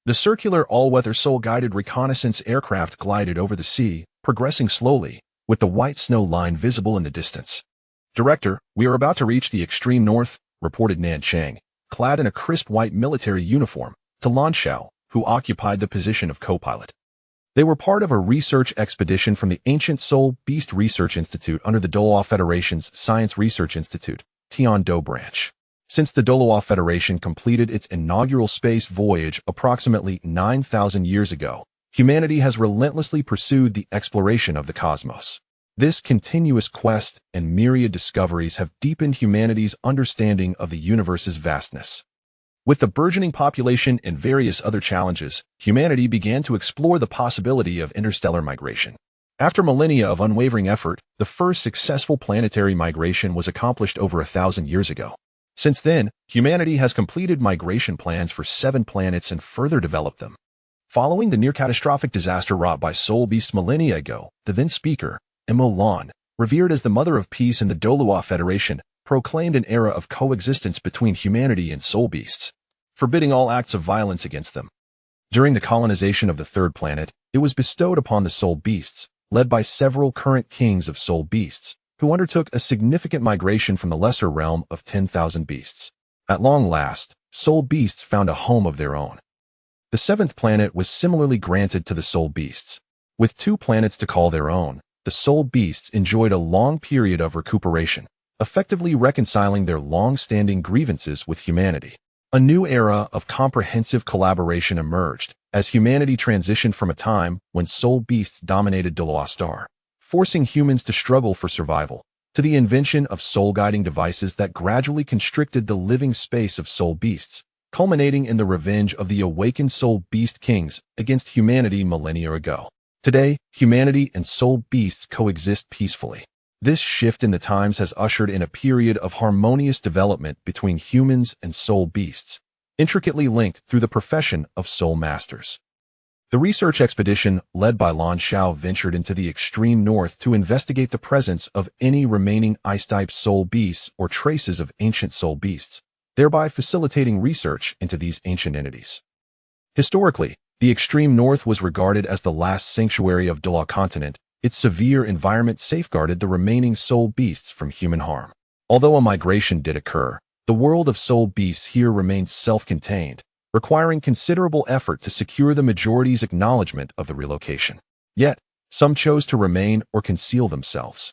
The circular all-weather Sol-guided reconnaissance aircraft glided over the sea, progressing slowly, with the white snow line visible in the distance. "Director, we are about to reach the extreme north," reported Nan Chang, clad in a crisp white military uniform, to Lan Xiao, who occupied the position of co-pilot. They were part of a research expedition from the Ancient Soul Beast Research Institute under the Doloa Federation's Science Research Institute, Tian-Do branch. Since the Doloa Federation completed its inaugural space voyage approximately 9,000 years ago, humanity has relentlessly pursued the exploration of the cosmos. This continuous quest and myriad discoveries have deepened humanity's understanding of the universe's vastness. With the burgeoning population and various other challenges, humanity began to explore the possibility of interstellar migration. After millennia of unwavering effort, the first successful planetary migration was accomplished over 1,000 years ago. Since then, humanity has completed migration plans for 7 planets and further developed them. Following the near-catastrophic disaster wrought by soul beasts millennia ago, the then speaker, Mo Lan, revered as the Mother of Peace in the Doloa Federation, proclaimed an era of coexistence between humanity and soul beasts, forbidding all acts of violence against them. During the colonization of the 3rd planet, it was bestowed upon the soul beasts, led by several current kings of soul beasts, who undertook a significant migration from the lesser realm of 10,000 beasts. At long last, soul beasts found a home of their own. The 7th planet was similarly granted to the soul beasts. With 2 planets to call their own, the soul beasts enjoyed a long period of recuperation, effectively reconciling their long-standing grievances with humanity. A new era of comprehensive collaboration emerged as humanity transitioned from a time when soul beasts dominated Doloa Star, forcing humans to struggle for survival, to the invention of soul-guiding devices that gradually constricted the living space of soul beasts, culminating in the revenge of the awakened soul beast kings against humanity millennia ago. Today, humanity and soul beasts coexist peacefully. This shift in the times has ushered in a period of harmonious development between humans and soul beasts, intricately linked through the profession of soul masters. The research expedition, led by Lan Xiao, ventured into the extreme north to investigate the presence of any remaining ice-type soul beasts or traces of ancient soul beasts, thereby facilitating research into these ancient entities. Historically, the extreme north was regarded as the last sanctuary of Doloa continent. Its severe environment safeguarded the remaining soul beasts from human harm. Although a migration did occur, the world of soul beasts here remained self-contained, requiring considerable effort to secure the majority's acknowledgement of the relocation. Yet, some chose to remain or conceal themselves.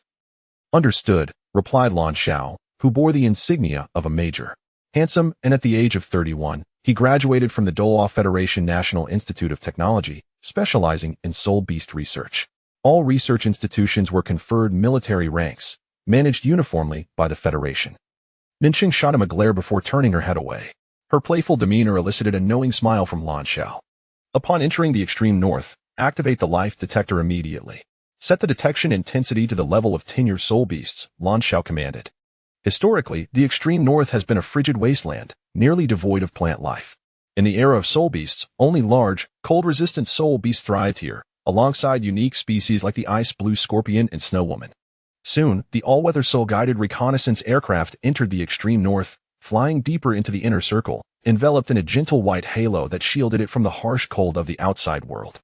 "Understood," replied Lan Xiao, who bore the insignia of a major. Handsome, and at the age of 31, he graduated from the Doloa Federation National Institute of Technology, specializing in soul beast research. All research institutions were conferred military ranks, managed uniformly by the Federation. Ninqing shot him a glare before turning her head away. Her playful demeanor elicited a knowing smile from Lan Xiao. "Upon entering the extreme north, activate the life detector immediately. Set the detection intensity to the level of 10-year soul beasts," Lan Xiao commanded. Historically, the extreme north has been a frigid wasteland, nearly devoid of plant life. In the era of soul beasts, only large, cold-resistant soul beasts thrived here, alongside unique species like the ice blue scorpion and snow woman. Soon, the all-weather soul-guided reconnaissance aircraft entered the extreme north, flying deeper into the inner circle, enveloped in a gentle white halo that shielded it from the harsh cold of the outside world.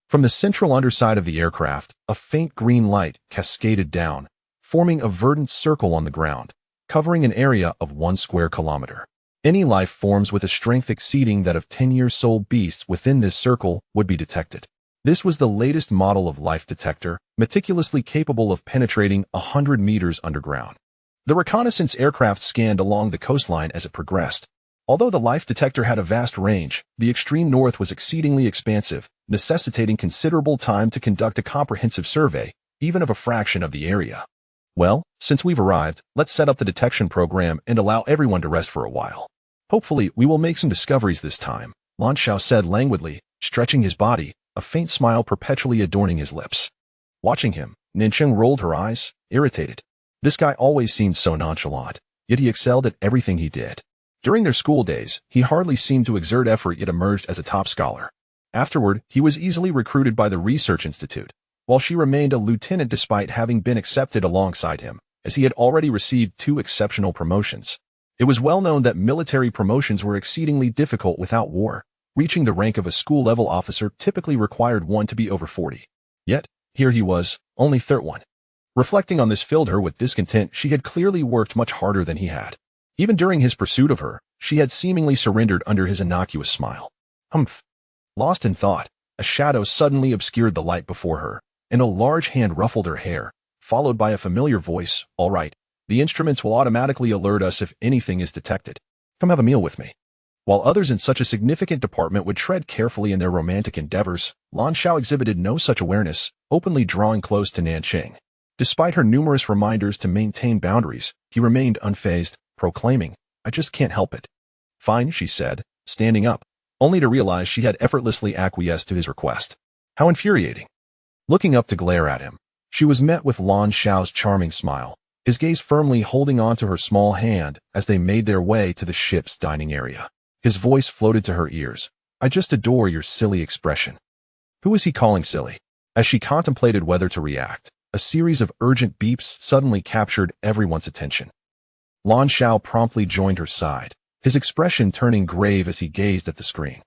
From the central underside of the aircraft, a faint green light cascaded down, forming a verdant circle on the ground, covering an area of 1 square kilometer. Any life forms with a strength exceeding that of 10-year soul beasts within this circle would be detected. This was the latest model of life detector, meticulously capable of penetrating 100 meters underground. The reconnaissance aircraft scanned along the coastline as it progressed. Although the life detector had a vast range, the extreme north was exceedingly expansive, necessitating considerable time to conduct a comprehensive survey, even of a fraction of the area. "Well, since we've arrived, let's set up the detection program and allow everyone to rest for a while. Hopefully, we will make some discoveries this time," Lan Xiao said languidly, stretching his body, a faint smile perpetually adorning his lips. Watching him, Ninqing rolled her eyes, irritated. This guy always seemed so nonchalant, yet he excelled at everything he did. During their school days, he hardly seemed to exert effort yet emerged as a top scholar. Afterward, he was easily recruited by the Research Institute, while she remained a lieutenant despite having been accepted alongside him, as he had already received 2 exceptional promotions. It was well known that military promotions were exceedingly difficult without war, Reaching the rank of a school-level officer typically required one to be over 40. Yet, here he was, only 31. Reflecting on this filled her with discontent. She had clearly worked much harder than he had. Even during his pursuit of her, she had seemingly surrendered under his innocuous smile. Humph. Lost in thought, a shadow suddenly obscured the light before her, and a large hand ruffled her hair, followed by a familiar voice. All right, the instruments will automatically alert us if anything is detected. Come have a meal with me. While others in such a significant department would tread carefully in their romantic endeavors, Lan Xiao exhibited no such awareness, openly drawing close to Nanqing. Despite her numerous reminders to maintain boundaries, he remained unfazed, proclaiming, I just can't help it. Fine, she said, standing up, only to realize she had effortlessly acquiesced to his request. How infuriating. Looking up to glare at him, she was met with Lan Xiao's charming smile, his gaze firmly holding onto her small hand as they made their way to the ship's dining area. His voice floated to her ears. I just adore your silly expression. Who is he calling silly? As she contemplated whether to react, a series of urgent beeps suddenly captured everyone's attention. Lan Xiao promptly joined her side, his expression turning grave as he gazed at the screen.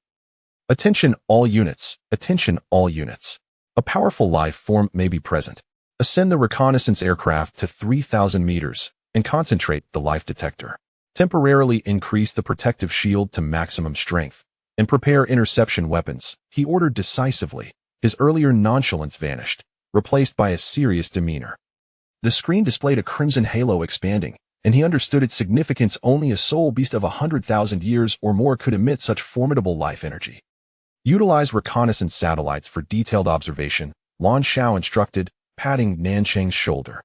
Attention all units, attention all units. A powerful life form may be present. Ascend the reconnaissance aircraft to 3,000 meters and concentrate the life detector. Temporarily increase the protective shield to maximum strength and prepare interception weapons, he ordered decisively. His earlier nonchalance vanished, replaced by a serious demeanor. The screen displayed a crimson halo expanding, and he understood its significance. Only a soul beast of 100,000 years or more could emit such formidable life energy. Utilize reconnaissance satellites for detailed observation, Lan Xiao instructed, patting Nanqing's shoulder.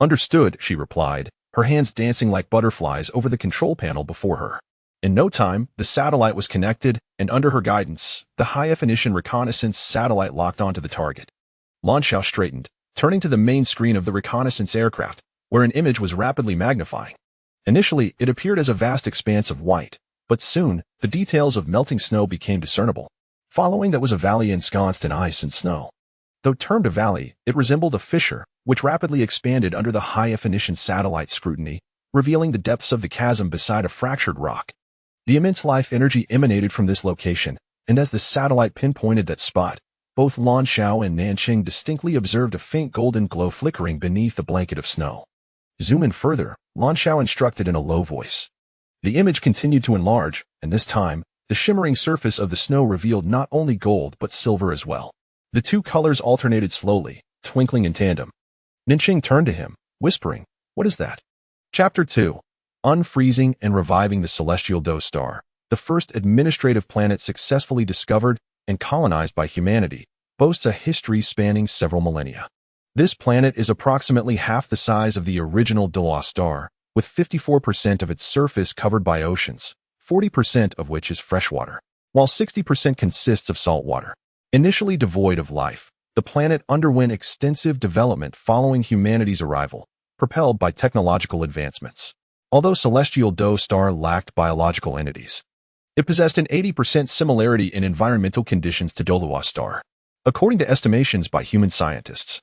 Understood, she replied, her hands dancing like butterflies over the control panel before her. In no time, the satellite was connected, and under her guidance, the high-definition reconnaissance satellite locked onto the target. Lan Xiao straightened, turning to the main screen of the reconnaissance aircraft, where an image was rapidly magnifying. Initially, it appeared as a vast expanse of white, but soon, the details of melting snow became discernible. Following that was a valley ensconced in ice and snow. Though termed a valley, it resembled a fissure, which rapidly expanded under the high-definition satellite scrutiny, revealing the depths of the chasm beside a fractured rock. The immense life energy emanated from this location, and as the satellite pinpointed that spot, both Lan Xiao and Nanqing distinctly observed a faint golden glow flickering beneath the blanket of snow. Zoom in further, Lan Xiao instructed in a low voice. The image continued to enlarge, and this time, the shimmering surface of the snow revealed not only gold but silver as well. The two colors alternated slowly, twinkling in tandem. Nanqing turned to him, whispering, What is that? Chapter 2. Unfreezing and Reviving the Celestial Doe Star, the first administrative planet successfully discovered and colonized by humanity, boasts a history spanning several millennia. This planet is approximately half the size of the original Thaws star, with 54% of its surface covered by oceans, 40% of which is freshwater, while 60% consists of salt water. Initially devoid of life, the planet underwent extensive development following humanity's arrival, propelled by technological advancements. Although Celestial Doe Star lacked biological entities, it possessed an 80% similarity in environmental conditions to Thaws star. According to estimations by human scientists,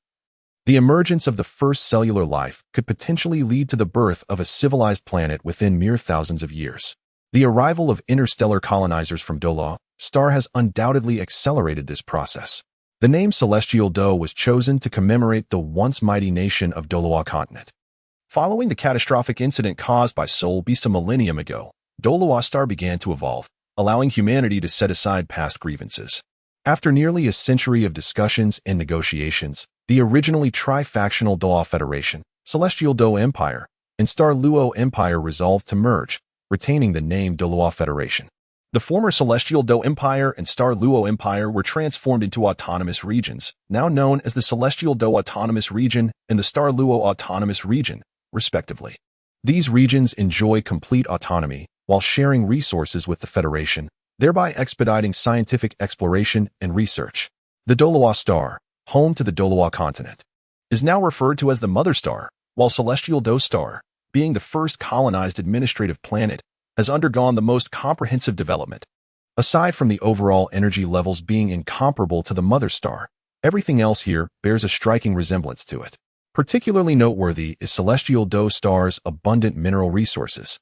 the emergence of the first cellular life could potentially lead to the birth of a civilized planet within mere thousands of years. The arrival of interstellar colonizers from Thaws star has undoubtedly accelerated this process. The name Celestial Doe was chosen to commemorate the once mighty nation of Thaws continent. Following the catastrophic incident caused by Soul Beast a millennium ago, Thaws star began to evolve, allowing humanity to set aside past grievances. After nearly a century of discussions and negotiations, the originally tri-factional Thaws Federation, Celestial Doe Empire, and Star Luo Empire resolved to merge, retaining the name Thaws Federation. The former Celestial Doe Empire and Star Luo Empire were transformed into autonomous regions, now known as the Celestial Doe Autonomous Region and the Star Luo Autonomous Region, respectively. These regions enjoy complete autonomy while sharing resources with the Federation, thereby expediting scientific exploration and research. The Thaws star, home to the Thaws continent, is now referred to as the Mother Star, while Celestial Doe Star, being the first colonized administrative planet, has undergone the most comprehensive development. Aside from the overall energy levels being incomparable to the Mother Star, everything else here bears a striking resemblance to it. Particularly noteworthy is Celestial Doe Star's abundant mineral resources.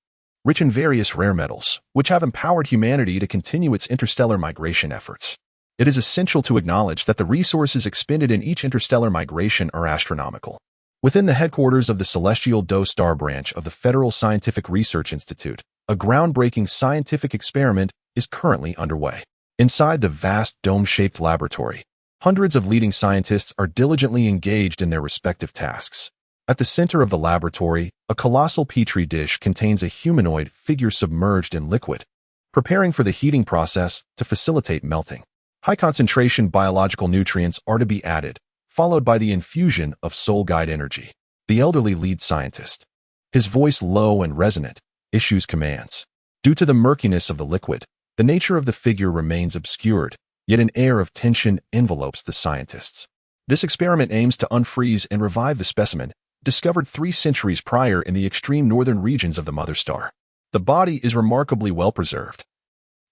rich in various rare metals, which have empowered humanity to continue its interstellar migration efforts. It is essential to acknowledge that the resources expended in each interstellar migration are astronomical. Within the headquarters of the celestial Thaws star branch of the Federal Scientific Research Institute, a groundbreaking scientific experiment is currently underway. Inside the vast dome-shaped laboratory, hundreds of leading scientists are diligently engaged in their respective tasks. At the center of the laboratory, a colossal petri dish contains a humanoid figure submerged in liquid, preparing for the heating process to facilitate melting. High-concentration biological nutrients are to be added, followed by the infusion of soul guide energy. The elderly lead scientist, his voice low and resonant, issues commands. Due to the murkiness of the liquid, the nature of the figure remains obscured, yet an air of tension envelopes the scientists. This experiment aims to unfreeze and revive the specimen, discovered 3 centuries prior in the extreme northern regions of the mother star. The body is remarkably well preserved,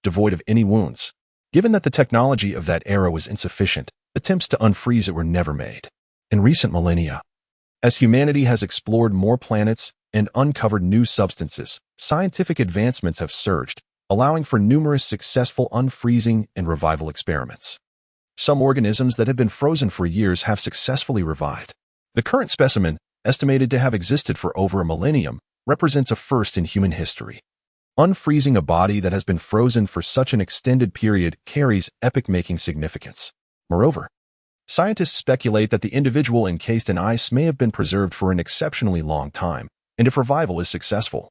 devoid of any wounds. Given that the technology of that era was insufficient, attempts to unfreeze it were never made. In recent millennia, as humanity has explored more planets and uncovered new substances, scientific advancements have surged, allowing for numerous successful unfreezing and revival experiments. Some organisms that had been frozen for years have successfully revived. The current specimen, estimated to have existed for over a millennium, represents a first in human history. Unfreezing a body that has been frozen for such an extended period carries epoch-making significance. Moreover, scientists speculate that the individual encased in ice may have been preserved for an exceptionally long time, and if revival is successful,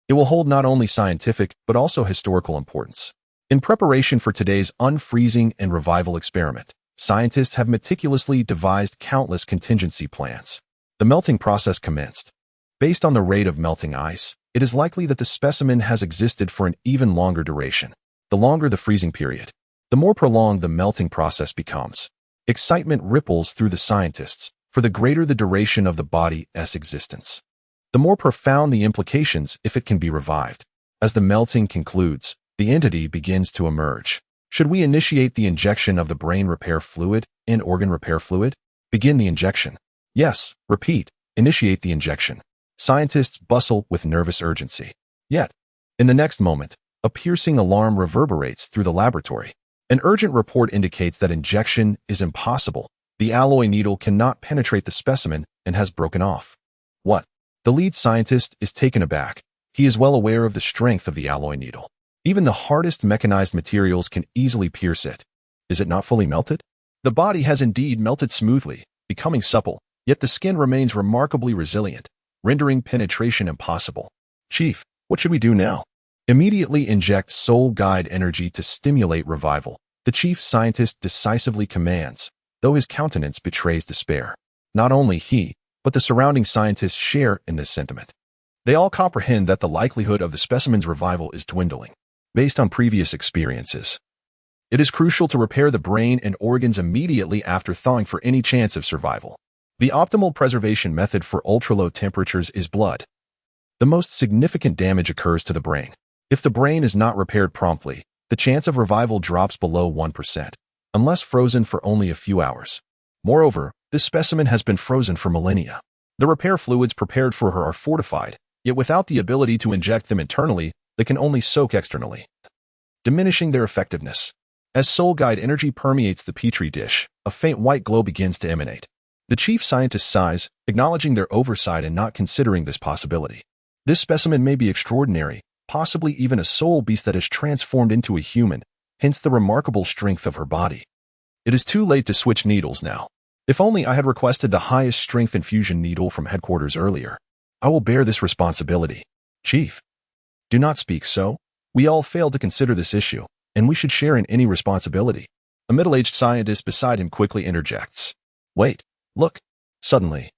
it will hold not only scientific but also historical importance. In preparation for today's unfreezing and revival experiment, scientists have meticulously devised countless contingency plans. The melting process commenced. Based on the rate of melting ice, it is likely that the specimen has existed for an even longer duration. The longer the freezing period, the more prolonged the melting process becomes. Excitement ripples through the scientists, for the greater the duration of the body's existence, the more profound the implications if it can be revived. As the melting concludes, the entity begins to emerge. Should we initiate the injection of the brain repair fluid and organ repair fluid? Begin the injection. Yes, repeat, initiate the injection. Scientists bustle with nervous urgency. Yet, in the next moment, a piercing alarm reverberates through the laboratory. An urgent report indicates that injection is impossible. The alloy needle cannot penetrate the specimen and has broken off. What? The lead scientist is taken aback. He is well aware of the strength of the alloy needle. Even the hardest mechanized materials can easily pierce it. Is it not fully melted? The body has indeed melted smoothly, becoming supple, yet the skin remains remarkably resilient, rendering penetration impossible. Chief, what should we do now? Immediately inject soul guide energy to stimulate revival, the chief scientist decisively commands, though his countenance betrays despair. Not only he, but the surrounding scientists share in this sentiment. They all comprehend that the likelihood of the specimen's revival is dwindling. Based on previous experiences, it is crucial to repair the brain and organs immediately after thawing for any chance of survival. The optimal preservation method for ultra-low temperatures is blood. The most significant damage occurs to the brain. If the brain is not repaired promptly, the chance of revival drops below 1%, unless frozen for only a few hours. Moreover, this specimen has been frozen for millennia. The repair fluids prepared for her are fortified, yet without the ability to inject them internally, they can only soak externally, diminishing their effectiveness. As soul guide energy permeates the petri dish, a faint white glow begins to emanate. The chief scientist sighs, acknowledging their oversight and not considering this possibility. This specimen may be extraordinary, possibly even a soul beast that has transformed into a human, hence the remarkable strength of her body. It is too late to switch needles now. If only I had requested the highest strength infusion needle from headquarters earlier. I will bear this responsibility. Chief, do not speak so. We all failed to consider this issue, and we should share in any responsibility. A middle-aged scientist beside him quickly interjects. Wait. Look. Suddenly,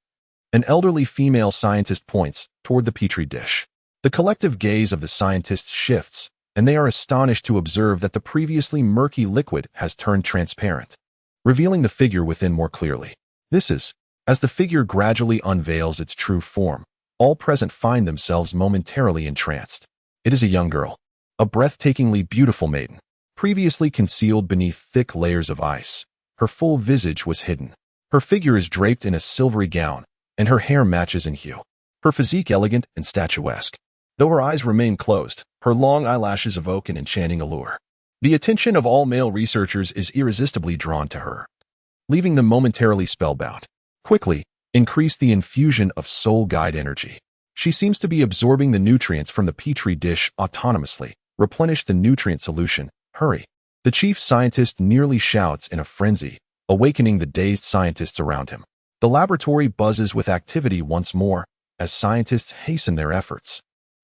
an elderly female scientist points toward the petri dish. The collective gaze of the scientists shifts, and they are astonished to observe that the previously murky liquid has turned transparent, revealing the figure within more clearly. This is, as the figure gradually unveils its true form, all present find themselves momentarily entranced. It is a young girl, a breathtakingly beautiful maiden, previously concealed beneath thick layers of ice. Her full visage was hidden. Her figure is draped in a silvery gown, and her hair matches in hue. Her physique elegant and statuesque. Though her eyes remain closed, her long eyelashes evoke an enchanting allure. The attention of all male researchers is irresistibly drawn to her, leaving them momentarily spellbound. Quickly, increase the infusion of soul guide energy. She seems to be absorbing the nutrients from the petri dish autonomously. Replenish the nutrient solution. Hurry. The chief scientist nearly shouts in a frenzy, awakening the dazed scientists around him. The laboratory buzzes with activity once more as scientists hasten their efforts.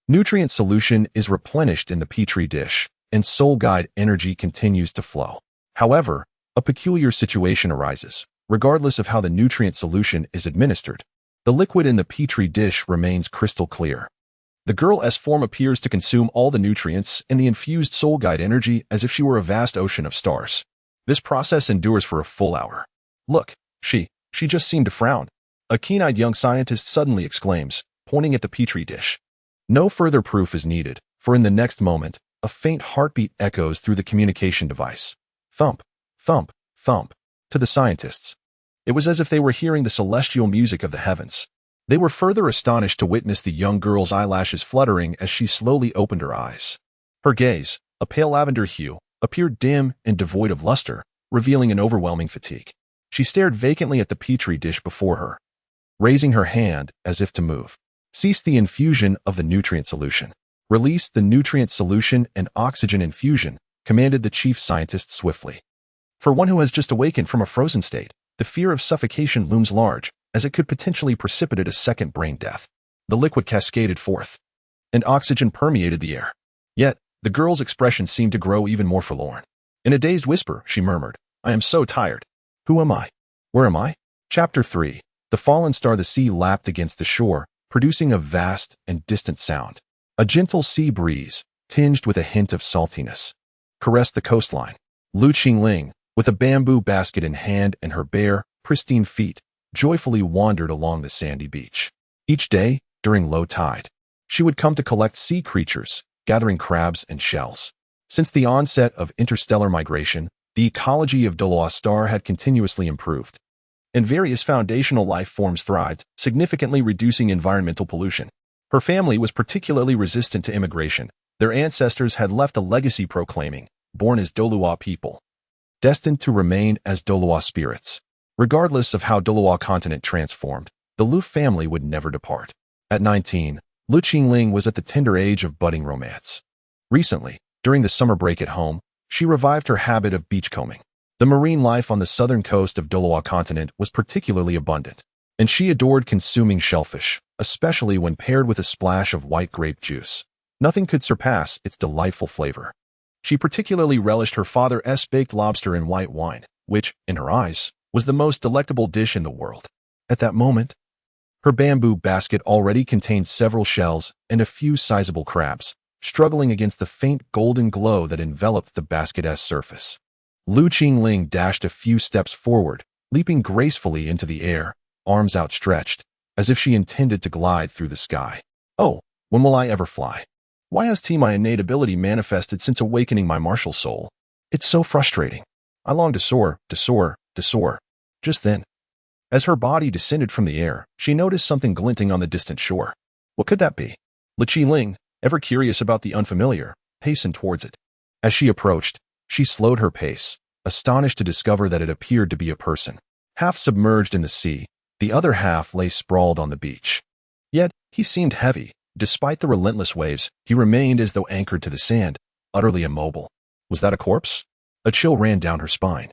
Nutrient solution is replenished in the petri dish, and soul guide energy continues to flow. However, a peculiar situation arises. Regardless of how the nutrient solution is administered, the liquid in the petri dish remains crystal clear. The girl's form appears to consume all the nutrients and the infused soul guide energy as if she were a vast ocean of stars. This process endures for a full hour. Look, she just seemed to frown. A keen-eyed young scientist suddenly exclaims, pointing at the petri dish. No further proof is needed, for in the next moment, a faint heartbeat echoes through the communication device. Thump, thump, thump. To the scientists, it was as if they were hearing the celestial music of the heavens. They were further astonished to witness the young girl's eyelashes fluttering as she slowly opened her eyes. Her gaze, a pale lavender hue, appeared dim and devoid of luster, revealing an overwhelming fatigue. She stared vacantly at the petri dish before her, raising her hand as if to move. Cease the infusion of the nutrient solution. Release the nutrient solution and oxygen infusion, commanded the chief scientist swiftly. For one who has just awakened from a frozen state, the fear of suffocation looms large, as it could potentially precipitate a second brain death. The liquid cascaded forth, and oxygen permeated the air. Yet, the girl's expression seemed to grow even more forlorn. In a dazed whisper, she murmured, "I am so tired. Who am I? Where am I?" Chapter 3. The fallen star. The sea lapped against the shore, producing a vast and distant sound. A gentle sea breeze, tinged with a hint of saltiness, caressed the coastline. Lu Qingling, with a bamboo basket in hand and her bare, pristine feet, joyfully wandered along the sandy beach. Each day, during low tide, she would come to collect sea creatures, gathering crabs and shells. Since the onset of interstellar migration, the ecology of Thaws star had continuously improved, and various foundational life forms thrived, significantly reducing environmental pollution. Her family was particularly resistant to immigration. Their ancestors had left a legacy proclaiming, "Born as Doloa people, destined to remain as Doloa spirits." Regardless of how Doloa continent transformed, the Lu family would never depart. At 19, Lu Qingling was at the tender age of budding romance. Recently, during the summer break at home, she revived her habit of beachcombing. The marine life on the southern coast of Doloa continent was particularly abundant, and she adored consuming shellfish, especially when paired with a splash of white grape juice. Nothing could surpass its delightful flavor. She particularly relished her father's baked lobster in white wine, which, in her eyes, was the most delectable dish in the world. At that moment, her bamboo basket already contained several shells and a few sizable crabs, struggling against the faint golden glow that enveloped the basket's surface. Lu Qingling dashed a few steps forward, leaping gracefully into the air, arms outstretched, as if she intended to glide through the sky. "Oh, when will I ever fly? Why has my innate ability manifested since awakening my martial soul? It's so frustrating. I long to soar, to soar, to soar." Just then, as her body descended from the air, she noticed something glinting on the distant shore. What could that be? Lu Qingling, ever curious about the unfamiliar, hastened towards it. As she approached, she slowed her pace, astonished to discover that it appeared to be a person. Half submerged in the sea, the other half lay sprawled on the beach. Yet, he seemed heavy. Despite the relentless waves, he remained as though anchored to the sand, utterly immobile. Was that a corpse? A chill ran down her spine,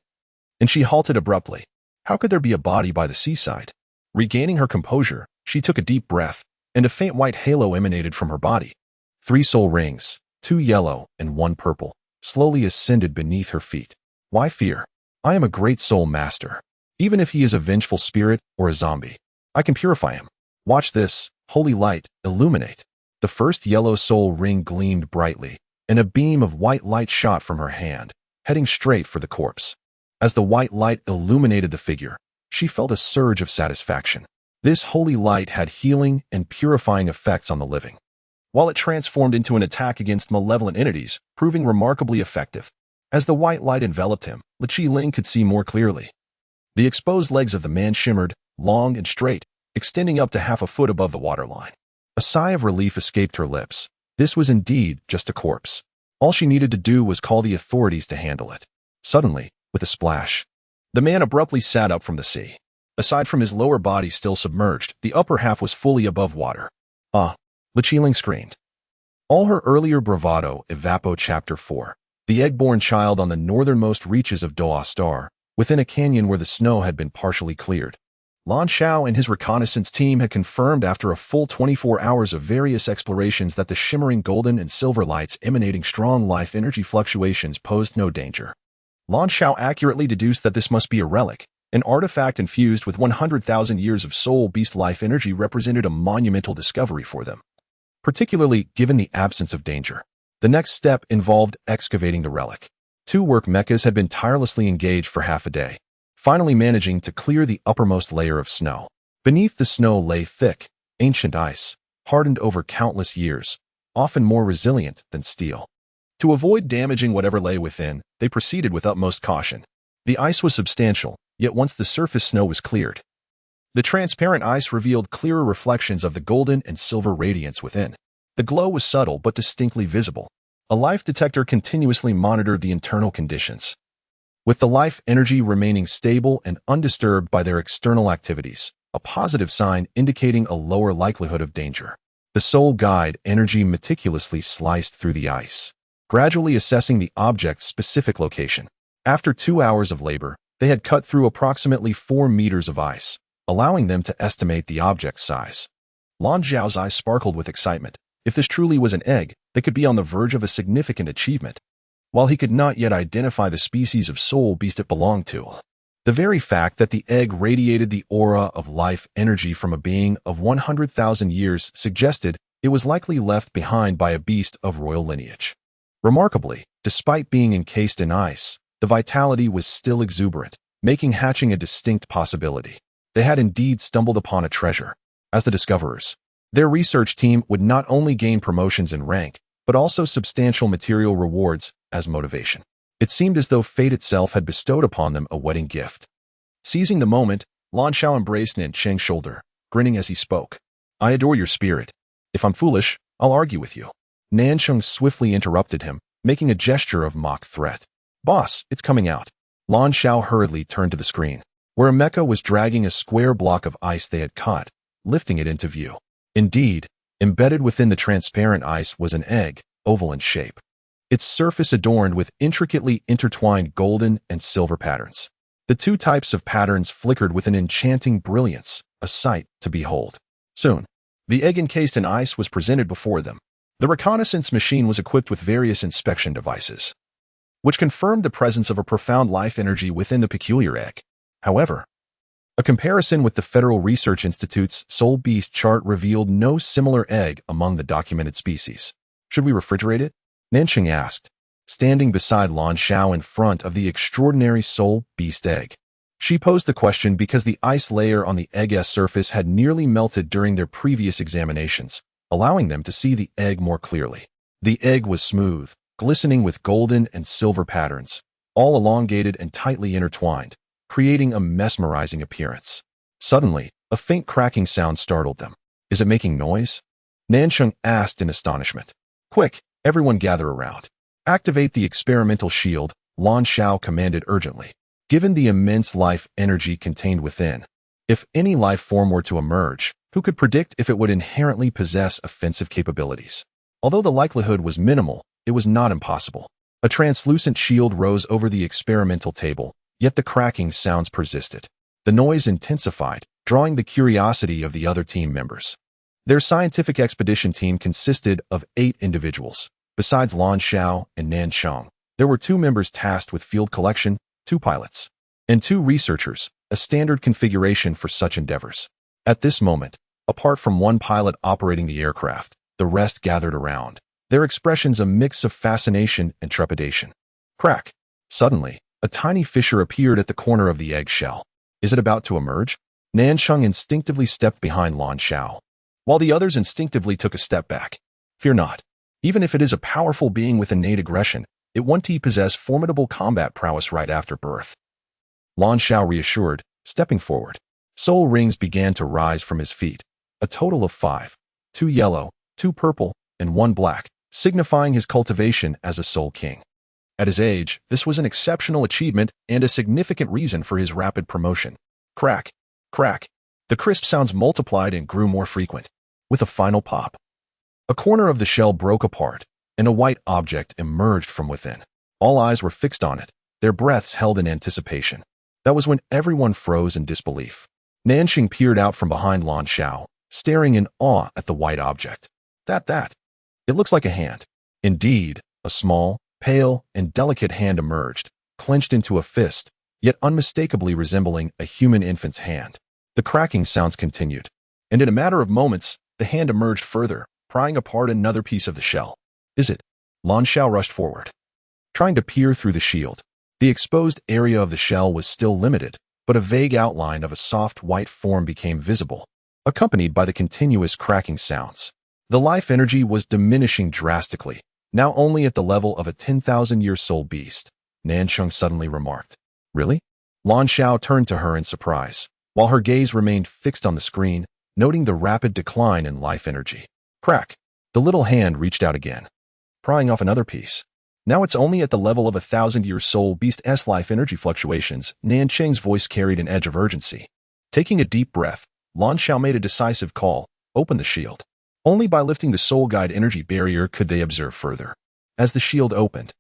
and she halted abruptly. How could there be a body by the seaside? Regaining her composure, she took a deep breath, and a faint white halo emanated from her body. 3 soul rings, 2 yellow and 1 purple, slowly ascended beneath her feet. Why fear? I am a great soul master. Even if he is a vengeful spirit or a zombie, I can purify him. Watch this, holy light, illuminate. The first yellow soul ring gleamed brightly, and a beam of white light shot from her hand, heading straight for the corpse. As the white light illuminated the figure, she felt a surge of satisfaction. This holy light had healing and purifying effects on the living, while it transformed into an attack against malevolent entities, proving remarkably effective. As the white light enveloped him, Lu Qingling could see more clearly. The exposed legs of the man shimmered, long and straight, extending up to half a foot above the waterline. A sigh of relief escaped her lips. This was indeed just a corpse. All she needed to do was call the authorities to handle it. Suddenly, with a splash, the man abruptly sat up from the sea. Aside from his lower body still submerged, the upper half was fully above water. Ah, Lecheling screamed. All her earlier bravado evapo Chapter 4. The egg-born child on the northernmost reaches of Thaws Star, within a canyon where the snow had been partially cleared. Lan Xiao and his reconnaissance team had confirmed after a full 24 hours of various explorations that the shimmering golden and silver lights emanating strong life energy fluctuations posed no danger. Lan Xiao accurately deduced that this must be a relic. An artifact infused with 100,000 years of soul beast life energy represented a monumental discovery for them, particularly given the absence of danger. The next step involved excavating the relic. 2 work mechas had been tirelessly engaged for half a day, finally managing to clear the uppermost layer of snow. Beneath the snow lay thick, ancient ice, hardened over countless years, often more resilient than steel. To avoid damaging whatever lay within, they proceeded with utmost caution. The ice was substantial, yet once the surface snow was cleared, the transparent ice revealed clearer reflections of the golden and silver radiance within. The glow was subtle but distinctly visible. A life detector continuously monitored the internal conditions, with the life energy remaining stable and undisturbed by their external activities, a positive sign indicating a lower likelihood of danger. The soul guide energy meticulously sliced through the ice, gradually assessing the object's specific location. After 2 hours of labor, they had cut through approximately 4 meters of ice, allowing them to estimate the object's size. Lan Xiao's eyes sparkled with excitement. If this truly was an egg, they could be on the verge of a significant achievement. While he could not yet identify the species of soul beast it belonged to, the very fact that the egg radiated the aura of life energy from a being of 100,000 years suggested it was likely left behind by a beast of royal lineage. Remarkably, despite being encased in ice, the vitality was still exuberant, making hatching a distinct possibility. They had indeed stumbled upon a treasure. As the discoverers, their research team would not only gain promotions in rank, but also substantial material rewards as motivation. It seemed as though fate itself had bestowed upon them a wedding gift. Seizing the moment, Lan Xiao embraced Nan Cheng's shoulder, grinning as he spoke. I adore your spirit. If I'm foolish, I'll argue with you. Nan Cheng swiftly interrupted him, making a gesture of mock threat. Boss, it's coming out. Lan Xiao hurriedly turned to the screen, where a mecha was dragging a square block of ice they had caught, lifting it into view. Indeed, embedded within the transparent ice was an egg, oval in shape, its surface adorned with intricately intertwined golden and silver patterns. The 2 types of patterns flickered with an enchanting brilliance, a sight to behold. Soon, the egg encased in ice was presented before them. The reconnaissance machine was equipped with various inspection devices, which confirmed the presence of a profound life energy within the peculiar egg. However, a comparison with the Federal Research Institute's Soul Beast chart revealed no similar egg among the documented species. Should we refrigerate it? Nancheng asked, standing beside Lan Xiao in front of the extraordinary Soul Beast egg. She posed the question because the ice layer on the egg's surface had nearly melted during their previous examinations, allowing them to see the egg more clearly. The egg was smooth, glistening with golden and silver patterns, all elongated and tightly intertwined, creating a mesmerizing appearance. Suddenly, a faint cracking sound startled them. Is it making noise? Nancheng asked in astonishment. Quick, everyone gather around. Activate the experimental shield, Lan Xiao commanded urgently. Given the immense life energy contained within, if any life form were to emerge, who could predict if it would inherently possess offensive capabilities? Although the likelihood was minimal, it was not impossible. A translucent shield rose over the experimental table, yet the cracking sounds persisted. The noise intensified, drawing the curiosity of the other team members. Their scientific expedition team consisted of 8 individuals. Besides Lan Xiao and Nan Cheng, there were 2 members tasked with field collection, 2 pilots, and 2 researchers, a standard configuration for such endeavors. At this moment, apart from 1 pilot operating the aircraft, the rest gathered around, their expressions a mix of fascination and trepidation. Crack! Suddenly, a tiny fissure appeared at the corner of the eggshell. Is it about to emerge? Nancheng instinctively stepped behind Lan Xiao, while the others instinctively took a step back. Fear not. Even if it is a powerful being with innate aggression, it won't possess formidable combat prowess right after birth. Lan Xiao reassured, stepping forward. Soul rings began to rise from his feet, a total of 5. 2 yellow, 2 purple, and 1 black, signifying his cultivation as a soul king. At his age, this was an exceptional achievement and a significant reason for his rapid promotion. Crack, crack. The crisp sounds multiplied and grew more frequent. With a final pop, a corner of the shell broke apart, and a white object emerged from within. All eyes were fixed on it, their breaths held in anticipation. That was when everyone froze in disbelief. Nanxing peered out from behind Lan Xiao, staring in awe at the white object. That. It looks like a hand. Indeed, a small, pale, and delicate hand emerged, clenched into a fist, yet unmistakably resembling a human infant's hand. The cracking sounds continued, and in a matter of moments, the hand emerged further, prying apart another piece of the shell. Is it? Lan Xiao rushed forward, trying to peer through the shield. The exposed area of the shell was still limited, but a vague outline of a soft white form became visible, accompanied by the continuous cracking sounds. The life energy was diminishing drastically, now only at the level of a 10,000-year soul beast. Nansheng suddenly remarked. Really? Lan Xiao turned to her in surprise, while her gaze remained fixed on the screen, noting the rapid decline in life energy. Crack. The little hand reached out again, prying off another piece. Now it's only at the level of a 1,000-year soul beast's life energy fluctuations. Nancheng's voice carried an edge of urgency. Taking a deep breath, Lan Xiao made a decisive call. Open the shield. Only by lifting the soul guide energy barrier could they observe further. As the shield opened,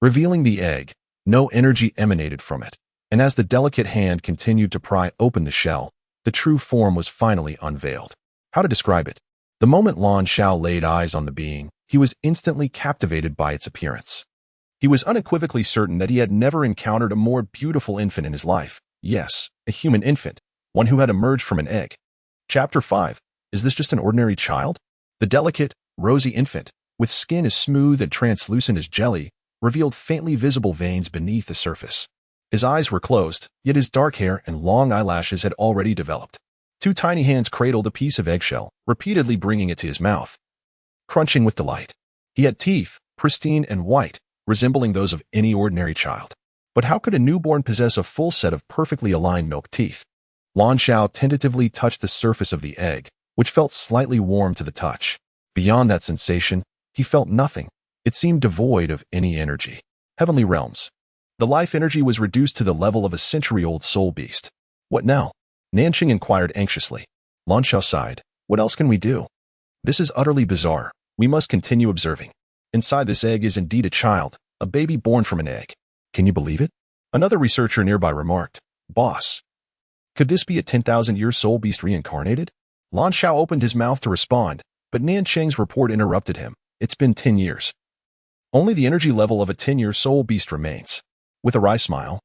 revealing the egg, no energy emanated from it, and as the delicate hand continued to pry open the shell, the true form was finally unveiled. How to describe it? The moment Lan Xiao laid eyes on the being, he was instantly captivated by its appearance. He was unequivocally certain that he had never encountered a more beautiful infant in his life. Yes, a human infant, one who had emerged from an egg. Chapter 5. Is this just an ordinary child? The delicate, rosy infant, with skin as smooth and translucent as jelly, revealed faintly visible veins beneath the surface. His eyes were closed, yet his dark hair and long eyelashes had already developed. 2 tiny hands cradled a piece of eggshell, repeatedly bringing it to his mouth, crunching with delight. He had teeth, pristine and white, resembling those of any ordinary child. But how could a newborn possess a full set of perfectly aligned milk teeth? Lan Xiao tentatively touched the surface of the egg, which felt slightly warm to the touch. Beyond that sensation, he felt nothing. It seemed devoid of any energy. Heavenly realms. The life energy was reduced to the level of a century-old soul beast. What now? Nanxing inquired anxiously. Lan Xiao sighed. What else can we do? This is utterly bizarre. We must continue observing. Inside this egg is indeed a child, a baby born from an egg. Can you believe it? Another researcher nearby remarked. Boss, could this be a 10,000-year soul beast reincarnated? Lan Xiao opened his mouth to respond, but Nancheng's report interrupted him. It's been 10 years. Only the energy level of a 10-year soul beast remains. With a wry smile,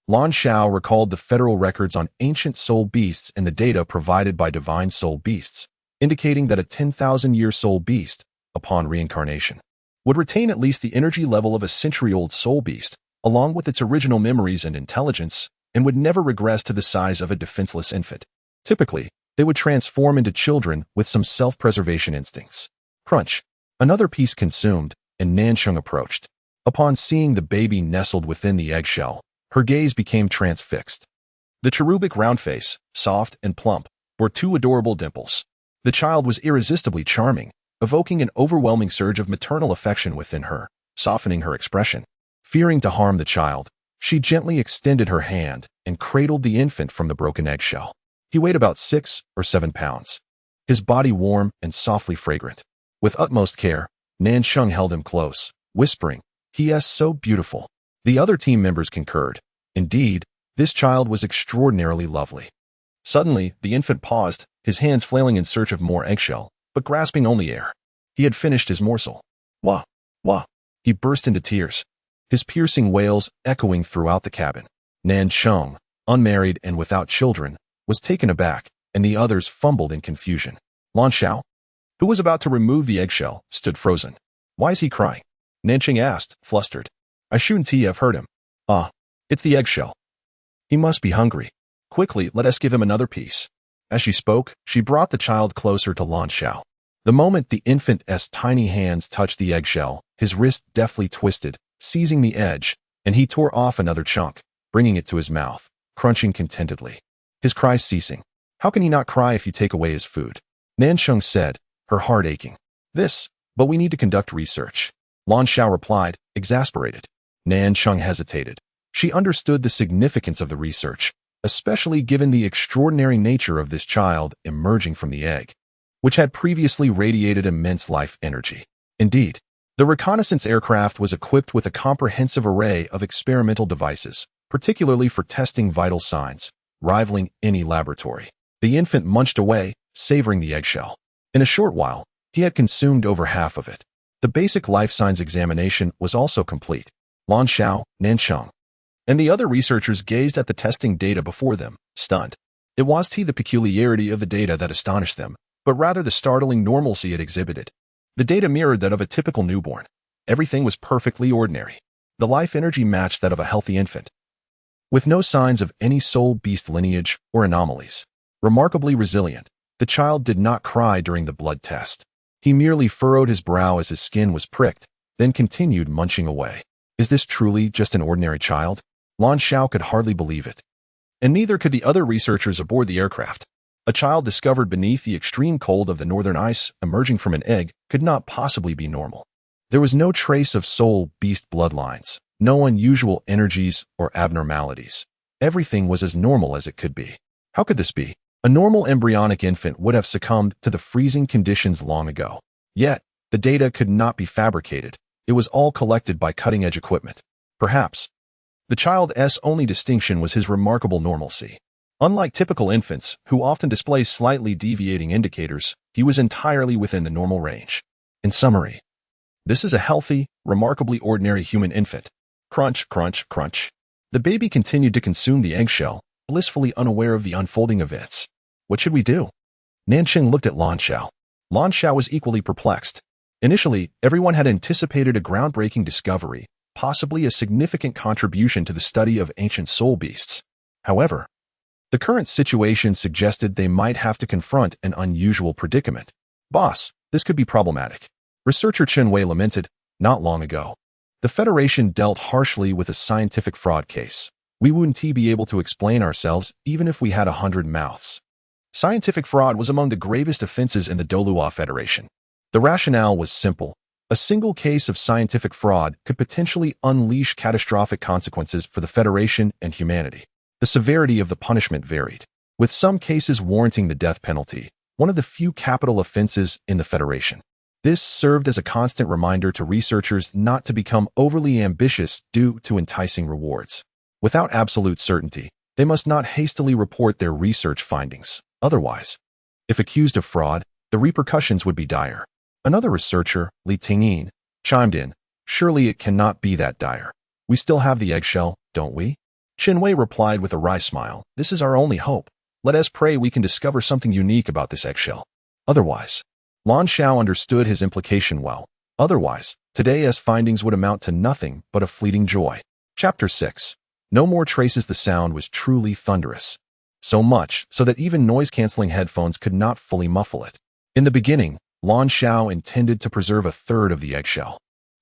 Lan Xiao recalled the federal records on ancient soul beasts and the data provided by divine soul beasts, indicating that a 10,000-year soul beast, upon reincarnation, would retain at least the energy level of a century-old soul beast, along with its original memories and intelligence, and would never regress to the size of a defenseless infant. Typically, they would transform into children with some self-preservation instincts. Crunch. Another piece consumed, and Nansheng approached. Upon seeing the baby nestled within the eggshell, her gaze became transfixed. The cherubic round face, soft and plump, bore 2 adorable dimples. The child was irresistibly charming, evoking an overwhelming surge of maternal affection within her, softening her expression. Fearing to harm the child, she gently extended her hand and cradled the infant from the broken eggshell. He weighed about 6 or 7 pounds, his body warm and softly fragrant. With utmost care, Nansheng held him close, whispering, "He is so beautiful." The other team members concurred. Indeed, this child was extraordinarily lovely. Suddenly, the infant paused, his hands flailing in search of more eggshell, but grasping only air. He had finished his morsel. Wah, wah. He burst into tears, his piercing wails echoing throughout the cabin. Nansheng, unmarried and without children, was taken aback, and the others fumbled in confusion. Lan Xiao, who was about to remove the eggshell, stood frozen. Why is he crying? Nancheng asked, flustered. I shouldn't have heard him. Ah, it's the eggshell. He must be hungry. Quickly, let us give him another piece. As she spoke, she brought the child closer to Lan Xiao. The moment the infant's tiny hands touched the eggshell, his wrist deftly twisted, seizing the edge, and he tore off another chunk, bringing it to his mouth, crunching contentedly. His cries ceasing. How can he not cry if you take away his food? Nansheng said, her heart aching. But we need to conduct research. Lan Xiao replied, exasperated. Nan Cheng hesitated. She understood the significance of the research, especially given the extraordinary nature of this child emerging from the egg, which had previously radiated immense life energy. Indeed, the reconnaissance aircraft was equipped with a comprehensive array of experimental devices, particularly for testing vital signs, rivaling any laboratory. The infant munched away, savoring the eggshell. In a short while, he had consumed over half of it. The basic life signs examination was also complete. Lan Xiao, Nan Cheng, and the other researchers gazed at the testing data before them, stunned. It wasn't the peculiarity of the data that astonished them, but rather the startling normalcy it exhibited. The data mirrored that of a typical newborn. Everything was perfectly ordinary. The life energy matched that of a healthy infant, with no signs of any soul beast lineage or anomalies. Remarkably resilient, the child did not cry during the blood test. He merely furrowed his brow as his skin was pricked, then continued munching away. Is this truly just an ordinary child? Lan Xiao could hardly believe it. And neither could the other researchers aboard the aircraft. A child discovered beneath the extreme cold of the northern ice, emerging from an egg, could not possibly be normal. There was no trace of soul beast bloodlines, no unusual energies or abnormalities. Everything was as normal as it could be. How could this be? A normal embryonic infant would have succumbed to the freezing conditions long ago. Yet, the data could not be fabricated. It was all collected by cutting-edge equipment. Perhaps the child's only distinction was his remarkable normalcy. Unlike typical infants, who often display slightly deviating indicators, he was entirely within the normal range. In summary, this is a healthy, remarkably ordinary human infant. Crunch, crunch, crunch. The baby continued to consume the eggshell, blissfully unaware of the unfolding events. What should we do? Nan Cheng looked at Lan Xiao. Lan Xiao was equally perplexed. Initially, everyone had anticipated a groundbreaking discovery, possibly a significant contribution to the study of ancient soul beasts. However, the current situation suggested they might have to confront an unusual predicament. Boss, this could be problematic. Researcher Chen Wei lamented, not long ago. The Federation dealt harshly with a scientific fraud case. We wouldn't be able to explain ourselves even if we had 100 mouths. Scientific fraud was among the gravest offenses in the Dolua Federation. The rationale was simple. A single case of scientific fraud could potentially unleash catastrophic consequences for the Federation and humanity. The severity of the punishment varied, with some cases warranting the death penalty, one of the few capital offenses in the Federation. This served as a constant reminder to researchers not to become overly ambitious due to enticing rewards. Without absolute certainty, they must not hastily report their research findings. Otherwise, if accused of fraud, the repercussions would be dire. Another researcher, Li Tingyin, chimed in, surely it cannot be that dire. We still have the eggshell, don't we? Chen Wei replied with a wry smile, this is our only hope. Let us pray we can discover something unique about this eggshell. Otherwise, Lan Xiao understood his implication well. Otherwise, today's findings would amount to nothing but a fleeting joy. Chapter 6. No more traces. The sound was truly thunderous. So much so that even noise-canceling headphones could not fully muffle it. In the beginning, Lan Xiao intended to preserve a third of the eggshell.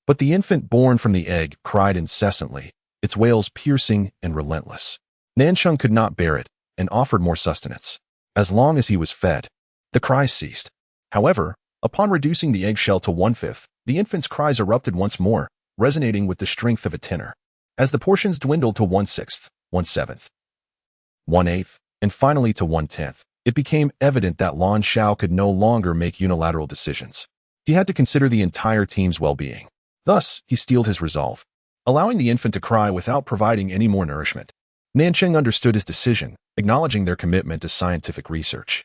But the infant born from the egg cried incessantly, its wails piercing and relentless. Nan Cheng could not bear it and offered more sustenance. As long as he was fed, the cries ceased. However, upon reducing the eggshell to 1/5, the infant's cries erupted once more, resonating with the strength of a tenor. As the portions dwindled to 1/6, 1/7, 1/8, and finally to 1/10, it became evident that Lan Xiao could no longer make unilateral decisions. He had to consider the entire team's well-being. Thus, he steeled his resolve, allowing the infant to cry without providing any more nourishment. Nan Cheng understood his decision, acknowledging their commitment to scientific research.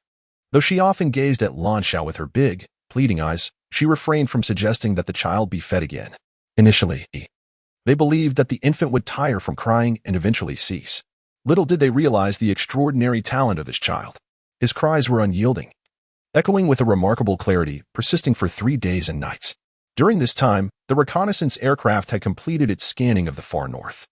Though she often gazed at Lan Xiao with her big, pleading eyes, she refrained from suggesting that the child be fed again. Initially, they believed that the infant would tire from crying and eventually cease. Little did they realize the extraordinary talent of this child. His cries were unyielding, echoing with a remarkable clarity, persisting for 3 days and nights. During this time, the reconnaissance aircraft had completed its scanning of the far north.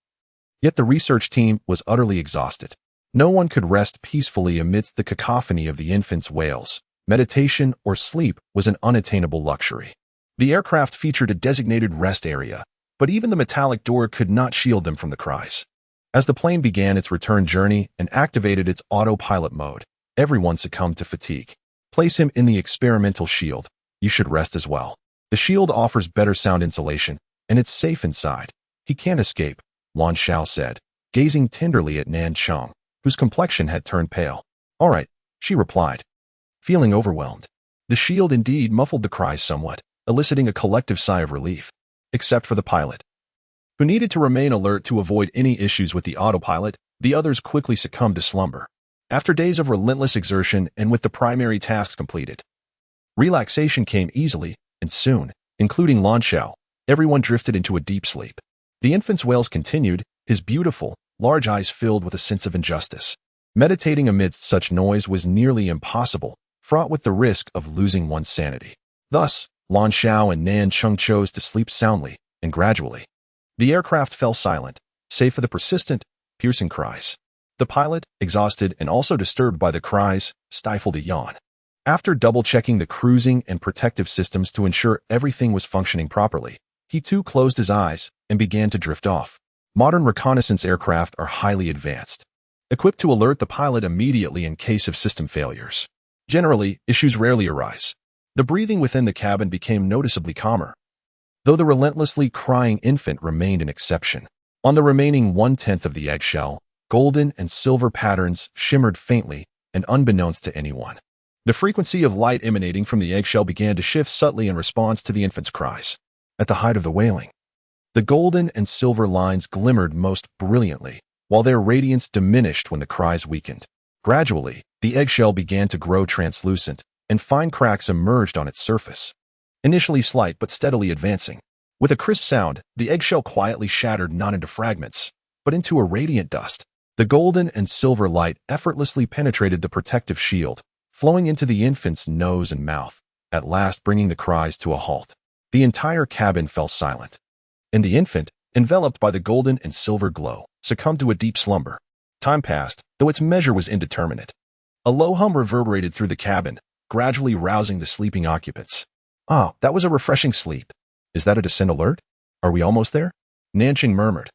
Yet the research team was utterly exhausted. No one could rest peacefully amidst the cacophony of the infant's wails. Meditation or sleep was an unattainable luxury. The aircraft featured a designated rest area, but even the metallic door could not shield them from the cries. As the plane began its return journey and activated its autopilot mode, everyone succumbed to fatigue. Place him in the experimental shield, You should rest as well. The shield offers better sound insulation, and it's safe inside. He can't escape, Lan Xiao said, gazing tenderly at Nan Cheng, whose complexion had turned pale. All right, she replied, feeling overwhelmed. The shield indeed muffled the cries somewhat, eliciting a collective sigh of relief, except for the pilot, who needed to remain alert to avoid any issues with the autopilot. The others quickly succumbed to slumber. After days of relentless exertion and with the primary tasks completed, relaxation came easily, and soon, including Lan Xiao, everyone drifted into a deep sleep. The infant's wails continued, his beautiful, large eyes filled with a sense of injustice. Meditating amidst such noise was nearly impossible, fraught with the risk of losing one's sanity. Thus, Lan Xiao and Nan Cheng chose to sleep soundly, and gradually, the aircraft fell silent, save for the persistent, piercing cries. The pilot, exhausted and also disturbed by the cries, stifled a yawn. After double-checking the cruising and protective systems to ensure everything was functioning properly, he too closed his eyes and began to drift off. Modern reconnaissance aircraft are highly advanced, equipped to alert the pilot immediately in case of system failures. Generally, issues rarely arise. The breathing within the cabin became noticeably calmer, though the relentlessly crying infant remained an exception. On the remaining 1/10 of the eggshell, golden and silver patterns shimmered faintly and unbeknownst to anyone. The frequency of light emanating from the eggshell began to shift subtly in response to the infant's cries. At the height of the wailing, the golden and silver lines glimmered most brilliantly, while their radiance diminished when the cries weakened. Gradually, the eggshell began to grow translucent, and fine cracks emerged on its surface. Initially slight but steadily advancing. With a crisp sound, the eggshell quietly shattered not into fragments, but into a radiant dust. The golden and silver light effortlessly penetrated the protective shield, flowing into the infant's nose and mouth, at last bringing the cries to a halt. The entire cabin fell silent, and the infant, enveloped by the golden and silver glow, succumbed to a deep slumber. Time passed, though its measure was indeterminate. A low hum reverberated through the cabin, gradually rousing the sleeping occupants. Ah, that was a refreshing sleep. Is that a descent alert? Are we almost there? Nanching murmured,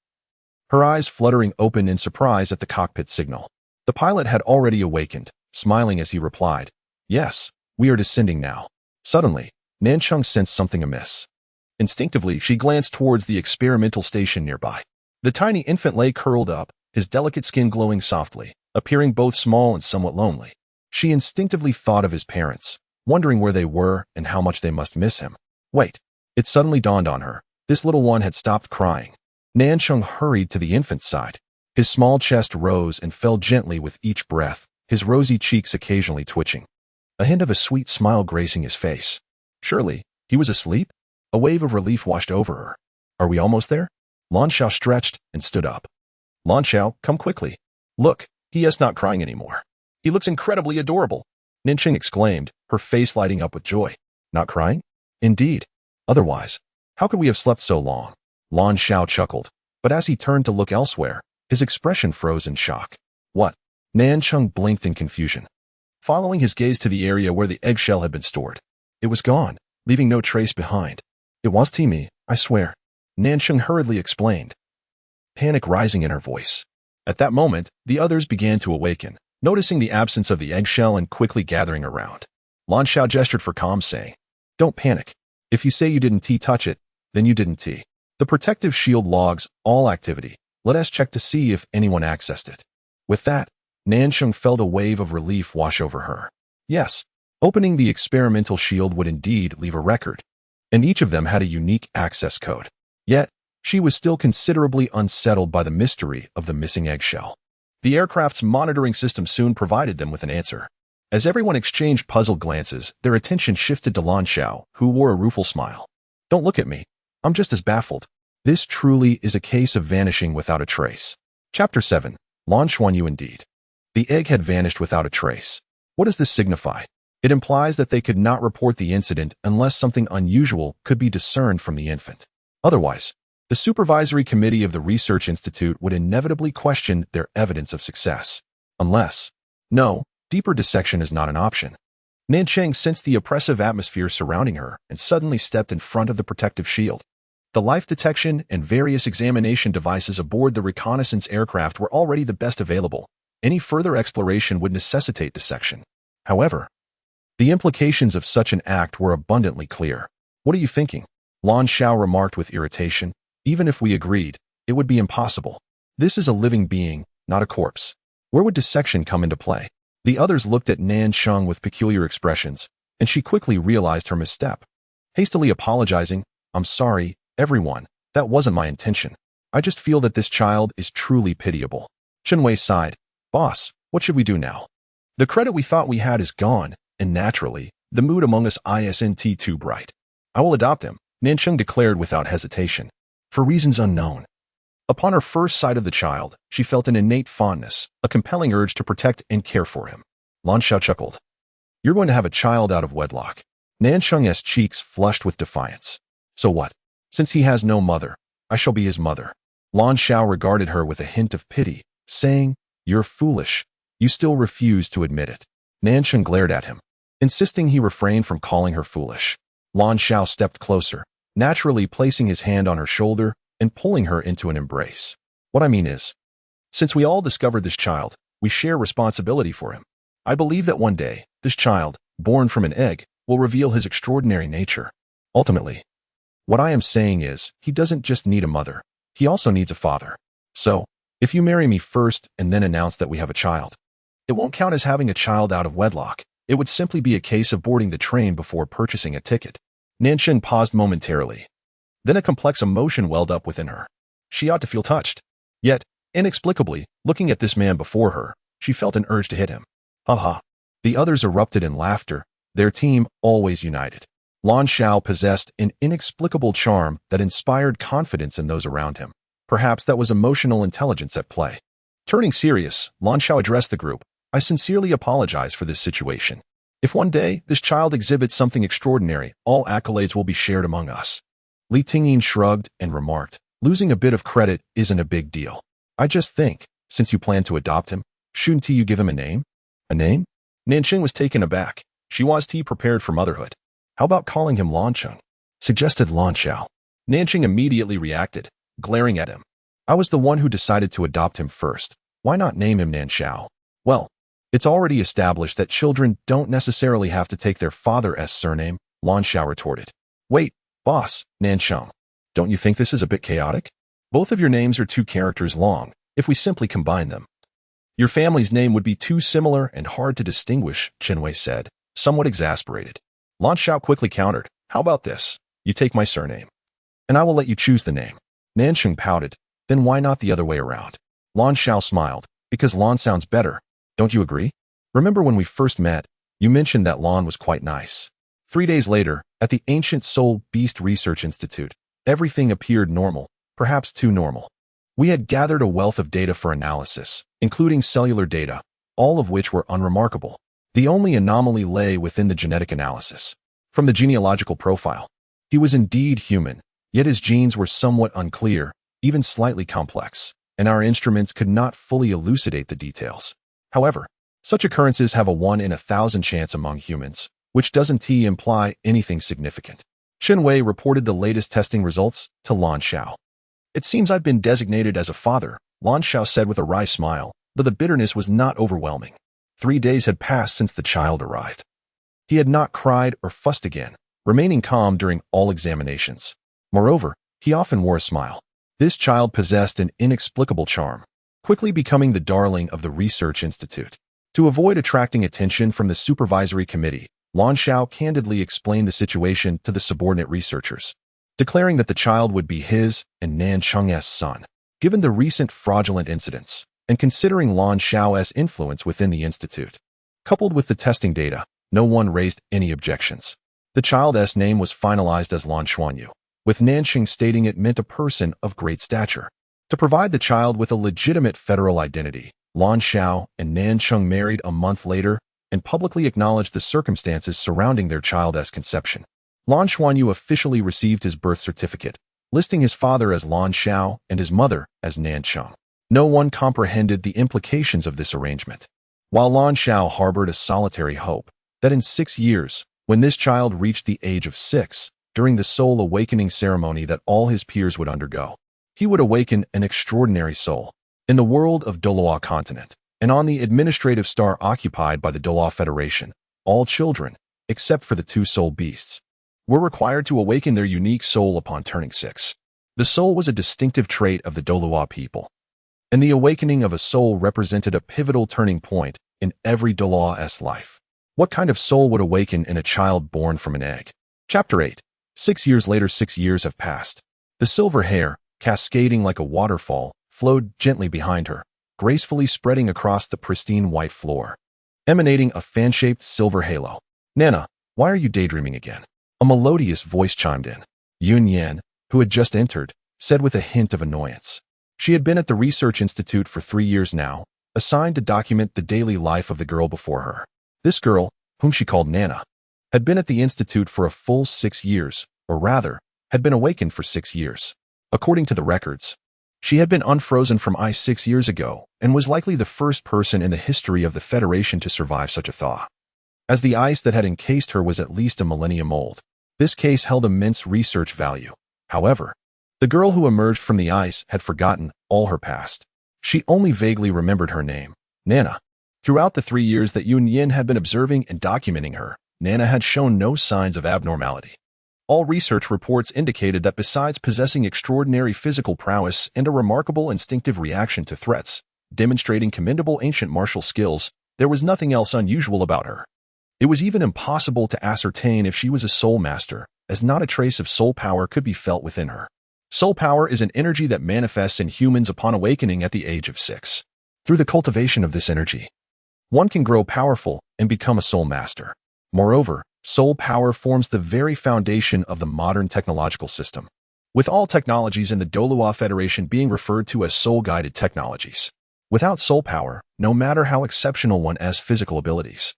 her eyes fluttering open in surprise at the cockpit signal. The pilot had already awakened, smiling as he replied, Yes, we are descending now. Suddenly, Nancheng sensed something amiss. Instinctively, she glanced towards the experimental station nearby. The tiny infant lay curled up, his delicate skin glowing softly, appearing both small and somewhat lonely. She instinctively thought of his parents, wondering where they were and how much they must miss him. Wait. It suddenly dawned on her. This little one had stopped crying. Nancheng hurried to the infant's side. His small chest rose and fell gently with each breath, his rosy cheeks occasionally twitching, a hint of a sweet smile gracing his face. Surely, he was asleep? A wave of relief washed over her. Are we almost there? Lan Xiao stretched and stood up. Lan Xiao, come quickly. Look, he is not crying anymore. He looks incredibly adorable, Nancheng exclaimed, her face lighting up with joy. Not crying? Indeed. Otherwise, how could we have slept so long? Lan Xiao chuckled, but as he turned to look elsewhere, his expression froze in shock. What? Nancheng blinked in confusion, following his gaze to the area where the eggshell had been stored. It was gone, leaving no trace behind. It was Timmy, I swear, Nancheng hurriedly explained, panic rising in her voice. At that moment, the others began to awaken, noticing the absence of the eggshell and quickly gathering around. Lan Xiao gestured for calm, saying, Don't panic. If you say you didn't touch it, then you didn't. The protective shield logs all activity. Let us check to see if anyone accessed it. With that, Nancheng felt a wave of relief wash over her. Yes, opening the experimental shield would indeed leave a record, and each of them had a unique access code. Yet, she was still considerably unsettled by the mystery of the missing eggshell. The aircraft's monitoring system soon provided them with an answer. As everyone exchanged puzzled glances, their attention shifted to Lan Xiao, who wore a rueful smile. Don't look at me. I'm just as baffled. This truly is a case of vanishing without a trace. Chapter 7. Lan Xuanyu indeed. The egg had vanished without a trace. What does this signify? It implies that they could not report the incident unless something unusual could be discerned from the infant. Otherwise, the supervisory committee of the research institute would inevitably question their evidence of success. Unless, no, deeper dissection is not an option. Nancheng sensed the oppressive atmosphere surrounding her and suddenly stepped in front of the protective shield. The life detection and various examination devices aboard the reconnaissance aircraft were already the best available. Any further exploration would necessitate dissection. However, The implications of such an act were abundantly clear. What are you thinking? Lan Xiao remarked with irritation. Even if we agreed, it would be impossible. This is a living being, not a corpse. Where would dissection come into play? The others looked at Nan Sheng with peculiar expressions, and she quickly realized her misstep. Hastily apologizing, I'm sorry, everyone, that wasn't my intention. I just feel that this child is truly pitiable. Chen Wei sighed. Boss, what should we do now? The credit we thought we had is gone, and naturally, the mood among us isn't too bright. I will adopt him, Nan Sheng declared without hesitation. For reasons unknown. Upon her first sight of the child, she felt an innate fondness, a compelling urge to protect and care for him. Lan Xiao chuckled. You're going to have a child out of wedlock. Nan Sheng's cheeks flushed with defiance. So what? Since he has no mother, I shall be his mother. Lan Xiao regarded her with a hint of pity, saying, You're foolish. You still refuse to admit it. Nan Sheng glared at him, insisting he refrained from calling her foolish. Lan Xiao stepped closer, naturally placing his hand on her shoulder and pulling her into an embrace. What I mean is, since we all discovered this child, we share responsibility for him. I believe that one day, this child, born from an egg, will reveal his extraordinary nature. Ultimately, what I am saying is, he doesn't just need a mother, he also needs a father. So, if you marry me first and then announce that we have a child, it won't count as having a child out of wedlock. It would simply be a case of boarding the train before purchasing a ticket. Nan Sheng paused momentarily. Then a complex emotion welled up within her. She ought to feel touched. Yet, inexplicably, looking at this man before her, she felt an urge to hit him. Ha ha. The others erupted in laughter, their team always united. Lan Xiao possessed an inexplicable charm that inspired confidence in those around him. Perhaps that was emotional intelligence at play. Turning serious, Lan Xiao addressed the group. I sincerely apologize for this situation. If one day this child exhibits something extraordinary, all accolades will be shared among us. Li Tingyin shrugged and remarked, losing a bit of credit isn't a big deal. I just think, since you plan to adopt him, shouldn't you give him a name? A name? Nanqing was taken aback. She was prepared for motherhood. How about calling him Lancheng? Suggested Lan Xiao. Nanqing immediately reacted, glaring at him. I was the one who decided to adopt him first. Why not name him Nan Xiao? Well, it's already established that children don't necessarily have to take their father's surname, Lan Xiao retorted. Wait, boss, Nansheng. Don't you think this is a bit chaotic? Both of your names are 2 characters long, if we simply combine them. Your family's name would be too similar and hard to distinguish, Chen Wei said, somewhat exasperated. Lan Xiao quickly countered, how about this? You take my surname, and I will let you choose the name. Nansheng pouted, then why not the other way around? Lan Xiao smiled, because Lan sounds better. Don't you agree? Remember when we first met, you mentioned that Lan was quite nice. 3 days later, at the Ancient Soul Beast Research Institute, everything appeared normal, perhaps too normal. We had gathered a wealth of data for analysis, including cellular data, all of which were unremarkable. The only anomaly lay within the genetic analysis. From the genealogical profile, he was indeed human, yet his genes were somewhat unclear, even slightly complex, and our instruments could not fully elucidate the details. However, such occurrences have a 1 in 1,000 chance among humans, which doesn't imply anything significant. Chen Wei reported the latest testing results to Lan Xiao. It seems I've been designated as a father, Lan Xiao said with a wry smile, though the bitterness was not overwhelming. 3 days had passed since the child arrived. He had not cried or fussed again, remaining calm during all examinations. Moreover, he often wore a smile. This child possessed an inexplicable charm, quickly becoming the darling of the research institute. To avoid attracting attention from the supervisory committee, Lan Xiao candidly explained the situation to the subordinate researchers, declaring that the child would be his and Nan Cheng's son. Given the recent fraudulent incidents, and considering Lan Xiao's influence within the institute, coupled with the testing data, no one raised any objections. The child's name was finalized as Lan Xuanyu, with Nanqing stating it meant a person of great stature. To provide the child with a legitimate federal identity, Lan Xiao and Nancheng married a month later and publicly acknowledged the circumstances surrounding their child's conception. Lan Xuanyu officially received his birth certificate, listing his father as Lan Xiao and his mother as Nancheng. No one comprehended the implications of this arrangement, while Lan Xiao harbored a solitary hope that in 6 years, when this child reached the age of 6, during the soul awakening ceremony that all his peers would undergo, he would awaken an extraordinary soul in the world of Doloa continent, and on the administrative star occupied by the Doloa Federation. All children, except for the two soul beasts, were required to awaken their unique soul upon turning 6. The soul was a distinctive trait of the Dolua people, and the awakening of a soul represented a pivotal turning point in every Doloa's life. What kind of soul would awaken in a child born from an egg? Chapter 8. 6 years later, 6 years have passed. The silver hair, cascading like a waterfall, flowed gently behind her, gracefully spreading across the pristine white floor, emanating a fan-shaped silver halo. Nana, why are you daydreaming again? A melodious voice chimed in. Yun Yan, who had just entered, said with a hint of annoyance. She had been at the research institute for 3 years now, assigned to document the daily life of the girl before her. This girl, whom she called Nana, had been at the institute for a full 6 years, or rather, had been awakened for 6 years. According to the records, she had been unfrozen from ice 6 years ago and was likely the first person in the history of the Federation to survive such a thaw. As the ice that had encased her was at least a millennium old, this case held immense research value. However, the girl who emerged from the ice had forgotten all her past. She only vaguely remembered her name, Nana. Throughout the 3 years that Yun Yin had been observing and documenting her, Nana had shown no signs of abnormality. All research reports indicated that besides possessing extraordinary physical prowess and a remarkable instinctive reaction to threats, demonstrating commendable ancient martial skills, there was nothing else unusual about her. It was even impossible to ascertain if she was a soul master, as not a trace of soul power could be felt within her. Soul power is an energy that manifests in humans upon awakening at the age of 6. Through the cultivation of this energy, one can grow powerful and become a soul master. Moreover, soul power forms the very foundation of the modern technological system, with all technologies in the Dolua Federation being referred to as soul-guided technologies. Without soul power, no matter how exceptional one's physical abilities,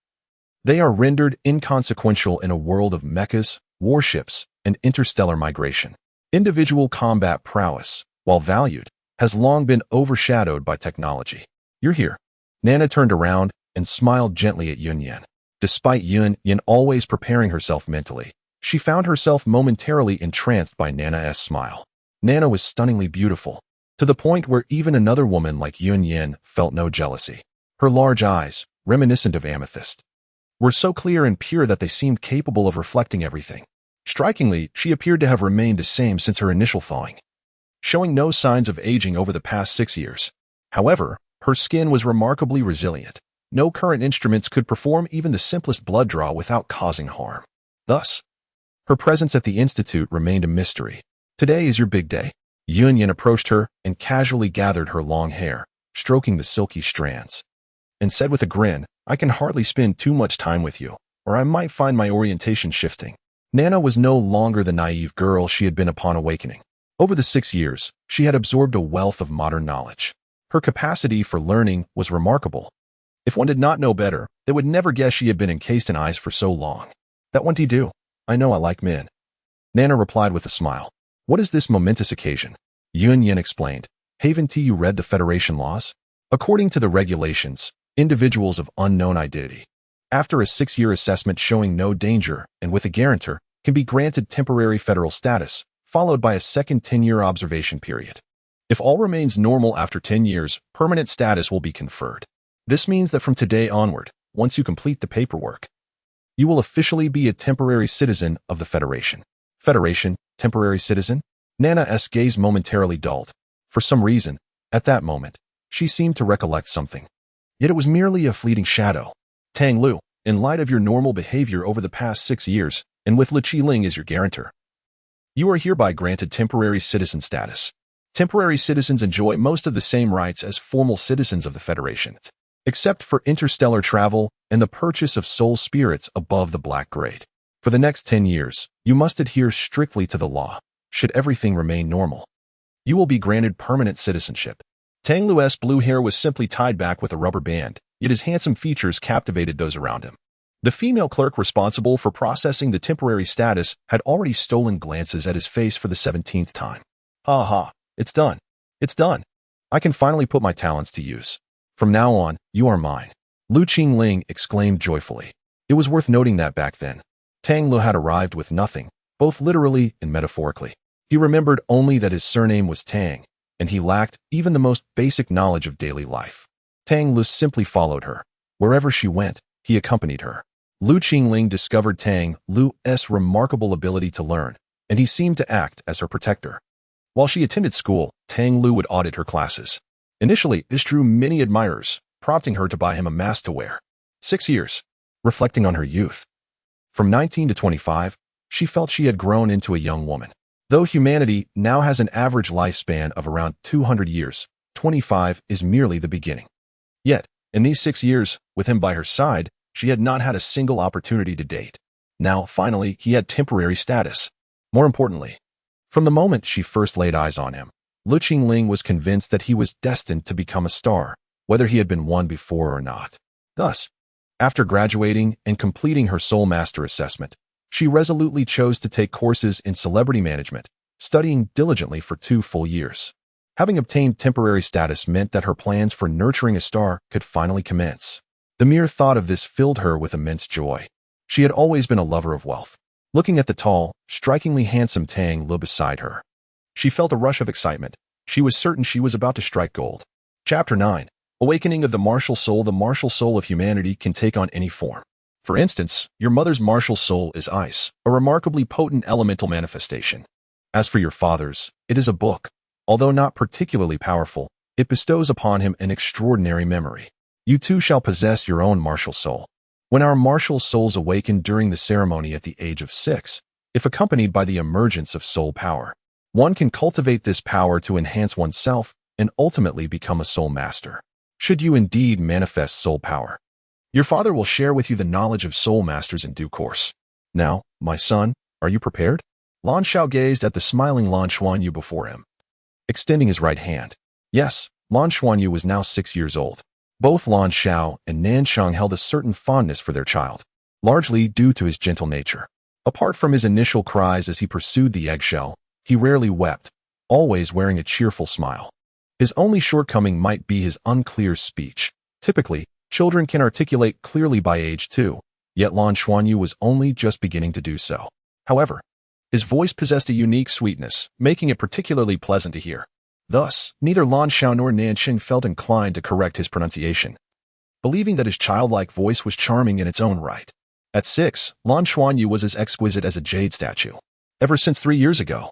they are rendered inconsequential in a world of mechas, warships, and interstellar migration. Individual combat prowess, while valued, has long been overshadowed by technology. You're here. Nana turned around and smiled gently at Yun Yan. Despite Yun Yan always preparing herself mentally, she found herself momentarily entranced by Nana's smile. Nana was stunningly beautiful, to the point where even another woman like Yun Yan felt no jealousy. Her large eyes, reminiscent of amethyst, were so clear and pure that they seemed capable of reflecting everything. Strikingly, she appeared to have remained the same since her initial thawing, showing no signs of aging over the past 6 years. However, her skin was remarkably resilient. No current instruments could perform even the simplest blood draw without causing harm. Thus, her presence at the institute remained a mystery. Today is your big day. Yun Yan approached her and casually gathered her long hair, stroking the silky strands, and said with a grin, I can hardly spend too much time with you, or I might find my orientation shifting. Nana was no longer the naive girl she had been upon awakening. Over the 6 years, she had absorbed a wealth of modern knowledge. Her capacity for learning was remarkable. If one did not know better, they would never guess she had been encased in ice for so long. That won't he do? I know I like men. Nana replied with a smile. What is this momentous occasion? Yun Yan explained. Haven't you read the Federation laws? According to the regulations, individuals of unknown identity, after a 6-year assessment showing no danger and with a guarantor, can be granted temporary federal status, followed by a second 10-year observation period. If all remains normal after 10 years, permanent status will be conferred. This means that from today onward, once you complete the paperwork, you will officially be a temporary citizen of the Federation. Federation, temporary citizen? Nana's gaze momentarily dulled. For some reason, at that moment, she seemed to recollect something. Yet it was merely a fleeting shadow. Tang Lu, in light of your normal behavior over the past 6 years, and with Li Qiling as your guarantor, you are hereby granted temporary citizen status. Temporary citizens enjoy most of the same rights as formal citizens of the Federation, except for interstellar travel and the purchase of soul spirits above the black grade. For the next 10 years, you must adhere strictly to the law. Should everything remain normal, you will be granted permanent citizenship. Tang Lu's blue hair was simply tied back with a rubber band, yet his handsome features captivated those around him. The female clerk responsible for processing the temporary status had already stolen glances at his face for the 17th time. Ha ha, it's done. It's done. I can finally put my talents to use. From now on, you are mine. Li Qiling exclaimed joyfully. It was worth noting that back then, Tang Lu had arrived with nothing, both literally and metaphorically. He remembered only that his surname was Tang, and he lacked even the most basic knowledge of daily life. Tang Lu simply followed her. Wherever she went, he accompanied her. Lu Qingling discovered Tang Lu's remarkable ability to learn, and he seemed to act as her protector. While she attended school, Tang Lu would audit her classes. Initially, this drew many admirers, prompting her to buy him a mask to wear. 6 years. Reflecting on her youth. From 19 to 25, she felt she had grown into a young woman. Though humanity now has an average lifespan of around 200 years, 25 is merely the beginning. Yet, in these 6 years, with him by her side, she had not had a single opportunity to date. Now, finally, he had temporary status. More importantly, from the moment she first laid eyes on him, Lu Qingling was convinced that he was destined to become a star, whether he had been one before or not. Thus, after graduating and completing her Soul Master assessment, she resolutely chose to take courses in celebrity management, studying diligently for 2 full years. Having obtained temporary status meant that her plans for nurturing a star could finally commence. The mere thought of this filled her with immense joy. She had always been a lover of wealth. Looking at the tall, strikingly handsome Tang Lu beside her, she felt a rush of excitement. She was certain she was about to strike gold. Chapter 9. Awakening of the Martial Soul. The martial soul of humanity can take on any form. For instance, your mother's martial soul is ice, a remarkably potent elemental manifestation. As for your father's, it is a book. Although not particularly powerful, it bestows upon him an extraordinary memory. You too shall possess your own martial soul. When our martial souls awaken during the ceremony at the age of 6, if accompanied by the emergence of soul power, one can cultivate this power to enhance oneself and ultimately become a soul master. Should you indeed manifest soul power, your father will share with you the knowledge of soul masters in due course. Now, my son, are you prepared? Lan Xiao gazed at the smiling Lan Xuanyu before him, extending his right hand. Yes, Lan Xuanyu was now 6 years old. Both Lan Xiao and Nansheng held a certain fondness for their child, largely due to his gentle nature. Apart from his initial cries as he pursued the eggshell, he rarely wept, always wearing a cheerful smile. His only shortcoming might be his unclear speech. Typically, children can articulate clearly by age 2, yet Lan Xuanyu was only just beginning to do so. However, his voice possessed a unique sweetness, making it particularly pleasant to hear. Thus, neither Lan Xiao nor Nansheng felt inclined to correct his pronunciation, believing that his childlike voice was charming in its own right. At 6, Lan Xuanyu was as exquisite as a jade statue. Ever since 3 years ago,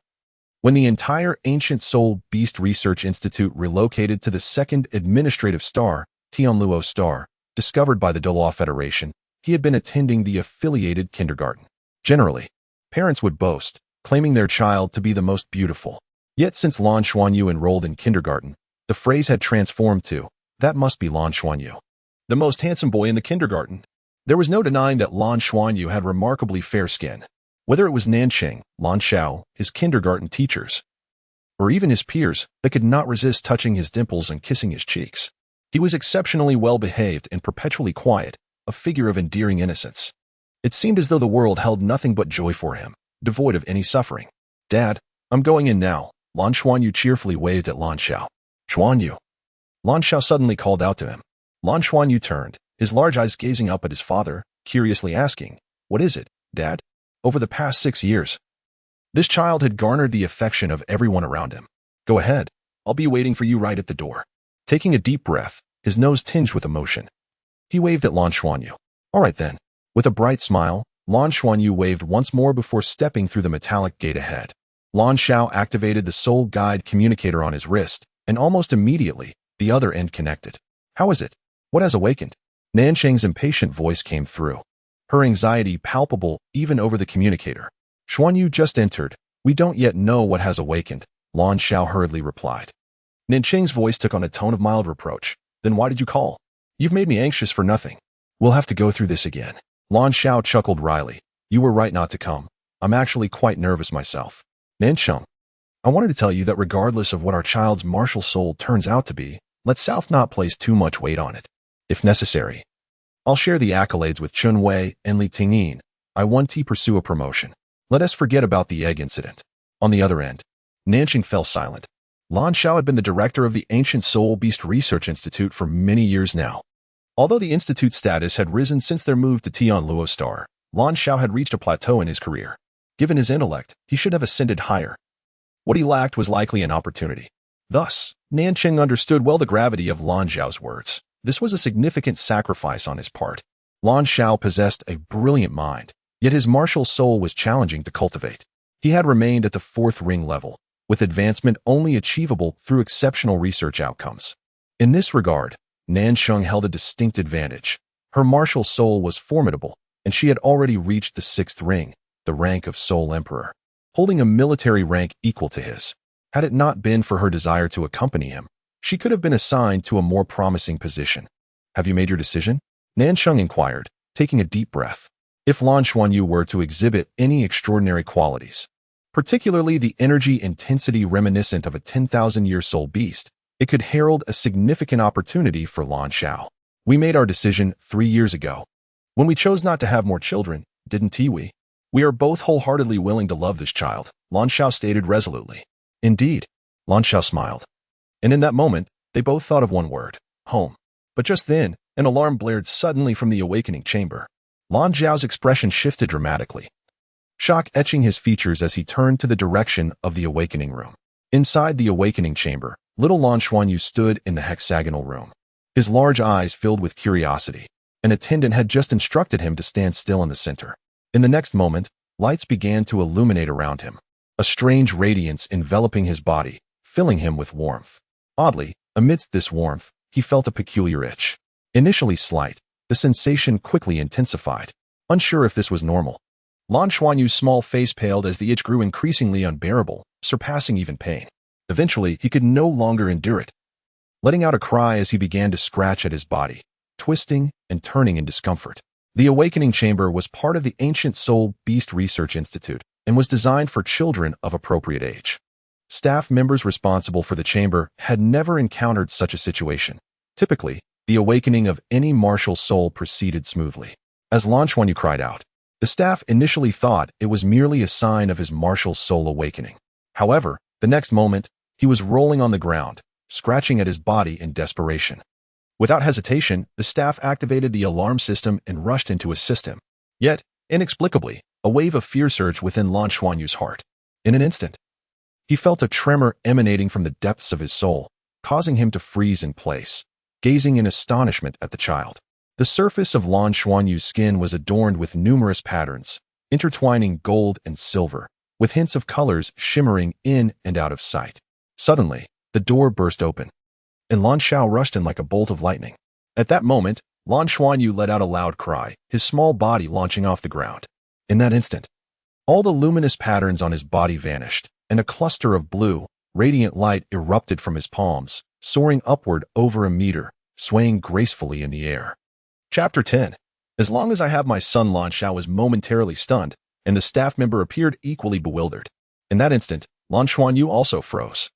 when the entire Ancient Soul Beast Research Institute relocated to the second administrative star, Tianluo Star, discovered by the Doloa Federation, he had been attending the affiliated kindergarten. Generally, parents would boast, claiming their child to be the most beautiful. Yet since Lan Xuanyu enrolled in kindergarten, the phrase had transformed to, "That must be Lan Xuanyu, the most handsome boy in the kindergarten." There was no denying that Lan Xuanyu had remarkably fair skin. Whether it was Nansheng, Lan Xiao, his kindergarten teachers, or even his peers, they could not resist touching his dimples and kissing his cheeks. He was exceptionally well-behaved and perpetually quiet, a figure of endearing innocence. It seemed as though the world held nothing but joy for him, devoid of any suffering. "Dad, I'm going in now." Lan Xuanyu cheerfully waved at Lan Xiao. "Xuanyu." Lan Xiao suddenly called out to him. Lan Xuanyu turned, his large eyes gazing up at his father, curiously asking, "What is it, Dad?" Over the past 6 years, this child had garnered the affection of everyone around him. "Go ahead. I'll be waiting for you right at the door." Taking a deep breath, his nose tinged with emotion, he waved at Lan Xuanyu. "All right then." With a bright smile, Lan Xuanyu waved once more before stepping through the metallic gate ahead. Lan Xiao activated the soul guide communicator on his wrist, and almost immediately, the other end connected. "How is it? What has awakened?" Nansheng's impatient voice came through, her anxiety palpable even over the communicator. "Xuanyu just entered. We don't yet know what has awakened," Lan Xiao hurriedly replied. Nansheng's voice took on a tone of mild reproach. "Then why did you call? You've made me anxious for nothing." "We'll have to go through this again." Lan Xiao chuckled wryly. "You were right not to come. I'm actually quite nervous myself." "Nansheng, I wanted to tell you that regardless of what our child's martial soul turns out to be, let South not place too much weight on it. If necessary, I'll share the accolades with Chun Wei and Li Tingyin. I want to pursue a promotion. Let us forget about the egg incident." On the other end, Nansheng fell silent. Lan Xiao had been the director of the Ancient Soul Beast Research Institute for many years now. Although the institute's status had risen since their move to Tianluo Star, Lan Xiao had reached a plateau in his career. Given his intellect, he should have ascended higher. What he lacked was likely an opportunity. Thus, Nansheng understood well the gravity of Lan Xiao's words. This was a significant sacrifice on his part. Lan Xiao possessed a brilliant mind, yet his martial soul was challenging to cultivate. He had remained at the fourth ring level, with advancement only achievable through exceptional research outcomes. In this regard, Nansheng held a distinct advantage. Her martial soul was formidable, and she had already reached the sixth ring, the rank of Soul Emperor, holding a military rank equal to his. Had it not been for her desire to accompany him, she could have been assigned to a more promising position. Have you made your decision? Nansheng inquired, taking a deep breath. If Lan Xuanyu were to exhibit any extraordinary qualities, particularly the energy intensity reminiscent of a 10,000-year soul beast, it could herald a significant opportunity for Lan Xiao. We made our decision 3 years ago, when we chose not to have more children, didn't we? We are both wholeheartedly willing to love this child, Lan Xiao stated resolutely. Indeed, Lan Xiao smiled. And in that moment, they both thought of one word, home. But just then, an alarm blared suddenly from the awakening chamber. Lan Xiao's expression shifted dramatically, shock etching his features as he turned to the direction of the awakening room. Inside the awakening chamber, little Lan Xuanyu stood in the hexagonal room. His large eyes filled with curiosity. An attendant had just instructed him to stand still in the center. In the next moment, lights began to illuminate around him, a strange radiance enveloping his body, filling him with warmth. Oddly, amidst this warmth, he felt a peculiar itch. Initially slight, the sensation quickly intensified. Unsure if this was normal, Lan Xuanyu's small face paled as the itch grew increasingly unbearable, surpassing even pain. Eventually, he could no longer endure it, letting out a cry as he began to scratch at his body, twisting and turning in discomfort. The awakening chamber was part of the ancient Soul Beast Research Institute and was designed for children of appropriate age. Staff members responsible for the chamber had never encountered such a situation. Typically, the awakening of any martial soul proceeded smoothly. As Lan Xuanyu cried out, the staff initially thought it was merely a sign of his martial soul awakening. However, the next moment, he was rolling on the ground, scratching at his body in desperation. Without hesitation, the staff activated the alarm system and rushed in to assist him. Yet, inexplicably, a wave of fear surged within Lan Xuanyu's heart. In an instant, he felt a tremor emanating from the depths of his soul, causing him to freeze in place, gazing in astonishment at the child. The surface of Lan Xuanyu's skin was adorned with numerous patterns, intertwining gold and silver, with hints of colors shimmering in and out of sight. Suddenly, the door burst open, and Lan Xiao rushed in like a bolt of lightning. At that moment, Lan Xuanyu let out a loud cry, his small body launching off the ground. In that instant, all the luminous patterns on his body vanished, and a cluster of blue, radiant light erupted from his palms, soaring upward over a meter, swaying gracefully in the air. Chapter 10. As long as I have my son, Lan Xiao was momentarily stunned, and the staff member appeared equally bewildered. In that instant, Lan Xuanyu also froze.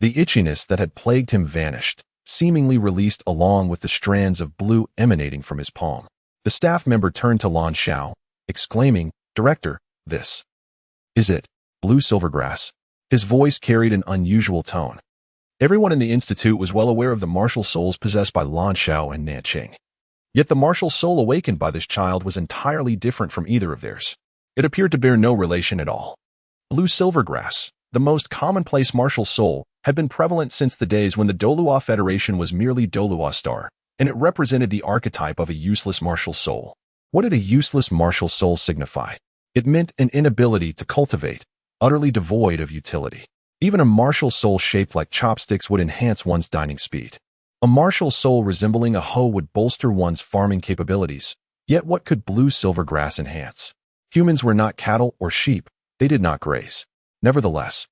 The itchiness that had plagued him vanished, seemingly released along with the strands of blue emanating from his palm. The staff member turned to Lan Xiao, exclaiming, "Director, this is it, blue silvergrass." His voice carried an unusual tone. Everyone in the institute was well aware of the martial souls possessed by Lan Xiao and Nanqing. Yet the martial soul awakened by this child was entirely different from either of theirs. It appeared to bear no relation at all. Blue silvergrass, the most commonplace martial soul, had been prevalent since the days when the Dolua Federation was merely Dolua Star, and it represented the archetype of a useless martial soul. What did a useless martial soul signify? It meant an inability to cultivate, utterly devoid of utility. Even a martial soul shaped like chopsticks would enhance one's dining speed. A martial soul resembling a hoe would bolster one's farming capabilities. Yet what could blue silvergrass enhance? Humans were not cattle or sheep, they did not graze. Nevertheless,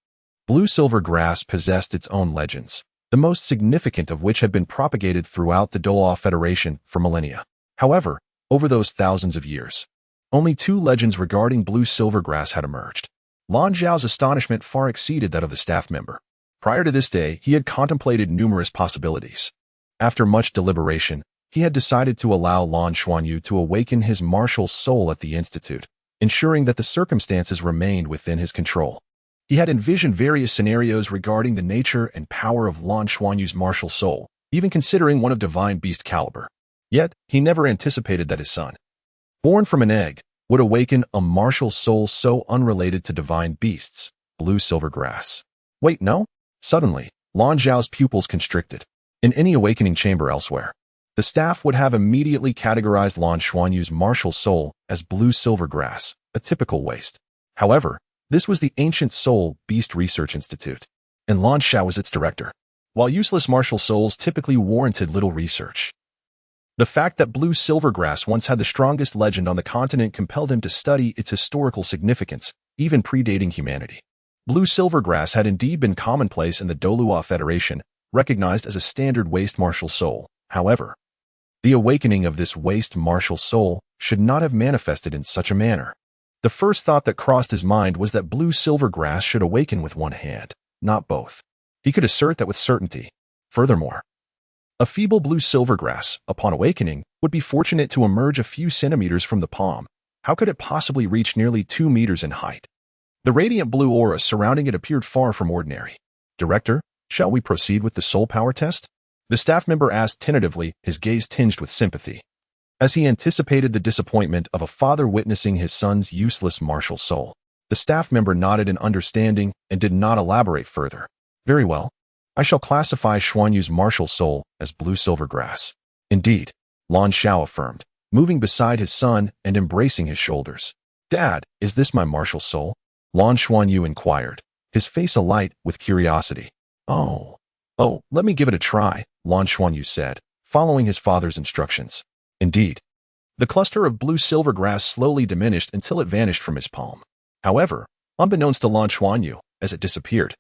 blue silvergrass possessed its own legends, the most significant of which had been propagated throughout the Dolua Federation for millennia. However, over those thousands of years, only 2 legends regarding blue silvergrass had emerged. Lan Zhao's astonishment far exceeded that of the staff member. Prior to this day, he had contemplated numerous possibilities. After much deliberation, he had decided to allow Lan Xuanyu to awaken his martial soul at the institute, ensuring that the circumstances remained within his control. He had envisioned various scenarios regarding the nature and power of Lan Xuanyu's martial soul, even considering one of divine beast caliber. Yet, he never anticipated that his son, born from an egg, would awaken a martial soul so unrelated to divine beasts, blue silvergrass. Wait, no? Suddenly, Lan Zhao's pupils constricted. In any awakening chamber elsewhere, The staff would have immediately categorized Lan Xuanyu's martial soul as blue silver grass, a typical waste. However, this was the Ancient Soul Beast Research Institute, and Lan Xiao was its director. While useless martial souls typically warranted little research, the fact that blue silver grass once had the strongest legend on the continent compelled him to study its historical significance, even predating humanity. Blue silver grass had indeed been commonplace in the Dolua Federation, recognized as a standard waste martial soul. However, the awakening of this waste martial soul should not have manifested in such a manner. The first thought that crossed his mind was that blue silver grass should awaken with one hand, not both. He could assert that with certainty. Furthermore, a feeble blue silver grass, upon awakening, would be fortunate to emerge a few centimeters from the palm. How could it possibly reach nearly 2 meters in height? The radiant blue aura surrounding it appeared far from ordinary. Director, shall we proceed with the soul power test? The staff member asked tentatively, his gaze tinged with sympathy. As he anticipated the disappointment of a father witnessing his son's useless martial soul, the staff member nodded in understanding and did not elaborate further. Very well. I shall classify Xuanyu's martial soul as blue silver grass. Indeed, Lan Xiao affirmed, moving beside his son and embracing his shoulders. Dad, is this my martial soul? Lan Xuanyu inquired, his face alight with curiosity. Oh, let me give it a try, Lan Xuanyu said, following his father's instructions. Indeed, the cluster of blue silver grass slowly diminished until it vanished from his palm. However, unbeknownst to Lan Xuanyu, as it disappeared,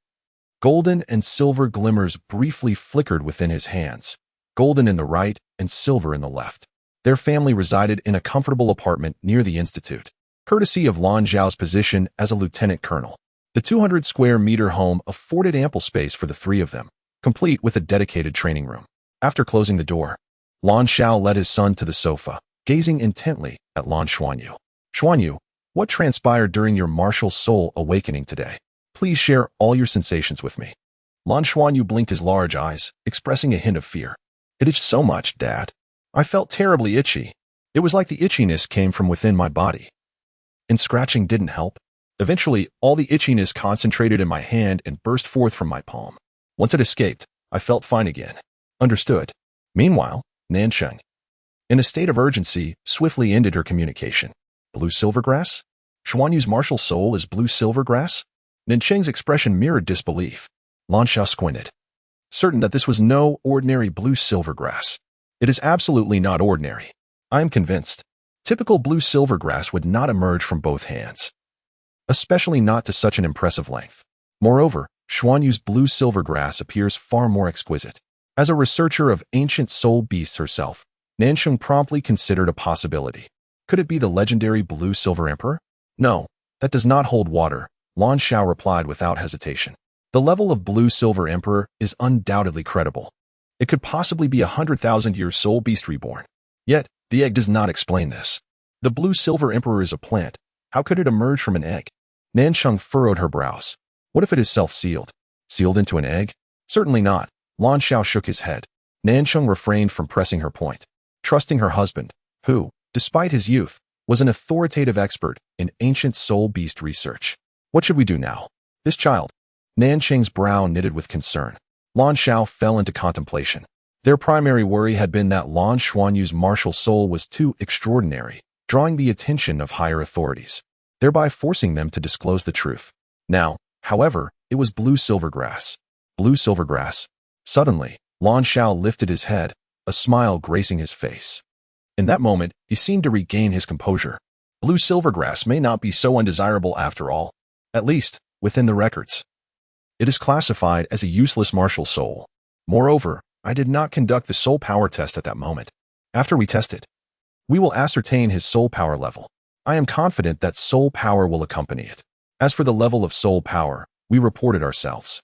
golden and silver glimmers briefly flickered within his hands, golden in the right and silver in the left. Their family resided in a comfortable apartment near the institute, courtesy of Lan Zhao's position as a lieutenant colonel. The 200-square-meter home afforded ample space for the three of them, complete with a dedicated training room. After closing the door, Lan Xiao led his son to the sofa, gazing intently at Lan Xuanyu. Xuanyu, what transpired during your martial soul awakening today? Please share all your sensations with me. Lan Xuanyu blinked his large eyes, expressing a hint of fear. It itched so much, Dad. I felt terribly itchy. It was like the itchiness came from within my body. And scratching didn't help. Eventually, all the itchiness concentrated in my hand and burst forth from my palm. Once it escaped, I felt fine again. Understood. Meanwhile, Nansheng, in a state of urgency, swiftly ended her communication. Blue silver grass? Xuanyu's martial soul is blue silver grass? Nansheng's expression mirrored disbelief. Lan Xiao squinted, certain that this was no ordinary blue silver grass. It is absolutely not ordinary. I am convinced. Typical blue silver grass would not emerge from both hands, especially not to such an impressive length. Moreover, Xuanyu's blue silver grass appears far more exquisite. As a researcher of ancient soul beasts herself, Nansheng promptly considered a possibility. Could it be the legendary blue silver emperor? No, that does not hold water, Lan Xiao replied without hesitation. The level of blue silver emperor is undoubtedly credible. It could possibly be 100,000-year soul beast reborn. Yet, the egg does not explain this. The blue silver emperor is a plant. How could it emerge from an egg? Nansheng furrowed her brows. What if it is self-sealed? Sealed into an egg? Certainly not. Lan Xiao shook his head. Nansheng refrained from pressing her point, trusting her husband, who, despite his youth, was an authoritative expert in ancient soul beast research. What should we do now? This child. Nansheng's brow knitted with concern. Lan Xiao fell into contemplation. Their primary worry had been that Lan Xuanyu's martial soul was too extraordinary, drawing the attention of higher authorities, thereby forcing them to disclose the truth. Now, however, it was blue silver grass. Blue silver grass. Suddenly, Lan Xiao lifted his head, a smile gracing his face. In that moment, he seemed to regain his composure. Blue silver grass may not be so undesirable after all, at least, within the records. It is classified as a useless martial soul. Moreover, I did not conduct the soul power test at that moment. After we test it, we will ascertain his soul power level. I am confident that soul power will accompany it. As for the level of soul power, we reported ourselves.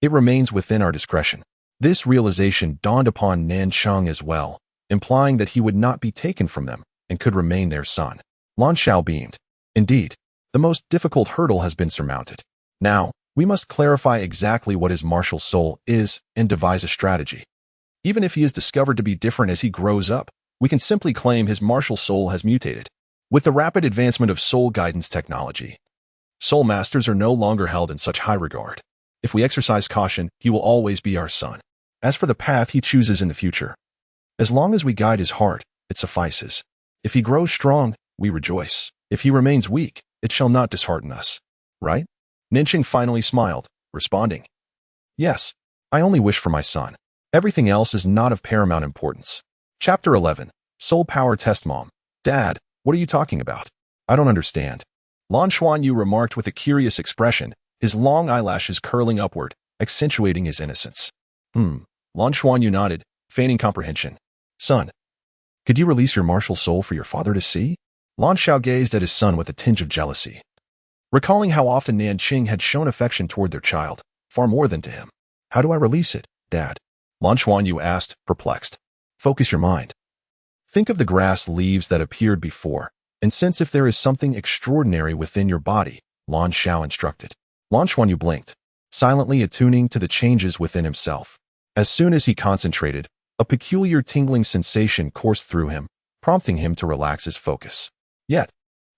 It remains within our discretion. This realization dawned upon Nansheng as well, implying that he would not be taken from them and could remain their son. Lan Xiao beamed. Indeed, the most difficult hurdle has been surmounted. Now, we must clarify exactly what his martial soul is and devise a strategy. Even if he is discovered to be different as he grows up, we can simply claim his martial soul has mutated. With the rapid advancement of soul guidance technology, soul masters are no longer held in such high regard. If we exercise caution, he will always be our son. As for the path he chooses in the future, As long as we guide his heart, it suffices. If he grows strong, we rejoice. If he remains weak, it shall not dishearten us. Right? Ninqing finally smiled, responding, Yes, I only wish for my son. Everything else is not of paramount importance. Chapter 11. Soul Power Test. Mom. Dad, what are you talking about? I don't understand. Lan Xuanyu remarked with a curious expression, his long eyelashes curling upward, accentuating his innocence. Lan Xuanyu nodded, feigning comprehension. Son, could you release your martial soul for your father to see? Lan Xiao gazed at his son with a tinge of jealousy. Recalling how often Nanqing had shown affection toward their child, far more than to him. How do I release it, Dad? Lan Xuanyu asked, perplexed. Focus your mind. Think of the grass leaves that appeared before, and sense if there is something extraordinary within your body, Lan Xiao instructed. Lan Xuanyu blinked, silently attuning to the changes within himself. As soon as he concentrated, a peculiar tingling sensation coursed through him, prompting him to relax his focus. Yet,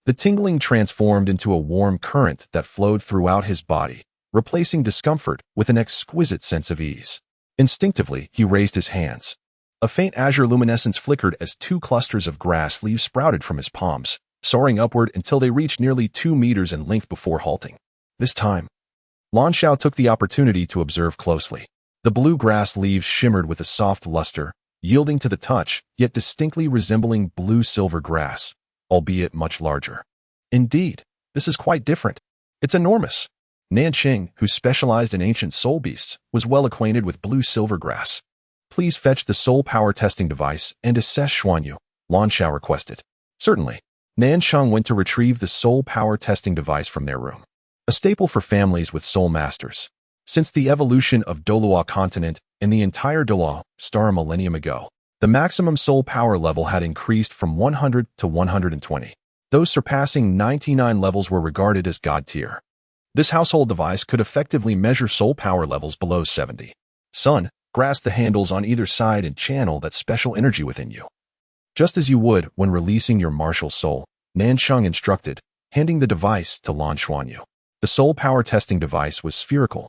the tingling transformed into a warm current that flowed throughout his body, replacing discomfort with an exquisite sense of ease. Instinctively, he raised his hands. A faint azure luminescence flickered as 2 clusters of grass leaves sprouted from his palms, soaring upward until they reached nearly 2 meters in length before halting. This time, Lan Xiao took the opportunity to observe closely. The blue grass leaves shimmered with a soft luster, yielding to the touch, yet distinctly resembling blue-silver grass, albeit much larger. Indeed, this is quite different. It's enormous. Nanqing, who specialized in ancient soul beasts, was well acquainted with blue-silver grass. Please fetch the soul power testing device and assess Xuanyu, Lan Xiao requested. Certainly. Nansheng went to retrieve the soul power testing device from their room. A staple for families with soul masters. Since the evolution of Dolua continent and the entire Dolua star a millennium ago, the maximum soul power level had increased from 100 to 120. Those surpassing 99 levels were regarded as God tier. This household device could effectively measure soul power levels below 70. Son, grasp the handles on either side and channel that special energy within you. Just as you would when releasing your martial soul, Nansheng instructed, handing the device to Lan Xuanyu. The soul power testing device was spherical,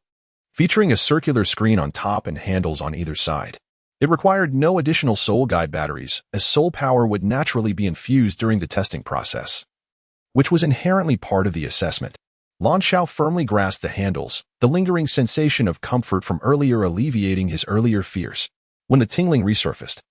featuring a circular screen on top and handles on either side. It required no additional soul guide batteries, as soul power would naturally be infused during the testing process, which was inherently part of the assessment. Lan Xiao firmly grasped the handles, the lingering sensation of comfort from earlier alleviating his earlier fears. When the tingling resurfaced,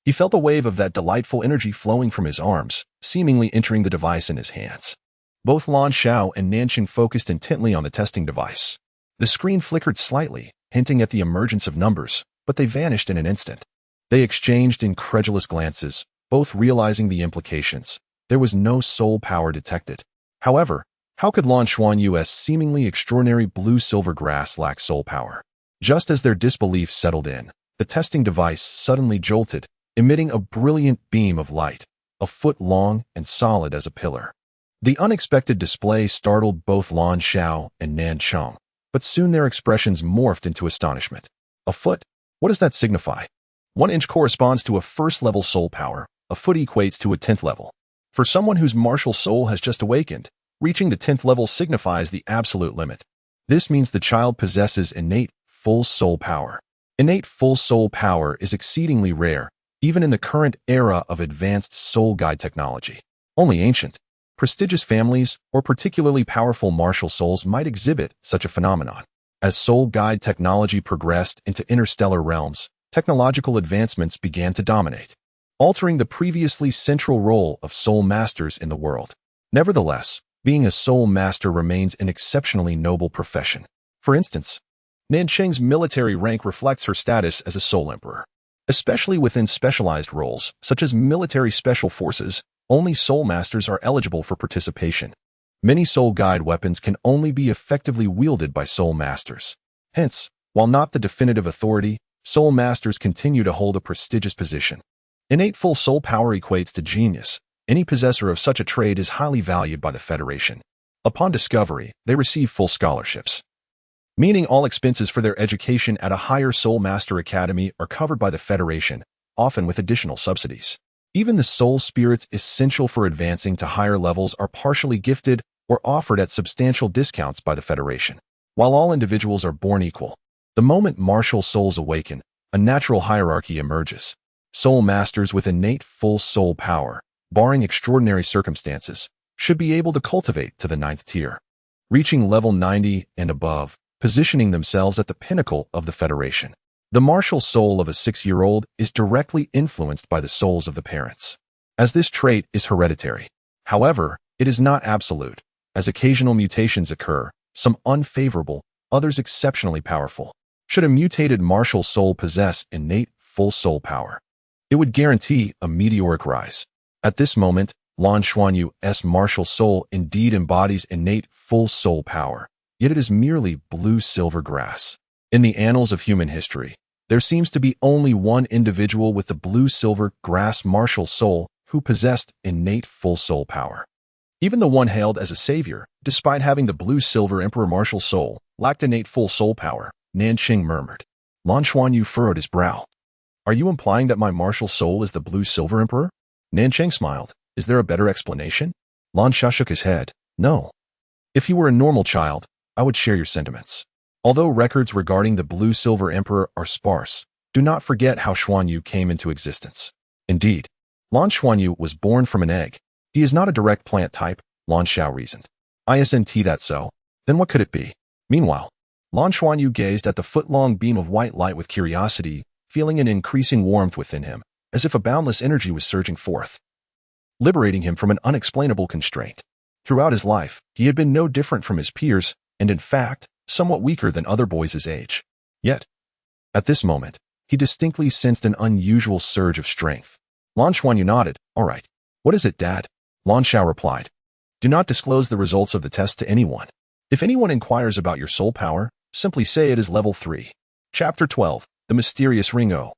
he felt a wave of that delightful energy flowing from his arms, seemingly entering the device in his hands. Both Lan Xiao and Nanqing focused intently on the testing device. The screen flickered slightly, hinting at the emergence of numbers, but they vanished in an instant. They exchanged incredulous glances, both realizing the implications. There was no soul power detected. However, how could Lan Xuanyu's seemingly extraordinary blue-silver grass lack soul power? Just as their disbelief settled in, the testing device suddenly jolted, emitting a brilliant beam of light, a foot long and solid as a pillar. The unexpected display startled both Lan Xiao and Nansheng, but soon their expressions morphed into astonishment. A foot? What does that signify? 1 inch corresponds to a first-level soul power. A foot equates to a 10th level. For someone whose martial soul has just awakened, reaching the 10th level signifies the absolute limit. This means the child possesses innate, full soul power. Innate full soul power is exceedingly rare, even in the current era of advanced soul guide technology. Only ancient, prestigious families or particularly powerful martial souls might exhibit such a phenomenon. As soul guide technology progressed into interstellar realms, technological advancements began to dominate, altering the previously central role of soul masters in the world. Nevertheless, being a soul master remains an exceptionally noble profession. For instance, Nanqing's military rank reflects her status as a soul emperor. Especially within specialized roles, such as military special forces, only soul masters are eligible for participation. Many soul guide weapons can only be effectively wielded by soul masters. Hence, while not the definitive authority, soul masters continue to hold a prestigious position. Innate full soul power equates to genius. Any possessor of such a trait is highly valued by the Federation. Upon discovery, they receive full scholarships, meaning all expenses for their education at a higher Soul Master Academy are covered by the Federation, often with additional subsidies. Even the soul spirits essential for advancing to higher levels are partially gifted or offered at substantial discounts by the Federation. While all individuals are born equal, the moment martial souls awaken, a natural hierarchy emerges. Soul masters with innate full soul power, barring extraordinary circumstances, should be able to cultivate to the 9th tier, reaching level 90 and above, positioning themselves at the pinnacle of the Federation. The martial soul of a 6-year-old is directly influenced by the souls of the parents, as this trait is hereditary. However, it is not absolute, as occasional mutations occur, some unfavorable, others exceptionally powerful. Should a mutated martial soul possess innate full soul power, it would guarantee a meteoric rise. At this moment, Lan Xuanyu's martial soul indeed embodies innate full soul power, yet it is merely blue-silver grass. In the annals of human history, there seems to be only one individual with the blue-silver grass martial soul who possessed innate full soul power. Even the one hailed as a savior, despite having the blue-silver emperor martial soul, lacked innate full soul power, Nanqing murmured. Lan Xuanyu furrowed his brow. Are you implying that my martial soul is the blue-silver emperor? Nanqing smiled. Is there a better explanation? Lan Xia shook his head. No. If you were a normal child, I would share your sentiments. Although records regarding the blue-silver emperor are sparse, do not forget how Xuanyu came into existence. Indeed, Lan Xuanyu was born from an egg. He is not a direct plant type, Lan Xiao reasoned. Isn't that so? Then what could it be? Meanwhile, Lan Xuanyu gazed at the foot-long beam of white light with curiosity, feeling an increasing warmth within him, as if a boundless energy was surging forth, liberating him from an unexplainable constraint. Throughout his life, he had been no different from his peers, and in fact, somewhat weaker than other boys his age. Yet, at this moment, he distinctly sensed an unusual surge of strength. Lan Xuanyu nodded. All right. What is it, Dad? Lan Xiao replied. Do not disclose the results of the test to anyone. If anyone inquires about your soul power, simply say it is level 3. Chapter 12. The Mysterious Ring O.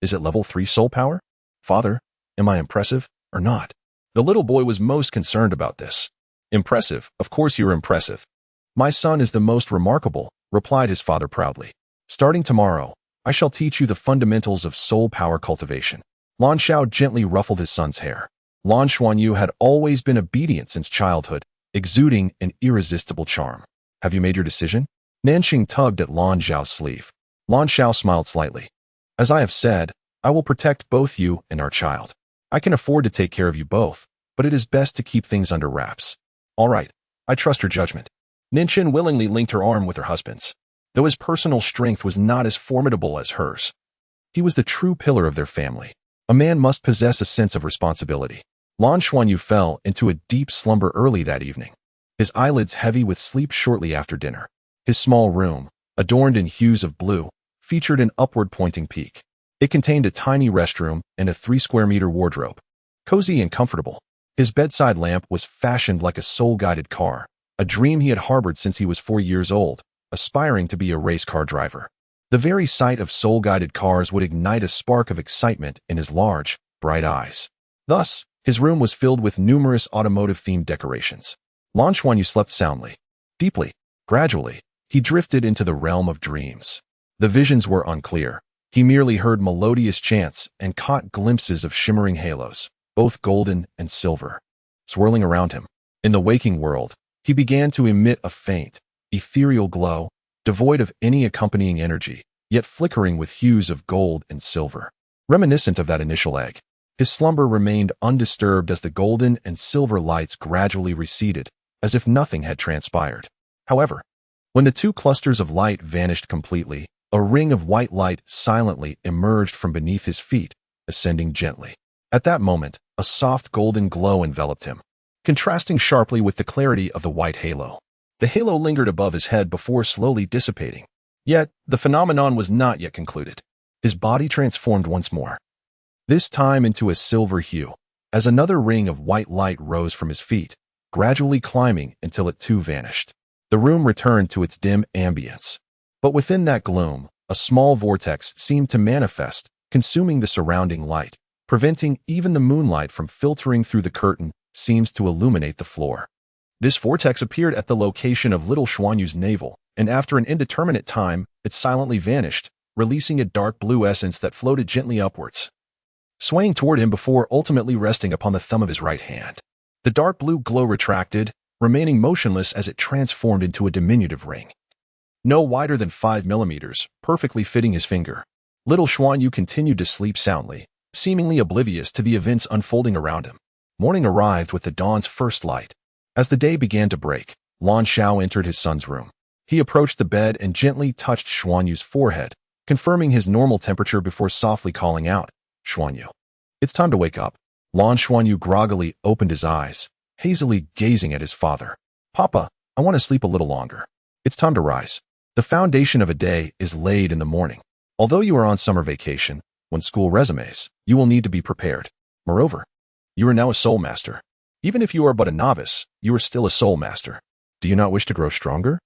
Is it level 3 soul power? Father, am I impressive or not? The little boy was most concerned about this. Impressive, of course you're impressive. My son is the most remarkable, replied his father proudly. Starting tomorrow, I shall teach you the fundamentals of soul power cultivation. Lan Xiao gently ruffled his son's hair. Lan Xuanyu had always been obedient since childhood, exuding an irresistible charm. Have you made your decision? Nanqing tugged at Lan Xiao's sleeve. Lan Xiao smiled slightly. As I have said, I will protect both you and our child. I can afford to take care of you both, but it is best to keep things under wraps. All right, I trust your judgment. Nanqing willingly linked her arm with her husband's, though his personal strength was not as formidable as hers. He was the true pillar of their family. A man must possess a sense of responsibility. Lan Xuanyu fell into a deep slumber early that evening, his eyelids heavy with sleep shortly after dinner. His small room, adorned in hues of blue, featured an upward-pointing peak. It contained a tiny restroom and a 3-square-meter wardrobe. Cozy and comfortable, his bedside lamp was fashioned like a soul-guided car, a dream he had harbored since he was 4 years old, aspiring to be a race car driver. The very sight of soul-guided cars would ignite a spark of excitement in his large, bright eyes. Thus, his room was filled with numerous automotive-themed decorations. Lan Xuanyu slept soundly. Deeply, gradually, he drifted into the realm of dreams. The visions were unclear. He merely heard melodious chants and caught glimpses of shimmering halos, both golden and silver, swirling around him. In the waking world, he began to emit a faint, ethereal glow, devoid of any accompanying energy, yet flickering with hues of gold and silver. Reminiscent of that initial egg, his slumber remained undisturbed as the golden and silver lights gradually receded, as if nothing had transpired. However, when the two clusters of light vanished completely, a ring of white light silently emerged from beneath his feet, ascending gently. At that moment, a soft golden glow enveloped him, contrasting sharply with the clarity of the white halo. The halo lingered above his head before slowly dissipating. Yet, the phenomenon was not yet concluded. His body transformed once more, this time into a silver hue, as another ring of white light rose from his feet, gradually climbing until it too vanished. The room returned to its dim ambience. But within that gloom, a small vortex seemed to manifest, consuming the surrounding light, preventing even the moonlight from filtering through the curtain, seems to illuminate the floor. This vortex appeared at the location of little Xuanyu's navel, and after an indeterminate time, it silently vanished, releasing a dark blue essence that floated gently upwards, swaying toward him before ultimately resting upon the thumb of his right hand. The dark blue glow retracted, remaining motionless as it transformed into a diminutive ring, no wider than 5 millimeters, perfectly fitting his finger. Little Xuanyu continued to sleep soundly, seemingly oblivious to the events unfolding around him. Morning arrived with the dawn's first light. As the day began to break, Lan Shao entered his son's room. He approached the bed and gently touched Xuanyu's forehead, confirming his normal temperature before softly calling out, "Xuanyu, it's time to wake up." Lan Xuanyu groggily opened his eyes, hazily gazing at his father. "Papa, I want to sleep a little longer. It's time to rise. The foundation of a day is laid in the morning. Although you are on summer vacation, when school resumes, you will need to be prepared. Moreover, you are now a soul master. Even if you are but a novice, you are still a soul master. Do you not wish to grow stronger?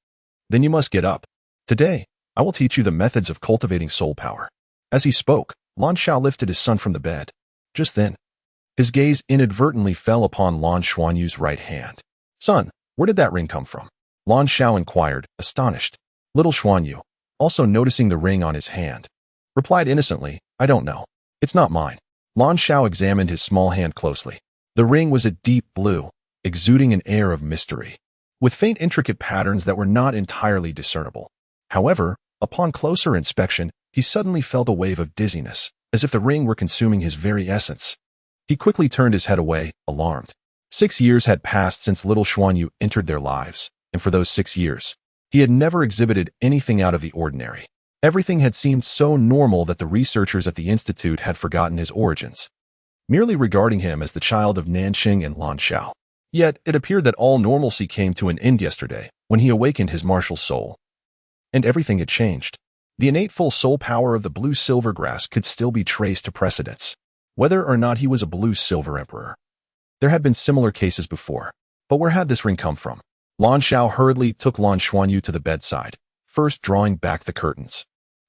Then you must get up. Today, I will teach you the methods of cultivating soul power." As he spoke, Lan Shao lifted his son from the bed. Just then, his gaze inadvertently fell upon Lan Xuanyu's right hand. "Son, where did that ring come from?" Lan Shao inquired, astonished. Little Xuanyu, also noticing the ring on his hand, replied innocently, "I don't know. It's not mine." Lan Shao examined his small hand closely. The ring was a deep blue, exuding an air of mystery, with faint intricate patterns that were not entirely discernible. However, upon closer inspection, he suddenly felt a wave of dizziness, as if the ring were consuming his very essence. He quickly turned his head away, alarmed. 6 years had passed since little Xuanyu entered their lives, and for those 6 years, he had never exhibited anything out of the ordinary. Everything had seemed so normal that the researchers at the institute had forgotten his origins, merely regarding him as the child of Nanxing and Lan Shao. Yet, it appeared that all normalcy came to an end yesterday, when he awakened his martial soul. And everything had changed. The innate full soul power of the blue-silver grass could still be traced to precedents, whether or not he was a blue-silver emperor. There had been similar cases before, but where had this ring come from? Lan Shao hurriedly took Lan Xuanyu to the bedside, first drawing back the curtains,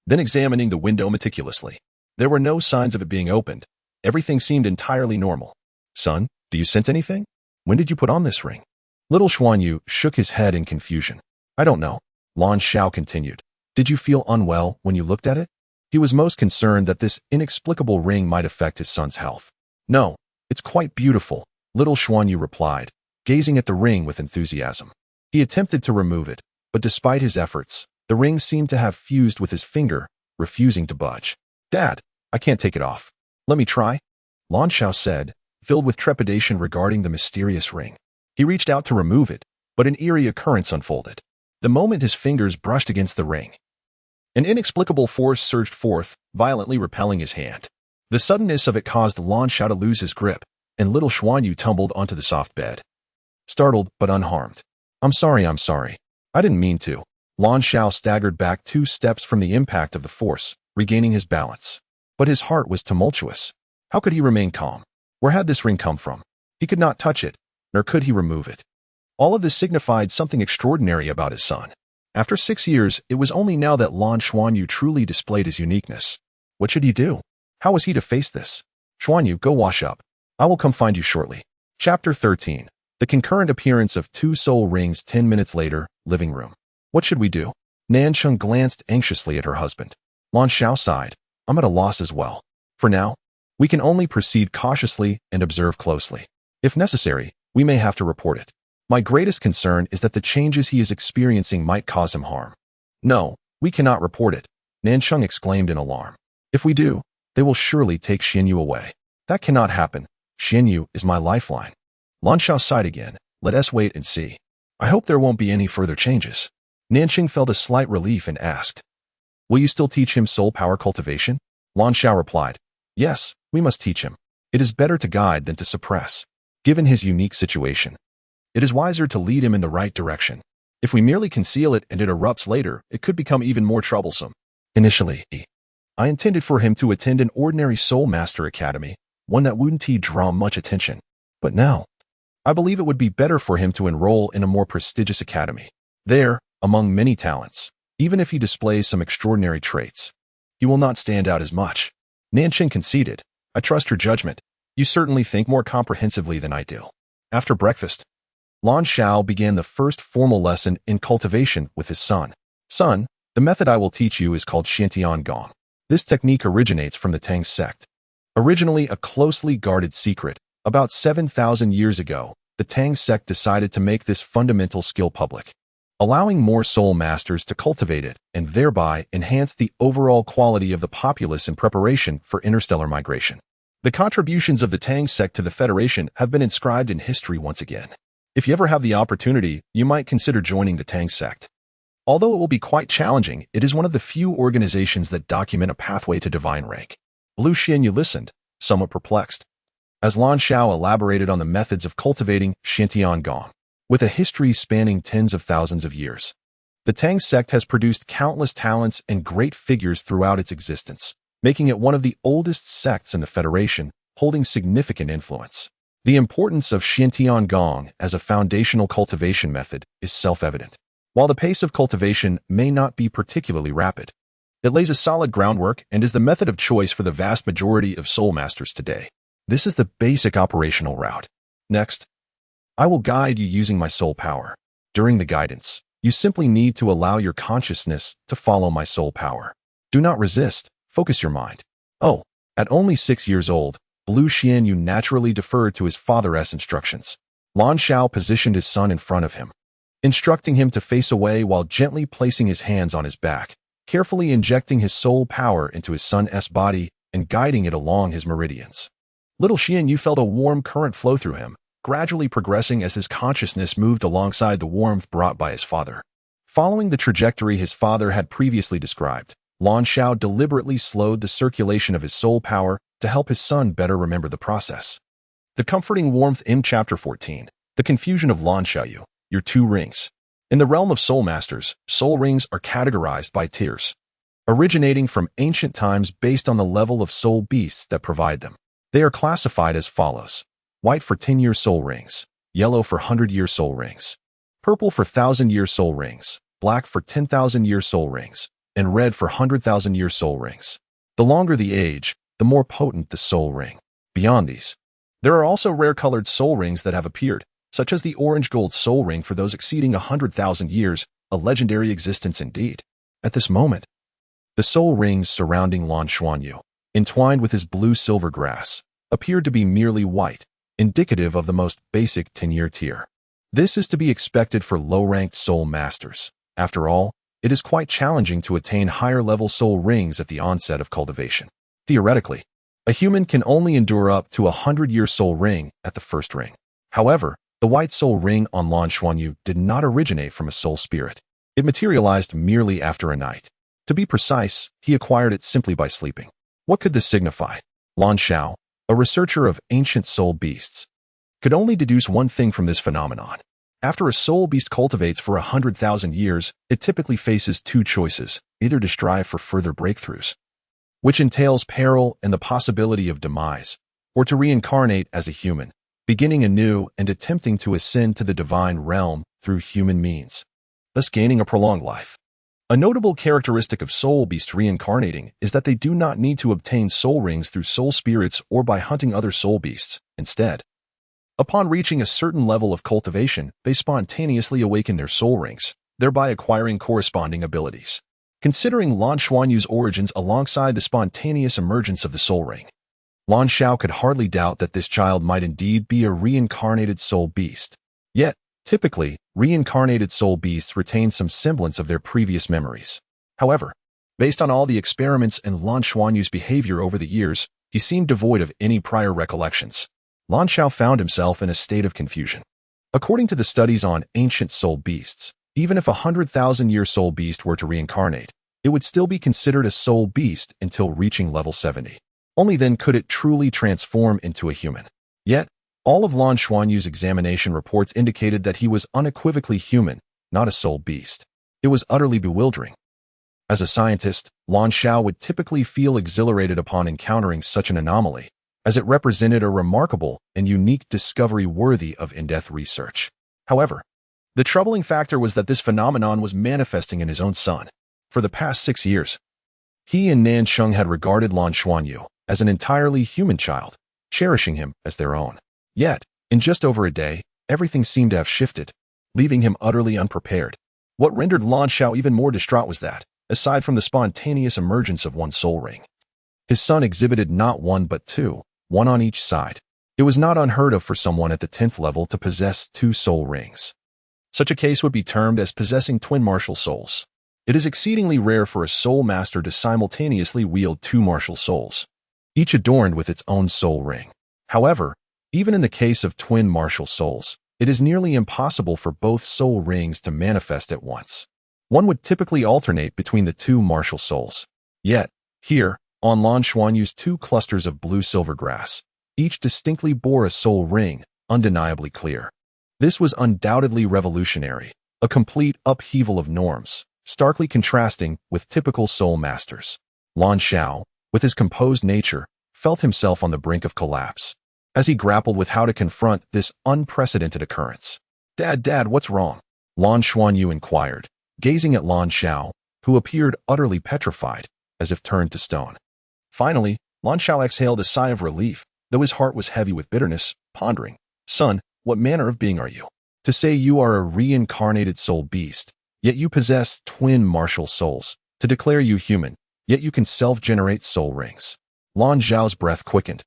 then examining the window meticulously. There were no signs of it being opened. Everything seemed entirely normal. "Son, do you sense anything? When did you put on this ring?" Little Xuanyu shook his head in confusion. "I don't know," Lan Shao continued. "Did you feel unwell when you looked at it?" He was most concerned that this inexplicable ring might affect his son's health. "No, it's quite beautiful," little Xuanyu replied, gazing at the ring with enthusiasm. He attempted to remove it, but despite his efforts, the ring seemed to have fused with his finger, refusing to budge. "Dad, I can't take it off. Let me try," Lan Shao said, filled with trepidation regarding the mysterious ring. He reached out to remove it, but an eerie occurrence unfolded. The moment his fingers brushed against the ring, an inexplicable force surged forth, violently repelling his hand. The suddenness of it caused Lan Shao to lose his grip, and little Xuanyu tumbled onto the soft bed, startled but unharmed. I'm sorry. I didn't mean to." Lan Shao staggered back 2 steps from the impact of the force, regaining his balance. But his heart was tumultuous. How could he remain calm? Where had this ring come from? He could not touch it, nor could he remove it. All of this signified something extraordinary about his son. After 6 years, it was only now that Lan Xuanyu truly displayed his uniqueness. What should he do? How was he to face this? "Xuanyu, go wash up. I will come find you shortly." Chapter 13. The concurrent appearance of 2 soul rings 10 minutes later, living room. "What should we do?" Nancheng glanced anxiously at her husband. Lan Shao sighed. "I'm at a loss as well. For now, we can only proceed cautiously and observe closely. If necessary, we may have to report it. My greatest concern is that the changes he is experiencing might cause him harm." "No, we cannot report it," Nancheng exclaimed in alarm. "If we do, they will surely take Xianyu away. That cannot happen. Xianyu is my lifeline." Lan Shao sighed again. "Let us wait and see. I hope there won't be any further changes." Nancheng felt a slight relief and asked, "Will you still teach him soul power cultivation?" Lan Shao replied, "Yes, we must teach him. It is better to guide than to suppress. Given his unique situation, it is wiser to lead him in the right direction. If we merely conceal it and it erupts later, it could become even more troublesome. Initially, I intended for him to attend an ordinary soul master academy, one that wouldn't draw much attention. But now, I believe it would be better for him to enroll in a more prestigious academy. There, among many talents, even if he displays some extraordinary traits, he will not stand out as much." Nancheng conceded, "I trust your judgment. You certainly think more comprehensively than I do." After breakfast, Lan Shao began the first formal lesson in cultivation with his son. "Son, the method I will teach you is called Xiantian Gong. This technique originates from the Tang sect. Originally a closely guarded secret, about 7,000 years ago, the Tang sect decided to make this fundamental skill public, allowing more soul masters to cultivate it and thereby enhance the overall quality of the populace in preparation for interstellar migration. The contributions of the Tang sect to the Federation have been inscribed in history once again. If you ever have the opportunity, you might consider joining the Tang sect. Although it will be quite challenging, it is one of the few organizations that document a pathway to divine rank. Blue Xianyu listened, somewhat perplexed, as Lan Xiao elaborated on the methods of cultivating Shantian Gong. With a history spanning tens of thousands of years, the Tang sect has produced countless talents and great figures throughout its existence, making it one of the oldest sects in the Federation, holding significant influence. The importance of Shantian Gong as a foundational cultivation method is self-evident. While the pace of cultivation may not be particularly rapid, it lays a solid groundwork and is the method of choice for the vast majority of soul masters today. This is the basic operational route. Next, I will guide you using my soul power. During the guidance, you simply need to allow your consciousness to follow my soul power. Do not resist, focus your mind. Oh, at only 6 years old, Blue Xianyu naturally deferred to his father's instructions. Lan Xiao positioned his son in front of him, instructing him to face away while gently placing his hands on his back, carefully injecting his soul power into his son's body and guiding it along his meridians. Little Xianyu felt a warm current flow through him, gradually progressing as his consciousness moved alongside the warmth brought by his father. Following the trajectory his father had previously described, Lan Xiao deliberately slowed the circulation of his soul power to help his son better remember the process. The comforting warmth in Chapter 14, The Confusion of Lan Xiaoyu, Your Two Rings. In the realm of soul masters, soul rings are categorized by tiers, originating from ancient times based on the level of soul beasts that provide them. They are classified as follows: white for 10-year soul rings, yellow for 100-year soul rings, purple for 1,000-year soul rings, black for 10,000-year soul rings, and red for 100,000-year soul rings. The longer the age, the more potent the soul ring. Beyond these, there are also rare-colored soul rings that have appeared, such as the orange-gold soul ring for those exceeding 100,000 years, a legendary existence indeed. At this moment, the soul rings surrounding Lan Xiaoyu, entwined with his blue-silver grass, appeared to be merely white, indicative of the most basic 10-year tier. This is to be expected for low-ranked soul masters. After all, it is quite challenging to attain higher-level soul rings at the onset of cultivation. Theoretically, a human can only endure up to a 100-year soul ring at the first ring. However, the white soul ring on Lan Xiaoyu did not originate from a soul spirit. It materialized merely after a night. To be precise, he acquired it simply by sleeping. What could this signify? Lan Xiao, a researcher of ancient soul beasts, could only deduce one thing from this phenomenon. After a soul beast cultivates for 100,000 years, it typically faces two choices, either to strive for further breakthroughs, which entails peril and the possibility of demise, or to reincarnate as a human, beginning anew and attempting to ascend to the divine realm through human means, thus gaining a prolonged life. A notable characteristic of soul beasts reincarnating is that they do not need to obtain soul rings through soul spirits or by hunting other soul beasts. Instead, upon reaching a certain level of cultivation, they spontaneously awaken their soul rings, thereby acquiring corresponding abilities. Considering Lan Xiaoyu's origins alongside the spontaneous emergence of the soul ring, Lan Xiao could hardly doubt that this child might indeed be a reincarnated soul beast. Yet, typically, reincarnated soul beasts retain some semblance of their previous memories. However, based on all the experiments and Lan Xiaoyu's behavior over the years, he seemed devoid of any prior recollections. Lan Xiao found himself in a state of confusion. According to the studies on ancient soul beasts, even if a 100,000-year soul beast were to reincarnate, it would still be considered a soul beast until reaching level 70. Only then could it truly transform into a human. Yet, all of Lan Xiaoyu's examination reports indicated that he was unequivocally human, not a soul beast. It was utterly bewildering. As a scientist, Lan Xiao would typically feel exhilarated upon encountering such an anomaly, as it represented a remarkable and unique discovery worthy of in-depth research. However, the troubling factor was that this phenomenon was manifesting in his own son. For the past 6 years, he and Nansheng had regarded Lan Xiaoyu as an entirely human child, cherishing him as their own. Yet, in just over a day, everything seemed to have shifted, leaving him utterly unprepared. What rendered Lan Xiao even more distraught was that, aside from the spontaneous emergence of one soul ring, his son exhibited not one but two, one on each side. It was not unheard of for someone at the 10th level to possess 2 soul rings. Such a case would be termed as possessing twin martial souls. It is exceedingly rare for a soul master to simultaneously wield 2 martial souls. each adorned with its own soul ring. However, even in the case of twin martial souls, it is nearly impossible for both soul rings to manifest at once. One would typically alternate between the two martial souls. Yet, here, on Lan Xuanyu's two clusters of blue-silver grass, each distinctly bore a soul ring, undeniably clear. This was undoubtedly revolutionary, a complete upheaval of norms, starkly contrasting with typical soul masters. Lan Xiao, with his composed nature, felt himself on the brink of collapse as he grappled with how to confront this unprecedented occurrence. Dad, what's wrong? Lan Xuanyu inquired, gazing at Lan Xiao, who appeared utterly petrified, as if turned to stone. Finally, Lan Xiao exhaled a sigh of relief, though his heart was heavy with bitterness, pondering, "Son, what manner of being are you? To say you are a reincarnated soul beast, yet you possess twin martial souls. To declare you human, yet you can self-generate soul rings." Lan Xiao's breath quickened.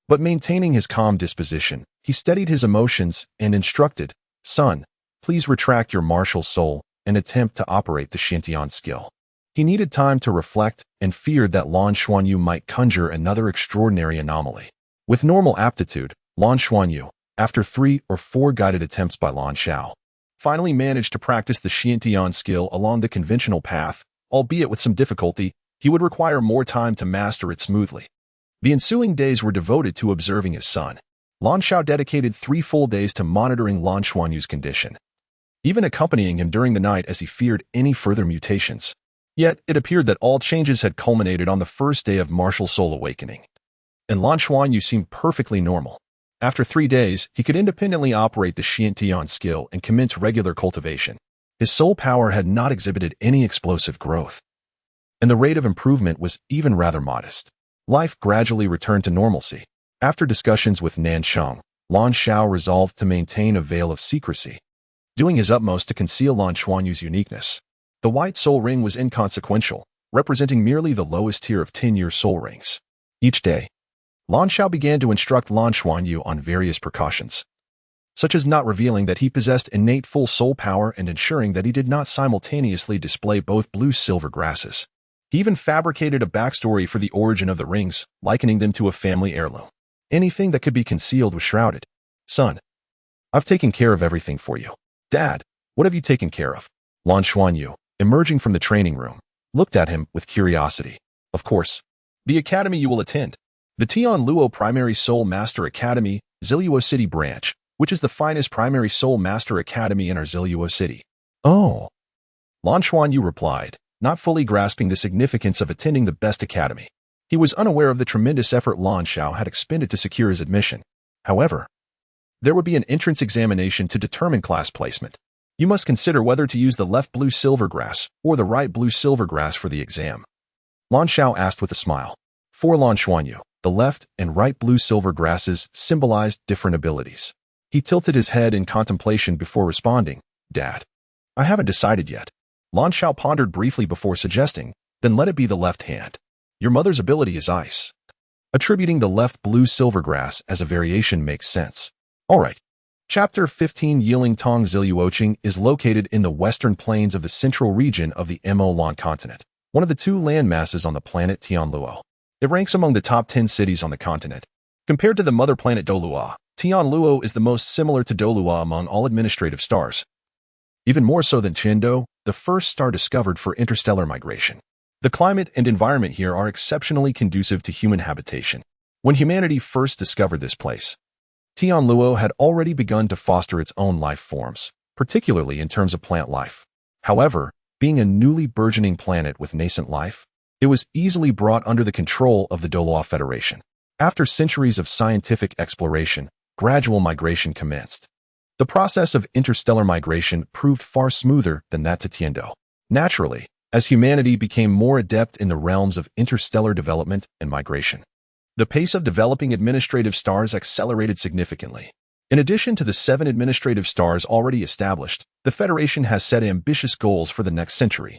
But maintaining his calm disposition, he steadied his emotions and instructed, "Son, please retract your martial soul and attempt to operate the Xiantian skill." He needed time to reflect and feared that Lan Xuanyu might conjure another extraordinary anomaly. With normal aptitude, Lan Xuanyu, after 3 or 4 guided attempts by Lan Xiao, finally managed to practice the Xiantian skill along the conventional path, albeit with some difficulty. He would require more time to master it smoothly. The ensuing days were devoted to observing his son. Lan Xiao dedicated 3 full days to monitoring Lan Xuanyu's condition, even accompanying him during the night as he feared any further mutations. Yet, it appeared that all changes had culminated on the first day of martial soul awakening, and Lan Xuanyu seemed perfectly normal. After 3 days, he could independently operate the Xiantian skill and commence regular cultivation. His soul power had not exhibited any explosive growth, and the rate of improvement was even rather modest. Life gradually returned to normalcy. After discussions with Nansheng, Lan Xiao resolved to maintain a veil of secrecy, doing his utmost to conceal Lan Xuanyu's uniqueness. The white soul ring was inconsequential, representing merely the lowest tier of 10-year soul rings. Each day, Lan Xiao began to instruct Lan Xuanyu on various precautions, such as not revealing that he possessed innate full soul power and ensuring that he did not simultaneously display both blue-silver grasses. He even fabricated a backstory for the origin of the rings, likening them to a family heirloom. Anything that could be concealed was shrouded. "Son, I've taken care of everything for you." "Dad, what have you taken care of?" Lan Xuanyu, emerging from the training room, looked at him with curiosity. "Of course. The academy you will attend. The Tianluo Primary Soul Master Academy, Ziluo City branch, which is the finest primary soul master academy in our Ziluo City." "Oh," Lan Xuanyu replied, not fully grasping the significance of attending the best academy. He was unaware of the tremendous effort Lan Xiao had expended to secure his admission. However, there would be an entrance examination to determine class placement. You must consider whether to use the left blue-silver grass or the right blue-silver grass for the exam. Lan Xiao asked with a smile. For Lan Xuanyu, the left and right blue-silver grasses symbolized different abilities. He tilted his head in contemplation before responding, "Dad, I haven't decided yet." Lan Xiao pondered briefly before suggesting, "Then let it be the left hand. Your mother's ability is ice." Attributing the left blue-silver grass as a variation makes sense. All right. Chapter 15 Yiling Tong Ziluoqing is located in the western plains of the central region of the Mo Lan continent, one of the 2 land masses on the planet Tianluo. It ranks among the top 10 cities on the continent. Compared to the mother planet Dolua, Tianluo is the most similar to Dolua among all administrative stars, even more so than Chengdu, the first star discovered for interstellar migration. The climate and environment here are exceptionally conducive to human habitation. When humanity first discovered this place, Tianluo had already begun to foster its own life forms, particularly in terms of plant life. However, being a newly burgeoning planet with nascent life, it was easily brought under the control of the Dolua Federation. After centuries of scientific exploration, gradual migration commenced. The process of interstellar migration proved far smoother than that to Tiando. Naturally, as humanity became more adept in the realms of interstellar development and migration, the pace of developing administrative stars accelerated significantly. In addition to the 7 administrative stars already established, the Federation has set ambitious goals for the next century,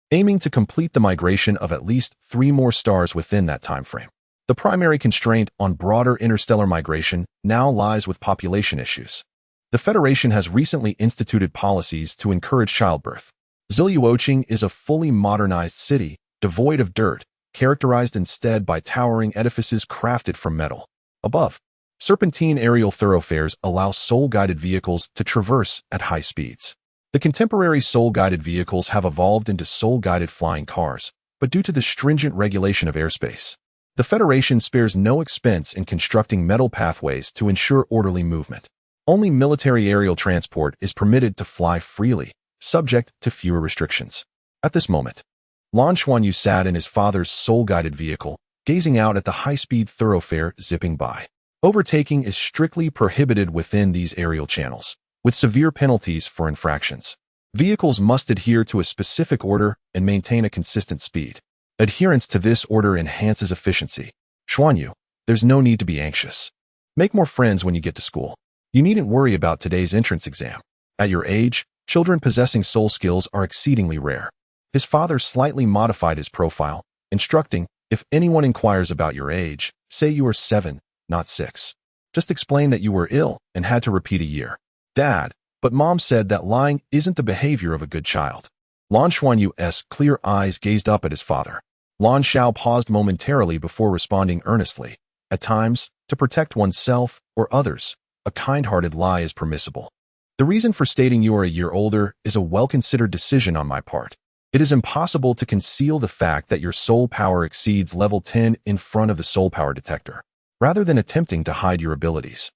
aiming to complete the migration of at least 3 more stars within that timeframe. The primary constraint on broader interstellar migration now lies with population issues. The Federation has recently instituted policies to encourage childbirth. Ziluoqing is a fully modernized city, devoid of dirt, characterized instead by towering edifices crafted from metal. Above, serpentine aerial thoroughfares allow soul-guided vehicles to traverse at high speeds. The contemporary soul-guided vehicles have evolved into soul-guided flying cars, but due to the stringent regulation of airspace, the Federation spares no expense in constructing metal pathways to ensure orderly movement. Only military aerial transport is permitted to fly freely, subject to fewer restrictions. At this moment, Lan Xuanyu sat in his father's soul-guided vehicle, gazing out at the high-speed thoroughfare zipping by. Overtaking is strictly prohibited within these aerial channels, with severe penalties for infractions. Vehicles must adhere to a specific order and maintain a consistent speed. Adherence to this order enhances efficiency. Xuanyu, there's no need to be anxious. Make more friends when you get to school. You needn't worry about today's entrance exam. At your age, children possessing soul skills are exceedingly rare. His father slightly modified his profile, instructing, if anyone inquires about your age, say you are 7, not 6. Just explain that you were ill and had to repeat a year. Dad, but Mom said that lying isn't the behavior of a good child. Lan Xuanyu's clear eyes gazed up at his father. Lan Xiao paused momentarily before responding earnestly. At times, to protect oneself or others, a kind-hearted lie is permissible. The reason for stating you are a year older is a well-considered decision on my part. It is impossible to conceal the fact that your soul power exceeds level 10 in front of the soul power detector, rather than attempting to hide your abilities.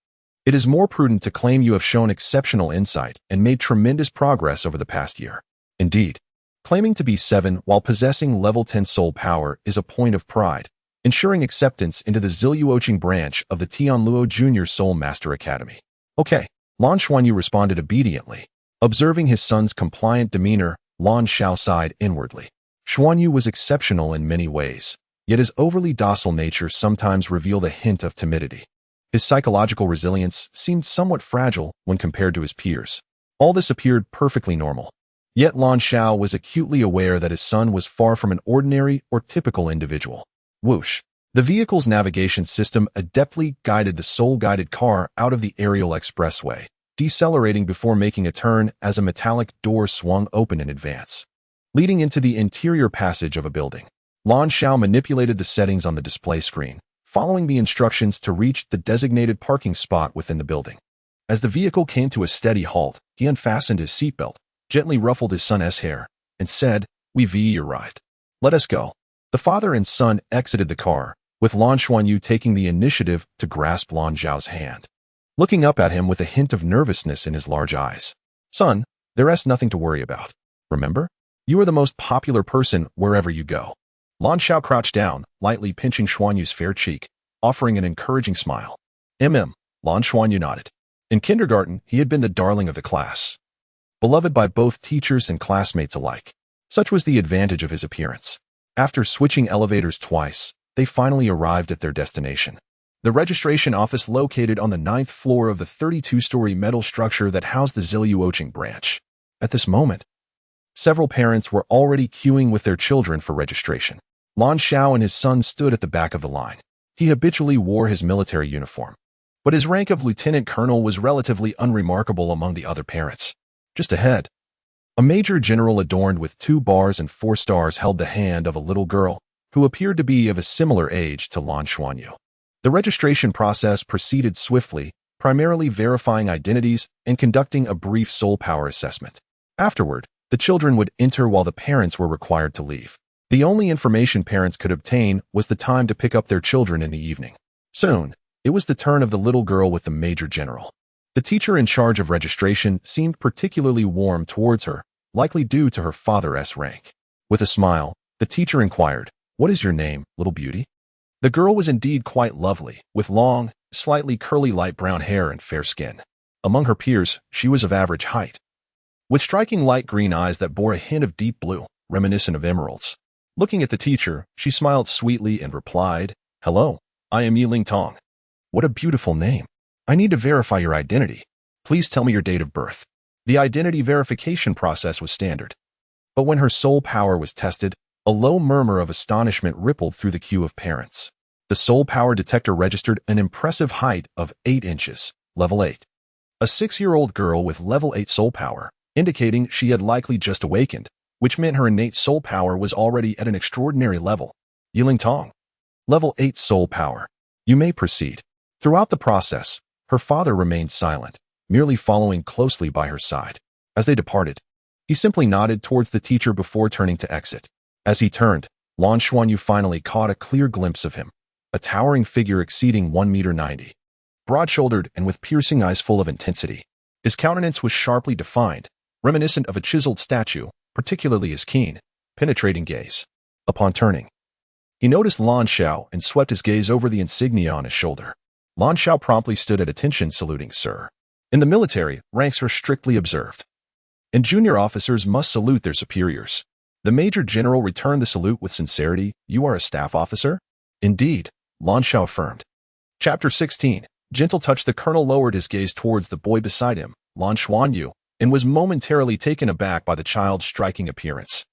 It is more prudent to claim you have shown exceptional insight and made tremendous progress over the past year. Indeed, claiming to be 7 while possessing level 10 soul power is a point of pride, ensuring acceptance into the Ziluoqing branch of the Tianluo Junior Soul Master Academy. Okay, Lan Xuanyu responded obediently. Observing his son's compliant demeanor, Lan Xiao sighed inwardly. Xuanyu was exceptional in many ways, yet his overly docile nature sometimes revealed a hint of timidity. His psychological resilience seemed somewhat fragile when compared to his peers. All this appeared perfectly normal. Yet Lan Xiao was acutely aware that his son was far from an ordinary or typical individual. Whoosh! The vehicle's navigation system adeptly guided the soul-guided car out of the aerial expressway, decelerating before making a turn as a metallic door swung open in advance, leading into the interior passage of a building. Lan Xiao manipulated the settings on the display screen, following the instructions to reach the designated parking spot within the building. As the vehicle came to a steady halt, he unfastened his seatbelt, gently ruffled his son's hair, and said, "We've arrived. Let us go." The father and son exited the car, with Lan Xuanyu taking the initiative to grasp Lan Zhao's hand, looking up at him with a hint of nervousness in his large eyes. "Son, there's nothing to worry about. Remember? You are the most popular person wherever you go." Lan Xiao crouched down, lightly pinching Xuanyu's fair cheek, offering an encouraging smile. Lan Xuanyu nodded. In kindergarten, he had been the darling of the class, beloved by both teachers and classmates alike. Such was the advantage of his appearance. After switching elevators twice, they finally arrived at their destination. The registration office located on the 9th floor of the 32-story metal structure that housed the Ziluoqing branch. At this moment, several parents were already queuing with their children for registration. Lan Xiao and his son stood at the back of the line. He habitually wore his military uniform, but his rank of lieutenant colonel was relatively unremarkable among the other parents. Just ahead, a major general adorned with 2 bars and 4 stars held the hand of a little girl who appeared to be of a similar age to Lan Xuanyu. The registration process proceeded swiftly, primarily verifying identities and conducting a brief soul power assessment. Afterward, the children would enter while the parents were required to leave. The only information parents could obtain was the time to pick up their children in the evening. Soon, it was the turn of the little girl with the major general. The teacher in charge of registration seemed particularly warm towards her, likely due to her father's rank. With a smile, the teacher inquired, "What is your name, little beauty?" The girl was indeed quite lovely, with long, slightly curly light brown hair and fair skin. Among her peers, she was of average height, with striking light green eyes that bore a hint of deep blue, reminiscent of emeralds. Looking at the teacher, she smiled sweetly and replied, "Hello, I am Yiling Tong." "What a beautiful name. I need to verify your identity. Please tell me your date of birth." The identity verification process was standard. But when her soul power was tested, a low murmur of astonishment rippled through the queue of parents. The soul power detector registered an impressive height of 8 inches, level 8. A 6-year-old girl with level 8 soul power, indicating she had likely just awakened, which meant her innate soul power was already at an extraordinary level. Yiling Tong. Level 8 Soul Power. You may proceed. Throughout the process, her father remained silent, merely following closely by her side. As they departed, he simply nodded towards the teacher before turning to exit. As he turned, Lan Xuanyu finally caught a clear glimpse of him, a towering figure exceeding 1.90 meters. Broad-shouldered and with piercing eyes full of intensity. His countenance was sharply defined, reminiscent of a chiseled statue, particularly his keen, penetrating gaze. Upon turning, he noticed Lan Xiao and swept his gaze over the insignia on his shoulder. Lan Xiao promptly stood at attention, saluting, "Sir." In the military, ranks are strictly observed, and junior officers must salute their superiors. The Major General returned the salute with sincerity. "You are a staff officer?" "Indeed," Lan Xiao affirmed. Chapter 16. Gentle touch. The colonel lowered his gaze towards the boy beside him, Lan Xuanyu, and was momentarily taken aback by the child's striking appearance.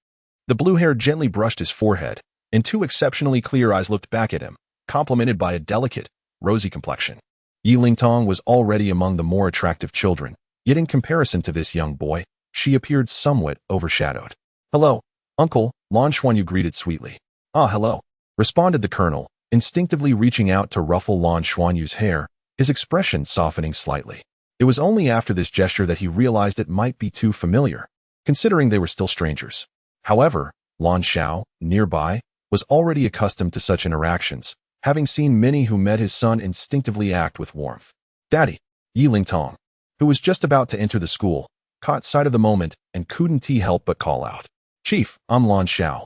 The blue hair gently brushed his forehead, and two exceptionally clear eyes looked back at him, complemented by a delicate, rosy complexion. Yiling Tong was already among the more attractive children, yet in comparison to this young boy, she appeared somewhat overshadowed. "Hello, Uncle," Lan Xuanyu greeted sweetly. "Ah, hello," responded the colonel, instinctively reaching out to ruffle Lan Xuanyu's hair, his expression softening slightly. It was only after this gesture that he realized it might be too familiar, considering they were still strangers. However, Lan Xiao, nearby, was already accustomed to such interactions, having seen many who met his son instinctively act with warmth. "Daddy," Yiling Tong, who was just about to enter the school, caught sight of the moment and couldn't help but call out, "Chief, I'm Lan Xiao."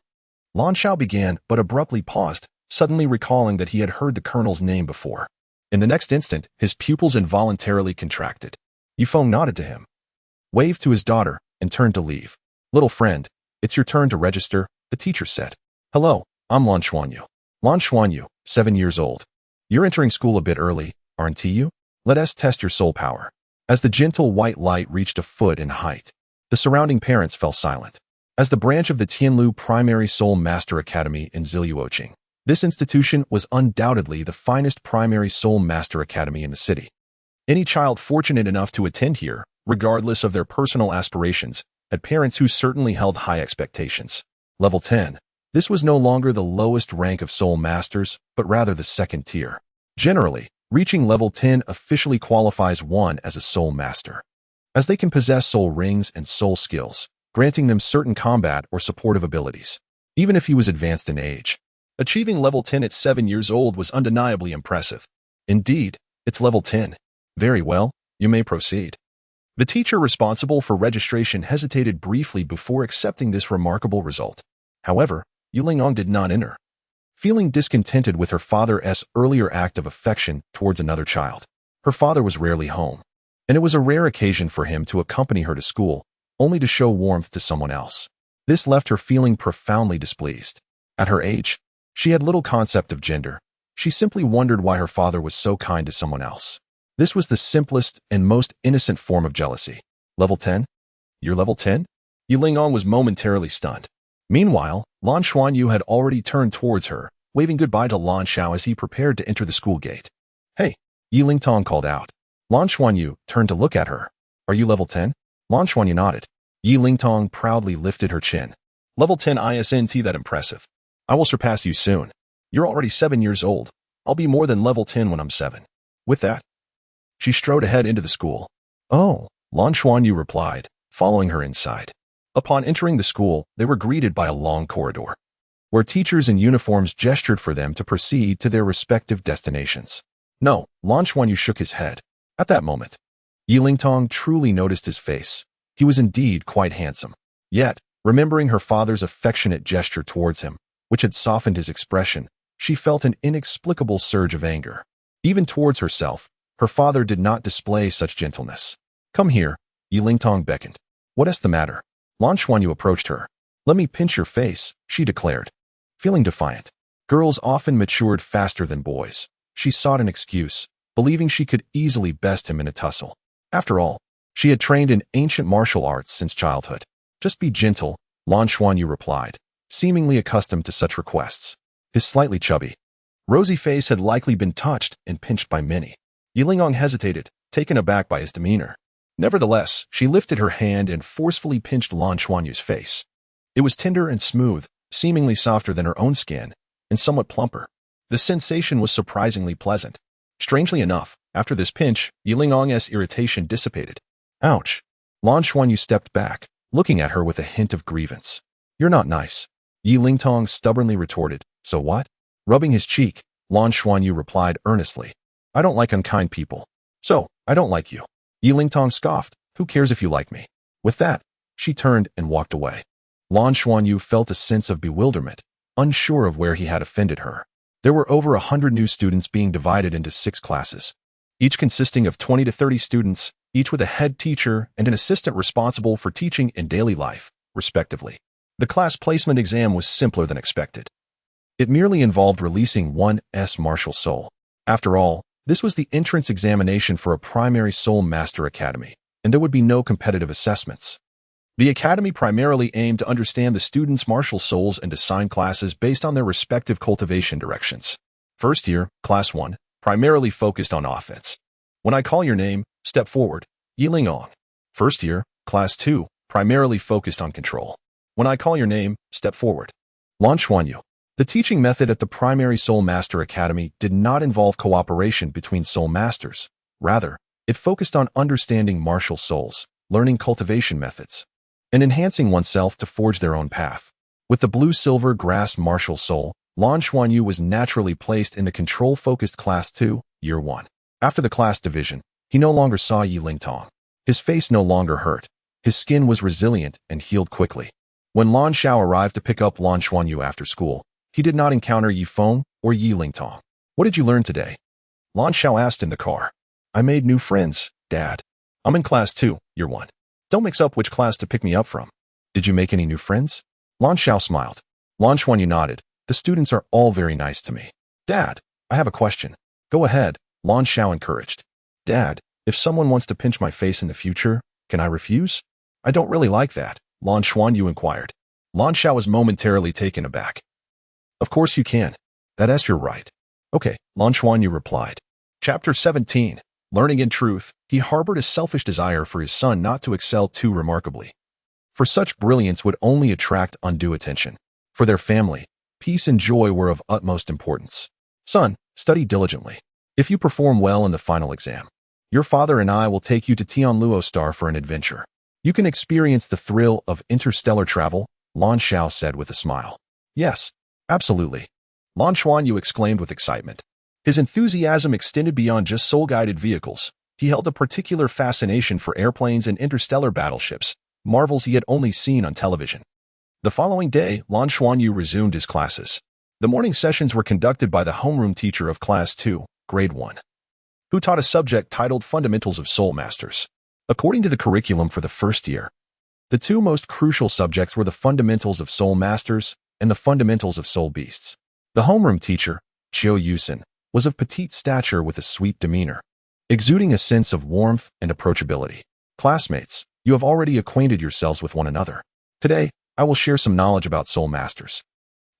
Lan Xiao began, but abruptly paused, suddenly recalling that he had heard the colonel's name before. In the next instant, his pupils involuntarily contracted. Yifeng nodded to him, waved to his daughter, and turned to leave. "Little friend, it's your turn to register," the teacher said. "Hello, I'm Lan Xuanyu." "Lan Xuanyu, 7 years old. You're entering school a bit early, aren't you? Let us test your soul power." As the gentle white light reached a foot in height, the surrounding parents fell silent. As the branch of the Tianlu Primary Soul Master Academy in Ziluoqing, this institution was undoubtedly the finest primary soul master academy in the city. Any child fortunate enough to attend here, regardless of their personal aspirations, had parents who certainly held high expectations. Level 10. This was no longer the lowest rank of soul masters, but rather the second tier. Generally, reaching level 10 officially qualifies one as a soul master, as they can possess soul rings and soul skills, granting them certain combat or supportive abilities, even if he was advanced in age. Achieving level 10 at 7 years old was undeniably impressive. "Indeed, it's level 10. Very well, you may proceed." The teacher responsible for registration hesitated briefly before accepting this remarkable result. However, Yulingong did not enter, feeling discontented with her father's earlier act of affection towards another child. Her father was rarely home, and it was a rare occasion for him to accompany her to school, only to show warmth to someone else. This left her feeling profoundly displeased. At her age, she had little concept of gender. She simply wondered why her father was so kind to someone else. This was the simplest and most innocent form of jealousy. "Level 10? You're level 10? Yulingong was momentarily stunned. Meanwhile, Lan Xuanyu had already turned towards her, waving goodbye to Lan Xiao as he prepared to enter the school gate. "Hey," Yiling Tong called out. Lan Xuanyu turned to look at her. "Are you level 10? Lan Xuanyu nodded. Yiling Tong proudly lifted her chin. "Level 10 isn't that impressive. I will surpass you soon. You're already 7 years old. I'll be more than level 10 when I'm 7. With that, she strode ahead into the school. "Oh," Lan Xuanyu replied, following her inside. Upon entering the school, they were greeted by a long corridor, where teachers in uniforms gestured for them to proceed to their respective destinations. "No," Lan Xuanyu shook his head. At that moment, Yiling Tong truly noticed his face. He was indeed quite handsome. Yet, remembering her father's affectionate gesture towards him, which had softened his expression, she felt an inexplicable surge of anger. Even towards herself, her father did not display such gentleness. "Come here," Yiling Tong beckoned. "What's the matter?" Lan Xuanyu approached her. "Let me pinch your face," she declared. Feeling defiant, girls often matured faster than boys. She sought an excuse, believing she could easily best him in a tussle. After all, she had trained in ancient martial arts since childhood. "Just be gentle," Lan Xuanyu replied, seemingly accustomed to such requests. His slightly chubby, rosy face had likely been touched and pinched by many. Yilingong hesitated, taken aback by his demeanor. Nevertheless, she lifted her hand and forcefully pinched Lan Xuanyu's face. It was tender and smooth, seemingly softer than her own skin, and somewhat plumper. The sensation was surprisingly pleasant. Strangely enough, after this pinch, Yiling's irritation dissipated. Ouch. Lan Xuanyu stepped back, looking at her with a hint of grievance. You're not nice. Yilingtong stubbornly retorted. So what? Rubbing his cheek, Lan Xuanyu replied earnestly. I don't like unkind people. So, I don't like you. Yilingtong scoffed. Who cares if you like me? With that, she turned and walked away. Lan Xuanyu felt a sense of bewilderment, unsure of where he had offended her. There were over 100 new students being divided into 6 classes, each consisting of 20 to 30 students, each with a head teacher and an assistant responsible for teaching in daily life, respectively. The class placement exam was simpler than expected. It merely involved releasing one's martial soul. After all, this was the entrance examination for a primary soul master academy, and there would be no competitive assessments. The academy primarily aimed to understand the students' martial souls and assign classes based on their respective cultivation directions. First year, Class 1, primarily focused on offense. When I call your name, step forward, Yilingong. First year, Class 2, primarily focused on control. When I call your name, step forward. Lan Xuanyu. The teaching method at the Primary Soul Master Academy did not involve cooperation between soul masters. Rather, it focused on understanding martial souls, learning cultivation methods, and enhancing oneself to forge their own path. With the blue-silver grass martial soul, Lan Xuanyu was naturally placed in the control-focused Class 2, Year 1. After the class division, he no longer saw Yilingtong. His face no longer hurt. His skin was resilient and healed quickly. When Lan Xiao arrived to pick up Lan Xuanyu after school, he did not encounter Yifeng or Yilingtong. What did you learn today? Lan Xiao asked in the car. I made new friends, Dad. I'm in Class 2, Year 1. Don't mix up which class to pick me up from. Did you make any new friends? Lan Xiao smiled. Lan Xuanyu nodded. The students are all very nice to me. Dad, I have a question. Go ahead, Lan Xiao encouraged. Dad, if someone wants to pinch my face in the future, can I refuse? I don't really like that, Lan Xuanyu inquired. Lan Xiao was momentarily taken aback. Of course you can. That's your right. Okay, Lan Xuanyu replied. Chapter 17. Learning in truth, he harbored a selfish desire for his son not to excel too remarkably. For such brilliance would only attract undue attention. For their family, peace and joy were of utmost importance. Son, study diligently. If you perform well in the final exam, your father and I will take you to Tianluo Star for an adventure. You can experience the thrill of interstellar travel, Lan Xiao said with a smile. Yes, absolutely. Lan Xuanyu exclaimed with excitement. His enthusiasm extended beyond just soul-guided vehicles. He held a particular fascination for airplanes and interstellar battleships, marvels he had only seen on television. The following day, Lan Xuanyu resumed his classes. The morning sessions were conducted by the homeroom teacher of Class 2, Grade 1, who taught a subject titled Fundamentals of Soul Masters. According to the curriculum for the first year, the 2 most crucial subjects were the Fundamentals of Soul Masters and the Fundamentals of Soul Beasts. The homeroom teacher, Chiu Yusen, was of petite stature with a sweet demeanor, exuding a sense of warmth and approachability. Classmates, you have already acquainted yourselves with one another. Today, I will share some knowledge about soul masters.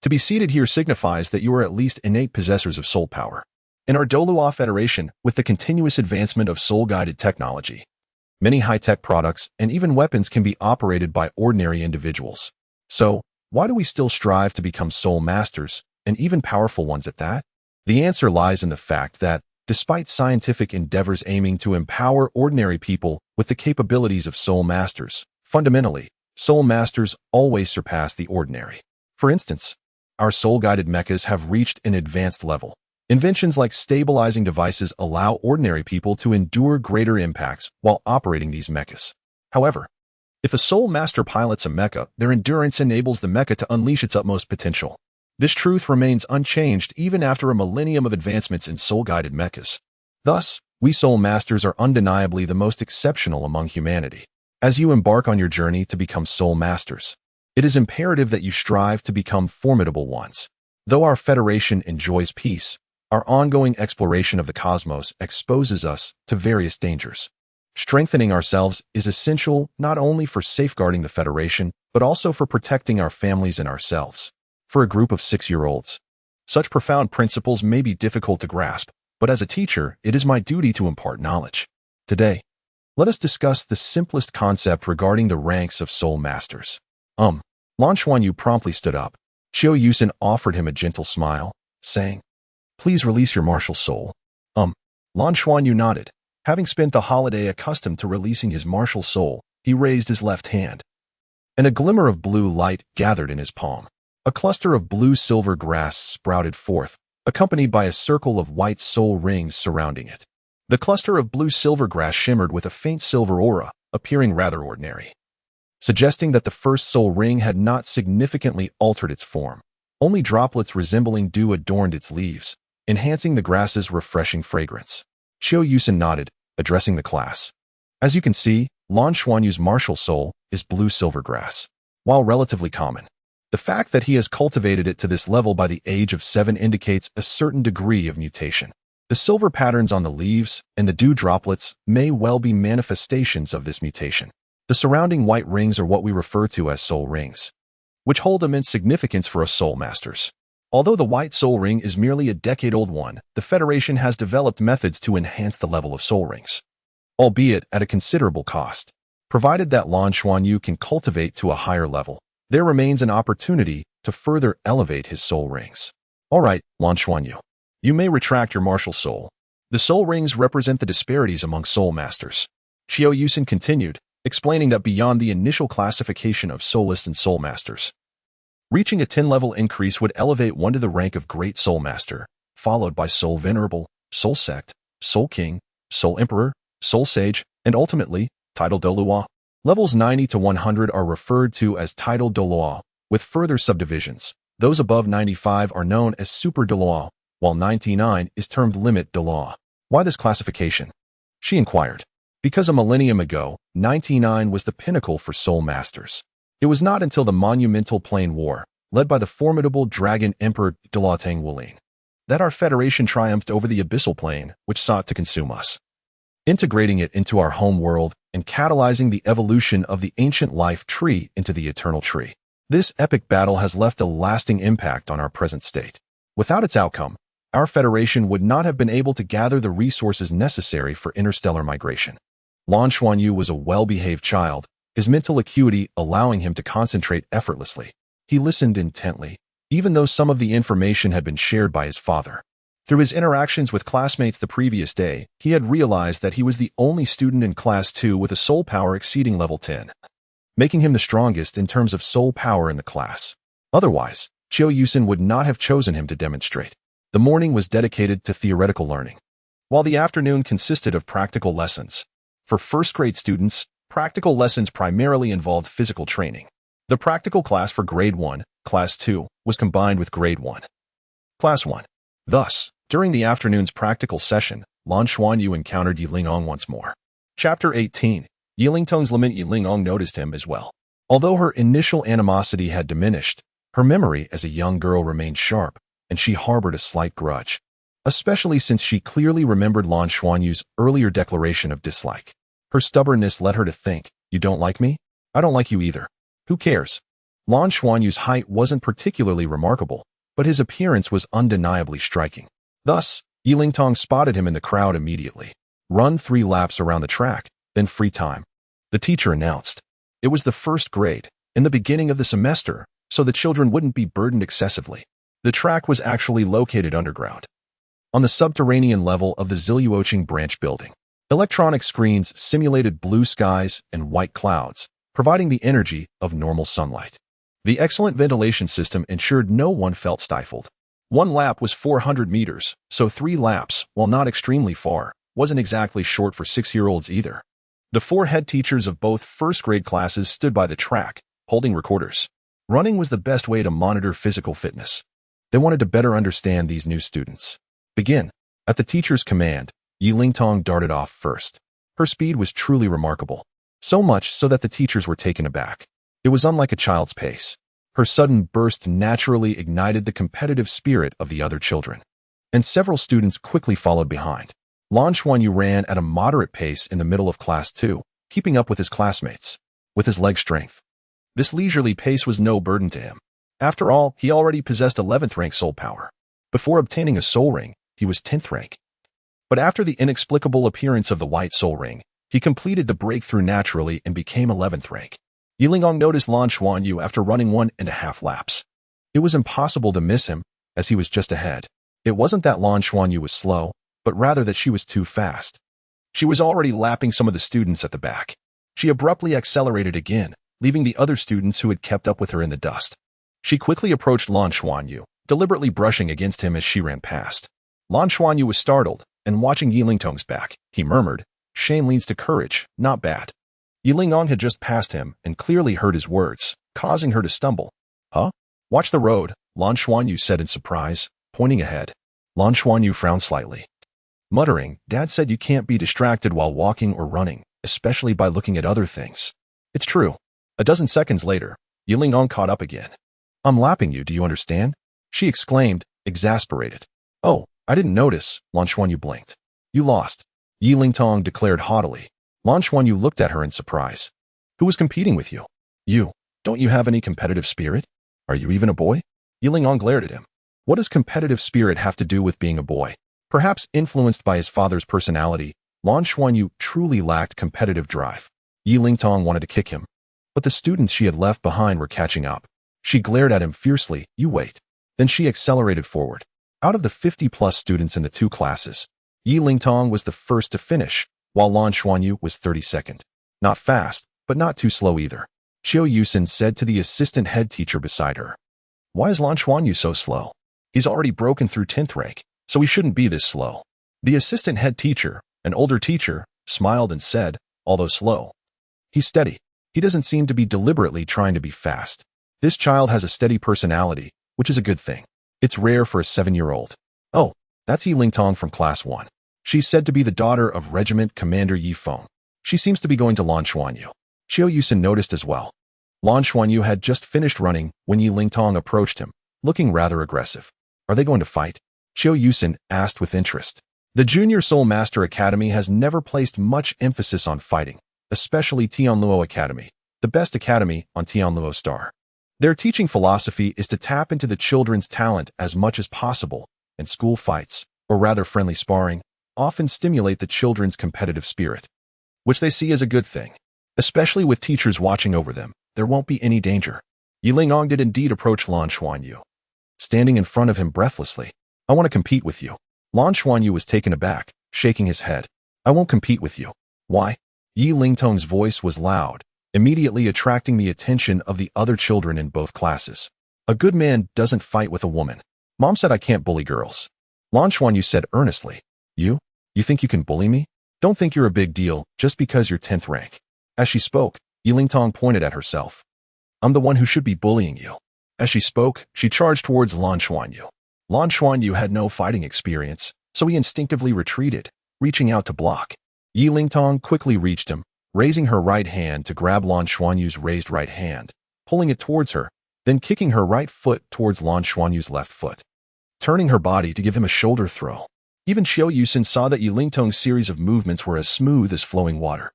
To be seated here signifies that you are at least innate possessors of soul power. In our Dolua Federation, with the continuous advancement of soul-guided technology, many high-tech products and even weapons can be operated by ordinary individuals. So, why do we still strive to become soul masters, and even powerful ones at that? The answer lies in the fact that, despite scientific endeavors aiming to empower ordinary people with the capabilities of soul masters, fundamentally, soul masters always surpass the ordinary. For instance, our soul-guided mechas have reached an advanced level. Inventions like stabilizing devices allow ordinary people to endure greater impacts while operating these mechas. However, if a soul master pilots a mecha, their endurance enables the mecha to unleash its utmost potential. This truth remains unchanged even after a millennium of advancements in soul-guided mechas. Thus, we soul masters are undeniably the most exceptional among humanity. As you embark on your journey to become soul masters, it is imperative that you strive to become formidable ones. Though our Federation enjoys peace, our ongoing exploration of the cosmos exposes us to various dangers. Strengthening ourselves is essential not only for safeguarding the Federation, but also for protecting our families and ourselves. For a group of 6-year-olds, such profound principles may be difficult to grasp, but as a teacher, it is my duty to impart knowledge. Today, let us discuss the simplest concept regarding the ranks of soul masters. Lan Xuanyu promptly stood up. Qiu Yusin offered him a gentle smile, saying, "Please release your martial soul." Lan Xuanyu nodded. Having spent the holiday accustomed to releasing his martial soul, he raised his left hand, and a glimmer of blue light gathered in his palm. A cluster of blue-silver grass sprouted forth, accompanied by a circle of white soul rings surrounding it. The cluster of blue-silver grass shimmered with a faint silver aura, appearing rather ordinary, suggesting that the first soul ring had not significantly altered its form. Only droplets resembling dew adorned its leaves, enhancing the grass's refreshing fragrance. Qiu Yusin nodded, addressing the class. As you can see, Lan Xuanyu's martial soul is blue-silver grass. While relatively common, the fact that he has cultivated it to this level by the age of 7 indicates a certain degree of mutation. The silver patterns on the leaves and the dew droplets may well be manifestations of this mutation. The surrounding white rings are what we refer to as soul rings, which hold immense significance for us soul masters. Although the white soul ring is merely a decade-old one, the Federation has developed methods to enhance the level of soul rings, albeit at a considerable cost. Provided that Lan Xuanyu can cultivate to a higher level, there remains an opportunity to further elevate his soul rings. All right, Lan Xuanyu, you may retract your martial soul. The soul rings represent the disparities among soul masters. Qiu Yusin continued, explaining that beyond the initial classification of soulists and soul masters, reaching a 10-level increase would elevate one to the rank of Great Soul Master, followed by Soul Venerable, Soul Sect, Soul King, Soul Emperor, Soul Sage, and ultimately, Title Doluo. Levels 90 to 100 are referred to as Title Doluo, with further subdivisions. Those above 95 are known as Super Doluo, while 99 is termed Limit Doluo. Why this classification? She inquired. Because a millennium ago, 99 was the pinnacle for soul masters. It was not until the monumental Plain War, led by the formidable Dragon Emperor Dalatang Wulin, that our Federation triumphed over the Abyssal Plane, which sought to consume us, integrating it into our home world and catalyzing the evolution of the ancient life tree into the eternal tree. This epic battle has left a lasting impact on our present state. Without its outcome, our Federation would not have been able to gather the resources necessary for interstellar migration. Lan Xuanyu was a well-behaved child, his mental acuity allowing him to concentrate effortlessly. He listened intently, even though some of the information had been shared by his father. Through his interactions with classmates the previous day, he had realized that he was the only student in Class 2 with a soul power exceeding level 10, making him the strongest in terms of soul power in the class. Otherwise, Qiu Yusin would not have chosen him to demonstrate. The morning was dedicated to theoretical learning, while the afternoon consisted of practical lessons. For first-grade students, practical lessons primarily involved physical training. The practical class for Grade 1, Class 2, was combined with Grade 1, Class 1. Thus, during the afternoon's practical session, Lan Xuanyu encountered Yilingong once more. Chapter 18. Yilingtong's lament. Yilingong noticed him as well. Although her initial animosity had diminished, her memory as a young girl remained sharp, and she harbored a slight grudge, especially since she clearly remembered Lan Xuanyu's earlier declaration of dislike. Her stubbornness led her to think, "You don't like me? I don't like you either. Who cares?" Lan Xuanyu's height wasn't particularly remarkable, but his appearance was undeniably striking. Thus, Yilingtong spotted him in the crowd immediately. "Run 3 laps around the track, then free time," the teacher announced. It was the first grade, in the beginning of the semester, so the children wouldn't be burdened excessively. The track was actually located underground, on the subterranean level of the Ziluoqing branch building. Electronic screens simulated blue skies and white clouds, providing the energy of normal sunlight. The excellent ventilation system ensured no one felt stifled. 1 lap was 400 meters, so 3 laps, while not extremely far, wasn't exactly short for 6-year-olds either. The 4 head teachers of both first-grade classes stood by the track, holding recorders. Running was the best way to monitor physical fitness. They wanted to better understand these new students. "Begin." At the teacher's command, Yilingtong darted off first. Her speed was truly remarkable, so much so that the teachers were taken aback. It was unlike a child's pace. Her sudden burst naturally ignited the competitive spirit of the other children, and several students quickly followed behind. Lan Xuanyu ran at a moderate pace in the middle of Class 2, keeping up with his classmates, with his leg strength. This leisurely pace was no burden to him. After all, he already possessed 11th rank soul power. Before obtaining a soul ring, he was 10th rank. But after the inexplicable appearance of the white soul ring, he completed the breakthrough naturally and became 11th rank. Yilingong noticed Lan Xuanyu after running 1.5 laps. It was impossible to miss him, as he was just ahead. It wasn't that Lan Xuanyu was slow, but rather that she was too fast. She was already lapping some of the students at the back. She abruptly accelerated again, leaving the other students who had kept up with her in the dust. She quickly approached Lan Xuanyu, deliberately brushing against him as she ran past. Lan Xuanyu was startled, and watching Yi Lingtong's back, he murmured, "Shame leads to courage, not bad." Yi Lingang had just passed him and clearly heard his words, causing her to stumble. "Huh? Watch the road," Lan Xuanyu said in surprise, pointing ahead. Lan Xuanyu frowned slightly. Muttering, "Dad said you can't be distracted while walking or running, especially by looking at other things." "It's true." A dozen seconds later, Yi Lingang caught up again. "I'm lapping you, do you understand?" she exclaimed, exasperated. "Oh, I didn't notice," Lan Xuanyu blinked. "You lost," Yi Lingtong declared haughtily. Lan Xuanyu looked at her in surprise. "Who was competing with you?" "You. Don't you have any competitive spirit? Are you even a boy?" Yi Lingtong glared at him. What does competitive spirit have to do with being a boy? Perhaps influenced by his father's personality, Lan Xuanyu truly lacked competitive drive. Yi Lingtong wanted to kick him, but the students she had left behind were catching up. She glared at him fiercely. "You wait." Then she accelerated forward. Out of the 50-plus students in the two classes, Yi Lingtong was the first to finish, while Lan Xuanyu was 32nd. Not fast, but not too slow either. Qiu Yusin said to the assistant head teacher beside her. "Why is Lan Xuanyu so slow? He's already broken through 10th rank, so he shouldn't be this slow." The assistant head teacher, an older teacher, smiled and said, "Although slow, he's steady. He doesn't seem to be deliberately trying to be fast. This child has a steady personality, which is a good thing. It's rare for a 7-year-old. Oh, that's Yi Lingtong from class 1. She's said to be the daughter of Regiment Commander Yi Feng. She seems to be going to Lan Xuanyu." Qiu Yusin noticed as well. Lan Xuanyu had just finished running when Yi Lingtong approached him, looking rather aggressive. "Are they going to fight?" Qiu Yusin asked with interest. The Junior Soul Master Academy has never placed much emphasis on fighting, especially Tianluo Academy, the best academy on Tianluo Star. Their teaching philosophy is to tap into the children's talent as much as possible, and school fights, or rather friendly sparring, often stimulate the children's competitive spirit, which they see as a good thing. Especially with teachers watching over them, there won't be any danger. Yi Lingong did indeed approach Lan Xuanyu, standing in front of him breathlessly. "I want to compete with you." Lan Xuanyu was taken aback, shaking his head. "I won't compete with you." "Why?" Yi Lingtong's voice was loud, immediately attracting the attention of the other children in both classes. "A good man doesn't fight with a woman. Mom said I can't bully girls." Lan Xuanyu said earnestly. You think you can bully me? Don't think you're a big deal just because you're 10th rank." As she spoke, Yi Lingtong pointed at herself. "I'm the one who should be bullying you." As she spoke, she charged towards Lan Xuanyu. Lan Xuanyu had no fighting experience, so he instinctively retreated, reaching out to block. Yi Lingtong quickly reached him, raising her right hand to grab Lan Xuanyu's raised right hand, pulling it towards her, then kicking her right foot towards Lan Xuanyu's left foot, turning her body to give him a shoulder throw. Even Qiu Yusin saw that Yi Lingtong's series of movements were as smooth as flowing water.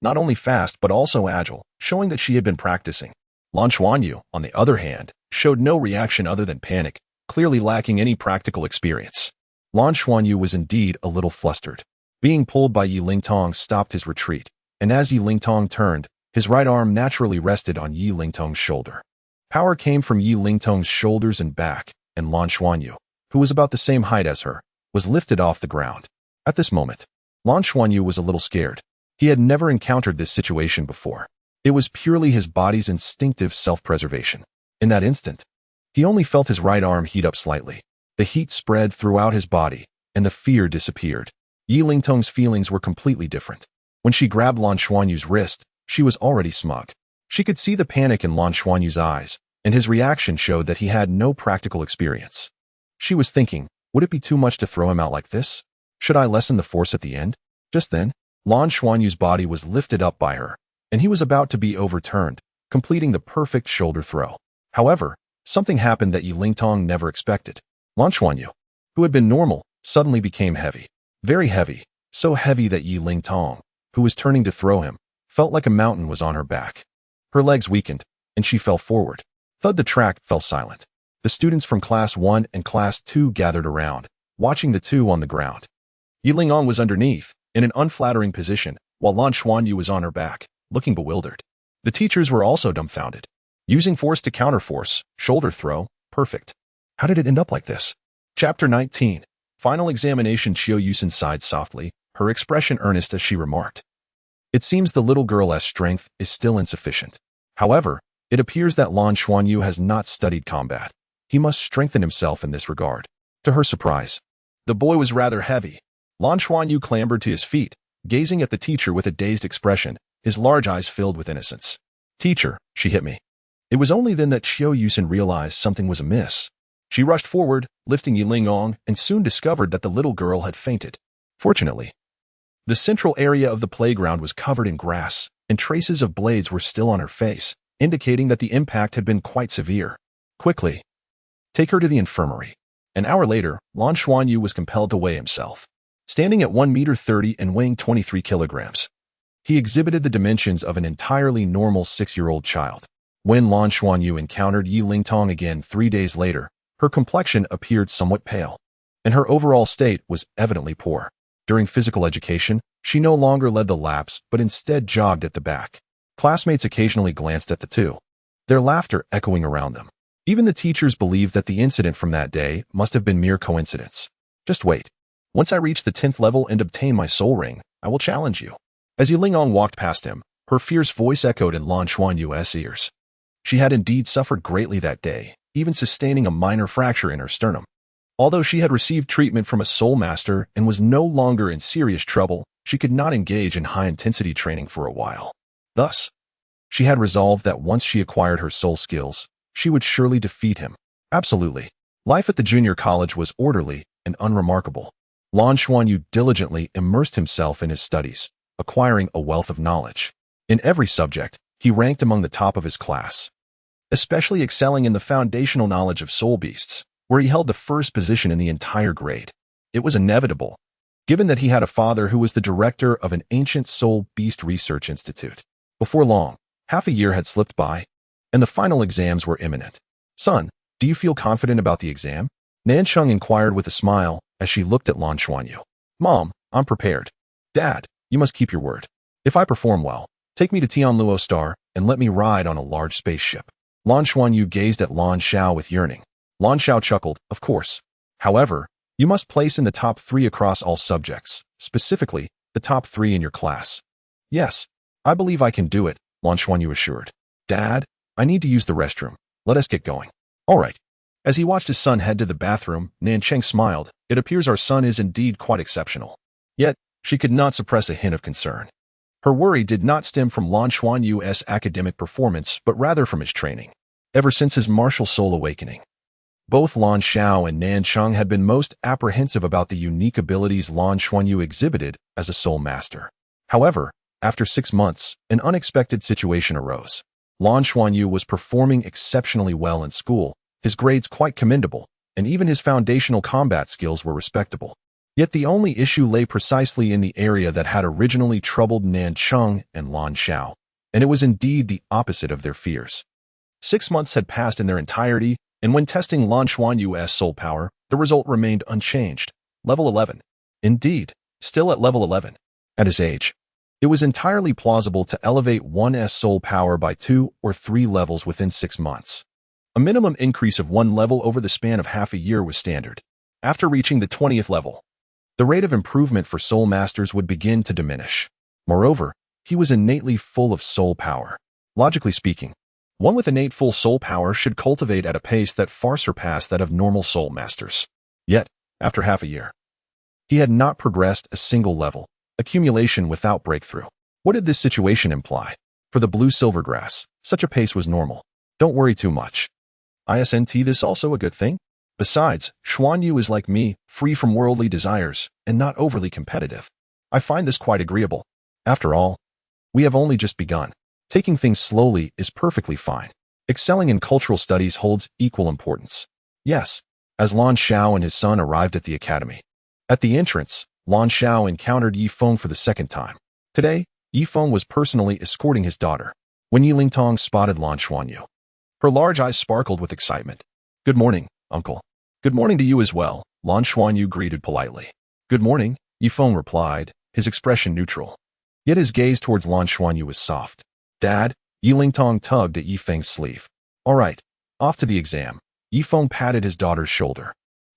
Not only fast but also agile, showing that she had been practicing. Lan Xuanyu, on the other hand, showed no reaction other than panic, clearly lacking any practical experience. Lan Xuanyu was indeed a little flustered. Being pulled by Yi Lingtong stopped his retreat, and as Yi Lingtong turned, his right arm naturally rested on Yi Lingtong's shoulder. Power came from Yi Lingtong's shoulders and back, and Lan Xuanyu, who was about the same height as her, was lifted off the ground. At this moment, Lan Xuanyu was a little scared. He had never encountered this situation before. It was purely his body's instinctive self-preservation. In that instant, he only felt his right arm heat up slightly. The heat spread throughout his body, and the fear disappeared. Yi Lingtong's feelings were completely different. When she grabbed Lan Xuanyu's wrist, she was already smug. She could see the panic in Lan Xuanyu's eyes, and his reaction showed that he had no practical experience. She was thinking, would it be too much to throw him out like this? Should I lessen the force at the end? Just then, Lan Xuanyu's body was lifted up by her, and he was about to be overturned, completing the perfect shoulder throw. However, something happened that Yi Lingtong never expected. Lan Xuanyu, who had been normal, suddenly became heavy. Very heavy, so heavy that Yi Lingtong, who was turning to throw him, felt like a mountain was on her back. Her legs weakened, and she fell forward. Thud, the track fell silent. The students from Class 1 and Class 2 gathered around, watching the two on the ground. Yi Lingtong was underneath, in an unflattering position, while Lan Xuanyu was on her back, looking bewildered. The teachers were also dumbfounded. Using force to counter force, shoulder throw, Perfect. How did it end up like this? Chapter 19. Final examination. Chiao Yusin sighed softly, her expression earnest as she remarked. It seems the little girl's strength is still insufficient. However, it appears that Lan Xuanyu has not studied combat. He must strengthen himself in this regard. To her surprise, the boy was rather heavy. Lan Xuanyu clambered to his feet, gazing at the teacher with a dazed expression, his large eyes filled with innocence. Teacher, she hit me. It was only then that Chiao Yusin realized something was amiss. She rushed forward, lifting Yi Lingong, and soon discovered that the little girl had fainted. Fortunately, the central area of the playground was covered in grass, and traces of blades were still on her face, indicating that the impact had been quite severe. Quickly, take her to the infirmary. An hour later, Lan Xuanyu was compelled to weigh himself. Standing at 1.30 meters and weighing 23 kilograms, he exhibited the dimensions of an entirely normal 6-year-old child. When Lan Xuanyu encountered Yi Lingtong again 3 days later, her complexion appeared somewhat pale, and her overall state was evidently poor. During physical education, she no longer led the laps but instead jogged at the back. Classmates occasionally glanced at the two, their laughter echoing around them. Even the teachers believed that the incident from that day must have been mere coincidence. Just wait. Once I reach the 10th level and obtain my soul ring, I will challenge you. As Yi Lingong walked past him, her fierce voice echoed in Lan Xuanyu's ears. She had indeed suffered greatly that day, even sustaining a minor fracture in her sternum. Although she had received treatment from a soul master and was no longer in serious trouble, she could not engage in high-intensity training for a while. Thus, she had resolved that once she acquired her soul skills, she would surely defeat him. Absolutely. Life at the junior college was orderly and unremarkable. Lan Xuanyu diligently immersed himself in his studies, acquiring a wealth of knowledge. In every subject, he ranked among the top of his class, especially excelling in the foundational knowledge of soul beasts, where he held the first position in the entire grade. It was inevitable, given that he had a father who was the director of an ancient soul beast research institute. Before long, half a year had slipped by, and the final exams were imminent. Son, do you feel confident about the exam? Nancheng inquired with a smile as she looked at Lan Xuanyu. Mom, I'm prepared. Dad, you must keep your word. If I perform well, take me to Tianluo Star and let me ride on a large spaceship. Lan Xuanyu gazed at Lan Xiao with yearning. Lan Xiao chuckled, of course. However, you must place in the top 3 across all subjects, specifically, the top 3 in your class. Yes, I believe I can do it, Lan Xuanyu assured. Dad, I need to use the restroom. Let us get going. All right. As he watched his son head to the bathroom, Nancheng smiled. It appears our son is indeed quite exceptional. Yet, she could not suppress a hint of concern. Her worry did not stem from Lan Xuanyu's academic performance, but rather from his training. Ever since his martial soul awakening, both Lan Xiao and Nancheng had been most apprehensive about the unique abilities Lan Xuanyu exhibited as a soul master. However, after 6 months, an unexpected situation arose. Lan Xuanyu was performing exceptionally well in school, his grades quite commendable, and even his foundational combat skills were respectable. Yet the only issue lay precisely in the area that had originally troubled Nancheng and Lan Xiao, and it was indeed the opposite of their fears. 6 months had passed in their entirety, and when testing Lan Xuanyu's soul power, the result remained unchanged. Level 11. Indeed, still at level 11. At his age, it was entirely plausible to elevate one's soul power by 2 or 3 levels within 6 months. A minimum increase of 1 level over the span of half a year was standard. After reaching the 20th level, the rate of improvement for soul masters would begin to diminish. Moreover, he was innately full of soul power. Logically speaking, one with innate full soul power should cultivate at a pace that far surpassed that of normal soul masters. Yet, after half a year, he had not progressed a single level, accumulation without breakthrough. What did this situation imply? For the blue silvergrass, such a pace was normal. Don't worry too much. Isn't this also a good thing? Besides, Xuanyu is like me, free from worldly desires, and not overly competitive. I find this quite agreeable. After all, we have only just begun. Taking things slowly is perfectly fine. Excelling in cultural studies holds equal importance. Yes, as Lan Xiao and his son arrived at the academy. At the entrance, Lan Xiao encountered Yi Feng for the second time. Today, Yi Feng was personally escorting his daughter. When Yi Lingtong spotted Lan Xuanyu, her large eyes sparkled with excitement. Good morning, uncle. Good morning to you as well, Lan Xuanyu greeted politely. Good morning, Yi Feng replied, his expression neutral. Yet his gaze towards Lan Xuanyu was soft. Dad, Yi Lingtong tugged at Yi Feng's sleeve. All right, off to the exam. Yifeng patted his daughter's shoulder.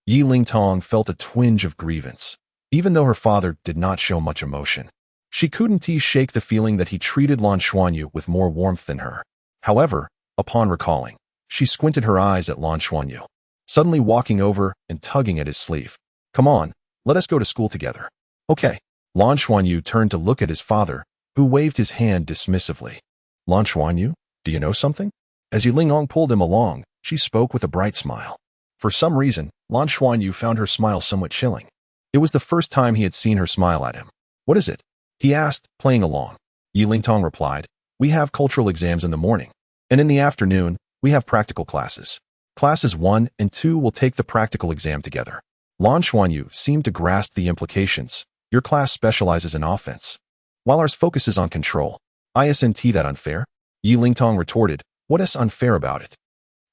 Yi Lingtong felt a twinge of grievance, even though her father did not show much emotion. She couldn't shake the feeling that he treated Lan Xuanyu with more warmth than her. However, upon recalling, she squinted her eyes at Lan Xuanyu, suddenly walking over and tugging at his sleeve. Come on, let us go to school together. Okay. Lan Xuanyu turned to look at his father, who waved his hand dismissively. Lan Xuanyu, do you know something? As Yu Lingong pulled him along, she spoke with a bright smile. For some reason, Lan Xuanyu found her smile somewhat chilling. It was the first time he had seen her smile at him. What is it? He asked, playing along. Yi Lingtong replied, we have cultural exams in the morning, and in the afternoon, we have practical classes. Classes 1 and 2 will take the practical exam together. Lan Xuanyu seemed to grasp the implications. Your class specializes in offense, while ours focuses on control. Isn't that unfair? Yi Lingtong retorted, what is unfair about it?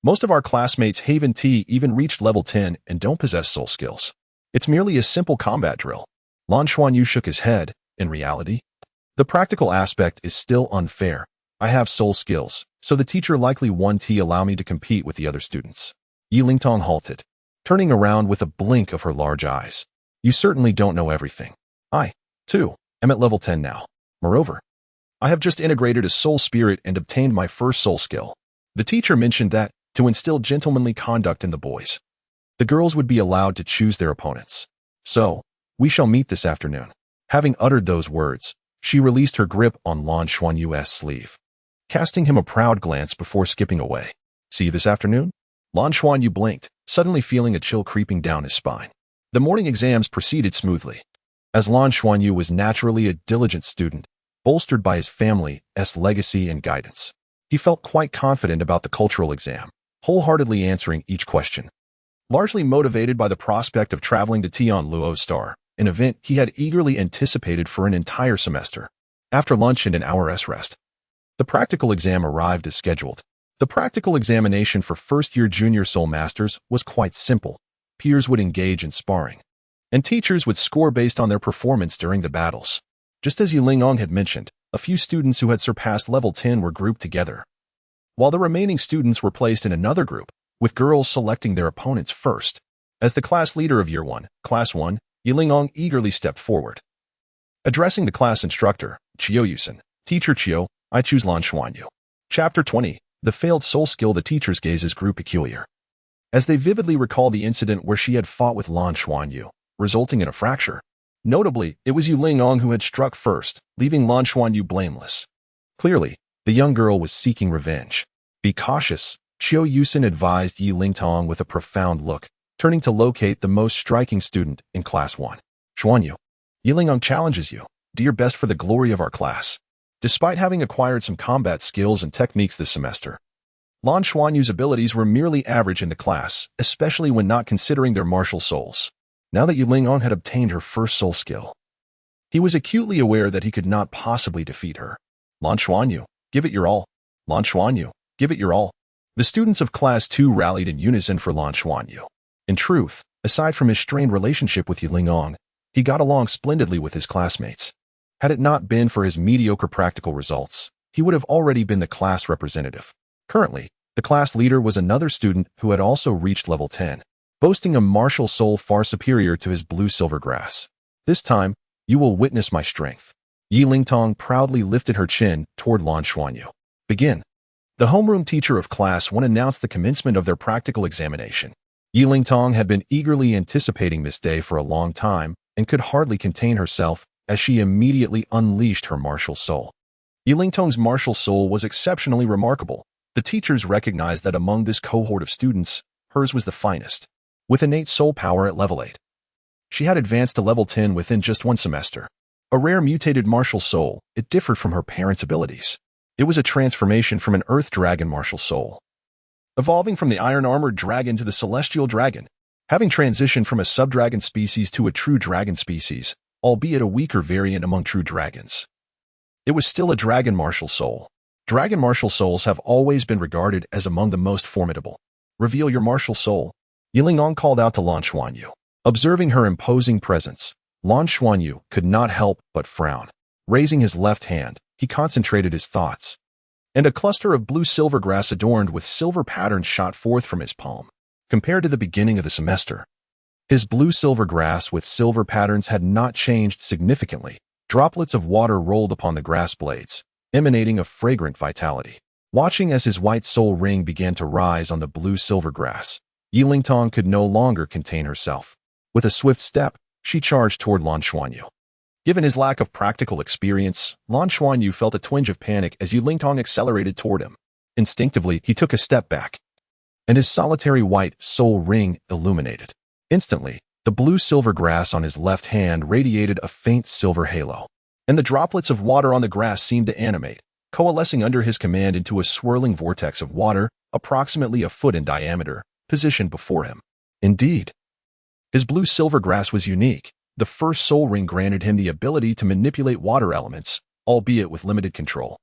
Most of our classmates haven't even reached level 10 and don't possess soul skills. It's merely a simple combat drill. Lan Xuanyu shook his head. In reality, the practical aspect is still unfair. I have soul skills, so the teacher likely won't allow me to compete with the other students. Yi Lingtong halted, turning around with a blink of her large eyes. You certainly don't know everything. I, too, am at level 10 now. Moreover, I have just integrated a soul spirit and obtained my first soul skill. The teacher mentioned that, to instill gentlemanly conduct in the boys, the girls would be allowed to choose their opponents. So, we shall meet this afternoon. Having uttered those words, she released her grip on Lan Xuanyu's sleeve, casting him a proud glance before skipping away. See you this afternoon? Lan Xuanyu blinked, suddenly feeling a chill creeping down his spine. The morning exams proceeded smoothly. As Lan Xuanyu was naturally a diligent student, bolstered by his family's legacy and guidance, he felt quite confident about the cultural exam, wholeheartedly answering each question. Largely motivated by the prospect of traveling to Tianluo Star, an event he had eagerly anticipated for an entire semester. After lunch and an hour's rest, the practical exam arrived as scheduled. The practical examination for first-year junior soul masters was quite simple. Peers would engage in sparring, and teachers would score based on their performance during the battles. Just as Yu Lingong had mentioned, a few students who had surpassed level 10 were grouped together, while the remaining students were placed in another group, with girls selecting their opponents first. As the class leader of Year 1, Class 1, Yu Lingong eagerly stepped forward. Addressing the class instructor, Chiyo Yusen, Teacher Chiyo, I choose Lan Xuanyu. Chapter 20, The Failed Soul Skill. The teacher's gazes grew peculiar, as they vividly recalled the incident where she had fought with Lan Xuanyu, resulting in a fracture. Notably, it was Yu Lingong who had struck first, leaving Lan Xuanyu blameless. Clearly, the young girl was seeking revenge. Be cautious, Chiyo Yusen advised Yi Lingtong with a profound look, turning to locate the most striking student in Class 1. Xuanyu, Yi Lingong challenges you. Do your best for the glory of our class. Despite having acquired some combat skills and techniques this semester, Lan Xuanyu's abilities were merely average in the class, especially when not considering their martial souls. Now that Yu Lingong had obtained her first soul skill, he was acutely aware that he could not possibly defeat her. Lan Xuanyu, give it your all. Lan Xuanyu, give it your all. The students of Class 2 rallied in unison for Lan Xuanyu. In truth, aside from his strained relationship with Yu Lingong, he got along splendidly with his classmates. Had it not been for his mediocre practical results, he would have already been the class representative. Currently, the class leader was another student who had also reached level 10, boasting a martial soul far superior to his blue-silver grass. This time, you will witness my strength. Yi Lingtong proudly lifted her chin toward Lan Xuanyu. Begin. The homeroom teacher of Class 1 announced the commencement of their practical examination. Yi Lingtong had been eagerly anticipating this day for a long time and could hardly contain herself as she immediately unleashed her martial soul. Yi Lingtong's martial soul was exceptionally remarkable. The teachers recognized that among this cohort of students, hers was the finest. With innate soul power at level 8, she had advanced to level 10 within just one semester. A rare mutated martial soul, it differed from her parents' abilities. It was a transformation from an earth dragon martial soul, evolving from the iron-armored dragon to the celestial dragon, having transitioned from a sub-dragon species to a true dragon species, albeit a weaker variant among true dragons. It was still a dragon martial soul. Dragon martial souls have always been regarded as among the most formidable. Reveal your martial soul. Yi Lingong called out to Lan Xuanyu. Observing her imposing presence, Lan Xuanyu could not help but frown. Raising his left hand, he concentrated his thoughts, and a cluster of blue-silver grass adorned with silver patterns shot forth from his palm. compared to the beginning of the semester. His blue-silver grass with silver patterns had not changed significantly. Droplets of water rolled upon the grass blades, emanating a fragrant vitality. Watching as his white soul ring began to rise on the blue-silver grass, Yilingtong could no longer contain herself. With a swift step, she charged toward Lan Xuanyu. Given his lack of practical experience, Lan Xuanyu felt a twinge of panic as Yilingtong accelerated toward him. Instinctively, he took a step back, and his solitary white soul ring illuminated. Instantly, the blue-silver grass on his left hand radiated a faint silver halo, and the droplets of water on the grass seemed to animate, coalescing under his command into a swirling vortex of water, approximately a foot in diameter, positioned before him. Indeed, his blue-silver grass was unique. The first soul ring granted him the ability to manipulate water elements, albeit with limited control.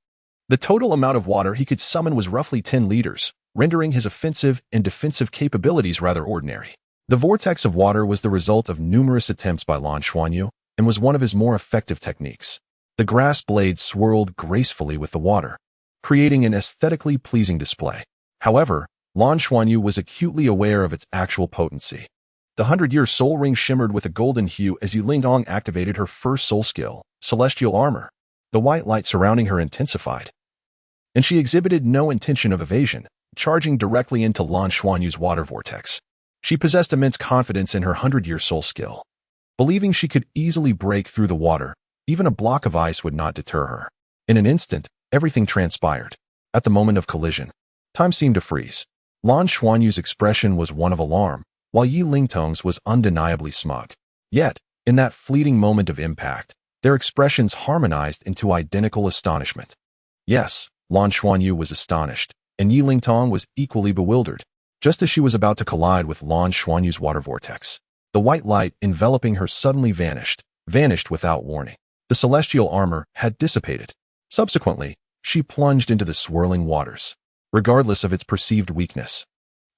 The total amount of water he could summon was roughly 10 liters, rendering his offensive and defensive capabilities rather ordinary. The vortex of water was the result of numerous attempts by Lan Xuanyu and was one of his more effective techniques. The grass blades swirled gracefully with the water, creating an aesthetically pleasing display. However, Lan Xuanyu was acutely aware of its actual potency. The 100-year soul ring shimmered with a golden hue as Yilingtong activated her first soul skill, Celestial Armor. The white light surrounding her intensified, and she exhibited no intention of evasion, charging directly into Lan Xuanyu's water vortex. She possessed immense confidence in her 100-year soul skill. Believing she could easily break through the water, even a block of ice would not deter her. In an instant, everything transpired. At the moment of collision, time seemed to freeze. Lan Xuanyu's expression was one of alarm, while Yilingtong's was undeniably smug. Yet, in that fleeting moment of impact, their expressions harmonized into identical astonishment. Yes, Lan Xuanyu was astonished, and Yilingtong was equally bewildered. Just as she was about to collide with Lan Xuanyu's water vortex, the white light enveloping her suddenly vanished without warning. The celestial armor had dissipated. Subsequently, she plunged into the swirling waters, regardless of its perceived weakness.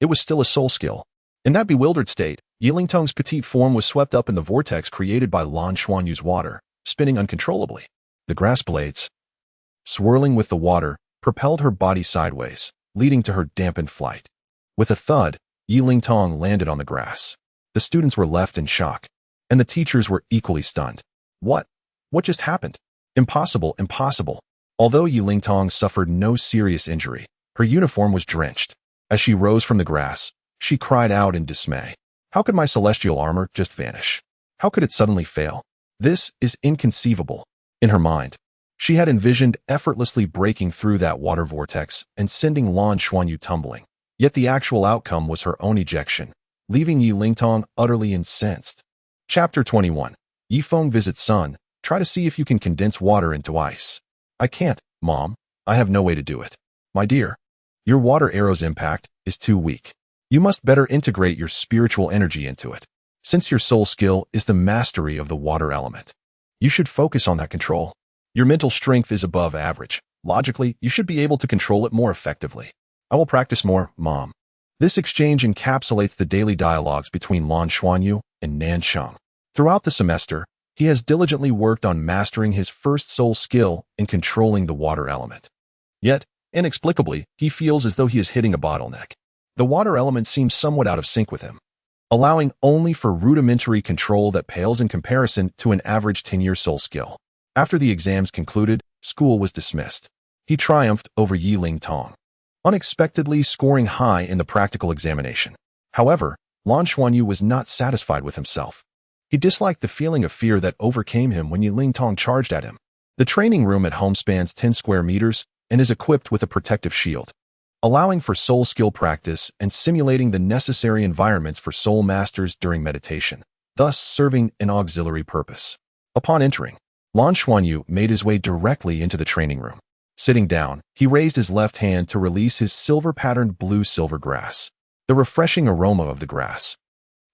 It was still a soul skill. In that bewildered state, Yilingtong's petite form was swept up in the vortex created by Lan Xuanyu's water, spinning uncontrollably. The grass blades, swirling with the water, propelled her body sideways, leading to her dampened flight. With a thud, Yilingtong landed on the grass. The students were left in shock, and the teachers were equally stunned. What just happened? Impossible. Although Yilingtong suffered no serious injury, her uniform was drenched. As she rose from the grass, she cried out in dismay. How could my celestial armor just vanish? How could it suddenly fail? This is inconceivable. In her mind, she had envisioned effortlessly breaking through that water vortex and sending Lan Xuanyu tumbling. Yet the actual outcome was her own ejection, leaving Yilingtong utterly incensed. Chapter 21. Yifeng visits son. Try to see if you can condense water into ice. I can't, Mom. I have no way to do it. My dear, your water arrow's impact is too weak. You must better integrate your spiritual energy into it. Since your soul skill is the mastery of the water element, you should focus on that control. Your mental strength is above average. Logically, you should be able to control it more effectively. I will practice more, Mom. This exchange encapsulates the daily dialogues between Lan Xuanyu and Nan Sheng. Throughout the semester, he has diligently worked on mastering his first soul skill in controlling the water element. Yet, inexplicably, he feels as though he is hitting a bottleneck. The water element seems somewhat out of sync with him, allowing only for rudimentary control that pales in comparison to an average 10-year soul skill. After the exams concluded, school was dismissed. He triumphed over Yilingtong, unexpectedly scoring high in the practical examination. However, Lan Xuanyu was not satisfied with himself. He disliked the feeling of fear that overcame him when Yilingtong charged at him. The training room at home spans 10 square meters and is equipped with a protective shield, allowing for soul skill practice and simulating the necessary environments for soul masters during meditation, thus serving an auxiliary purpose. Upon entering, Lan Xuanyu made his way directly into the training room. Sitting down, he raised his left hand to release his silver-patterned blue-silver grass. The refreshing aroma of the grass,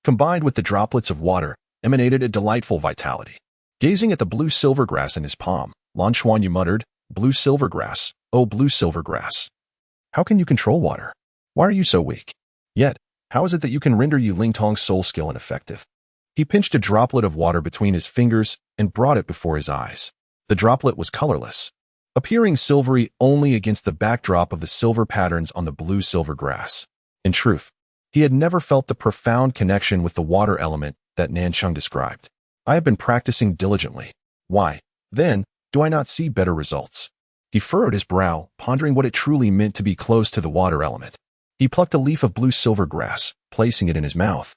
combined with the droplets of water, emanated a delightful vitality. Gazing at the blue-silver grass in his palm, Lan Xuanyu muttered, "Blue-silver grass, oh blue-silver grass. How can you control water? Why are you so weak? Yet, how is it that you can render Yilingtong's soul skill ineffective?" He pinched a droplet of water between his fingers and brought it before his eyes. The droplet was colorless, appearing silvery only against the backdrop of the silver patterns on the blue-silver grass. In truth, He had never felt the profound connection with the water element that Nancheng described. I have been practicing diligently. Why, then, do I not see better results? He furrowed his brow, pondering what it truly meant to be close to the water element. He plucked a leaf of blue silver grass, placing it in his mouth.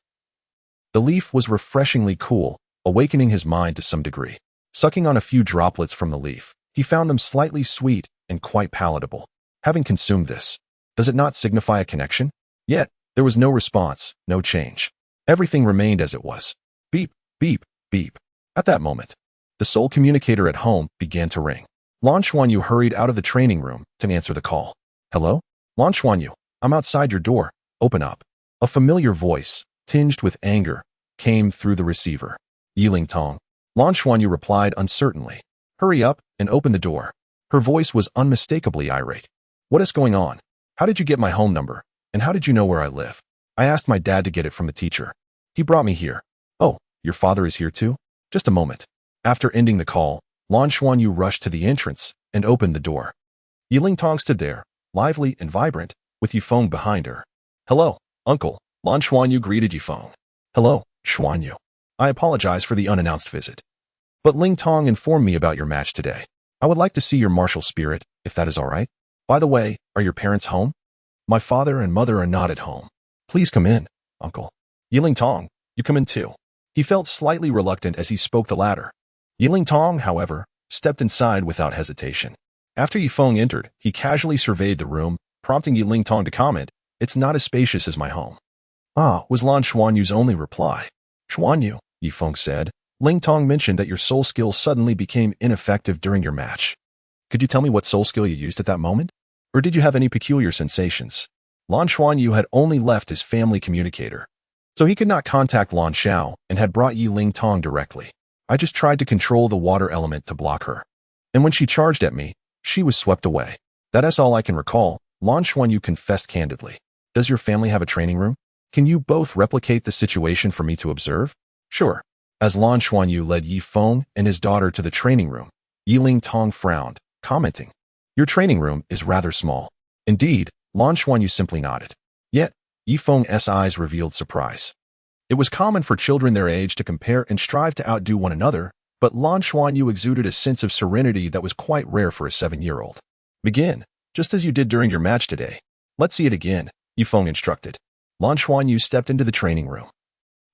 The leaf was refreshingly cool, awakening his mind to some degree. Sucking on a few droplets from the leaf, he found them slightly sweet and quite palatable. Having consumed this, does it not signify a connection? Yet, there was no response, no change. Everything remained as it was. Beep, beep, beep. At that moment, the soul communicator at home began to ring. Lan Xuanyu hurried out of the training room to answer the call. Hello? Lan Xuanyu, I'm outside your door. Open up. A familiar voice, tinged with anger, came through the receiver. Yiling Tong. Lan Xuanyu replied uncertainly. Hurry up and open the door. Her voice was unmistakably irate. What is going on? How did you get my home number? And how did you know where I live? I asked my dad to get it from the teacher. He brought me here. Oh, your father is here too? Just a moment. After ending the call, Lan Xuanyu rushed to the entrance and opened the door. Yiling Tong stood there, lively and vibrant, with Yifeng behind her. Hello, uncle. Lan Xuanyu greeted Yifeng. Hello, Xuanyu. I apologize for the unannounced visit. But Ling Tong informed me about your match today. I would like to see your martial spirit, if that is all right. By the way, are your parents home? My father and mother are not at home. Please come in, uncle. Yiling Tong, you come in too. He felt slightly reluctant as he spoke the latter. Yiling Tong, however, stepped inside without hesitation. After Yifeng entered, he casually surveyed the room, prompting Yiling Tong to comment, "It's not as spacious as my home." Ah, was Lan Xuanyu's only reply. Xuanyu, Yifeng said, Ling Tong mentioned that your soul skill suddenly became ineffective during your match. Could you tell me what soul skill you used at that moment? Or did you have any peculiar sensations? Lan Xuanyu had only left his family communicator, so he could not contact Lan Xiao and had brought Yiling Tong directly. I just tried to control the water element to block her. And when she charged at me, she was swept away. That's all I can recall, Lan Xuanyu confessed candidly. Does your family have a training room? Can you both replicate the situation for me to observe? Sure. As Lan Xuanyu led Yifeng and his daughter to the training room, Yiling Tong frowned, commenting, Your training room is rather small. Indeed, Lan Xuanyu simply nodded. Yet, Yifeng's eyes revealed surprise. It was common for children their age to compare and strive to outdo one another, but Lan Xuanyu exuded a sense of serenity that was quite rare for a 7-year-old. Begin, just as you did during your match today. Let's see it again, Yifeng instructed. Lan Xuanyu stepped into the training room,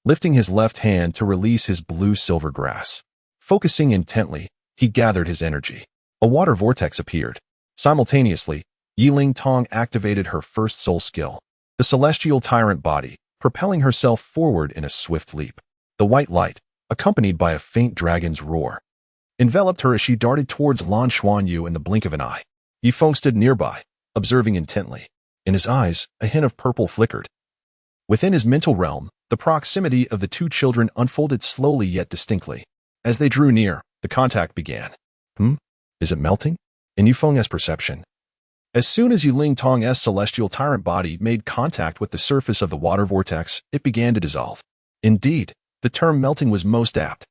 lifting his left hand to release his blue-silver grass. Focusing intently, he gathered his energy. A water vortex appeared. Simultaneously, Yiling Tong activated her first soul skill, the celestial tyrant body, propelling herself forward in a swift leap. The white light, accompanied by a faint dragon's roar, enveloped her as she darted towards Lan Xuanyu in the blink of an eye. Yifeng stood nearby, observing intently. In his eyes, a hint of purple flickered. Within his mental realm, the proximity of the two children unfolded slowly yet distinctly. As they drew near, the contact began. Is it melting? In Yifeng's perception, as soon as Yiling Tong's celestial tyrant body made contact with the surface of the water vortex, it began to dissolve. Indeed, the term melting was most apt.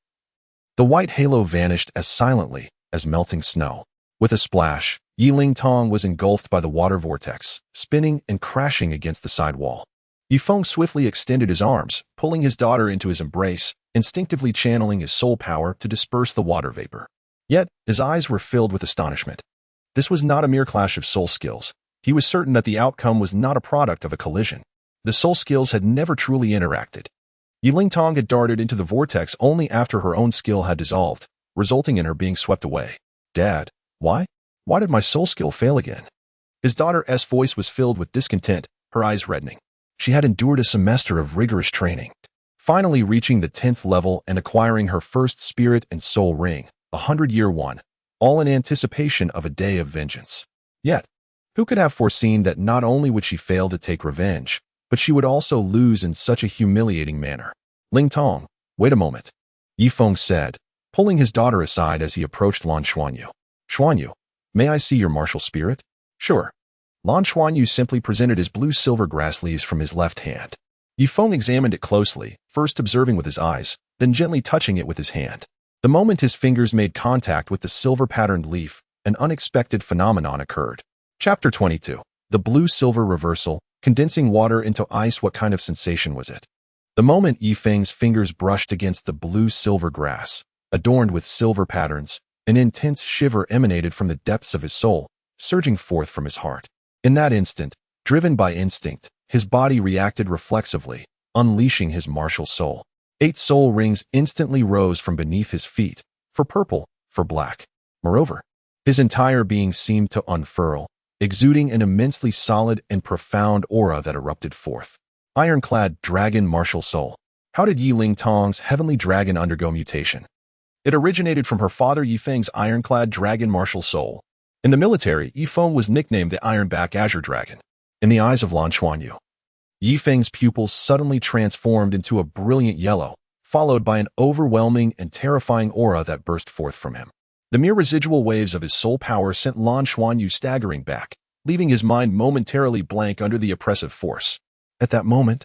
The white halo vanished as silently as melting snow. With a splash, Yiling Tong was engulfed by the water vortex, spinning and crashing against the side wall. Yifeng swiftly extended his arms, pulling his daughter into his embrace, instinctively channeling his soul power to disperse the water vapor. Yet, his eyes were filled with astonishment. This was not a mere clash of soul skills. He was certain that the outcome was not a product of a collision. The soul skills had never truly interacted. Yiling Tong had darted into the vortex only after her own skill had dissolved, resulting in her being swept away. Dad, why? Why did my soul skill fail again? His daughter's voice was filled with discontent, her eyes reddening. She had endured a semester of rigorous training, finally reaching the 10th level and acquiring her first spirit and soul ring, 100-year one, all in anticipation of a day of vengeance. Yet, who could have foreseen that not only would she fail to take revenge, but she would also lose in such a humiliating manner? Ling Tong, wait a moment, Yifeng said, pulling his daughter aside as he approached Lan Xuanyu. Xuanyu, may I see your martial spirit? Sure. Lan Xuanyu simply presented his blue-silver grass leaves from his left hand. Yifeng examined it closely, first observing with his eyes, then gently touching it with his hand. The moment his fingers made contact with the silver-patterned leaf, an unexpected phenomenon occurred. Chapter 22. The Blue-Silver Reversal, Condensing water into ice, what kind of sensation was it? The moment Yifeng's fingers brushed against the blue-silver grass, adorned with silver patterns, an intense shiver emanated from the depths of his soul, surging forth from his heart. In that instant, driven by instinct, his body reacted reflexively, unleashing his martial soul. 8 soul rings instantly rose from beneath his feet, for purple, for black. Moreover, his entire being seemed to unfurl, exuding an immensely solid and profound aura that erupted forth. Ironclad Dragon Martial Soul. How did Yi Ling Tong's heavenly dragon undergo mutation? It originated from her father Yifeng's ironclad dragon martial soul. In the military, Yifeng was nicknamed the Ironback Azure Dragon. In the eyes of Lan Xuanyu, Yifeng's pupils suddenly transformed into a brilliant yellow, followed by an overwhelming and terrifying aura that burst forth from him. The mere residual waves of his soul power sent Lan Xuanyu staggering back, leaving his mind momentarily blank under the oppressive force. At that moment,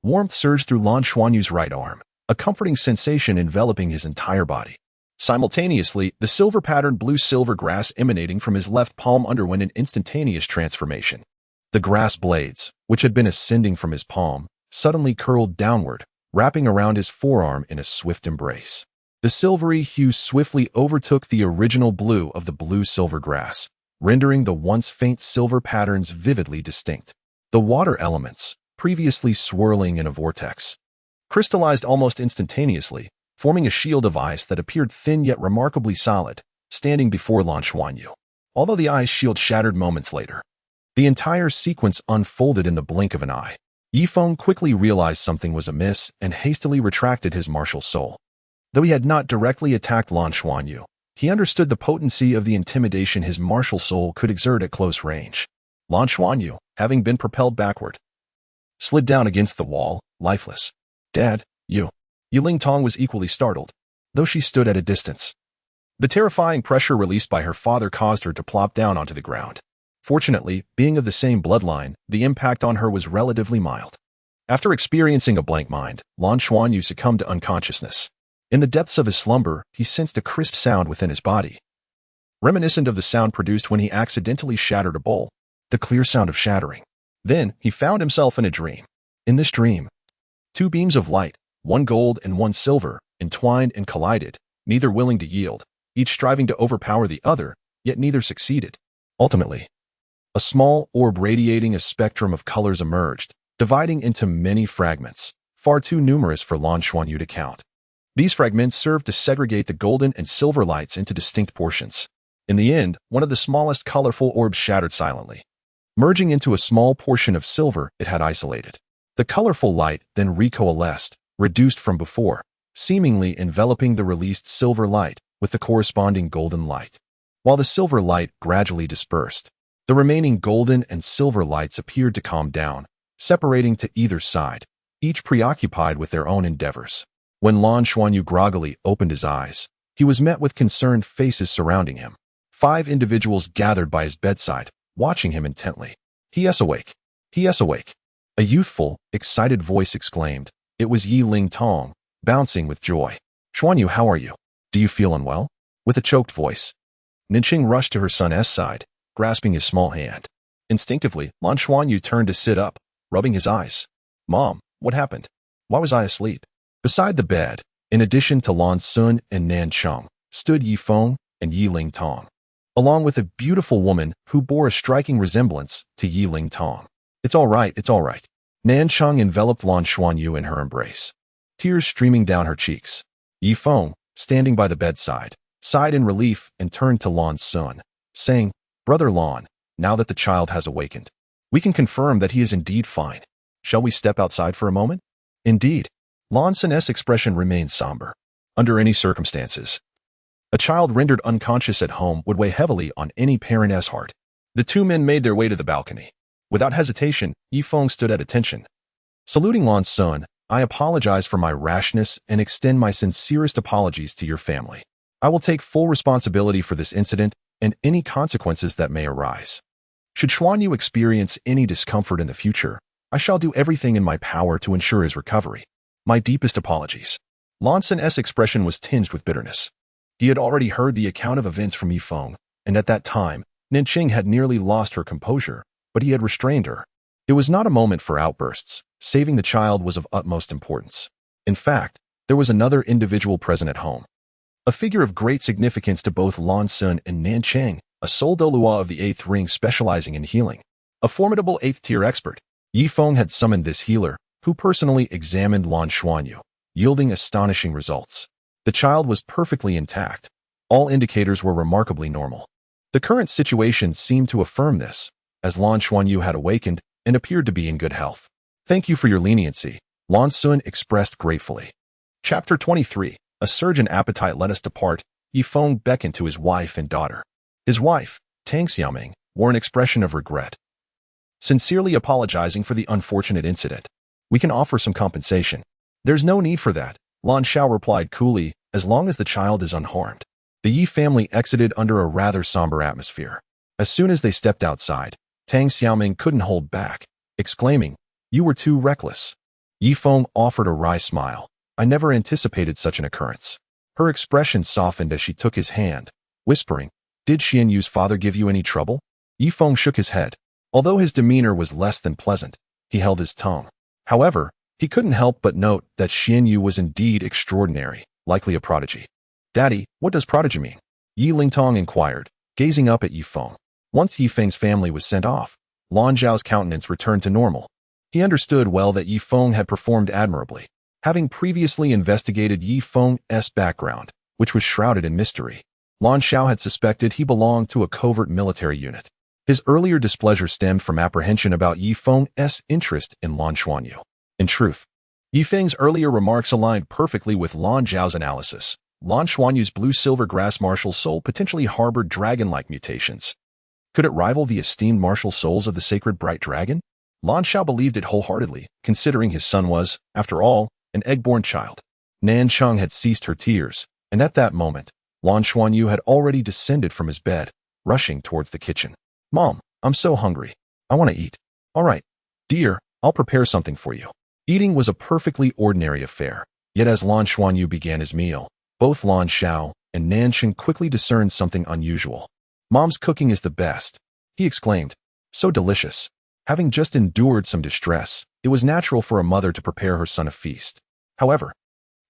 warmth surged through Lan Xuanyu's right arm, a comforting sensation enveloping his entire body. Simultaneously, the silver-patterned blue-silver grass emanating from his left palm underwent an instantaneous transformation. The grass blades, which had been ascending from his palm, suddenly curled downward, wrapping around his forearm in a swift embrace. The silvery hue swiftly overtook the original blue of the blue-silver grass, rendering the once faint silver patterns vividly distinct. The water elements, previously swirling in a vortex, crystallized almost instantaneously, forming a shield of ice that appeared thin yet remarkably solid, standing before Lan Xuanyu. Although the ice shield shattered moments later, the entire sequence unfolded in the blink of an eye. Yifeng quickly realized something was amiss and hastily retracted his martial soul. Though he had not directly attacked Lan Xuanyu, he understood the potency of the intimidation his martial soul could exert at close range. Lan Xuanyu, having been propelled backward, slid down against the wall, lifeless. Dad, you. Yi Ling Tong was equally startled, though she stood at a distance. The terrifying pressure released by her father caused her to plop down onto the ground. Fortunately, being of the same bloodline, the impact on her was relatively mild. After experiencing a blank mind, Lan Xuanyu succumbed to unconsciousness. In the depths of his slumber, he sensed a crisp sound within his body, reminiscent of the sound produced when he accidentally shattered a bowl. The clear sound of shattering. Then, he found himself in a dream. In this dream, 2 beams of light, one gold and one silver, entwined and collided, neither willing to yield, each striving to overpower the other, yet neither succeeded. Ultimately, a small orb radiating a spectrum of colors emerged, dividing into many fragments, far too numerous for Lan Xuanyu to count. These fragments served to segregate the golden and silver lights into distinct portions. In the end, one of the smallest colorful orbs shattered silently, merging into a small portion of silver it had isolated. The colorful light then recoalesced, reduced from before, seemingly enveloping the released silver light with the corresponding golden light. While the silver light gradually dispersed, the remaining golden and silver lights appeared to calm down, separating to either side, each preoccupied with their own endeavors. When Lan Xuanyu groggily opened his eyes, he was met with concerned faces surrounding him. 5 individuals gathered by his bedside, watching him intently. "He is awake. He is awake." A youthful, excited voice exclaimed. It was Yi Ling Tong, bouncing with joy. "Xuanyu, how are you? Do you feel unwell?" With a choked voice, Ninqing rushed to her son's side, grasping his small hand. Instinctively, Lan Xuanyu turned to sit up, rubbing his eyes. "Mom, what happened? Why was I asleep?" Beside the bed, in addition to Lan Sun and Nan Cheng, stood Yifeng and Yi Ling Tong, along with a beautiful woman who bore a striking resemblance to Yi Ling Tong. It's all right. Nan Cheng enveloped Lan Xuanyu in her embrace, tears streaming down her cheeks. Yifeng, standing by the bedside, sighed in relief and turned to Lan Sun, saying, "Brother Lan, now that the child has awakened, we can confirm that he is indeed fine. Shall we step outside for a moment?" Indeed, Lan Sun's expression remained somber. Under any circumstances, a child rendered unconscious at home would weigh heavily on any parent's heart. The 2 men made their way to the balcony. Without hesitation, Yifeng stood at attention. Saluting Lan Sun, "I apologize for my rashness and extend my sincerest apologies to your family. I will take full responsibility for this incident and any consequences that may arise. Should Xuanyu experience any discomfort in the future, I shall do everything in my power to ensure his recovery. My deepest apologies." Lan Sun's expression was tinged with bitterness. He had already heard the account of events from Yifeng, and at that time, Ninqing had nearly lost her composure, but he had restrained her. It was not a moment for outbursts. Saving the child was of utmost importance. In fact, there was another individual present at home. A figure of great significance to both Lan Sun and Nan Cheng, a Sol Dolua of the 8th ring specializing in healing. A formidable 8th-tier expert, Yi Feng had summoned this healer, who personally examined Lan Xuanyu, yielding astonishing results. The child was perfectly intact. All indicators were remarkably normal. The current situation seemed to affirm this, as Lan Xuanyu had awakened and appeared to be in good health. Thank you for your leniency, Lan Sun expressed gratefully. Chapter 23. A surge in appetite let us depart. Yi Feng beckoned to his wife and daughter. His wife, Tang Xiaoming, wore an expression of regret, sincerely apologizing for the unfortunate incident. We can offer some compensation. There's no need for that, Lan Xiao replied coolly, as long as the child is unharmed. The Yi family exited under a rather somber atmosphere. As soon as they stepped outside, Tang Xiaoming couldn't hold back, exclaiming, "You were too reckless." Yi Feng offered a wry smile. I never anticipated such an occurrence. Her expression softened as she took his hand, whispering, "Did Xian Yu's father give you any trouble?" Yi Feng shook his head. Although his demeanor was less than pleasant, he held his tongue. However, he couldn't help but note that Xian Yu was indeed extraordinary, likely a prodigy. "Daddy, what does prodigy mean?" Yi Lingtong inquired, gazing up at Yi Feng. Once Yi Feng's family was sent off, Lan Zhao's countenance returned to normal. He understood well that Yi Feng had performed admirably, having previously investigated Yi Feng's background, which was shrouded in mystery. Lan Xiao had suspected he belonged to a covert military unit. His earlier displeasure stemmed from apprehension about Yi Feng's interest in Lan Xuanyu. In truth, Yi Feng's earlier remarks aligned perfectly with Lan Zhao's analysis. Lan Xuanyu's blue-silver grass martial soul potentially harbored dragon-like mutations. Could it rival the esteemed martial souls of the sacred bright dragon? Lan Xiao believed it wholeheartedly, considering his son was, after all, an egg-born child. Nan Cheng had ceased her tears, and at that moment, Lan Xuanyu had already descended from his bed, rushing towards the kitchen. "Mom, I'm so hungry. I want to eat." "All right, dear, I'll prepare something for you." Eating was a perfectly ordinary affair, yet as Lan Xuanyu began his meal, both Lan Xiao and Nan Cheng quickly discerned something unusual. "Mom's cooking is the best," he exclaimed. "So delicious." Having just endured some distress, it was natural for a mother to prepare her son a feast. However,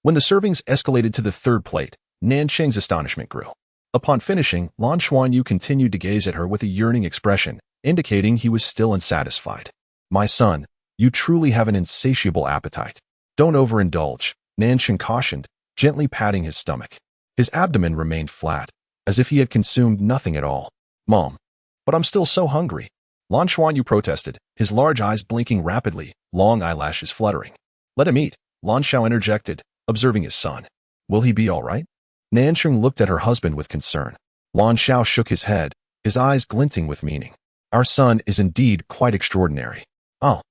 when the servings escalated to the third plate, Nan Cheng's astonishment grew. Upon finishing, Lan Xuanyu continued to gaze at her with a yearning expression, indicating he was still unsatisfied. "My son, you truly have an insatiable appetite. Don't overindulge," Nan Cheng cautioned, gently patting his stomach. His abdomen remained flat, as if he had consumed nothing at all. "Mom, but I'm still so hungry," Lan Xuanyu protested, his large eyes blinking rapidly, long eyelashes fluttering. "Let him eat," Lan Xiao interjected, observing his son. "Will he be all right?" Nan Cheng looked at her husband with concern. Lan Xiao shook his head, his eyes glinting with meaning. "Our son is indeed quite extraordinary." "Oh."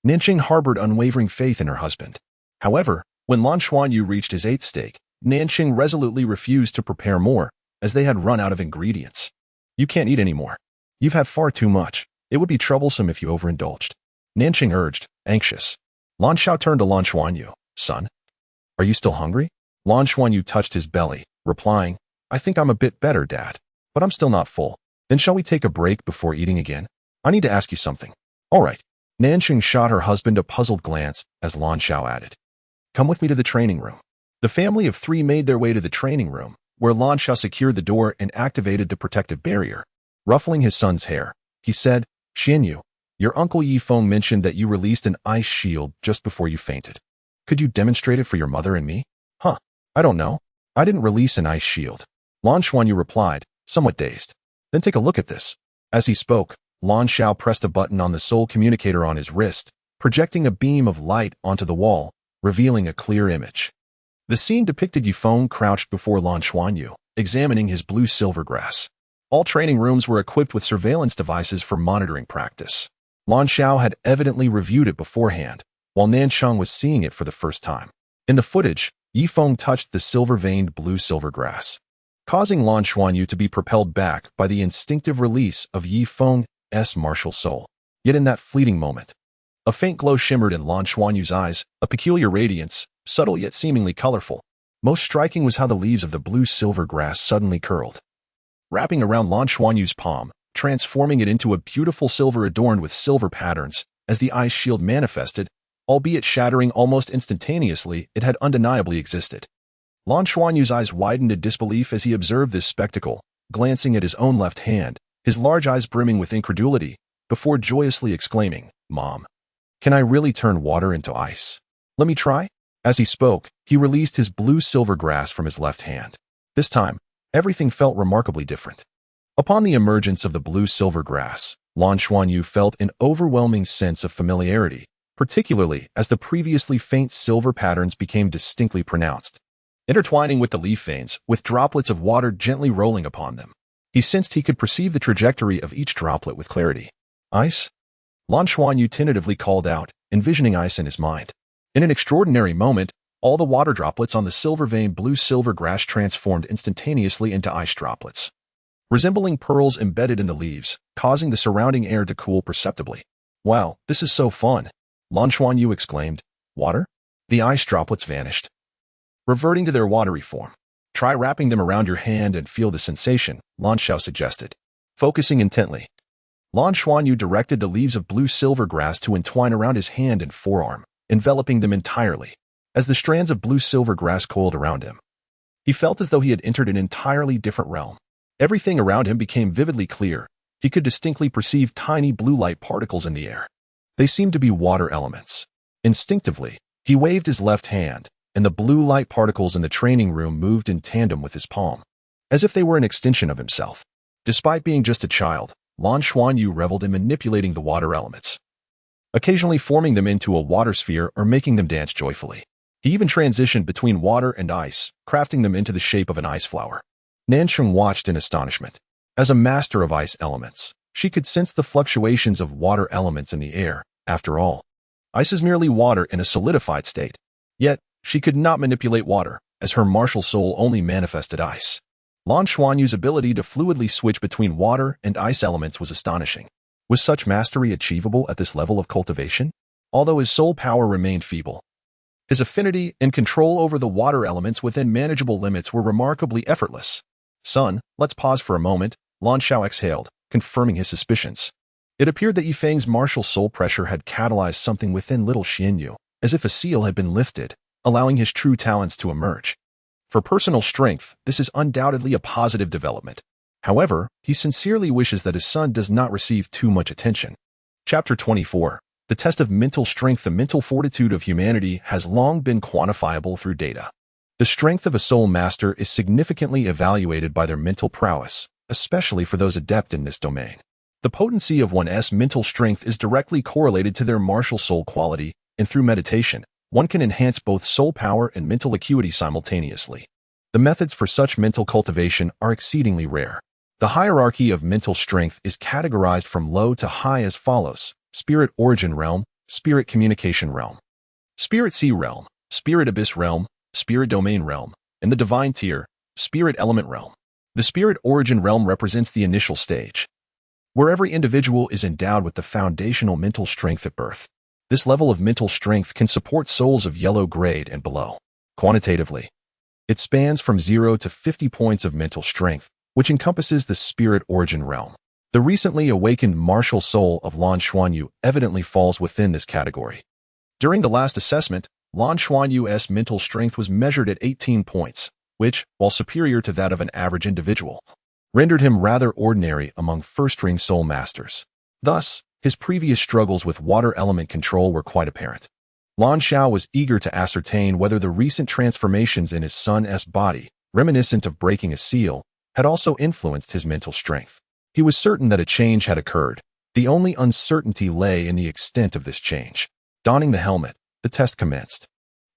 Nan Cheng harbored unwavering faith in her husband. However, when Lan Xuanyu reached his 8th steak, Nan Cheng resolutely refused to prepare more, as they had run out of ingredients. "You can't eat anymore. You've had far too much. It would be troublesome if you overindulged," Nan Cheng urged, anxious. Lan Xiao turned to Lan Xuanyu. "Son, are you still hungry?" Lan Xuanyu touched his belly, replying, "I think I'm a bit better, Dad, but I'm still not full. Then shall we take a break before eating again? I need to ask you something." "All right." Nan Cheng shot her husband a puzzled glance as Lan Xiao added, "Come with me to the training room." The family of 3 made their way to the training room, where Lan Xiao secured the door and activated the protective barrier. Ruffling his son's hair, he said, "Xian Yu, your uncle Yi Feng mentioned that you released an ice shield just before you fainted. Could you demonstrate it for your mother and me?" "Huh, I don't know. I didn't release an ice shield," Lan Xuanyu replied, somewhat dazed. "Then take a look at this." As he spoke, Lan Xiao pressed a button on the soul communicator on his wrist, projecting a beam of light onto the wall, revealing a clear image. The scene depicted Yi Feng crouched before Lan Xuanyu, examining his blue-silver grass. All training rooms were equipped with surveillance devices for monitoring practice. Lan Xiao had evidently reviewed it beforehand, while Nan Cheng was seeing it for the first time. In the footage, Yi Feng touched the silver-veined blue-silver grass, causing Lan Xuanyu to be propelled back by the instinctive release of Yi Feng's martial soul. Yet in that fleeting moment, a faint glow shimmered in Lan Xuanyu's eyes, a peculiar radiance, subtle yet seemingly colorful. Most striking was how the leaves of the blue-silver grass suddenly curled, wrapping around Lan Xuanyu's palm, transforming it into a beautiful silver adorned with silver patterns, as the ice shield manifested, albeit shattering almost instantaneously, it had undeniably existed. Lan Xuanyu's eyes widened in disbelief as he observed this spectacle, glancing at his own left hand, his large eyes brimming with incredulity, before joyously exclaiming, "Mom, can I really turn water into ice? Let me try?" As he spoke, he released his blue-silver grass from his left hand. This time, everything felt remarkably different. Upon the emergence of the blue-silver grass, Lan Xuanyu felt an overwhelming sense of familiarity, particularly as the previously faint silver patterns became distinctly pronounced, intertwining with the leaf veins, with droplets of water gently rolling upon them. He sensed he could perceive the trajectory of each droplet with clarity. "Ice?" Lan Xuanyu tentatively called out, envisioning ice in his mind. In an extraordinary moment, all the water droplets on the silver-veined blue-silver grass transformed instantaneously into ice droplets, resembling pearls embedded in the leaves, causing the surrounding air to cool perceptibly. "Wow, this is so fun!" Lan Xuanyu exclaimed. "Water?" The ice droplets vanished, reverting to their watery form. "Try wrapping them around your hand and feel the sensation," Lan Xiao suggested. Focusing intently, Lan Xuanyu directed the leaves of blue-silver grass to entwine around his hand and forearm, enveloping them entirely. As the strands of blue-silver grass coiled around him, he felt as though he had entered an entirely different realm. Everything around him became vividly clear. He could distinctly perceive tiny blue light particles in the air. They seemed to be water elements. Instinctively, he waved his left hand, and the blue light particles in the training room moved in tandem with his palm, as if they were an extension of himself. Despite being just a child, Lan Xuanyu reveled in manipulating the water elements, occasionally forming them into a water sphere or making them dance joyfully. He even transitioned between water and ice, crafting them into the shape of an ice flower. Nancheng watched in astonishment. As a master of ice elements, she could sense the fluctuations of water elements in the air. After all, ice is merely water in a solidified state. Yet, she could not manipulate water, as her martial soul only manifested ice. Lan Xuanyu's ability to fluidly switch between water and ice elements was astonishing. Was such mastery achievable at this level of cultivation? Although his soul power remained feeble, his affinity and control over the water elements within manageable limits were remarkably effortless. "Son, let's pause for a moment," Lan Xiao exhaled, confirming his suspicions. It appeared that Yifeng's martial soul pressure had catalyzed something within little Xianyu, as if a seal had been lifted, allowing his true talents to emerge. For personal strength, this is undoubtedly a positive development. However, he sincerely wishes that his son does not receive too much attention. Chapter 24. The test of mental strength. The mental fortitude of humanity has long been quantifiable through data. The strength of a soul master is significantly evaluated by their mental prowess, especially for those adept in this domain. The potency of one's mental strength is directly correlated to their martial soul quality, and through meditation, one can enhance both soul power and mental acuity simultaneously. The methods for such mental cultivation are exceedingly rare. The hierarchy of mental strength is categorized from low to high as follows: Spirit Origin Realm, Spirit Communication Realm, Spirit Sea Realm, Spirit Abyss Realm, Spirit Domain Realm, and the Divine Tier, Spirit Element Realm. The Spirit Origin Realm represents the initial stage, where every individual is endowed with the foundational mental strength at birth. This level of mental strength can support souls of yellow grade and below. Quantitatively, it spans from 0 to 50 points of mental strength, which encompasses the Spirit Origin Realm. The recently awakened martial soul of Lan Xuanyu evidently falls within this category. During the last assessment, Lan Xuanyu's mental strength was measured at 18 points, which, while superior to that of an average individual, rendered him rather ordinary among first-ring soul masters. Thus, his previous struggles with water element control were quite apparent. Lan Xiao was eager to ascertain whether the recent transformations in his son's body, reminiscent of breaking a seal, had also influenced his mental strength. He was certain that a change had occurred. The only uncertainty lay in the extent of this change. Donning the helmet, the test commenced.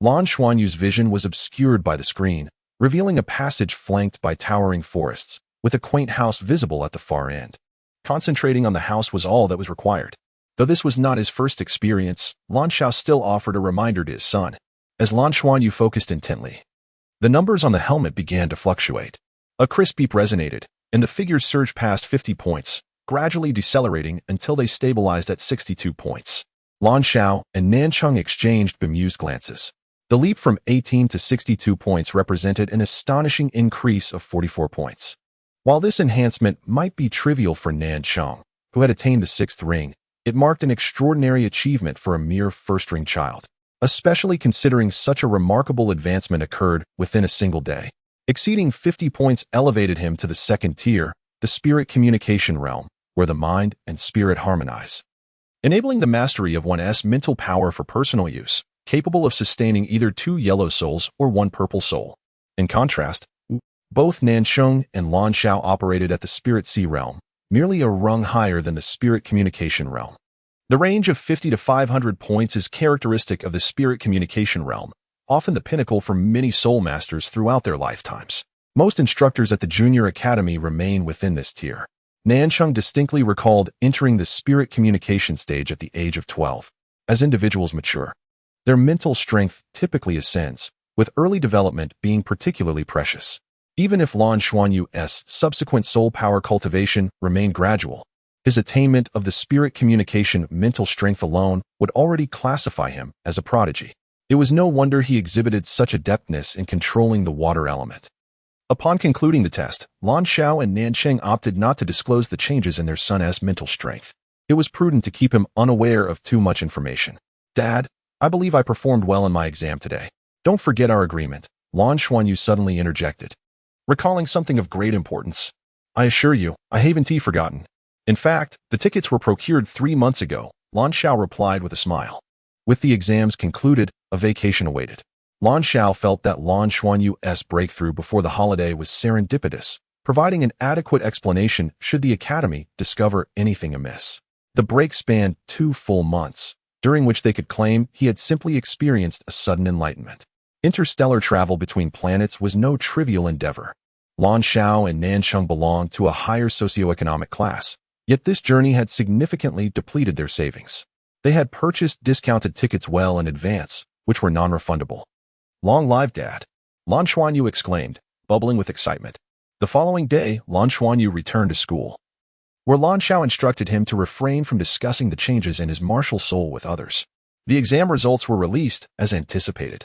Lan Xuanyu's vision was obscured by the screen, revealing a passage flanked by towering forests, with a quaint house visible at the far end. Concentrating on the house was all that was required. Though this was not his first experience, Lan Xiao still offered a reminder to his son. As Lan Xuanyu focused intently, the numbers on the helmet began to fluctuate. A crisp beep resonated, and the figures surged past 50 points, gradually decelerating until they stabilized at 62 points. Lan Xiao and Nancheng exchanged bemused glances. The leap from 18 to 62 points represented an astonishing increase of 44 points. While this enhancement might be trivial for Nancheng, who had attained the 6th ring, It marked an extraordinary achievement for a mere first-ring child, especially considering such a remarkable advancement occurred within a single day. Exceeding 50 points elevated him to the second tier, the spirit communication realm, where the mind and spirit harmonize, enabling the mastery of one's mental power for personal use, capable of sustaining either 2 yellow souls or 1 purple soul. In contrast, both Nansheng and Lan Shao operated at the Spirit Sea realm, merely a rung higher than the Spirit Communication realm. The range of 50 to 500 points is characteristic of the Spirit Communication realm, often the pinnacle for many soul masters throughout their lifetimes. Most instructors at the Junior Academy remain within this tier. Nansheng distinctly recalled entering the Spirit Communication stage at the age of 12. As individuals mature, their mental strength typically ascends, with early development being particularly precious. Even if Lan Xuanyu's subsequent soul power cultivation remained gradual, his attainment of the spirit communication mental strength alone would already classify him as a prodigy. It was no wonder he exhibited such adeptness in controlling the water element. Upon concluding the test, Lan Shao and Nansheng opted not to disclose the changes in their son's mental strength. It was prudent to keep him unaware of too much information. "Dad, I believe I performed well in my exam today. Don't forget our agreement," Lan Xuanyu suddenly interjected, recalling something of great importance. "I assure you, I haven't forgotten. In fact, the tickets were procured 3 months ago," Lan Shao replied with a smile. With the exams concluded, a vacation awaited. Lan Shao felt that Lan Xuanyu's breakthrough before the holiday was serendipitous, providing an adequate explanation should the Academy discover anything amiss. The break spanned 2 full months, during which they could claim he had simply experienced a sudden enlightenment. Interstellar travel between planets was no trivial endeavor. Lan Shao and Nansheng belonged to a higher socioeconomic class, yet this journey had significantly depleted their savings. They had purchased discounted tickets well in advance, which were non-refundable. "Long live Dad!" Lan Xuanyu exclaimed, bubbling with excitement. The following day, Lan Xuanyu returned to school, where Lan Shao instructed him to refrain from discussing the changes in his martial soul with others. The exam results were released as anticipated,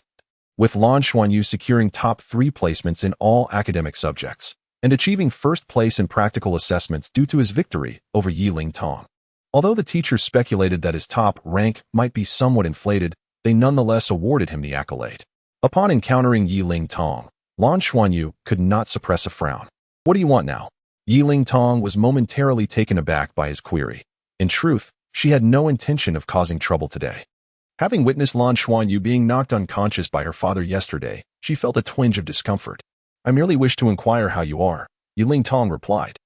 with Lan Xuanyu securing top 3 placements in all academic subjects and achieving first place in practical assessments due to his victory over Yiling Tong. Although the teachers speculated that his top rank might be somewhat inflated, they nonetheless awarded him the accolade. Upon encountering Yiling Tong, Lan Xuanyu could not suppress a frown. "What do you want now?" Yiling Tong was momentarily taken aback by his query. In truth, she had no intention of causing trouble today. Having witnessed Lan Xuanyu being knocked unconscious by her father yesterday, she felt a twinge of discomfort. "I merely wish to inquire how you are," Yiling Tong replied.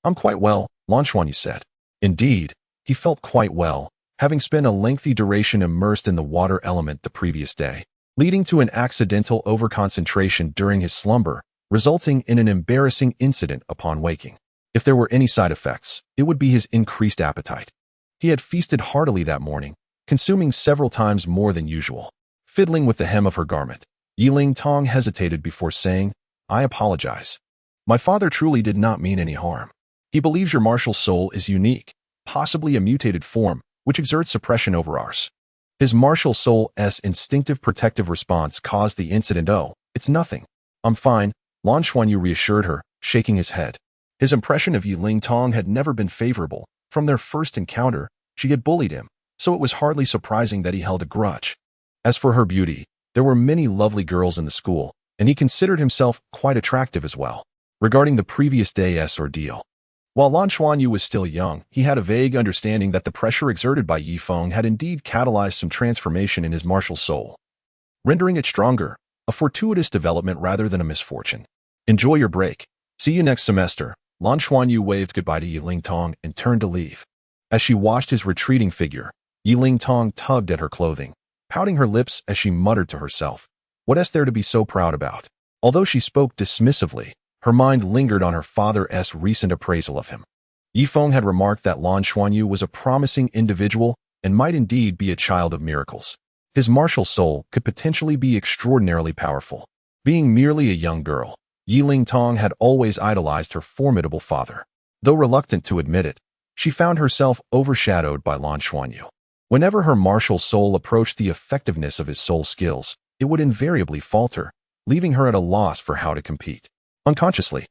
"I'm quite well," Lan Xuanyu said. Indeed, he felt quite well, having spent a lengthy duration immersed in the water element the previous day, leading to an accidental overconcentration during his slumber, resulting in an embarrassing incident upon waking. If there were any side effects, it would be his increased appetite. He had feasted heartily that morning, consuming several times more than usual. Fiddling with the hem of her garment, Yiling Tong hesitated before saying, "I apologize. My father truly did not mean any harm. He believes your martial soul is unique, possibly a mutated form, which exerts suppression over ours." His martial soul's instinctive protective response caused the incident. "Oh, it's nothing. I'm fine," Lan Xuanyu reassured her, shaking his head. His impression of Yiling Tong had never been favorable. From their first encounter, she had bullied him, so it was hardly surprising that he held a grudge. As for her beauty, there were many lovely girls in the school, and he considered himself quite attractive as well. Regarding the previous day's ordeal, while Lan Xuanyu was still young, he had a vague understanding that the pressure exerted by Yifeng had indeed catalyzed some transformation in his martial soul, rendering it stronger, a fortuitous development rather than a misfortune. "Enjoy your break. See you next semester." Lan Xuanyu waved goodbye to Yiling Tong and turned to leave. As she watched his retreating figure, Yiling Tong tugged at her clothing, pouting her lips as she muttered to herself, "What's there to be so proud about?" Although she spoke dismissively, her mind lingered on her father's recent appraisal of him. Yifeng had remarked that Lan Xuanyu was a promising individual and might indeed be a child of miracles. His martial soul could potentially be extraordinarily powerful. Being merely a young girl, Yiling Tong had always idolized her formidable father. Though reluctant to admit it, she found herself overshadowed by Lan Xuanyu. Whenever her martial soul approached the effectiveness of his soul skills, it would invariably falter, leaving her at a loss for how to compete. Unconsciously,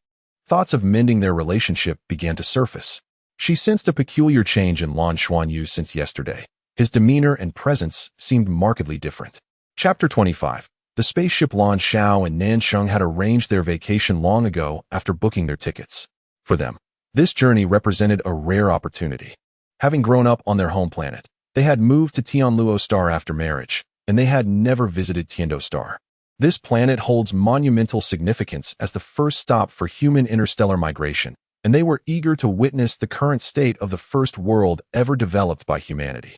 thoughts of mending their relationship began to surface. She sensed a peculiar change in Lan Xuanyu since yesterday. His demeanor and presence seemed markedly different. Chapter 25. The spaceship Lan Xiao and Nansheng had arranged their vacation long ago after booking their tickets. For them, this journey represented a rare opportunity. Having grown up on their home planet, they had moved to Tianluo Star after marriage, and they had never visited Tiando Star. This planet holds monumental significance as the first stop for human interstellar migration, and they were eager to witness the current state of the first world ever developed by humanity.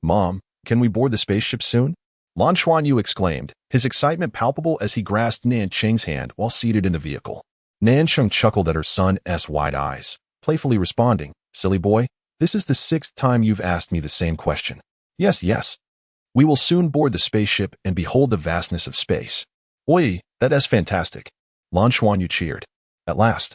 "Mom, can we board the spaceship soon?" Lan Xuanyu exclaimed, his excitement palpable as he grasped Nansheng's hand while seated in the vehicle. Nansheng chuckled at her son's wide eyes, playfully responding, "Silly boy, this is the 6th time you've asked me the same question. Yes, yes. We will soon board the spaceship and behold the vastness of space." "Oi, that's fantastic," Lan Xuanyu cheered. At last,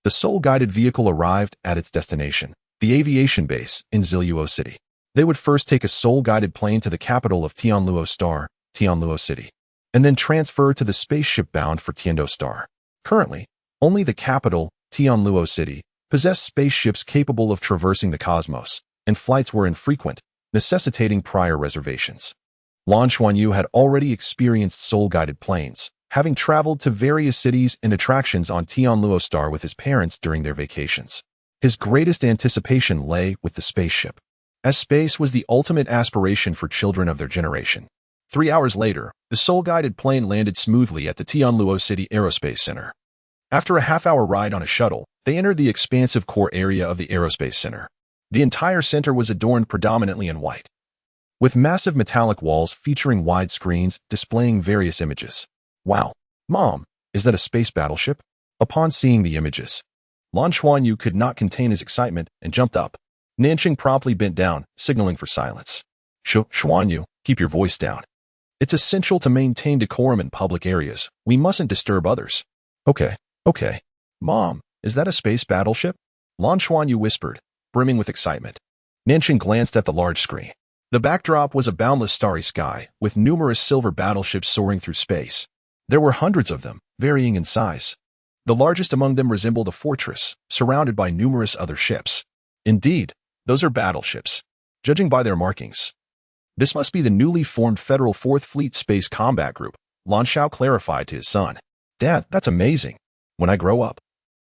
the soul-guided vehicle arrived at its destination, the aviation base in Ziluo City. They would first take a soul-guided plane to the capital of Tianluo Star, Tianluo City, and then transfer to the spaceship bound for Tiando Star. Currently, only the capital, Tianluo City, possessed spaceships capable of traversing the cosmos, and flights were infrequent, necessitating prior reservations. Lan Xuanyu had already experienced soul-guided planes, having traveled to various cities and attractions on Tianluo Star with his parents during their vacations. His greatest anticipation lay with the spaceship, as space was the ultimate aspiration for children of their generation. 3 hours later, the soul-guided plane landed smoothly at the Tianluo City Aerospace Center. After a half-hour ride on a shuttle, they entered the expansive core area of the Aerospace Center. The entire center was adorned predominantly in white, with massive metallic walls featuring wide screens displaying various images. "Wow, Mom, is that a space battleship?" Upon seeing the images, Lan Xuanyu could not contain his excitement and jumped up. Nansheng promptly bent down, signaling for silence. Xuanyu, keep your voice down. It's essential to maintain decorum in public areas. We mustn't disturb others." Okay. "Mom, is that a space battleship?" Lan Xuanyu whispered, brimming with excitement. Nansheng glanced at the large screen. The backdrop was a boundless starry sky, with numerous silver battleships soaring through space. There were hundreds of them, varying in size. The largest among them resembled a fortress, surrounded by numerous other ships. "Indeed, those are battleships, judging by their markings. This must be the newly formed Federal 4th Fleet Space Combat Group," Lan Xiao clarified to his son. "Dad, that's amazing. When I grow up,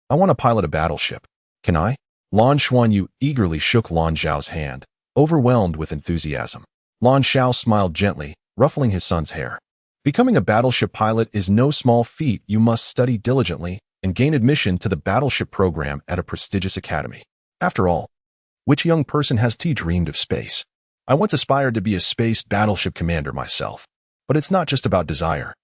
I want to pilot a battleship. Can I?" Lan Xuanyu eagerly shook Lan Xiao's hand, overwhelmed with enthusiasm. Lan Xiao smiled gently, ruffling his son's hair. "Becoming a battleship pilot is no small feat. You must study diligently and gain admission to the battleship program at a prestigious academy. After all, which young person has dreamed of space? I once aspired to be a space battleship commander myself. But it's not just about desire.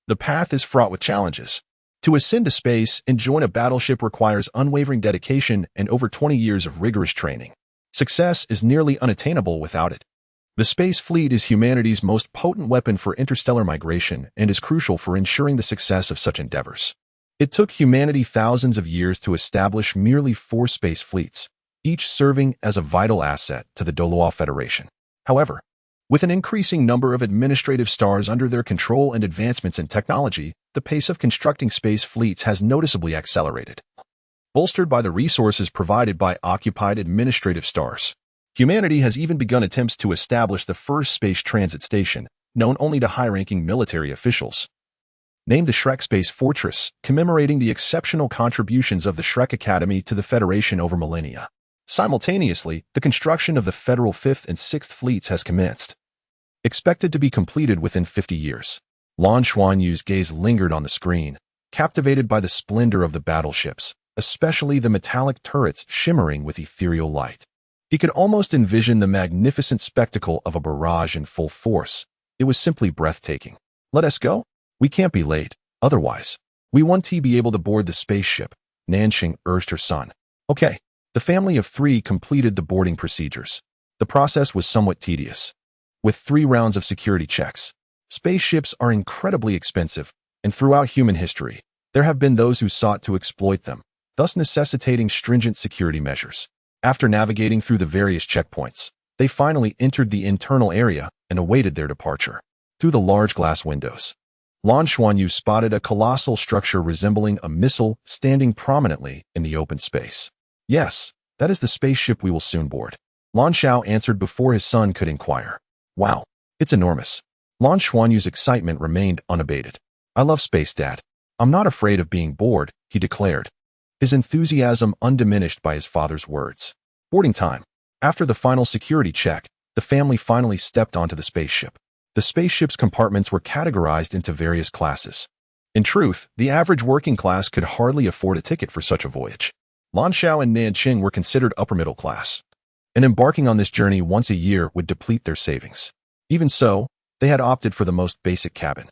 The path is fraught with challenges. To ascend to space and join a battleship requires unwavering dedication and over 20 years of rigorous training. Success is nearly unattainable without it. The space fleet is humanity's most potent weapon for interstellar migration and is crucial for ensuring the success of such endeavors. It took humanity thousands of years to establish merely 4 space fleets, each serving as a vital asset to the Doloa Federation. However, with an increasing number of administrative stars under their control and advancements in technology, the pace of constructing space fleets has noticeably accelerated. Bolstered by the resources provided by occupied administrative stars, humanity has even begun attempts to establish the first space transit station, known only to high-ranking military officials. Named the Shrek Space Fortress, commemorating the exceptional contributions of the Shrek Academy to the Federation over millennia. Simultaneously, the construction of the Federal 5th and 6th Fleets has commenced, expected to be completed within 50 years. Lan Xuanyu's gaze lingered on the screen, captivated by the splendor of the battleships, especially the metallic turrets shimmering with ethereal light. He could almost envision the magnificent spectacle of a barrage in full force. It was simply breathtaking. "Let us go? We can't be late. Otherwise, we want to be able to board the spaceship," Nansheng urged her son. "Okay." The family of 3 completed the boarding procedures. The process was somewhat tedious, with 3 rounds of security checks. Spaceships are incredibly expensive, and throughout human history, there have been those who sought to exploit them, thus necessitating stringent security measures. After navigating through the various checkpoints, they finally entered the internal area and awaited their departure. Through the large glass windows, Lan Xuanyu spotted a colossal structure resembling a missile standing prominently in the open space. Yes, That is the spaceship we will soon board. Lan Xiao answered before his son could inquire. Wow, it's enormous. Lan Xuanyu's excitement remained unabated. I love space, Dad. I'm not afraid of being bored, he declared, his enthusiasm undiminished by his father's words. Boarding time. After the final security check, the family finally stepped onto the spaceship. The spaceship's compartments were categorized into various classes. In truth, the average working class could hardly afford a ticket for such a voyage. Lan Xiao and Nanqing were considered upper middle class, and embarking on this journey once a year would deplete their savings. Even so, they had opted for the most basic cabin.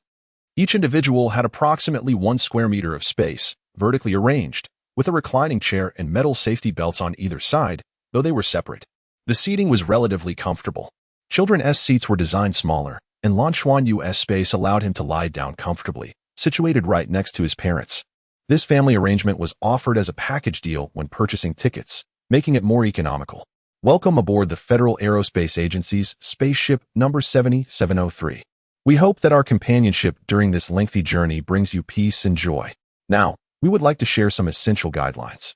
Each individual had approximately 1 square meter of space, vertically arranged, with a reclining chair and metal safety belts on either side, though they were separate. The seating was relatively comfortable. Children's seats were designed smaller, and Lan Xuanyu's space allowed him to lie down comfortably, situated right next to his parents. This family arrangement was offered as a package deal when purchasing tickets, making it more economical. Welcome aboard the Federal Aerospace Agency's spaceship number 7703. We hope that our companionship during this lengthy journey brings you peace and joy. Now, we would like to share some essential guidelines.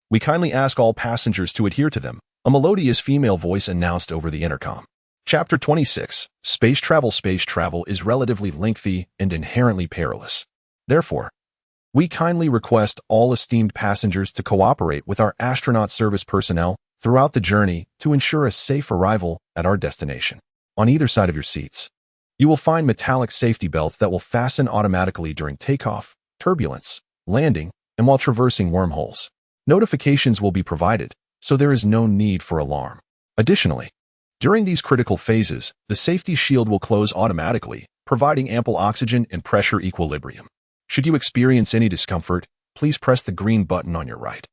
We kindly ask all passengers to adhere to them, a melodious female voice announced over the intercom. Chapter 26. Space travel. Space travel is relatively lengthy and inherently perilous. Therefore, we kindly request all esteemed passengers to cooperate with our astronaut service personnel throughout the journey to ensure a safe arrival at our destination. On either side of your seats, you will find metallic safety belts that will fasten automatically during takeoff, turbulence, landing, and while traversing wormholes. Notifications will be provided, so there is no need for alarm. Additionally, during these critical phases, the safety shield will close automatically, providing ample oxygen and pressure equilibrium. Should you experience any discomfort, please press the green button on your right,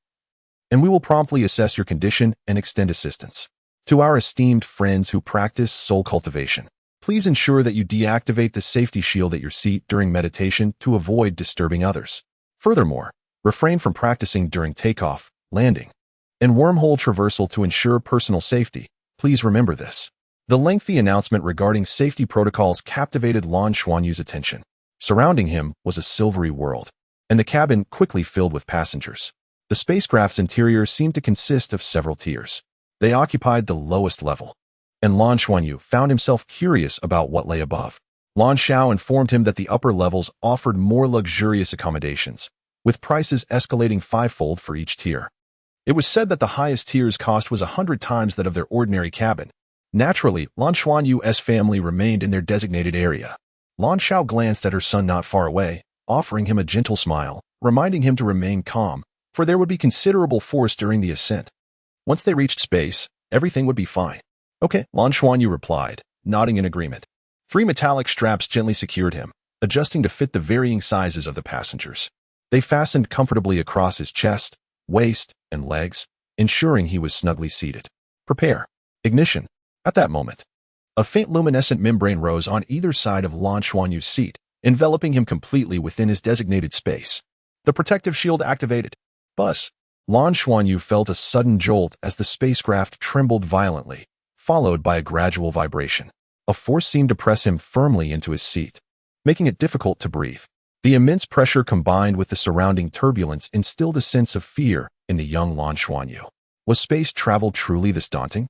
and we will promptly assess your condition and extend assistance. To our esteemed friends who practice soul cultivation, please ensure that you deactivate the safety shield at your seat during meditation to avoid disturbing others. Furthermore, refrain from practicing during takeoff, landing, and wormhole traversal to ensure personal safety. Please remember this. The lengthy announcement regarding safety protocols captivated Lan Xuanyu's attention. Surrounding him was a silvery world, and the cabin quickly filled with passengers. The spacecraft's interior seemed to consist of several tiers. They occupied the lowest level, and Lan Xuanyu found himself curious about what lay above. Lan Xiao informed him that the upper levels offered more luxurious accommodations, with prices escalating fivefold for each tier. It was said that the highest tier's cost was 100 times that of their ordinary cabin. Naturally, Lan Xuanyu's family remained in their designated area. Lan Xiao glanced at her son not far away, offering him a gentle smile, reminding him to remain calm, for there would be considerable force during the ascent. Once they reached space, everything would be fine. Okay, Lan Xuanyu replied, nodding in agreement. 3 metallic straps gently secured him, adjusting to fit the varying sizes of the passengers. They fastened comfortably across his chest, waist, and legs, ensuring he was snugly seated. Prepare. Ignition. At that moment, a faint luminescent membrane rose on either side of Lan Xuanyu's seat, enveloping him completely within his designated space. The protective shield activated. Buzz. Lan Xuanyu felt a sudden jolt as the spacecraft trembled violently, followed by a gradual vibration. A force seemed to press him firmly into his seat, making it difficult to breathe. The immense pressure combined with the surrounding turbulence instilled a sense of fear in the young Lan Xuanyu. Was space travel truly this daunting?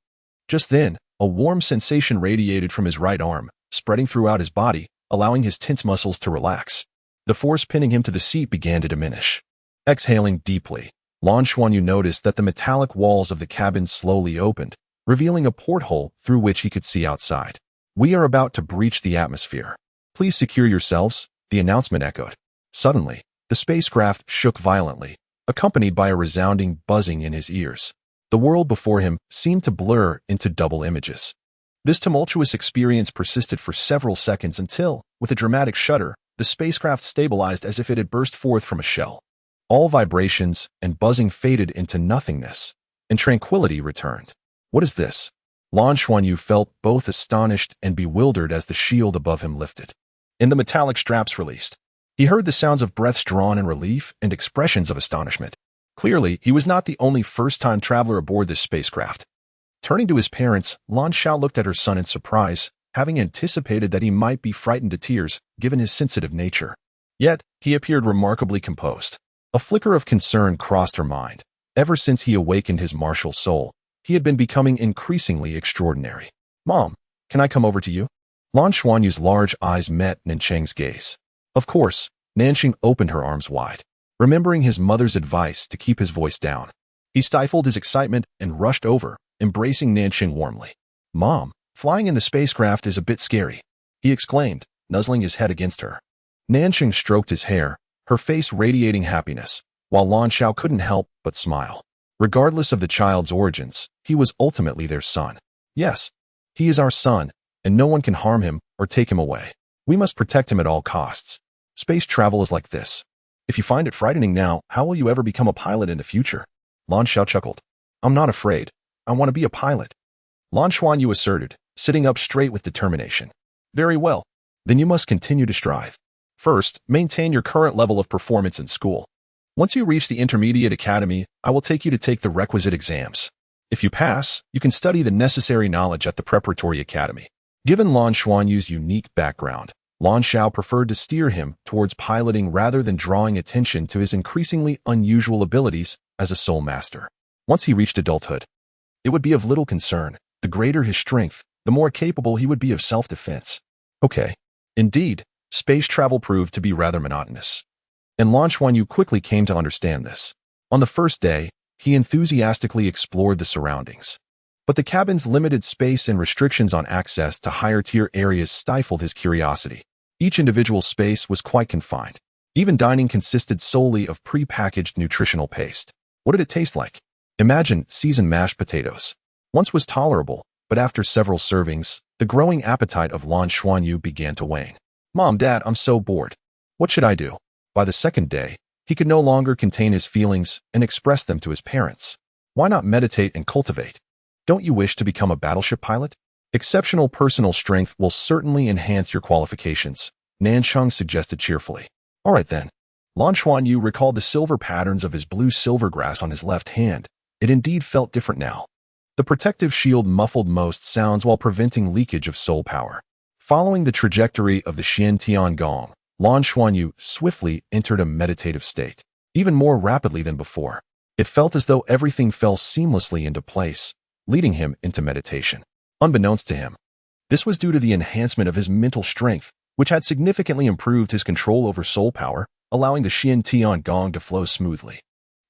Just then, a warm sensation radiated from his right arm, spreading throughout his body, allowing his tense muscles to relax. The force pinning him to the seat began to diminish. Exhaling deeply, Lan Xuanyu noticed that the metallic walls of the cabin slowly opened, revealing a porthole through which he could see outside. We are about to breach the atmosphere. Please secure yourselves, the announcement echoed. Suddenly, the spacecraft shook violently, accompanied by a resounding buzzing in his ears. The world before him seemed to blur into double images. This tumultuous experience persisted for several seconds until, with a dramatic shudder, the spacecraft stabilized as if it had burst forth from a shell. All vibrations and buzzing faded into nothingness, and tranquility returned. What is this? Lan Xuanyu felt both astonished and bewildered as the shield above him lifted, and the metallic straps released. He heard the sounds of breaths drawn in relief and expressions of astonishment. Clearly, he was not the only first-time traveler aboard this spacecraft. Turning to his parents, Lan Xiao looked at her son in surprise, having anticipated that he might be frightened to tears, given his sensitive nature. Yet, he appeared remarkably composed. A flicker of concern crossed her mind, Ever since he awakened his martial soul, he had been becoming increasingly extraordinary. Mom, can I come over to you? Lan Xuanyu's large eyes met Nancheng's gaze. Of course, Nancheng opened her arms wide, remembering his mother's advice to keep his voice down. He stifled his excitement and rushed over, embracing Nancheng warmly. Mom, flying in the spacecraft is a bit scary, he exclaimed, nuzzling his head against her. Nancheng stroked his hair, her face radiating happiness, while Lan Xiao couldn't help but smile. Regardless of the child's origins, he was ultimately their son. Yes, he is our son, and no one can harm him or take him away. We must protect him at all costs. Space travel is like this. If you find it frightening now, how will you ever become a pilot in the future? Lan Xiao chuckled. I'm not afraid. I want to be a pilot. Lan Xuanyu asserted, sitting up straight with determination. Very well. Then you must continue to strive. First, maintain your current level of performance in school. Once you reach the intermediate academy, I will take you to take the requisite exams. If you pass, you can study the necessary knowledge at the preparatory academy. Given Lan Xuanyu's unique background, Lan Xiao preferred to steer him towards piloting rather than drawing attention to his increasingly unusual abilities as a soul master. Once he reached adulthood, it would be of little concern. The greater his strength, the more capable he would be of self-defense. Okay. Indeed, space travel proved to be rather monotonous. And Lan Xuanyu quickly came to understand this. On the first day, he enthusiastically explored the surroundings. But the cabin's limited space and restrictions on access to higher-tier areas stifled his curiosity. Each individual space was quite confined. Even dining consisted solely of pre-packaged nutritional paste. What did it taste like? Imagine seasoned mashed potatoes. Once was tolerable, but after several servings, the growing appetite of Lan Xuanyu began to wane. Mom, Dad, I'm so bored. What should I do? By the second day, he could no longer contain his feelings and express them to his parents. Why not meditate and cultivate? Don't you wish to become a battleship pilot? Exceptional personal strength will certainly enhance your qualifications, Nancheng suggested cheerfully. All right then. Lan Xuanyu recalled the silver patterns of his blue silver grass on his left hand. It indeed felt different now. The protective shield muffled most sounds while preventing leakage of soul power. Following the trajectory of the Xian Tian Gong, Lan Xuanyu swiftly entered a meditative state, even more rapidly than before. It felt as though everything fell seamlessly into place, leading him into meditation. Unbeknownst to him, this was due to the enhancement of his mental strength, which had significantly improved his control over soul power, allowing the Xian Tian Gong to flow smoothly.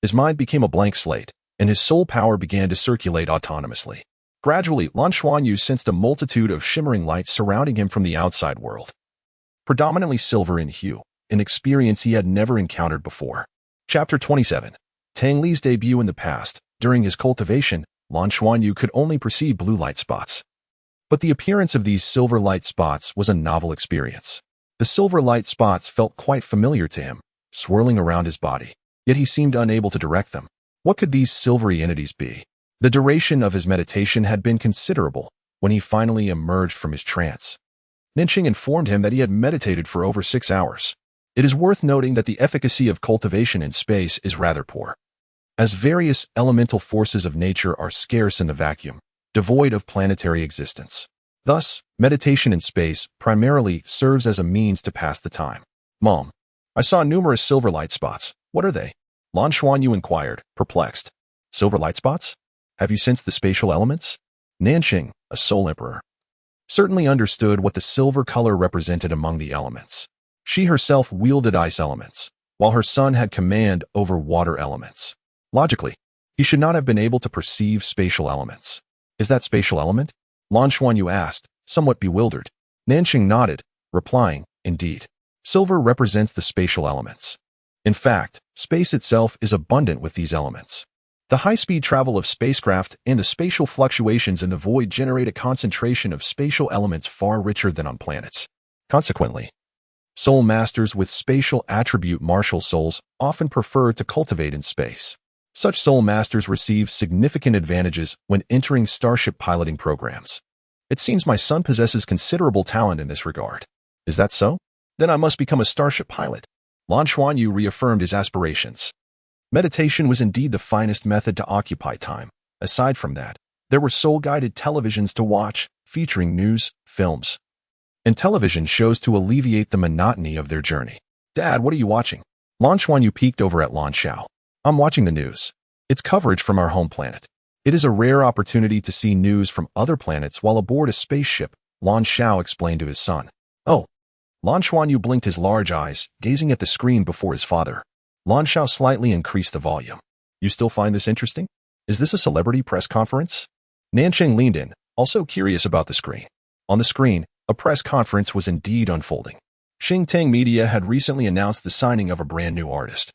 His mind became a blank slate, and his soul power began to circulate autonomously. Gradually, Lan Xuanyu sensed a multitude of shimmering lights surrounding him from the outside world. Predominantly silver in hue, an experience he had never encountered before. Chapter 27. Tang Li's debut in the past. During his cultivation, Lan Xuanyu could only perceive blue light spots. But the appearance of these silver light spots was a novel experience. The silver light spots felt quite familiar to him, swirling around his body, yet he seemed unable to direct them. What could these silvery entities be? The duration of his meditation had been considerable when he finally emerged from his trance. Nancheng informed him that he had meditated for over 6 hours. It is worth noting that the efficacy of cultivation in space is rather poor, as various elemental forces of nature are scarce in the vacuum, devoid of planetary existence. Thus, meditation in space primarily serves as a means to pass the time. Mom, I saw numerous silver light spots. What are they? Lan Xuanyu inquired, perplexed. Silver light spots? Have you sensed the spatial elements? Nancheng, a soul emperor, certainly understood what the silver color represented among the elements. She herself wielded ice elements, while her son had command over water elements. Logically, he should not have been able to perceive spatial elements. Is that spatial element? Lan Xuanyu asked, somewhat bewildered. Nancheng nodded, replying, indeed. Silver represents the spatial elements. In fact, space itself is abundant with these elements. The high-speed travel of spacecraft and the spatial fluctuations in the void generate a concentration of spatial elements far richer than on planets. Consequently, soul masters with spatial attribute martial souls often prefer to cultivate in space. Such soul masters receive significant advantages when entering starship piloting programs. It seems my son possesses considerable talent in this regard. Is that so? Then I must become a starship pilot. Lan Xuanyu reaffirmed his aspirations. Meditation was indeed the finest method to occupy time. Aside from that, there were soul-guided televisions to watch, featuring news, films, and television shows to alleviate the monotony of their journey. Dad, what are you watching? Lan Xuanyu peeked over at Lan Xiao. I'm watching the news. It's coverage from our home planet. It is a rare opportunity to see news from other planets while aboard a spaceship, Lan Xiao explained to his son. Oh. Lan Xuanyu blinked his large eyes, gazing at the screen before his father. Lan Xiao slightly increased the volume. You still find this interesting? Is this a celebrity press conference? Nancheng leaned in, also curious about the screen. On the screen, a press conference was indeed unfolding. Xingtang Media had recently announced the signing of a brand new artist,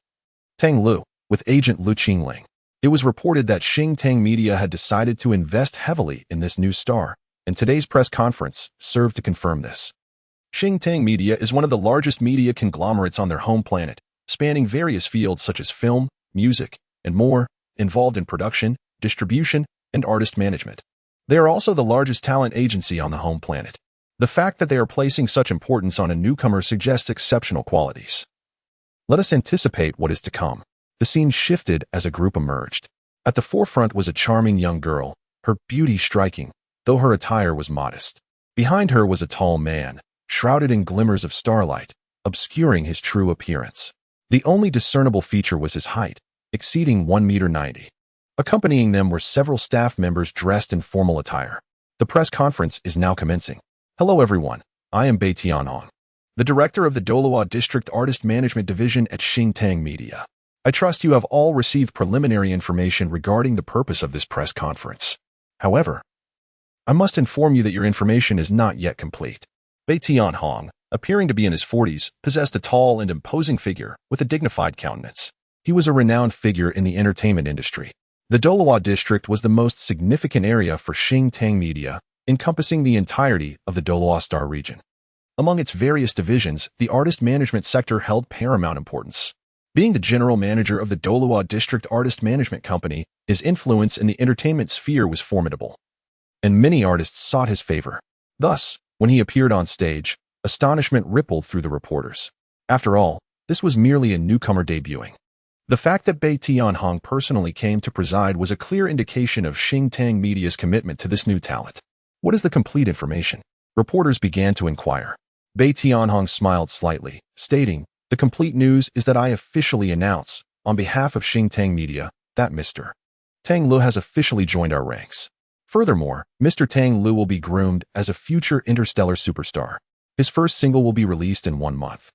Tang Lu, with agent Lu Qingling. It was reported that Xingtang Media had decided to invest heavily in this new star, and today's press conference served to confirm this. Xingtang Media is one of the largest media conglomerates on their home planet, spanning various fields such as film, music, and more, involved in production, distribution, and artist management. They are also the largest talent agency on the home planet. The fact that they are placing such importance on a newcomer suggests exceptional qualities. Let us anticipate what is to come. The scene shifted as a group emerged. At the forefront was a charming young girl, her beauty striking, though her attire was modest. Behind her was a tall man, shrouded in glimmers of starlight, obscuring his true appearance. The only discernible feature was his height, exceeding 1.90 m. Accompanying them were several staff members dressed in formal attire. The press conference is now commencing. Hello everyone, I am Bai Tianhong, the director of the Doluo District Artist Management Division at Xingtang Media. I trust you have all received preliminary information regarding the purpose of this press conference. However, I must inform you that your information is not yet complete. Bai Tianhong, appearing to be in his 40s, possessed a tall and imposing figure with a dignified countenance. He was a renowned figure in the entertainment industry. The Doluo District was the most significant area for Xingtang Media, encompassing the entirety of the Doluo Star region. Among its various divisions, the artist management sector held paramount importance. Being the general manager of the Doluo District Artist Management Company, his influence in the entertainment sphere was formidable, and many artists sought his favor. Thus, when he appeared on stage, astonishment rippled through the reporters. After all, this was merely a newcomer debuting. The fact that Bai Tianhong personally came to preside was a clear indication of Xingtang Media's commitment to this new talent. What is the complete information? Reporters began to inquire. Bai Tianhong smiled slightly, stating, the complete news is that I officially announce, on behalf of Xingtang Media, that Mr. Tang Lu has officially joined our ranks. Furthermore, Mr. Tang Lu will be groomed as a future interstellar superstar. His first single will be released in 1 month,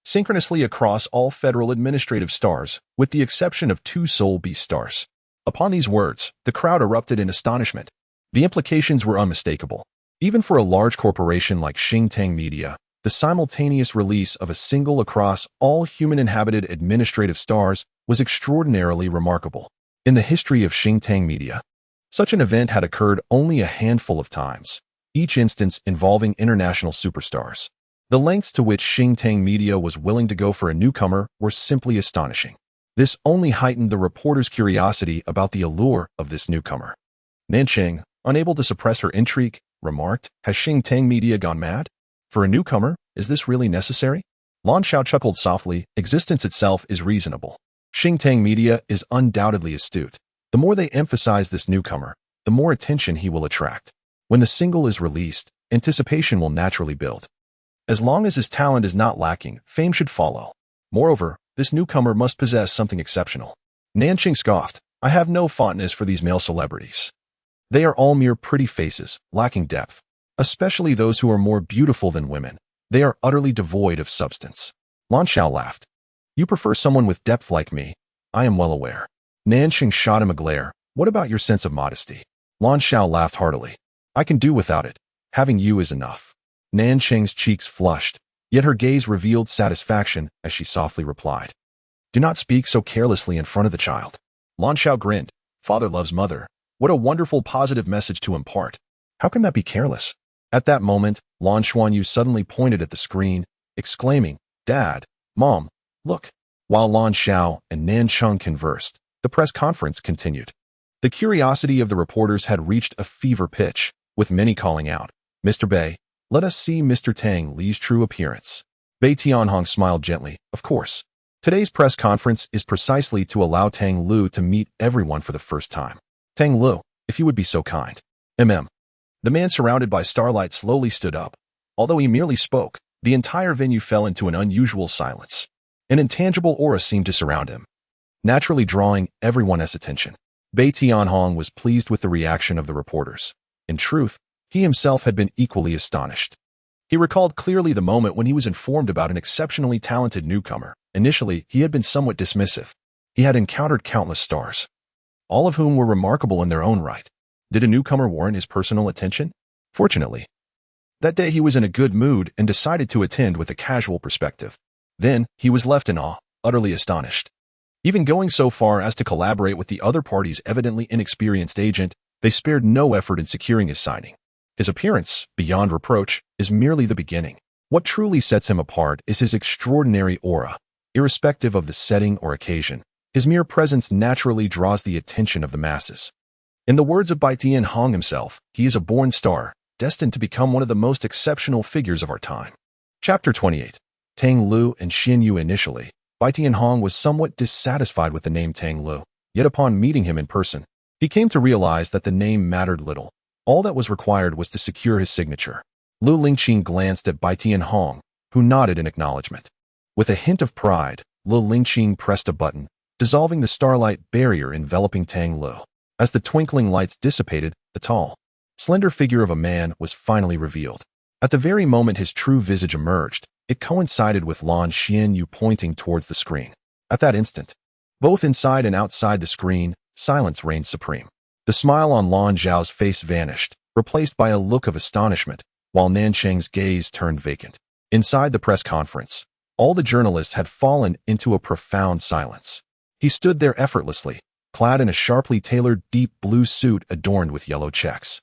synchronously across all federal administrative stars, with the exception of 2 Soul Beast stars. Upon these words, the crowd erupted in astonishment. The implications were unmistakable. Even for a large corporation like Xingtang Media, the simultaneous release of a single across all human-inhabited administrative stars was extraordinarily remarkable. In the history of Xingtang Media, such an event had occurred only a handful of times, each instance involving international superstars. The lengths to which Xingtang Media was willing to go for a newcomer were simply astonishing. This only heightened the reporters' curiosity about the allure of this newcomer. Nancheng, unable to suppress her intrigue, remarked, has Xingtang Media gone mad? For a newcomer, is this really necessary? Lan Xiao chuckled softly, existence itself is reasonable. Xingtang Media is undoubtedly astute. The more they emphasize this newcomer, the more attention he will attract. When the single is released, anticipation will naturally build. As long as his talent is not lacking, fame should follow. Moreover, this newcomer must possess something exceptional. Nancheng scoffed, I have no fondness for these male celebrities. They are all mere pretty faces, lacking depth. Especially those who are more beautiful than women. They are utterly devoid of substance. Lan Xiao laughed. You prefer someone with depth like me. I am well aware. Nancheng shot him a glare. What about your sense of modesty? Lan Xiao laughed heartily. I can do without it. Having you is enough. Nancheng's cheeks flushed, yet her gaze revealed satisfaction as she softly replied. Do not speak so carelessly in front of the child. Lan Xiao grinned. Father loves mother. What a wonderful positive message to impart. How can that be careless? At that moment, Lan Xuanyu suddenly pointed at the screen, exclaiming, Dad, Mom, look. While Lan Xiao and Nancheng conversed, the press conference continued. The curiosity of the reporters had reached a fever pitch, with many calling out, Mr. Bai, let us see Mr. Tang Li's true appearance. Bai Tianhong smiled gently, of course. Today's press conference is precisely to allow Tang Lu to meet everyone for the first time. Tang Lu, if you would be so kind. The man surrounded by starlight slowly stood up. Although he merely spoke, the entire venue fell into an unusual silence. An intangible aura seemed to surround him. naturally drawing everyone's attention. Bai Tianhong was pleased with the reaction of the reporters. In truth, he himself had been equally astonished. He recalled clearly the moment when he was informed about an exceptionally talented newcomer. Initially, he had been somewhat dismissive. He had encountered countless stars, all of whom were remarkable in their own right. Did a newcomer warrant his personal attention? Fortunately, that day he was in a good mood and decided to attend with a casual perspective. Then, he was left in awe, utterly astonished. Even going so far as to collaborate with the other party's evidently inexperienced agent, they spared no effort in securing his signing. His appearance, beyond reproach, is merely the beginning. What truly sets him apart is his extraordinary aura. Irrespective of the setting or occasion, his mere presence naturally draws the attention of the masses. In the words of Bai Tianhong himself, he is a born star, destined to become one of the most exceptional figures of our time. Chapter 28. Tang Lu and Xian Yu. Initially, Bai Tianhong was somewhat dissatisfied with the name Tang Lu, yet upon meeting him in person, he came to realize that the name mattered little. All that was required was to secure his signature. Lu Lingqing glanced at Bai Tianhong, who nodded in acknowledgement. With a hint of pride, Lu Lingqing pressed a button, dissolving the starlight barrier enveloping Tang Lu. As the twinkling lights dissipated, the tall, slender figure of a man was finally revealed. At the very moment his true visage emerged, it coincided with Lan Xian Yu pointing towards the screen. At that instant, both inside and outside the screen, silence reigned supreme. The smile on Lan Zhao's face vanished, replaced by a look of astonishment, while Nancheng's gaze turned vacant. Inside the press conference, all the journalists had fallen into a profound silence. He stood there effortlessly, clad in a sharply tailored deep blue suit adorned with yellow checks.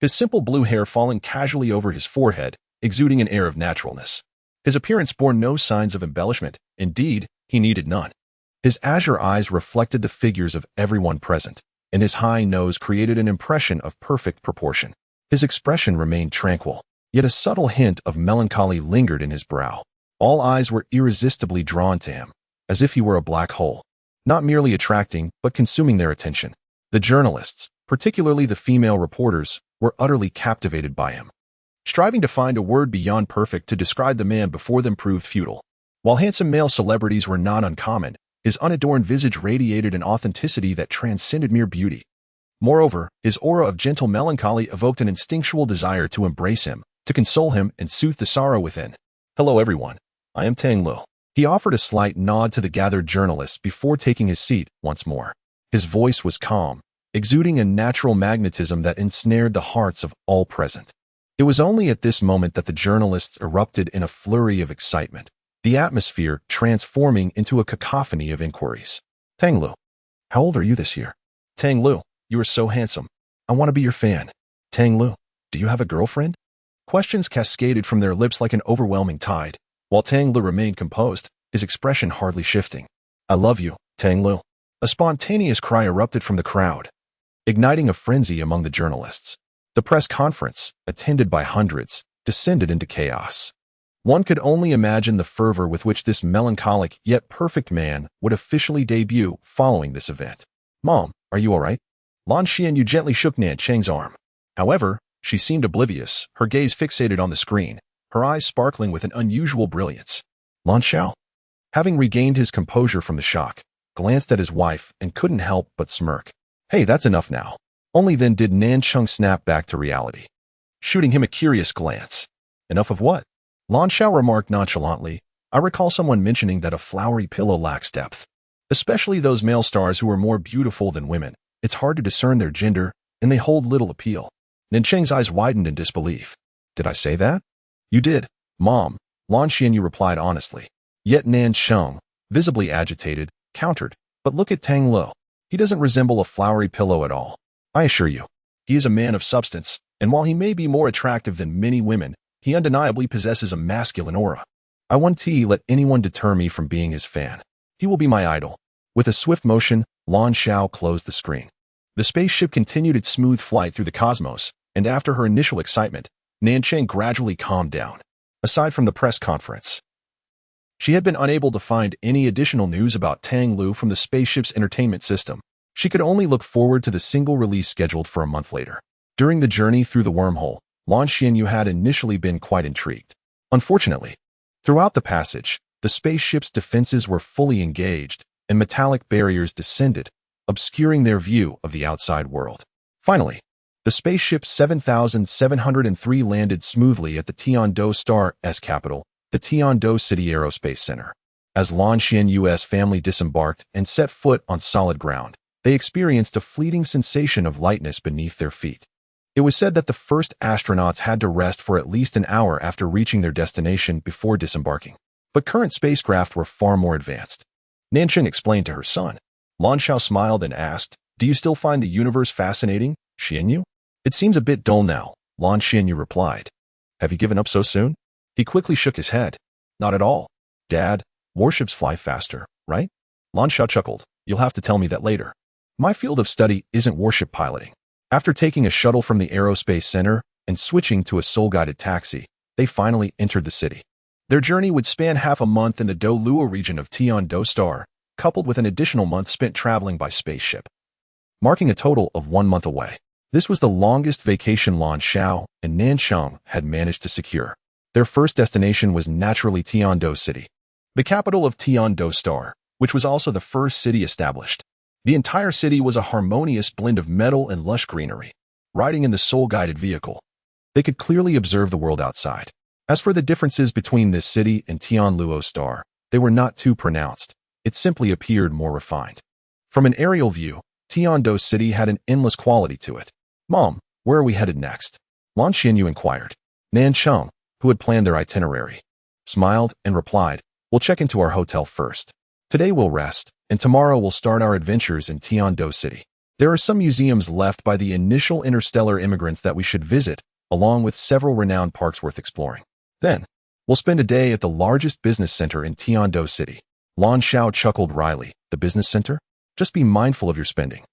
His simple blue hair falling casually over his forehead, exuding an air of naturalness. His appearance bore no signs of embellishment. Indeed, he needed none. His azure eyes reflected the figures of everyone present, and his high nose created an impression of perfect proportion. His expression remained tranquil, yet a subtle hint of melancholy lingered in his brow. All eyes were irresistibly drawn to him, as if he were a black hole, not merely attracting, but consuming their attention. The journalists, particularly the female reporters, were utterly captivated by him. Striving to find a word beyond perfect to describe the man before them proved futile. While handsome male celebrities were not uncommon, his unadorned visage radiated an authenticity that transcended mere beauty. Moreover, his aura of gentle melancholy evoked an instinctual desire to embrace him, to console him and soothe the sorrow within. Hello everyone, I am Tang Lu. He offered a slight nod to the gathered journalists before taking his seat once more. His voice was calm, exuding a natural magnetism that ensnared the hearts of all present. It was only at this moment that the journalists erupted in a flurry of excitement, the atmosphere transforming into a cacophony of inquiries. Tang Lu, how old are you this year? Tang Lu, you are so handsome. I want to be your fan. Tang Lu, do you have a girlfriend? Questions cascaded from their lips like an overwhelming tide, while Tang Lu remained composed, his expression hardly shifting. I love you, Tang Lu. A spontaneous cry erupted from the crowd, igniting a frenzy among the journalists. The press conference, attended by hundreds, descended into chaos. One could only imagine the fervor with which this melancholic yet perfect man would officially debut following this event. Mom, are you all right? Lan Xianyu gently shook Nan Cheng's arm. However, she seemed oblivious, her gaze fixated on the screen, her eyes sparkling with an unusual brilliance. Lan Xiao, having regained his composure from the shock, glanced at his wife and couldn't help but smirk. Hey, that's enough now. Only then did Nan Cheng snap back to reality, shooting him a curious glance. Enough of what? Lan Xiao remarked nonchalantly. I recall someone mentioning that a flowery pillow lacks depth. Especially those male stars who are more beautiful than women. It's hard to discern their gender, and they hold little appeal. Nan Cheng's eyes widened in disbelief. Did I say that? You did, Mom, Lan Xianyu replied honestly. Yet Nan Cheng, visibly agitated, countered. But look at Tang Lu. He doesn't resemble a flowery pillow at all. I assure you, he is a man of substance, and while he may be more attractive than many women, he undeniably possesses a masculine aura. I won't let anyone deter me from being his fan. He will be my idol. With a swift motion, Lan Xiao closed the screen. The spaceship continued its smooth flight through the cosmos, and after her initial excitement, Nan Cheng gradually calmed down. Aside from the press conference, she had been unable to find any additional news about Tang Lu from the spaceship's entertainment system. She could only look forward to the single release scheduled for a month later. During the journey through the wormhole, Lan Xianyu had initially been quite intrigued. Unfortunately, throughout the passage, the spaceship's defenses were fully engaged, and metallic barriers descended, obscuring their view of the outside world. Finally, the spaceship 7703 landed smoothly at the Tian-Do Star's capital, the Tian-Do City Aerospace Center. As Lan Xianyu's family disembarked and set foot on solid ground, they experienced a fleeting sensation of lightness beneath their feet. It was said that the first astronauts had to rest for at least an hour after reaching their destination before disembarking. But current spacecraft were far more advanced. Nancheng explained to her son. Lan Xiao smiled and asked, "Do you still find the universe fascinating, Xianyu?" "It seems a bit dull now," Lan Xianyu replied. "Have you given up so soon?" He quickly shook his head. "Not at all. Dad, warships fly faster, right?" Lan Xiao chuckled. "You'll have to tell me that later. My field of study isn't warship piloting." After taking a shuttle from the Aerospace Center and switching to a soul-guided taxi, they finally entered the city. Their journey would span half a month in the Do-Luo region of Tian-Do Star, coupled with an additional month spent traveling by spaceship, marking a total of 1 month away. This was the longest vacation Lan Xiao and Nancheng had managed to secure. Their first destination was naturally Tian-Do City, the capital of Tian-Do Star, which was also the first city established. The entire city was a harmonious blend of metal and lush greenery. Riding in the soul-guided vehicle, they could clearly observe the world outside. As for the differences between this city and Tian-Luo Star, they were not too pronounced. It simply appeared more refined. From an aerial view, Tian-Do City had an endless quality to it. "Mom, where are we headed next?" Lan Xianyu inquired. Nancheng, who had planned their itinerary, smiled and replied, "We'll check into our hotel first. Today we'll rest, and tomorrow we'll start our adventures in Tian-Do City. There are some museums left by the initial interstellar immigrants that we should visit, along with several renowned parks worth exploring. Then, we'll spend a day at the largest business center in Tian-Do City." Lan Xiao chuckled wryly. "The business center? Just be mindful of your spending."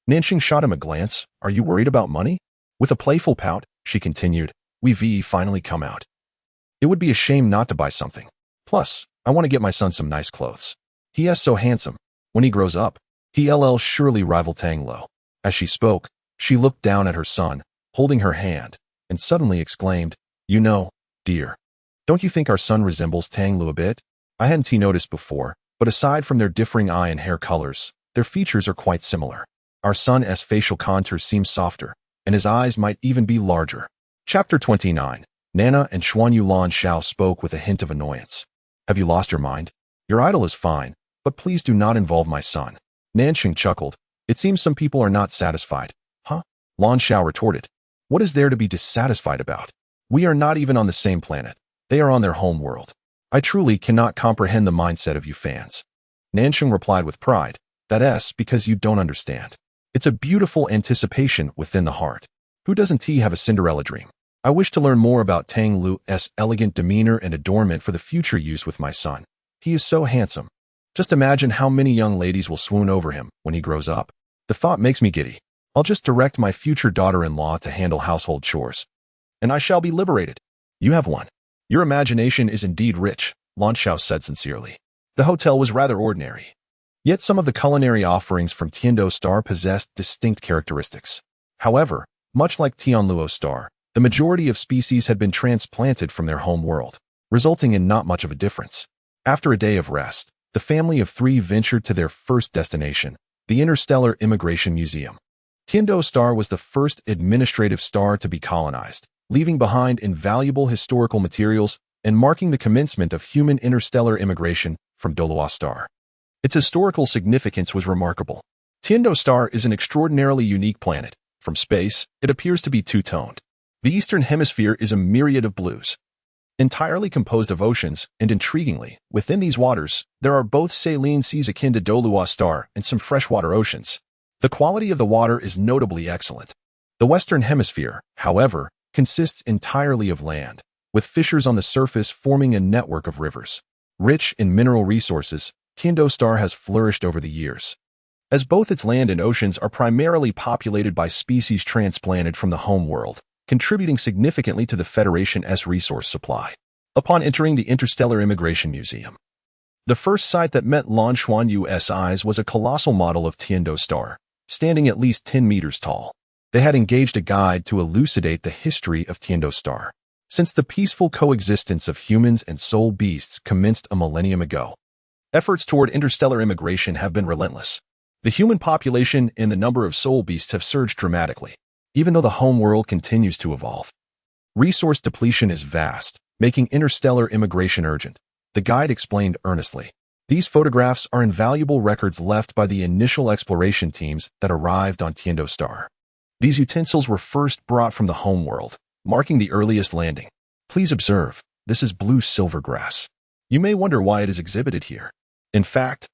Nancheng shot him a glance. "Are you worried about money?" With a playful pout, she continued, "We've finally come out. It would be a shame not to buy something. Plus, I want to get my son some nice clothes. He is so handsome. When he grows up, he'll surely rival Tang Lo." As she spoke, she looked down at her son, holding her hand, and suddenly exclaimed, "You know, dear, don't you think our son resembles Tang Lu a bit? I hadn't noticed before, but aside from their differing eye and hair colors, their features are quite similar. Our son's facial contours seem softer, and his eyes might even be larger." Chapter 29. Nana and Xuanyu. Lan Xiao spoke with a hint of annoyance. "Have you lost your mind? Your idol is fine, but please do not involve my son." Nancheng chuckled. "It seems some people are not satisfied." "Huh?" Lan Xiao retorted. "What is there to be dissatisfied about? We are not even on the same planet. They are on their home world. I truly cannot comprehend the mindset of you fans." Nancheng replied with pride, "That's because you don't understand. It's a beautiful anticipation within the heart. Who doesn't have a Cinderella dream? I wish to learn more about Tang Lu's elegant demeanor and adornment for the future use with my son. He is so handsome. Just imagine how many young ladies will swoon over him when he grows up. The thought makes me giddy. I'll just direct my future daughter-in-law to handle household chores, and I shall be liberated." "You have one. Your imagination is indeed rich," Lan Xiao said sincerely. The hotel was rather ordinary, yet some of the culinary offerings from Tian-Do Star possessed distinct characteristics. However, much like Tian-Luo Star, the majority of species had been transplanted from their home world, resulting in not much of a difference. After a day of rest, the family of 3 ventured to their first destination, the Interstellar Immigration Museum. Tian-Do Star was the first administrative star to be colonized, leaving behind invaluable historical materials and marking the commencement of human interstellar immigration from Do-Luo Star. Its historical significance was remarkable. Tian-Do Star is an extraordinarily unique planet. From space, it appears to be two-toned. The eastern hemisphere is a myriad of blues, entirely composed of oceans, and intriguingly, within these waters, there are both saline seas akin to Do-Luo Star and some freshwater oceans. The quality of the water is notably excellent. The western hemisphere, however, consists entirely of land, with fissures on the surface forming a network of rivers. Rich in mineral resources, Tian-Do Star has flourished over the years, as both its land and oceans are primarily populated by species transplanted from the home world, contributing significantly to the Federation's resource supply. Upon entering the Interstellar Immigration Museum, the first sight that met Lan Xuanyu's eyes was a colossal model of Tian-Do Star, standing at least 10 meters tall. They had engaged a guide to elucidate the history of Tian-Do Star, since the peaceful coexistence of humans and soul beasts commenced a millennium ago. Efforts toward interstellar immigration have been relentless. The human population and the number of soul beasts have surged dramatically, even though the home world continues to evolve. Resource depletion is vast, making interstellar immigration urgent, the guide explained earnestly. These photographs are invaluable records left by the initial exploration teams that arrived on Tiendo Star. These utensils were first brought from the home world, marking the earliest landing. Please observe, this is blue silvergrass. You may wonder why it is exhibited here. In fact,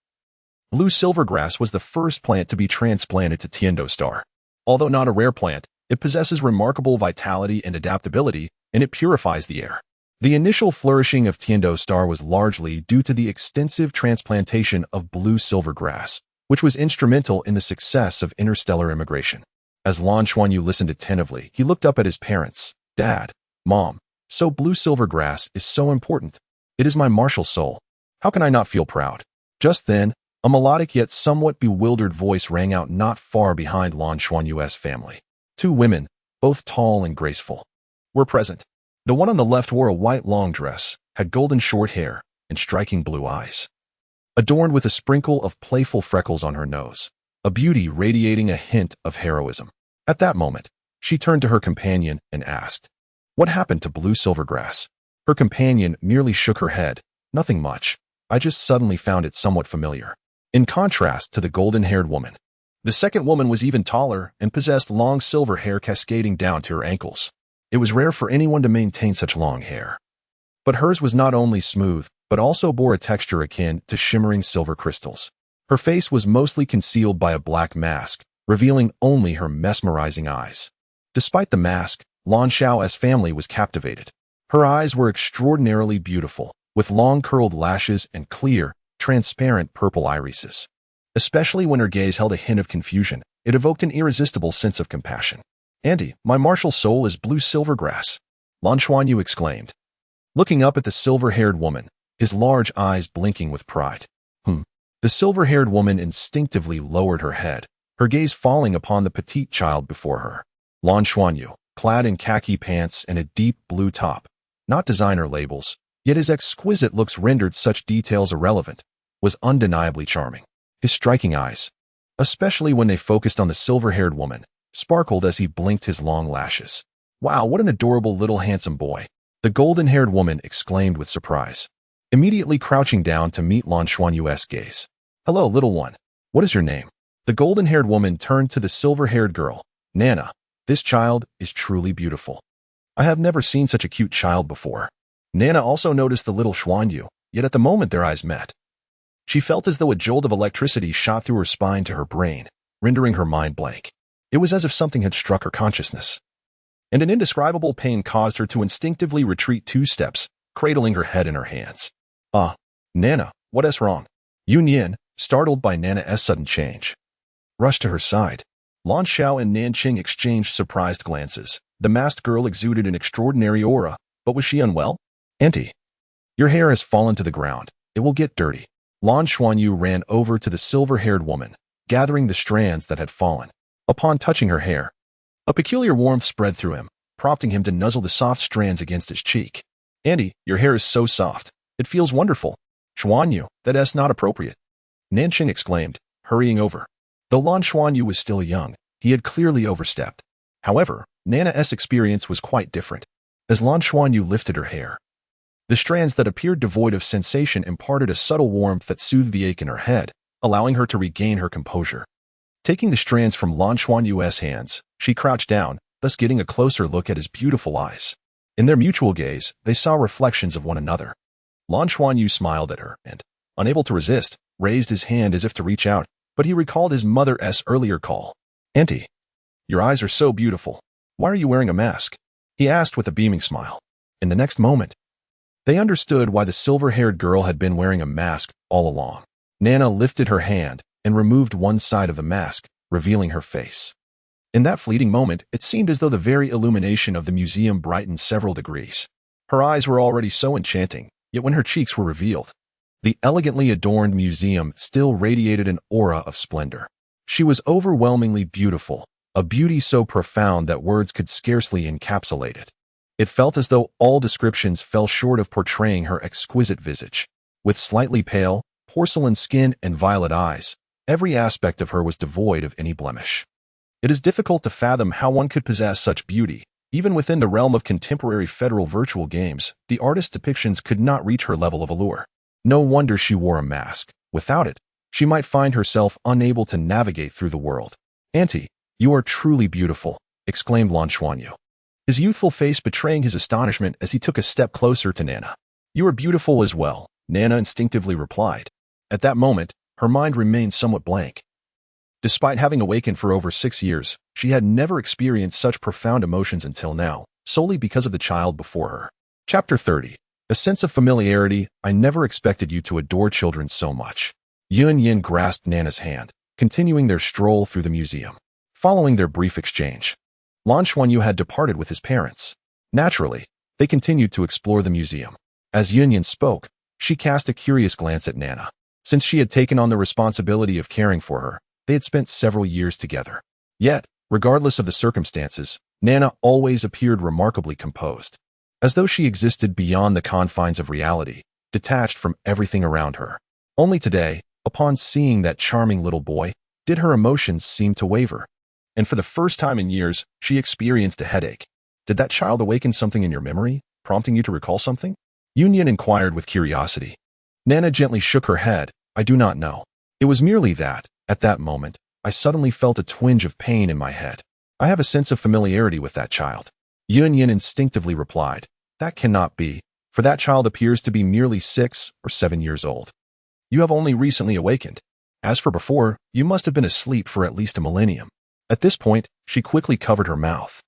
blue silvergrass was the first plant to be transplanted to Tiendo Star. Although not a rare plant, it possesses remarkable vitality and adaptability, and it purifies the air. The initial flourishing of Tiendo Star was largely due to the extensive transplantation of blue silvergrass, which was instrumental in the success of interstellar immigration. As Lan Xuanyu listened attentively, he looked up at his parents. Dad, Mom, so blue silvergrass is so important. It is my martial soul. How can I not feel proud? Just then, a melodic yet somewhat bewildered voice rang out not far behind Lan Xuanyu's family. Two women, both tall and graceful, were present. The one on the left wore a white long dress, had golden short hair, and striking blue eyes, adorned with a sprinkle of playful freckles on her nose, a beauty radiating a hint of heroism. At that moment, she turned to her companion and asked, "What happened to blue silvergrass?" Her companion merely shook her head. "Nothing much. I just suddenly found it somewhat familiar." In contrast to the golden-haired woman, the second woman was even taller and possessed long silver hair cascading down to her ankles. It was rare for anyone to maintain such long hair. But hers was not only smooth, but also bore a texture akin to shimmering silver crystals. Her face was mostly concealed by a black mask, revealing only her mesmerizing eyes. Despite the mask, Lan Xiao's family was captivated. Her eyes were extraordinarily beautiful, with long curled lashes and clear, transparent purple irises. Especially when her gaze held a hint of confusion, it evoked an irresistible sense of compassion. "Auntie, my martial soul is blue silvergrass," Lan Xuanyu exclaimed, looking up at the silver-haired woman, his large eyes blinking with pride. The silver-haired woman instinctively lowered her head, her gaze falling upon the petite child before her. Lan Xuanyu, clad in khaki pants and a deep blue top, not designer labels, yet his exquisite looks rendered such details irrelevant, was undeniably charming. His striking eyes, especially when they focused on the silver-haired woman, sparkled as he blinked his long lashes. "Wow, what an adorable little handsome boy," the golden-haired woman exclaimed with surprise, immediately crouching down to meet Lan Xuanyu's gaze. "Hello, little one. What is your name?" The golden-haired woman turned to the silver-haired girl. "Nana, this child is truly beautiful. I have never seen such a cute child before." Nana also noticed the little Xuanyu, yet at the moment their eyes met, she felt as though a jolt of electricity shot through her spine to her brain, rendering her mind blank. It was as if something had struck her consciousness, and an indescribable pain caused her to instinctively retreat 2 steps, cradling her head in her hands. Nana, what is wrong?" Yun Yin, startled by Nana's sudden change, rushed to her side. Lan Xiao and Nanqing exchanged surprised glances. The masked girl exuded an extraordinary aura, but was she unwell? "Auntie, your hair has fallen to the ground. It will get dirty." Lan Xuanyu ran over to the silver-haired woman, gathering the strands that had fallen. Upon touching her hair, a peculiar warmth spread through him, prompting him to nuzzle the soft strands against his cheek. "Auntie, your hair is so soft. It feels wonderful." "Xuanyu, that is not appropriate," Nanqing exclaimed, hurrying over. Though Lan Xuanyu was still young, he had clearly overstepped. However, Nana's experience was quite different. As Lan Xuanyu lifted her hair, the strands that appeared devoid of sensation imparted a subtle warmth that soothed the ache in her head, allowing her to regain her composure. Taking the strands from Lan Xuanyu's hands, she crouched down, thus getting a closer look at his beautiful eyes. In their mutual gaze, they saw reflections of one another. Lan Xuanyu smiled at her and, unable to resist, raised his hand as if to reach out, but he recalled his mother's earlier call. "Auntie, your eyes are so beautiful. Why are you wearing a mask?" he asked with a beaming smile. In the next moment, they understood why the silver-haired girl had been wearing a mask all along. Nana lifted her hand and removed one side of the mask, revealing her face. In that fleeting moment, it seemed as though the very illumination of the museum brightened several degrees. Her eyes were already so enchanting, yet when her cheeks were revealed, the elegantly adorned museum still radiated an aura of splendor. She was overwhelmingly beautiful, a beauty so profound that words could scarcely encapsulate it. It felt as though all descriptions fell short of portraying her exquisite visage. With slightly pale, porcelain skin and violet eyes, every aspect of her was devoid of any blemish. It is difficult to fathom how one could possess such beauty. Even within the realm of contemporary federal virtual games, the artist's depictions could not reach her level of allure. No wonder she wore a mask. Without it, she might find herself unable to navigate through the world. "Auntie, you are truly beautiful," exclaimed Lan Xuanyu, his youthful face betraying his astonishment as he took a step closer to Nana. "You are beautiful as well," Nana instinctively replied. At that moment, her mind remained somewhat blank. Despite having awakened for over 6 years, she had never experienced such profound emotions until now, solely because of the child before her. Chapter 30. A sense of familiarity. I never expected you to adore children so much. Yun Yin grasped Nana's hand, continuing their stroll through the museum. Following their brief exchange, Lan Xuanyu had departed with his parents. Naturally, they continued to explore the museum. As Yun Yin spoke, she cast a curious glance at Nana. Since she had taken on the responsibility of caring for her, they had spent several years together. Yet, regardless of the circumstances, Nana always appeared remarkably composed, as though she existed beyond the confines of reality, detached from everything around her. Only today, upon seeing that charming little boy, did her emotions seem to waver. And for the first time in years, she experienced a headache. "Did that child awaken something in your memory, prompting you to recall something?" Yun inquired with curiosity. Nana gently shook her head. "I do not know. It was merely that, at that moment, I suddenly felt a twinge of pain in my head. I have a sense of familiarity with that child." Yun instinctively replied, "That cannot be, for that child appears to be merely 6 or 7 years old. You have only recently awakened. As for before, you must have been asleep for at least a millennium." At this point, she quickly covered her mouth.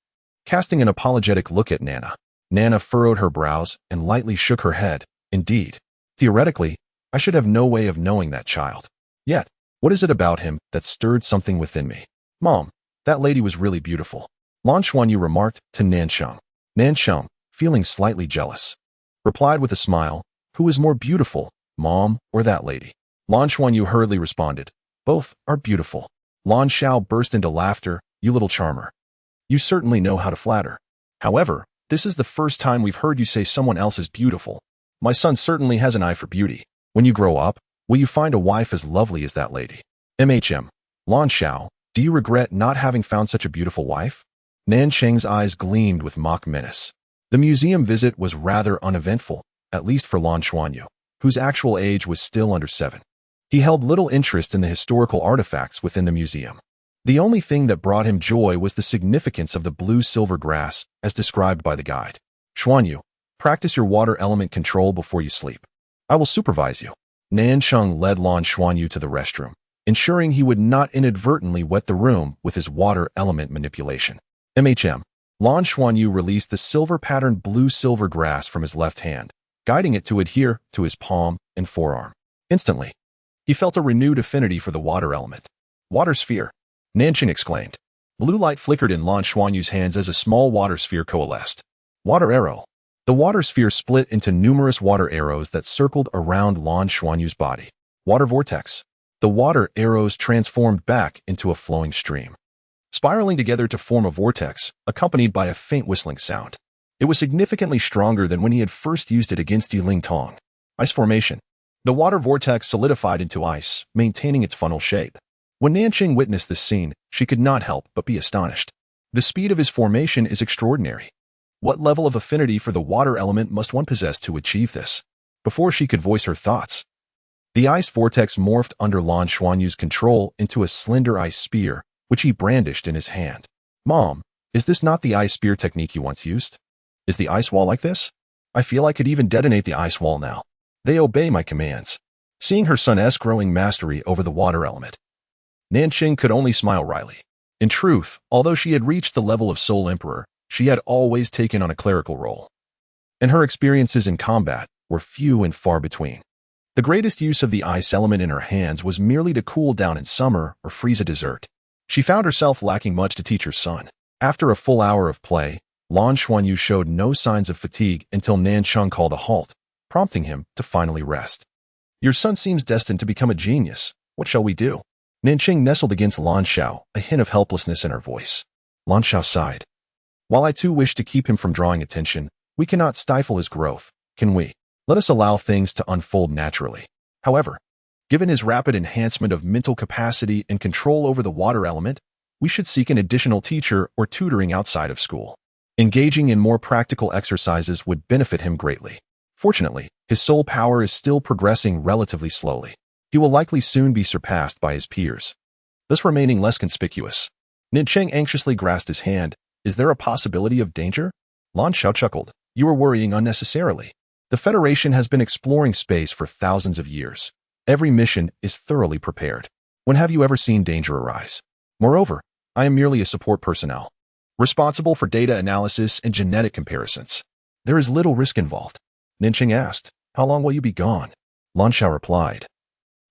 Casting an apologetic look at Nana, Nana furrowed her brows and lightly shook her head. "Indeed. Theoretically, I should have no way of knowing that child. Yet, what is it about him that stirred something within me?" "Mom, that lady was really beautiful," Lan Xuanyu remarked to Nansheng. Nansheng, feeling slightly jealous, replied with a smile, "Who is more beautiful, Mom or that lady?" Lan Xuanyu hurriedly responded, "Both are beautiful." Lan Xiao burst into laughter. "You little charmer. You certainly know how to flatter. However, this is the first time we've heard you say someone else is beautiful. My son certainly has an eye for beauty. When you grow up, will you find a wife as lovely as that lady?" Lan Xiao, do you regret not having found such a beautiful wife?" Nansheng's eyes gleamed with mock menace. The museum visit was rather uneventful, at least for Lan Xuanyu, whose actual age was still under 7. He held little interest in the historical artifacts within the museum. The only thing that brought him joy was the significance of the blue-silver grass, as described by the guide. "Xuanyu, practice your water element control before you sleep. I will supervise you." Nansheng led Lan Xuanyu to the restroom, ensuring he would not inadvertently wet the room with his water element manipulation. Lan Xuanyu released the silver-patterned blue-silver grass from his left hand, guiding it to adhere to his palm and forearm. Instantly, he felt a renewed affinity for the water element. "Water sphere," Nansheng exclaimed. Blue light flickered in Lan Xuanyu's hands as a small water sphere coalesced. Water arrow. The water sphere split into numerous water arrows that circled around Lan Xuanyu's body. Water vortex. The water arrows transformed back into a flowing stream, spiraling together to form a vortex, accompanied by a faint whistling sound. It was significantly stronger than when he had first used it against Yiling Tong. Ice formation. The water vortex solidified into ice, maintaining its funnel shape. When Nansheng witnessed this scene, she could not help but be astonished. The speed of his formation is extraordinary. What level of affinity for the water element must one possess to achieve this? Before she could voice her thoughts, the ice vortex morphed under Lan Xuanyu's control into a slender ice spear, which he brandished in his hand. "Mom, is this not the ice spear technique you once used? Is the ice wall like this? I feel I could even detonate the ice wall now. They obey my commands." Seeing her son's growing mastery over the water element, Nansheng could only smile wryly. In truth, although she had reached the level of Soul Emperor, she had always taken on a clerical role, and her experiences in combat were few and far between. The greatest use of the ice element in her hands was merely to cool down in summer or freeze a dessert. She found herself lacking much to teach her son. After a full hour of play, Lan Xuanyu showed no signs of fatigue until Nansheng called a halt, prompting him to finally rest. "Your son seems destined to become a genius. What shall we do?" Nansheng nestled against Lan Xiao, a hint of helplessness in her voice. Lan Xiao sighed. "While I too wish to keep him from drawing attention, we cannot stifle his growth, can we? Let us allow things to unfold naturally. However, Given his rapid enhancement of mental capacity and control over the water element, we should seek an additional teacher or tutoring outside of school. Engaging in more practical exercises would benefit him greatly. Fortunately, his soul power is still progressing relatively slowly. He will likely soon be surpassed by his peers, thus remaining less conspicuous. Nincheng anxiously grasped his hand. Is there a possibility of danger? Lan Xiao chuckled. You are worrying unnecessarily. The Federation has been exploring space for thousands of years. Every mission is thoroughly prepared. When have you ever seen danger arise? Moreover, I am merely a support personnel, responsible for data analysis and genetic comparisons. There is little risk involved. Nincheng asked, How long will you be gone? Lan Xiao replied,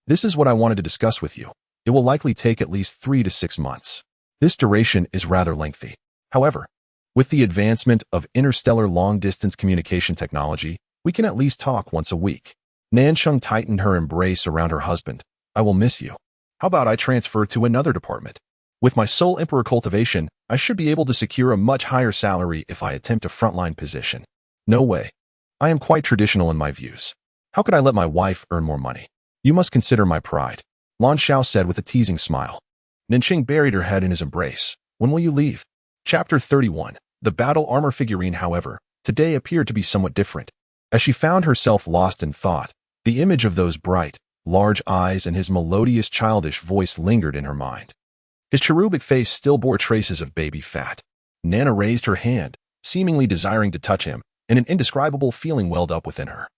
This is what I wanted to discuss with you. It will likely take at least 3 to 6 months. This duration is rather lengthy. However, with the advancement of interstellar long-distance communication technology, we can at least talk once a week. Nancheng tightened her embrace around her husband. I will miss you. How about I transfer to another department? With my Soul Emperor cultivation, I should be able to secure a much higher salary if I attempt a frontline position. No way. I am quite traditional in my views. How could I let my wife earn more money? You must consider my pride, Lan Xiao said with a teasing smile. Nincheng buried her head in his embrace. When will you leave? Chapter 31. The battle armor figurine, however, today appeared to be somewhat different. As she found herself lost in thought, the image of those bright, large eyes and his melodious childish voice lingered in her mind. His cherubic face still bore traces of baby fat. Nana raised her hand, seemingly desiring to touch him, and an indescribable feeling welled up within her.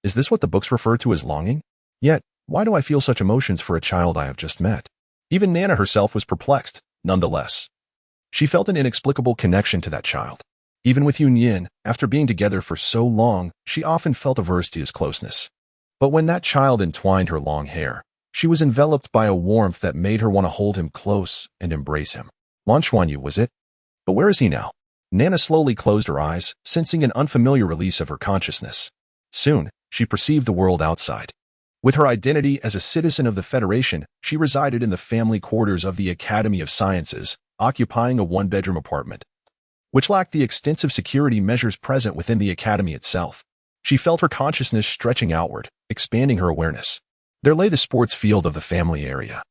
Is this what the books refer to as longing? Yet, why do I feel such emotions for a child I have just met? Even Nana herself was perplexed, nonetheless. She felt an inexplicable connection to that child. Even with Yun Yin, after being together for so long, she often felt averse to his closeness. But when that child entwined her long hair, she was enveloped by a warmth that made her want to hold him close and embrace him. Lan Xuanyu, was it? But where is he now? Nana slowly closed her eyes, sensing an unfamiliar release of her consciousness. Soon, she perceived the world outside. With her identity as a citizen of the Federation, she resided in the family quarters of the Academy of Sciences, occupying a one-bedroom apartment, which lacked the extensive security measures present within the Academy itself. She felt her consciousness stretching outward, expanding her awareness. There lay the sports field of the family area.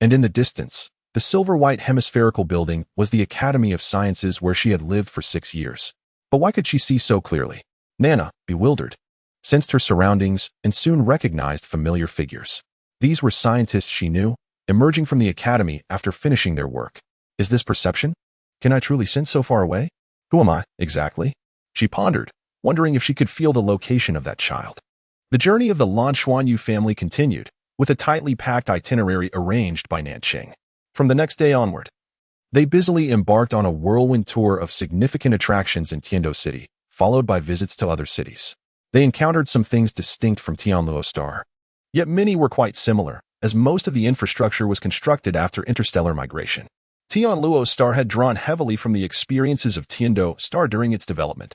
And in the distance, the silver-white hemispherical building was the Academy of Sciences where she had lived for 6 years. But why could she see so clearly? Nana, bewildered, sensed her surroundings and soon recognized familiar figures. These were scientists she knew, emerging from the Academy after finishing their work. Is this perception? Can I truly sense so far away? Who am I, exactly? She pondered, wondering if she could feel the location of that child. The journey of the Lan Xuanyu family continued, with a tightly packed itinerary arranged by Nancheng. From the next day onward, they busily embarked on a whirlwind tour of significant attractions in Tiando City, followed by visits to other cities. They encountered some things distinct from Tianluo Star. Yet many were quite similar, as most of the infrastructure was constructed after interstellar migration. Tianluo Star had drawn heavily from the experiences of Tiando Star during its development.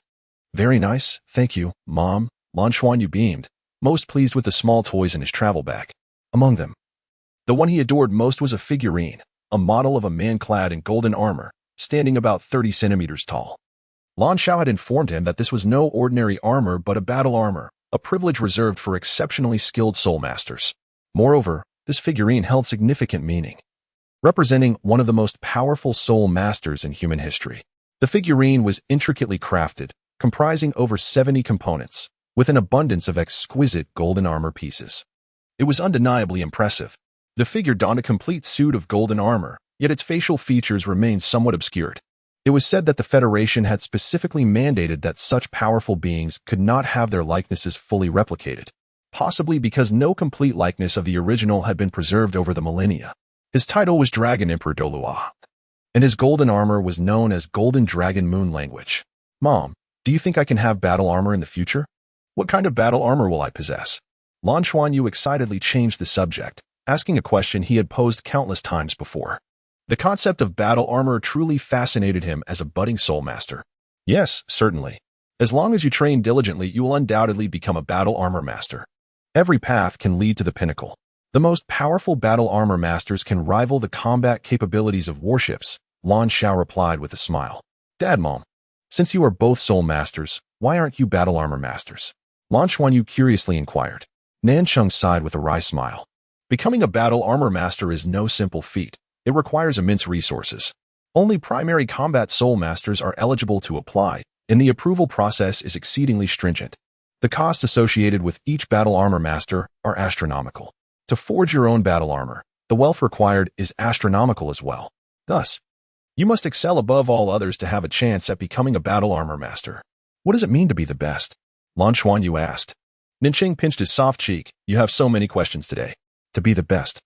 Very nice, thank you, Mom, Lan Xuanyu beamed, most pleased with the small toys in his travel bag. Among them, the one he adored most was a figurine, a model of a man clad in golden armor, standing about 30 centimeters tall. Lan Xiao had informed him that this was no ordinary armor but a battle armor, a privilege reserved for exceptionally skilled soul masters. Moreover, this figurine held significant meaning, representing one of the most powerful soul masters in human history. The figurine was intricately crafted, comprising over 70 components, with an abundance of exquisite golden armor pieces. It was undeniably impressive. The figure donned a complete suit of golden armor, yet its facial features remained somewhat obscured. It was said that the Federation had specifically mandated that such powerful beings could not have their likenesses fully replicated, possibly because no complete likeness of the original had been preserved over the millennia. His title was Dragon Emperor Dolua, and his golden armor was known as Golden Dragon Moon language. Mom, do you think I can have battle armor in the future? What kind of battle armor will I possess? Lan Xuanyu excitedly changed the subject, asking a question he had posed countless times before. The concept of battle armor truly fascinated him as a budding soul master. Yes, certainly. As long as you train diligently, you will undoubtedly become a battle armor master. Every path can lead to the pinnacle. The most powerful battle armor masters can rival the combat capabilities of warships, Lan Xiao replied with a smile. Dad, Mom, since you are both soul masters, why aren't you battle armor masters? Lan Xuanyu curiously inquired. Nancheng sighed with a wry smile. Becoming a battle armor master is no simple feat. It requires immense resources. Only primary combat soul masters are eligible to apply, and the approval process is exceedingly stringent. The costs associated with each battle armor master are astronomical. To forge your own battle armor, the wealth required is astronomical as well. Thus, you must excel above all others to have a chance at becoming a battle armor master. What does it mean to be the best? Lan Xuanyu asked. Ninqing pinched his soft cheek. You have so many questions today. To be the best.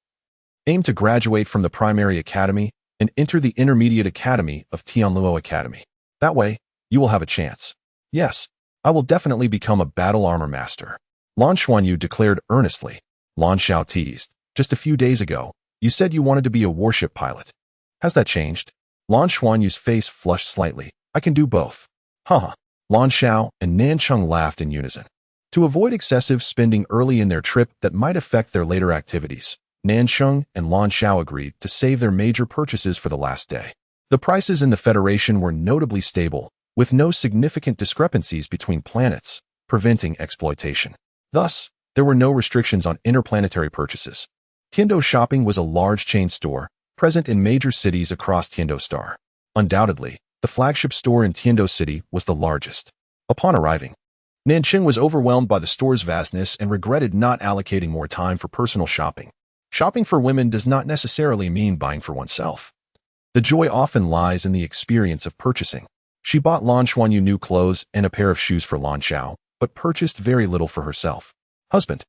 Aim to graduate from the primary academy and enter the intermediate academy of Tianluo Academy. That way, you will have a chance. Yes, I will definitely become a battle armor master. Lan Xuanyu declared earnestly. Lan Xiao teased. Just a few days ago, you said you wanted to be a warship pilot. Has that changed? Lan Xuanyu's face flushed slightly. I can do both. Haha. Lan Xiao and Nancheng laughed in unison. To avoid excessive spending early in their trip that might affect their later activities, Nancheng and Lan Xiao agreed to save their major purchases for the last day. The prices in the Federation were notably stable, with no significant discrepancies between planets, preventing exploitation. Thus, there were no restrictions on interplanetary purchases. Tiando Shopping was a large chain store, present in major cities across Tiando Star. Undoubtedly, the flagship store in Tiando City was the largest. Upon arriving, Nancheng was overwhelmed by the store's vastness and regretted not allocating more time for personal shopping. Shopping for women does not necessarily mean buying for oneself. The joy often lies in the experience of purchasing. She bought Lan Xuanyu new clothes and a pair of shoes for Lan Xiao, but purchased very little for herself. Husband,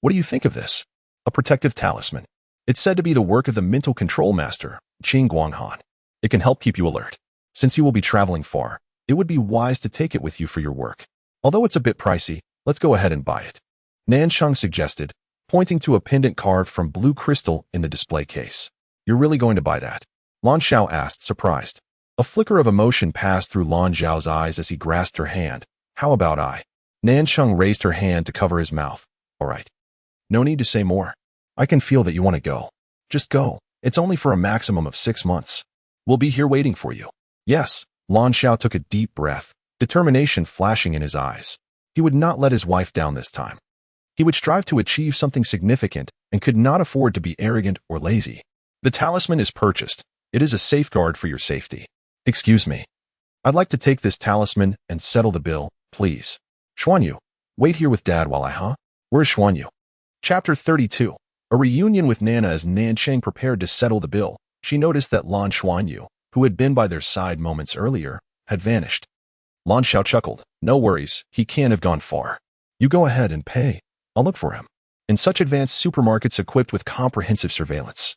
what do you think of this? A protective talisman. It's said to be the work of the mental control master, Qing Guanghan. It can help keep you alert. Since you will be traveling far, it would be wise to take it with you for your work. Although it's a bit pricey, let's go ahead and buy it. Nancheng suggested, pointing to a pendant carved from blue crystal in the display case. You're really going to buy that? Lan Xiao asked, surprised. A flicker of emotion passed through Lan Xiao's eyes as he grasped her hand. How about I? Nancheng raised her hand to cover his mouth. All right. No need to say more. I can feel that you want to go. Just go. It's only for a maximum of 6 months. We'll be here waiting for you. Yes. Lan Xiao took a deep breath, determination flashing in his eyes. He would not let his wife down this time. He would strive to achieve something significant and could not afford to be arrogant or lazy. The talisman is purchased. It is a safeguard for your safety. Excuse me. I'd like to take this talisman and settle the bill, please. Xuanyu, wait here with Dad while Where's Xuanyu? Chapter 32. A reunion with Nana. As Nancheng prepared to settle the bill, she noticed that Lan Xuanyu, who had been by their side moments earlier, had vanished. Lan Xiao chuckled. No worries, he can't have gone far. You go ahead and pay. I'll look for him. In such advanced supermarkets equipped with comprehensive surveillance,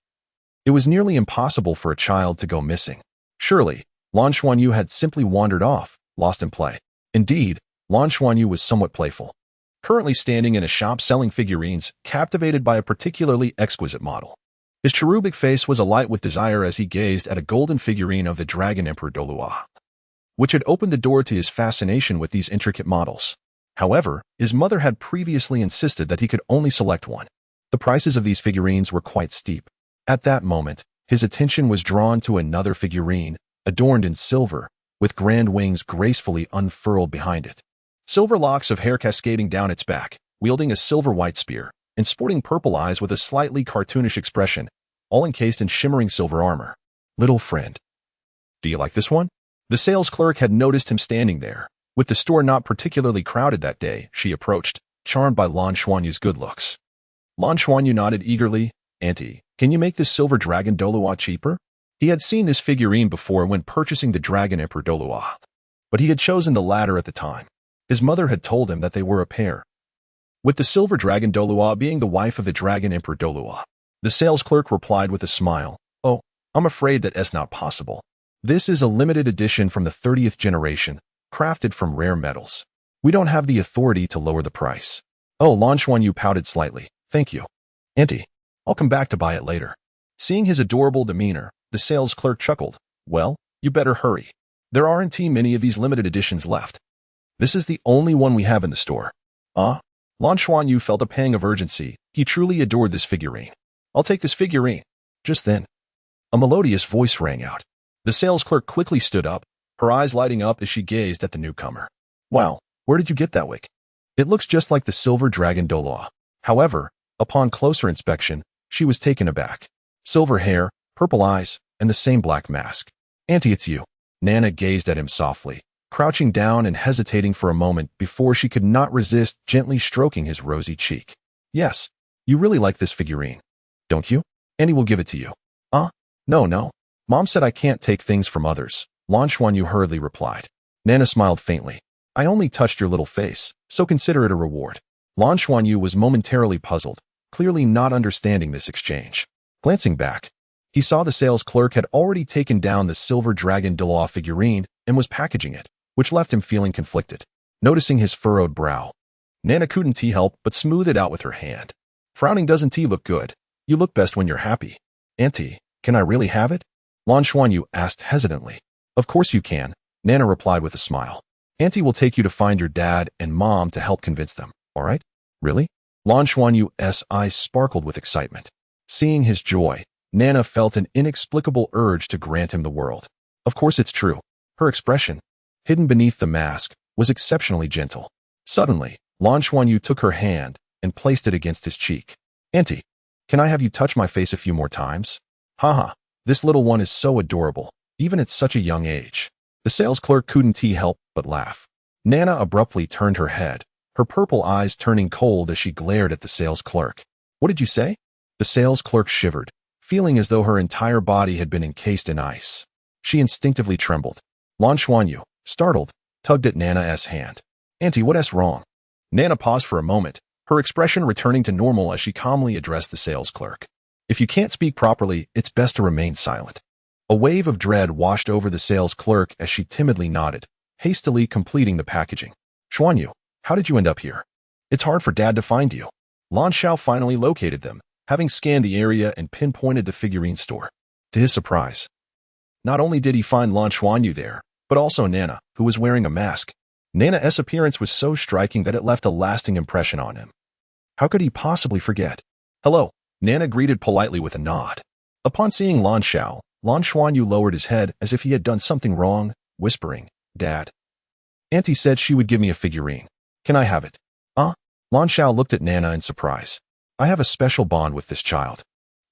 it was nearly impossible for a child to go missing. Surely, Lan Xuanyu had simply wandered off, lost in play. Indeed, Lan Xuanyu was somewhat playful. Currently standing in a shop selling figurines, captivated by a particularly exquisite model. His cherubic face was alight with desire as he gazed at a golden figurine of the Dragon Emperor Dolua, which had opened the door to his fascination with these intricate models. However, his mother had previously insisted that he could only select one. The prices of these figurines were quite steep. At that moment, his attention was drawn to another figurine, adorned in silver, with grand wings gracefully unfurled behind it. Silver locks of hair cascading down its back, wielding a silver-white spear, and sporting purple eyes with a slightly cartoonish expression, all encased in shimmering silver armor. Little friend. Do you like this one? The sales clerk had noticed him standing there. With the store not particularly crowded that day, she approached, charmed by Lan Xuanyu's good looks. Lan Xuanyu nodded eagerly. Auntie, can you make this silver dragon Dolua cheaper? He had seen this figurine before when purchasing the Dragon Emperor Dolua, but he had chosen the latter at the time. His mother had told him that they were a pair, with the silver dragon Dolua being the wife of the Dragon Emperor Dolua. The sales clerk replied with a smile. Oh, I'm afraid that is not possible. This is a limited edition from the 30th generation, crafted from rare metals. We don't have the authority to lower the price. Oh, Lan Xuanyu pouted slightly. Thank you. Auntie, I'll come back to buy it later. Seeing his adorable demeanor, the sales clerk chuckled. Well, you better hurry. There aren't many of these limited editions left. This is the only one we have in the store. Lan Xuanyu felt a pang of urgency. He truly adored this figurine. I'll take this figurine. Just then, a melodious voice rang out. The sales clerk quickly stood up, her eyes lighting up as she gazed at the newcomer. Wow, where did you get that wig? It looks just like the silver dragon Dolua. However, upon closer inspection, She was taken aback. Silver hair, purple eyes, and the same black mask. Auntie, it's you. Nana gazed at him softly, crouching down and hesitating for a moment before she could not resist gently stroking his rosy cheek. Yes, you really like this figurine, don't you? Auntie will give it to you. No. Mom said I can't take things from others, Lan Xuanyu hurriedly replied. Nana smiled faintly. I only touched your little face, so consider it a reward. Lan Xuanyu was momentarily puzzled, clearly not understanding this exchange. Glancing back, he saw the sales clerk had already taken down the silver dragon Delaw figurine and was packaging it, which left him feeling conflicted. Noticing his furrowed brow, Nana couldn't help but smooth it out with her hand. Frowning doesn't look good. You look best when you're happy. Auntie, can I really have it? Lan Xuanyu asked hesitantly. Of course you can, Nana replied with a smile. Auntie will take you to find your dad and mom to help convince them, all right? Really? Lan Xuanyu's eyes sparkled with excitement. Seeing his joy, Nana felt an inexplicable urge to grant him the world. Of course it's true. Her expression, hidden beneath the mask, was exceptionally gentle. Suddenly, Lan Xuanyu took her hand and placed it against his cheek. Auntie, can I have you touch my face a few more times? Haha, this little one is so adorable, even at such a young age. The sales clerk couldn't help but laugh. Nana abruptly turned her head, her purple eyes turning cold as she glared at the sales clerk. What did you say? The sales clerk shivered, feeling as though her entire body had been encased in ice. She instinctively trembled. Lan Xuanyu, startled, tugged at Nana's hand. Auntie, what's wrong? Nana paused for a moment, her expression returning to normal as she calmly addressed the sales clerk. If you can't speak properly, it's best to remain silent. A wave of dread washed over the sales clerk as she timidly nodded, hastily completing the packaging. Xuanyu, how did you end up here? It's hard for Dad to find you. Lan Xiao finally located them, having scanned the area and pinpointed the figurine store. To his surprise, not only did he find Lan Xuanyu there, but also Nana, who was wearing a mask. Nana's appearance was so striking that it left a lasting impression on him. How could he possibly forget? Hello, Nana greeted politely with a nod. Upon seeing Lan Xiao, Lan Xuanyu lowered his head as if he had done something wrong, whispering, Dad. Auntie said she would give me a figurine. Can I have it? Lan Xiao looked at Nana in surprise. I have a special bond with this child.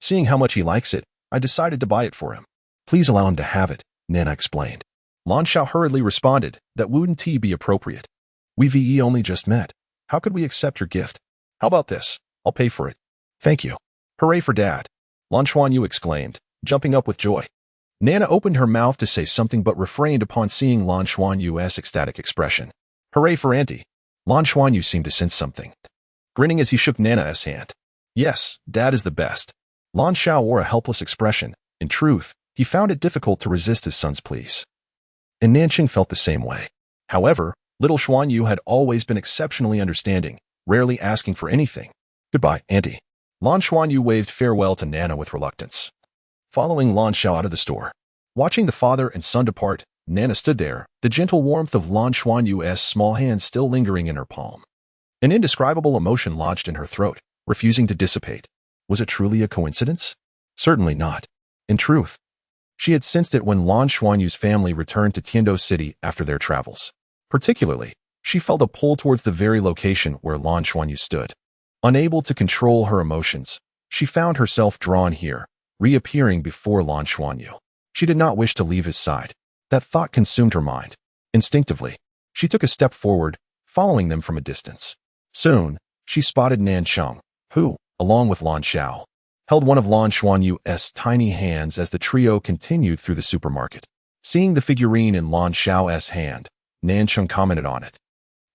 Seeing how much he likes it, I decided to buy it for him. Please allow him to have it, Nana explained. Lan Xiao hurriedly responded that wouldn't be appropriate. We only just met. How could we accept your gift? How about this? I'll pay for it. Thank you. Hooray for Dad! Lan Xuanyu exclaimed, jumping up with joy. Nana opened her mouth to say something but refrained upon seeing Lan Xuanyu's ecstatic expression. Hooray for Auntie! Lan Xuanyu seemed to sense something, grinning as he shook Nana's hand. Yes, Dad is the best. Lan Xiao wore a helpless expression. In truth, he found it difficult to resist his son's pleas. And Nanqing felt the same way. However, little Xuanyu had always been exceptionally understanding, rarely asking for anything. Goodbye, Auntie. Lan Xuanyu waved farewell to Nana with reluctance. Following Lan Xiao out of the store, watching the father and son depart, Nana stood there, the gentle warmth of Lan Xuanyu's small hand still lingering in her palm. An indescribable emotion lodged in her throat, refusing to dissipate. Was it truly a coincidence? Certainly not. In truth, she had sensed it when Lan Xuanyu's family returned to Tiando City after their travels. Particularly, she felt a pull towards the very location where Lan Xuanyu stood. Unable to control her emotions, she found herself drawn here, reappearing before Lan Xuanyu. She did not wish to leave his side. That thought consumed her mind. Instinctively, she took a step forward, following them from a distance. Soon, she spotted Nancheng, who, along with Lan Xiao, held one of Lan Xuanyu's tiny hands as the trio continued through the supermarket. Seeing the figurine in Lan Xiao's hand, Nancheng commented on it,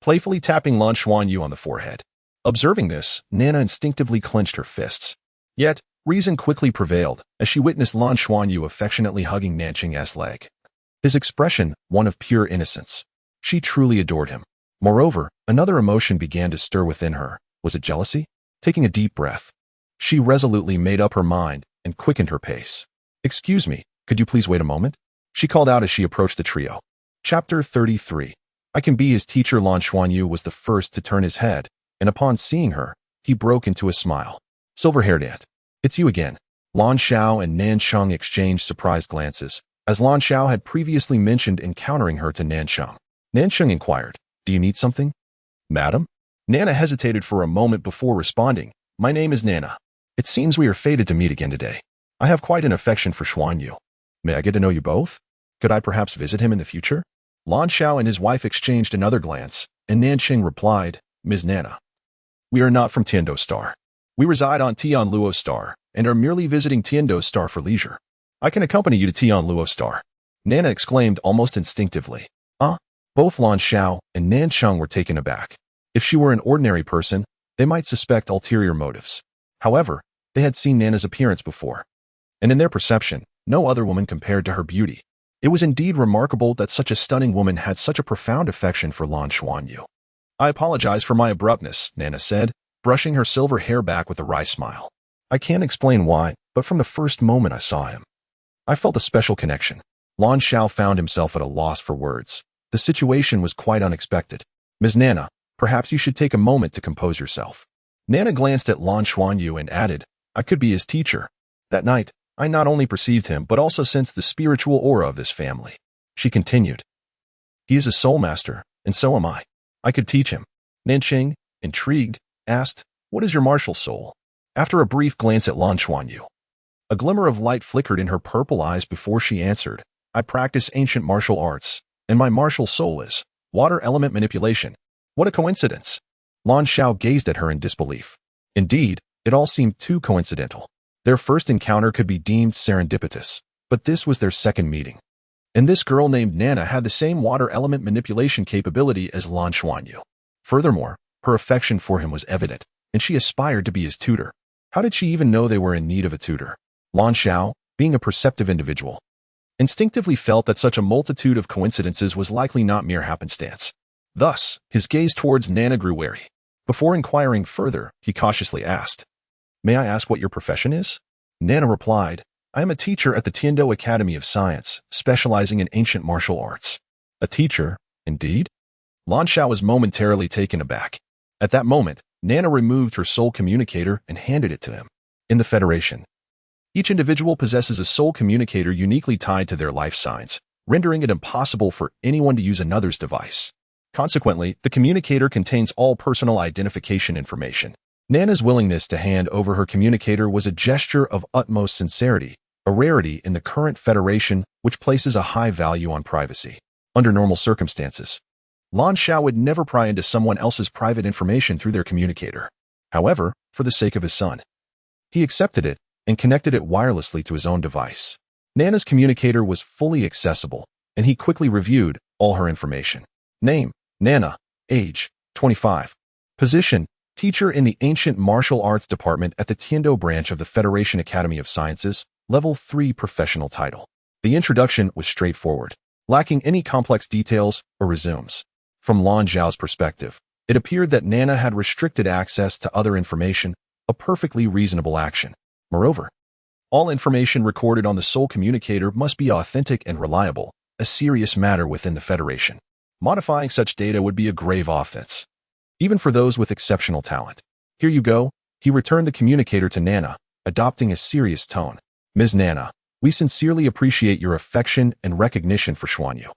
playfully tapping Lan Xuanyu on the forehead. Observing this, Nana instinctively clenched her fists. Yet, reason quickly prevailed as she witnessed Lan Xuanyu affectionately hugging Nancheng's leg. His expression, one of pure innocence. She truly adored him. Moreover, another emotion began to stir within her. Was it jealousy? Taking a deep breath, she resolutely made up her mind and quickened her pace. Excuse me, could you please wait a moment? She called out as she approached the trio. Chapter 33. I can be his teacher. Lan Xuanyu was the first to turn his head, and upon seeing her, he broke into a smile. Silver-haired aunt. It's you again. Lan Xiao and Nancheng exchanged surprised glances, as Lan Xiao had previously mentioned encountering her to Nancheng. Nancheng inquired, Do you need something? Madam? Nana hesitated for a moment before responding. My name is Nana. It seems we are fated to meet again today. I have quite an affection for Xuan Yu. May I get to know you both? Could I perhaps visit him in the future? Lan Xiao and his wife exchanged another glance, and Nanqing replied, Ms. Nana. We are not from Tiando Star. We reside on Tianluo Star, and are merely visiting Tiando Star for leisure. I can accompany you to Tianluo Star. Nana exclaimed almost instinctively. Both Lan Xiao and Nancheng were taken aback. If she were an ordinary person, they might suspect ulterior motives. However, they had seen Nana's appearance before, and in their perception, no other woman compared to her beauty. It was indeed remarkable that such a stunning woman had such a profound affection for Lan Xuanyu. I apologize for my abruptness, Nana said, brushing her silver hair back with a wry smile. I can't explain why, but from the first moment I saw him, I felt a special connection. Lan Xiao found himself at a loss for words. The situation was quite unexpected. Ms. Nana, perhaps you should take a moment to compose yourself. Nana glanced at Lan Xuanyu and added, I could be his teacher. That night, I not only perceived him but also sensed the spiritual aura of this family. She continued. He is a soul master, and so am I. I could teach him. Nanqing, intrigued, asked, What is your martial soul? After a brief glance at Lan Xuanyu, a glimmer of light flickered in her purple eyes before she answered, I practice ancient martial arts, and my martial soul is water element manipulation. What a coincidence! Lan Xiao gazed at her in disbelief. Indeed, it all seemed too coincidental. Their first encounter could be deemed serendipitous, but this was their second meeting. And this girl named Nana had the same water element manipulation capability as Lan Xuanyu. Furthermore, her affection for him was evident, and she aspired to be his tutor. How did she even know they were in need of a tutor? Lan Xiao, being a perceptive individual, instinctively felt that such a multitude of coincidences was likely not mere happenstance. Thus, his gaze towards Nana grew wary. Before inquiring further, he cautiously asked, May I ask what your profession is? Nana replied, I am a teacher at the Tiando Academy of Science, specializing in ancient martial arts. A teacher, indeed? Lan Xiao was momentarily taken aback. At that moment, Nana removed her soul communicator and handed it to him. In the Federation, each individual possesses a soul communicator uniquely tied to their life signs, rendering it impossible for anyone to use another's device. Consequently, the communicator contains all personal identification information. Nana's willingness to hand over her communicator was a gesture of utmost sincerity, a rarity in the current Federation which places a high value on privacy. Under normal circumstances, Lan Xiao would never pry into someone else's private information through their communicator. However, for the sake of his son, he accepted it and connected it wirelessly to his own device. Nana's communicator was fully accessible, and he quickly reviewed all her information. Name, Nana. Age, 25. Position, teacher in the Ancient Martial Arts Department at the Tiando branch of the Federation Academy of Sciences, Level 3 professional title. The introduction was straightforward, lacking any complex details or resumes. From Lan Zhao's perspective, it appeared that Nana had restricted access to other information, a perfectly reasonable action. Moreover, all information recorded on the soul communicator must be authentic and reliable, a serious matter within the Federation. Modifying such data would be a grave offense, even for those with exceptional talent. Here you go, he returned the communicator to Nana, adopting a serious tone. Ms. Nana, we sincerely appreciate your affection and recognition for Xuanyu.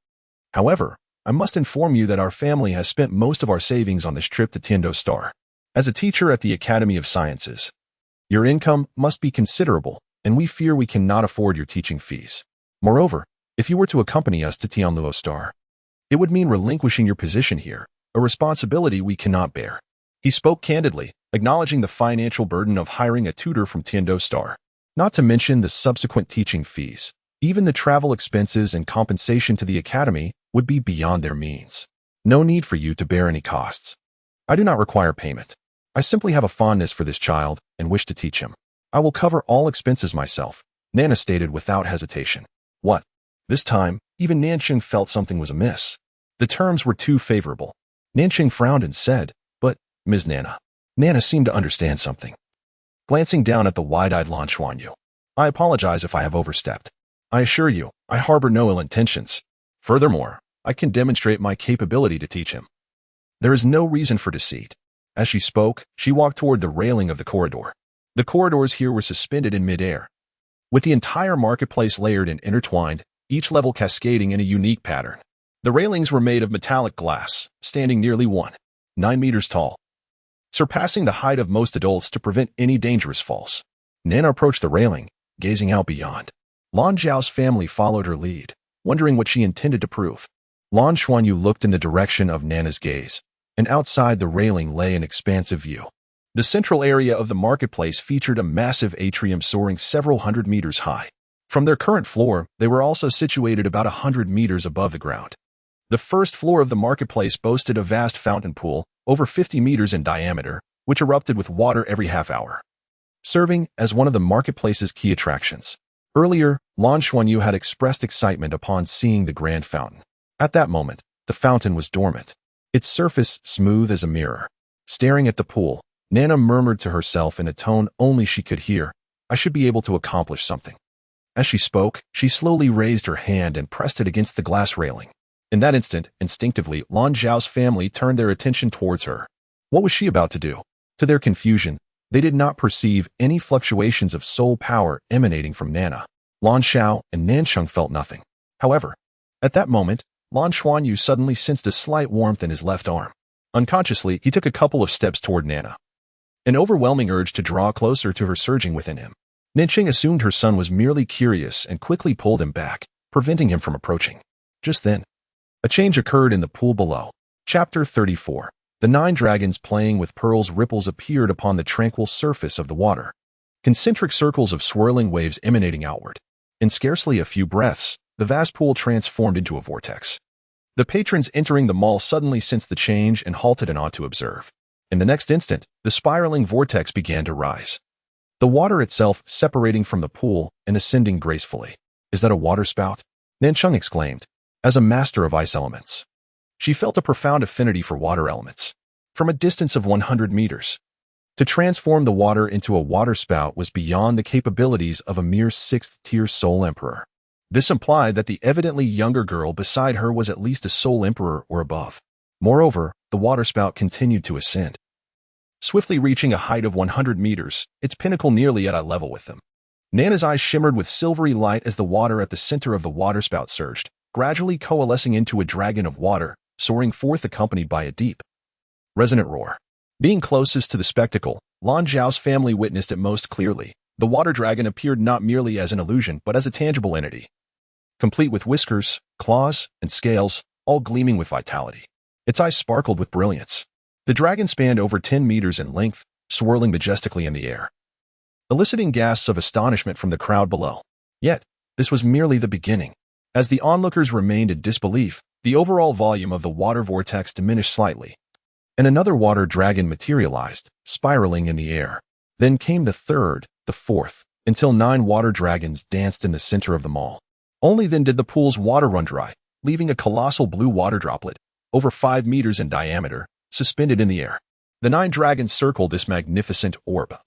However, I must inform you that our family has spent most of our savings on this trip to Tiando Star. As a teacher at the Academy of Sciences, your income must be considerable, and we fear we cannot afford your teaching fees. Moreover, if you were to accompany us to Tianluo Star, it would mean relinquishing your position here, a responsibility we cannot bear. He spoke candidly, acknowledging the financial burden of hiring a tutor from Tiando Star, not to mention the subsequent teaching fees. Even the travel expenses and compensation to the academy would be beyond their means. No need for you to bear any costs. I do not require payment. I simply have a fondness for this child and wish to teach him. I will cover all expenses myself, Nana stated without hesitation. What? This time, even Nanqing felt something was amiss. The terms were too favorable. Nanqing frowned and said, But, Ms. Nana. Nana seemed to understand something. Glancing down at the wide-eyed Lan Xuanyu, I apologize if I have overstepped. I assure you, I harbor no ill intentions. Furthermore, I can demonstrate my capability to teach him. There is no reason for deceit. As she spoke, she walked toward the railing of the corridor. The corridors here were suspended in midair, with the entire marketplace layered and intertwined, each level cascading in a unique pattern. The railings were made of metallic glass, standing nearly 9 meters tall. surpassing the height of most adults to prevent any dangerous falls. Nana approached the railing, gazing out beyond. Lan Zhao's family followed her lead, wondering what she intended to prove. Lan Xuanyu looked in the direction of Nana's gaze, and outside the railing lay an expansive view. The central area of the marketplace featured a massive atrium soaring several hundred meters high. From their current floor, they were also situated about 100 meters above the ground. The first floor of the marketplace boasted a vast fountain pool, over 50 meters in diameter, which erupted with water every half hour, serving as one of the marketplace's key attractions. Earlier, Lan Xuanyu had expressed excitement upon seeing the grand fountain. At that moment, the fountain was dormant, its surface smooth as a mirror. Staring at the pool, Nana murmured to herself in a tone only she could hear, "I should be able to accomplish something." As she spoke, she slowly raised her hand and pressed it against the glass railing. In that instant, instinctively, Lan Zhao's family turned their attention towards her. What was she about to do? To their confusion, they did not perceive any fluctuations of soul power emanating from Nana. Lan Xiao and Nansheng felt nothing. However, at that moment, Lan Xuanyu suddenly sensed a slight warmth in his left arm. Unconsciously, he took a couple of steps toward Nana. An overwhelming urge to draw closer to her surging within him. Nansheng assumed her son was merely curious and quickly pulled him back, preventing him from approaching. Just then, a change occurred in the pool below. Chapter 34. The 9 dragons playing with pearls ripples appeared upon the tranquil surface of the water. Concentric circles of swirling waves emanating outward. In scarcely a few breaths, the vast pool transformed into a vortex. The patrons entering the mall suddenly sensed the change and halted in awe to observe. In the next instant, the spiraling vortex began to rise. The water itself separating from the pool and ascending gracefully. "Is that a water spout?" Nansheng exclaimed. As a master of ice elements, she felt a profound affinity for water elements. From a distance of 100 meters, to transform the water into a water spout was beyond the capabilities of a mere 6th-tier Soul Emperor. This implied that the evidently younger girl beside her was at least a Soul Emperor or above. Moreover, the water spout continued to ascend, swiftly reaching a height of 100 meters, its pinnacle nearly at eye level with them. Nana's eyes shimmered with silvery light as the water at the center of the water spout surged, gradually coalescing into a dragon of water, soaring forth accompanied by a deep, resonant roar. Being closest to the spectacle, Lan Zhao's family witnessed it most clearly. The water dragon appeared not merely as an illusion, but as a tangible entity, complete with whiskers, claws, and scales, all gleaming with vitality. Its eyes sparkled with brilliance. The dragon spanned over 10 meters in length, swirling majestically in the air, eliciting gasps of astonishment from the crowd below. Yet, this was merely the beginning. As the onlookers remained in disbelief, the overall volume of the water vortex diminished slightly, and another water dragon materialized, spiraling in the air. Then came the third, the fourth, until 9 water dragons danced in the center of the mall. Only then did the pool's water run dry, leaving a colossal blue water droplet, over 5 meters in diameter, suspended in the air. The 9 dragons circled this magnificent orb,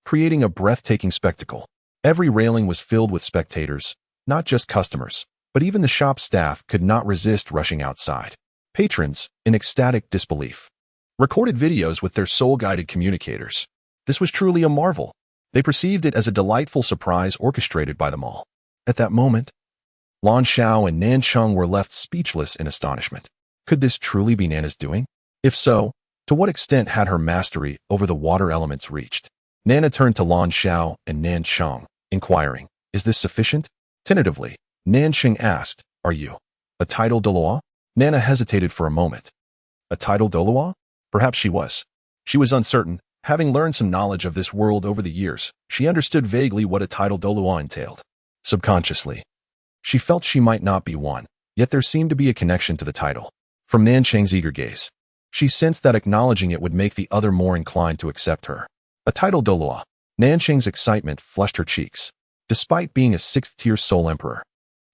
creating a breathtaking spectacle. Every railing was filled with spectators, not just customers, but even the shop staff could not resist rushing outside. Patrons, in ecstatic disbelief, recorded videos with their soul-guided communicators. This was truly a marvel. They perceived it as a delightful surprise orchestrated by them all. At that moment, Lan Xiao and Nansheng were left speechless in astonishment. Could this truly be Nana's doing? If so, to what extent had her mastery over the water elements reached? Nana turned to Lan Xiao and Nansheng, inquiring, "Is this sufficient?" Tentatively, Nansheng asked, "Are you a title Dolois?" Nana hesitated for a moment. A title Dolois? Perhaps she was. She was uncertain. Having learned some knowledge of this world over the years, she understood vaguely what a title Dolois entailed. Subconsciously, she felt she might not be one, yet there seemed to be a connection to the title. From Nansheng's eager gaze, she sensed that acknowledging it would make the other more inclined to accept her. A title Dolois. Nansheng's excitement flushed her cheeks. Despite being a 6th-tier Soul Emperor,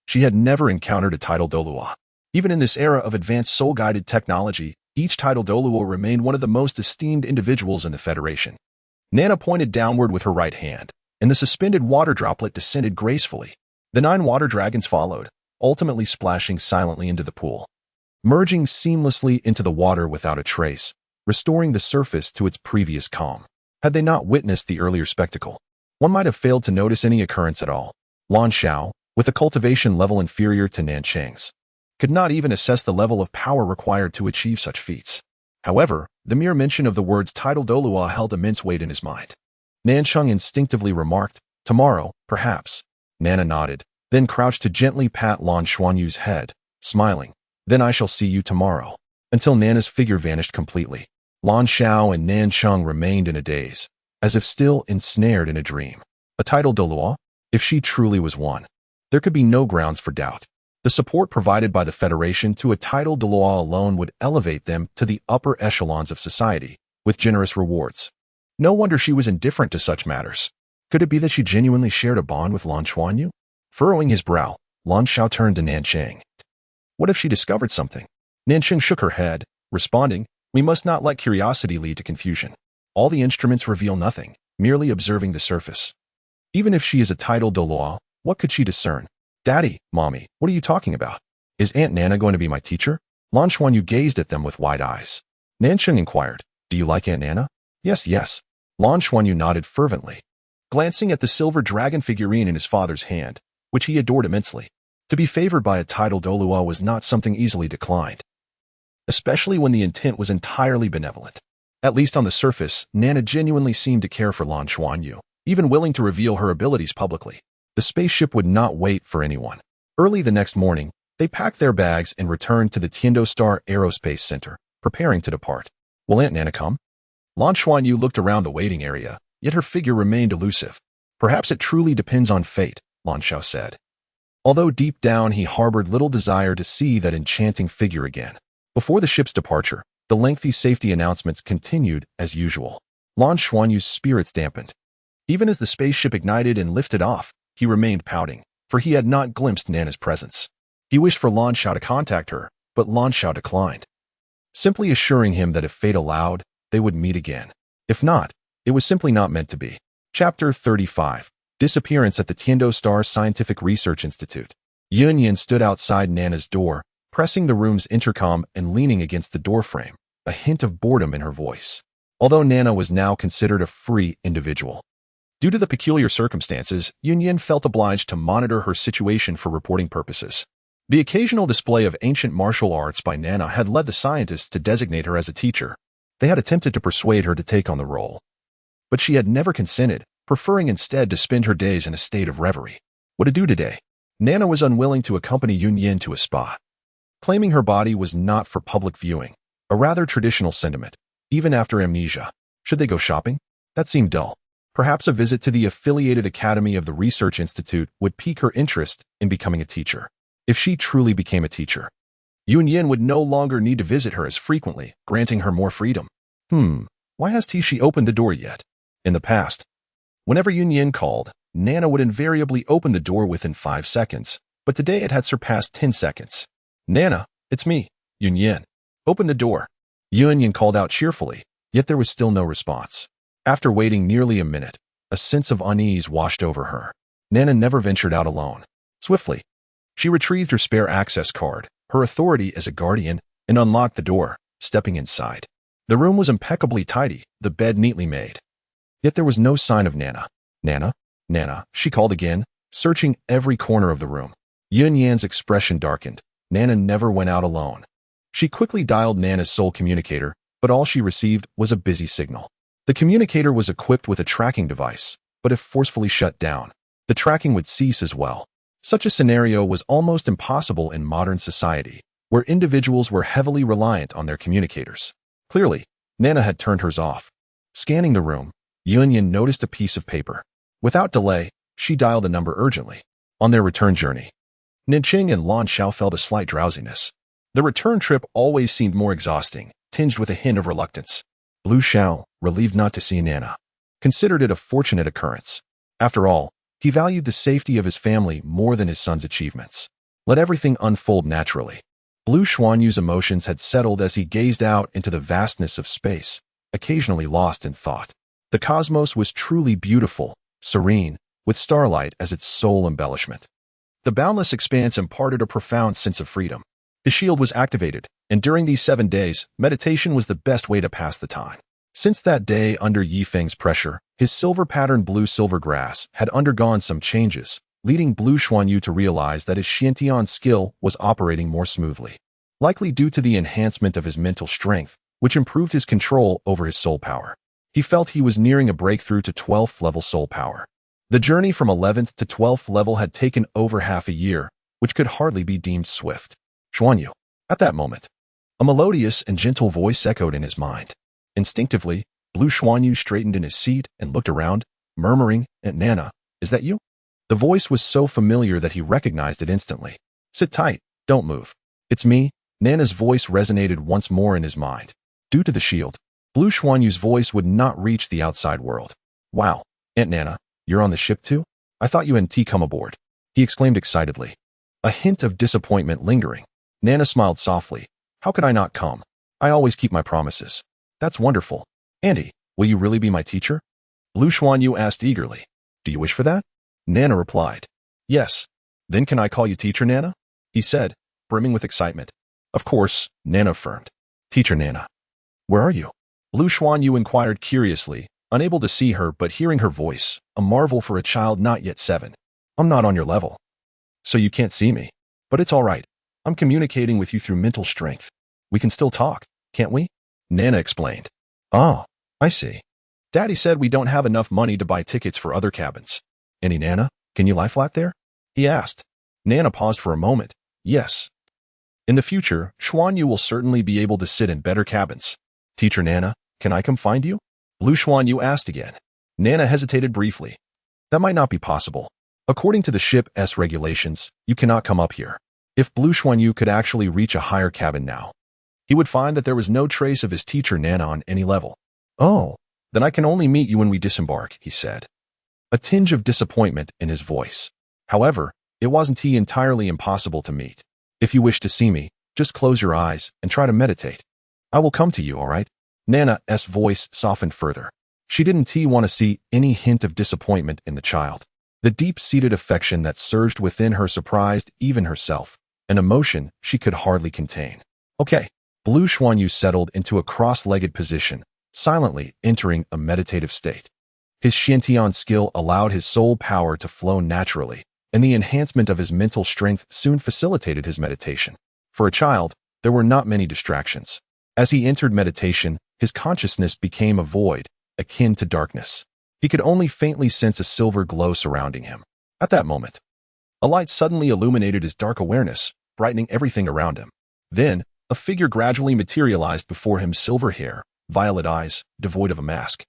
she had never encountered a title Dolois. Even in this era of advanced soul-guided technology, each title Dolois remained one of the most esteemed individuals in the Federation. Nana pointed downward with her right hand, and the suspended water droplet descended gracefully. The 9 water dragons followed, ultimately splashing silently into the pool, merging seamlessly into the water without a trace, restoring the surface to its previous calm. Had they not witnessed the earlier spectacle, one might have failed to notice any occurrence at all. Lan Xiao, with a cultivation level inferior to Nansheng's, could not even assess the level of power required to achieve such feats. However, the mere mention of the words tidal dolua held immense weight in his mind. Nanchung instinctively remarked, "Tomorrow, perhaps." Nana nodded, then crouched to gently pat Lan Xuanyu's head, smiling. "Then I shall see you tomorrow." Until Nana's figure vanished completely, Lan Xiao and Nanchung remained in a daze, as if still ensnared in a dream. A tidal dolua? If she truly was one, there could be no grounds for doubt. The support provided by the Federation to a tidal dolua alone would elevate them to the upper echelons of society, with generous rewards. No wonder she was indifferent to such matters. Could it be that she genuinely shared a bond with Lan Xuanyu? Furrowing his brow, Lan Xiao turned to Nancheng. What if she discovered something? Nancheng shook her head, responding, "We must not let curiosity lead to confusion. All the instruments reveal nothing, merely observing the surface. Even if she is a tidal dolua, what could she discern?" "Daddy, Mommy, what are you talking about? Is Aunt Nana going to be my teacher?" Lan Xuanyu gazed at them with wide eyes. Nancheng inquired, "Do you like Aunt Nana?" Yes. Lan Xuanyu nodded fervently, glancing at the silver dragon figurine in his father's hand, which he adored immensely. To be favored by a tidal dolua was not something easily declined, especially when the intent was entirely benevolent. At least on the surface, Nana genuinely seemed to care for Lan Xuanyu, even willing to reveal her abilities publicly. The spaceship would not wait for anyone. Early the next morning, they packed their bags and returned to the Tiando Star Aerospace Center, preparing to depart. "Will Aunt Nana come?" Lan Xuanyu looked around the waiting area, yet her figure remained elusive. "Perhaps it truly depends on fate," Lan Xiao said, although deep down he harbored little desire to see that enchanting figure again. Before the ship's departure, the lengthy safety announcements continued as usual. Lan Xuanyu's spirits dampened. Even as the spaceship ignited and lifted off, he remained pouting, for he had not glimpsed Nana's presence. He wished for Lan Xiao to contact her, but Lan Xiao declined, simply assuring him that if fate allowed, they would meet again. If not, it was simply not meant to be. Chapter 35. Disappearance at the Tiando Star Scientific Research Institute. Yunyan stood outside Nana's door, pressing the room's intercom and leaning against the doorframe, a hint of boredom in her voice. Although Nana was now considered a free individual, due to the peculiar circumstances, Yunyan felt obliged to monitor her situation for reporting purposes. The occasional display of ancient martial arts by Nana had led the scientists to designate her as a teacher. They had attempted to persuade her to take on the role, but she had never consented, preferring instead to spend her days in a state of reverie. What to do today? Nana was unwilling to accompany Yunyan to a spa, claiming her body was not for public viewing, a rather traditional sentiment, even after amnesia. Should they go shopping? That seemed dull. Perhaps a visit to the affiliated academy of the Research Institute would pique her interest in becoming a teacher. If she truly became a teacher, Yunyan would no longer need to visit her as frequently, granting her more freedom. Why has Tishi opened the door yet? In the past, whenever Yunyan called, Nana would invariably open the door within 5 seconds, but today it had surpassed 10 seconds. "Nana, it's me, Yunyan. Open the door." Yunyan called out cheerfully, yet there was still no response. After waiting nearly a minute, a sense of unease washed over her. Nana never ventured out alone. Swiftly, she retrieved her spare access card, her authority as a guardian, and unlocked the door, stepping inside. The room was impeccably tidy, the bed neatly made. Yet there was no sign of Nana. "Nana? Nana," she called again, searching every corner of the room. Yunyan's expression darkened. Nana never went out alone. She quickly dialed Nana's soul communicator, but all she received was a busy signal. The communicator was equipped with a tracking device, but if forcefully shut down, the tracking would cease as well. Such a scenario was almost impossible in modern society, where individuals were heavily reliant on their communicators. Clearly, Nana had turned hers off. Scanning the room, Yunyan noticed a piece of paper. Without delay, she dialed the number urgently. On their return journey, Nancheng and Lan Xiao felt a slight drowsiness. The return trip always seemed more exhausting, tinged with a hint of reluctance. Blue Xiao, relieved not to see Nana, considered it a fortunate occurrence. After all, he valued the safety of his family more than his son's achievements. Let everything unfold naturally. Blue Xuanyu's emotions had settled as he gazed out into the vastness of space, occasionally lost in thought. The cosmos was truly beautiful, serene, with starlight as its sole embellishment. The boundless expanse imparted a profound sense of freedom. His shield was activated, and during these 7 days, meditation was the best way to pass the time. Since that day under Yifeng's pressure, his silver-patterned blue-silver grass had undergone some changes, leading Blue Xuanyu to realize that his Xiantian skill was operating more smoothly. Likely due to the enhancement of his mental strength, which improved his control over his soul power. He felt he was nearing a breakthrough to 12th level soul power. The journey from 11th to 12th level had taken over half a year, which could hardly be deemed swift. Xuanyu. At that moment, a melodious and gentle voice echoed in his mind. Instinctively, Blue Xuanyu straightened in his seat and looked around, murmuring, "Aunt Nana, is that you?" The voice was so familiar that he recognized it instantly. "Sit tight, don't move. It's me." Nana's voice resonated once more in his mind. Due to the shield, Blue Xuanyu's voice would not reach the outside world. "Wow, Aunt Nana, you're on the ship too? I thought you hadn't come aboard," he exclaimed excitedly. A hint of disappointment lingering. Nana smiled softly. "How could I not come? I always keep my promises." "That's wonderful. Auntie, will you really be my teacher?" Blue Xuanyu asked eagerly. "Do you wish for that?" Nana replied. "Yes." "Then can I call you Teacher Nana?" he said, brimming with excitement. "Of course," Nana affirmed. "Teacher Nana. Where are you?" Blue Xuanyu inquired curiously, unable to see her but hearing her voice, a marvel for a child not yet 7. "I'm not on your level, so you can't see me. But it's all right. I'm communicating with you through mental strength. We can still talk, can't we?" Nana explained. "Oh, I see. Daddy said we don't have enough money to buy tickets for other cabins. Any Nana, can you lie flat there?" he asked. Nana paused for a moment. "Yes. In the future, Xuanyu will certainly be able to sit in better cabins. Teacher Nana, can I come find you?" Blue Xuanyu asked again. Nana hesitated briefly. "That might not be possible. According to the ship's regulations, you cannot come up here." If Blue Xuanyu could actually reach a higher cabin now, he would find that there was no trace of his teacher Nana on any level. "Oh, then I can only meet you when we disembark," he said. A tinge of disappointment in his voice. However, it wasn't entirely impossible to meet. "If you wish to see me, just close your eyes and try to meditate. I will come to you, all right?" Nana's voice softened further. She didn't want to see any hint of disappointment in the child. The deep-seated affection that surged within her surprised even herself, an emotion she could hardly contain. "Okay." Blue Xuanyu settled into a cross-legged position, silently entering a meditative state. His Shantian skill allowed his soul power to flow naturally, and the enhancement of his mental strength soon facilitated his meditation. For a child, there were not many distractions. As he entered meditation, his consciousness became a void, akin to darkness. He could only faintly sense a silver glow surrounding him. At that moment, a light suddenly illuminated his dark awareness, brightening everything around him. Then, a figure gradually materialized before him, silver hair, violet eyes, devoid of a mask,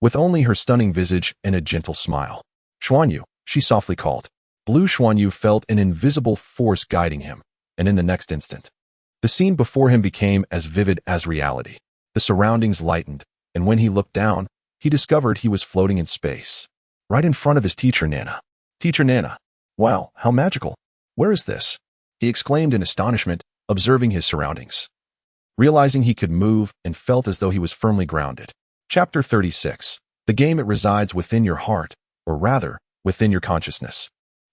with only her stunning visage and a gentle smile. "Xuanyu," she softly called. Blue Xuanyu felt an invisible force guiding him, and in the next instant, the scene before him became as vivid as reality. The surroundings lightened, and when he looked down, he discovered he was floating in space, right in front of his teacher Nana. "Teacher Nana. Wow, how magical. Where is this?" he exclaimed in astonishment, observing his surroundings. Realizing he could move and felt as though he was firmly grounded. Chapter 36. The game. It resides within your heart, or rather, within your consciousness.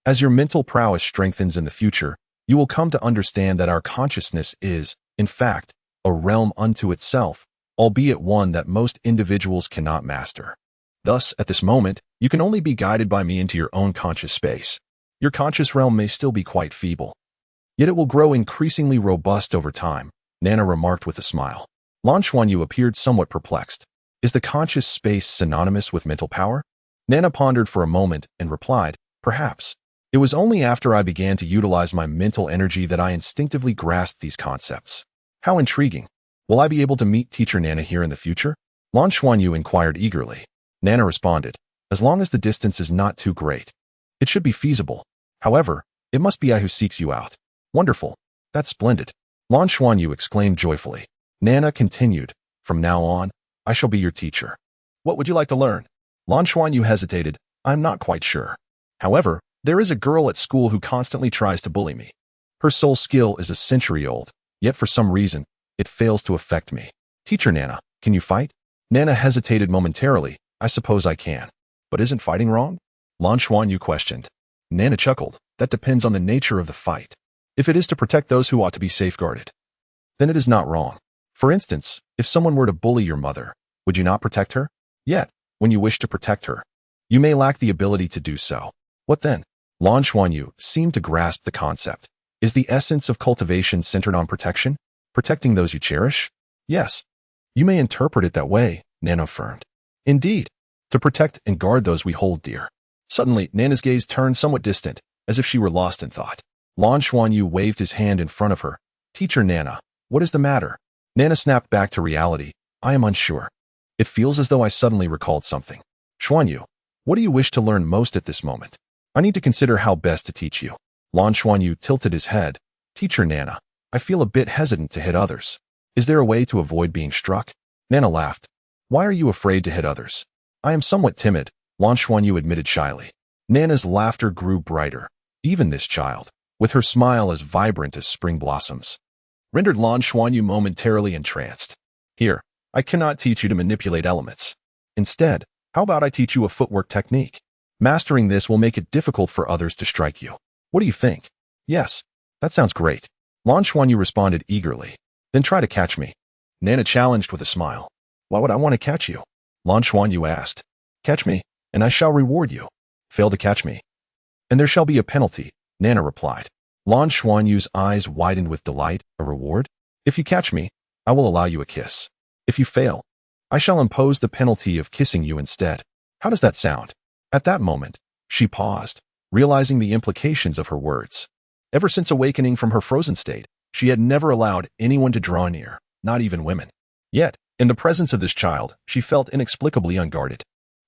As your mental prowess strengthens in the future, you will come to understand that our consciousness is, in fact, a realm unto itself, albeit one that most individuals cannot master. Thus, at this moment, you can only be guided by me into your own conscious space. Your conscious realm may still be quite feeble, yet it will grow increasingly robust over time, Nana remarked with a smile. Lan Xuanyu appeared somewhat perplexed. Is the conscious space synonymous with mental power? Nana pondered for a moment and replied, "Perhaps. It was only after I began to utilize my mental energy that I instinctively grasped these concepts." "How intriguing. Will I be able to meet Teacher Nana here in the future?" Lan Xuanyu inquired eagerly. Nana responded, "As long as the distance is not too great, it should be feasible. However, it must be I who seeks you out." "Wonderful. That's splendid." Lan Xuanyu exclaimed joyfully. Nana continued, "From now on, I shall be your teacher. What would you like to learn?" Lan Xuanyu hesitated. "I'm not quite sure. However, there is a girl at school who constantly tries to bully me. Her soul skill is a century old, yet for some reason, it fails to affect me. Teacher Nana, can you fight?" Nana hesitated momentarily. "I suppose I can. But isn't fighting wrong?" Lan Xuanyu questioned. Nana chuckled. "That depends on the nature of the fight. If it is to protect those who ought to be safeguarded, then it is not wrong. For instance, if someone were to bully your mother, would you not protect her? Yet, when you wish to protect her, you may lack the ability to do so. What then?" Lan Xuanyu seemed to grasp the concept. "Is the essence of cultivation centered on protection? Protecting those you cherish?" "Yes. You may interpret it that way, Nana affirmed. Indeed, to protect and guard those we hold dear. Suddenly, Nana's gaze turned somewhat distant, as if she were lost in thought. Lan Xuanyu waved his hand in front of her. Teacher Nana, what is the matter? Nana snapped back to reality. I am unsure. It feels as though I suddenly recalled something. Xuanyu, what do you wish to learn most at this moment? I need to consider how best to teach you. Lan Xuanyu tilted his head. Teacher Nana, I feel a bit hesitant to hit others. Is there a way to avoid being struck? Nana laughed. Why are you afraid to hit others? I am somewhat timid, Lan Xuanyu admitted shyly. Nana's laughter grew brighter. Even this child, with her smile as vibrant as spring blossoms, rendered Lan Xuanyu momentarily entranced. Here, I cannot teach you to manipulate elements. Instead, how about I teach you a footwork technique? Mastering this will make it difficult for others to strike you. What do you think? Yes, that sounds great. Lan Xuanyu responded eagerly. Then try to catch me. Nana challenged with a smile. Why would I want to catch you? Lan Xuanyu asked. Catch me, and I shall reward you. Fail to catch me, and there shall be a penalty, Nana replied. Lan Xuanyu's eyes widened with delight. A reward? If you catch me, I will allow you a kiss. If you fail, I shall impose the penalty of kissing you instead. How does that sound? At that moment, she paused, realizing the implications of her words. Ever since awakening from her frozen state, she had never allowed anyone to draw near, not even women. Yet, in the presence of this child, she felt inexplicably unguarded.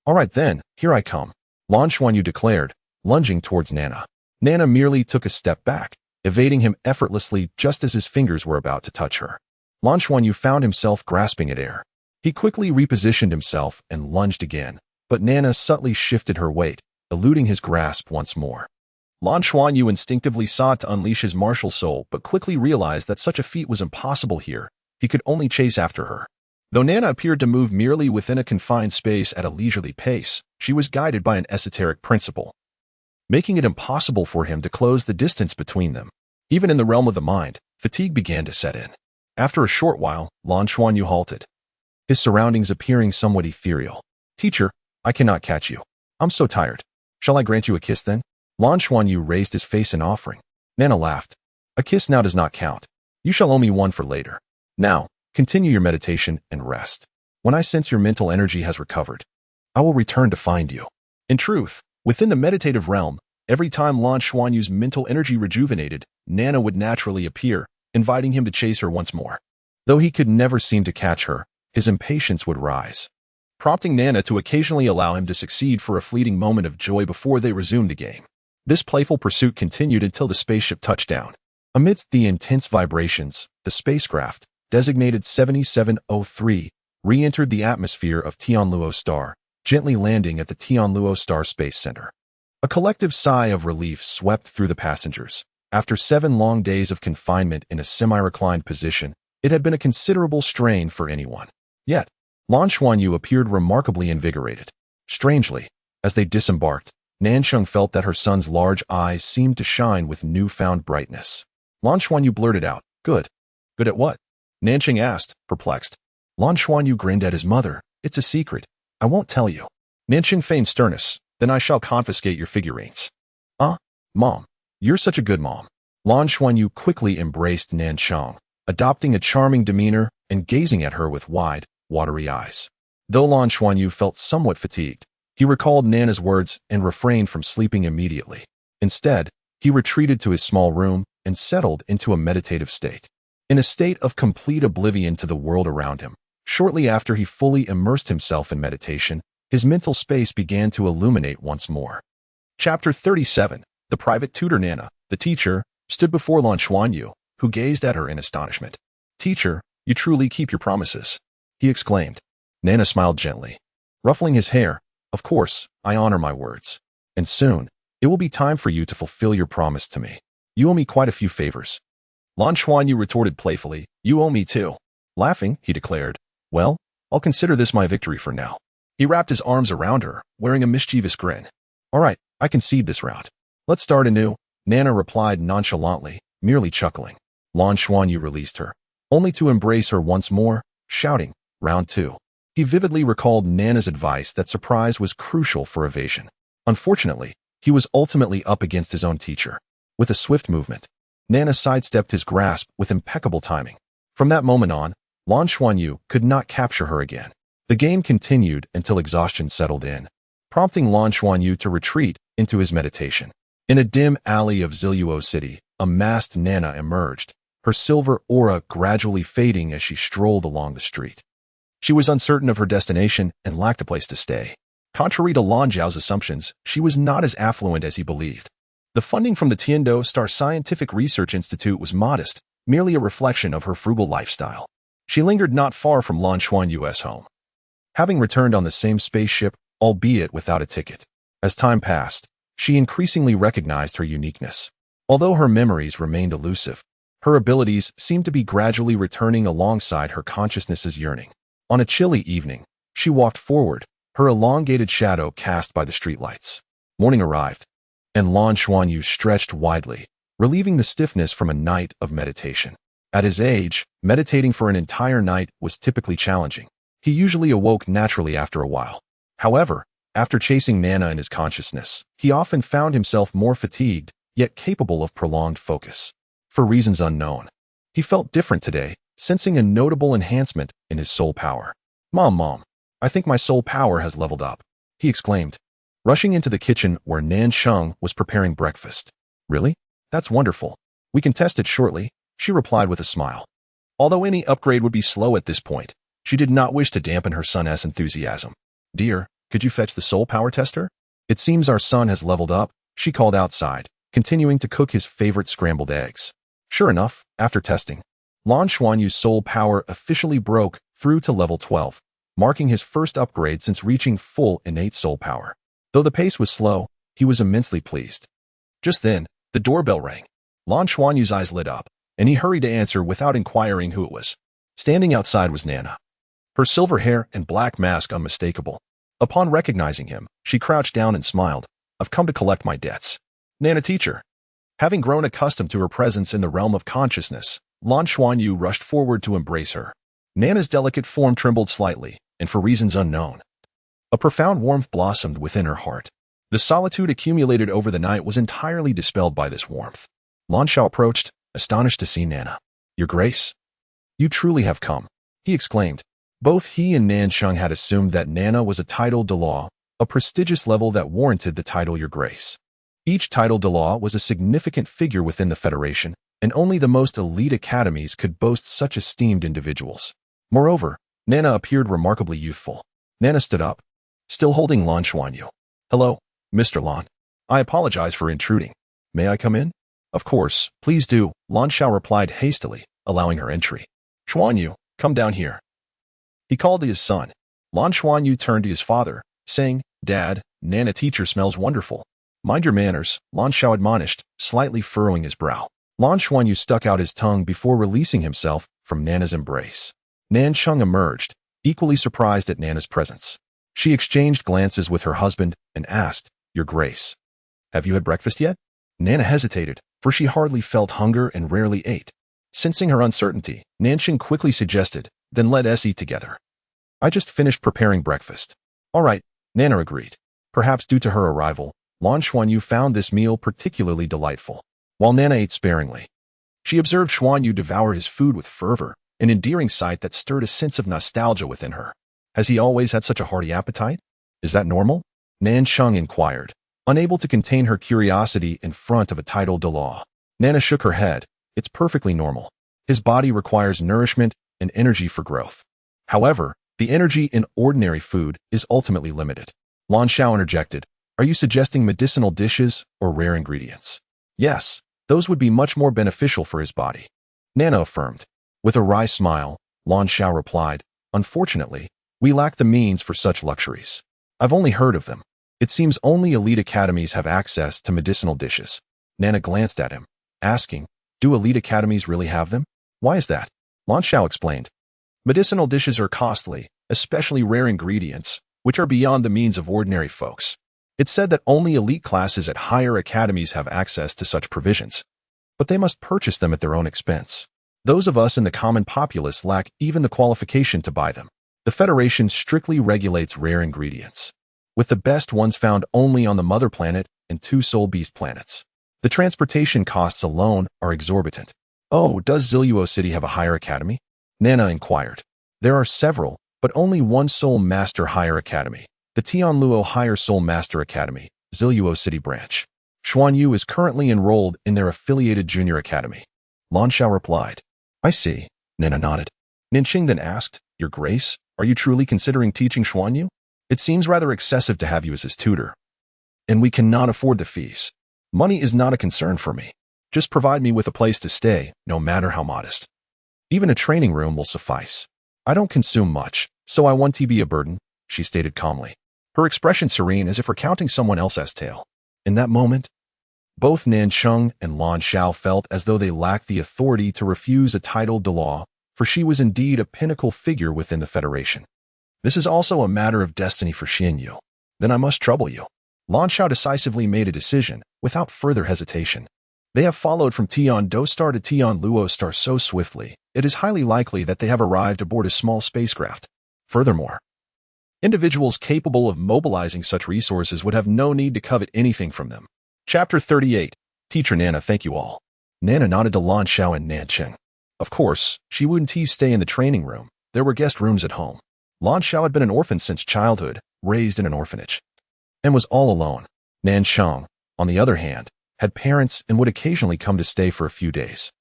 All right then, here I come, Lan Xuanyu declared, lunging towards Nana. Nana merely took a step back, evading him effortlessly just as his fingers were about to touch her. Lan Xuanyu found himself grasping at air. He quickly repositioned himself and lunged again, but Nana subtly shifted her weight, eluding his grasp once more. Lan Xuanyu instinctively sought to unleash his martial soul but quickly realized that such a feat was impossible here. He could only chase after her. Though Nana appeared to move merely within a confined space at a leisurely pace, she was guided by an esoteric principle, making it impossible for him to close the distance between them. Even in the realm of the mind, fatigue began to set in. After a short while, Lan Xuanyu halted, his surroundings appearing somewhat ethereal. Teacher, I cannot catch you. I'm so tired. Shall I grant you a kiss then? Lan Xuanyu raised his face in offering. Nana laughed. A kiss now does not count. You shall owe me one for later. Now, continue your meditation and rest. When I sense your mental energy has recovered, I will return to find you. In truth, within the meditative realm, every time Lan Xuanyu's mental energy rejuvenated, Nana would naturally appear, inviting him to chase her once more. Though he could never seem to catch her, his impatience would rise, prompting Nana to occasionally allow him to succeed for a fleeting moment of joy before they resumed the game. This playful pursuit continued until the spaceship touched down. Amidst the intense vibrations, the spacecraft, designated 7703, re-entered the atmosphere of Tianluo Star, gently landing at the Tianluo Star Space Center. A collective sigh of relief swept through the passengers. After 7 long days of confinement in a semi-reclined position, it had been a considerable strain for anyone. Yet, Lan Xuanyu appeared remarkably invigorated. Strangely, as they disembarked, Nansheng felt that her son's large eyes seemed to shine with newfound brightness. Lan Xuanyu blurted out, Good. Good at what? Nansheng asked, perplexed. Lan Xuanyu grinned at his mother. It's a secret. I won't tell you. Nansheng feigned sternness. Then I shall confiscate your figurines. Mom. You're such a good mom. Lan Xuanyu quickly embraced Nansheng, adopting a charming demeanor and gazing at her with wide, watery eyes. Though Lan Xuanyu felt somewhat fatigued, he recalled Nana's words and refrained from sleeping immediately. Instead, he retreated to his small room and settled into a meditative state. In a state of complete oblivion to the world around him, shortly after he fully immersed himself in meditation, his mental space began to illuminate once more. Chapter 37. The private tutor Nana, the teacher, stood before Lan Xuanyu, who gazed at her in astonishment. Teacher, you truly keep your promises, he exclaimed. Nana smiled gently, ruffling his hair. Of course, I honor my words. And soon, it will be time for you to fulfill your promise to me. You owe me quite a few favors. Lan Xuanyu retorted playfully, You owe me too. Laughing, he declared, Well, I'll consider this my victory for now. He wrapped his arms around her, wearing a mischievous grin. All right, I concede this round. Let's start anew, Nana replied nonchalantly, merely chuckling. Lan Xuanyu released her, only to embrace her once more, shouting, Round 2. He vividly recalled Nana's advice that surprise was crucial for evasion. Unfortunately, he was ultimately up against his own teacher. With a swift movement, Nana sidestepped his grasp with impeccable timing. From that moment on, Lan Xuanyu could not capture her again. The game continued until exhaustion settled in, prompting Lan Xuanyu to retreat into his meditation. In a dim alley of Ziluo City, a masked Nana emerged, her silver aura gradually fading as she strolled along the street. She was uncertain of her destination and lacked a place to stay. Contrary to Lan Zhao's assumptions, she was not as affluent as he believed. The funding from the Tiando Star Scientific Research Institute was modest, merely a reflection of her frugal lifestyle. She lingered not far from Lan Xuanyu's home, having returned on the same spaceship, albeit without a ticket. As time passed, she increasingly recognized her uniqueness. Although her memories remained elusive, her abilities seemed to be gradually returning alongside her consciousness's yearning. On a chilly evening, she walked forward, her elongated shadow cast by the streetlights. Morning arrived, and Lan Xuanyu stretched widely, relieving the stiffness from a night of meditation. At his age, meditating for an entire night was typically challenging. He usually awoke naturally after a while. However, after chasing Nana in his consciousness, he often found himself more fatigued, yet capable of prolonged focus. For reasons unknown, he felt different today, sensing a notable enhancement in his soul power. Mom, I think my soul power has leveled up," he exclaimed, rushing into the kitchen where Nan Sheng was preparing breakfast. "Really? That's wonderful. We can test it shortly," she replied with a smile. Although any upgrade would be slow at this point, she did not wish to dampen her son's enthusiasm. "Dear, could you fetch the soul power tester? It seems our son has leveled up," she called outside, continuing to cook his favorite scrambled eggs. Sure enough, after testing, Lan Xuanyu's soul power officially broke through to level 12, marking his first upgrade since reaching full innate soul power. Though the pace was slow, he was immensely pleased. Just then, the doorbell rang. Lan Xuanyu's eyes lit up, and he hurried to answer without inquiring who it was. Standing outside was Nana, her silver hair and black mask unmistakable. Upon recognizing him, she crouched down and smiled. "I've come to collect my debts." "Nana teacher." Having grown accustomed to her presence in the realm of consciousness, Lan Xuanyu rushed forward to embrace her. Nana's delicate form trembled slightly, and for reasons unknown, a profound warmth blossomed within her heart. The solitude accumulated over the night was entirely dispelled by this warmth. Lan Xiao approached, astonished to see Nana. "Your Grace, you truly have come," he exclaimed. Both he and Nan Sheng had assumed that Nana was a title de law, a prestigious level that warranted the title Your Grace. Each title de law was a significant figure within the Federation, and only the most elite academies could boast such esteemed individuals. Moreover, Nana appeared remarkably youthful. Nana stood up, still holding Lan Xuanyu. "Hello, Mr. Lan. I apologize for intruding. May I come in?" "Of course, please do," Lan Xiao replied hastily, allowing her entry. "Xuanyu, come down here." He called to his son. Lan Xuanyu turned to his father, saying, "Dad, Nana teacher smells wonderful." "Mind your manners," Lan Xiao admonished, slightly furrowing his brow. Lan Xuanyu stuck out his tongue before releasing himself from Nana's embrace. Nan Sheng emerged, equally surprised at Nana's presence. She exchanged glances with her husband and asked, "Your Grace, have you had breakfast yet?" Nana hesitated, for she hardly felt hunger and rarely ate. Sensing her uncertainty, Nan Sheng quickly suggested, "Then let us eat together. I just finished preparing breakfast." "All right," Nana agreed. Perhaps due to her arrival, Lan Xuanyu found this meal particularly delightful. While Nana ate sparingly, she observed Xuanyu devour his food with fervor, an endearing sight that stirred a sense of nostalgia within her. Has he always had such a hearty appetite? Is that normal? Nan Sheng inquired, unable to contain her curiosity in front of a title de law. Nana shook her head. "It's perfectly normal. His body requires nourishment and energy for growth. However, the energy in ordinary food is ultimately limited." Lan Xiao interjected, "Are you suggesting medicinal dishes or rare ingredients?" "Yes, those would be much more beneficial for his body," Nana affirmed. With a wry smile, Lan Xiao replied, "Unfortunately, we lack the means for such luxuries. I've only heard of them. It seems only elite academies have access to medicinal dishes." Nana glanced at him, asking, "Do elite academies really have them? Why is that?" Lan Xiao explained, "Medicinal dishes are costly, especially rare ingredients, which are beyond the means of ordinary folks. It's said that only elite classes at higher academies have access to such provisions, but they must purchase them at their own expense. Those of us in the common populace lack even the qualification to buy them. The Federation strictly regulates rare ingredients, with the best ones found only on the Mother Planet and 2 Soul Beast planets. The transportation costs alone are exorbitant." "Oh, does Ziluo City have a higher academy?" Nana inquired. There are several, but only one Soul Master Higher Academy, the Tianluo Higher Soul Master Academy, Ziluo City Branch. Xuan Yu is currently enrolled in their affiliated junior academy. Lan Xiao replied. I see. Nana nodded. Ninqing then asked, Your Grace, are you truly considering teaching Xuan Yu? It seems rather excessive to have you as his tutor. And we cannot afford the fees. Money is not a concern for me. Just provide me with a place to stay, no matter how modest. Even a training room will suffice. I don't consume much, so I won't be a burden, she stated calmly. Her expression serene as if recounting someone else's tale. In that moment, both Nancheng and Lan Xiao felt as though they lacked the authority to refuse a title de law, for she was indeed a pinnacle figure within the Federation. This is also a matter of destiny for Xuan Yu. Then I must trouble you. Lan Xiao decisively made a decision, without further hesitation. They have followed from Tian Do Star to Tian Luo Star so swiftly, it is highly likely that they have arrived aboard a small spacecraft. Furthermore, individuals capable of mobilizing such resources would have no need to covet anything from them. Chapter 38. Teacher Nana, thank you all. Nana nodded to Lan Xiao and Nancheng. Of course, she wouldn't stay in the training room. There were guest rooms at home. Lan Xiao had been an orphan since childhood, raised in an orphanage, and was all alone. Nancheng, on the other hand, had parents and would occasionally come to stay for a few days.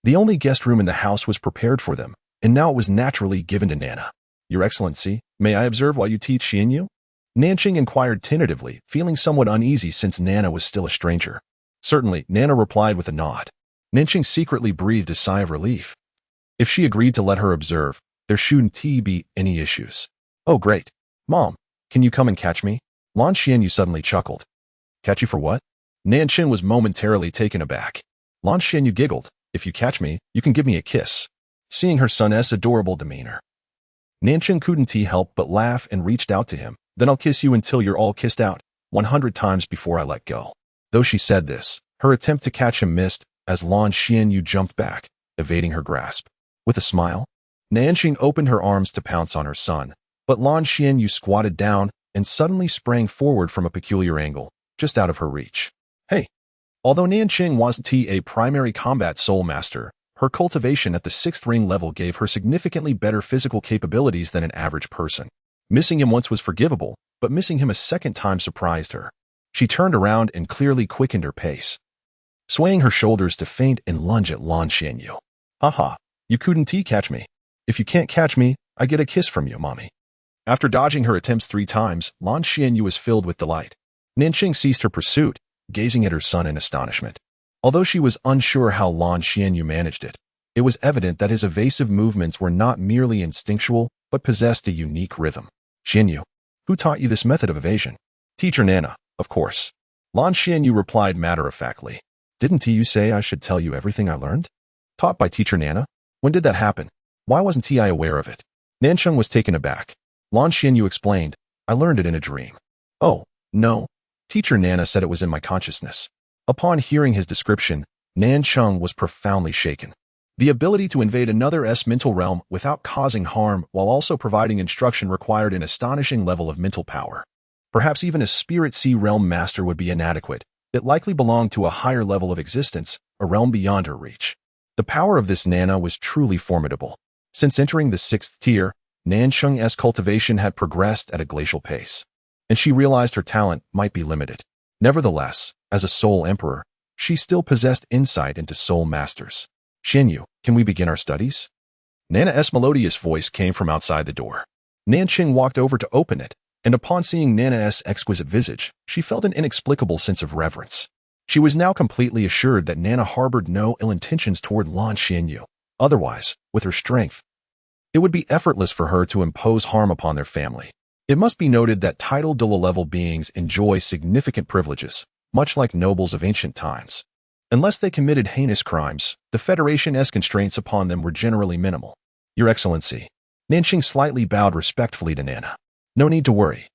The only guest room in the house was prepared for them, and now it was naturally given to Nana. Your Excellency, may I observe while you teach Xuan Yu? Nancheng inquired tentatively, feeling somewhat uneasy since Nana was still a stranger. Certainly, Nana replied with a nod. Nancheng secretly breathed a sigh of relief. If she agreed to let her observe, there shouldn't be any issues. Oh great. Mom, can you come and catch me? Lan Xian Yu suddenly chuckled. Catch you for what? Nancheng was momentarily taken aback. Lan Xian Yu giggled. If you catch me, you can give me a kiss. Seeing her son's adorable demeanor, Nancheng couldn't help but laugh and reached out to him. Then I'll kiss you until you're all kissed out, 100 times before I let go. Though she said this, her attempt to catch him missed as Lan Xian Yu jumped back, evading her grasp. With a smile, Nancheng opened her arms to pounce on her son, but Lan Xian Yu squatted down and suddenly sprang forward from a peculiar angle, just out of her reach. Hey! Although Nancheng wasn't a primary combat soul master, her cultivation at the 6th ring level gave her significantly better physical capabilities than an average person. Missing him once was forgivable, but missing him a second time surprised her. She turned around and clearly quickened her pace, swaying her shoulders to feint and lunge at Lan Xian Yu. Haha, you couldn't catch me. If you can't catch me, I get a kiss from you, mommy. After dodging her attempts 3 times, Lan Xian Yu was filled with delight. Nancheng ceased her pursuit, gazing at her son in astonishment. Although she was unsure how Lan Xian Yu managed it, it was evident that his evasive movements were not merely instinctual, but possessed a unique rhythm. Xian Yu, who taught you this method of evasion? Teacher Nana, of course. Lan Xian Yu replied matter-of-factly. Didn't you say I should tell you everything I learned? Taught by Teacher Nana? When did that happen? Why wasn't I aware of it? Nancheng was taken aback. Lan Xian Yu explained, I learned it in a dream. Oh, no. Teacher Nana said it was in my consciousness. Upon hearing his description, Nancheng was profoundly shaken. The ability to invade another's mental realm without causing harm while also providing instruction required an astonishing level of mental power. Perhaps even a Spirit Sea realm master would be inadequate. It likely belonged to a higher level of existence, a realm beyond her reach. The power of this Nana was truly formidable. Since entering the 6th tier, Nancheng's cultivation had progressed at a glacial pace, and she realized her talent might be limited. Nevertheless, as a Soul Emperor, she still possessed insight into Soul Masters. Xuan Yu, can we begin our studies? Nana's melodious voice came from outside the door. Nancheng walked over to open it, and upon seeing Nana's exquisite visage, she felt an inexplicable sense of reverence. She was now completely assured that Nana harbored no ill intentions toward Lan Xian Yu. Otherwise, with her strength, it would be effortless for her to impose harm upon their family. It must be noted that title level beings enjoy significant privileges, much like nobles of ancient times. Unless they committed heinous crimes, the Federation's constraints upon them were generally minimal. Your Excellency. Nancheng slightly bowed respectfully to Nana. No need to worry.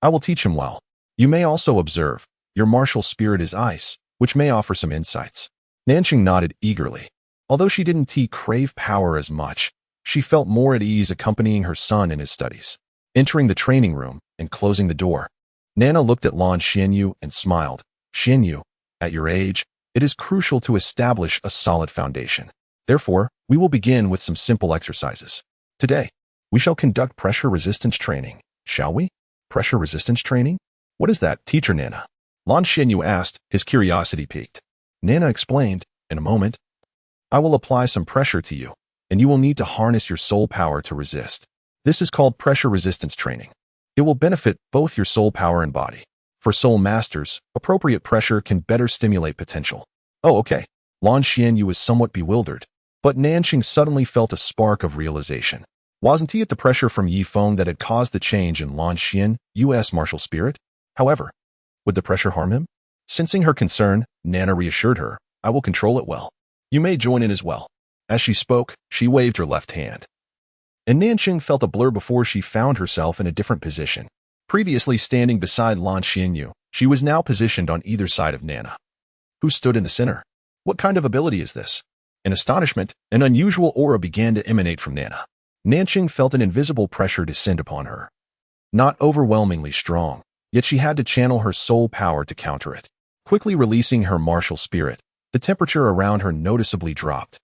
I will teach him well. You may also observe, your martial spirit is ice, which may offer some insights. Nancheng nodded eagerly. Although she didn't crave power as much, she felt more at ease accompanying her son in his studies. Entering the training room and closing the door, Nana looked at Lan Xian Yu and smiled. Xian Yu, at your age, it is crucial to establish a solid foundation. Therefore, we will begin with some simple exercises. Today, we shall conduct pressure resistance training, shall we? Pressure resistance training? What is that, Teacher Nana? Lan Xinyu asked, his curiosity piqued. Nana explained, in a moment, I will apply some pressure to you, and you will need to harness your soul power to resist. This is called pressure resistance training. It will benefit both your soul power and body. For soul masters, appropriate pressure can better stimulate potential. Oh, okay. Lan Xinyu was somewhat bewildered, but Nanqing suddenly felt a spark of realization. Wasn't it the pressure from Yi Feng that had caused the change in Lan Xinyu's martial spirit? However, would the pressure harm him? Sensing her concern, Nana reassured her, I will control it well. You may join in as well. As she spoke, she waved her left hand. And Nanqing felt a blur before she found herself in a different position. Previously standing beside Lan Xinyu, she was now positioned on either side of Nana. Who stood in the center? What kind of ability is this? In astonishment, an unusual aura began to emanate from Nana. Nanqing felt an invisible pressure descend upon her. Not overwhelmingly strong, yet she had to channel her soul power to counter it. Quickly releasing her martial spirit, the temperature around her noticeably dropped.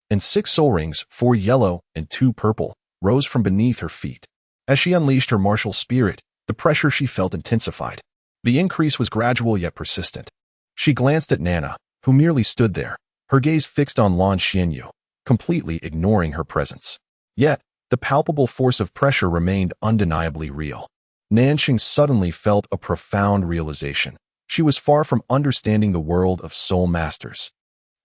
And 6 soul rings, 4 yellow and 2 purple, rose from beneath her feet. As she unleashed her martial spirit, the pressure she felt intensified. The increase was gradual yet persistent. She glanced at Nana, who merely stood there, her gaze fixed on Lan Xinyu, completely ignoring her presence. Yet, the palpable force of pressure remained undeniably real. Nanqing suddenly felt a profound realization. She was far from understanding the world of soul masters.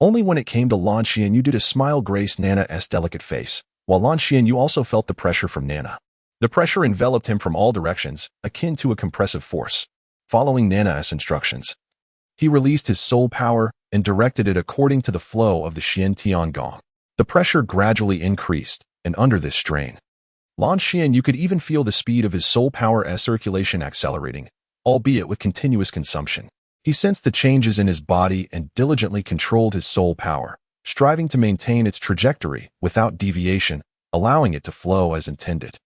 Only when it came to Lan Xinyu did a smile grace Nana's delicate face, while Lan Xinyu also felt the pressure from Nana. The pressure enveloped him from all directions, akin to a compressive force. Following Nana's instructions, he released his soul power and directed it according to the flow of the Xian Tian Gong. The pressure gradually increased, and under this strain, Lan Xinyu could even feel the speed of his soul power's circulation accelerating, albeit with continuous consumption. He sensed the changes in his body and diligently controlled his soul power, striving to maintain its trajectory without deviation, allowing it to flow as intended.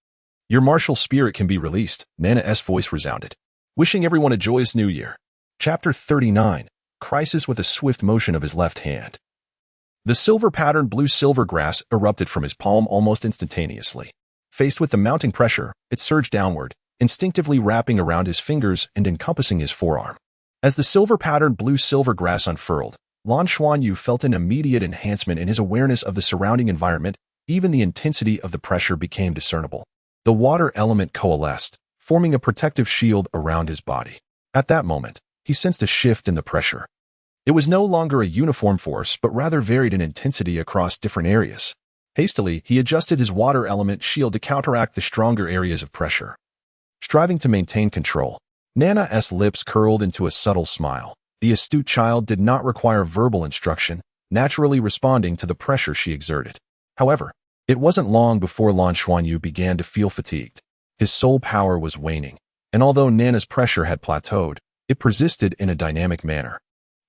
Your martial spirit can be released, Nana's voice resounded. Wishing everyone a joyous new year. Chapter 39, Crisis with a swift motion of his left hand. The silver-patterned blue-silver grass erupted from his palm almost instantaneously. Faced with the mounting pressure, it surged downward, instinctively wrapping around his fingers and encompassing his forearm. As the silver-patterned blue-silver grass unfurled, Lan Xuanyu felt an immediate enhancement in his awareness of the surrounding environment. Even the intensity of the pressure became discernible. The water element coalesced, forming a protective shield around his body. At that moment, he sensed a shift in the pressure. It was no longer a uniform force, but rather varied in intensity across different areas. Hastily, he adjusted his water element shield to counteract the stronger areas of pressure. Striving to maintain control, Nana's lips curled into a subtle smile. The astute child did not require verbal instruction, naturally responding to the pressure she exerted. However, it wasn't long before Lan Xuanyu began to feel fatigued. His soul power was waning, and although Nana's pressure had plateaued, it persisted in a dynamic manner,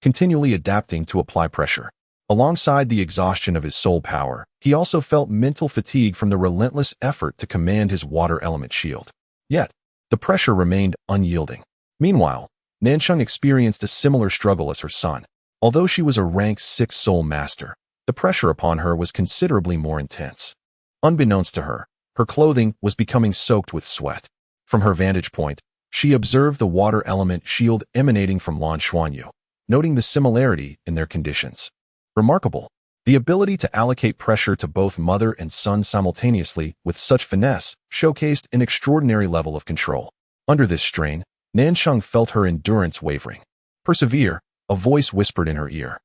continually adapting to apply pressure. Alongside the exhaustion of his soul power, he also felt mental fatigue from the relentless effort to command his water element shield. Yet, the pressure remained unyielding. Meanwhile, Nanqing experienced a similar struggle as her son. Although she was a rank 6 soul master, the pressure upon her was considerably more intense. Unbeknownst to her, her clothing was becoming soaked with sweat. From her vantage point, she observed the water element shield emanating from Lan Xuanyu, noting the similarity in their conditions. Remarkable. The ability to allocate pressure to both mother and son simultaneously with such finesse showcased an extraordinary level of control. Under this strain, Nanqing felt her endurance wavering. Persevere, a voice whispered in her ear.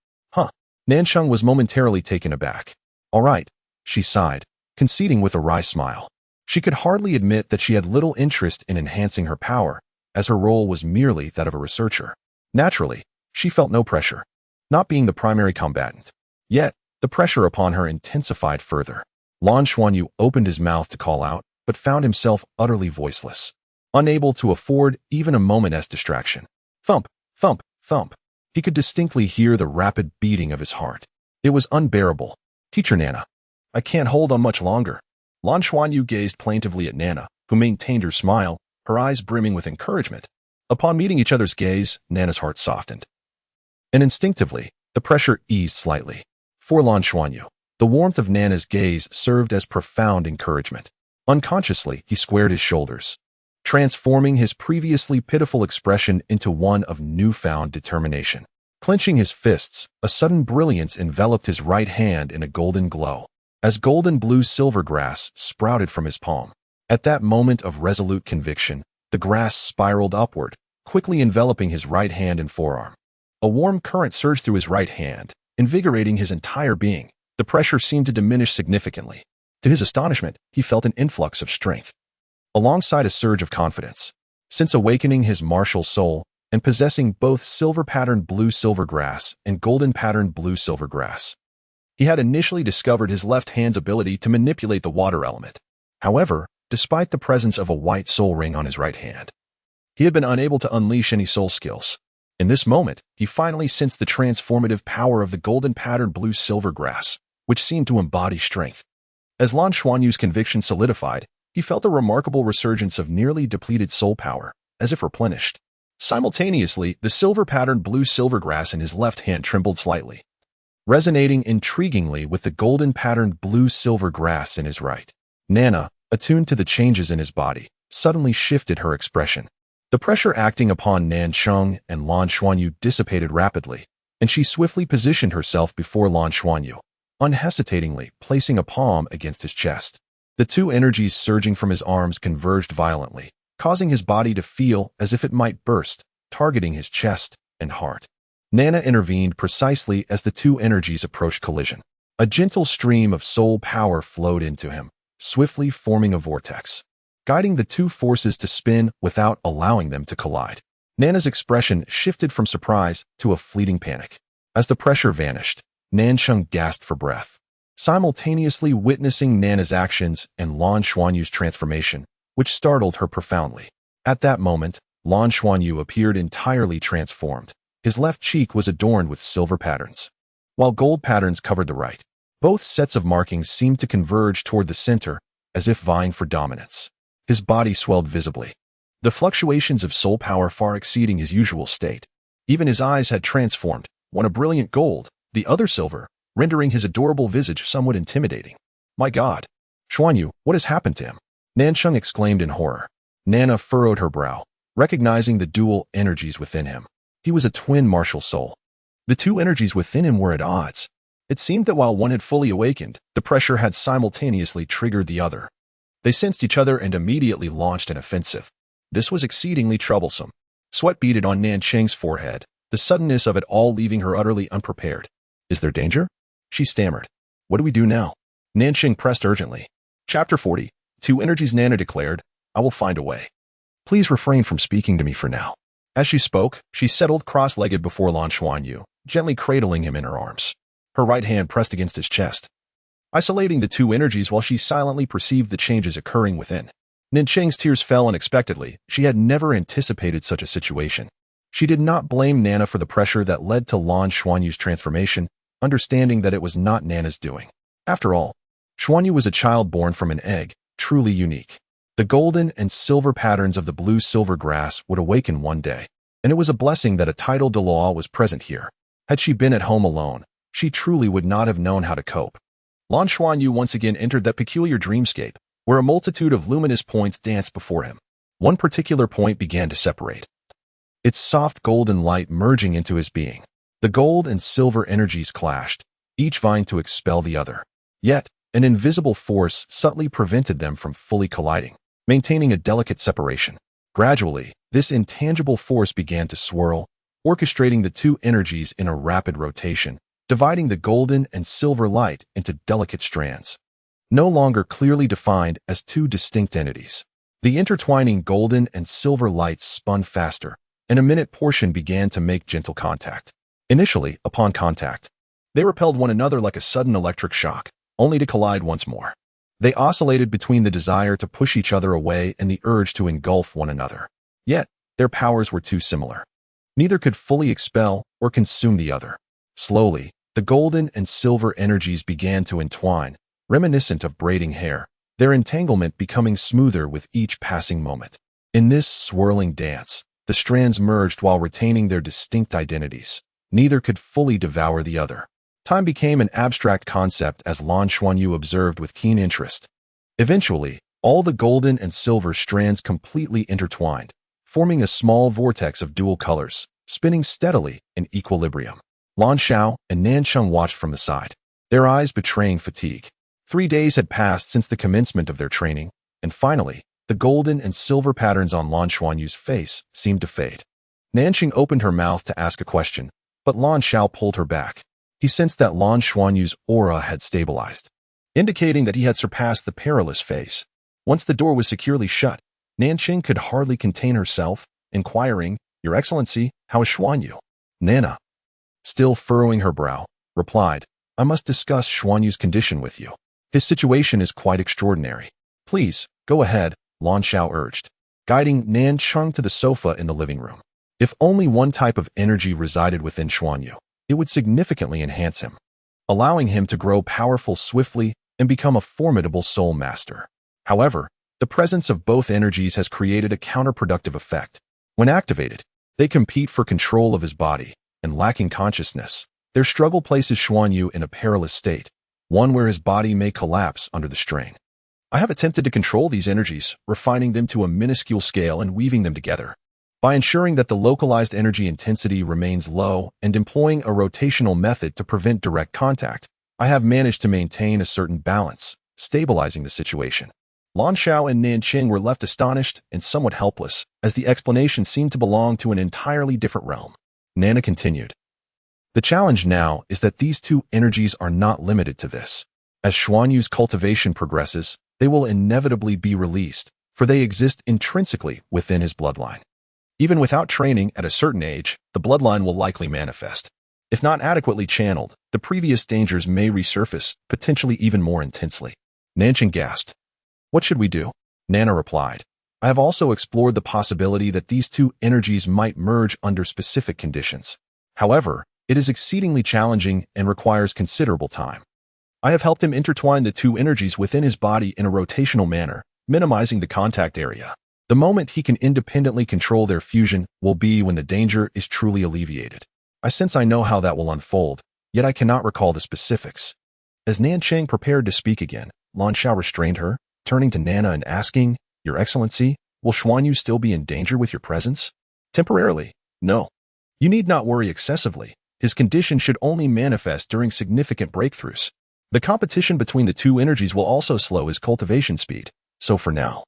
Nanqing was momentarily taken aback. All right, she sighed, conceding with a wry smile. She could hardly admit that she had little interest in enhancing her power, as her role was merely that of a researcher. Naturally, she felt no pressure, not being the primary combatant. Yet, the pressure upon her intensified further. Lan Xuanyu opened his mouth to call out, but found himself utterly voiceless, unable to afford even a moment's distraction. Thump, thump, thump. He could distinctly hear the rapid beating of his heart. It was unbearable. Teacher Nana, I can't hold on much longer. Lan Xuanyu gazed plaintively at Nana, who maintained her smile, her eyes brimming with encouragement. Upon meeting each other's gaze, Nana's heart softened. And instinctively, the pressure eased slightly. For Lan Xuanyu, The warmth of Nana's gaze served as profound encouragement. Unconsciously, he squared his shoulders, transforming his previously pitiful expression into one of newfound determination. Clenching his fists, a sudden brilliance enveloped his right hand in a golden glow, as golden blue silver grass sprouted from his palm. At that moment of resolute conviction, the grass spiraled upward, quickly enveloping his right hand and forearm. A warm current surged through his right hand, invigorating his entire being. The pressure seemed to diminish significantly. To his astonishment, he felt an influx of strength, alongside a surge of confidence. Since awakening his martial soul and possessing both silver-patterned blue-silver grass and golden-patterned blue-silver grass, he had initially discovered his left hand's ability to manipulate the water element. However, despite the presence of a white soul ring on his right hand, he had been unable to unleash any soul skills. In this moment, he finally sensed the transformative power of the golden-patterned blue-silver grass, which seemed to embody strength. As Lan Xuanyu's conviction solidified, he felt a remarkable resurgence of nearly depleted soul power, as if replenished. Simultaneously, the silver-patterned blue-silver grass in his left hand trembled slightly, resonating intriguingly with the golden-patterned blue-silver grass in his right. Nana, attuned to the changes in his body, suddenly shifted her expression. The pressure acting upon Nan Sheng and Lan Xuanyu dissipated rapidly, and she swiftly positioned herself before Lan Xuanyu, unhesitatingly placing a palm against his chest. The two energies surging from his arms converged violently, causing his body to feel as if it might burst, targeting his chest and heart. Nana intervened precisely as the two energies approached collision. A gentle stream of soul power flowed into him, swiftly forming a vortex, guiding the two forces to spin without allowing them to collide. Nana's expression shifted from surprise to a fleeting panic. As the pressure vanished, Nansheng gasped for breath, simultaneously witnessing Nana's actions and Lan Xuanyu's transformation, which startled her profoundly. At that moment, Lan Xuanyu appeared entirely transformed. His left cheek was adorned with silver patterns, while gold patterns covered the right. Both sets of markings seemed to converge toward the center, as if vying for dominance. His body swelled visibly, the fluctuations of soul power far exceeding his usual state. Even his eyes had transformed, one a brilliant gold, the other silver, rendering his adorable visage somewhat intimidating. My God! Xuanyu, what has happened to him? Nansheng exclaimed in horror. Nana furrowed her brow, recognizing the dual energies within him. He was a twin martial soul. The two energies within him were at odds. It seemed that while one had fully awakened, the pressure had simultaneously triggered the other. They sensed each other and immediately launched an offensive. This was exceedingly troublesome. Sweat beaded on Nansheng's forehead, the suddenness of it all leaving her utterly unprepared. Is there danger? She stammered. What do we do now? Nansheng pressed urgently. Chapter 40. Two energies. Nana declared, I will find a way. Please refrain from speaking to me for now. As she spoke, she settled cross-legged before Lan Xuanyu, gently cradling him in her arms. Her right hand pressed against his chest, isolating the two energies while she silently perceived the changes occurring within. Nansheng's tears fell unexpectedly. She had never anticipated such a situation. She did not blame Nana for the pressure that led to Lan Xuanyu's transformation, understanding that it was not Nana's doing. After all, Xuanyu was a child born from an egg, truly unique. The golden and silver patterns of the blue-silver grass would awaken one day, and it was a blessing that a title de law was present here. Had she been at home alone, she truly would not have known how to cope. Lan Xuanyu once again entered that peculiar dreamscape, where a multitude of luminous points danced before him. One particular point began to separate, its soft golden light merging into his being. The gold and silver energies clashed, each vying to expel the other. Yet, an invisible force subtly prevented them from fully colliding, maintaining a delicate separation. Gradually, this intangible force began to swirl, orchestrating the two energies in a rapid rotation, dividing the golden and silver light into delicate strands, no longer clearly defined as two distinct entities. The intertwining golden and silver lights spun faster, and a minute portion began to make gentle contact. Initially, upon contact, they repelled one another like a sudden electric shock, only to collide once more. They oscillated between the desire to push each other away and the urge to engulf one another. Yet, their powers were too similar. Neither could fully expel or consume the other. Slowly, the golden and silver energies began to entwine, reminiscent of braiding hair, their entanglement becoming smoother with each passing moment. In this swirling dance, the strands merged while retaining their distinct identities. Neither could fully devour the other. Time became an abstract concept as Lan Xuanyu observed with keen interest. Eventually, all the golden and silver strands completely intertwined, forming a small vortex of dual colors, spinning steadily in equilibrium. Lan Xiao and Nancheng watched from the side, their eyes betraying fatigue. 3 days had passed since the commencement of their training, and finally, the golden and silver patterns on Lan Xuanyu's face seemed to fade. Nancheng opened her mouth to ask a question, but Lan Xiao pulled her back. He sensed that Lan Xuanyu's aura had stabilized, indicating that he had surpassed the perilous phase. Once the door was securely shut, Nancheng could hardly contain herself, inquiring, "Your Excellency, how is Xuanyu?" Nana, still furrowing her brow, replied, "I must discuss Xuanyu's condition with you. His situation is quite extraordinary." "Please, go ahead," Lan Xiao urged, guiding Nancheng to the sofa in the living room. If only one type of energy resided within Xuanyu, it would significantly enhance him, allowing him to grow powerful swiftly and become a formidable soul master. However, the presence of both energies has created a counterproductive effect. When activated, they compete for control of his body, and lacking consciousness, their struggle places Xuanyu in a perilous state, one where his body may collapse under the strain. I have attempted to control these energies, refining them to a minuscule scale and weaving them together. By ensuring that the localized energy intensity remains low and employing a rotational method to prevent direct contact, I have managed to maintain a certain balance, stabilizing the situation. Lan Xiao and Nancheng were left astonished and somewhat helpless, as the explanation seemed to belong to an entirely different realm. Nana continued. The challenge now is that these two energies are not limited to this. As Xuanyu's cultivation progresses, they will inevitably be released, for they exist intrinsically within his bloodline. Even without training at a certain age, the bloodline will likely manifest. If not adequately channeled, the previous dangers may resurface, potentially even more intensely. Nancheng gasped. "What should we do?" Nana replied. "I have also explored the possibility that these two energies might merge under specific conditions. However, it is exceedingly challenging and requires considerable time. I have helped him intertwine the two energies within his body in a rotational manner, minimizing the contact area. The moment he can independently control their fusion will be when the danger is truly alleviated. I sense I know how that will unfold, yet I cannot recall the specifics." As Nancheng prepared to speak again, Lan Xiao restrained her, turning to Nana and asking, "Your Excellency, will Xuanyu still be in danger with your presence?" "Temporarily, no. You need not worry excessively. His condition should only manifest during significant breakthroughs. The competition between the two energies will also slow his cultivation speed, so for now,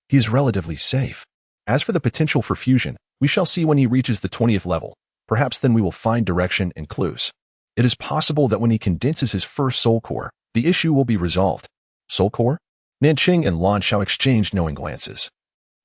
he is relatively safe. As for the potential for fusion, we shall see when he reaches the 20th level. Perhaps then we will find direction and clues. It is possible that when he condenses his first soul core, the issue will be resolved." "Soul core?" Nancheng and Lan Xiao exchanged knowing glances,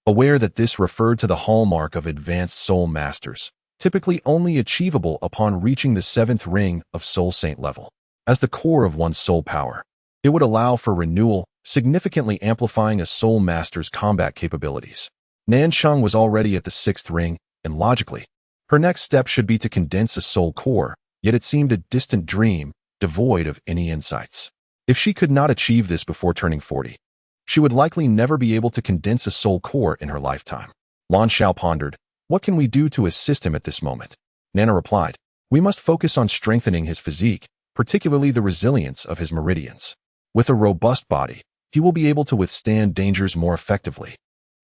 aware that this referred to the hallmark of advanced soul masters, typically only achievable upon reaching the 7th ring of soul saint level. As the core of one's soul power, it would allow for renewal, significantly amplifying a soul master's combat capabilities. Nancheng was already at the 6th ring, and logically, her next step should be to condense a soul core, yet it seemed a distant dream, devoid of any insights. If she could not achieve this before turning 40, she would likely never be able to condense a soul core in her lifetime. Lan Xiao pondered, "What can we do to assist him at this moment?" Nana replied, "We must focus on strengthening his physique, particularly the resilience of his meridians. With a robust body, he will be able to withstand dangers more effectively,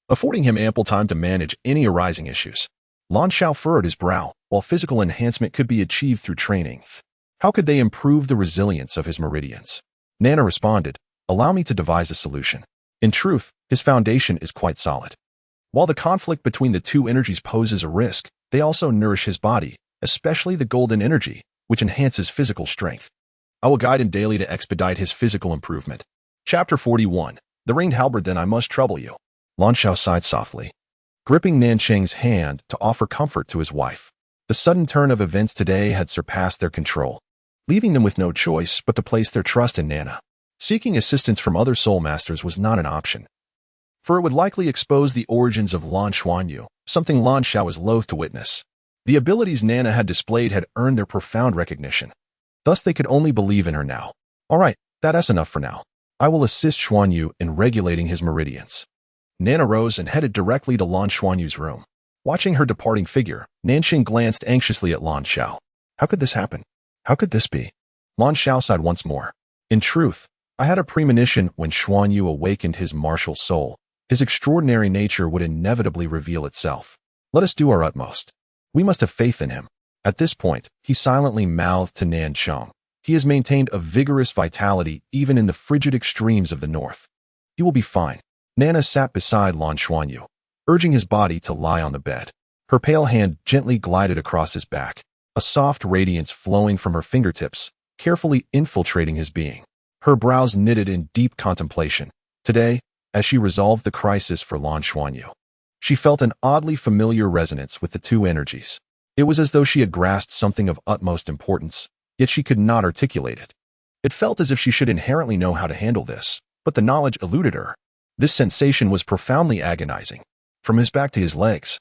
affording him ample time to manage any arising issues." Lan Xiao furrowed his brow. While physical enhancement could be achieved through training, how could they improve the resilience of his meridians? Nana responded, "Allow me to devise a solution. In truth, his foundation is quite solid. While the conflict between the two energies poses a risk, they also nourish his body, especially the golden energy, which enhances physical strength. I will guide him daily to expedite his physical improvement." Chapter 41. The ringed halberd. "Then I must trouble you." Lan Xiao sighed softly, gripping Nancheng's hand to offer comfort to his wife. The sudden turn of events today had surpassed their control, leaving them with no choice but to place their trust in Nana. Seeking assistance from other soul masters was not an option, for it would likely expose the origins of Lan Xuanyu, something Lan Xiao was loath to witness. The abilities Nana had displayed had earned their profound recognition. Thus they could only believe in her now. "All right, that's enough for now. I will assist Xuanyu in regulating his meridians." Nana rose and headed directly to Lan Xuanyu's room. Watching her departing figure, Nancheng glanced anxiously at Lan Xiao. How could this happen? How could this be? Lan Xiao sighed once more. In truth, I had a premonition when Xuan Yu awakened his martial soul. His extraordinary nature would inevitably reveal itself. Let us do our utmost. We must have faith in him. At this point, he silently mouthed to Nan Cheng. He has maintained a vigorous vitality even in the frigid extremes of the north. He will be fine. Nana sat beside Lan Xuanyu, urging his body to lie on the bed. Her pale hand gently glided across his back, a soft radiance flowing from her fingertips, carefully infiltrating his being. Her brows knitted in deep contemplation. Today, as she resolved the crisis for Lan Xuanyu, she felt an oddly familiar resonance with the two energies. It was as though she had grasped something of utmost importance, yet she could not articulate it. It felt as if she should inherently know how to handle this, but the knowledge eluded her. This sensation was profoundly agonizing. From his back to his legs,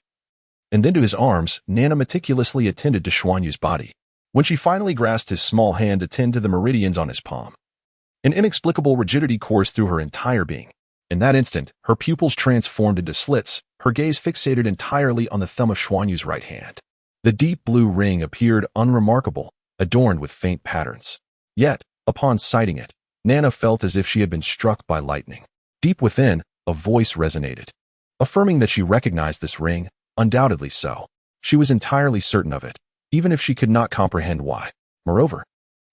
and then to his arms, Nana meticulously attended to Xuanyu's body. When she finally grasped his small hand to tend to the meridians on his palm, an inexplicable rigidity coursed through her entire being. In that instant, her pupils transformed into slits, her gaze fixated entirely on the thumb of Xuanyu's right hand. The deep blue ring appeared unremarkable, adorned with faint patterns. Yet, upon sighting it, Nana felt as if she had been struck by lightning. Deep within, a voice resonated, affirming that she recognized this ring. Undoubtedly so. She was entirely certain of it, even if she could not comprehend why. Moreover,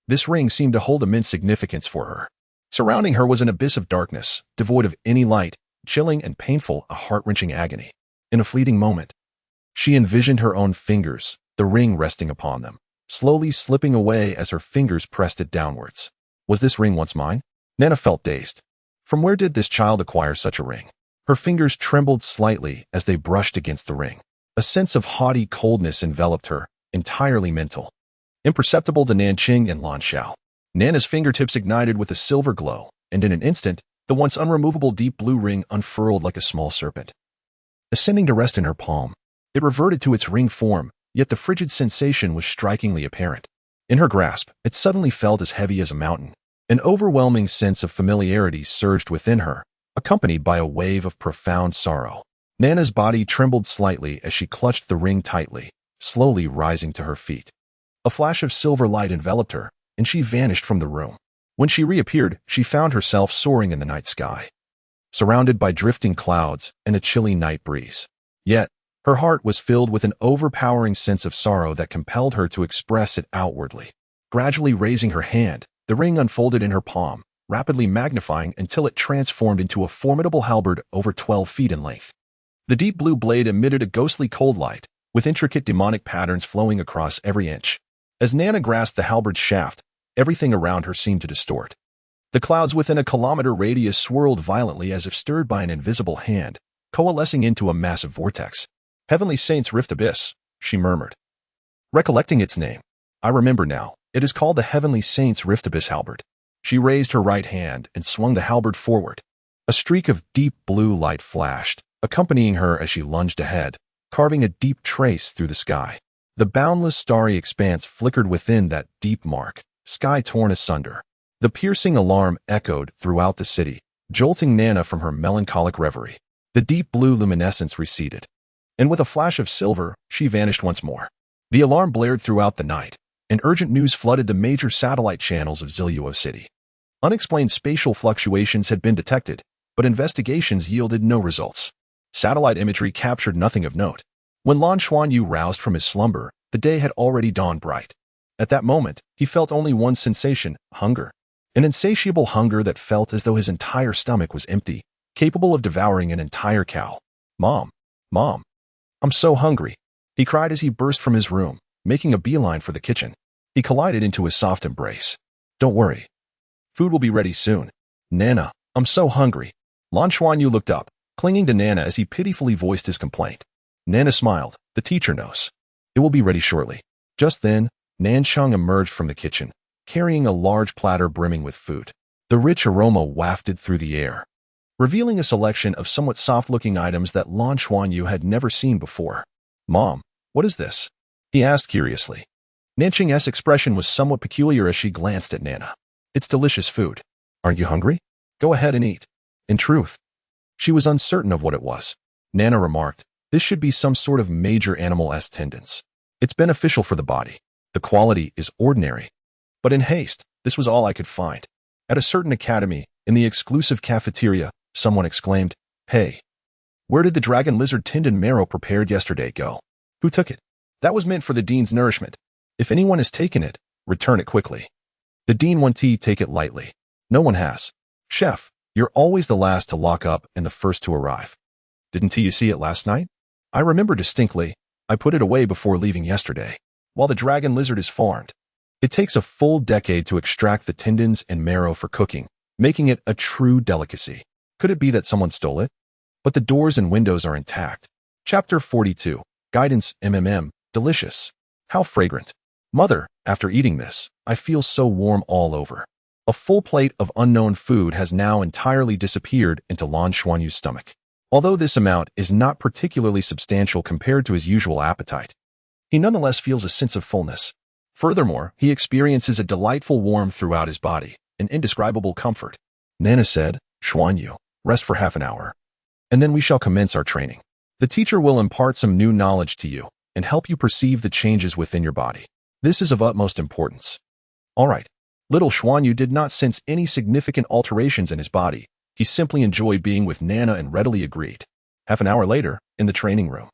this ring seemed to hold immense significance for her. Surrounding her was an abyss of darkness, devoid of any light, chilling and painful, a heart-wrenching agony. In a fleeting moment, she envisioned her own fingers, the ring resting upon them, slowly slipping away as her fingers pressed it downwards. Was this ring once mine? Nana felt dazed. From where did this child acquire such a ring? Her fingers trembled slightly as they brushed against the ring. A sense of haughty coldness enveloped her, entirely mental, imperceptible to Nanqing and Lan Xiao. Nana's fingertips ignited with a silver glow, and in an instant, the once unremovable deep blue ring unfurled like a small serpent. Ascending to rest in her palm, it reverted to its ring form, yet the frigid sensation was strikingly apparent. In her grasp, it suddenly felt as heavy as a mountain. An overwhelming sense of familiarity surged within her, accompanied by a wave of profound sorrow. Nana's body trembled slightly as she clutched the ring tightly, slowly rising to her feet. A flash of silver light enveloped her, and she vanished from the room. When she reappeared, she found herself soaring in the night sky, surrounded by drifting clouds and a chilly night breeze. Yet, her heart was filled with an overpowering sense of sorrow that compelled her to express it outwardly. Gradually raising her hand, the ring unfolded in her palm, rapidly magnifying until it transformed into a formidable halberd over 12 feet in length. The deep blue blade emitted a ghostly cold light, with intricate demonic patterns flowing across every inch. As Nana grasped the halberd's shaft, everything around her seemed to distort. The clouds within a kilometer radius swirled violently as if stirred by an invisible hand, coalescing into a massive vortex. "Heavenly Saints Rift Abyss," she murmured. Recollecting its name, "I remember now. It is called the Heavenly Saints Rift Abyss halberd." She raised her right hand and swung the halberd forward. A streak of deep blue light flashed, accompanying her as she lunged ahead, carving a deep trace through the sky. The boundless starry expanse flickered within that deep mark, sky torn asunder. The piercing alarm echoed throughout the city, jolting Nana from her melancholic reverie. The deep blue luminescence receded, and with a flash of silver, she vanished once more. The alarm blared throughout the night, and urgent news flooded the major satellite channels of Ziluo City. Unexplained spatial fluctuations had been detected, but investigations yielded no results. Satellite imagery captured nothing of note. When Lan Xuanyu roused from his slumber, the day had already dawned bright. At that moment, he felt only one sensation: hunger. An insatiable hunger that felt as though his entire stomach was empty, capable of devouring an entire cow. "Mom, Mom, I'm so hungry," he cried as he burst from his room, making a beeline for the kitchen. He collided into his soft embrace. "Don't worry. Food will be ready soon. Nana, I'm so hungry." Lan Xuanyu looked up, clinging to Nana as he pitifully voiced his complaint. Nana smiled. "The teacher knows. It will be ready shortly." Just then, Nancheng emerged from the kitchen, carrying a large platter brimming with food. The rich aroma wafted through the air, revealing a selection of somewhat soft-looking items that Lan Xuanyu had never seen before. "Mom, what is this?" he asked curiously. Nancheng's expression was somewhat peculiar as she glanced at Nana. "It's delicious food. Aren't you hungry? Go ahead and eat." In truth, she was uncertain of what it was. Nana remarked, "This should be some sort of major animal-esque tendons. It's beneficial for the body. The quality is ordinary." But in haste, This was all I could find. At a certain academy, in the exclusive cafeteria, someone exclaimed, "Hey, where did the dragon lizard tendon marrow prepared yesterday go? Who took it? That was meant for the dean's nourishment. If anyone has taken it, return it quickly." The dean won't take it lightly. No one has. "Chef, you're always the last to lock up and the first to arrive. Didn't you see it last night?" "I remember distinctly. I put it away before leaving yesterday." While the dragon lizard is farmed, it takes a full decade to extract the tendons and marrow for cooking, making it a true delicacy. Could it be that someone stole it? But the doors and windows are intact. Chapter 42. Guidance. Delicious. How fragrant. Mother, after eating this, I feel so warm all over. A full plate of unknown food has now entirely disappeared into Lan Xuanyu's stomach. Although this amount is not particularly substantial compared to his usual appetite, he nonetheless feels a sense of fullness. Furthermore, he experiences a delightful warmth throughout his body, an indescribable comfort. Nana said, "Xuanyu, rest for half an hour, and then we shall commence our training. The teacher will impart some new knowledge to you and help you perceive the changes within your body. This is of utmost importance." All right. Little Xuanyu did not sense any significant alterations in his body. He simply enjoyed being with Nana and readily agreed. Half an hour later, in the training room,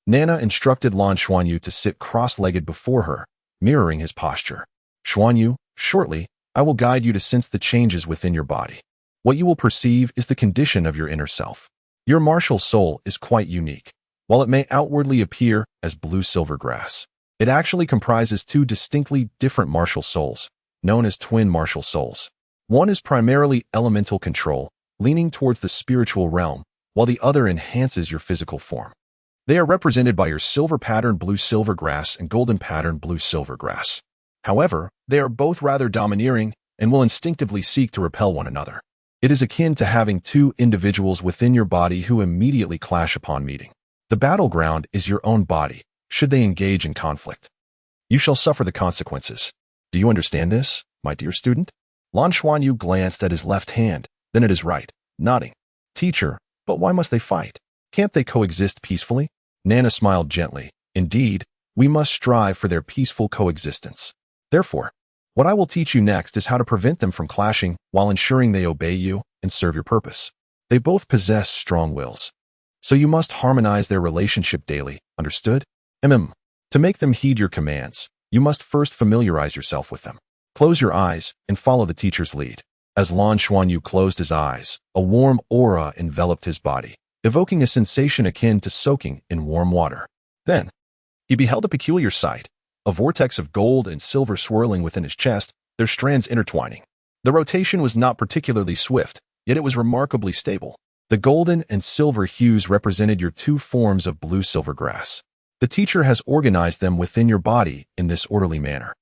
Nana instructed Lan Xuanyu to sit cross-legged before her, mirroring his posture. "Xuanyu, shortly, I will guide you to sense the changes within your body. What you will perceive is the condition of your inner self. Your martial soul is quite unique. While it may outwardly appear as blue-silver grass, it actually comprises two distinctly different martial souls, known as twin martial souls. One is primarily elemental control, leaning towards the spiritual realm, while the other enhances your physical form. They are represented by your silver pattern blue-silver grass and golden pattern blue-silver grass. However, they are both rather domineering and will instinctively seek to repel one another. It is akin to having two individuals within your body who immediately clash upon meeting. The battleground is your own body, should they engage in conflict. You shall suffer the consequences. Do you understand this, my dear student? Lan Xuanyu glanced at his left hand, then at his right, nodding. "Teacher, but why must they fight? Can't they coexist peacefully?" Nana smiled gently. "Indeed, we must strive for their peaceful coexistence. Therefore, what I will teach you next is how to prevent them from clashing while ensuring they obey you and serve your purpose. They both possess strong wills, so you must harmonize their relationship daily, understood? To make them heed your commands, you must first familiarize yourself with them. Close your eyes and follow the teacher's lead." As Lan Xuanyu closed his eyes, a warm aura enveloped his body, evoking a sensation akin to soaking in warm water. Then, he beheld a peculiar sight, a vortex of gold and silver swirling within his chest, their strands intertwining. The rotation was not particularly swift, yet it was remarkably stable. The golden and silver hues represented your two forms of blue-silver grass. The teacher has organized them within your body in this orderly manner,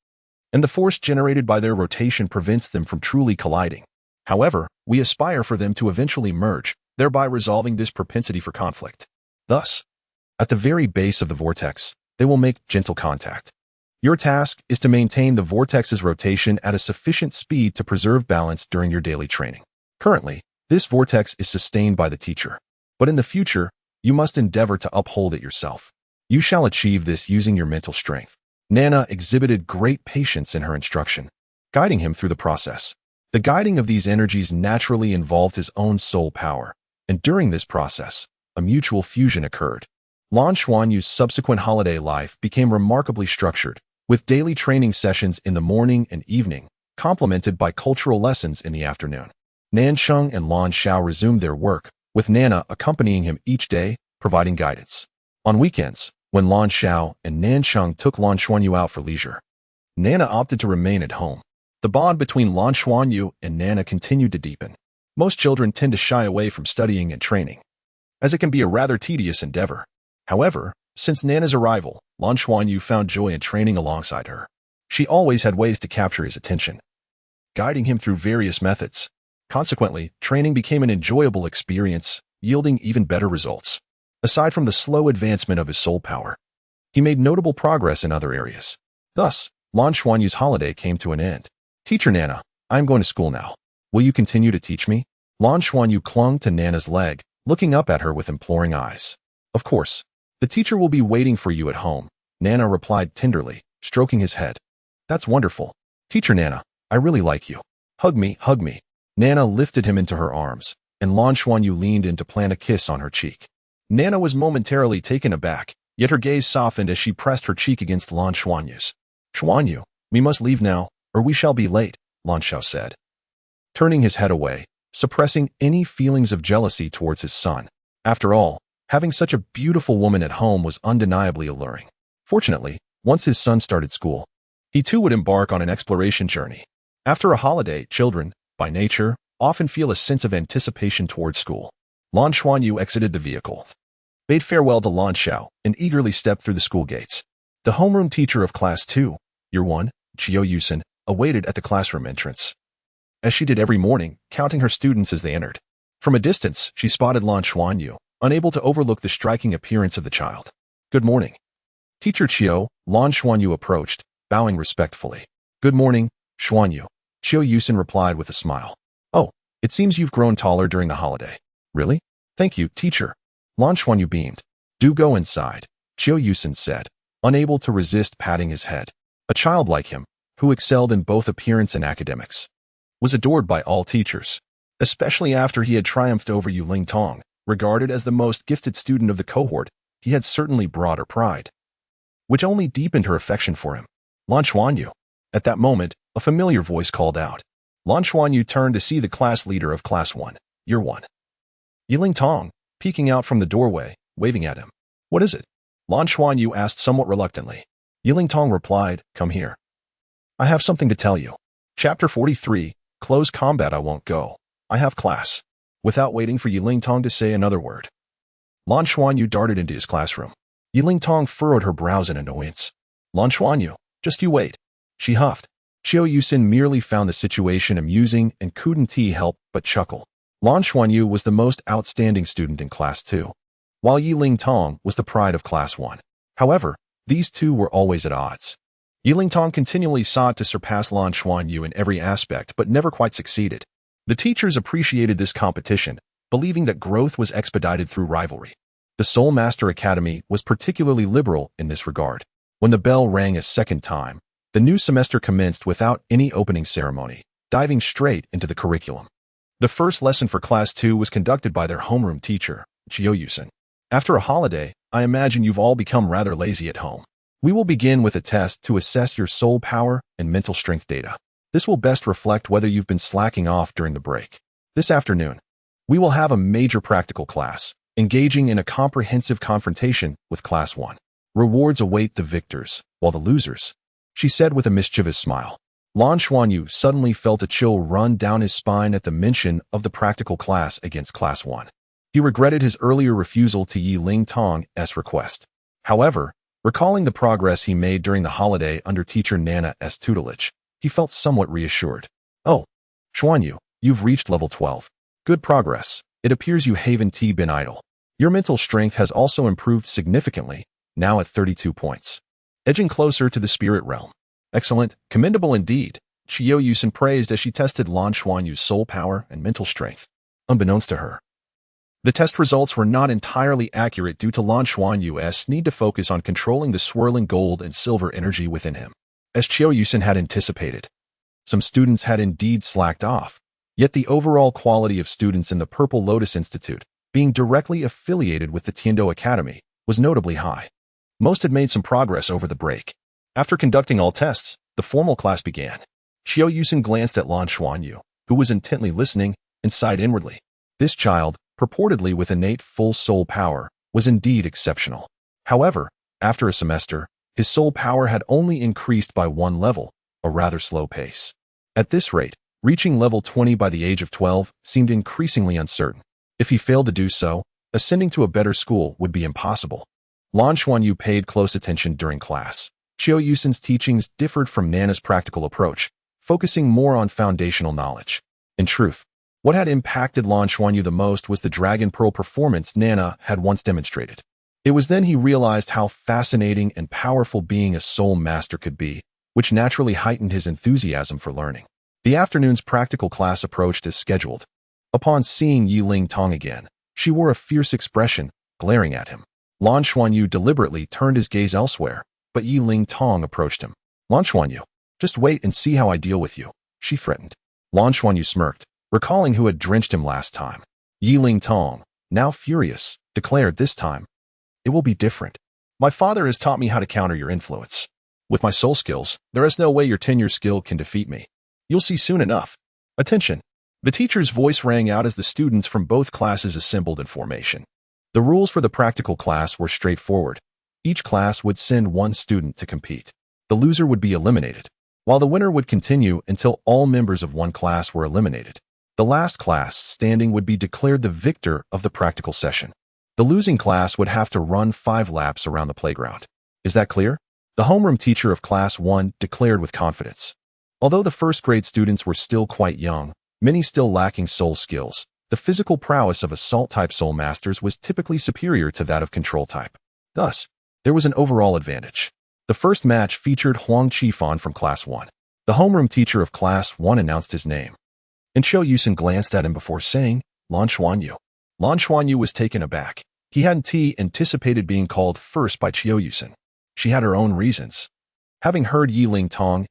and the force generated by their rotation prevents them from truly colliding. However, we aspire for them to eventually merge, thereby resolving this propensity for conflict. Thus, at the very base of the vortex, they will make gentle contact. Your task is to maintain the vortex's rotation at a sufficient speed to preserve balance during your daily training. Currently, this vortex is sustained by the teacher, but in the future, you must endeavor to uphold it yourself. You shall achieve this using your mental strength. Nana exhibited great patience in her instruction, guiding him through the process. The guiding of these energies naturally involved his own soul power, and during this process, a mutual fusion occurred. Lan Xuanyu's subsequent holiday life became remarkably structured, with daily training sessions in the morning and evening, complemented by cultural lessons in the afternoon. Nansheng and Lan Xiao resumed their work, with Nana accompanying him each day, providing guidance. On weekends, when Lan Xiao and Nansheng took Lan Xuanyu out for leisure, Nana opted to remain at home. The bond between Lan Xuanyu and Nana continued to deepen. Most children tend to shy away from studying and training, as it can be a rather tedious endeavor. However, since Nana's arrival, Lan Xuanyu found joy in training alongside her. She always had ways to capture his attention, guiding him through various methods. Consequently, training became an enjoyable experience, yielding even better results. Aside from the slow advancement of his soul power, he made notable progress in other areas. Thus, Lan Xuanyu's holiday came to an end. "Teacher Nana, I am going to school now. Will you continue to teach me?" Lan Xuanyu clung to Nana's leg, looking up at her with imploring eyes. "Of course. The teacher will be waiting for you at home," Nana replied tenderly, stroking his head. "That's wonderful. Teacher Nana, I really like you. Hug me, hug me. Nana lifted him into her arms, and Lan Xuanyu leaned in to plant a kiss on her cheek. Nana was momentarily taken aback, yet her gaze softened as she pressed her cheek against Lan Xuanyu's. Xuanyu, we must leave now, or we shall be late, Lan Xiao said, turning his head away, suppressing any feelings of jealousy towards his son. After all, having such a beautiful woman at home was undeniably alluring. Fortunately, once his son started school, he too would embark on an exploration journey. After a holiday, children, by nature, often feel a sense of anticipation towards school. Lan Xuanyu exited the vehicle, bade farewell to Lan Xiao, and eagerly stepped through the school gates. The homeroom teacher of Class 2, Year 1, Qiu Yusen, awaited at the classroom entrance, as she did every morning, counting her students as they entered. From a distance, she spotted Lan Xuanyu, unable to overlook the striking appearance of the child. Good morning. Teacher Qiu, Lan Xuanyu approached, bowing respectfully. Good morning, Xuanyu. Qiu Yusen replied with a smile. Oh, it seems you've grown taller during the holiday. Really? Thank you, teacher. Lan Xuanyu beamed. Do go inside, Qiu Yusen said, unable to resist patting his head. A child like him, who excelled in both appearance and academics, was adored by all teachers, especially after he had triumphed over Yu Lingtong, regarded as the most gifted student of the cohort. He had certainly brought her pride, which only deepened her affection for him. Lan Xuanyu. At that moment, a familiar voice called out. Lan Xuanyu turned to see the class leader of Class 1, Year 1, Yu Lingtong, peeking out from the doorway, waving at him. What is it? Lan Xuanyu asked somewhat reluctantly. Yu Lingtong replied, Come here. I have something to tell you. Chapter 43, Close Combat. I won't go. I have class. Without waiting for Yu Lingtong to say another word, Lan Xuanyu darted into his classroom. Yu Lingtong furrowed her brows in annoyance. Lan Xuanyu, just you wait. She huffed. Qiu Yusen merely found the situation amusing and couldn't help but chuckle. Lan Xuanyu was the most outstanding student in Class 2, while Yu Lingtong was the pride of Class 1. However, these two were always at odds. Yu Lingtong continually sought to surpass Lan Xuanyu in every aspect but never quite succeeded. The teachers appreciated this competition, believing that growth was expedited through rivalry. The Soul Master Academy was particularly liberal in this regard. When the bell rang a second time, the new semester commenced without any opening ceremony, diving straight into the curriculum. The first lesson for Class 2 was conducted by their homeroom teacher, Qiu Yusen. After a holiday, I imagine you've all become rather lazy at home. We will begin with a test to assess your soul power and mental strength data. This will best reflect whether you've been slacking off during the break. This afternoon, we will have a major practical class, engaging in a comprehensive confrontation with Class 1. Rewards await the victors, while the losers, she said with a mischievous smile. Lan Xuanyu suddenly felt a chill run down his spine at the mention of the practical class against Class 1. He regretted his earlier refusal to Yu Lingtong's request. However, recalling the progress he made during the holiday under teacher Nana's tutelage, he felt somewhat reassured. Oh, Xuanyu, you've reached level 12. Good progress. It appears you haven't been idle. Your mental strength has also improved significantly, now at 32 points. Edging closer to the spirit realm. Excellent, commendable indeed, Qiu Yusen praised as she tested Lan Xuanyu's soul power and mental strength. Unbeknownst to her, the test results were not entirely accurate due to Lan Xuanyu's need to focus on controlling the swirling gold and silver energy within him. As Qiu Yusen had anticipated, some students had indeed slacked off, yet the overall quality of students in the Purple Lotus Institute, being directly affiliated with the Tiando Academy, was notably high. Most had made some progress over the break. After conducting all tests, the formal class began. Qiu Yusen glanced at Lan Xuanyu, who was intently listening, and sighed inwardly. This child, purportedly with innate full soul power, was indeed exceptional. However, after a semester, his soul power had only increased by one level, a rather slow pace. At this rate, reaching level 20 by the age of 12 seemed increasingly uncertain. If he failed to do so, ascending to a better school would be impossible. Lan Xuanyu paid close attention during class. Qiu Yusen's teachings differed from Nana's practical approach, focusing more on foundational knowledge. In truth, what had impacted Lan Xuanyu the most was the Dragon Pearl performance Nana had once demonstrated. It was then he realized how fascinating and powerful being a soul master could be, which naturally heightened his enthusiasm for learning. The afternoon's practical class approached as scheduled. Upon seeing Yu Lingtong again, she wore a fierce expression, glaring at him. Lan Xuanyu deliberately turned his gaze elsewhere, but Yu Lingtong approached him. Lan Xuanyu, just wait and see how I deal with you. she threatened. Lan Xuanyu smirked, recalling who had drenched him last time. Yiling Tong, now furious, declared this time, "It will be different. My father has taught me how to counter your influence. With my soul skills, there is no way your tenure skill can defeat me. You'll see soon enough. Attention." The teacher's voice rang out as the students from both classes assembled in formation. The rules for the practical class were straightforward. Each class would send one student to compete. The loser would be eliminated, while the winner would continue until all members of one class were eliminated. The last class standing would be declared the victor of the practical session. The losing class would have to run 5 laps around the playground. Is that clear? The homeroom teacher of Class 1 declared with confidence. Although the first-grade students were still quite young, many still lacking soul skills, the physical prowess of Assault-type soul masters was typically superior to that of Control-type. Thus, there was an overall advantage. The first match featured Huang Qifan from Class 1. The homeroom teacher of Class 1 announced his name, and Qiu Yusen glanced at him before saying, "Lan Xuanyu." Lan Xuanyu was taken aback. He hadn't anticipated being called first by Qiu Yusen. She had her own reasons. Having heard Yiling Tong's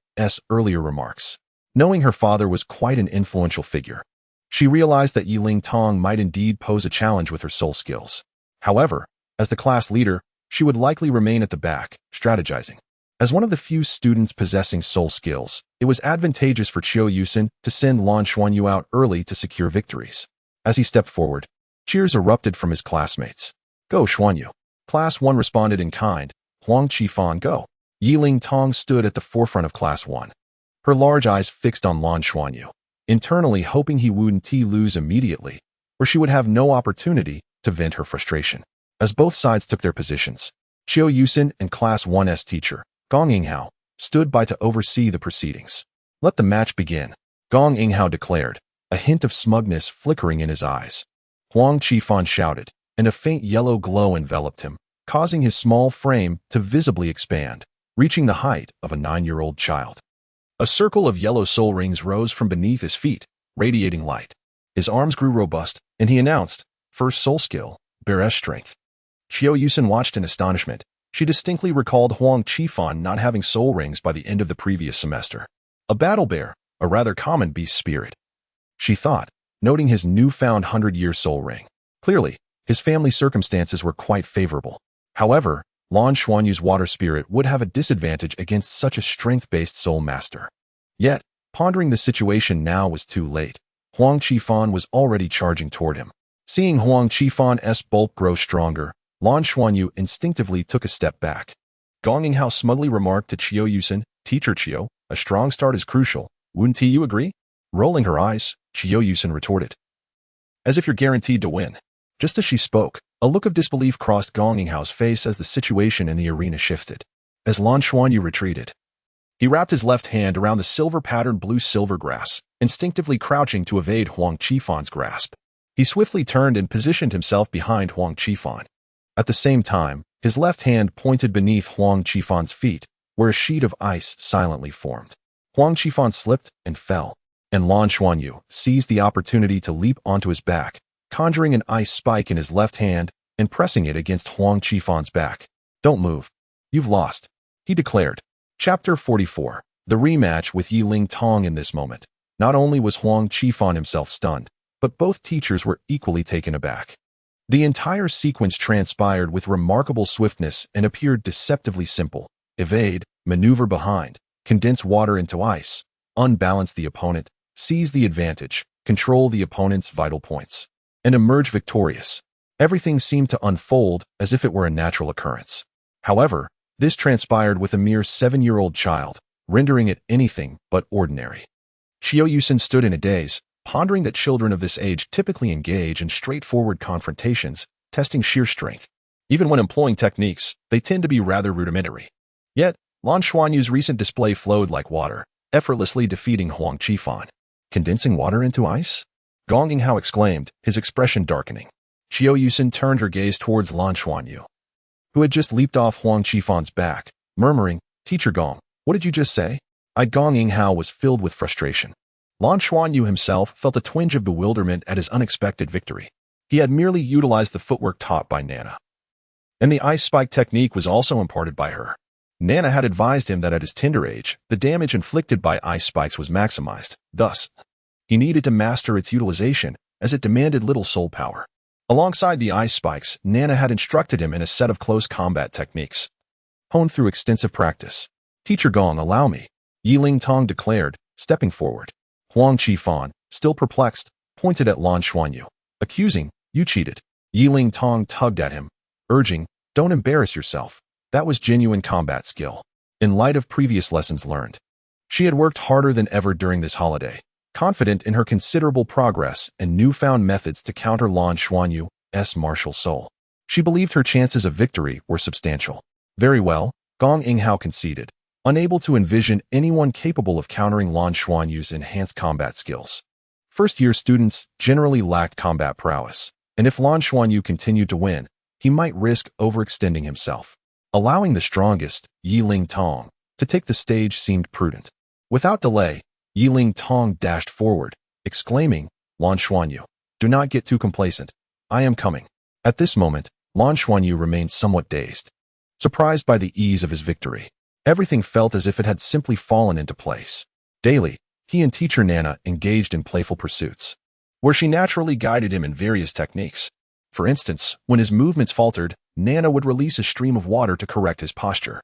earlier remarks, knowing her father was quite an influential figure, she realized that Yiling Tong might indeed pose a challenge with her soul skills. However, as the class leader, she would likely remain at the back, strategizing. As one of the few students possessing soul skills, it was advantageous for Qiu Yusen to send Lan Xuanyu out early to secure victories. As he stepped forward, cheers erupted from his classmates. "Go, Xuanyu." Class 1 responded in kind. "Huang Qifan, go." Yiling Tong stood at the forefront of Class 1. Her large eyes fixed on Lan Xuanyu, internally hoping he wouldn't lose immediately, or she would have no opportunity to vent her frustration. As both sides took their positions, Qiu Yusen and Class 1's teacher, Gong Yinghao, stood by to oversee the proceedings. "Let the match begin," Gong Yinghao declared, a hint of smugness flickering in his eyes. Huang Qifan shouted, and a faint yellow glow enveloped him, causing his small frame to visibly expand, reaching the height of a 9-year-old child. A circle of yellow soul rings rose from beneath his feet, radiating light. His arms grew robust, and he announced, "First soul skill, Bear strength." Qiu Yusen watched in astonishment. She distinctly recalled Huang Qifan not having soul rings by the end of the previous semester. A battle bear, a rather common beast spirit, she thought, noting his newfound 100-year soul ring. Clearly, his family circumstances were quite favorable. However, Lan Xuanyu's water spirit would have a disadvantage against such a strength-based soul master. Yet, pondering the situation now was too late. Huang Qifan was already charging toward him. Seeing Huang Qifan's bulk grow stronger, Lan Xuanyu instinctively took a step back. Gong Yinghao smugly remarked to Qiu Yusen, "Teacher Qiu, a strong start is crucial. Wouldn't you agree?" Rolling her eyes, Qiu Yusen retorted, "As if you're guaranteed to win." Just as she spoke, a look of disbelief crossed Gong Yinghao's face as the situation in the arena shifted. As Lan Xuanyu retreated, he wrapped his left hand around the silver-patterned blue-silver grass, instinctively crouching to evade Huang Qifan's grasp. He swiftly turned and positioned himself behind Huang Qifan. At the same time, his left hand pointed beneath Huang Qifan's feet, where a sheet of ice silently formed. Huang Qifan slipped and fell, and Lan Xuanyu seized the opportunity to leap onto his back, conjuring an ice spike in his left hand and pressing it against Huang Qifan's back. "Don't move. You've lost," he declared. Chapter 44. The rematch with Yiling Tong. In this moment, not only was Huang Qifan himself stunned, but both teachers were equally taken aback. The entire sequence transpired with remarkable swiftness and appeared deceptively simple. Evade, maneuver behind, condense water into ice, unbalance the opponent, seize the advantage, control the opponent's vital points, and emerge victorious. Everything seemed to unfold as if it were a natural occurrence. However, this transpired with a mere 7-year-old child, rendering it anything but ordinary. Qiu Yusen stood in a daze, pondering that children of this age typically engage in straightforward confrontations, testing sheer strength. Even when employing techniques, they tend to be rather rudimentary. Yet, Lan Xuanyu's recent display flowed like water, effortlessly defeating Huang Qifan. "Condensing water into ice?" Gong Yinghao exclaimed, his expression darkening. Qiu Yusen turned her gaze towards Lan Xuanyu, who had just leaped off Huang Qifan's back, murmuring, "Teacher Gong, what did you just say?" Gong Yinghao was filled with frustration. Lan Xuanyu himself felt a twinge of bewilderment at his unexpected victory. He had merely utilized the footwork taught by Nana, and the ice spike technique was also imparted by her. Nana had advised him that at his tender age, the damage inflicted by ice spikes was maximized. Thus, he needed to master its utilization, as it demanded little soul power. Alongside the ice spikes, Nana had instructed him in a set of close combat techniques, honed through extensive practice. "Teacher Gong, allow me," Yiling Tong declared, stepping forward. Huang Qifan, still perplexed, pointed at Lan Xuanyu, accusing, "You cheated." Yiling Tong tugged at him, urging, "Don't embarrass yourself. That was genuine combat skill." In light of previous lessons learned, she had worked harder than ever during this holiday, confident in her considerable progress and newfound methods to counter Lan Xuanyu's martial soul. She believed her chances of victory were substantial. "Very well," Gong Yinghao conceded, unable to envision anyone capable of countering Lan Xuanyu's enhanced combat skills. First-year students generally lacked combat prowess, and if Lan Xuanyu continued to win, he might risk overextending himself. Allowing the strongest, Yiling Tong, to take the stage seemed prudent. Without delay, Yiling Tong dashed forward, exclaiming, "Lan Xuanyu, do not get too complacent. I am coming." At this moment, Lan Xuanyu remained somewhat dazed, surprised by the ease of his victory. Everything felt as if it had simply fallen into place. Daily, he and teacher Nana engaged in playful pursuits, where she naturally guided him in various techniques. For instance, when his movements faltered, Nana would release a stream of water to correct his posture.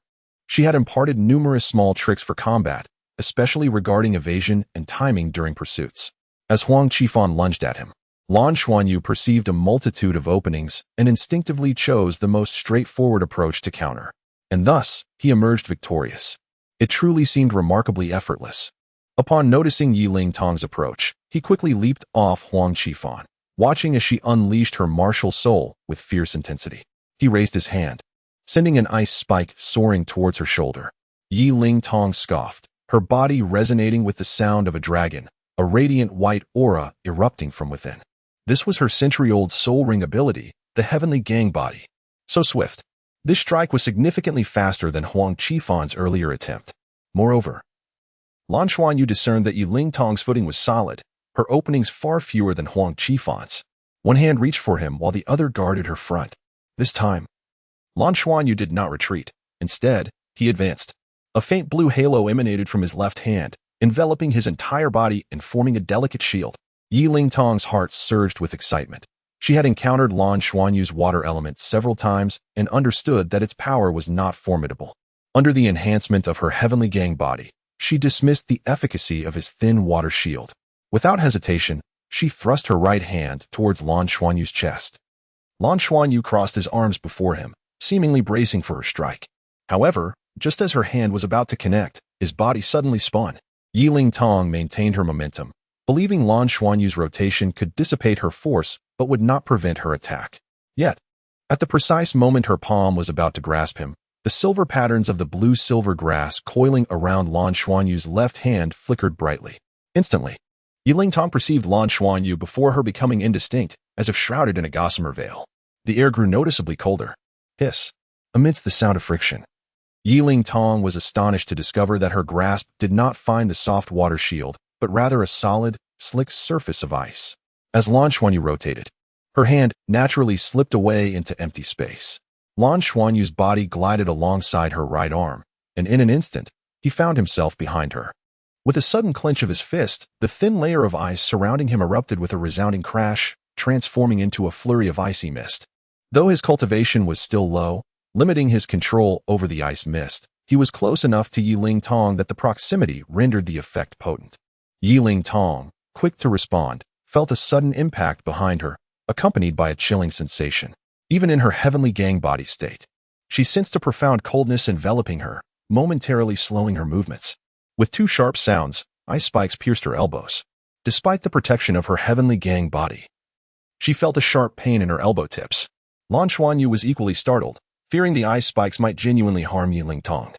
She had imparted numerous small tricks for combat, especially regarding evasion and timing during pursuits. As Huang Qifan lunged at him, Lan Xuanyu perceived a multitude of openings and instinctively chose the most straightforward approach to counter. And thus, he emerged victorious. It truly seemed remarkably effortless. Upon noticing Yiling Tong's approach, he quickly leaped off Huang Qifan, watching as she unleashed her martial soul with fierce intensity. He raised his hand, sending an ice spike soaring towards her shoulder. Yiling Tong scoffed, her body resonating with the sound of a dragon, a radiant white aura erupting from within. This was her century-old soul ring ability, the heavenly gang body. So swift. This strike was significantly faster than Huang Qifan's earlier attempt. Moreover, Lan Xuanyu discerned that Yiling Tong's footing was solid, her openings far fewer than Huang Qifan's. One hand reached for him while the other guarded her front. This time, Lan Xuanyu did not retreat. Instead, he advanced. A faint blue halo emanated from his left hand, enveloping his entire body and forming a delicate shield. Yiling Tong's heart surged with excitement. She had encountered Lan Xuanyu's water element several times and understood that its power was not formidable. Under the enhancement of her heavenly gang body, she dismissed the efficacy of his thin water shield. Without hesitation, she thrust her right hand towards Lan Xuanyu's chest. Lan Xuanyu crossed his arms before him, seemingly bracing for her strike. However, just as her hand was about to connect, his body suddenly spun. Yiling Tong maintained her momentum, believing Lan Xuanyu's rotation could dissipate her force but would not prevent her attack. Yet, at the precise moment her palm was about to grasp him, the silver patterns of the blue-silver grass coiling around Lan Xuanyu's left hand flickered brightly. Instantly, Yiling Tong perceived Lan Xuanyu before her becoming indistinct, as if shrouded in a gossamer veil. The air grew noticeably colder. Hiss. Amidst the sound of friction, Yiling Tong was astonished to discover that her grasp did not find the soft water shield, but rather a solid, slick surface of ice. As Lan Xuanyu rotated, her hand naturally slipped away into empty space. Lan Xuanyu's body glided alongside her right arm, and in an instant, he found himself behind her. With a sudden clench of his fist, the thin layer of ice surrounding him erupted with a resounding crash, transforming into a flurry of icy mist. Though his cultivation was still low, limiting his control over the ice mist, he was close enough to Yiling Tong that the proximity rendered the effect potent. Yiling Tong, quick to respond, felt a sudden impact behind her, accompanied by a chilling sensation. Even in her heavenly gang body state, she sensed a profound coldness enveloping her, momentarily slowing her movements. With two sharp sounds, ice spikes pierced her elbows. Despite the protection of her heavenly gang body, she felt a sharp pain in her elbow tips. Lan Xuanyu was equally startled, fearing the ice spikes might genuinely harm Yiling Tong.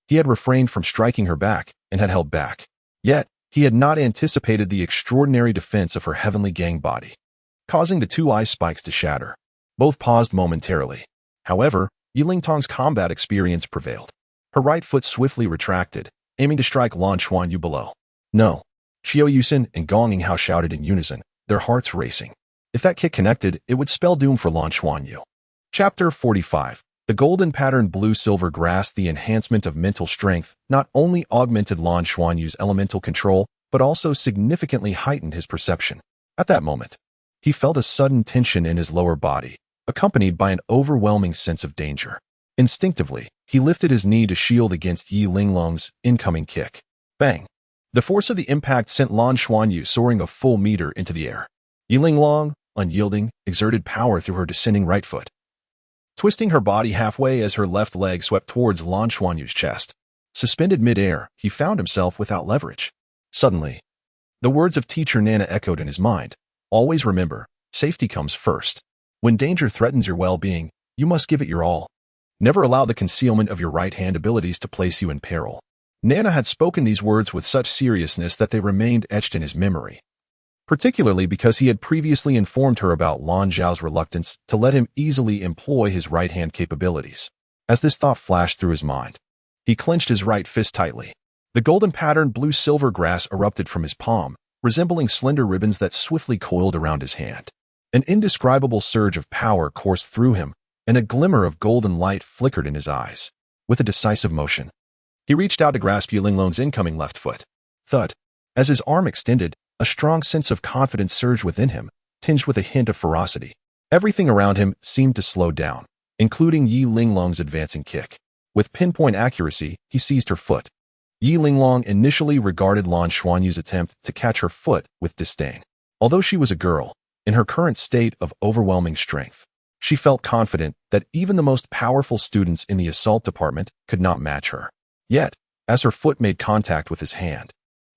He had refrained from striking her back and had held back. Yet, he had not anticipated the extraordinary defense of her heavenly gang body, causing the two ice spikes to shatter. Both paused momentarily. However, Yiling Tong's combat experience prevailed. Her right foot swiftly retracted, aiming to strike Lan Xuanyu below. "No!" Qiao Yusin and Gong Yinghao shouted in unison, their hearts racing. If that kick connected, it would spell doom for Lan Xuanyu. Chapter 45. The golden patterned blue-silver grass, the enhancement of mental strength, not only augmented Lan Xuanyu's elemental control, but also significantly heightened his perception. At that moment, he felt a sudden tension in his lower body, accompanied by an overwhelming sense of danger. Instinctively, he lifted his knee to shield against Yi Linglong's incoming kick. Bang! The force of the impact sent Lan Xuanyu soaring a full meter into the air. Yi Linglong, unyielding, exerted power through her descending right foot, twisting her body halfway as her left leg swept towards Lan Xuanyu's chest. Suspended mid-air, he found himself without leverage. Suddenly, the words of teacher Nana echoed in his mind. Always remember, safety comes first. When danger threatens your well-being, you must give it your all. Never allow the concealment of your right-hand abilities to place you in peril. Nana had spoken these words with such seriousness that they remained etched in his memory, particularly because he had previously informed her about Lan Zhao's reluctance to let him easily employ his right-hand capabilities. As this thought flashed through his mind, he clenched his right fist tightly. The golden-patterned blue-silver grass erupted from his palm, resembling slender ribbons that swiftly coiled around his hand. An indescribable surge of power coursed through him, and a glimmer of golden light flickered in his eyes. With a decisive motion, he reached out to grasp Yi Linglong's incoming left foot. Thud! As his arm extended, a strong sense of confidence surged within him, tinged with a hint of ferocity. Everything around him seemed to slow down, including Yi Linglong's advancing kick. With pinpoint accuracy, he seized her foot. Yi Linglong initially regarded Lan Xuanyu's attempt to catch her foot with disdain. Although she was a girl, in her current state of overwhelming strength, she felt confident that even the most powerful students in the assault department could not match her. Yet, as her foot made contact with his hand,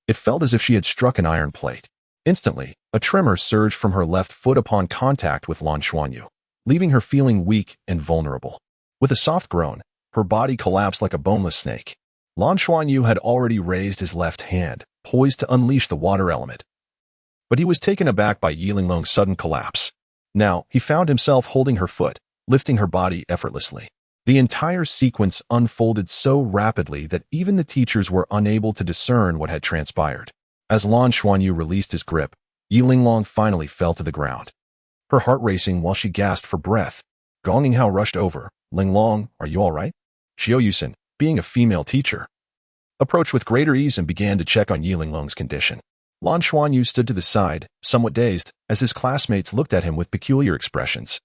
it felt as if she had struck an iron plate. Instantly, a tremor surged from her left foot upon contact with Lan Xuanyu, leaving her feeling weak and vulnerable. With a soft groan, her body collapsed like a boneless snake. Lan Xuanyu had already raised his left hand, poised to unleash the water element. But he was taken aback by Yi Linglong's sudden collapse. Now, he found himself holding her foot, lifting her body effortlessly. The entire sequence unfolded so rapidly that even the teachers were unable to discern what had transpired. As Lan Xuanyu released his grip, Yi Linglong finally fell to the ground, her heart racing while she gasped for breath. Gong Yinghao rushed over. "Linglong, are you all right?" Qiu Yusin, being a female teacher, approached with greater ease and began to check on Yi Linglong's condition. Lan Xuanyu stood to the side, somewhat dazed, as his classmates looked at him with peculiar expressions,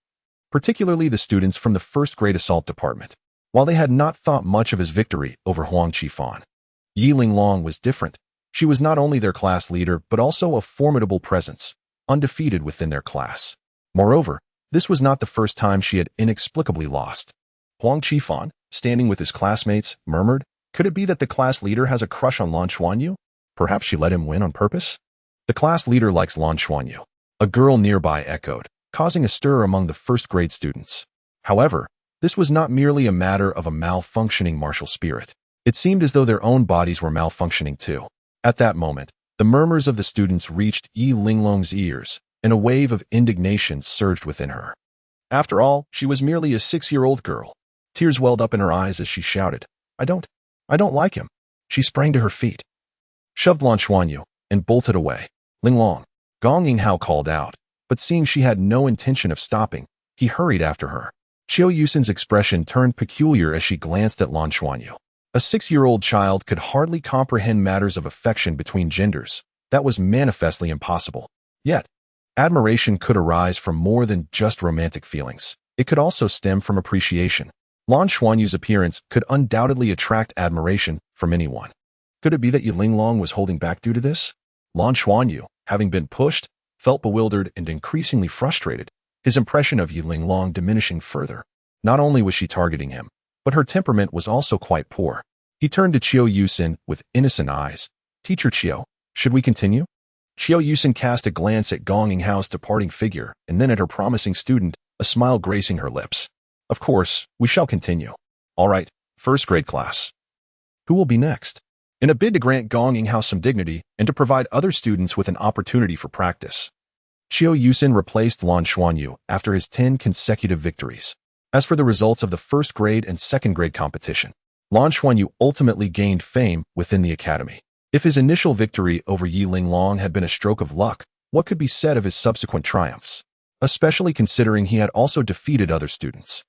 particularly the students from the first-grade assault department. While they had not thought much of his victory over Huang Qifan, Yi Linglong was different. She was not only their class leader, but also a formidable presence, undefeated within their class. Moreover, this was not the first time she had inexplicably lost. Huang Qifan, standing with his classmates, murmured, "Could it be that the class leader has a crush on Lan Xuanyu? Perhaps she let him win on purpose?" "The class leader likes Lan Xuanyu," a girl nearby echoed, causing a stir among the first-grade students. However, this was not merely a matter of a malfunctioning martial spirit. It seemed as though their own bodies were malfunctioning too. At that moment, the murmurs of the students reached Yi Linglong's ears, and a wave of indignation surged within her. After all, she was merely a 6-year-old girl. Tears welled up in her eyes as she shouted, I don't like him." She sprang to her feet, shoved Lan Xuanyu, and bolted away. "Linglong," Gong Yinghao called out, but seeing she had no intention of stopping, he hurried after her. Qiu Yusin's expression turned peculiar as she glanced at Lan Xuanyu. A 6-year-old child could hardly comprehend matters of affection between genders. That was manifestly impossible. Yet, admiration could arise from more than just romantic feelings. It could also stem from appreciation. Lan Xuanyu's appearance could undoubtedly attract admiration from anyone. Could it be that Yi Linglong was holding back due to this? Lan Xuanyu, having been pushed, felt bewildered and increasingly frustrated, his impression of Yi Linglong diminishing further. Not only was she targeting him, but her temperament was also quite poor. He turned to Qiu Yusin with innocent eyes. "Teacher Qiu, should we continue?" Qiu Yusin cast a glance at Gong Yinghao's departing figure and then at her promising student, a smile gracing her lips. "Of course, we shall continue. All right, first-grade class. Who will be next?" In a bid to grant Gong Yinghao some dignity and to provide other students with an opportunity for practice, Qiu Yusin replaced Lan Xuanyu after his 10 consecutive victories. As for the results of the first-grade and second-grade competition, Lan Xuanyu ultimately gained fame within the academy. If his initial victory over Yi Linglong had been a stroke of luck, what could be said of his subsequent triumphs, especially considering he had also defeated other students?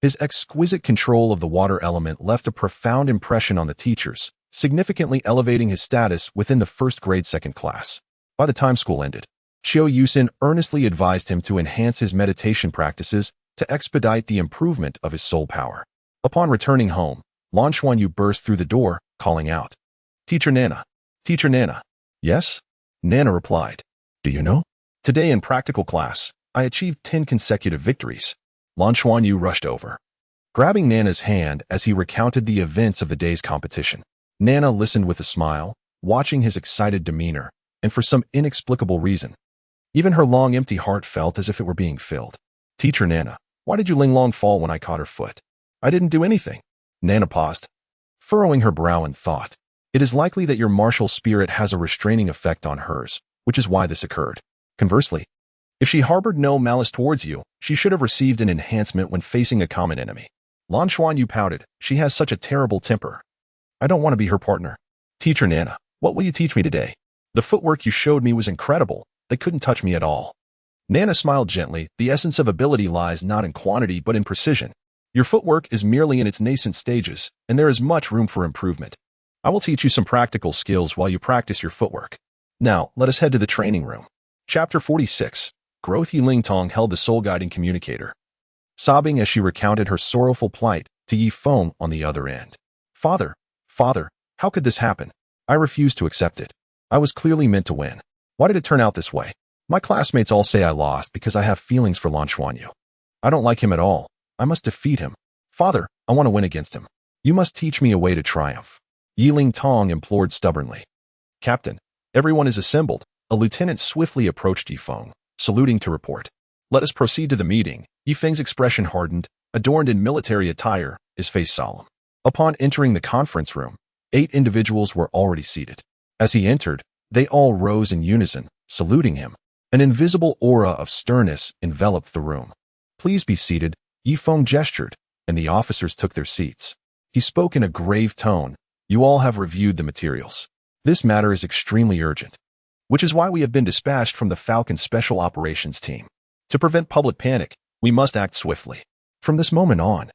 His exquisite control of the water element left a profound impression on the teachers, significantly elevating his status within the first grade second class. By the time school ended, Chiu Yusin earnestly advised him to enhance his meditation practices to expedite the improvement of his soul power. Upon returning home, Lan Xuanyu burst through the door, calling out, "Teacher Nana! Teacher Nana!" "Yes?" Nana replied. "Do you know? Today in practical class, I achieved 10 consecutive victories." Lan Xuanyu rushed over, grabbing Nana's hand as he recounted the events of the day's competition. Nana listened with a smile, watching his excited demeanor, and for some inexplicable reason, even her long empty heart felt as if it were being filled. "Teacher Nana, why did you Ling Long fall when I caught her foot?" "I didn't do anything." Nana paused, furrowing her brow in thought. "It is likely that your martial spirit has a restraining effect on hers, which is why this occurred. Conversely, if she harbored no malice towards you, she should have received an enhancement when facing a common enemy." Lan Xuanyu pouted. "She has such a terrible temper. I don't want to be her partner." "Teacher Nana, what will you teach me today? The footwork you showed me was incredible. They couldn't touch me at all." Nana smiled gently. "The essence of ability lies not in quantity but in precision. Your footwork is merely in its nascent stages, and there is much room for improvement. I will teach you some practical skills while you practice your footwork. Now, let us head to the training room." Chapter 46. Growth. Yiling Tong held the soul-guiding communicator, sobbing as she recounted her sorrowful plight to Yi Feng on the other end. Father, how could this happen? I refuse to accept it. I was clearly meant to win. Why did it turn out this way? My classmates all say I lost because I have feelings for Lan Xuanyu. I don't like him at all. I must defeat him. Father, I want to win against him. You must teach me a way to triumph." Yiling Tong implored stubbornly. "Captain, everyone is assembled." A lieutenant swiftly approached Yi Feng, saluting to report. "Let us proceed to the meeting." Yi Feng's expression hardened, adorned in military attire, his face solemn. Upon entering the conference room, 8 individuals were already seated. As he entered, they all rose in unison, saluting him. An invisible aura of sternness enveloped the room. "Please be seated." Yi Feng gestured, and the officers took their seats. He spoke in a grave tone. "You all have reviewed the materials. This matter is extremely urgent, which is why we have been dispatched from the Falcon Special Operations Team. To prevent public panic, we must act swiftly. From this moment on,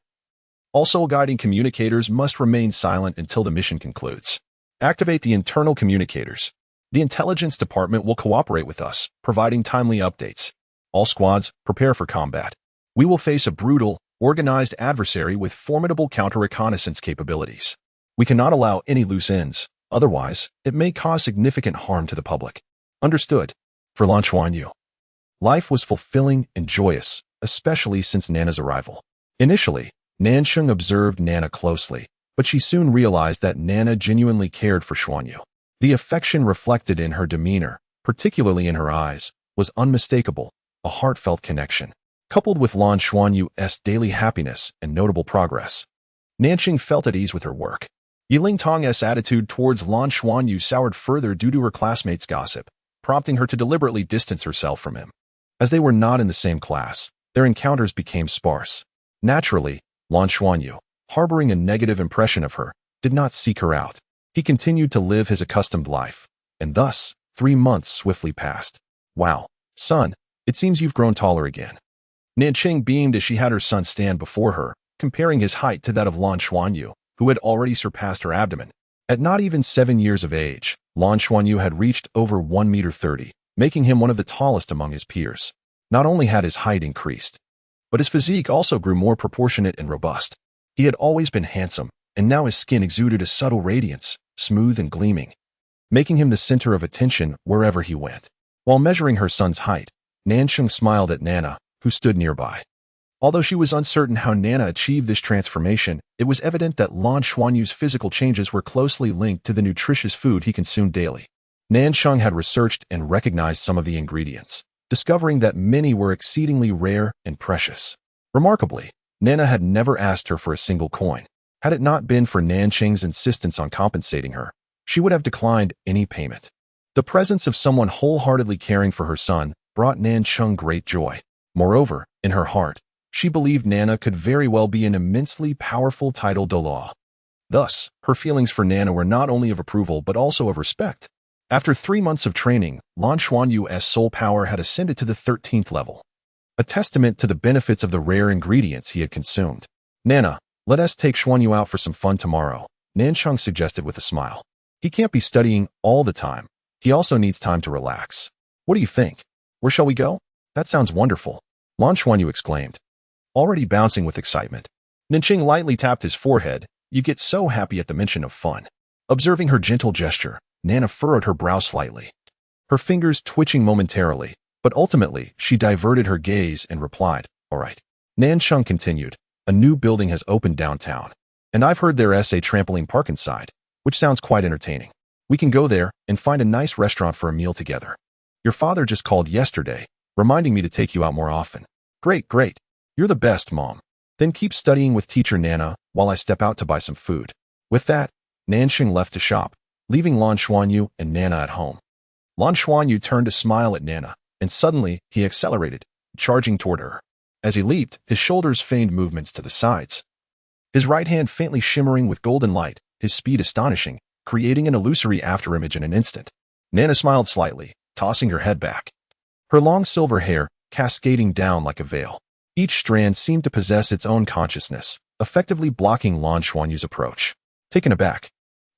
all soul-guiding communicators must remain silent until the mission concludes. Activate the internal communicators. The intelligence department will cooperate with us, providing timely updates. All squads, prepare for combat. We will face a brutal, organized adversary with formidable counter-reconnaissance capabilities. We cannot allow any loose ends, otherwise, it may cause significant harm to the public. Understood. For Lan Xuanyu, life was fulfilling and joyous, especially since Nana's arrival. Initially, Nansheng observed Nana closely, but she soon realized that Nana genuinely cared for Xuanyu. The affection reflected in her demeanor, particularly in her eyes, was unmistakable, a heartfelt connection. Coupled with Lan Xuanyu's daily happiness and notable progress, Nansheng felt at ease with her work. Yiling Tong's attitude towards Lan Xuanyu soured further due to her classmates' gossip, prompting her to deliberately distance herself from him. As they were not in the same class, their encounters became sparse. Naturally, Lan Xuanyu, harboring a negative impression of her, did not seek her out. He continued to live his accustomed life, and thus, 3 months swiftly passed. "Wow, son, it seems you've grown taller again." Nansheng beamed as she had her son stand before her, comparing his height to that of Lan Xuanyu, who had already surpassed her abdomen. At not even 7 years of age, Lan Xuanyu had reached over 1.30 meters, making him one of the tallest among his peers. Not only had his height increased, but his physique also grew more proportionate and robust. He had always been handsome, and now his skin exuded a subtle radiance, smooth and gleaming, making him the center of attention wherever he went. While measuring her son's height, Nansheng smiled at Nana, who stood nearby. Although she was uncertain how Nana achieved this transformation, it was evident that Lan Xuanyu's physical changes were closely linked to the nutritious food he consumed daily. Nansheng had researched and recognized some of the ingredients, discovering that many were exceedingly rare and precious. Remarkably, Nana had never asked her for a single coin. Had it not been for Nansheng's insistence on compensating her, she would have declined any payment. The presence of someone wholeheartedly caring for her son brought Nansheng great joy. Moreover, in her heart, she believed Nana could very well be an immensely powerful title de law. Thus, her feelings for Nana were not only of approval but also of respect. After 3 months of training, Lan Xuanyu's soul power had ascended to the 13th level, a testament to the benefits of the rare ingredients he had consumed. Nana, let us take Xuanyu out for some fun tomorrow, Nancheng suggested with a smile. He can't be studying all the time. He also needs time to relax. What do you think? Where shall we go? That sounds wonderful, Lan Xuanyu exclaimed, already bouncing with excitement. Nancheng lightly tapped his forehead. You get so happy at the mention of fun. Observing her gentle gesture, Nana furrowed her brow slightly, her fingers twitching momentarily, but ultimately she diverted her gaze and replied, all right. Nancheng continued, a new building has opened downtown, and I've heard there's a trampoline park inside, which sounds quite entertaining. We can go there and find a nice restaurant for a meal together. Your father just called yesterday, reminding me to take you out more often. Great, great. You're the best, Mom. Then keep studying with teacher Nana while I step out to buy some food. With that, Nancheng left to shop, leaving Lan Xuanyu and Nana at home. Lan Xuanyu turned to smile at Nana, and suddenly he accelerated, charging toward her. As he leaped, his shoulders feigned movements to the sides, his right hand faintly shimmering with golden light, his speed astonishing, creating an illusory afterimage in an instant. Nana smiled slightly, tossing her head back, her long silver hair cascading down like a veil. Each strand seemed to possess its own consciousness, effectively blocking Lan Xuanyu's approach. Taken aback,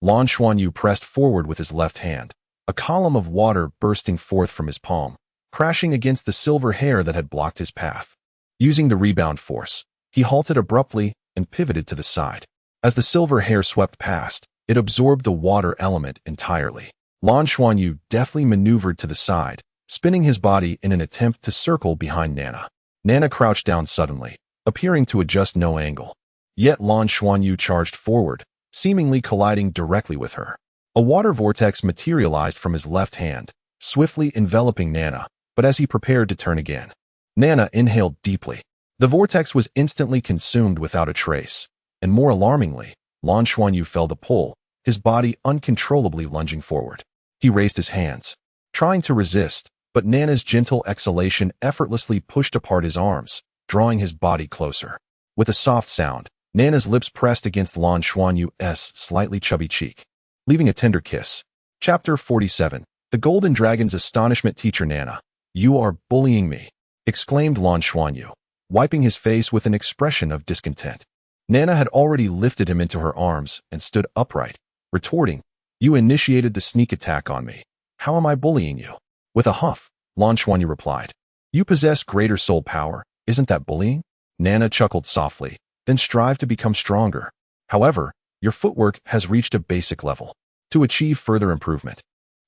Lan Xuanyu pressed forward with his left hand, a column of water bursting forth from his palm, crashing against the silver hair that had blocked his path. Using the rebound force, he halted abruptly and pivoted to the side. As the silver hair swept past, it absorbed the water element entirely. Lan Xuanyu deftly maneuvered to the side, spinning his body in an attempt to circle behind Nana. Nana crouched down suddenly, appearing to adjust no angle. Yet Lan Xuanyu charged forward, seemingly colliding directly with her. A water vortex materialized from his left hand, swiftly enveloping Nana, but as he prepared to turn again, Nana inhaled deeply. The vortex was instantly consumed without a trace, and more alarmingly, Lan Xuanyu fell to pull, his body uncontrollably lunging forward. He raised his hands, trying to resist, but Nana's gentle exhalation effortlessly pushed apart his arms, drawing his body closer. With a soft sound, Nana's lips pressed against Lan Xuanyu's slightly chubby cheek, leaving a tender kiss. Chapter 47. The Golden Dragon's Astonishment. Teacher Nana, you are bullying me, exclaimed Lan Xuanyu, wiping his face with an expression of discontent. Nana had already lifted him into her arms and stood upright, retorting, you initiated the sneak attack on me. How am I bullying you? With a huff, Lan Xuanyu replied, you possess greater soul power, isn't that bullying? Nana chuckled softly, then strived to become stronger. However, your footwork has reached a basic level. To achieve further improvement,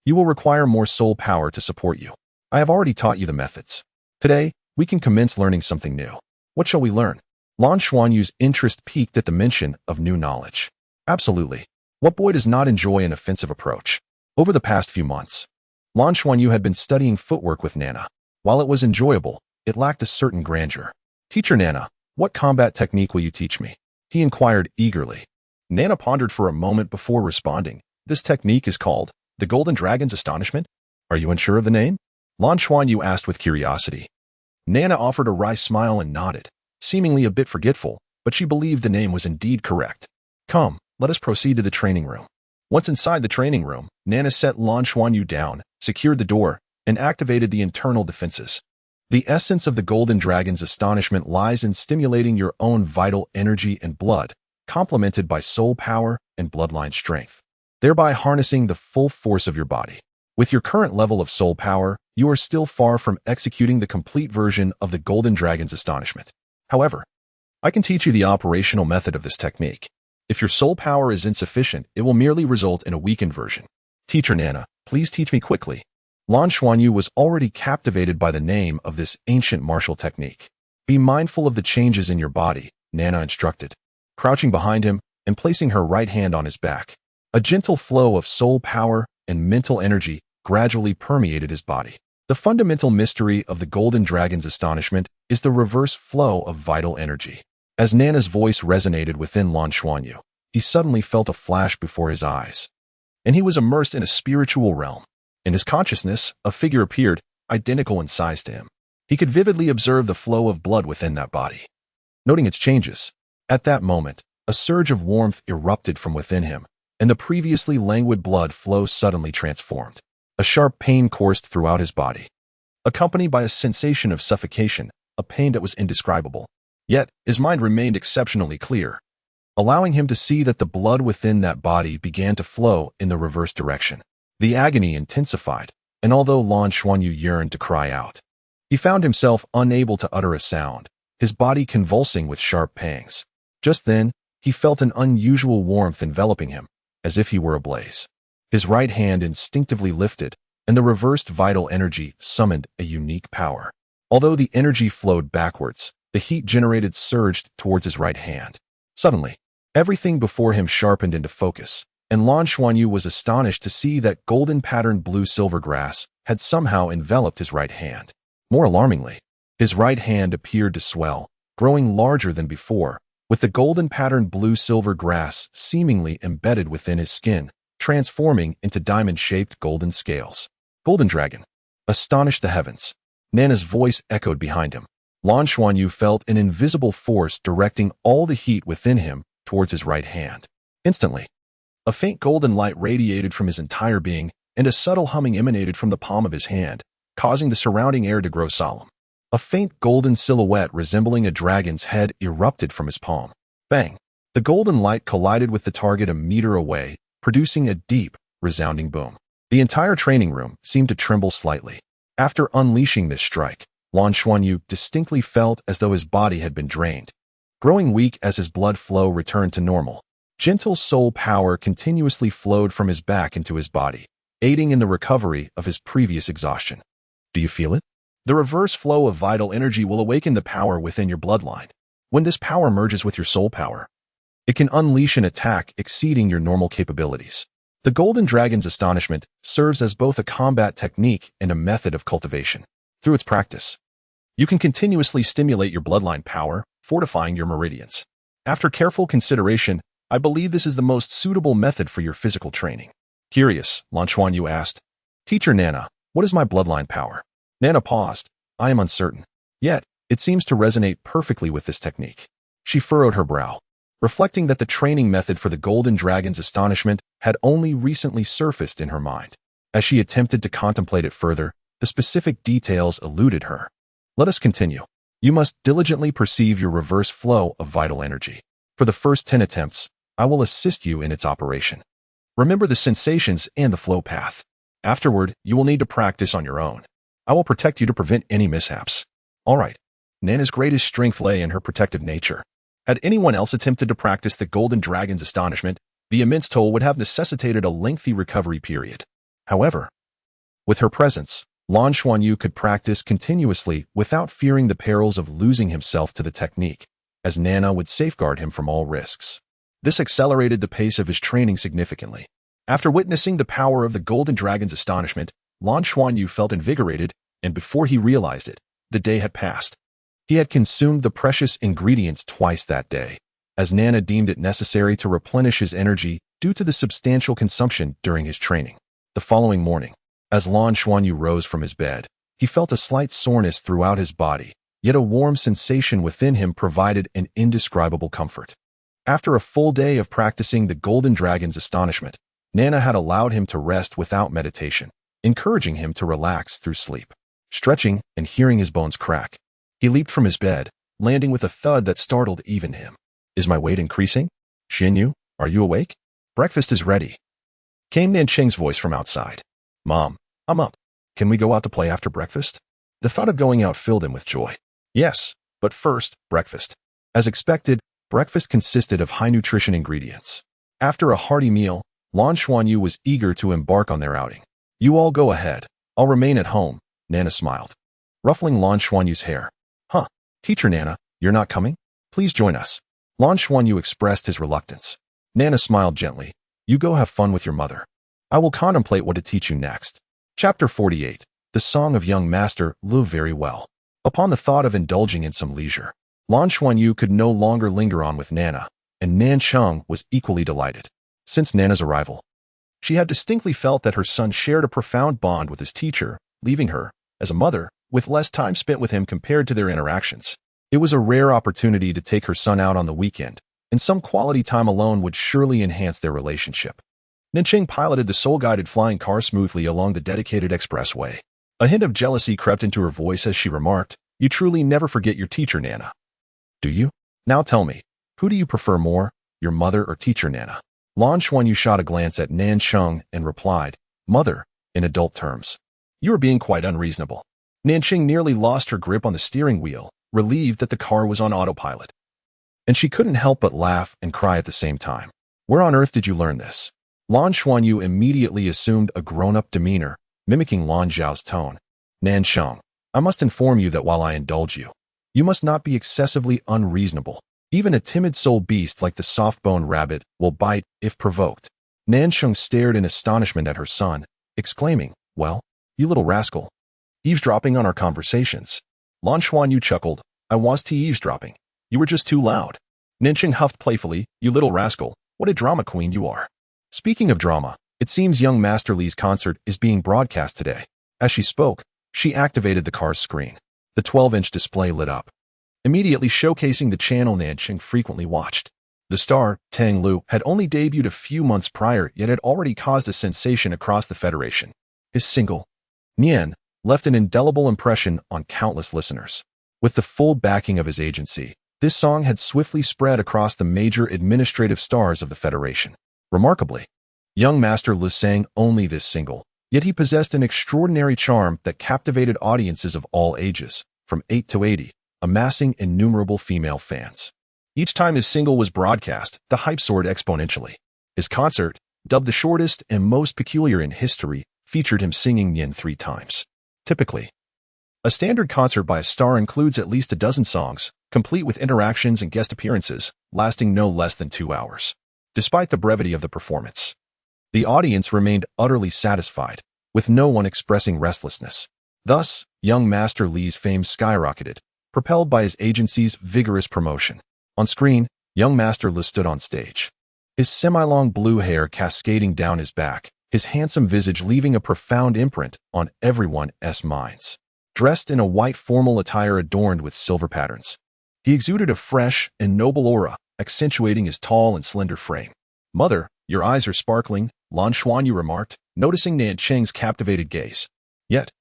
you will require more soul power to support you. I have already taught you the methods. Today, we can commence learning something new. What shall we learn? Lan Xuanyu's interest peaked at the mention of new knowledge. Absolutely. What boy does not enjoy an offensive approach? Over the past few months, Lan Xuanyu had been studying footwork with Nana. While it was enjoyable, it lacked a certain grandeur. Teacher Nana, what combat technique will you teach me? He inquired eagerly. Nana pondered for a moment before responding. This technique is called the Golden Dragon's Astonishment. Are you unsure of the name? Lan Xuanyu asked with curiosity. Nana offered a wry smile and nodded, seemingly a bit forgetful, but she believed the name was indeed correct. Come, let us proceed to the training room. Once inside the training room, Nana set Lan Xuanyu down, secured the door, and activated the internal defenses. The essence of the Golden Dragon's Astonishment lies in stimulating your own vital energy and blood, complemented by soul power and bloodline strength, thereby harnessing the full force of your body. With your current level of soul power, you are still far from executing the complete version of the Golden Dragon's Astonishment. However, I can teach you the operational method of this technique. If your soul power is insufficient, it will merely result in a weakened version. Teacher Nana, please teach me quickly. Lan Xuanyu was already captivated by the name of this ancient martial technique. Be mindful of the changes in your body, Nana instructed, crouching behind him and placing her right hand on his back. A gentle flow of soul power and mental energy gradually permeated his body. The fundamental mystery of the Golden Dragon's Astonishment is the reverse flow of vital energy. As Nana's voice resonated within Lan Xuanyu, he suddenly felt a flash before his eyes, and he was immersed in a spiritual realm. In his consciousness, a figure appeared, identical in size to him. He could vividly observe the flow of blood within that body. Noting its changes, at that moment, a surge of warmth erupted from within him, and the previously languid blood flow suddenly transformed. A sharp pain coursed throughout his body, accompanied by a sensation of suffocation, a pain that was indescribable. Yet, his mind remained exceptionally clear, allowing him to see that the blood within that body began to flow in the reverse direction. The agony intensified, and although Lan Xuanyu yearned to cry out, he found himself unable to utter a sound, his body convulsing with sharp pangs. Just then, he felt an unusual warmth enveloping him, as if he were ablaze. His right hand instinctively lifted, and the reversed vital energy summoned a unique power. Although the energy flowed backwards, the heat generated surged towards his right hand. Suddenly, everything before him sharpened into focus, and Lan Xuanyu was astonished to see that golden-patterned blue-silver grass had somehow enveloped his right hand. More alarmingly, his right hand appeared to swell, growing larger than before, with the golden-patterned blue-silver grass seemingly embedded within his skin, transforming into diamond-shaped golden scales. Golden Dragon astonished the heavens. Nana's voice echoed behind him. Lan Xuanyu felt an invisible force directing all the heat within him towards his right hand. Instantly, a faint golden light radiated from his entire being, and a subtle humming emanated from the palm of his hand, causing the surrounding air to grow solemn. A faint golden silhouette resembling a dragon's head erupted from his palm. Bang! The golden light collided with the target a meter away, producing a deep, resounding boom. The entire training room seemed to tremble slightly. After unleashing this strike, Lan Xuanyu distinctly felt as though his body had been drained. Growing weak as his blood flow returned to normal, gentle soul power continuously flowed from his back into his body, aiding in the recovery of his previous exhaustion. Do you feel it? The reverse flow of vital energy will awaken the power within your bloodline. When this power merges with your soul power, it can unleash an attack exceeding your normal capabilities. The Golden Dragon's astonishment serves as both a combat technique and a method of cultivation. Through its practice, you can continuously stimulate your bloodline power, fortifying your meridians. After careful consideration, I believe this is the most suitable method for your physical training. Curious, Lan Xuanyu asked, Teacher Nana, what is my bloodline power? Nana paused. I am uncertain. Yet, it seems to resonate perfectly with this technique. She furrowed her brow, reflecting that the training method for the Golden Dragon's astonishment had only recently surfaced in her mind. As she attempted to contemplate it further, the specific details eluded her. Let us continue. You must diligently perceive your reverse flow of vital energy. For the first 10 attempts, I will assist you in its operation. Remember the sensations and the flow path. Afterward, you will need to practice on your own. I will protect you to prevent any mishaps. All right. Nana's greatest strength lay in her protective nature. Had anyone else attempted to practice the Golden Dragon's astonishment, the immense toll would have necessitated a lengthy recovery period. However, with her presence, Lan Xuanyu could practice continuously without fearing the perils of losing himself to the technique, as Nana would safeguard him from all risks. This accelerated the pace of his training significantly. After witnessing the power of the Golden Dragon's astonishment, Lan Xuanyu felt invigorated, and before he realized it, the day had passed. He had consumed the precious ingredients twice that day, as Nana deemed it necessary to replenish his energy due to the substantial consumption during his training. The following morning, as Lan Xuanyu rose from his bed, he felt a slight soreness throughout his body, yet a warm sensation within him provided an indescribable comfort. After a full day of practicing the Golden Dragon's astonishment, Nana had allowed him to rest without meditation, encouraging him to relax through sleep. Stretching and hearing his bones crack, he leaped from his bed, landing with a thud that startled even him. Is my weight increasing? Xinyu, are you awake? Breakfast is ready, came Nancheng's voice from outside. Mom, I'm up. Can we go out to play after breakfast? The thought of going out filled him with joy. Yes, but first, breakfast. As expected, breakfast consisted of high-nutrition ingredients. After a hearty meal, Lan Xuanyu was eager to embark on their outing. You all go ahead. I'll remain at home, Nana smiled, ruffling Lan Xuanyu's hair. Huh, Teacher Nana, you're not coming? Please join us. Lan Xuanyu expressed his reluctance. Nana smiled gently. You go have fun with your mother. I will contemplate what to teach you next. Chapter 48. The Song of Young Master Lu very well. Upon the thought of indulging in some leisure, Lan Xuanyu could no longer linger on with Nana, and Nancheng was equally delighted. Since Nana's arrival, she had distinctly felt that her son shared a profound bond with his teacher, leaving her, as a mother, with less time spent with him compared to their interactions. It was a rare opportunity to take her son out on the weekend, and some quality time alone would surely enhance their relationship. Nancheng piloted the soul-guided flying car smoothly along the dedicated expressway. A hint of jealousy crept into her voice as she remarked, You truly never forget your teacher, Nana. Do you? Now tell me, who do you prefer more, your mother or teacher Nana? Lan Xuanyu shot a glance at Nan Sheng and replied, Mother, in adult terms. You are being quite unreasonable. Nanqing nearly lost her grip on the steering wheel, relieved that the car was on autopilot. And she couldn't help but laugh and cry at the same time. Where on earth did you learn this? Lan Xuanyu immediately assumed a grown-up demeanor, mimicking Lan Zhao's tone. Nan Sheng, I must inform you that while I indulge you, you must not be excessively unreasonable. Even a timid soul beast like the soft-boned rabbit will bite if provoked. Nan Sheng stared in astonishment at her son, exclaiming, Well, you little rascal. Eavesdropping on our conversations. Lan Xuanyu chuckled, I was eavesdropping. You were just too loud. Nanqing huffed playfully, You little rascal, what a drama queen you are. Speaking of drama, it seems young Master Li's concert is being broadcast today. As she spoke, she activated the car's screen. The 12-inch display lit up, immediately showcasing the channel Nanqing frequently watched. The star, Tang Lu, had only debuted a few months prior yet had already caused a sensation across the Federation. His single, Nian, left an indelible impression on countless listeners. With the full backing of his agency, this song had swiftly spread across the major administrative stars of the Federation. Remarkably, young Master Li sang only this single, yet he possessed an extraordinary charm that captivated audiences of all ages, from 8 to 80, amassing innumerable female fans. Each time his single was broadcast, the hype soared exponentially. His concert, dubbed the shortest and most peculiar in history, featured him singing Yin 3 times. Typically, a standard concert by a star includes at least a dozen songs, complete with interactions and guest appearances, lasting no less than 2 hours. Despite the brevity of the performance, the audience remained utterly satisfied, with no one expressing restlessness. Thus, young Master Li's fame skyrocketed, propelled by his agency's vigorous promotion. On screen, young Master Li stood on stage, his semi-long blue hair cascading down his back, his handsome visage leaving a profound imprint on everyone's minds. Dressed in a white formal attire adorned with silver patterns, he exuded a fresh and noble aura, accentuating his tall and slender frame. Mother, your eyes are sparkling, Lan Xuanyu remarked, noticing Nanqing's captivated gaze. Yet,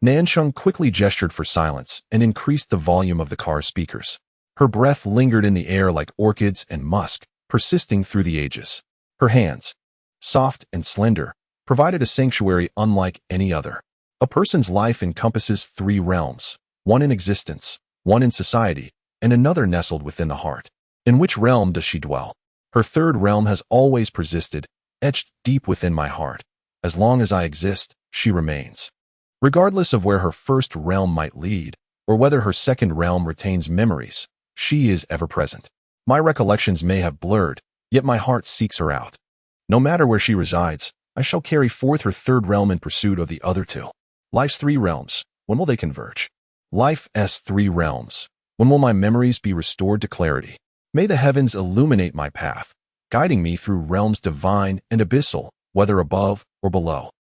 Nanqing quickly gestured for silence and increased the volume of the car's speakers. Her breath lingered in the air like orchids and musk, persisting through the ages. Her hands, soft and slender, provided a sanctuary unlike any other. A person's life encompasses 3 realms, one in existence, one in society, and another nestled within the heart. In which realm does she dwell? Her 3rd realm has always persisted, etched deep within my heart. As long as I exist, she remains. Regardless of where her 1st realm might lead, or whether her 2nd realm retains memories, she is ever present. My recollections may have blurred, yet my heart seeks her out. No matter where she resides, I shall carry forth her 3rd realm in pursuit of the other 2. Life's 3 realms, when will they converge? Life's 3 realms, when will my memories be restored to clarity? May the heavens illuminate my path, guiding me through realms divine and abyssal, whether above or below.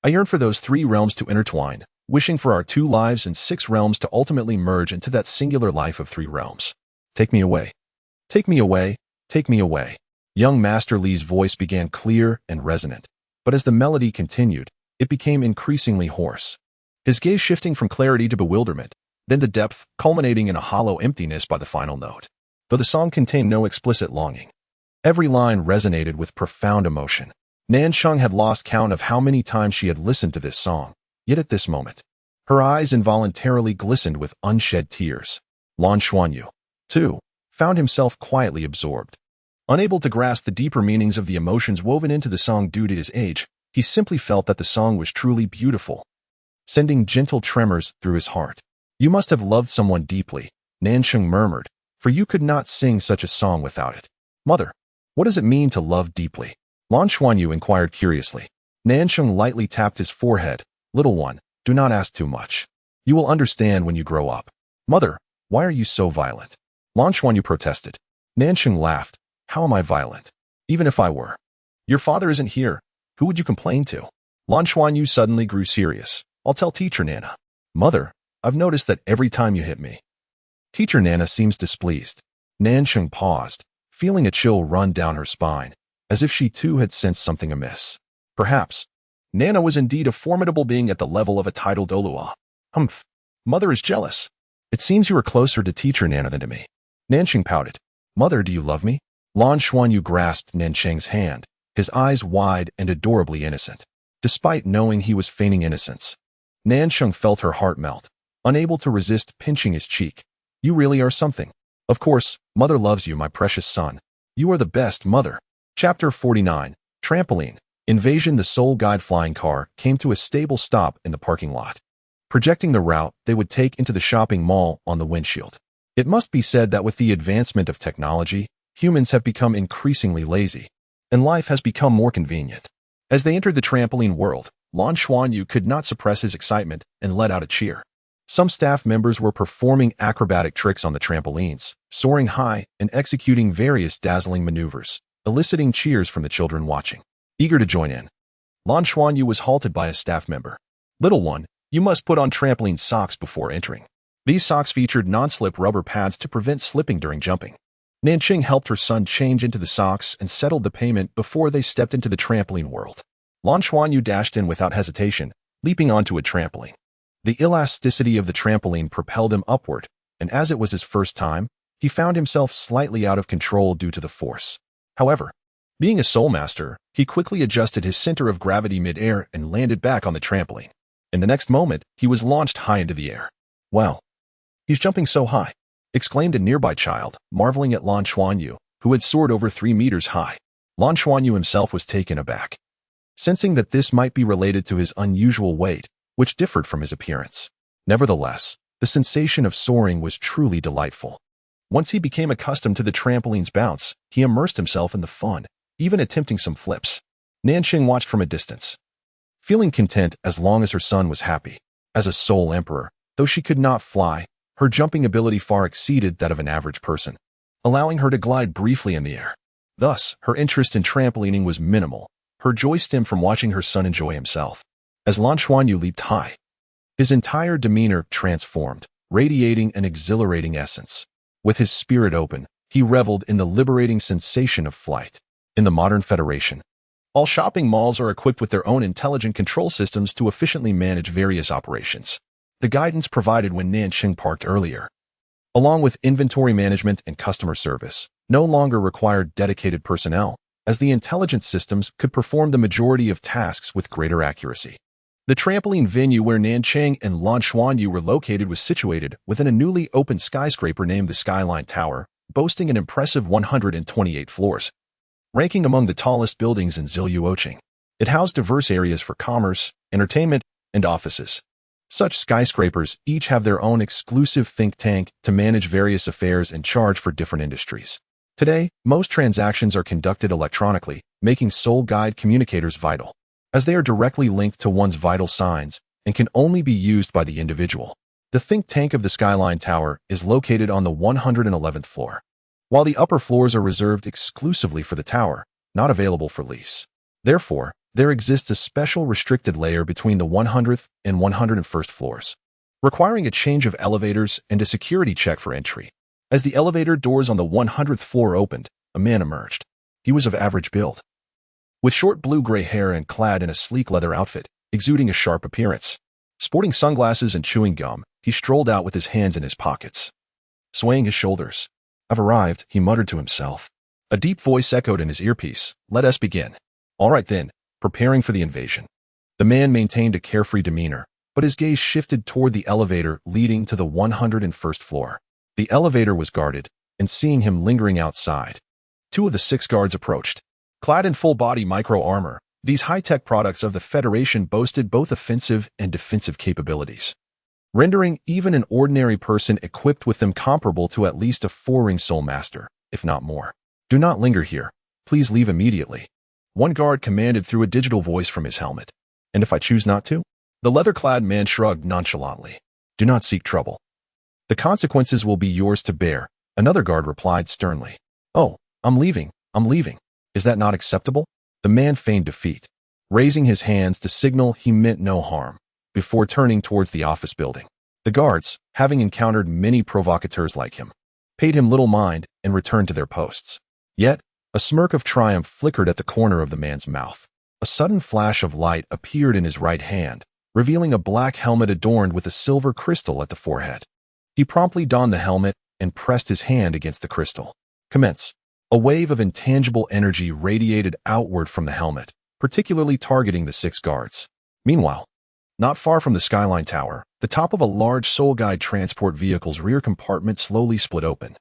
I yearn for those 3 realms to intertwine, wishing for our 2 lives and 6 realms to ultimately merge into that singular life of 3 realms. Take me away. Take me away. Take me away. Young Master Li's voice began clear and resonant, but as the melody continued, it became increasingly hoarse. His gaze shifting from clarity to bewilderment, then to depth, culminating in a hollow emptiness by the final note. Though the song contained no explicit longing, every line resonated with profound emotion. Nanqing had lost count of how many times she had listened to this song, yet at this moment, her eyes involuntarily glistened with unshed tears. Lan Xuanyu, too, found himself quietly absorbed. Unable to grasp the deeper meanings of the emotions woven into the song due to his age, he simply felt that the song was truly beautiful, sending gentle tremors through his heart. You must have loved someone deeply, Nanqing murmured, for you could not sing such a song without it. Mother, what does it mean to love deeply? Lan Xuanyu inquired curiously. Nanqing lightly tapped his forehead. Little one, do not ask too much. You will understand when you grow up. Mother, why are you so violent? Lan Xuanyu protested. Nanqing laughed. How am I violent? Even if I were. Your father isn't here. Who would you complain to? Lan Xuanyu suddenly grew serious. I'll tell Teacher Nana. Mother, I've noticed that every time you hit me. Teacher Nana seems displeased. Nanqing paused, feeling a chill run down her spine, as if she too had sensed something amiss. Perhaps, Nana was indeed a formidable being at the level of a titled Olua. Humph. Mother is jealous. It seems you are closer to Teacher Nana than to me. Nanqing pouted. Mother, do you love me? Lan Xuanyu grasped Nanqing's hand, his eyes wide and adorably innocent. Despite knowing he was feigning innocence, Nanqing felt her heart melt, unable to resist pinching his cheek. You really are something. Of course, Mother loves you, my precious son. You are the best, Mother. Chapter 49. Trampoline. Invasion. The Soul Guide flying car came to a stable stop in the parking lot, projecting the route they would take into the shopping mall on the windshield. It must be said that with the advancement of technology, humans have become increasingly lazy, and life has become more convenient. As they entered the trampoline world, Lan Xuanyu could not suppress his excitement and let out a cheer. Some staff members were performing acrobatic tricks on the trampolines, soaring high and executing various dazzling maneuvers, eliciting cheers from the children watching, eager to join in. Lan Xuanyu was halted by a staff member. Little one, you must put on trampoline socks before entering. These socks featured non-slip rubber pads to prevent slipping during jumping. Nanqing helped her son change into the socks and settled the payment before they stepped into the trampoline world. Lan Xuanyu dashed in without hesitation, leaping onto a trampoline. The elasticity of the trampoline propelled him upward, and as it was his first time, he found himself slightly out of control due to the force. However, being a soul master, he quickly adjusted his center of gravity mid-air and landed back on the trampoline. In the next moment, he was launched high into the air. Wow! He's jumping so high! Exclaimed a nearby child, marveling at Lan Xuanyu, who had soared over 3 meters high. Lan Xuanyu himself was taken aback, sensing that this might be related to his unusual weight, which differed from his appearance. Nevertheless, the sensation of soaring was truly delightful. Once he became accustomed to the trampoline's bounce, he immersed himself in the fun, even attempting some flips. Nanqing watched from a distance, feeling content as long as her son was happy. As a soul emperor, though she could not fly, her jumping ability far exceeded that of an average person, allowing her to glide briefly in the air. Thus, her interest in trampolining was minimal. Her joy stemmed from watching her son enjoy himself. As Lan Xuanyu leaped high, his entire demeanor transformed, radiating an exhilarating essence. With his spirit open, he reveled in the liberating sensation of flight. In the modern Federation, all shopping malls are equipped with their own intelligent control systems to efficiently manage various operations. The guidance provided when Nanqing parked earlier, along with inventory management and customer service, no longer required dedicated personnel, as the intelligence systems could perform the majority of tasks with greater accuracy. The trampoline venue where Nanqing and Lan Xuanyu were located was situated within a newly opened skyscraper named the Skyline Tower, boasting an impressive 128 floors, ranking among the tallest buildings in Zilyuoqing. It housed diverse areas for commerce, entertainment, and offices. Such skyscrapers each have their own exclusive think tank to manage various affairs and charge for different industries. Today, most transactions are conducted electronically, making Soul Guide communicators vital, as they are directly linked to one's vital signs and can only be used by the individual. The think tank of the Skyline Tower is located on the 111th floor, while the upper floors are reserved exclusively for the tower, not available for lease. Therefore, there exists a special restricted layer between the 100th and 101st floors, requiring a change of elevators and a security check for entry. As the elevator doors on the 100th floor opened, a man emerged. He was of average build, with short blue-gray hair and clad in a sleek leather outfit, exuding a sharp appearance. Sporting sunglasses and chewing gum, he strolled out with his hands in his pockets, swaying his shoulders. I've arrived, he muttered to himself. A deep voice echoed in his earpiece. Let us begin. All right then, preparing for the invasion. The man maintained a carefree demeanor, but his gaze shifted toward the elevator leading to the 101st floor. The elevator was guarded, and seeing him lingering outside, 2 of the 6 guards approached. Clad in full-body micro-armor, these high-tech products of the Federation boasted both offensive and defensive capabilities, rendering even an ordinary person equipped with them comparable to at least a 4-ring Soul Master, if not more. Do not linger here. Please leave immediately. One guard commanded through a digital voice from his helmet. And if I choose not to? The leather-clad man shrugged nonchalantly. Do not seek trouble. The consequences will be yours to bear, another guard replied sternly. Oh, I'm leaving. Is that not acceptable? The man feigned defeat, raising his hands to signal he meant no harm, before turning towards the office building. The guards, having encountered many provocateurs like him, paid him little mind and returned to their posts. Yet, a smirk of triumph flickered at the corner of the man's mouth. A sudden flash of light appeared in his right hand, revealing a black helmet adorned with a silver crystal at the forehead. He promptly donned the helmet and pressed his hand against the crystal. Commence. A wave of intangible energy radiated outward from the helmet, particularly targeting the 6 guards. Meanwhile, not far from the Skyline Tower, the top of a large Soul Guide transport vehicle's rear compartment slowly split open,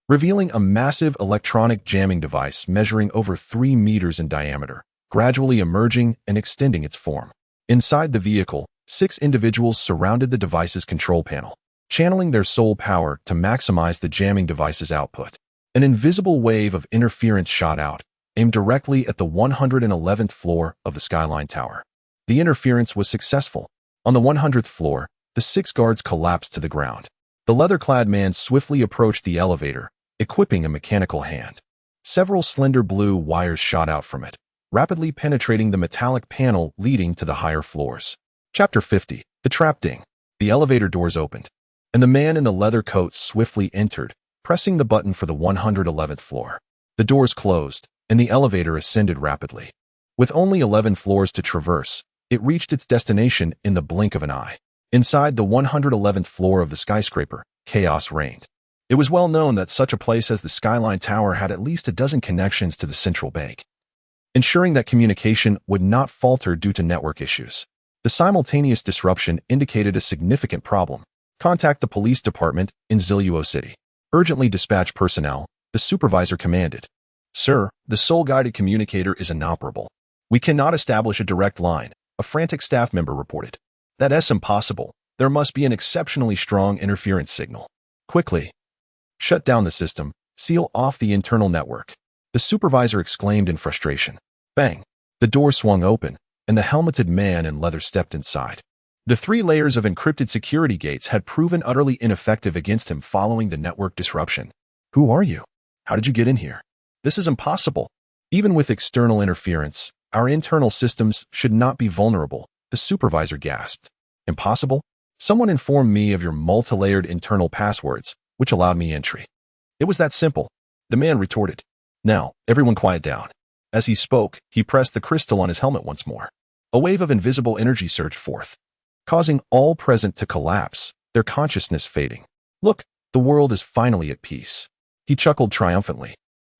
revealing a massive electronic jamming device measuring over 3 meters in diameter, gradually emerging and extending its form. Inside the vehicle, 6 individuals surrounded the device's control panel, channeling their soul power to maximize the jamming device's output. An invisible wave of interference shot out, aimed directly at the 111th floor of the Skyline Tower. The interference was successful. On the 100th floor, the 6 guards collapsed to the ground. The leather-clad man swiftly approached the elevator, equipping a mechanical hand. Several slender blue wires shot out from it, rapidly penetrating the metallic panel leading to the higher floors. Chapter 50. The Trap Ding. The elevator doors opened, and the man in the leather coat swiftly entered, pressing the button for the 111th floor. The doors closed, and the elevator ascended rapidly. With only 11 floors to traverse, it reached its destination in the blink of an eye. Inside the 111th floor of the skyscraper, chaos reigned. It was well known that such a place as the Skyline Tower had at least a dozen connections to the central bank, ensuring that communication would not falter due to network issues. The simultaneous disruption indicated a significant problem. Contact the police department in Ziluo City. Urgently dispatch personnel, the supervisor commanded. Sir, the soul-guided communicator is inoperable. We cannot establish a direct line, a frantic staff member reported. That's impossible. There must be an exceptionally strong interference signal. Quickly, shut down the system, seal off the internal network. The supervisor exclaimed in frustration. Bang! The door swung open, and the helmeted man in leather stepped inside. The 3 layers of encrypted security gates had proven utterly ineffective against him following the network disruption. Who are you? How did you get in here? This is impossible. Even with external interference, our internal systems should not be vulnerable, the supervisor gasped. Impossible? Someone informed me of your multi-layered internal passwords, which allowed me entry. It was that simple, the man retorted. Now, everyone quiet down. As he spoke, he pressed the crystal on his helmet once more. A wave of invisible energy surged forth, causing all present to collapse, their consciousness fading. Look, the world is finally at peace. He chuckled triumphantly.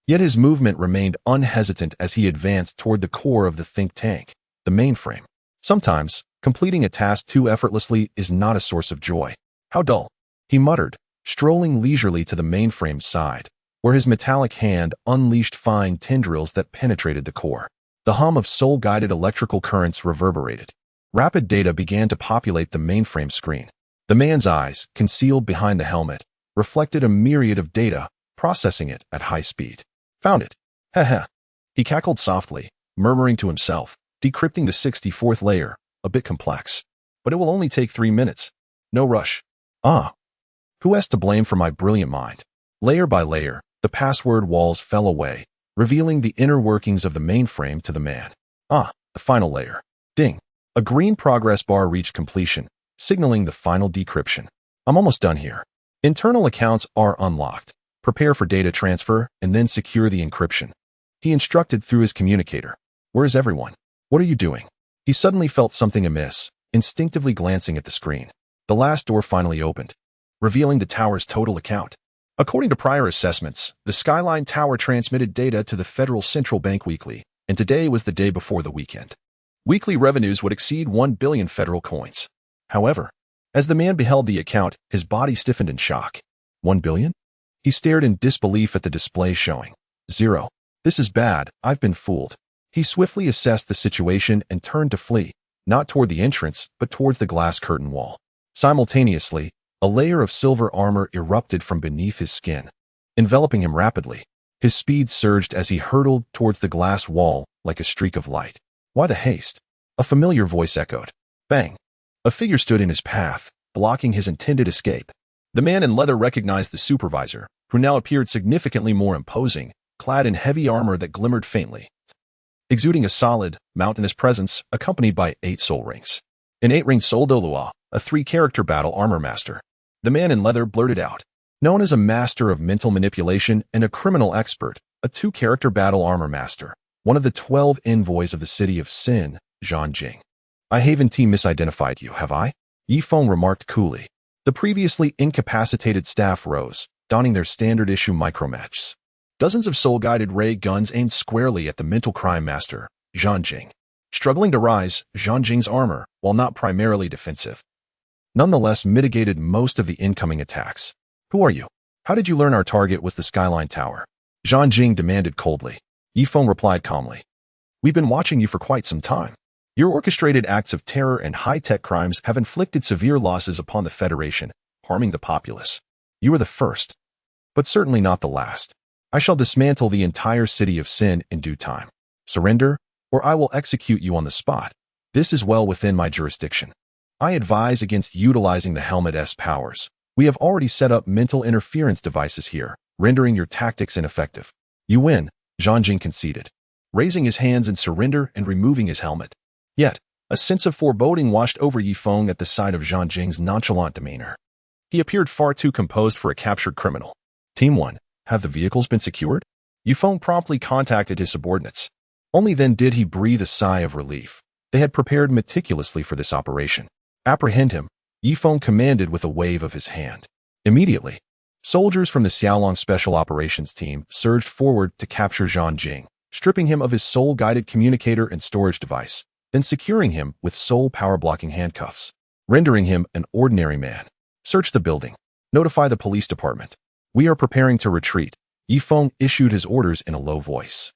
Yet his movement remained unhesitant as he advanced toward the core of the think tank, the mainframe. Sometimes, completing a task too effortlessly is not a source of joy. How dull, he muttered, strolling leisurely to the mainframe's side, where his metallic hand unleashed fine tendrils that penetrated the core. The hum of soul-guided electrical currents reverberated. Rapid data began to populate the mainframe screen. The man's eyes, concealed behind the helmet, reflected a myriad of data, processing it at high speed. Found it. Heh. He cackled softly, murmuring to himself, decrypting the 64th layer, a bit complex. But it will only take 3 minutes. No rush. Who has to blame for my brilliant mind? Layer by layer, the password walls fell away, revealing the inner workings of the mainframe to the man. The final layer. Ding. A green progress bar reached completion, signaling the final decryption. I'm almost done here. Internal accounts are unlocked. Prepare for data transfer, and then secure the encryption. He instructed through his communicator. Where is everyone? What are you doing? He suddenly felt something amiss, instinctively glancing at the screen. The last door finally opened, revealing the tower's total account. According to prior assessments, the Skyline Tower transmitted data to the Federal Central Bank weekly, and today was the day before the weekend. Weekly revenues would exceed 1 billion federal coins. However, as the man beheld the account, his body stiffened in shock. 1 billion? He stared in disbelief at the display showing 0. This is bad, I've been fooled. He swiftly assessed the situation and turned to flee, not toward the entrance, but towards the glass curtain wall. Simultaneously, a layer of silver armor erupted from beneath his skin, enveloping him rapidly. His speed surged as he hurtled towards the glass wall like a streak of light. Why the haste? A familiar voice echoed. Bang! A figure stood in his path, blocking his intended escape. The man in leather recognized the supervisor, who now appeared significantly more imposing, clad in heavy armor that glimmered faintly, exuding a solid, mountainous presence accompanied by 8 soul rings. An 8-ring Soul Dolua, a 3-character battle armor master. The man in leather blurted out. Known as a master of mental manipulation and a criminal expert, a 2-character battle armor master, one of the 12 envoys of the city of Sin, Zhan Jing. I Haven team misidentified you, have I? Yi Feng remarked coolly. The previously incapacitated staff rose, donning their standard-issue micromatches. Dozens of soul-guided ray guns aimed squarely at the mental crime master, Zhanjing. Struggling to rise, Zhanjing's armor, while not primarily defensive, nonetheless mitigated most of the incoming attacks. "Who are you? How did you learn our target was the Skyline Tower?" Zhanjing demanded coldly. Yifeng replied calmly. "We've been watching you for quite some time. Your orchestrated acts of terror and high-tech crimes have inflicted severe losses upon the Federation, harming the populace. You are the first, but certainly not the last. I shall dismantle the entire city of Sin in due time. Surrender, or I will execute you on the spot. This is well within my jurisdiction. I advise against utilizing the Helmet's powers. We have already set up mental interference devices here, rendering your tactics ineffective." "You win," Zhanjing conceded, raising his hands in surrender and removing his helmet. Yet, a sense of foreboding washed over Yifeng at the sight of Zhanjing's nonchalant demeanor. He appeared far too composed for a captured criminal. "Team 1, have the vehicles been secured?" Yifeng promptly contacted his subordinates. Only then did he breathe a sigh of relief. They had prepared meticulously for this operation. "Apprehend him," Yifeng commanded with a wave of his hand. Immediately, soldiers from the Xiaolong Special Operations Team surged forward to capture Zhanjing, stripping him of his soul-guided communicator and storage device, then securing him with soul power-blocking handcuffs, rendering him an ordinary man. "Search the building. Notify the police department. We are preparing to retreat," Yifeng issued his orders in a low voice.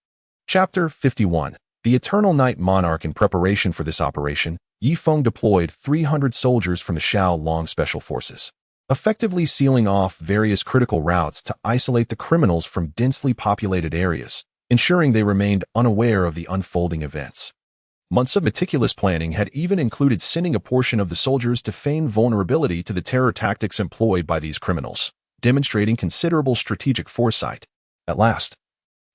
Chapter 51. The Eternal Night Monarch. In preparation for this operation, Yifeng deployed 300 soldiers from the Xiaolong Special Forces, effectively sealing off various critical routes to isolate the criminals from densely populated areas, ensuring they remained unaware of the unfolding events. Months of meticulous planning had even included sending a portion of the soldiers to feign vulnerability to the terror tactics employed by these criminals, demonstrating considerable strategic foresight. At last,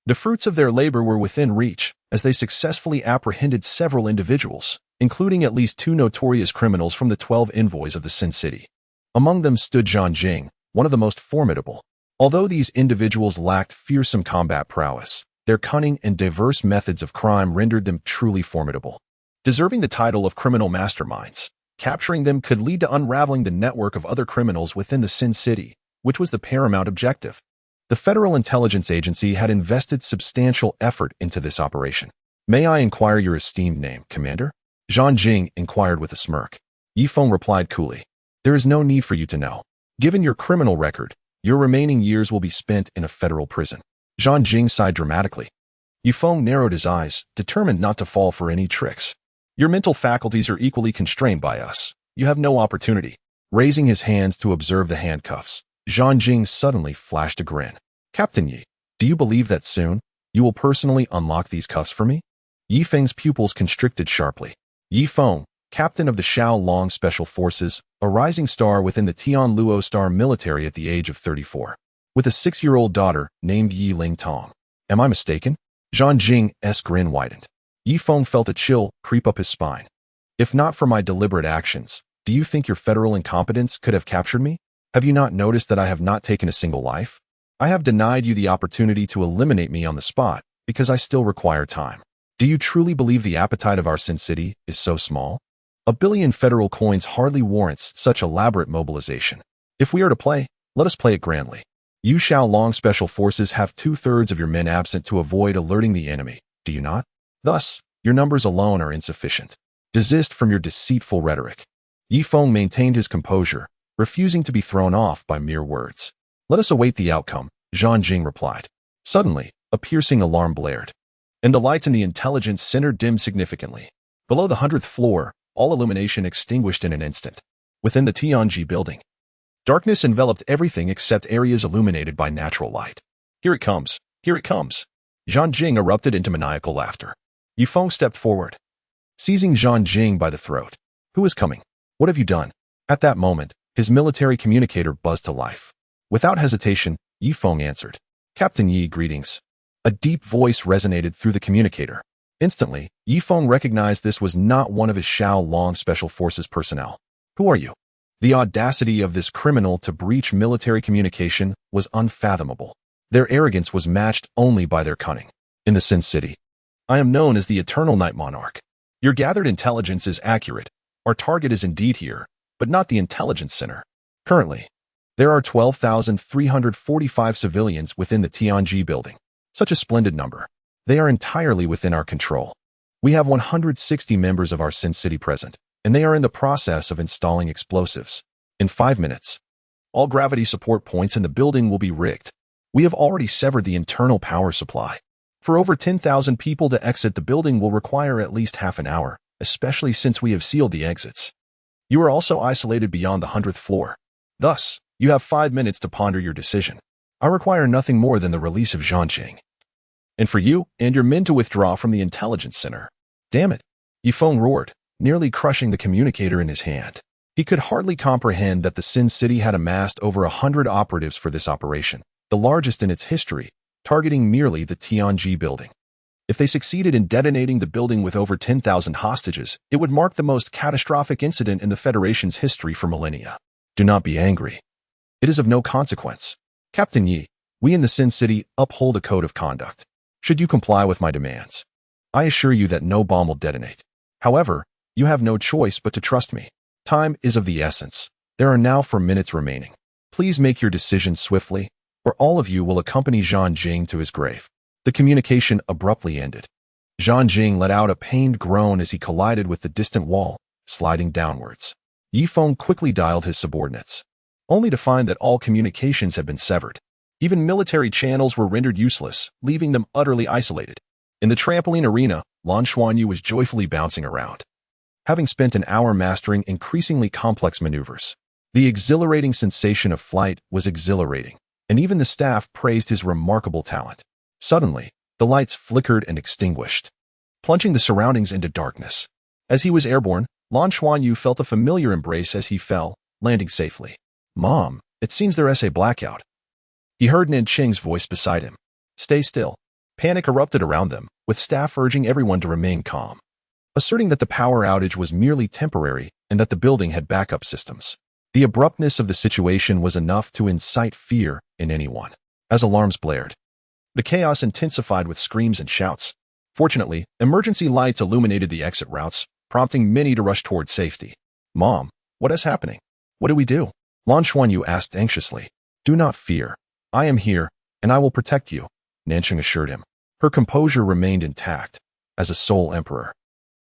the fruits of their labor were within reach, as they successfully apprehended several individuals, including at least 2 notorious criminals from the 12 envoys of the Sin City. Among them stood Zhanjing, one of the most formidable. Although these individuals lacked fearsome combat prowess, their cunning and diverse methods of crime rendered them truly formidable. Deserving the title of criminal masterminds, capturing them could lead to unraveling the network of other criminals within the Sin City, which was the paramount objective. The Federal Intelligence Agency had invested substantial effort into this operation. "May I inquire your esteemed name, Commander?" Zhanjing inquired with a smirk. Yifeng replied coolly. "There is no need for you to know. Given your criminal record, your remaining years will be spent in a federal prison." Zhanjing sighed dramatically. Yifeng narrowed his eyes, determined not to fall for any tricks. "Your mental faculties are equally constrained by us. You have no opportunity." Raising his hands to observe the handcuffs, Zhanjing suddenly flashed a grin. "Captain Yi, do you believe that soon you will personally unlock these cuffs for me?" Yifeng's pupils constricted sharply. Yifeng, captain of the Xiaolong Special Forces, a rising star within the Tianluo Star military at the age of 34, with a 6-year-old daughter named Yi Lingtong. "Am I mistaken?" Zhanjing's grin widened. Yifeng felt a chill creep up his spine. "If not for my deliberate actions, do you think your federal incompetence could have captured me? Have you not noticed that I have not taken a single life? I have denied you the opportunity to eliminate me on the spot because I still require time. Do you truly believe the appetite of our Sin City is so small? 1 billion federal coins hardly warrants such elaborate mobilization. If we are to play, let us play it grandly. You Xiaolong Special Forces have 2/3 of your men absent to avoid alerting the enemy, do you not? Thus, your numbers alone are insufficient. Desist from your deceitful rhetoric." Yifeng maintained his composure, refusing to be thrown off by mere words. "Let us await the outcome," Zhanjing replied. Suddenly, a piercing alarm blared, and the lights in the intelligence center dimmed significantly. Below the 100th floor, all illumination extinguished in an instant. Within the Tianji building, darkness enveloped everything except areas illuminated by natural light. "Here it comes! Here it comes!" Zhanjing erupted into maniacal laughter. Yifeng stepped forward, seizing Zhanjing by the throat. "Who is coming? What have you done?" At that moment, his military communicator buzzed to life. Without hesitation, Yifeng answered. "Captain Yi, greetings." A deep voice resonated through the communicator. Instantly, Yifeng recognized this was not one of his Xiaolong Special Forces personnel. "Who are you?" The audacity of this criminal to breach military communication was unfathomable. Their arrogance was matched only by their cunning. "In the Sin City, I am known as the Eternal Night Monarch. Your gathered intelligence is accurate. Our target is indeed here, but not the intelligence center. Currently, There are 12,345 civilians within the Tianji building. Such a splendid number. They are entirely within our control. We have 160 members of our Sin City present, and they are in the process of installing explosives. In 5 minutes, all gravity support points in the building will be rigged. We have already severed the internal power supply. For over 10,000 people to exit the building will require at least half an hour, especially since we have sealed the exits. You are also isolated beyond the 100th floor. Thus, you have 5 minutes to ponder your decision. I require nothing more than the release of Zhanqing. And for you and your men to withdraw from the intelligence center. Damn it, Yifeng roared, nearly crushing the communicator in his hand. He could hardly comprehend that the Sin City had amassed over 100 operatives for this operation, the largest in its history, targeting merely the Tianji building. If they succeeded in detonating the building with over 10,000 hostages, it would mark the most catastrophic incident in the Federation's history for millennia. Do not be angry. It is of no consequence. Captain Yi, we in the Sin City uphold a code of conduct. Should you comply with my demands, I assure you that no bomb will detonate. However, you have no choice but to trust me. Time is of the essence. There are now 4 minutes remaining. Please make your decision swiftly, or all of you will accompany Zhanqing to his grave. The communication abruptly ended. Zhanqing let out a pained groan as he collided with the distant wall, sliding downwards. Yifeng quickly dialed his subordinates, only to find that all communications had been severed. Even military channels were rendered useless, leaving them utterly isolated. In the trampoline arena, Lan Xuanyu was joyfully bouncing around. Having spent an hour mastering increasingly complex maneuvers, the exhilarating sensation of flight was exhilarating, and even the staff praised his remarkable talent. Suddenly, the lights flickered and extinguished, plunging the surroundings into darkness. As he was airborne, Lan Xuanyu felt a familiar embrace as he fell, landing safely. Mom, it seems there's a blackout. He heard Nancheng's voice beside him. Stay still. Panic erupted around them, with staff urging everyone to remain calm, asserting that the power outage was merely temporary and that the building had backup systems. The abruptness of the situation was enough to incite fear in anyone. As alarms blared, the chaos intensified with screams and shouts. Fortunately, emergency lights illuminated the exit routes, prompting many to rush toward safety. Mom, what is happening? What do we do? Lan Xuanyu asked anxiously. Do not fear. I am here, and I will protect you, Nancheng assured him. Her composure remained intact, as a sole emperor.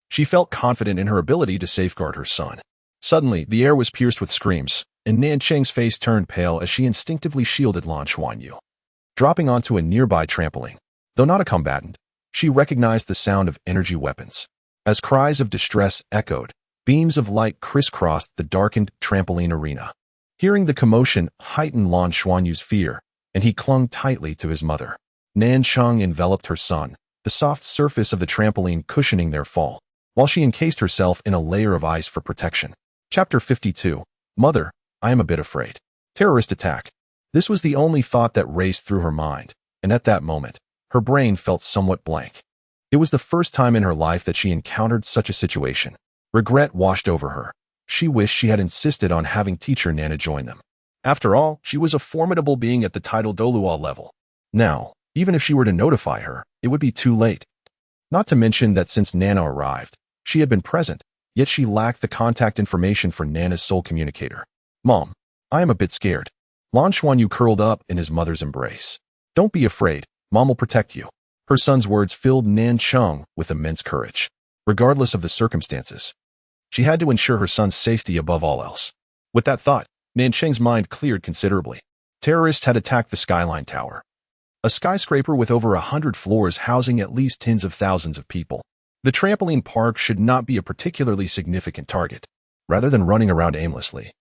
She felt confident in her ability to safeguard her son. Suddenly, the air was pierced with screams, and Nancheng's face turned pale as she instinctively shielded Lan Xuanyu. Dropping onto a nearby trampoline, though not a combatant, she recognized the sound of energy weapons. As cries of distress echoed, beams of light crisscrossed the darkened trampoline arena. Hearing the commotion heightened Lan Xuanyu's fear, and he clung tightly to his mother. Nancheng enveloped her son, the soft surface of the trampoline cushioning their fall, while she encased herself in a layer of ice for protection. Chapter 52. Mother, I am a bit afraid. Terrorist attack. This was the only thought that raced through her mind, and at that moment, her brain felt somewhat blank. It was the first time in her life that she encountered such a situation. Regret washed over her. She wished she had insisted on having teacher Nana join them. After all, she was a formidable being at the title Doluo level. Now, even if she were to notify her, it would be too late. Not to mention that since Nana arrived, she had been present, yet she lacked the contact information for Nana's sole communicator. Mom, I am a bit scared. Lan Xuanyu curled up in his mother's embrace. Don't be afraid, Mom will protect you. Her son's words filled Nancheng with immense courage. Regardless of the circumstances, she had to ensure her son's safety above all else. With that thought, Nancheng's mind cleared considerably. Terrorists had attacked the Skyline Tower, a skyscraper with over 100 floors housing at least tens of thousands of people. The trampoline park should not be a particularly significant target, rather than running around aimlessly.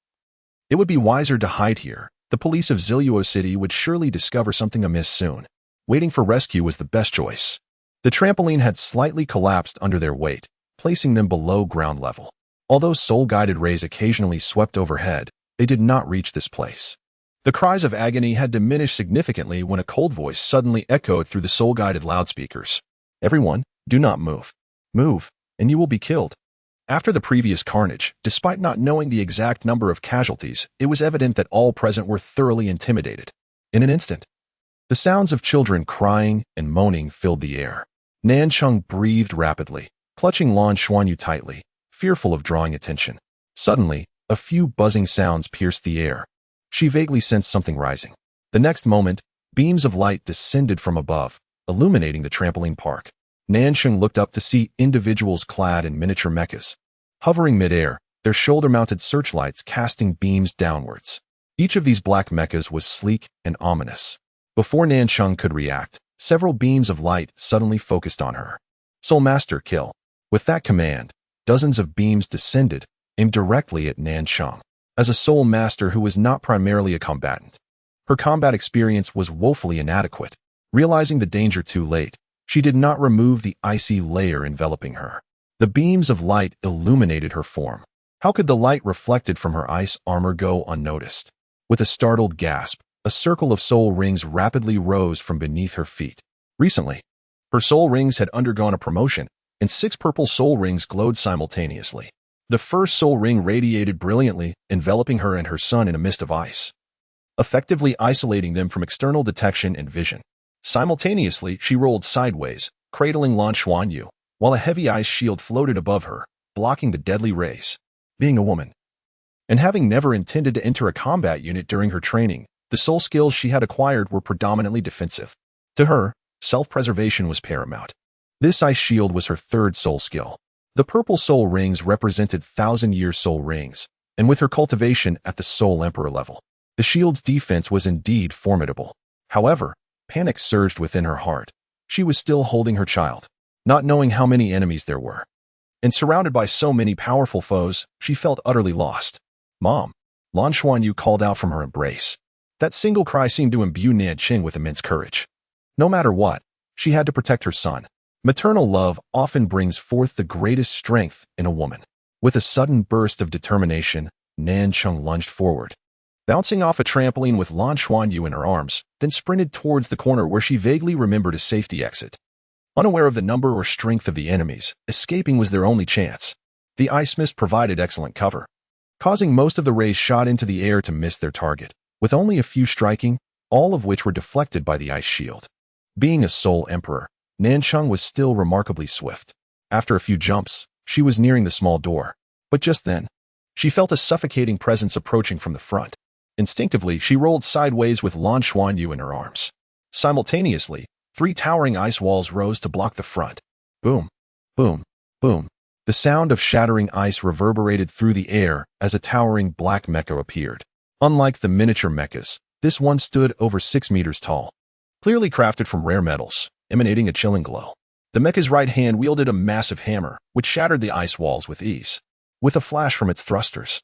It would be wiser to hide here. The police of Ziluo City would surely discover something amiss soon. Waiting for rescue was the best choice. The trampoline had slightly collapsed under their weight, placing them below ground level. Although soul-guided rays occasionally swept overhead, they did not reach this place. The cries of agony had diminished significantly when a cold voice suddenly echoed through the soul-guided loudspeakers. Everyone, do not move. Move, and you will be killed. After the previous carnage, despite not knowing the exact number of casualties, it was evident that all present were thoroughly intimidated. In an instant, the sounds of children crying and moaning filled the air. Nancheng breathed rapidly, clutching Lan Xuanyu tightly, fearful of drawing attention. Suddenly, a few buzzing sounds pierced the air. She vaguely sensed something rising. The next moment, beams of light descended from above, illuminating the trampoline park. Nansheng looked up to see individuals clad in miniature mechas. Hovering midair, their shoulder-mounted searchlights casting beams downwards. Each of these black mechas was sleek and ominous. Before Nansheng could react, several beams of light suddenly focused on her. Soul Master, kill. With that command, dozens of beams descended, aimed directly at Nansheng. As a Soul Master who was not primarily a combatant, her combat experience was woefully inadequate. Realizing the danger too late, she did not remove the icy layer enveloping her. The beams of light illuminated her form. How could the light reflected from her ice armor go unnoticed? With a startled gasp, a circle of soul rings rapidly rose from beneath her feet. Recently, her soul rings had undergone a promotion, and 6 purple soul rings glowed simultaneously. The first soul ring radiated brilliantly, enveloping her and her son in a mist of ice, effectively isolating them from external detection and vision. Simultaneously, she rolled sideways, cradling Lan Xuanyu, while a heavy ice shield floated above her, blocking the deadly rays. Being a woman, and having never intended to enter a combat unit during her training, the soul skills she had acquired were predominantly defensive. To her, self-preservation was paramount. This ice shield was her third soul skill. The purple soul rings represented 1,000-year soul rings, and with her cultivation at the Soul Emperor level, the shield's defense was indeed formidable. However, panic surged within her heart. She was still holding her child, not knowing how many enemies there were. And surrounded by so many powerful foes, she felt utterly lost. Mom! Lan Xuanyu called out from her embrace. That single cry seemed to imbue Nansheng with immense courage. No matter what, she had to protect her son. Maternal love often brings forth the greatest strength in a woman. With a sudden burst of determination, Nansheng lunged forward, bouncing off a trampoline with Lan Xuanyu in her arms, then sprinted towards the corner where she vaguely remembered a safety exit. Unaware of the number or strength of the enemies, escaping was their only chance. The ice mist provided excellent cover, causing most of the rays shot into the air to miss their target, with only a few striking, all of which were deflected by the ice shield. Being a Soul Emperor, Nansheng was still remarkably swift. After a few jumps, she was nearing the small door. But just then, she felt a suffocating presence approaching from the front. Instinctively, she rolled sideways with Lan Xuanyu in her arms. Simultaneously, 3 towering ice walls rose to block the front. Boom, boom, boom. The sound of shattering ice reverberated through the air as a towering black mecha appeared. Unlike the miniature mechas, this one stood over 6 meters tall, clearly crafted from rare metals, emanating a chilling glow. The mecha's right hand wielded a massive hammer, which shattered the ice walls with ease. With a flash from its thrusters,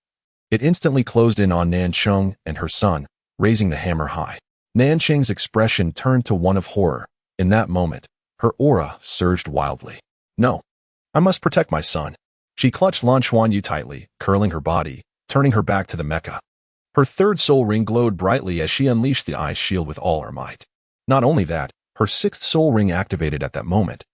it instantly closed in on Nansheng and her son, raising the hammer high. Nansheng's expression turned to one of horror. In that moment, her aura surged wildly. No, I must protect my son. She clutched Lan Xuanyu tightly, curling her body, turning her back to the mecha. Her third soul ring glowed brightly as she unleashed the ice shield with all her might. Not only that, her 6th soul ring activated at that moment,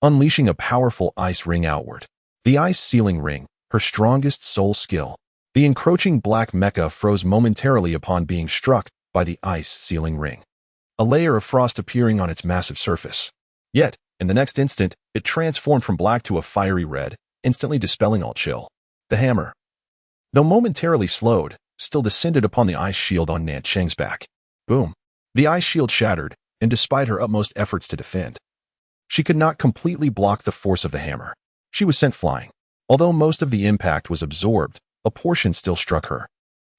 unleashing a powerful ice ring outward. The ice sealing ring, her strongest soul skill. The encroaching black mecha froze momentarily upon being struck by the ice sealing ring, a layer of frost appearing on its massive surface. Yet, in the next instant, it transformed from black to a fiery red, instantly dispelling all chill. The hammer, though momentarily slowed, still descended upon the ice shield on Nansheng's back. Boom. The ice shield shattered, and despite her utmost efforts to defend, she could not completely block the force of the hammer. She was sent flying. Although most of the impact was absorbed, a portion still struck her,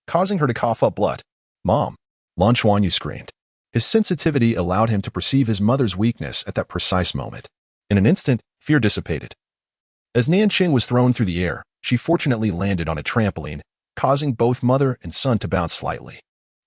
causing her to cough up blood. Mom! Lan Xuanyu screamed. His sensitivity allowed him to perceive his mother's weakness at that precise moment. In an instant, fear dissipated. As Nansheng was thrown through the air, she fortunately landed on a trampoline, causing both mother and son to bounce slightly.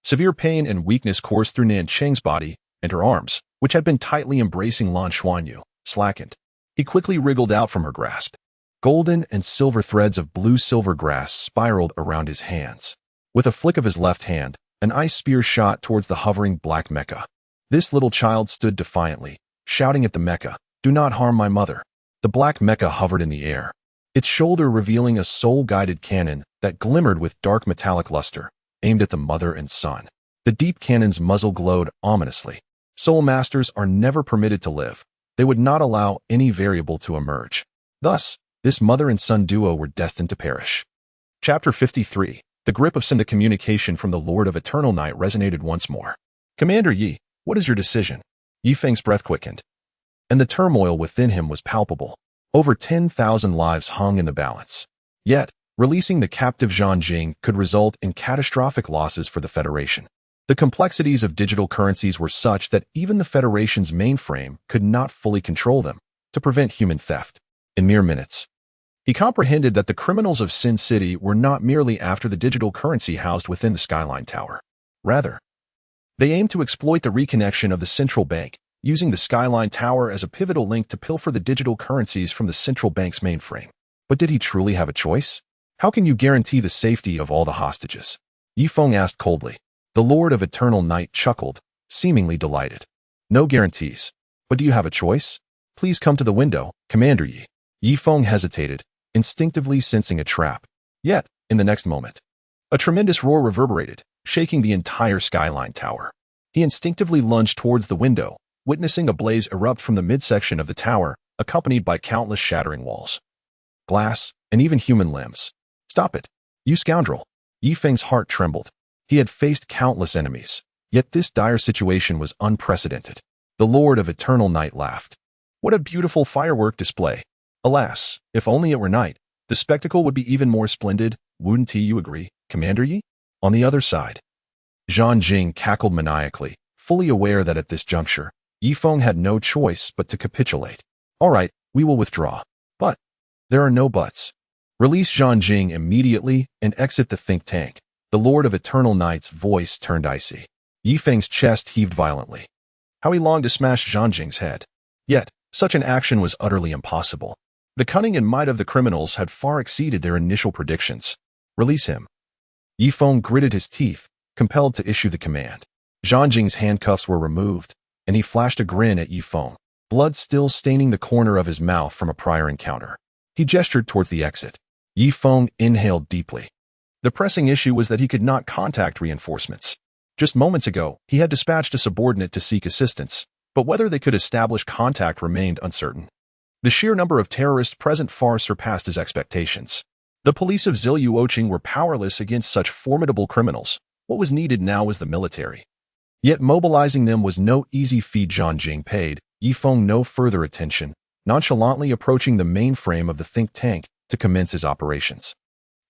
Severe pain and weakness coursed through Nansheng's body, and her arms, which had been tightly embracing Lan Xuanyu, slackened. He quickly wriggled out from her grasp. Golden and silver threads of blue-silver grass spiraled around his hands. With a flick of his left hand, an ice spear shot towards the hovering black mecha. This little child stood defiantly, shouting at the mecha, "Do not harm my mother." The black mecha hovered in the air, its shoulder revealing a soul-guided cannon that glimmered with dark metallic luster, aimed at the mother and son. The deep cannon's muzzle glowed ominously. Soul Masters are never permitted to live. They would not allow any variable to emerge. Thus, this mother and son duo were destined to perish. Chapter 53. The grip of the communication from the Lord of Eternal Night resonated once more. Commander Yi, what is your decision? Yi Feng's breath quickened, and the turmoil within him was palpable. Over 10,000 lives hung in the balance. Yet, releasing the captive Zhang Jing could result in catastrophic losses for the Federation. The complexities of digital currencies were such that even the Federation's mainframe could not fully control them to prevent human theft. In mere minutes, he comprehended that the criminals of Sin City were not merely after the digital currency housed within the Skyline Tower. Rather, they aimed to exploit the reconnection of the central bank, using the Skyline Tower as a pivotal link to pilfer the digital currencies from the central bank's mainframe. But did he truly have a choice? How can you guarantee the safety of all the hostages? Yi Feng asked coldly. The Lord of Eternal Night chuckled, seemingly delighted. No guarantees. But do you have a choice? Please come to the window, Commander Yi. Yi Feng hesitated, instinctively sensing a trap. Yet, in the next moment, a tremendous roar reverberated, shaking the entire Skyline Tower. He instinctively lunged towards the window, witnessing a blaze erupt from the midsection of the tower, accompanied by countless shattering walls, glass, and even human limbs. Stop it, you scoundrel! Yi Feng's heart trembled. He had faced countless enemies, yet this dire situation was unprecedented. The Lord of Eternal Night laughed. What a beautiful firework display! Alas, if only it were night, the spectacle would be even more splendid. Wouldn't you agree, Commander Yi? On the other side, Zhang Jing cackled maniacally, fully aware that at this juncture, Yi Feng had no choice but to capitulate. All right, we will withdraw. But there are no buts. Release Zhang Jing immediately and exit the think tank. The Lord of Eternal Night's voice turned icy. Yi Feng's chest heaved violently. How he longed to smash Zhang Jing's head. Yet, such an action was utterly impossible. The cunning and might of the criminals had far exceeded their initial predictions. Release him. Yi Feng gritted his teeth, compelled to issue the command. Zhang Jing's handcuffs were removed, and he flashed a grin at Yi Feng, blood still staining the corner of his mouth from a prior encounter. He gestured towards the exit. Yi Feng inhaled deeply. The pressing issue was that he could not contact reinforcements. Just moments ago, he had dispatched a subordinate to seek assistance, but whether they could establish contact remained uncertain. The sheer number of terrorists present far surpassed his expectations. The police of Ziluoqing were powerless against such formidable criminals. What was needed now was the military. Yet mobilizing them was no easy feat. Zhang Jing paid Yi Feng no further attention, nonchalantly approaching the mainframe of the think tank to commence his operations.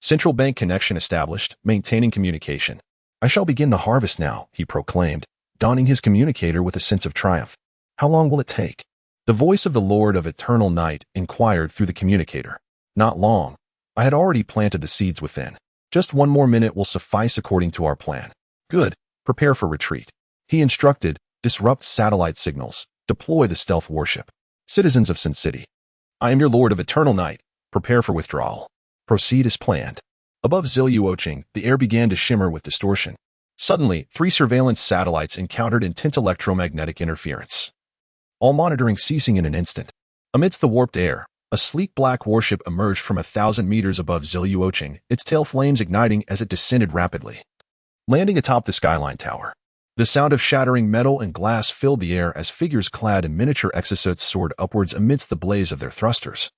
Central bank connection established, maintaining communication. I shall begin the harvest now, he proclaimed, donning his communicator with a sense of triumph. How long will it take? The voice of the Lord of Eternal Night inquired through the communicator. Not long. I had already planted the seeds within. Just 1 more minute will suffice according to our plan. Good. Prepare for retreat. He instructed, disrupt satellite signals, deploy the stealth warship. Citizens of Sin City, I am your Lord of Eternal Night. Prepare for withdrawal. Proceed as planned. Above Ziluoqing, the air began to shimmer with distortion. Suddenly, 3 surveillance satellites encountered intense electromagnetic interference, all monitoring ceasing in an instant. Amidst the warped air, a sleek black warship emerged from 1,000 meters above Ziluoqing, its tail flames igniting as it descended rapidly, landing atop the Skyline Tower. The sound of shattering metal and glass filled the air as figures clad in miniature exosuits soared upwards amidst the blaze of their thrusters,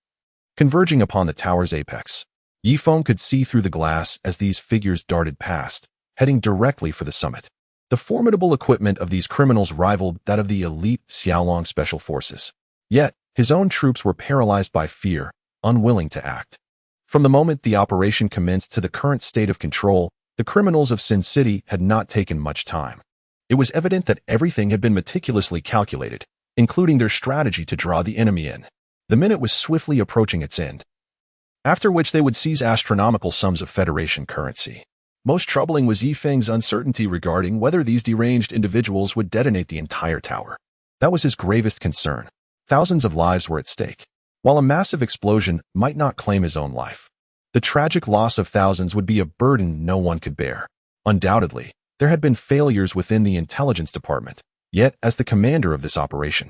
converging upon the tower's apex. Yi Feng could see through the glass as these figures darted past, heading directly for the summit. The formidable equipment of these criminals rivaled that of the elite Xiaolong Special Forces. Yet, his own troops were paralyzed by fear, unwilling to act. From the moment the operation commenced to the current state of control, the criminals of Sin City had not taken much time. It was evident that everything had been meticulously calculated, including their strategy to draw the enemy in. The minute was swiftly approaching its end, after which they would seize astronomical sums of Federation currency. Most troubling was Yi Feng's uncertainty regarding whether these deranged individuals would detonate the entire tower. That was his gravest concern. Thousands of lives were at stake. While a massive explosion might not claim his own life, the tragic loss of thousands would be a burden no one could bear. Undoubtedly, there had been failures within the intelligence department, yet as the commander of this operation,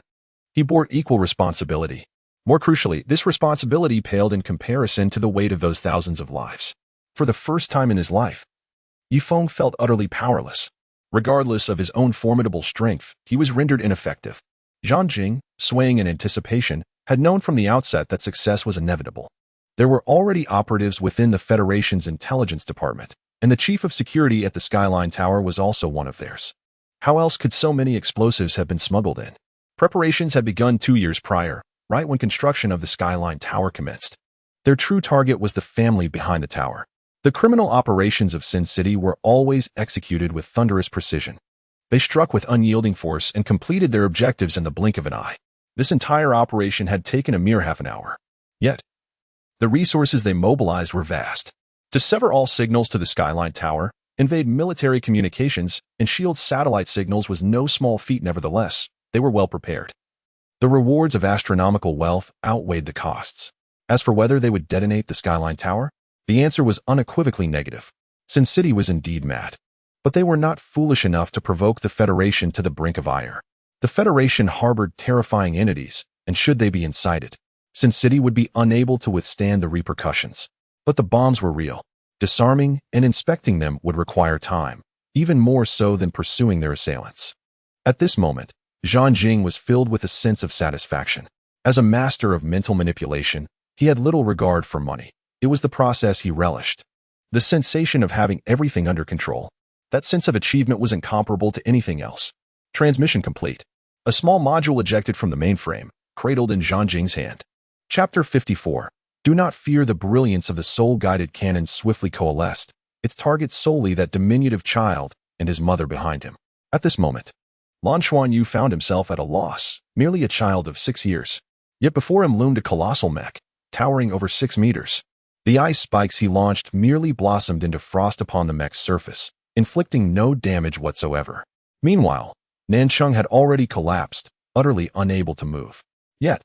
he bore equal responsibility. More crucially, this responsibility paled in comparison to the weight of those thousands of lives. For the first time in his life, Yi Feng felt utterly powerless. Regardless of his own formidable strength, he was rendered ineffective. Zhang Jing, swaying in anticipation, had known from the outset that success was inevitable. There were already operatives within the Federation's intelligence department, and the chief of security at the Skyline Tower was also one of theirs. How else could so many explosives have been smuggled in? Preparations had begun 2 years prior, right when construction of the Skyline Tower commenced. Their true target was the family behind the tower. The criminal operations of Sin City were always executed with thunderous precision. They struck with unyielding force and completed their objectives in the blink of an eye. This entire operation had taken a mere half an hour. Yet, the resources they mobilized were vast. To sever all signals to the Skyline Tower, invade military communications, and shield satellite signals was no small feat. Nevertheless, they were well prepared. The rewards of astronomical wealth outweighed the costs. As for whether they would detonate the Skyline Tower, the answer was unequivocally negative. Sin City was indeed mad. But they were not foolish enough to provoke the Federation to the brink of ire. The Federation harbored terrifying entities, and should they be incited, Sin City would be unable to withstand the repercussions. But the bombs were real. Disarming and inspecting them would require time, even more so than pursuing their assailants. At this moment, Zhang Jing was filled with a sense of satisfaction. As a master of mental manipulation, he had little regard for money. It was the process he relished. The sensation of having everything under control. That sense of achievement was incomparable to anything else. Transmission complete. A small module ejected from the mainframe, cradled in Zhang Jing's hand. Chapter 54. Do not fear. The brilliance of the soul-guided cannon swiftly coalesced, its target solely that diminutive child and his mother behind him. At this moment, Lan Xuanyu found himself at a loss, merely a child of 6 years. Yet before him loomed a colossal mech, towering over 6 meters. The ice spikes he launched merely blossomed into frost upon the mech's surface, inflicting no damage whatsoever. Meanwhile, Nancheng had already collapsed, utterly unable to move. Yet,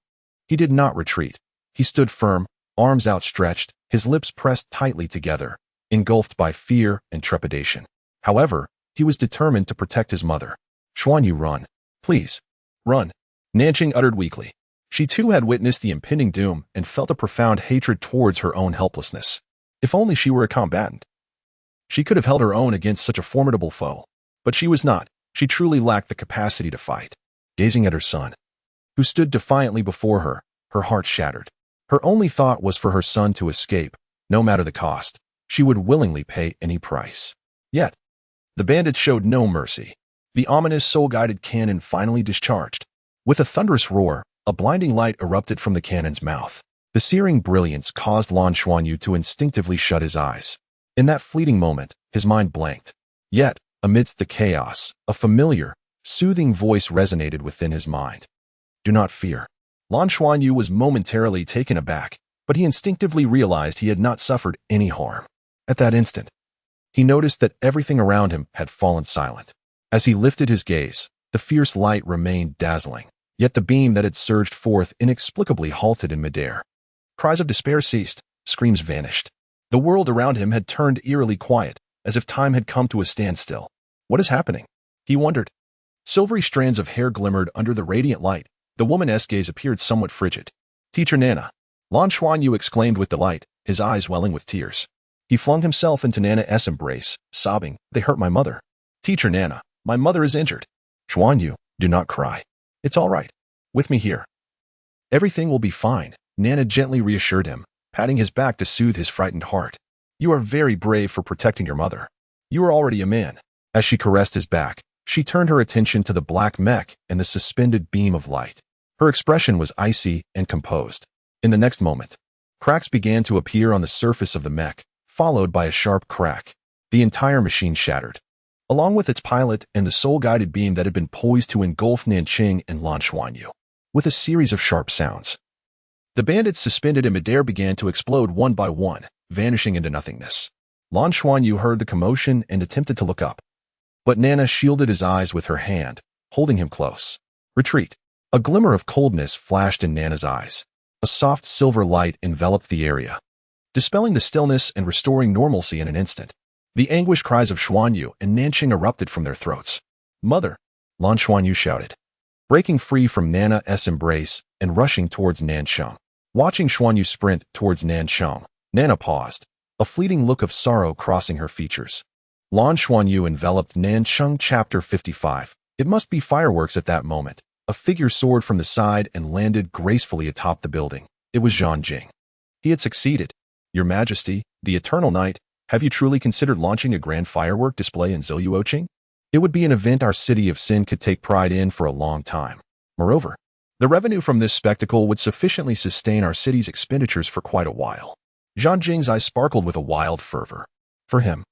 he did not retreat. He stood firm, arms outstretched, his lips pressed tightly together, engulfed by fear and trepidation. However, he was determined to protect his mother. Xuanyu, run. Please. Run. Nancheng uttered weakly. She too had witnessed the impending doom and felt a profound hatred towards her own helplessness. If only she were a combatant. She could have held her own against such a formidable foe. But she was not. She truly lacked the capacity to fight. Gazing at her son, who stood defiantly before her, her heart shattered. Her only thought was for her son to escape, no matter the cost. She would willingly pay any price. Yet, the bandits showed no mercy. The ominous soul-guided cannon finally discharged. With a thunderous roar, a blinding light erupted from the cannon's mouth. The searing brilliance caused Lan Xuanyu to instinctively shut his eyes. In that fleeting moment, his mind blanked. Yet, amidst the chaos, a familiar, soothing voice resonated within his mind. Do not fear. Lan Xuanyu was momentarily taken aback, but he instinctively realized he had not suffered any harm. At that instant, he noticed that everything around him had fallen silent. As he lifted his gaze, the fierce light remained dazzling. Yet the beam that had surged forth inexplicably halted in midair. Cries of despair ceased, screams vanished. The world around him had turned eerily quiet, as if time had come to a standstill. What is happening? He wondered. Silvery strands of hair glimmered under the radiant light. The woman's gaze appeared somewhat frigid. Teacher Nana. Lan Xuanyu exclaimed with delight, his eyes welling with tears. He flung himself into Nana's embrace, sobbing, They hurt my mother. Teacher Nana, my mother is injured. Xuanyu, do not cry. It's all right. With me here. Everything will be fine, Nana gently reassured him, patting his back to soothe his frightened heart. You are very brave for protecting your mother. You are already a man. As she caressed his back, she turned her attention to the black mech and the suspended beam of light. Her expression was icy and composed. In the next moment, cracks began to appear on the surface of the mech, followed by a sharp crack. The entire machine shattered, along with its pilot and the soul-guided beam that had been poised to engulf Nancheng and Lan Xuanyu. With a series of sharp sounds, the bandits suspended in midair began to explode one by one, vanishing into nothingness. Lan Xuanyu heard the commotion and attempted to look up. But Nana shielded his eyes with her hand, holding him close. Retreat. A glimmer of coldness flashed in Nana's eyes. A soft silver light enveloped the area, dispelling the stillness and restoring normalcy in an instant. The anguished cries of Xuanyu and Nancheng erupted from their throats. Mother! Lan Xuanyu shouted, breaking free from Nana's embrace and rushing towards Nancheng. Watching Xuanyu sprint towards Nancheng, Nana paused, a fleeting look of sorrow crossing her features. Lan Xuanyu enveloped Nancheng. Chapter 55. It must be fireworks at that moment. A figure soared from the side and landed gracefully atop the building. It was Zhang Jing. He had succeeded. Your Majesty, the Eternal Night, Have you truly considered launching a grand firework display in Zilluoching? It would be an event our city of Sin could take pride in for a long time. Moreover, the revenue from this spectacle would sufficiently sustain our city's expenditures for quite a while. Zhang Jing's eyes sparkled with a wild fervor. For him,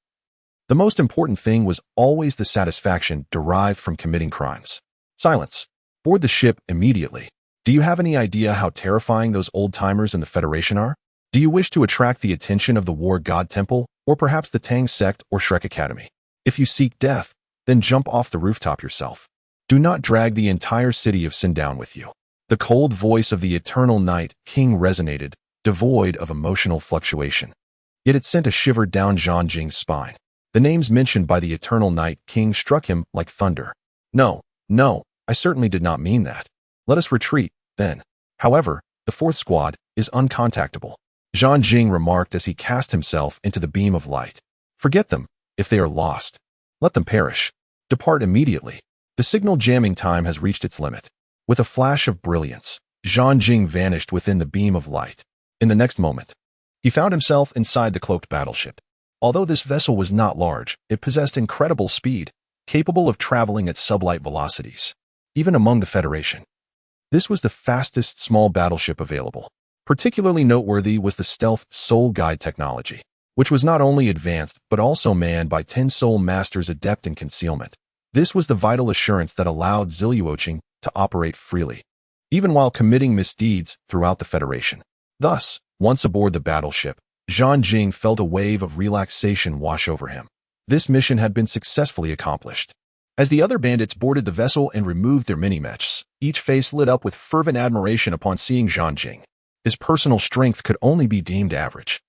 the most important thing was always the satisfaction derived from committing crimes. Silence. Board the ship immediately. Do you have any idea how terrifying those old-timers in the Federation are? Do you wish to attract the attention of the War God Temple, or perhaps the Tang Sect or Shrek Academy? If you seek death, then jump off the rooftop yourself. Do not drag the entire city of Sin down with you. The cold voice of the Eternal Night King resonated, devoid of emotional fluctuation. Yet it sent a shiver down Zhang Jing's spine. The names mentioned by the Eternal Night King struck him like thunder. No, I certainly did not mean that. Let us retreat, then. However, the fourth squad is uncontactable. Zhang Jing remarked as he cast himself into the beam of light. Forget them. If they are lost, let them perish. Depart immediately. The signal jamming time has reached its limit. With a flash of brilliance, Zhang Jing vanished within the beam of light. In the next moment, he found himself inside the cloaked battleship. Although this vessel was not large, it possessed incredible speed, capable of traveling at sublight velocities, even among the Federation. This was the fastest small battleship available. Particularly noteworthy was the stealth soul guide technology, which was not only advanced but also manned by 10 soul masters adept in concealment. This was the vital assurance that allowed Zilluoching to operate freely, even while committing misdeeds throughout the Federation. Thus, once aboard the battleship, Zhang Jing felt a wave of relaxation wash over him. This mission had been successfully accomplished. As the other bandits boarded the vessel and removed their mini-mechs, each face lit up with fervent admiration upon seeing Zhang Jing. His personal strength could only be deemed average.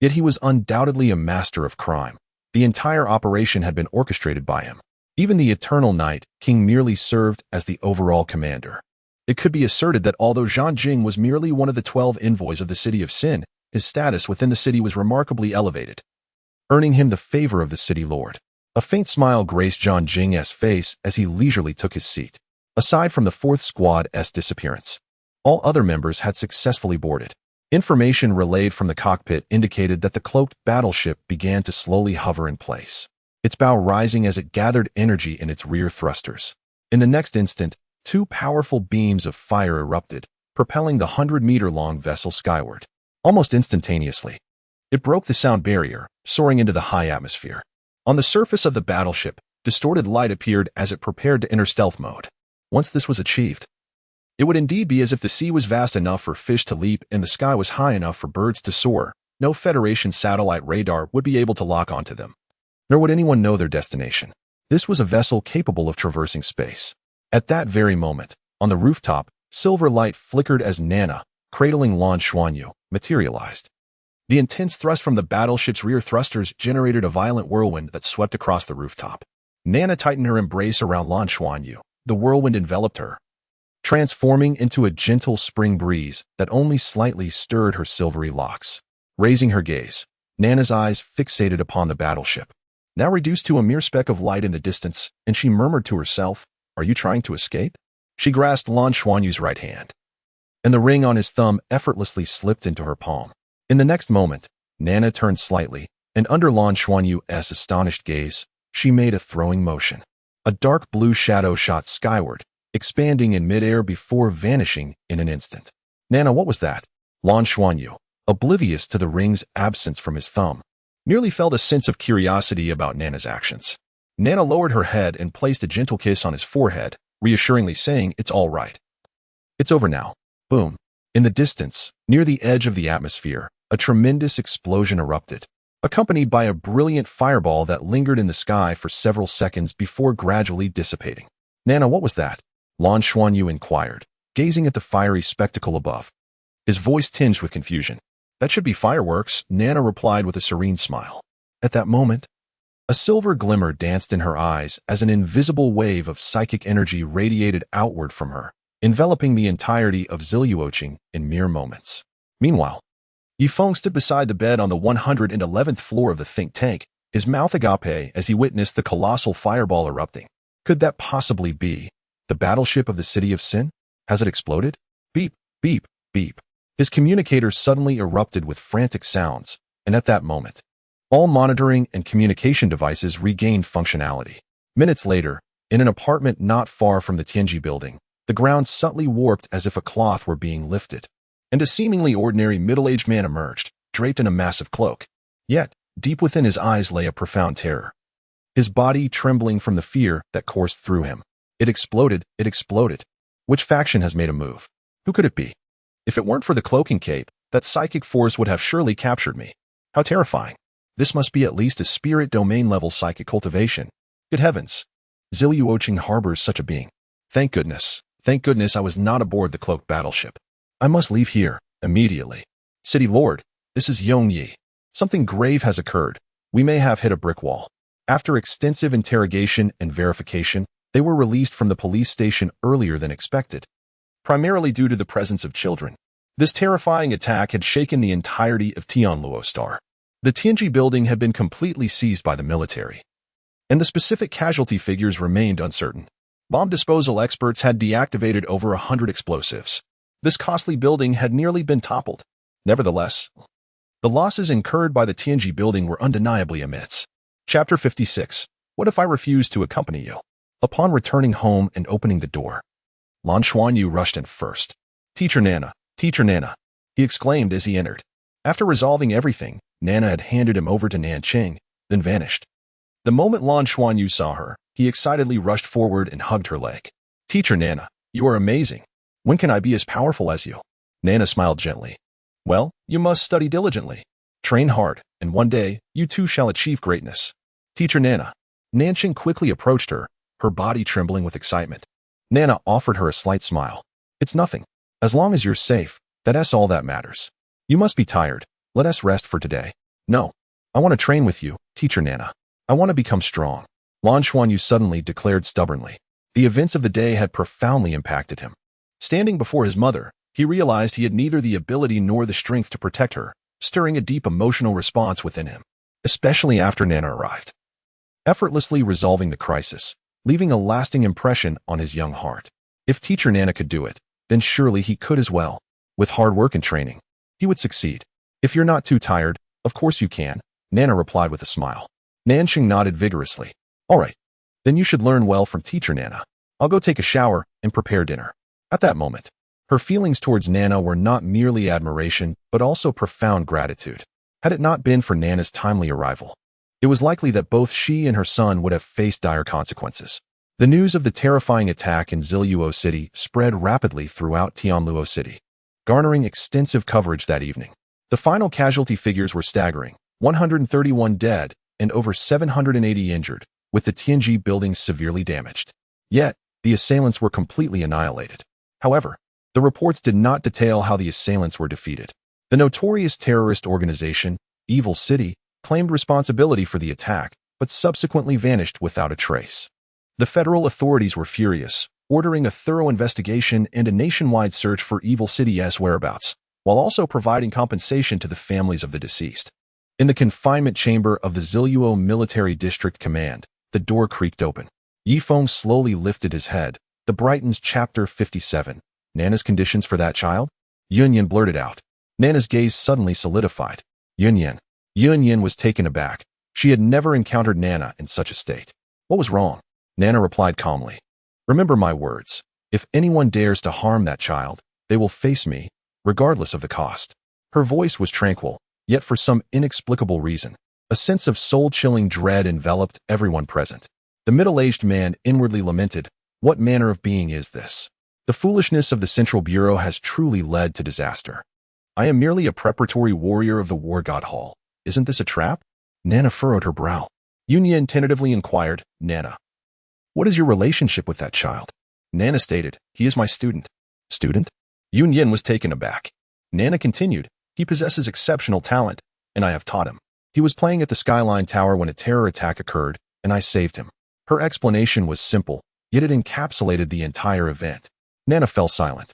Yet he was undoubtedly a master of crime. The entire operation had been orchestrated by him. Even the Eternal Night King merely served as the overall commander. It could be asserted that although Zhang Jing was merely one of the 12 envoys of the City of Sin, his status within the city was remarkably elevated, earning him the favor of the city lord. A faint smile graced Zhang Jing's face as he leisurely took his seat. Aside from the fourth squad's disappearance, all other members had successfully boarded. Information relayed from the cockpit indicated that the cloaked battleship began to slowly hover in place, its bow rising as it gathered energy in its rear thrusters. In the next instant, two powerful beams of fire erupted, propelling the 100-meter-long vessel skyward. Almost instantaneously, it broke the sound barrier, soaring into the high atmosphere. On the surface of the battleship, distorted light appeared as it prepared to enter stealth mode. Once this was achieved, it would indeed be as if the sea was vast enough for fish to leap and the sky was high enough for birds to soar. No Federation satellite radar would be able to lock onto them, nor would anyone know their destination. This was a vessel capable of traversing space. At that very moment, on the rooftop, silver light flickered as Nana, cradling Lan Xuanyu, materialized. The intense thrust from the battleship's rear thrusters generated a violent whirlwind that swept across the rooftop. Nana tightened her embrace around Lan Xuanyu. The whirlwind enveloped her, transforming into a gentle spring breeze that only slightly stirred her silvery locks. Raising her gaze, Nana's eyes fixated upon the battleship, now reduced to a mere speck of light in the distance, and she murmured to herself, "Are you trying to escape?" She grasped Lan Xuanyu's right hand, and the ring on his thumb effortlessly slipped into her palm. In the next moment, Nana turned slightly, and under Lan Xuanyu's astonished gaze, she made a throwing motion. A dark blue shadow shot skyward, expanding in midair before vanishing in an instant. "Nana, what was that?" Lan Xuanyu, oblivious to the ring's absence from his thumb, merely felt a sense of curiosity about Nana's actions. Nana lowered her head and placed a gentle kiss on his forehead, reassuringly saying, "It's all right. It's over now." Boom. In the distance, near the edge of the atmosphere, a tremendous explosion erupted, accompanied by a brilliant fireball that lingered in the sky for several seconds before gradually dissipating. "Nana, what was that?" Lan Xuanyu inquired, gazing at the fiery spectacle above. His voice tinged with confusion. "That should be fireworks," Nana replied with a serene smile. At that moment, a silver glimmer danced in her eyes as an invisible wave of psychic energy radiated outward from her, enveloping the entirety of Zilluoching in mere moments. Meanwhile, Yifeng stood beside the bed on the 111th floor of the think tank, his mouth agape as he witnessed the colossal fireball erupting. Could that possibly be the battleship of the City of Sin? Has it exploded? Beep, beep, beep. His communicator suddenly erupted with frantic sounds, and at that moment, All monitoring and communication devices regained functionality. Minutes later, in an apartment not far from the Tianji building, the ground subtly warped as if a cloth were being lifted, and a seemingly ordinary middle-aged man emerged, draped in a massive cloak. Yet, deep within his eyes lay a profound terror. His body trembling from the fear that coursed through him. It exploded, it exploded. Which faction has made a move? Who could it be? If it weren't for the cloaking cape, that psychic force would have surely captured me. How terrifying. This must be at least a spirit domain-level psychic cultivation. Good heavens. Ziluoqing harbors such a being. Thank goodness I was not aboard the cloaked battleship. I must leave here, immediately. City Lord, this is Yongyi. Something grave has occurred. We may have hit a brick wall. After extensive interrogation and verification, they were released from the police station earlier than expected, primarily due to the presence of children. This terrifying attack had shaken the entirety of Tianluo Star. The Tianji building had been completely seized by the military, and the specific casualty figures remained uncertain. Bomb disposal experts had deactivated over 100 explosives. This costly building had nearly been toppled. Nevertheless, the losses incurred by the Tianji building were undeniably immense. Chapter 56. What if I refuse to accompany you? Upon returning home and opening the door, Lan Xuanyu rushed in first. Teacher Nana, he exclaimed as he entered. After resolving everything, Nana had handed him over to Nanqing, then vanished. The moment Lan Xuanyu saw her, he excitedly rushed forward and hugged her leg. Teacher Nana, you are amazing. When can I be as powerful as you? Nana smiled gently. Well, you must study diligently. Train hard, and one day, you too shall achieve greatness. Teacher Nana. Nanqing quickly approached her, her body trembling with excitement. Nana offered her a slight smile. It's nothing. As long as you're safe, that's all that matters. You must be tired. Let us rest for today. No. I want to train with you, Teacher Nana. I want to become strong. Lan Xuanyu suddenly declared stubbornly. The events of the day had profoundly impacted him. Standing before his mother, he realized he had neither the ability nor the strength to protect her, stirring a deep emotional response within him, especially after Nana arrived, effortlessly resolving the crisis, leaving a lasting impression on his young heart. If Teacher Nana could do it, then surely he could as well. With hard work and training, he would succeed. If you're not too tired, of course you can, Nana replied with a smile. Nanqing nodded vigorously. All right, then you should learn well from Teacher Nana. I'll go take a shower and prepare dinner. At that moment, her feelings towards Nana were not merely admiration, but also profound gratitude. Had it not been for Nana's timely arrival, it was likely that both she and her son would have faced dire consequences. The news of the terrifying attack in Ziluo City spread rapidly throughout Tianluo City, garnering extensive coverage that evening. The final casualty figures were staggering, 131 dead and over 780 injured, with the Tianji building severely damaged. Yet, the assailants were completely annihilated. However, the reports did not detail how the assailants were defeated. The notorious terrorist organization, Evil City, claimed responsibility for the attack, but subsequently vanished without a trace. The federal authorities were furious, ordering a thorough investigation and a nationwide search for Evil City's whereabouts, while also providing compensation to the families of the deceased. In the confinement chamber of the Ziluo Military District Command, the door creaked open. Yifeng slowly lifted his head. The Brightons Chapter 57. Nana's conditions for that child? Yunyan blurted out. Nana's gaze suddenly solidified. Yunyan. Yunyan was taken aback. She had never encountered Nana in such a state. What was wrong? Nana replied calmly. Remember my words. If anyone dares to harm that child, they will face me, regardless of the cost. Her voice was tranquil, yet for some inexplicable reason, a sense of soul-chilling dread enveloped everyone present. The middle-aged man inwardly lamented, what manner of being is this? The foolishness of the Central Bureau has truly led to disaster. I am merely a preparatory warrior of the War God Hall. Isn't this a trap? Nana furrowed her brow. Yunyan tentatively inquired, Nana, what is your relationship with that child? Nana stated, he is my student. Student? Yunyan was taken aback. Nana continued, he possesses exceptional talent, and I have taught him. He was playing at the Skyline Tower when a terror attack occurred, and I saved him. Her explanation was simple, yet it encapsulated the entire event. Nana fell silent.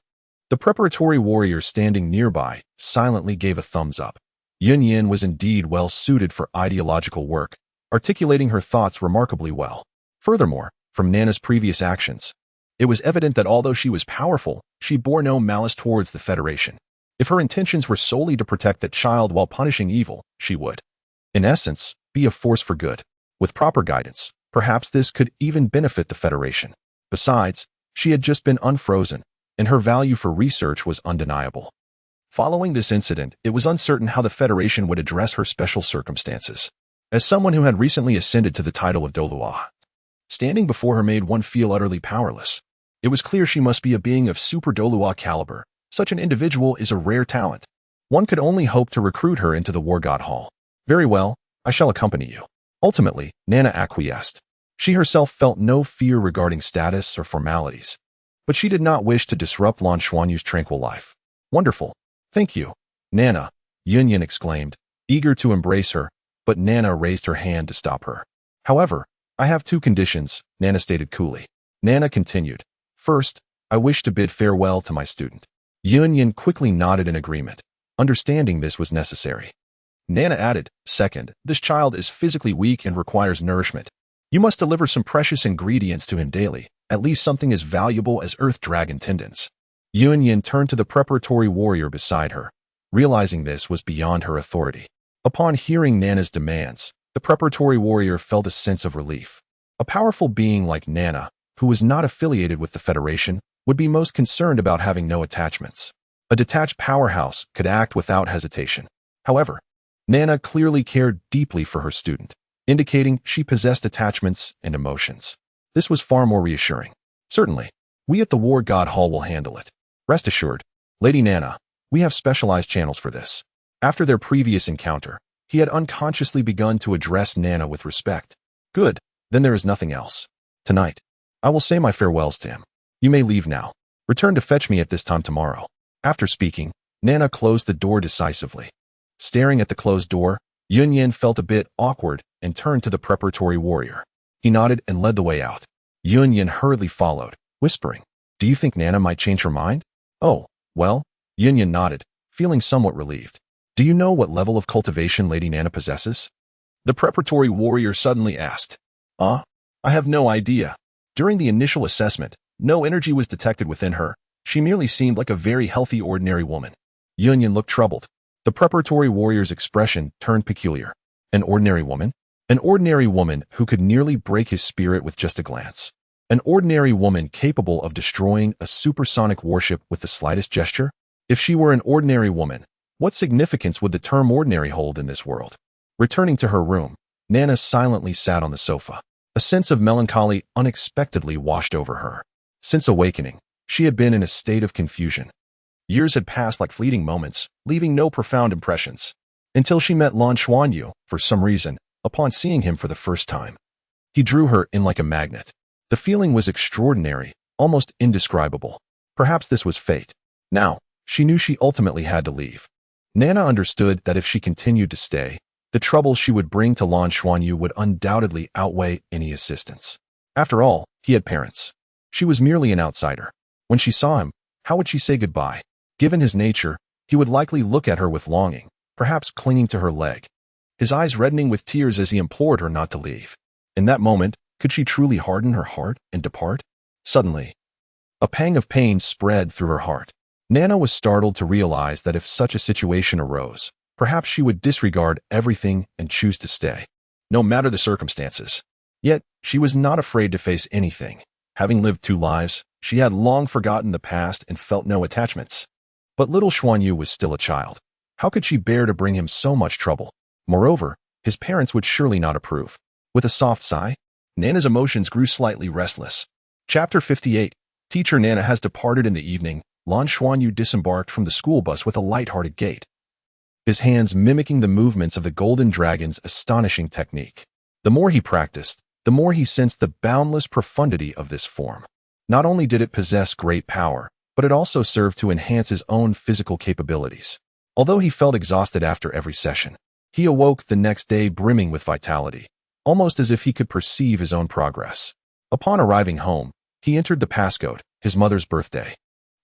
The preparatory warrior standing nearby silently gave a thumbs up. Yunyan was indeed well suited for ideological work, articulating her thoughts remarkably well. Furthermore, from Nana's previous actions, it was evident that although she was powerful, she bore no malice towards the Federation. If her intentions were solely to protect that child while punishing evil, she would. In essence, be a force for good. With proper guidance, perhaps this could even benefit the Federation. Besides, she had just been unfrozen, and her value for research was undeniable. Following this incident, it was uncertain how the Federation would address her special circumstances. As someone who had recently ascended to the title of Dolua, standing before her made one feel utterly powerless. It was clear she must be a being of super Dolua caliber. Such an individual is a rare talent. One could only hope to recruit her into the War God Hall. Very well, I shall accompany you. Ultimately, Nana acquiesced. She herself felt no fear regarding status or formalities. But she did not wish to disrupt Lan Xuanyu's tranquil life. Wonderful. Thank you, Nana, Yunyan exclaimed, eager to embrace her, but Nana raised her hand to stop her. However, I have two conditions, Nana stated coolly. Nana continued. First, I wish to bid farewell to my student. Yunyan quickly nodded in agreement, understanding this was necessary. Nana added, second, this child is physically weak and requires nourishment. You must deliver some precious ingredients to him daily, at least something as valuable as earth dragon tendons. Yunyan turned to the preparatory warrior beside her, realizing this was beyond her authority. Upon hearing Nana's demands, the preparatory warrior felt a sense of relief. A powerful being like Nana, who was not affiliated with the Federation, would be most concerned about having no attachments. A detached powerhouse could act without hesitation. However, Nana clearly cared deeply for her student, indicating she possessed attachments and emotions. This was far more reassuring. Certainly, we at the War God Hall will handle it. Rest assured, Lady Nana, we have specialized channels for this. After their previous encounter, he had unconsciously begun to address Nana with respect. Good, then there is nothing else. Tonight, I will say my farewells to him. You may leave now. Return to fetch me at this time tomorrow. After speaking, Nana closed the door decisively. Staring at the closed door, Yunyan felt a bit awkward and turned to the preparatory warrior. He nodded and led the way out. Yunyan hurriedly followed, whispering, Do you think Nana might change her mind? Oh, well, Yunyan nodded, feeling somewhat relieved. Do you know what level of cultivation Lady Nana possesses? The preparatory warrior suddenly asked. I have no idea. During the initial assessment, no energy was detected within her. She merely seemed like a very healthy ordinary woman. Yunyan looked troubled. The preparatory warrior's expression turned peculiar. An ordinary woman? An ordinary woman who could nearly break his spirit with just a glance. An ordinary woman capable of destroying a supersonic warship with the slightest gesture? If she were an ordinary woman, what significance would the term ordinary hold in this world? Returning to her room, Nana silently sat on the sofa. A sense of melancholy unexpectedly washed over her. Since awakening, she had been in a state of confusion. Years had passed like fleeting moments, leaving no profound impressions. Until she met Lan Xuanyu, for some reason, upon seeing him for the first time. He drew her in like a magnet. The feeling was extraordinary, almost indescribable. Perhaps this was fate. Now, she knew she ultimately had to leave. Nana understood that if she continued to stay, the trouble she would bring to Lan Xuanyu would undoubtedly outweigh any assistance. After all, he had parents. She was merely an outsider. When she saw him, how would she say goodbye? Given his nature, he would likely look at her with longing, perhaps clinging to her leg. His eyes reddening with tears as he implored her not to leave. In that moment, could she truly harden her heart and depart? Suddenly, a pang of pain spread through her heart. Nana was startled to realize that if such a situation arose, perhaps she would disregard everything and choose to stay, no matter the circumstances. Yet, she was not afraid to face anything. Having lived 2 lives, she had long forgotten the past and felt no attachments. But little Xuanyu was still a child. How could she bear to bring him so much trouble? Moreover, his parents would surely not approve. With a soft sigh, Nana's emotions grew slightly restless. Chapter 58. Teacher Nana has departed in the evening. Lan Xuanyu disembarked from the school bus with a light-hearted gait, his hands mimicking the movements of the golden dragon's astonishing technique. The more he practiced, the more he sensed the boundless profundity of this form. Not only did it possess great power, but it also served to enhance his own physical capabilities. Although he felt exhausted after every session, he awoke the next day brimming with vitality, almost as if he could perceive his own progress. Upon arriving home, he entered the passcode, his mother's birthday.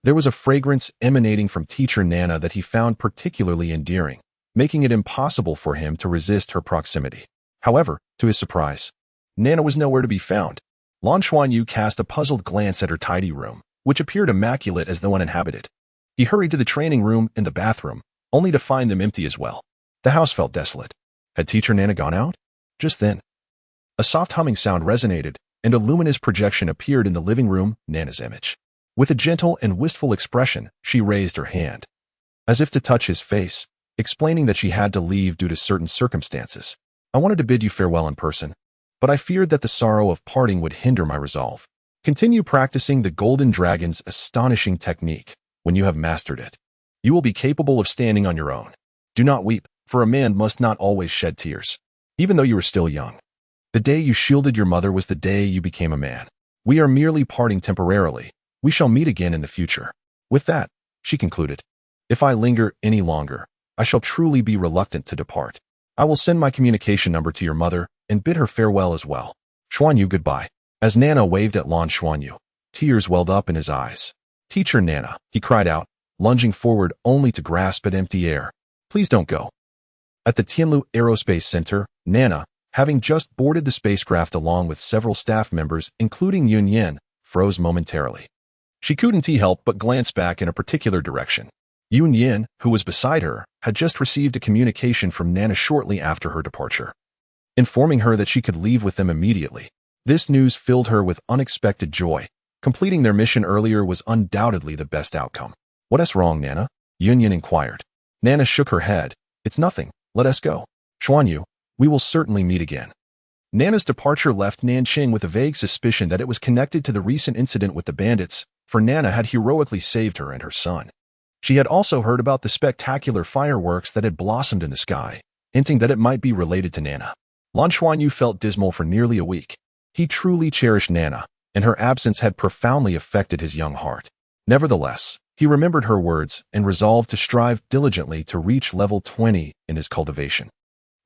There was a fragrance emanating from teacher Nana that he found particularly endearing, making it impossible for him to resist her proximity. However, to his surprise, Nana was nowhere to be found. Lan Xuanyu cast a puzzled glance at her tidy room, which appeared immaculate as though uninhabited. He hurried to the training room and the bathroom, only to find them empty as well. The house felt desolate. Had teacher Nana gone out? Just then, a soft humming sound resonated, and a luminous projection appeared in the living room, Nana's image. With a gentle and wistful expression, she raised her hand, as if to touch his face, explaining that she had to leave due to certain circumstances. I wanted to bid you farewell in person, but I feared that the sorrow of parting would hinder my resolve. Continue practicing the Golden Dragon's astonishing technique. When you have mastered it, you will be capable of standing on your own. Do not weep, for a man must not always shed tears, even though you are still young. The day you shielded your mother was the day you became a man. We are merely parting temporarily. We shall meet again in the future. With that, she concluded, if I linger any longer, I shall truly be reluctant to depart. I will send my communication number to your mother and bid her farewell as well. Xuanyu, goodbye. As Nana waved at Lan Xuanyu, tears welled up in his eyes. Teacher Nana, he cried out, lunging forward only to grasp at empty air. Please don't go. At the Tianlu Aerospace Center, Nana, having just boarded the spacecraft along with several staff members, including Yun Yin, froze momentarily. She couldn't help but glance back in a particular direction. Yun Yin, who was beside her, had just received a communication from Nana shortly after her departure, informing her that she could leave with them immediately. This news filled her with unexpected joy. Completing their mission earlier was undoubtedly the best outcome. What's wrong, Nana? Yun Yin inquired. Nana shook her head. It's nothing. Let us go. Xuanyu, we will certainly meet again. Nana's departure left Nanqing with a vague suspicion that it was connected to the recent incident with the bandits, for Nana had heroically saved her and her son. She had also heard about the spectacular fireworks that had blossomed in the sky, hinting that it might be related to Nana. Lan Xuanyu felt dismal for nearly a week. He truly cherished Nana, and her absence had profoundly affected his young heart. Nevertheless, he remembered her words and resolved to strive diligently to reach level 20 in his cultivation.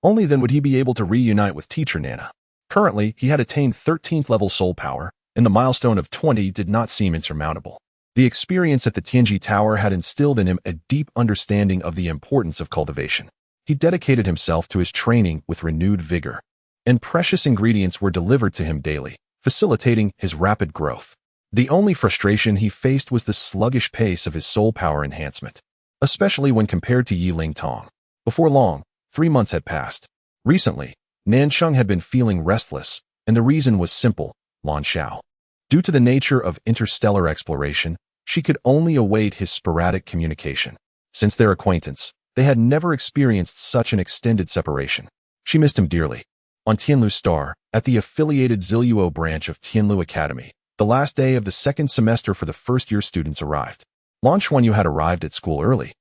Only then would he be able to reunite with teacher Nana. Currently, he had attained 13th level soul power, and the milestone of 20 did not seem insurmountable. The experience at the Tianji Tower had instilled in him a deep understanding of the importance of cultivation. He dedicated himself to his training with renewed vigor, and precious ingredients were delivered to him daily, facilitating his rapid growth. The only frustration he faced was the sluggish pace of his soul power enhancement, especially when compared to Yi Ling Tong. Before long, 3 months had passed. Recently, Nansheng had been feeling restless, and the reason was simple, Lan Xiao. Due to the nature of interstellar exploration, she could only await his sporadic communication. Since their acquaintance, they had never experienced such an extended separation. She missed him dearly. On Tianlu Star, at the affiliated Ziluo branch of Tianlu Academy, the last day of the second semester for the first-year students arrived. Lan Xuanyu had arrived at school early,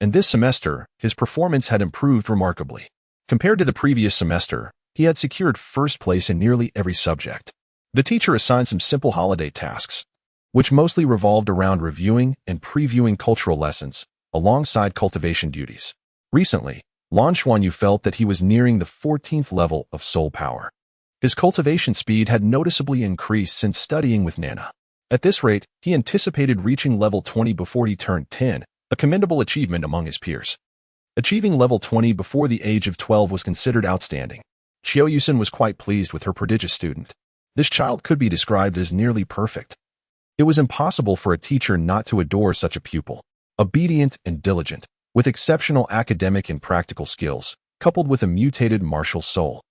and this semester, his performance had improved remarkably. Compared to the previous semester, he had secured first place in nearly every subject. The teacher assigned some simple holiday tasks, which mostly revolved around reviewing and previewing cultural lessons, alongside cultivation duties. Recently, Lan Xuanyu felt that he was nearing the 14th level of soul power. His cultivation speed had noticeably increased since studying with Nana. At this rate, he anticipated reaching level 20 before he turned 10, a commendable achievement among his peers. Achieving level 20 before the age of 12 was considered outstanding. Qiu Yusen was quite pleased with her prodigious student. This child could be described as nearly perfect. It was impossible for a teacher not to adore such a pupil. Obedient and diligent, with exceptional academic and practical skills, coupled with a mutated martial soul.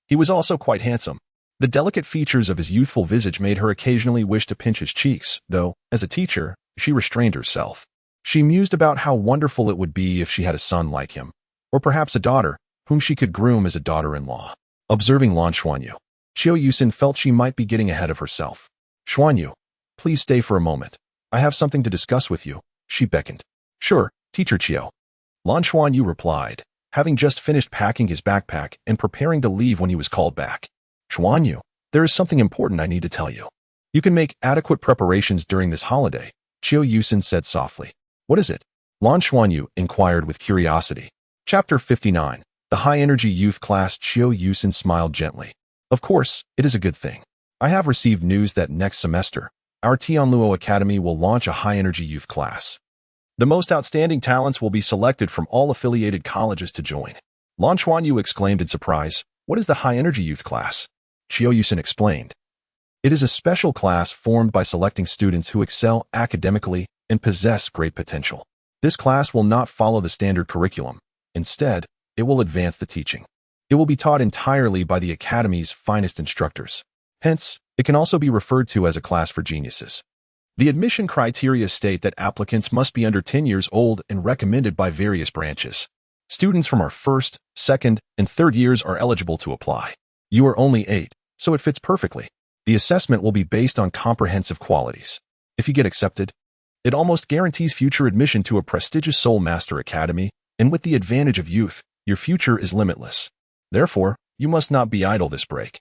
He was also quite handsome. The delicate features of his youthful visage made her occasionally wish to pinch his cheeks, though, as a teacher, she restrained herself. She mused about how wonderful it would be if she had a son like him, or perhaps a daughter, whom she could groom as a daughter-in-law. Observing Lan Xuanyu, Qiu Yusen felt she might be getting ahead of herself. Xuanyu, please stay for a moment. I have something to discuss with you, she beckoned. Sure, teacher Qiu. Lan Xuanyu replied, having just finished packing his backpack and preparing to leave when he was called back. Xuanyu, there is something important I need to tell you. You can make adequate preparations during this holiday, Qiu Yusen said softly. What is it? Lan Xuanyu inquired with curiosity. Chapter 59. The High-Energy Youth Class. Qiu Yusen smiled gently. Of course, it is a good thing. I have received news that next semester, our Tianluo Academy will launch a high-energy youth class. The most outstanding talents will be selected from all affiliated colleges to join. Lan Xuanyu exclaimed in surprise. What is the high-energy youth class? Qiu Yusen explained. It is a special class formed by selecting students who excel academically and possess great potential. This class will not follow the standard curriculum. Instead, it will advance the teaching. It will be taught entirely by the Academy's finest instructors. Hence, it can also be referred to as a class for geniuses. The admission criteria state that applicants must be under 10 years old and recommended by various branches. Students from our first, second, and third years are eligible to apply. You are only 8, so it fits perfectly. The assessment will be based on comprehensive qualities. If you get accepted, it almost guarantees future admission to a prestigious Soul Master Academy, and with the advantage of youth, your future is limitless. Therefore, you must not be idle this break.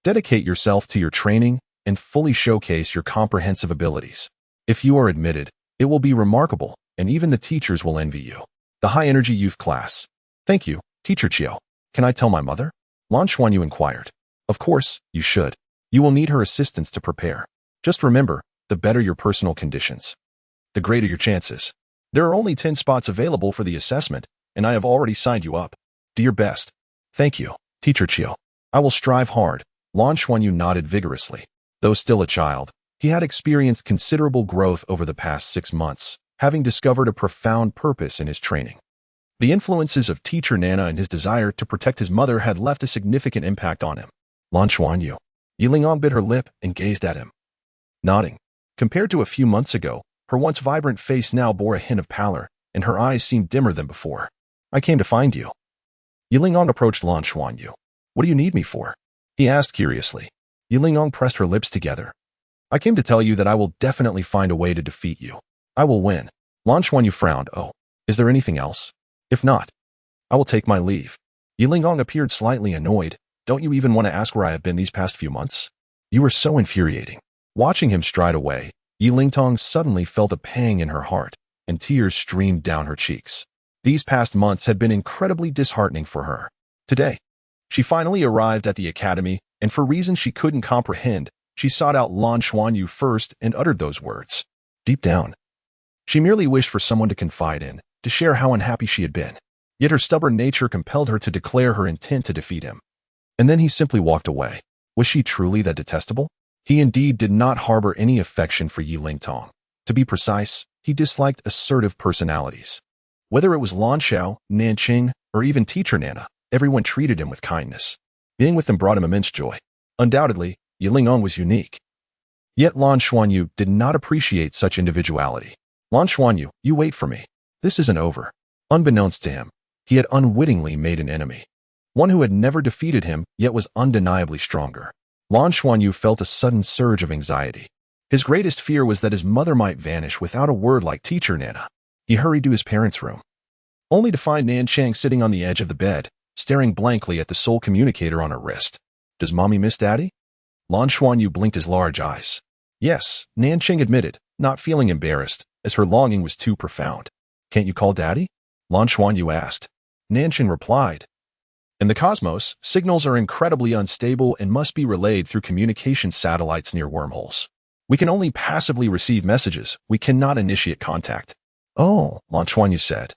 Dedicate yourself to your training and fully showcase your comprehensive abilities. If you are admitted, it will be remarkable, and even the teachers will envy you. The high-energy youth class. Thank you, Teacher Chiao. Can I tell my mother? Lan Xuanyu inquired. Of course, you should. You will need her assistance to prepare. Just remember, the better your personal conditions, the greater your chances. There are only 10 spots available for the assessment, and I have already signed you up. Do your best. Thank you, Teacher Chiao. I will strive hard. Lan Xuanyu nodded vigorously. Though still a child, he had experienced considerable growth over the past 6 months, having discovered a profound purpose in his training. The influences of Teacher Nana and his desire to protect his mother had left a significant impact on him. Lan Xuanyu. Yilingong bit her lip and gazed at him, nodding. Compared to a few months ago, her once vibrant face now bore a hint of pallor, and her eyes seemed dimmer than before. I came to find you. Yilingong approached Lan Xuanyu. What do you need me for? He asked curiously. Yilingong pressed her lips together. I came to tell you that I will definitely find a way to defeat you. I will win. Lan Xuanyu frowned. Oh, is there anything else? If not, I will take my leave. Yilingong appeared slightly annoyed. Don't you even want to ask where I have been these past few months? You were so infuriating. Watching him stride away, Yilingtong suddenly felt a pang in her heart, and tears streamed down her cheeks. These past months had been incredibly disheartening for her. Today, she finally arrived at the academy, and for reasons she couldn't comprehend, she sought out Lan Xuanyu first and uttered those words. Deep down, she merely wished for someone to confide in, to share how unhappy she had been. Yet her stubborn nature compelled her to declare her intent to defeat him. And then he simply walked away. Was she truly that detestable? He indeed did not harbor any affection for Yilingtong. To be precise, he disliked assertive personalities. Whether it was Lan Xiao, Nanqing, or even Teacher Nana, everyone treated him with kindness. Being with them brought him immense joy. Undoubtedly, Yilingong was unique. Yet Lan Xuanyu did not appreciate such individuality. Lan Xuanyu, you wait for me. This isn't over. Unbeknownst to him, he had unwittingly made an enemy. One who had never defeated him, yet was undeniably stronger. Lan Xuanyu felt a sudden surge of anxiety. His greatest fear was that his mother might vanish without a word like Teacher Nana. He hurried to his parents' room, only to find Nanchang sitting on the edge of the bed, staring blankly at the soul communicator on her wrist. Does Mommy miss Daddy? Lan Xuanyu blinked his large eyes. Yes, Nanching admitted, not feeling embarrassed, as her longing was too profound. Can't you call Daddy? Lan Xuanyu asked. Nanching replied. In the cosmos, signals are incredibly unstable and must be relayed through communication satellites near wormholes. We can only passively receive messages. We cannot initiate contact. Oh, Lan Xuanyu said.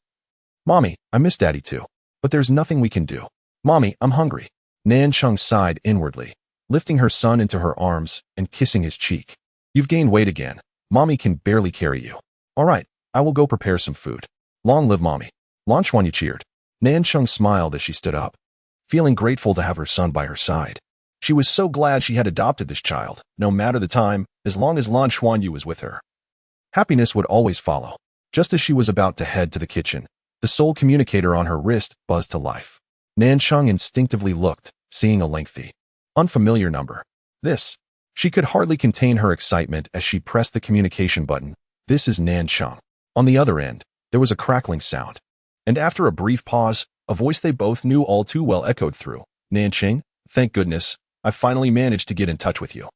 Mommy, I miss Daddy too. But there's nothing we can do. Mommy, I'm hungry. Nancheng sighed inwardly, lifting her son into her arms and kissing his cheek. You've gained weight again. Mommy can barely carry you. All right, I will go prepare some food. Long live Mommy. Lan Xuanyu cheered. Nancheng smiled as she stood up, feeling grateful to have her son by her side. She was so glad she had adopted this child, no matter the time, as long as Lan Xuanyu was with her. Happiness would always follow. Just as she was about to head to the kitchen, the soul communicator on her wrist buzzed to life. Nancheng instinctively looked, seeing a lengthy, unfamiliar number. This. She could hardly contain her excitement as she pressed the communication button. This is Nancheng. On the other end, there was a crackling sound. And after a brief pause, a voice they both knew all too well echoed through. Nanching, thank goodness, I finally managed to get in touch with you.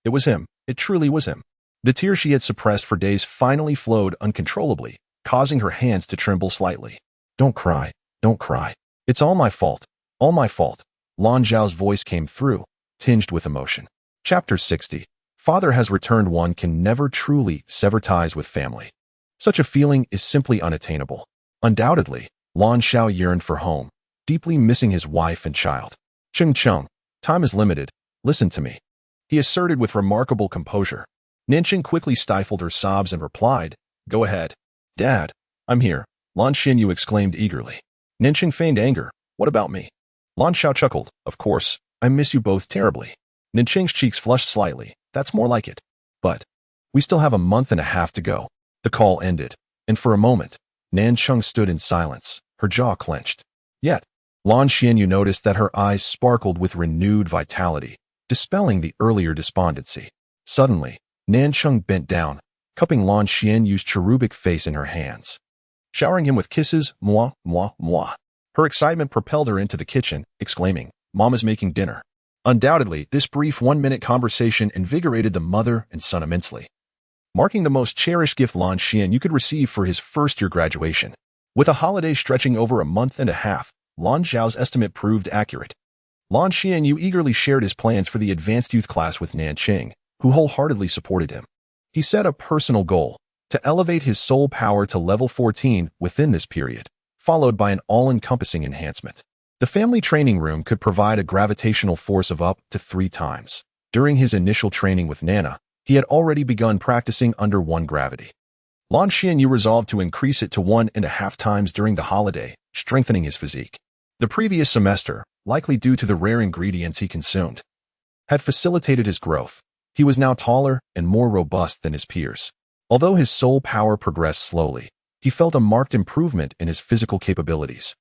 It was him. It truly was him. The tears she had suppressed for days finally flowed uncontrollably, causing her hands to tremble slightly. Don't cry. Don't cry. It's all my fault. All my fault. Lan Zhao's voice came through, tinged with emotion. Chapter 60. Father has returned. One can never truly sever ties with family. Such a feeling is simply unattainable. Undoubtedly, Lan Xiao yearned for home, deeply missing his wife and child. Cheng Cheng, time is limited. Listen to me, he asserted with remarkable composure. Nanching quickly stifled her sobs and replied, Go ahead. Dad, I'm here, Lan Xinyu exclaimed eagerly. Nanching feigned anger. What about me? Lan Xiao chuckled. Of course, I miss you both terribly. Nincheng's cheeks flushed slightly. That's more like it. But we still have a month and a half to go. The call ended, and for a moment, Nancheng stood in silence, her jaw clenched. Yet, Lan Xianyu noticed that her eyes sparkled with renewed vitality, dispelling the earlier despondency. Suddenly, Nancheng bent down, cupping Lan Xianyu's cherubic face in her hands. Showering him with kisses, moi, moi, moi. Her excitement propelled her into the kitchen, exclaiming, Mama's making dinner. Undoubtedly, this brief one-minute conversation invigorated the mother and son immensely, marking the most cherished gift Lan Xianyu could receive for his first-year graduation. With a holiday stretching over a month and a half, Lan Zhao's estimate proved accurate. Lan Xianyu eagerly shared his plans for the advanced youth class with Nancheng, who wholeheartedly supported him. He set a personal goal to elevate his soul power to level 14 within this period, followed by an all-encompassing enhancement. The family training room could provide a gravitational force of up to 3 times. During his initial training with Nana, he had already begun practicing under 1 gravity. Lan Xianyu resolved to increase it to 1.5 times during the holiday, strengthening his physique. The previous semester, likely due to the rare ingredients he consumed, had facilitated his growth. He was now taller and more robust than his peers. Although his soul power progressed slowly, he felt a marked improvement in his physical capabilities,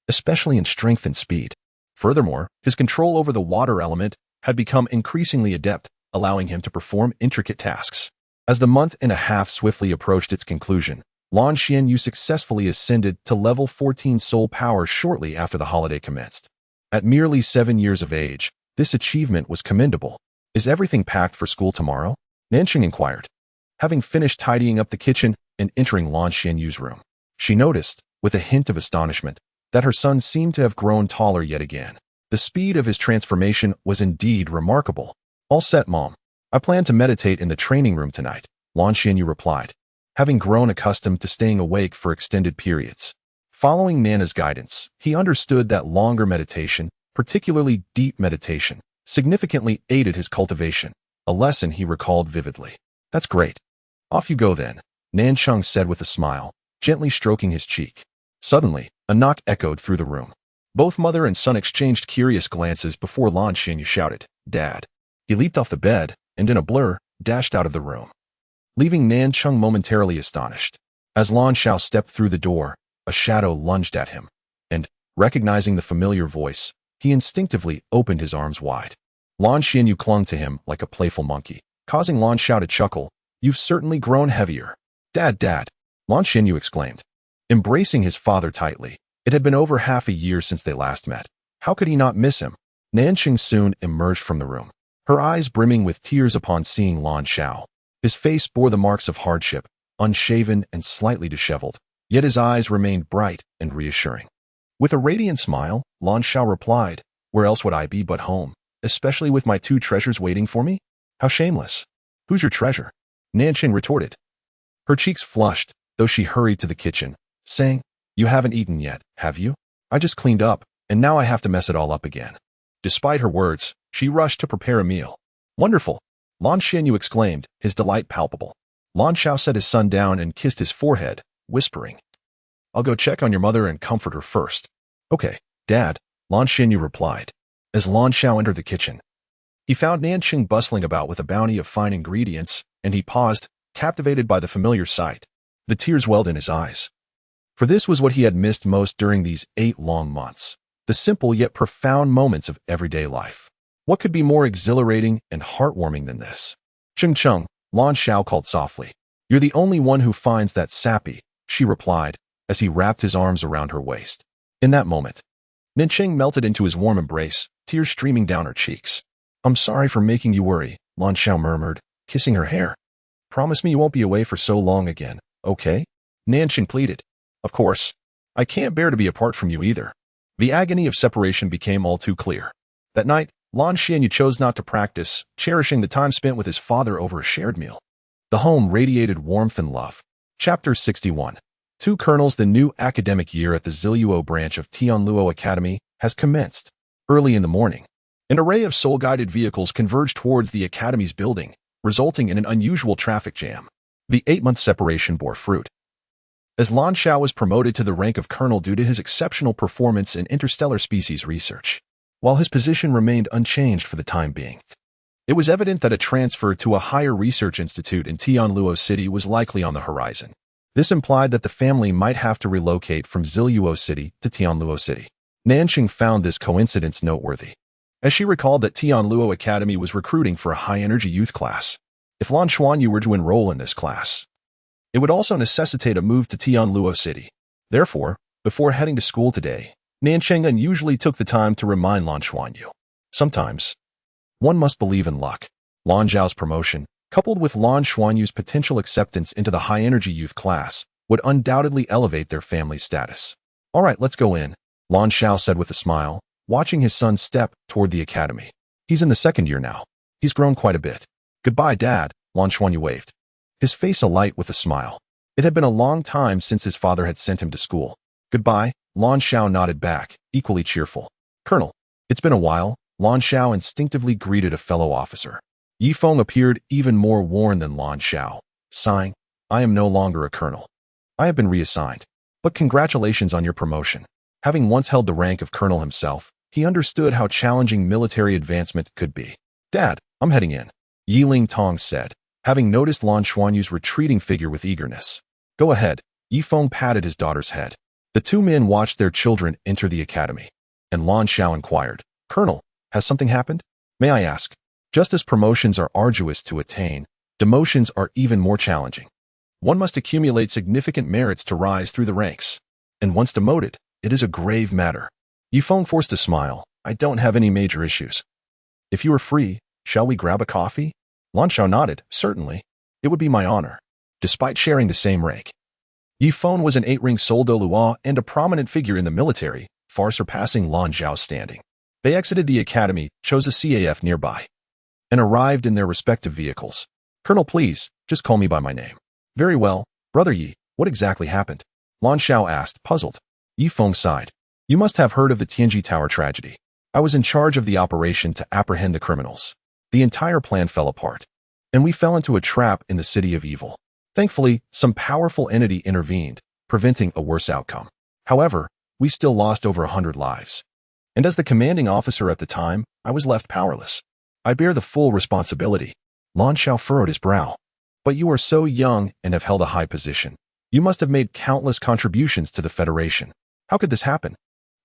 especially in strength and speed. Furthermore, his control over the water element had become increasingly adept, allowing him to perform intricate tasks. As the month and a half swiftly approached its conclusion, Lan Xianyu successfully ascended to level 14 soul power shortly after the holiday commenced. At merely 7 years of age, this achievement was commendable. Is everything packed for school tomorrow? Nancheng inquired. Having finished tidying up the kitchen and entering Lan Xianyu's room, she noticed, with a hint of astonishment, that her son seemed to have grown taller yet again. The speed of his transformation was indeed remarkable. All set, Mom. I plan to meditate in the training room tonight, Lan Xianyu replied, having grown accustomed to staying awake for extended periods. Following Nana's guidance, he understood that longer meditation, particularly deep meditation, significantly aided his cultivation, a lesson he recalled vividly. That's great. Off you go then, Nancheng said with a smile, gently stroking his cheek. Suddenly, a knock echoed through the room. Both mother and son exchanged curious glances before Lan Xianyu shouted, Dad. He leaped off the bed, and in a blur, dashed out of the room, leaving Nancheng momentarily astonished. As Lan Xiao stepped through the door, a shadow lunged at him, and, recognizing the familiar voice, he instinctively opened his arms wide. Lan Xianyu clung to him like a playful monkey, causing Lan Xiao to chuckle. You've certainly grown heavier. Dad, Dad, Lan Xianyu exclaimed, embracing his father tightly. It had been over half a year since they last met. How could he not miss him? Nancheng soon emerged from the room, her eyes brimming with tears upon seeing Lan Xiao. His face bore the marks of hardship, unshaven and slightly disheveled, yet his eyes remained bright and reassuring. With a radiant smile, Lan Xiao replied, Where else would I be but home, especially with my 2 treasures waiting for me? How shameless. Who's your treasure? Nancheng retorted. Her cheeks flushed, though she hurried to the kitchen, saying, You haven't eaten yet, have you? I just cleaned up, and now I have to mess it all up again. Despite her words, she rushed to prepare a meal. Wonderful, Lan Xianyu exclaimed, his delight palpable. Lan Xiao set his son down and kissed his forehead, whispering, I'll go check on your mother and comfort her first. Okay, Dad, Lan Xianyu replied. As Lan Xiao entered the kitchen, he found Nancheng bustling about with a bounty of fine ingredients, and he paused, captivated by the familiar sight. The tears welled in his eyes. For this was what he had missed most during these 8 long months, the simple yet profound moments of everyday life. What could be more exhilarating and heartwarming than this? Cheng Cheng, Lan Xiao called softly. You're the only one who finds that sappy, she replied, as he wrapped his arms around her waist. In that moment, Nancheng melted into his warm embrace, tears streaming down her cheeks. I'm sorry for making you worry, Lan Xiao murmured, kissing her hair. Promise me you won't be away for so long again, okay? Nancheng pleaded. Of course. I can't bear to be apart from you either. The agony of separation became all too clear. That night, Lan Xianyu chose not to practice, cherishing the time spent with his father over a shared meal. The home radiated warmth and love. Chapter 61. 2 Colonels. The new academic year at the Ziluo branch of Tianluo Academy has commenced. Early in the morning, an array of soul-guided vehicles converged towards the Academy's building, resulting in an unusual traffic jam. The 8-month separation bore fruit. as Lan Xiao was promoted to the rank of colonel due to his exceptional performance in interstellar species research, while his position remained unchanged for the time being. It was evident that a transfer to a higher research institute in Tianluo City was likely on the horizon. This implied that the family might have to relocate from Ziluo City to Tianluo City. Nanqing found this coincidence noteworthy, as she recalled that Tianluo Academy was recruiting for a high-energy youth class. If Lan Xuanyu were to enroll in this class, it would also necessitate a move to Tianluo City. Therefore, before heading to school today, Nanqing unusually took the time to remind Lan Xuanyu. Sometimes, one must believe in luck. Lan Zhao's promotion, coupled with Lan Xuanyu's potential acceptance into the high-energy youth class, would undoubtedly elevate their family's status. All right, let's go in, Lan Xiao said with a smile, watching his son step toward the academy. He's in the second year now. He's grown quite a bit. Goodbye, Dad, Lan Xuanyu waved, his face alight with a smile. It had been a long time since his father had sent him to school. Goodbye, Lan Xiao nodded back, equally cheerful. Colonel, it's been a while, Lan Xiao instinctively greeted a fellow officer. Yifeng appeared even more worn than Lan Xiao, sighing, I am no longer a colonel. I have been reassigned. But congratulations on your promotion. Having once held the rank of colonel himself, he understood how challenging military advancement could be. Dad, I'm heading in, Yi Lingtong said, having noticed Lan Xuanyu's retreating figure with eagerness. Go ahead, Yifeng patted his daughter's head. The two men watched their children enter the academy, and Lan Xiao inquired, Colonel, has something happened? May I ask? Just as promotions are arduous to attain, demotions are even more challenging. One must accumulate significant merits to rise through the ranks. And once demoted, it is a grave matter. Yifeng forced a smile. I don't have any major issues. If you are free, shall we grab a coffee? Lan Xiao nodded. Certainly. It would be my honor. Despite sharing the same rank, Yifeng was an 8-ring soldat Lua and a prominent figure in the military, far surpassing Lan Zhao's standing. They exited the academy, chose a CAF nearby, and arrived in their respective vehicles. Colonel, please, just call me by my name. Very well, Brother Yi, what exactly happened? Lan Xiao asked, puzzled. Yifeng sighed. You must have heard of the Tianji Tower tragedy. I was in charge of the operation to apprehend the criminals. The entire plan fell apart, and we fell into a trap in the city of evil. Thankfully, some powerful entity intervened, preventing a worse outcome. However, we still lost over 100 lives. And as the commanding officer at the time, I was left powerless. I bear the full responsibility. Lan Xiao furrowed his brow. But you are so young and have held a high position. You must have made countless contributions to the Federation. How could this happen?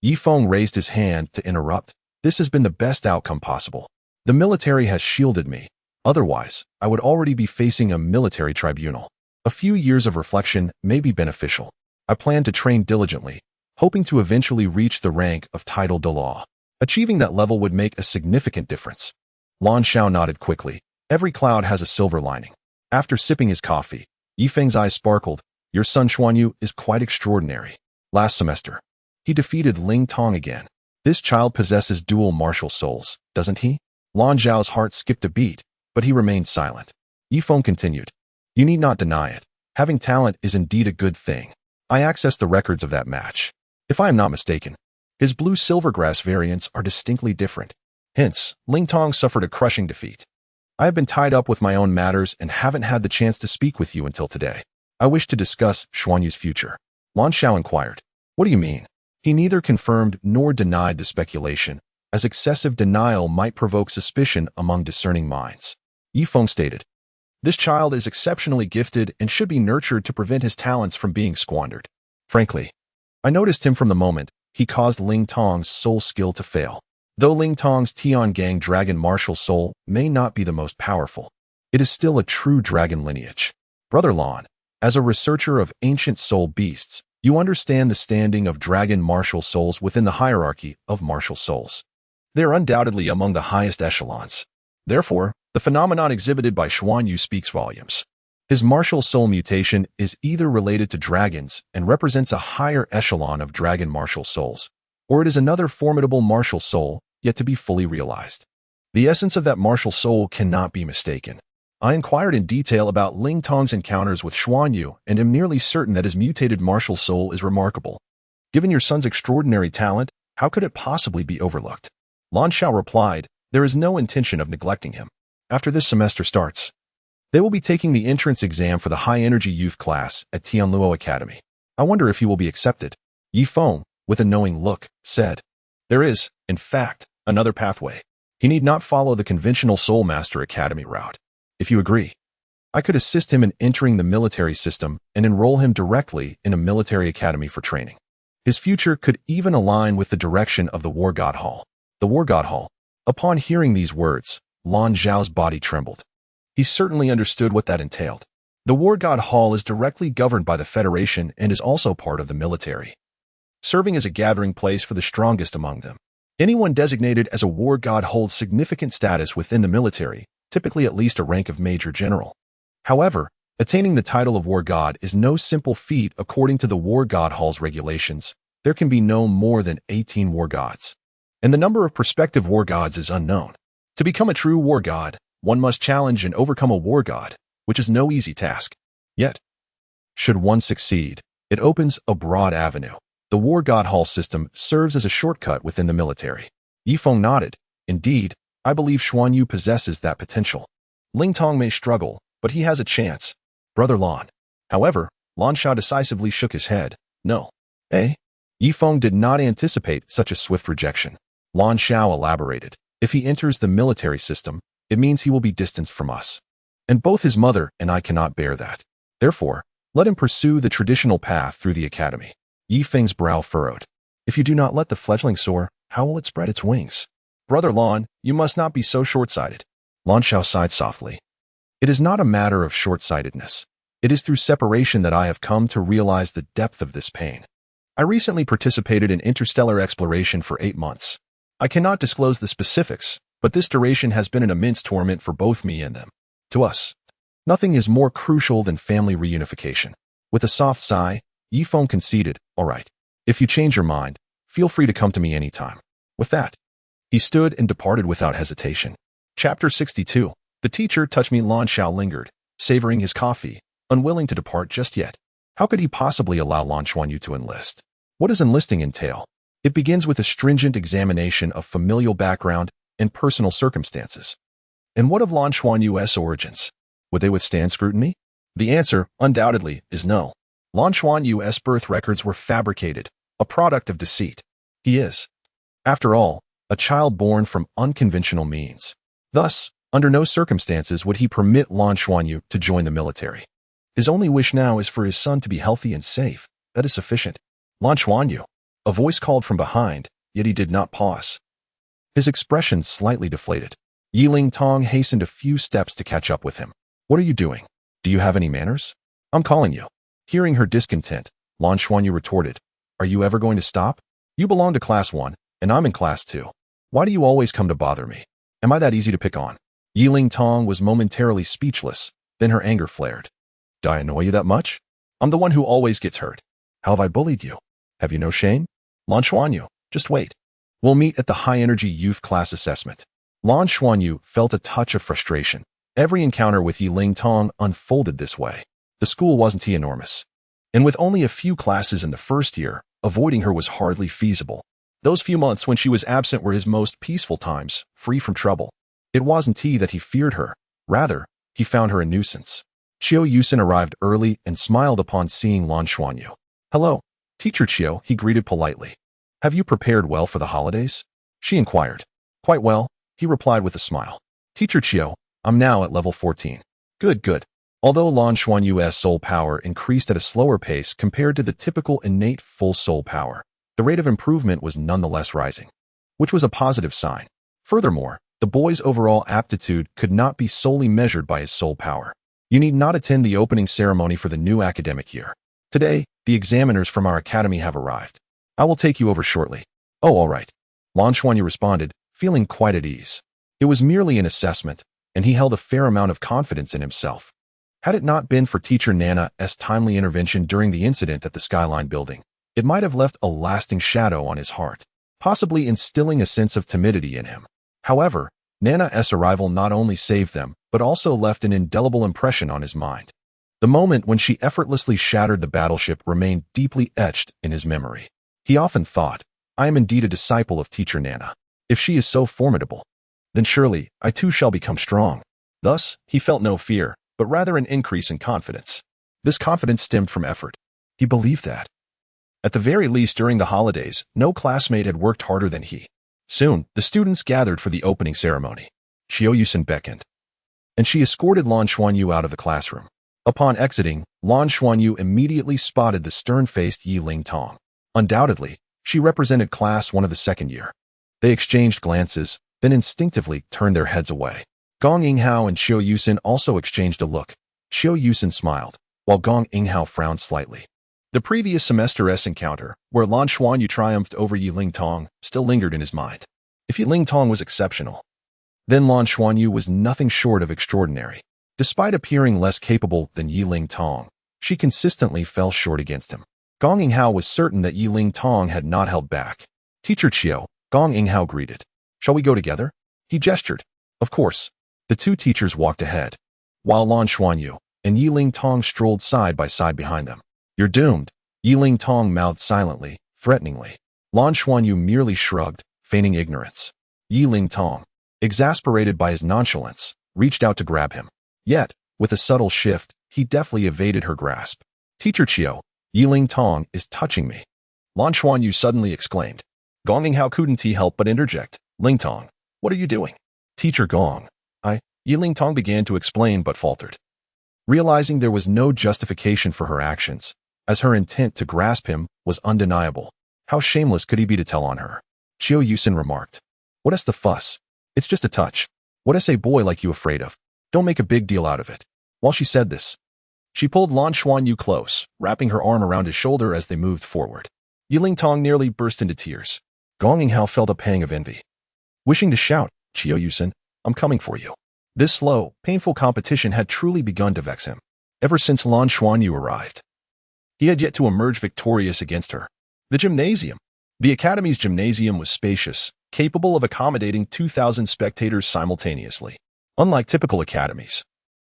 Yifeng raised his hand to interrupt. This has been the best outcome possible. The military has shielded me. Otherwise, I would already be facing a military tribunal. A few years of reflection may be beneficial. I plan to train diligently, hoping to eventually reach the rank of title de law. Achieving that level would make a significant difference. Lan Xiao nodded quickly. Every cloud has a silver lining. After sipping his coffee, Yifeng's eyes sparkled. Your son Xuanyu is quite extraordinary. Last semester, he defeated Ling Tong again. This child possesses dual martial souls, doesn't he? Lan Zhao's heart skipped a beat, but he remained silent. Yifeng continued. You need not deny it. Having talent is indeed a good thing. I accessed the records of that match. If I am not mistaken, his blue silvergrass variants are distinctly different. Hence, Ling Tong suffered a crushing defeat. I have been tied up with my own matters and haven't had the chance to speak with you until today. I wish to discuss Xuanyu's future. Lan Xiao inquired. What do you mean? He neither confirmed nor denied the speculation, as excessive denial might provoke suspicion among discerning minds. Yifeng stated, this child is exceptionally gifted and should be nurtured to prevent his talents from being squandered. Frankly, I noticed him from the moment he caused Ling Tong's soul skill to fail. Though Ling Tong's Tiangang dragon martial soul may not be the most powerful, it is still a true dragon lineage. Brother Lan, as a researcher of ancient soul beasts, you understand the standing of dragon martial souls within the hierarchy of martial souls. They are undoubtedly among the highest echelons. Therefore, the phenomenon exhibited by Xuanyu speaks volumes. His martial soul mutation is either related to dragons and represents a higher echelon of dragon martial souls, or it is another formidable martial soul yet to be fully realized. The essence of that martial soul cannot be mistaken. I inquired in detail about Ling Tong's encounters with Xuanyu and am nearly certain that his mutated martial soul is remarkable. Given your son's extraordinary talent, how could it possibly be overlooked? Lan Xiao replied, there is no intention of neglecting him. After this semester starts, they will be taking the entrance exam for the high-energy youth class at Tianluo Academy. I wonder if he will be accepted. Yi Feng, with a knowing look, said. There is, in fact, another pathway. He need not follow the conventional Soul Master Academy route. If you agree, I could assist him in entering the military system and enroll him directly in a military academy for training. His future could even align with the direction of the War God Hall. The War God Hall. Upon hearing these words, Lan Zhao's body trembled. He certainly understood what that entailed. The War God Hall is directly governed by the Federation and is also part of the military, serving as a gathering place for the strongest among them. Anyone designated as a War God holds significant status within the military, typically at least a rank of Major General. However, attaining the title of War God is no simple feat according to the War God Hall's regulations. There can be no more than 18 War Gods, and the number of prospective War Gods is unknown. To become a true War God, one must challenge and overcome a War God, which is no easy task. Yet, should one succeed, it opens a broad avenue. The War God Hall system serves as a shortcut within the military. Yi Feng nodded. Indeed, I believe Xuan Yu possesses that potential. Ling Tong may struggle, but he has a chance. Brother Lan. However, Lan Xiao decisively shook his head. No. Yi Feng did not anticipate such a swift rejection. Lan Xiao elaborated. If he enters the military system, it means he will be distanced from us. And both his mother and I cannot bear that. Therefore, let him pursue the traditional path through the academy. Yi Feng's brow furrowed. If you do not let the fledgling soar, how will it spread its wings? Brother Lan, you must not be so short-sighted. Lan Xiao sighed softly. It is not a matter of short-sightedness. It is through separation that I have come to realize the depth of this pain. I recently participated in interstellar exploration for 8 months. I cannot disclose the specifics, but this duration has been an immense torment for both me and them. To us, nothing is more crucial than family reunification. With a soft sigh, Yi Feng conceded, all right. If you change your mind, feel free to come to me anytime. With that, he stood and departed without hesitation. Chapter 62. The teacher touched me. Lan Xiao lingered, savoring his coffee, unwilling to depart just yet. How could he possibly allow Lan Xuanyu to enlist? What does enlisting entail? It begins with a stringent examination of familial background and personal circumstances. And what of Lan Xuanyu's origins? Would they withstand scrutiny? The answer, undoubtedly, is no. Lan Xuanyu's birth records were fabricated, a product of deceit. He is, after all, a child born from unconventional means. Thus, under no circumstances would he permit Lan Xuanyu to join the military. His only wish now is for his son to be healthy and safe. That is sufficient. Lan Xuanyu. A voice called from behind, yet he did not pause. His expression slightly deflated. Yi Ling Tong hastened a few steps to catch up with him. What are you doing? Do you have any manners? I'm calling you. Hearing her discontent, Lan Xuanyu retorted. Are you ever going to stop? You belong to class 1, and I'm in class 2. Why do you always come to bother me? Am I that easy to pick on? Yi Ling Tong was momentarily speechless, then her anger flared. Do I annoy you that much? I'm the one who always gets hurt. How have I bullied you? Have you no shame? Lan Xuanyu, just wait. We'll meet at the high-energy youth class assessment. Lan Xuanyu felt a touch of frustration. Every encounter with Yi Ling Tong unfolded this way. The school wasn't enormous, and with only a few classes in the first year, avoiding her was hardly feasible. Those few months when she was absent were his most peaceful times, free from trouble. It wasn't that he feared her. Rather, he found her a nuisance. Qiu Yusin arrived early and smiled upon seeing Lan Xuanyu. Hello, Teacher Qiu, he greeted politely. Have you prepared well for the holidays? She inquired. Quite well, he replied with a smile. Teacher Qiu, I'm now at level 14. Good. Although Lan Xuanyu's soul power increased at a slower pace compared to the typical innate full soul power, the rate of improvement was nonetheless rising, which was a positive sign. Furthermore, the boy's overall aptitude could not be solely measured by his soul power. You need not attend the opening ceremony for the new academic year. Today, the examiners from our academy have arrived. I will take you over shortly. Oh, all right. Lan Xuanyu responded, feeling quite at ease. It was merely an assessment, and he held a fair amount of confidence in himself. Had it not been for Teacher Nana's timely intervention during the incident at the Skyline building, it might have left a lasting shadow on his heart, possibly instilling a sense of timidity in him. However, Nana's arrival not only saved them, but also left an indelible impression on his mind. The moment when she effortlessly shattered the battleship remained deeply etched in his memory. He often thought, I am indeed a disciple of Teacher Nana. If she is so formidable, then surely I too shall become strong. Thus, he felt no fear, but rather an increase in confidence. This confidence stemmed from effort. He believed that. At the very least during the holidays, no classmate had worked harder than he. Soon, the students gathered for the opening ceremony. Qiu Yusen beckoned, and she escorted Lan Xuanyu out of the classroom. Upon exiting, Lan Xuanyu immediately spotted the stern-faced Yi Lingtong. Undoubtedly, she represented class 1 of the second year. They exchanged glances, then instinctively turned their heads away. Gong Yinghao and Qiu Yusen also exchanged a look. Qiu Yusen smiled, while Gong Yinghao frowned slightly. The previous semester's encounter, where Lan Xuanyu triumphed over Yi Lingtong, still lingered in his mind. If Yi Lingtong was exceptional, then Lan Xuanyu was nothing short of extraordinary. Despite appearing less capable than Yi Lingtong, she consistently fell short against him. Gong Yinghao was certain that Yi Lingtong had not held back. Teacher Qiu, Gong Yinghao greeted. Shall we go together? He gestured. Of course. The two teachers walked ahead, while Lan Xuanyu and Yi Lingtong strolled side by side behind them. You're doomed, Yi Lingtong mouthed silently, threateningly. Lan Xuanyu merely shrugged, feigning ignorance. Yi Lingtong, exasperated by his nonchalance, reached out to grab him. Yet, with a subtle shift, he deftly evaded her grasp. Teacher Qiu, Yi Lingtong is touching me. Lan Xuanyu suddenly exclaimed. Gong Yinghao couldn't help but interject. Lingtong, what are you doing? Teacher Gong. Yi Lingtong began to explain but faltered, realizing there was no justification for her actions, as her intent to grasp him was undeniable. How shameless could he be to tell on her? Qiu Yusen remarked. What is the fuss? It's just a touch. What is a boy like you afraid of? Don't make a big deal out of it. While she said this, she pulled Lan Xuanyu close, wrapping her arm around his shoulder as they moved forward. Yi Lingtong nearly burst into tears. Gong Yinghao felt a pang of envy. Wishing to shout, Qiu Yusen, I'm coming for you. This slow, painful competition had truly begun to vex him. Ever since Lan Xuanyu arrived, he had yet to emerge victorious against her. The gymnasium. The academy's gymnasium was spacious, capable of accommodating 2,000 spectators simultaneously. Unlike typical academies,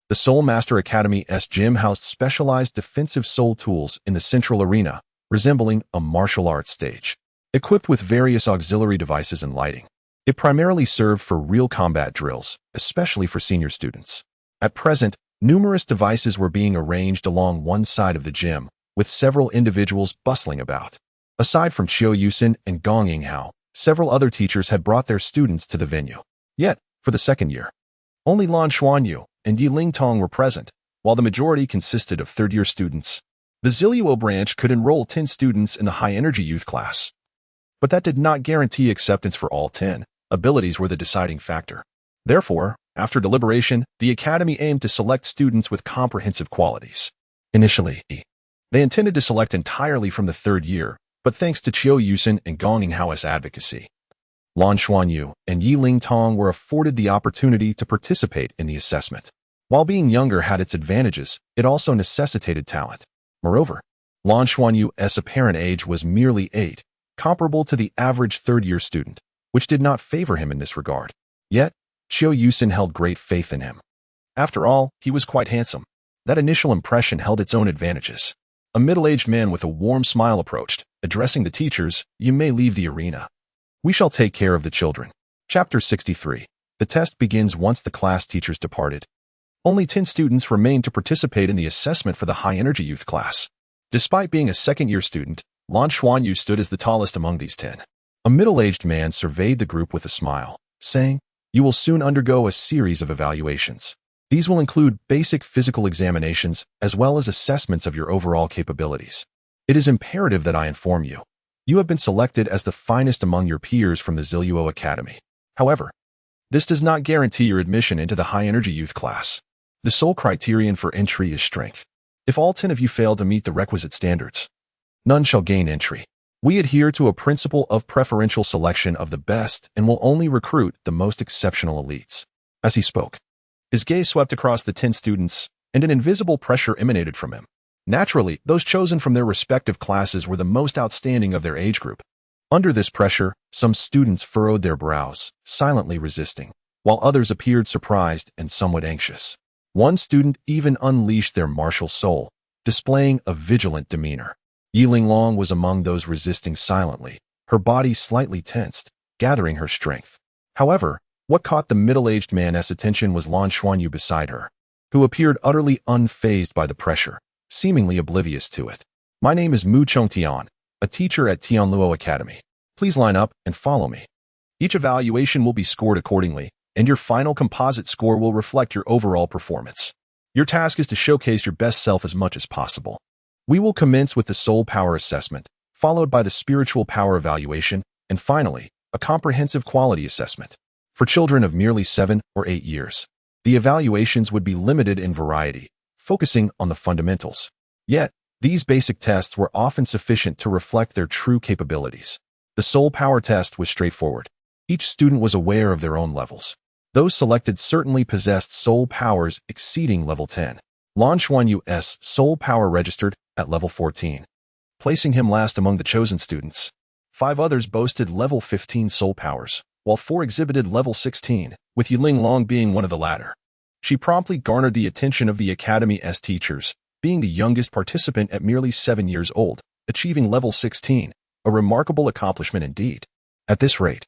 the Soul Master Academy's gym housed specialized defensive soul tools in the central arena, resembling a martial arts stage. Equipped with various auxiliary devices and lighting, it primarily served for real combat drills, especially for senior students. At present, numerous devices were being arranged along one side of the gym, with several individuals bustling about. Aside from Qiu Yusen and Gong Yinghao, several other teachers had brought their students to the venue. Yet, for the second year, only Lan Xuanyu and Yi Lingtong were present, while the majority consisted of third-year students. The Ziluo branch could enroll 10 students in the high-energy youth class, but that did not guarantee acceptance for all 10. Abilities were the deciding factor. Therefore, after deliberation, the academy aimed to select students with comprehensive qualities. Initially, they intended to select entirely from the third year, but thanks to Qiu Yusen and Gong Yinghao's advocacy, Lan Xuanyu and Yi Lingtong were afforded the opportunity to participate in the assessment. While being younger had its advantages, it also necessitated talent. Moreover, Lan Xuanyu's apparent age was merely 8, comparable to the average third-year student, which did not favor him in this regard. Yet, Qiu Yusen held great faith in him. After all, he was quite handsome. That initial impression held its own advantages. A middle-aged man with a warm smile approached, addressing the teachers, "You may leave the arena. We shall take care of the children." Chapter 63. The test begins once the class teachers departed. Only 10 students remained to participate in the assessment for the high-energy youth class. Despite being a second-year student, Lan Xuanyu stood as the tallest among these 10. A middle-aged man surveyed the group with a smile, saying, "You will soon undergo a series of evaluations. These will include basic physical examinations as well as assessments of your overall capabilities. It is imperative that I inform you. You have been selected as the finest among your peers from the Ziluo Academy. However, this does not guarantee your admission into the high-energy youth class. The sole criterion for entry is strength. If all 10 of you fail to meet the requisite standards, none shall gain entry. We adhere to a principle of preferential selection of the best and will only recruit the most exceptional elites." As he spoke, his gaze swept across the 10 students, and an invisible pressure emanated from him. Naturally, those chosen from their respective classes were the most outstanding of their age group. Under this pressure, some students furrowed their brows, silently resisting, while others appeared surprised and somewhat anxious. One student even unleashed their martial soul, displaying a vigilant demeanor. Yi Linglong was among those resisting silently, her body slightly tensed, gathering her strength. However, what caught the middle-aged man's attention was Lan Xuanyu beside her, who appeared utterly unfazed by the pressure, seemingly oblivious to it. My name is Mu Chongtian, a teacher at Tianluo Academy. Please line up and follow me. Each evaluation will be scored accordingly, and your final composite score will reflect your overall performance. Your task is to showcase your best self as much as possible. We will commence with the soul power assessment, followed by the spiritual power evaluation, and finally, a comprehensive quality assessment. For children of merely 7 or 8 years, the evaluations would be limited in variety, focusing on the fundamentals. Yet, these basic tests were often sufficient to reflect their true capabilities. The soul power test was straightforward. Each student was aware of their own levels. Those selected certainly possessed soul powers exceeding level 10. Lan Xuanyu's soul power registered at level 14, placing him last among the chosen students. 5 others boasted level 15 soul powers, while 4 exhibited level 16, with Yiling Long being one of the latter. She promptly garnered the attention of the Academy's teachers, being the youngest participant at merely 7 years old, achieving level 16, a remarkable accomplishment indeed. At this rate,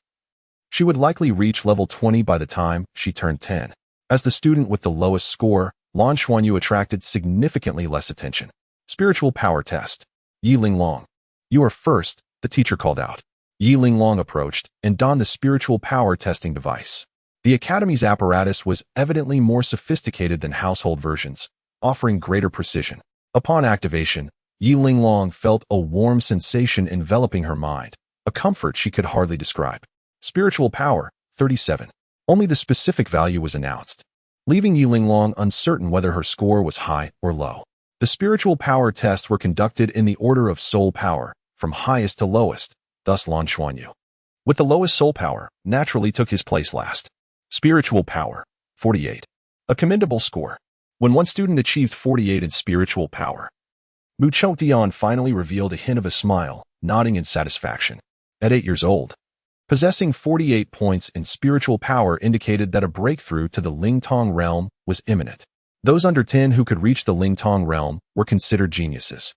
she would likely reach level 20 by the time she turned 10. As the student with the lowest score, Lan Xuanyu attracted significantly less attention. Spiritual power test. Yiling Long. You are first, the teacher called out. Yiling Long approached and donned the spiritual power testing device. The Academy's apparatus was evidently more sophisticated than household versions, offering greater precision. Upon activation, Yiling Long felt a warm sensation enveloping her mind, a comfort she could hardly describe. Spiritual power, 37. Only the specific value was announced, leaving Yiling Long uncertain whether her score was high or low. The spiritual power tests were conducted in the order of soul power, from highest to lowest, thus Lan Xuanyu, with the lowest soul power, naturally took his place last. Spiritual power, 48. A commendable score. When one student achieved 48 in spiritual power, Mu Chongtian finally revealed a hint of a smile, nodding in satisfaction. At 8 years old, possessing 48 points in spiritual power indicated that a breakthrough to the Lingtong realm was imminent. Those under 10 who could reach the Lingtong realm were considered geniuses.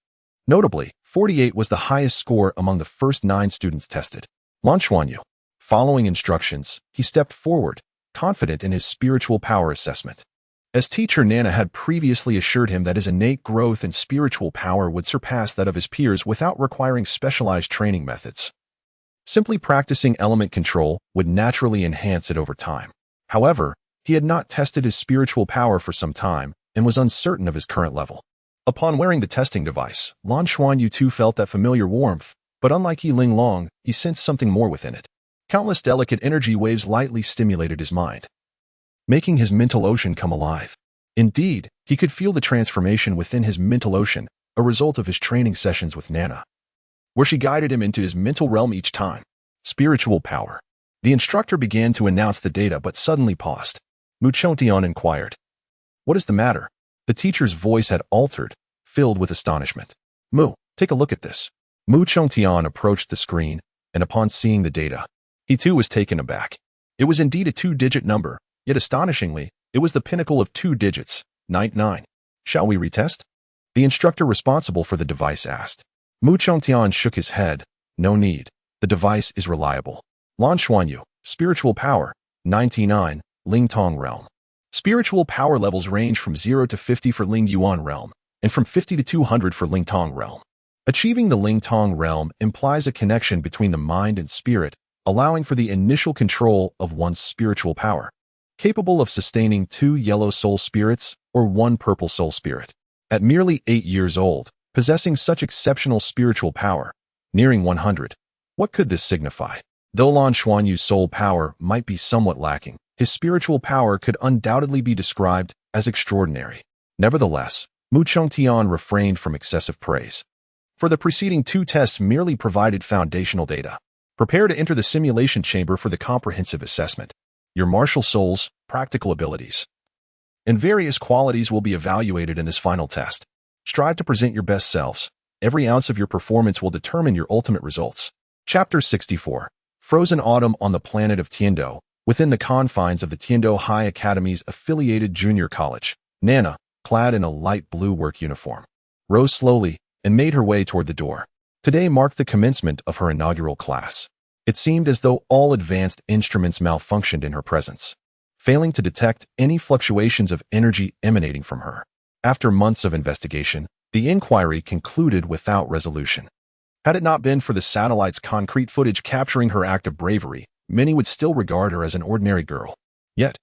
Notably, 48 was the highest score among the first 9 students tested. Lan Xuanyu. Following instructions, he stepped forward, confident in his spiritual power assessment. As teacher Nana had previously assured him that his innate growth in spiritual power would surpass that of his peers without requiring specialized training methods. Simply practicing element control would naturally enhance it over time. However, he had not tested his spiritual power for some time and was uncertain of his current level. Upon wearing the testing device, Lan Xuanyu too felt that familiar warmth, but unlike Yiling Long, he sensed something more within it. Countless delicate energy waves lightly stimulated his mind, making his mental ocean come alive. Indeed, he could feel the transformation within his mental ocean, a result of his training sessions with Nana, where she guided him into his mental realm each time. Spiritual power. The instructor began to announce the data but suddenly paused. Mu Chongtian inquired, "What is the matter?" The teacher's voice had altered, filled with astonishment. "Mu, take a look at this." Mu Chongtian approached the screen, and upon seeing the data, he too was taken aback. It was indeed a 2-digit number, yet astonishingly, it was the pinnacle of 2 digits, 99. "Shall we retest?" The instructor responsible for the device asked. Mu Chongtian shook his head. "No need. The device is reliable." Lan Xuanyu. Spiritual power, 99, Lingtong realm. Spiritual power levels range from 0 to 50 for Ling Yuan realm, and from 50 to 200 for Lingtong realm. Achieving the Lingtong realm implies a connection between the mind and spirit, allowing for the initial control of one's spiritual power, capable of sustaining 2 yellow soul spirits or 1 purple soul spirit. At merely 8 years old, possessing such exceptional spiritual power, nearing 100, what could this signify? Though Lan Xuanyu's soul power might be somewhat lacking, his spiritual power could undoubtedly be described as extraordinary. Nevertheless, Mu Chongtian refrained from excessive praise, for the preceding 2 tests merely provided foundational data. Prepare to enter the simulation chamber for the comprehensive assessment. Your martial souls, practical abilities, and various qualities will be evaluated in this final test. Strive to present your best selves. Every ounce of your performance will determine your ultimate results. Chapter 64. Frozen Autumn on the planet of Tiando, within the confines of the Tiando High Academy's affiliated junior college. Nana, clad in a light blue work uniform, rose slowly and made her way toward the door. Today marked the commencement of her inaugural class. It seemed as though all advanced instruments malfunctioned in her presence, failing to detect any fluctuations of energy emanating from her. After months of investigation, The inquiry concluded without resolution. Had it not been for the satellite's concrete footage capturing her act of bravery, many would still regard her as an ordinary girl. Yet,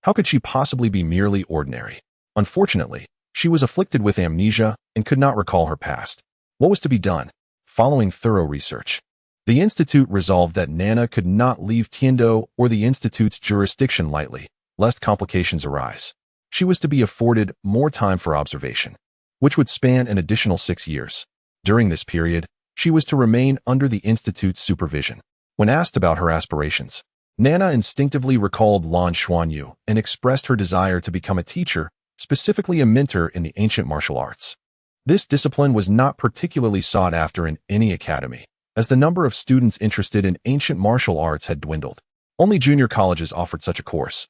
how could she possibly be merely ordinary? Unfortunately, she was afflicted with amnesia and could not recall her past. What was to be done? Following thorough research, the Institute resolved that Nana could not leave Tiendo or the Institute's jurisdiction lightly, lest complications arise. She was to be afforded more time for observation, which would span an additional 6 years. During this period, she was to remain under the Institute's supervision. When asked about her aspirations, Nana instinctively recalled Lan Xuanyu and expressed her desire to become a teacher, specifically a mentor in the ancient martial arts. This discipline was not particularly sought after in any academy, as the number of students interested in ancient martial arts had dwindled. Only junior colleges offered such a course.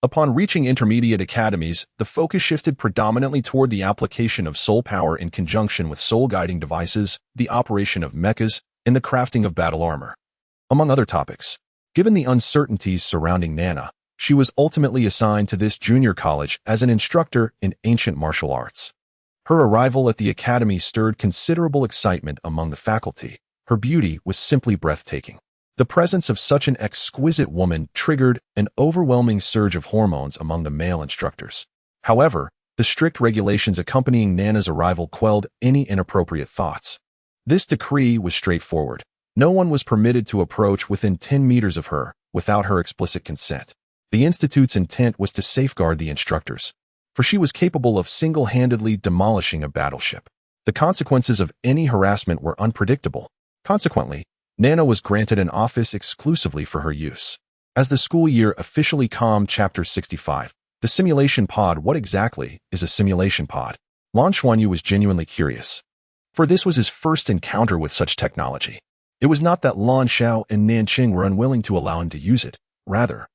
Upon reaching intermediate academies, the focus shifted predominantly toward the application of soul power in conjunction with soul-guiding devices, the operation of mechas, and the crafting of battle armor, among other topics. Given the uncertainties surrounding Nana, she was ultimately assigned to this junior college as an instructor in ancient martial arts. Her arrival at the academy stirred considerable excitement among the faculty. Her beauty was simply breathtaking. The presence of such an exquisite woman triggered an overwhelming surge of hormones among the male instructors. However, the strict regulations accompanying Nana's arrival quelled any inappropriate thoughts. This decree was straightforward. No one was permitted to approach within 10 meters of her without her explicit consent. The Institute's intent was to safeguard the instructors, for she was capable of single-handedly demolishing a battleship. The consequences of any harassment were unpredictable. Consequently, Nana was granted an office exclusively for her use. As the school year officially calmed Chapter 65, the simulation pod. What exactly is a simulation pod? Lan Xuanyu was genuinely curious, for this was his first encounter with such technology. It was not that Lan Xiao and Nanqing were unwilling to allow him to use it. Rather,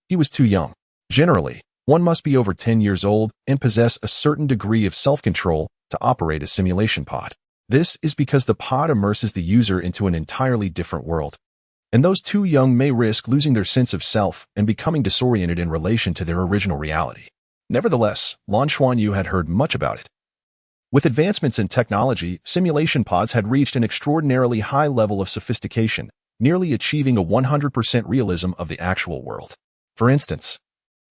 he was too young. Generally, one must be over 10 years old and possess a certain degree of self-control to operate a simulation pod. This is because the pod immerses the user into an entirely different world, and those too young may risk losing their sense of self and becoming disoriented in relation to their original reality. Nevertheless, Lan Xuanyu had heard much about it. With advancements in technology, simulation pods had reached an extraordinarily high level of sophistication, nearly achieving a 100% realism of the actual world. For instance,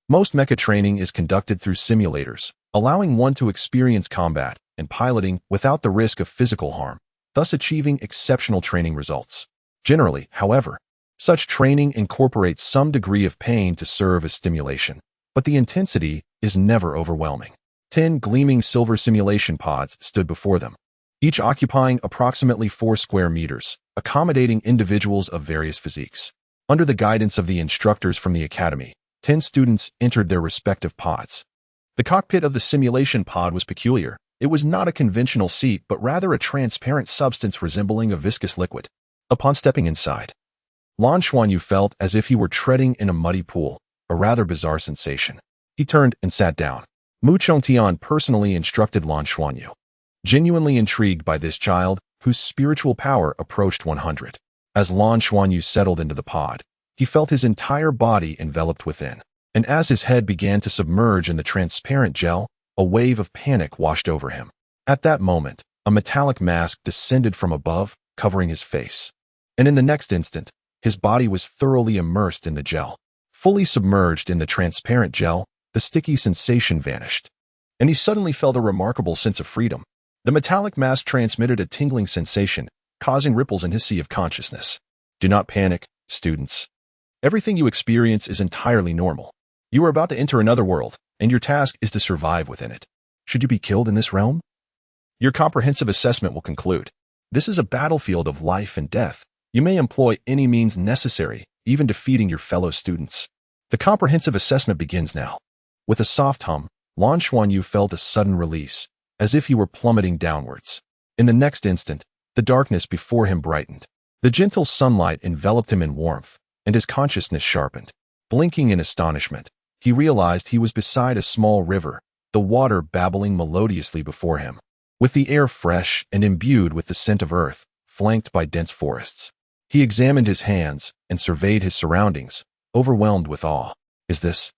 most mecha training is conducted through simulators, allowing one to experience combat and piloting without the risk of physical harm, thus achieving exceptional training results. Generally, however, such training incorporates some degree of pain to serve as stimulation, but the intensity is never overwhelming. 10 gleaming silver simulation pods stood before them, each occupying approximately 4 square meters, accommodating individuals of various physiques. Under the guidance of the instructors from the academy, 10 students entered their respective pods. The cockpit of the simulation pod was peculiar. It was not a conventional seat, but rather a transparent substance resembling a viscous liquid. Upon stepping inside, Lan Xuanyu felt as if he were treading in a muddy pool, a rather bizarre sensation. He turned and sat down. Mu Chongtian personally instructed Lan Xuanyu, genuinely intrigued by this child, whose spiritual power approached 100. As Lan Xuanyu settled into the pod, he felt his entire body enveloped within, and as his head began to submerge in the transparent gel, a wave of panic washed over him. At that moment, a metallic mask descended from above, covering his face, and in the next instant, his body was thoroughly immersed in the gel. Fully submerged in the transparent gel, the sticky sensation vanished, and he suddenly felt a remarkable sense of freedom. The metallic mask transmitted a tingling sensation, causing ripples in his sea of consciousness. Do not panic, students. Everything you experience is entirely normal. You are about to enter another world, and your task is to survive within it. Should you be killed in this realm? Your comprehensive assessment will conclude. This is a battlefield of life and death. You may employ any means necessary, even defeating your fellow students. The comprehensive assessment begins now. With a soft hum, Lan Xuanyu felt a sudden release, as if he were plummeting downwards. In the next instant, the darkness before him brightened. The gentle sunlight enveloped him in warmth, and his consciousness sharpened. Blinking in astonishment, he realized he was beside a small river, the water babbling melodiously before him. With the air fresh and imbued with the scent of earth, flanked by dense forests, he examined his hands and surveyed his surroundings, overwhelmed with awe. Is this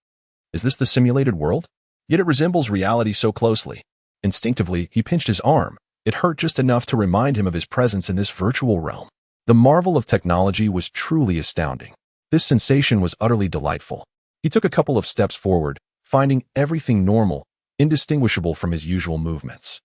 the simulated world? Yet it resembles reality so closely. Instinctively, he pinched his arm. It hurt just enough to remind him of his presence in this virtual realm. The marvel of technology was truly astounding. This sensation was utterly delightful. He took a couple of steps forward, finding everything normal, indistinguishable from his usual movements.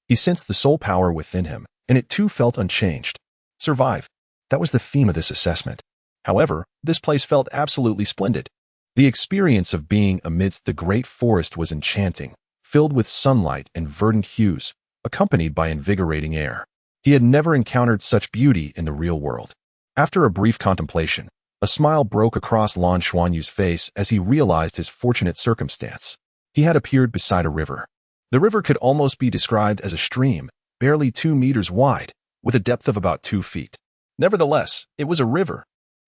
He sensed the soul power within him, and it too felt unchanged. Survive. That was the theme of this assessment. However, this place felt absolutely splendid. The experience of being amidst the great forest was enchanting, filled with sunlight and verdant hues, accompanied by invigorating air. He had never encountered such beauty in the real world. After a brief contemplation, a smile broke across Lan Xuanyu's face as he realized his fortunate circumstance. He had appeared beside a river. The river could almost be described as a stream, barely 2 meters wide, with a depth of about 2 feet. Nevertheless, it was a river.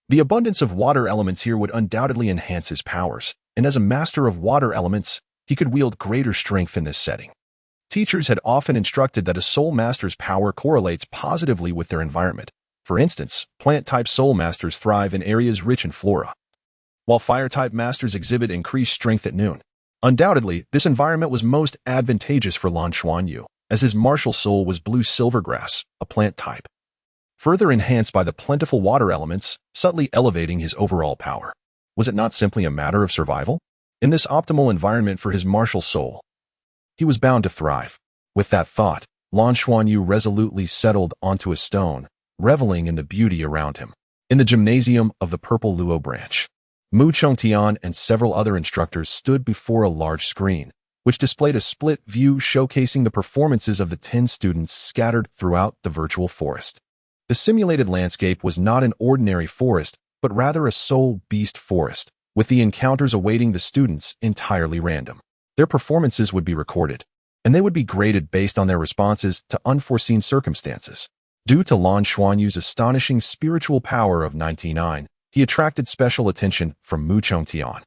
The abundance of water elements here would undoubtedly enhance his powers, and as a master of water elements, he could wield greater strength in this setting. Teachers had often instructed that a soul master's power correlates positively with their environment. For instance, plant-type soul masters thrive in areas rich in flora, while fire-type masters exhibit increased strength at noon. Undoubtedly, this environment was most advantageous for Lan Xuanyu, as his martial soul was blue silvergrass, a plant type, further enhanced by the plentiful water elements, subtly elevating his overall power. Was it not simply a matter of survival? In this optimal environment for his martial soul, he was bound to thrive. With that thought, Lan Xuanyu resolutely settled onto a stone, reveling in the beauty around him. In the gymnasium of the Purple Luo branch, Mu Chongtian and several other instructors stood before a large screen, which displayed a split view showcasing the performances of the 10 students scattered throughout the virtual forest. The simulated landscape was not an ordinary forest, but rather a soul beast forest, with the encounters awaiting the students entirely random. Their performances would be recorded, and they would be graded based on their responses to unforeseen circumstances. Due to Lan Xuanyu's astonishing spiritual power of 99, he attracted special attention from Mu Chongtian,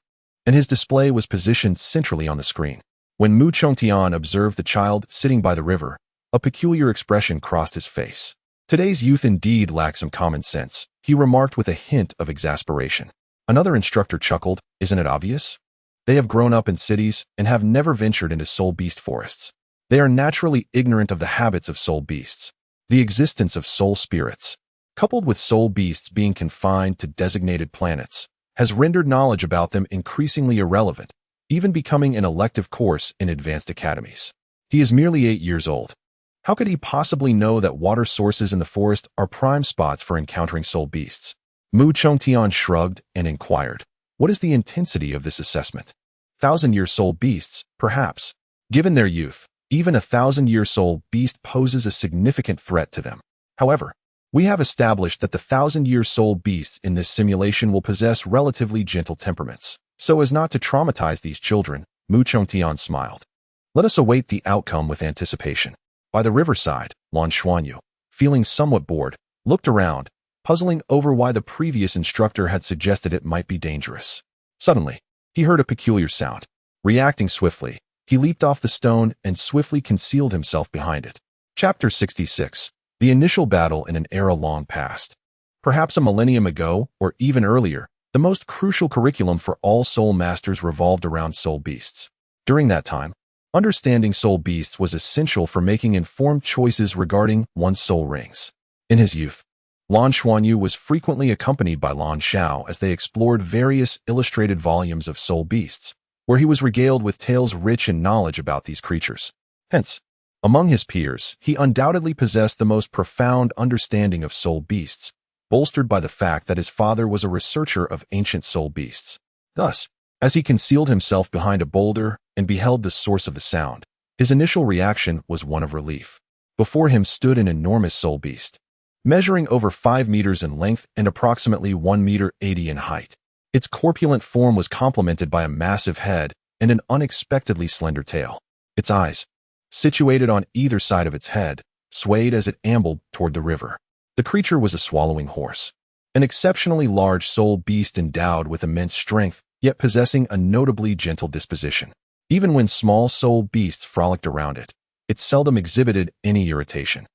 and his display was positioned centrally on the screen. When Mu Chongtian observed the child sitting by the river, a peculiar expression crossed his face. Today's youth indeed lack some common sense, he remarked with a hint of exasperation. Another instructor chuckled, isn't it obvious? They have grown up in cities and have never ventured into soul beast forests. They are naturally ignorant of the habits of soul beasts, the existence of soul spirits, coupled with soul beasts being confined to designated planets, has rendered knowledge about them increasingly irrelevant, even becoming an elective course in advanced academies. He is merely 8 years old. How could he possibly know that water sources in the forest are prime spots for encountering soul beasts? Mu Chongtian shrugged and inquired, what is the intensity of this assessment? 1,000-year soul beasts, perhaps. Given their youth, even a 1,000-year soul beast poses a significant threat to them. However, we have established that the 1,000-year soul beasts in this simulation will possess relatively gentle temperaments, so as not to traumatize these children. Mu Chongtian smiled. Let us await the outcome with anticipation. By the riverside, Lan Xuanyu, feeling somewhat bored, looked around, puzzling over why the previous instructor had suggested it might be dangerous. Suddenly, he heard a peculiar sound. Reacting swiftly, he leaped off the stone and swiftly concealed himself behind it. Chapter 66. The initial battle in an era long past. Perhaps a millennium ago, or even earlier, the most crucial curriculum for all soul masters revolved around soul beasts. During that time, understanding soul beasts was essential for making informed choices regarding one's soul rings. In his youth, Lan Xuanyu was frequently accompanied by Lan Xiao as they explored various illustrated volumes of soul beasts, where he was regaled with tales rich in knowledge about these creatures. Hence, among his peers, he undoubtedly possessed the most profound understanding of soul beasts, bolstered by the fact that his father was a researcher of ancient soul beasts. Thus, as he concealed himself behind a boulder and beheld the source of the sound, his initial reaction was one of relief. Before him stood an enormous soul beast, measuring over 5 meters in length and approximately 1 meter 80 in height. Its corpulent form was complemented by a massive head and an unexpectedly slender tail. Its eyes, situated on either side of its head, swayed as it ambled toward the river. The creature was a swallowing horse, an exceptionally large soul beast endowed with immense strength, yet possessing a notably gentle disposition. Even when small soul beasts frolicked around it, it seldom exhibited any irritation.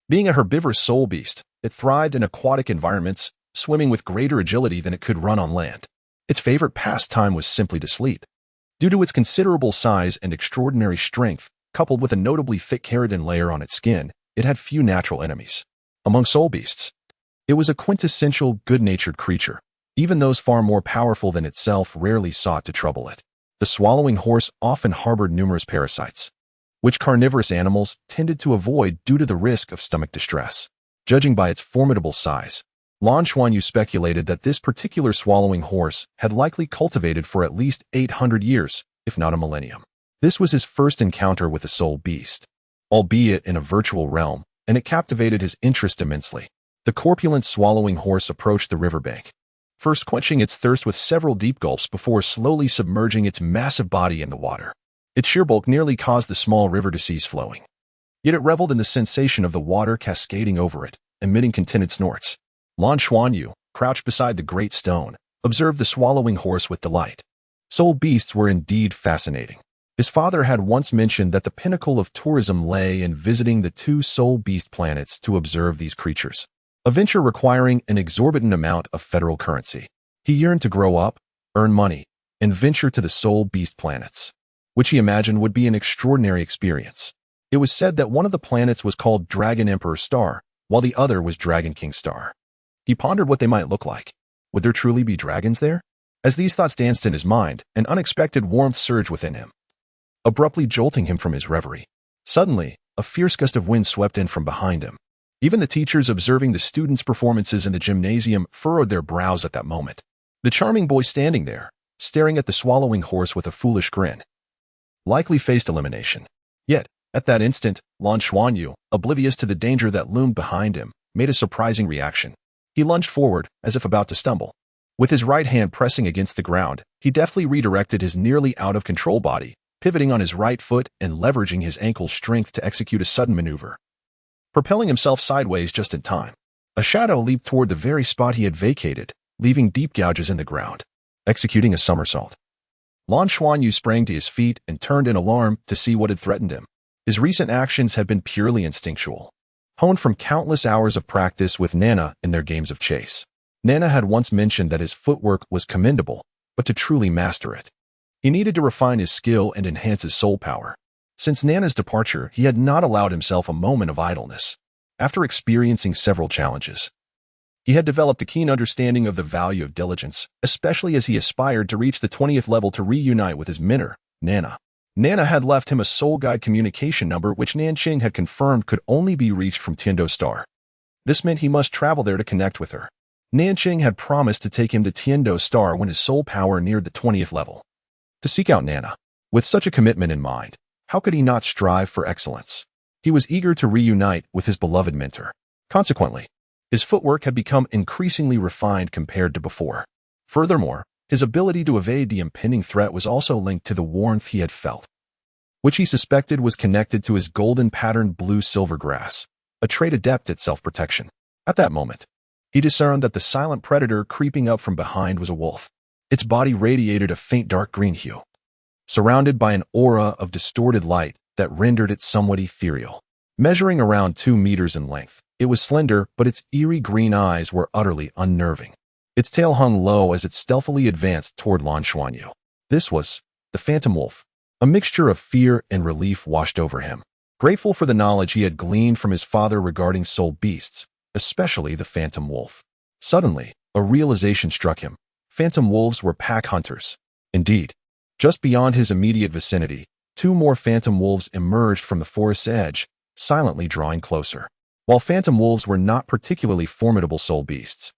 Being a herbivorous soul beast, it thrived in aquatic environments, swimming with greater agility than it could run on land. Its favorite pastime was simply to sleep. Due to its considerable size and extraordinary strength, coupled with a notably thick keratin layer on its skin, it had few natural enemies. Among soul beasts, it was a quintessential good-natured creature. Even those far more powerful than itself rarely sought to trouble it. The swallowing horse often harbored numerous parasites, which carnivorous animals tended to avoid due to the risk of stomach distress. Judging by its formidable size, Lan Xuanyu speculated that this particular swallowing horse had likely cultivated for at least 800 years, if not a millennium. This was his first encounter with a soul beast, albeit in a virtual realm, and it captivated his interest immensely. The corpulent swallowing horse approached the riverbank, first quenching its thirst with several deep gulps before slowly submerging its massive body in the water. Its sheer bulk nearly caused the small river to cease flowing. Yet it reveled in the sensation of the water cascading over it, emitting contented snorts. Lan Xuanyu, crouched beside the great stone, observed the swallowing horse with delight. Soul beasts were indeed fascinating. His father had once mentioned that the pinnacle of tourism lay in visiting the two soul beast planets to observe these creatures, a venture requiring an exorbitant amount of federal currency. He yearned to grow up, earn money, and venture to the soul beast planets, which he imagined would be an extraordinary experience. It was said that one of the planets was called Dragon Emperor Star, while the other was Dragon King Star. He pondered what they might look like. Would there truly be dragons there? As these thoughts danced in his mind, an unexpected warmth surged within him, abruptly jolting him from his reverie. Suddenly, a fierce gust of wind swept in from behind him. Even the teachers observing the students' performances in the gymnasium furrowed their brows at that moment. The charming boy standing there, staring at the swallowing horse with a foolish grin, likely faced elimination. Yet, at that instant, Lan Xuanyu, oblivious to the danger that loomed behind him, made a surprising reaction. He lunged forward, as if about to stumble. With his right hand pressing against the ground, he deftly redirected his nearly out-of-control body, pivoting on his right foot and leveraging his ankle strength to execute a sudden maneuver, propelling himself sideways just in time. A shadow leaped toward the very spot he had vacated, leaving deep gouges in the ground. Executing a somersault, Lan Xuanyu sprang to his feet and turned in alarm to see what had threatened him. His recent actions had been purely instinctual, honed from countless hours of practice with Nana in their games of chase. Nana had once mentioned that his footwork was commendable, but to truly master it, he needed to refine his skill and enhance his soul power. Since Nana's departure, he had not allowed himself a moment of idleness. After experiencing several challenges, he had developed a keen understanding of the value of diligence, especially as he aspired to reach the 20th level to reunite with his mentor, Nana. Nana had left him a soul guide communication number which Nanqing had confirmed could only be reached from Tiando Star. This meant he must travel there to connect with her. Nanqing had promised to take him to Tiando Star when his soul power neared the 20th level. To seek out Nana, with such a commitment in mind, how could he not strive for excellence? He was eager to reunite with his beloved mentor. Consequently, his footwork had become increasingly refined compared to before. Furthermore, his ability to evade the impending threat was also linked to the warmth he had felt, which he suspected was connected to his golden-patterned blue-silver grass, a trait adept at self-protection. At that moment, he discerned that the silent predator creeping up from behind was a wolf. Its body radiated a faint dark green hue, surrounded by an aura of distorted light that rendered it somewhat ethereal. Measuring around 2 meters in length, it was slender, but its eerie green eyes were utterly unnerving. Its tail hung low as it stealthily advanced toward Lan Xuanyu. This was the Phantom Wolf. A mixture of fear and relief washed over him. Grateful for the knowledge he had gleaned from his father regarding soul beasts, especially the Phantom Wolf. Suddenly, a realization struck him. Phantom wolves were pack hunters. Indeed, just beyond his immediate vicinity, 2 more phantom wolves emerged from the forest's edge, silently drawing closer. While phantom wolves were not particularly formidable soul beasts,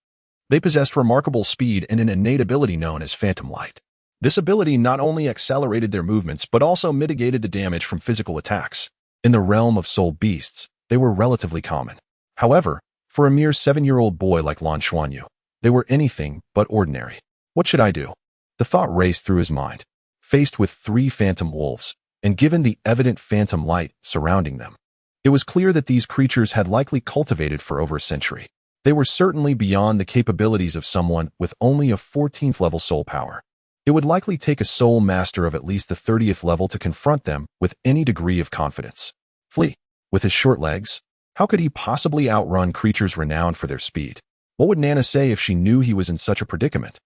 they possessed remarkable speed and an innate ability known as phantom light. This ability not only accelerated their movements but also mitigated the damage from physical attacks. In the realm of soul beasts, they were relatively common. However, for a mere 7-year-old boy like Lan Xuanyu, they were anything but ordinary. What should I do? The thought raced through his mind. Faced with 3 phantom wolves, and given the evident phantom light surrounding them, it was clear that these creatures had likely cultivated for over a century. They were certainly beyond the capabilities of someone with only a 14th level soul power. It would likely take a soul master of at least the 30th level to confront them with any degree of confidence. Flea, with his short legs, how could he possibly outrun creatures renowned for their speed? What would Nana say if she knew he was in such a predicament?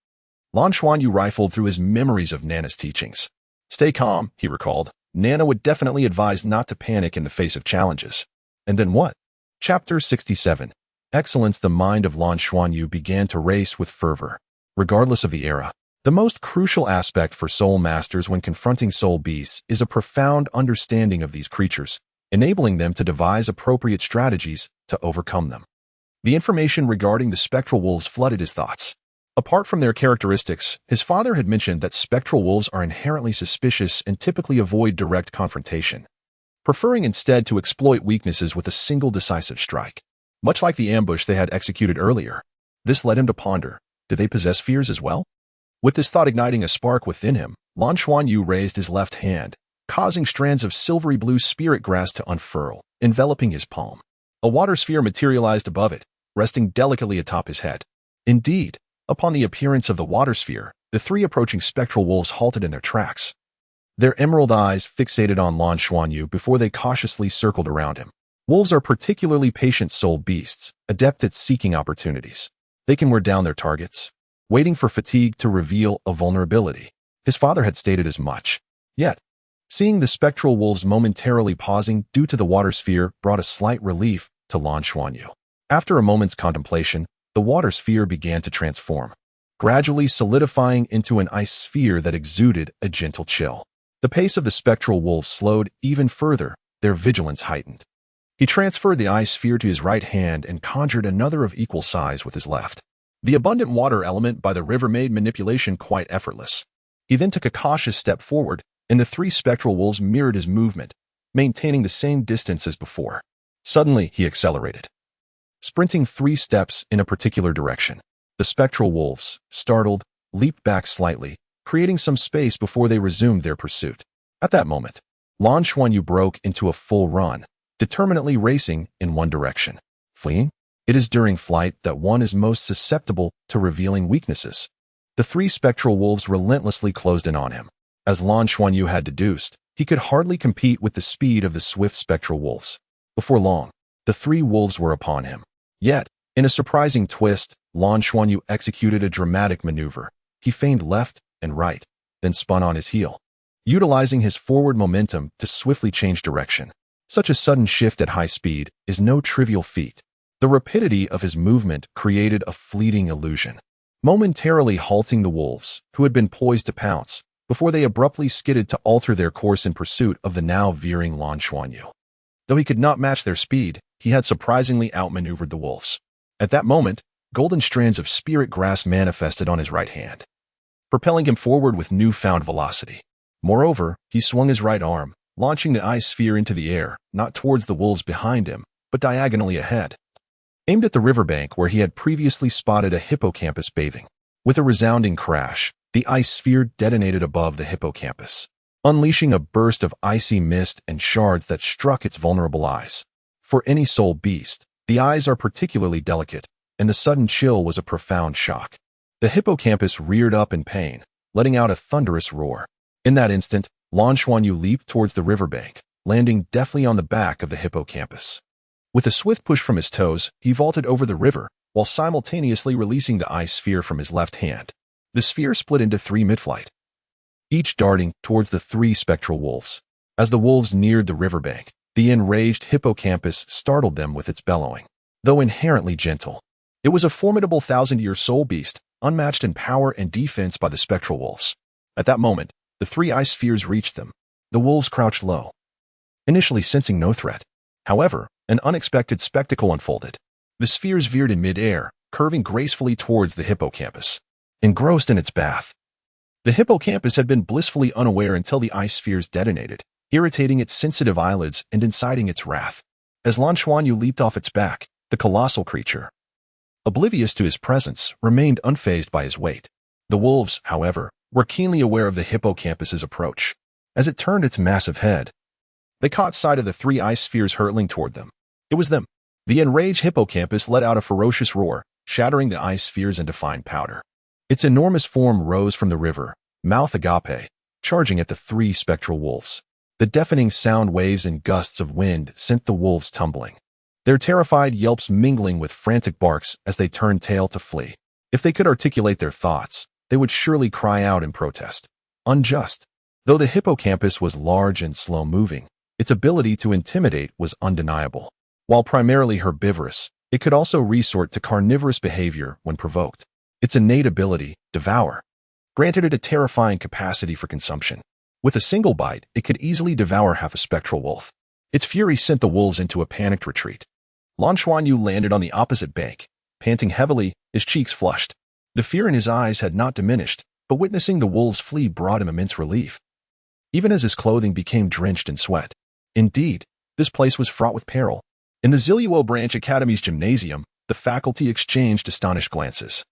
Lan Xuanyu rifled through his memories of Nana's teachings. Stay calm, he recalled. Nana would definitely advise not to panic in the face of challenges. And then what? Chapter 67. Excellence. The mind of Lan Xuanyu began to race with fervor. Regardless of the era, the most crucial aspect for soul masters when confronting soul beasts is a profound understanding of these creatures, enabling them to devise appropriate strategies to overcome them. The information regarding the spectral wolves flooded his thoughts. Apart from their characteristics, his father had mentioned that spectral wolves are inherently suspicious and typically avoid direct confrontation, preferring instead to exploit weaknesses with a single decisive strike. Much like the ambush they had executed earlier, this led him to ponder, did they possess fears as well? With this thought igniting a spark within him, Lan Xuanyu raised his left hand, causing strands of silvery blue spirit grass to unfurl, enveloping his palm. A water sphere materialized above it, resting delicately atop his head. Indeed, upon the appearance of the water sphere, the three approaching spectral wolves halted in their tracks, their emerald eyes fixated on Lan Xuanyu before they cautiously circled around him. Wolves are particularly patient-souled beasts, adept at seeking opportunities. They can wear down their targets, waiting for fatigue to reveal a vulnerability. His father had stated as much. Yet, seeing the spectral wolves momentarily pausing due to the water sphere brought a slight relief to Lan Xuanyu. After a moment's contemplation, the water sphere began to transform, gradually solidifying into an ice sphere that exuded a gentle chill. The pace of the spectral wolves slowed even further, their vigilance heightened. He transferred the ice sphere to his right hand and conjured another of equal size with his left. The abundant water element by the river made manipulation quite effortless. He then took a cautious step forward, and the three spectral wolves mirrored his movement, maintaining the same distance as before. Suddenly, he accelerated, sprinting 3 steps in a particular direction. The spectral wolves, startled, leaped back slightly, creating some space before they resumed their pursuit. At that moment, Lan Xuanyu broke into a full run, determinedly racing in one direction. Fleeing? It is during flight that one is most susceptible to revealing weaknesses. The 3 spectral wolves relentlessly closed in on him. As Lan Xuanyu had deduced, he could hardly compete with the speed of the swift spectral wolves. Before long, the 3 wolves were upon him. Yet, in a surprising twist, Lan Xuanyu executed a dramatic maneuver. He feigned left and right, then spun on his heel, utilizing his forward momentum to swiftly change direction. Such a sudden shift at high speed is no trivial feat. The rapidity of his movement created a fleeting illusion, momentarily halting the wolves, who had been poised to pounce, before they abruptly skidded to alter their course in pursuit of the now veering Lan Xuanyu. Though he could not match their speed, he had surprisingly outmaneuvered the wolves. At that moment, golden strands of spirit grass manifested on his right hand, propelling him forward with newfound velocity. Moreover, he swung his right arm, launching the ice sphere into the air, not towards the wolves behind him, but diagonally ahead, aimed at the riverbank where he had previously spotted a hippocampus bathing. With a resounding crash, the ice sphere detonated above the hippocampus, unleashing a burst of icy mist and shards that struck its vulnerable eyes. For any soul beast, the eyes are particularly delicate, and the sudden chill was a profound shock. The hippocampus reared up in pain, letting out a thunderous roar. In that instant, Lan Xuanyu leaped towards the riverbank, landing deftly on the back of the hippocampus. With a swift push from his toes, he vaulted over the river, while simultaneously releasing the ice sphere from his left hand. The sphere split into 3 mid-flight, each darting towards the 3 spectral wolves. As the wolves neared the riverbank, the enraged hippocampus startled them with its bellowing. Though inherently gentle, it was a formidable 1,000-year soul beast, unmatched in power and defense by the spectral wolves. At that moment, the 3 ice spheres reached them. The wolves crouched low, initially sensing no threat. However, an unexpected spectacle unfolded. The spheres veered in mid-air, curving gracefully towards the hippocampus. Engrossed in its bath, the hippocampus had been blissfully unaware until the ice spheres detonated, irritating its sensitive eyelids and inciting its wrath. As Lan Xuanyu leaped off its back, the colossal creature, oblivious to his presence, remained unfazed by his weight. The wolves, however, were keenly aware of the hippocampus's approach. As it turned its massive head, they caught sight of the 3 ice spheres hurtling toward them. It was them. The enraged hippocampus let out a ferocious roar, shattering the ice spheres into fine powder. Its enormous form rose from the river, mouth agape, charging at the 3 spectral wolves. The deafening sound waves and gusts of wind sent the wolves tumbling, their terrified yelps mingling with frantic barks as they turned tail to flee. If they could articulate their thoughts, they would surely cry out in protest. Unjust. Though the hippocampus was large and slow-moving, its ability to intimidate was undeniable. While primarily herbivorous, it could also resort to carnivorous behavior when provoked. Its innate ability, devour, granted it a terrifying capacity for consumption. With a single bite, it could easily devour half a spectral wolf. Its fury sent the wolves into a panicked retreat. Lan Xuanyu landed on the opposite bank, panting heavily, his cheeks flushed. The fear in his eyes had not diminished, but witnessing the wolves flee brought him immense relief, even as his clothing became drenched in sweat. Indeed, this place was fraught with peril. In the Ziluo Branch Academy's gymnasium, the faculty exchanged astonished glances.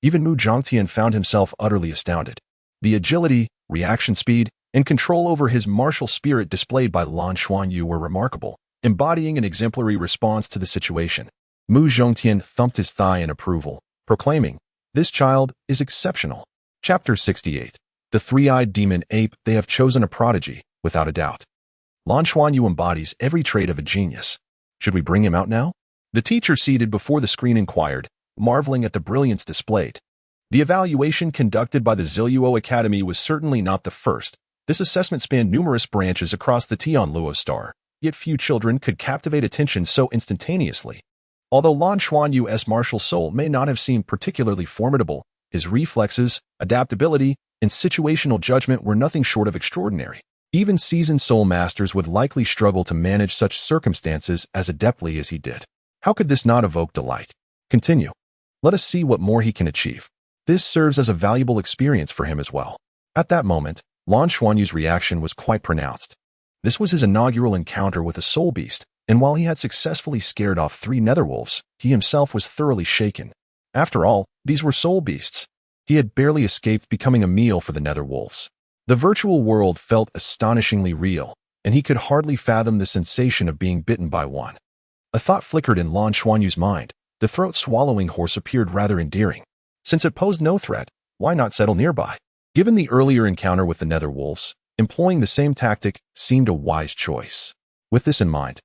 Even Mu Zhongtian found himself utterly astounded. The agility, reaction speed, and control over his martial spirit displayed by Lan Xuanyu were remarkable, embodying an exemplary response to the situation. Mu Zhongtian thumped his thigh in approval, proclaiming, "This child is exceptional." Chapter 68. The Three-Eyed Demon Ape. They have chosen a prodigy, without a doubt. Lan Xuanyu embodies every trait of a genius. Should we bring him out now? The teacher seated before the screen inquired, marveling at the brilliance displayed. The evaluation conducted by the Ziluo Academy was certainly not the first. This assessment spanned numerous branches across the Tianluo star, yet few children could captivate attention so instantaneously. Although Lan Xuanyu's martial soul may not have seemed particularly formidable, his reflexes, adaptability, and situational judgment were nothing short of extraordinary. Even seasoned soul masters would likely struggle to manage such circumstances as adeptly as he did. How could this not evoke delight? Continue. Let us see what more he can achieve. This serves as a valuable experience for him as well. At that moment, Lan Xuanyu's reaction was quite pronounced. This was his inaugural encounter with a soul beast, and while he had successfully scared off 3 netherwolves, he himself was thoroughly shaken. After all, these were soul beasts. He had barely escaped becoming a meal for the netherwolves. The virtual world felt astonishingly real, and he could hardly fathom the sensation of being bitten by one. A thought flickered in Lan Xuanyu's mind. The throat-swallowing horse appeared rather endearing. Since it posed no threat, why not settle nearby? Given the earlier encounter with the netherwolves, employing the same tactic seemed a wise choice. With this in mind,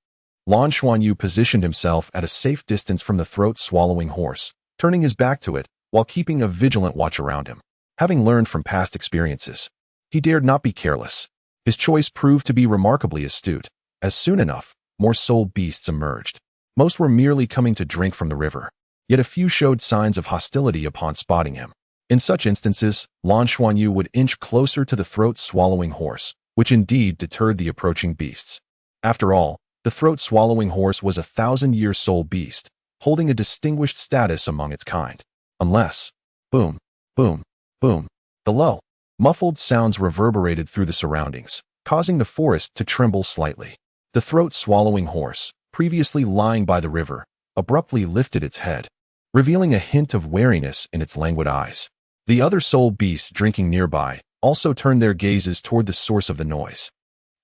Lan Xuanyu positioned himself at a safe distance from the throat-swallowing horse, turning his back to it while keeping a vigilant watch around him. Having learned from past experiences, he dared not be careless. His choice proved to be remarkably astute, as soon enough, more soul beasts emerged. Most were merely coming to drink from the river, yet a few showed signs of hostility upon spotting him. In such instances, Lan Xuanyu would inch closer to the throat-swallowing horse, which indeed deterred the approaching beasts. After all, the throat-swallowing horse was a 1,000-year soul beast, holding a distinguished status among its kind. Unless, boom, boom, boom, the low, muffled sounds reverberated through the surroundings, causing the forest to tremble slightly. The throat-swallowing horse, previously lying by the river, abruptly lifted its head, revealing a hint of wariness in its languid eyes. The other soul beasts drinking nearby also turned their gazes toward the source of the noise.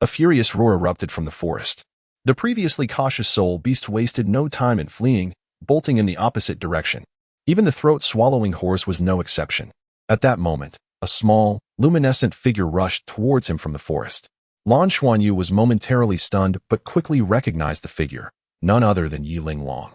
A furious roar erupted from the forest. The previously cautious soul beast wasted no time in fleeing, bolting in the opposite direction. Even the throat-swallowing horse was no exception. At that moment, a small, luminescent figure rushed towards him from the forest. Lan Xuanyu was momentarily stunned but quickly recognized the figure, none other than Yi Linglong.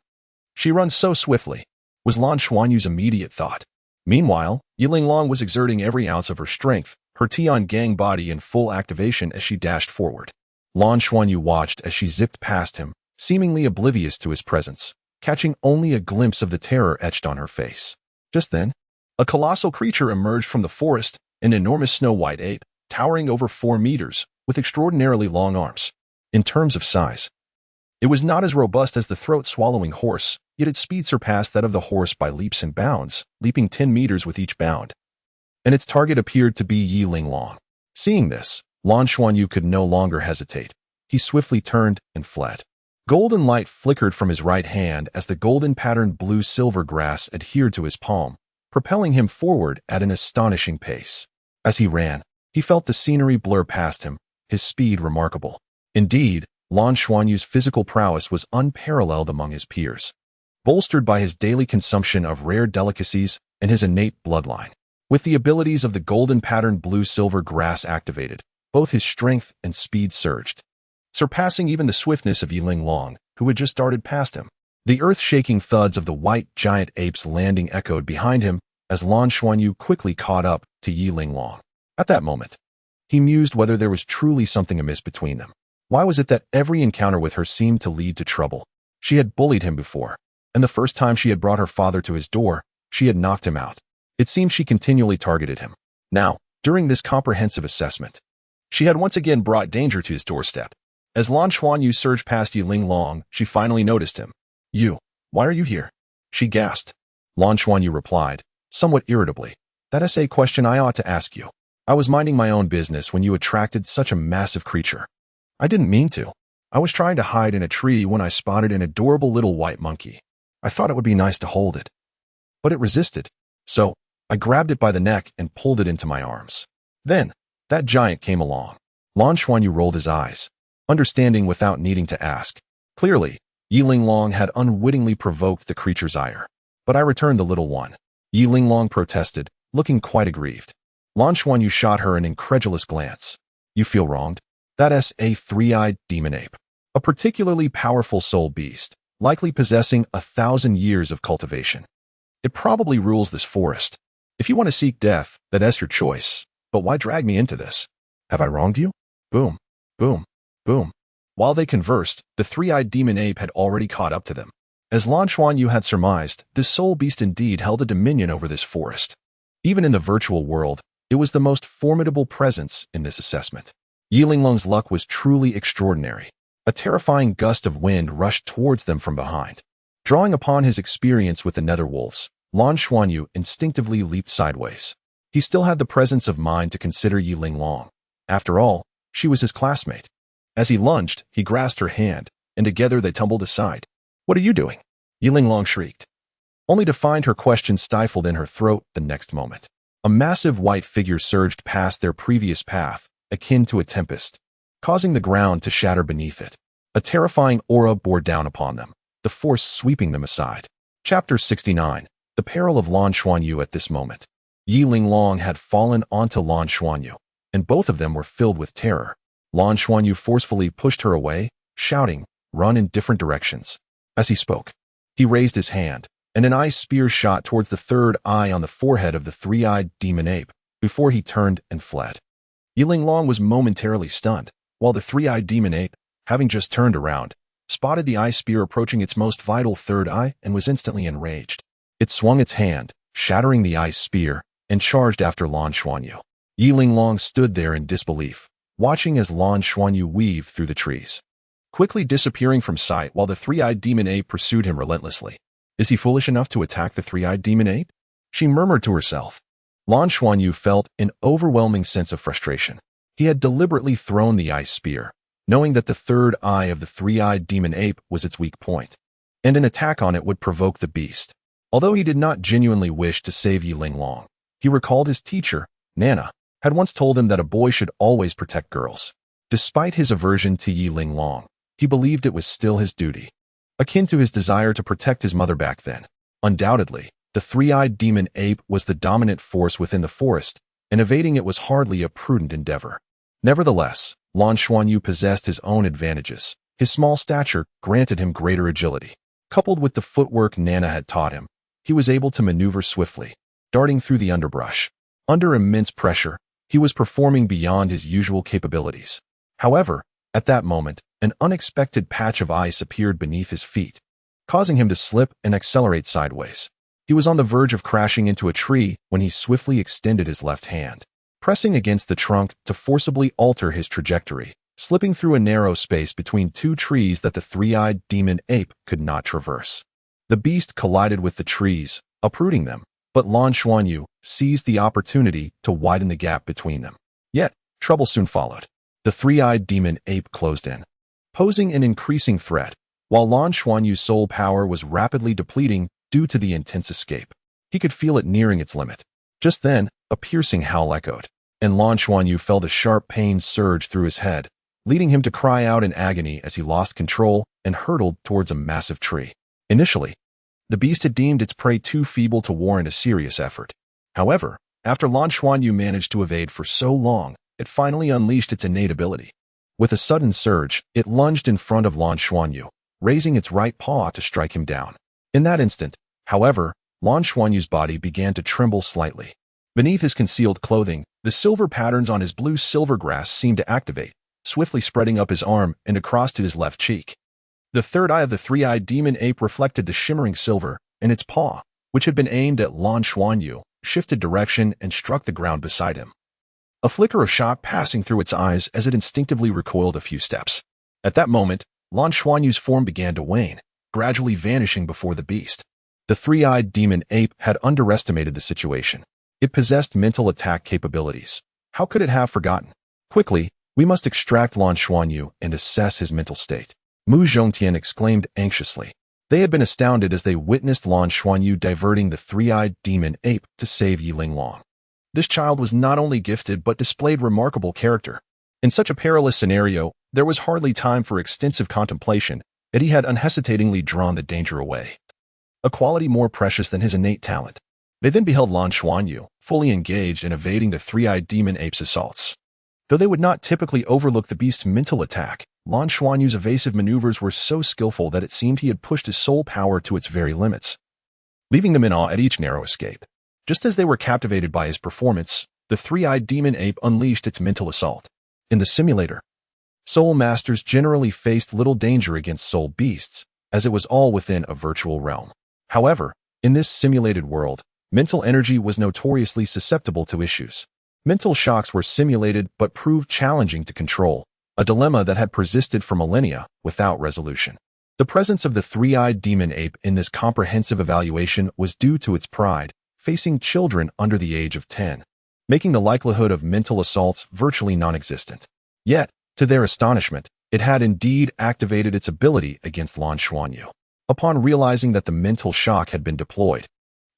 She runs so swiftly, was Lan Xuanyu's immediate thought. Meanwhile, Yi Linglong was exerting every ounce of her strength, her Tian Gang body in full activation as she dashed forward. Lan Xuanyu watched as she zipped past him, seemingly oblivious to his presence, catching only a glimpse of the terror etched on her face. Just then, a colossal creature emerged from the forest, an enormous snow-white ape, towering over 4 meters, with extraordinarily long arms. In terms of size, it was not as robust as the throat-swallowing horse, yet its speed surpassed that of the horse by leaps and bounds, leaping 10 meters with each bound. And its target appeared to be Yi Linglong. Seeing this, Lan Xuanyu could no longer hesitate. He swiftly turned and fled. Golden light flickered from his right hand as the golden-patterned blue-silver grass adhered to his palm, propelling him forward at an astonishing pace. As he ran, he felt the scenery blur past him, his speed remarkable. Indeed, Lan Xuanyu's physical prowess was unparalleled among his peers, bolstered by his daily consumption of rare delicacies and his innate bloodline. With the abilities of the golden-patterned blue-silver grass activated, both his strength and speed surged, surpassing even the swiftness of Yi Linglong, who had just darted past him. The earth-shaking thuds of the white giant ape's landing echoed behind him as Lan Xuanyu quickly caught up to Yi Linglong. At that moment, He mused whether there was truly something amiss between them. Why was it that every encounter with her seemed to lead to trouble? She had bullied him before, and the first time she had brought her father to his door, she had knocked him out. It seemed she continually targeted him. Now, during this comprehensive assessment, she had once again brought danger to his doorstep. As Lan Xuanyu surged past Yiling Long, she finally noticed him. You, why are you here? She gasped. Lan Xuanyu replied, somewhat irritably. That's a question I ought to ask you. I was minding my own business when you attracted such a massive creature. I didn't mean to. I was trying to hide in a tree when I spotted an adorable little white monkey. I thought it would be nice to hold it. But it resisted. So, I grabbed it by the neck and pulled it into my arms. Then, that giant came along. Lan Xuanyu rolled his eyes, understanding without needing to ask. Clearly, Yiling Long had unwittingly provoked the creature's ire. But I returned the little one. Yiling Long protested, looking quite aggrieved. Lan Xuanyu shot her an incredulous glance. You feel wronged? That's a three-eyed demon ape. A particularly powerful soul beast, likely possessing 1,000 years of cultivation. It probably rules this forest. If you want to seek death, that's your choice. But why drag me into this? Have I wronged you? Boom, boom, boom. While they conversed, the three-eyed demon ape had already caught up to them. As Lan Xuanyu had surmised, this soul beast indeed held a dominion over this forest. Even in the virtual world, it was the most formidable presence in this assessment. Yiling Long's luck was truly extraordinary. A terrifying gust of wind rushed towards them from behind. Drawing upon his experience with the netherwolves, Lan Xuanyu instinctively leaped sideways. He still had the presence of mind to consider Yiling Long. After all, she was his classmate. As he lunged, he grasped her hand, and together they tumbled aside. What are you doing? Yiling Long shrieked, only to find her question stifled in her throat the next moment. A massive white figure surged past their previous path, akin to a tempest, causing the ground to shatter beneath it. A terrifying aura bore down upon them, the force sweeping them aside. Chapter 69. The Peril of Lan Xuanyu. At this moment, Yiling Long had fallen onto Lan Xuanyu, and both of them were filled with terror. Lan Xuanyu forcefully pushed her away, shouting, "Run in different directions." As he spoke, he raised his hand, and an ice spear shot towards the third eye on the forehead of the three-eyed demon ape, before he turned and fled. Yiling Long was momentarily stunned, while the three-eyed demon ape, having just turned around, spotted the ice spear approaching its most vital third eye and was instantly enraged. It swung its hand, shattering the ice spear, and charged after Lan Xuanyu. Yiling Long stood there in disbelief, watching as Lan Xuanyu weaved through the trees, quickly disappearing from sight while the three-eyed demon ape pursued him relentlessly. Is he foolish enough to attack the three-eyed demon ape? She murmured to herself. Lan Xuanyu felt an overwhelming sense of frustration. He had deliberately thrown the ice spear, knowing that the third eye of the three-eyed demon ape was its weak point, and an attack on it would provoke the beast. Although he did not genuinely wish to save Yiling Long, he recalled his teacher, Nana, had once told him that a boy should always protect girls. Despite his aversion to Yiling Long, he believed it was still his duty, akin to his desire to protect his mother back then. Undoubtedly, the three-eyed demon ape was the dominant force within the forest, and evading it was hardly a prudent endeavor. Nevertheless, Lan Xuanyu possessed his own advantages. His small stature granted him greater agility. Coupled with the footwork Nana had taught him, he was able to maneuver swiftly, darting through the underbrush. Under immense pressure, he was performing beyond his usual capabilities. However, at that moment, an unexpected patch of ice appeared beneath his feet, causing him to slip and accelerate sideways. He was on the verge of crashing into a tree when he swiftly extended his left hand, pressing against the trunk to forcibly alter his trajectory, slipping through a narrow space between two trees that the three-eyed demon ape could not traverse. The beast collided with the trees, uprooting them, but Lan Xuanyu seized the opportunity to widen the gap between them. Yet, trouble soon followed. The three-eyed demon ape closed in, posing an increasing threat, while Lan Xuanyu's soul power was rapidly depleting due to the intense escape. He could feel it nearing its limit. Just then, a piercing howl echoed, and Lan Xuanyu felt a sharp pain surge through his head, leading him to cry out in agony as he lost control and hurtled towards a massive tree. Initially, the beast had deemed its prey too feeble to warrant a serious effort. However, after Lan Xuanyu managed to evade for so long, it finally unleashed its innate ability. With a sudden surge, it lunged in front of Lan Xuanyu, raising its right paw to strike him down. In that instant, however, Lan Xuanyu's body began to tremble slightly. Beneath his concealed clothing, the silver patterns on his blue-silver grass seemed to activate, swiftly spreading up his arm and across to his left cheek. The third eye of the three-eyed demon ape reflected the shimmering silver, and its paw, which had been aimed at Lan Xuanyu, shifted direction and struck the ground beside him. A flicker of shock passing through its eyes as it instinctively recoiled a few steps. At that moment, Lan Xuanyu's form began to wane, gradually vanishing before the beast. The three-eyed demon ape had underestimated the situation. It possessed mental attack capabilities. How could it have forgotten? Quickly, we must extract Lan Xuanyu and assess his mental state, Mu Zhongtian exclaimed anxiously. They had been astounded as they witnessed Lan Xuanyu diverting the three-eyed demon ape to save Yiling Long. This child was not only gifted but displayed remarkable character. In such a perilous scenario, there was hardly time for extensive contemplation, yet he had unhesitatingly drawn the danger away. A quality more precious than his innate talent. They then beheld Lan Xuanyu, fully engaged in evading the three-eyed demon ape's assaults. Though they would not typically overlook the beast's mental attack, Lan Xuanyu's evasive maneuvers were so skillful that it seemed he had pushed his soul power to its very limits, leaving them in awe at each narrow escape. Just as they were captivated by his performance, the three-eyed demon ape unleashed its mental assault. In the simulator, soul masters generally faced little danger against soul beasts, as it was all within a virtual realm. However, in this simulated world, mental energy was notoriously susceptible to issues. Mental shocks were simulated but proved challenging to control, a dilemma that had persisted for millennia without resolution. The presence of the three-eyed demon ape in this comprehensive evaluation was due to its pride, facing children under the age of 10, making the likelihood of mental assaults virtually non-existent. Yet, to their astonishment, it had indeed activated its ability against Lan Xuanyu. Upon realizing that the mental shock had been deployed,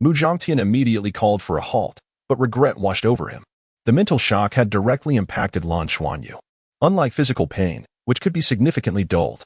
Mu Zhongtian immediately called for a halt, but regret washed over him. The mental shock had directly impacted Lan Xuanyu. Unlike physical pain, which could be significantly dulled,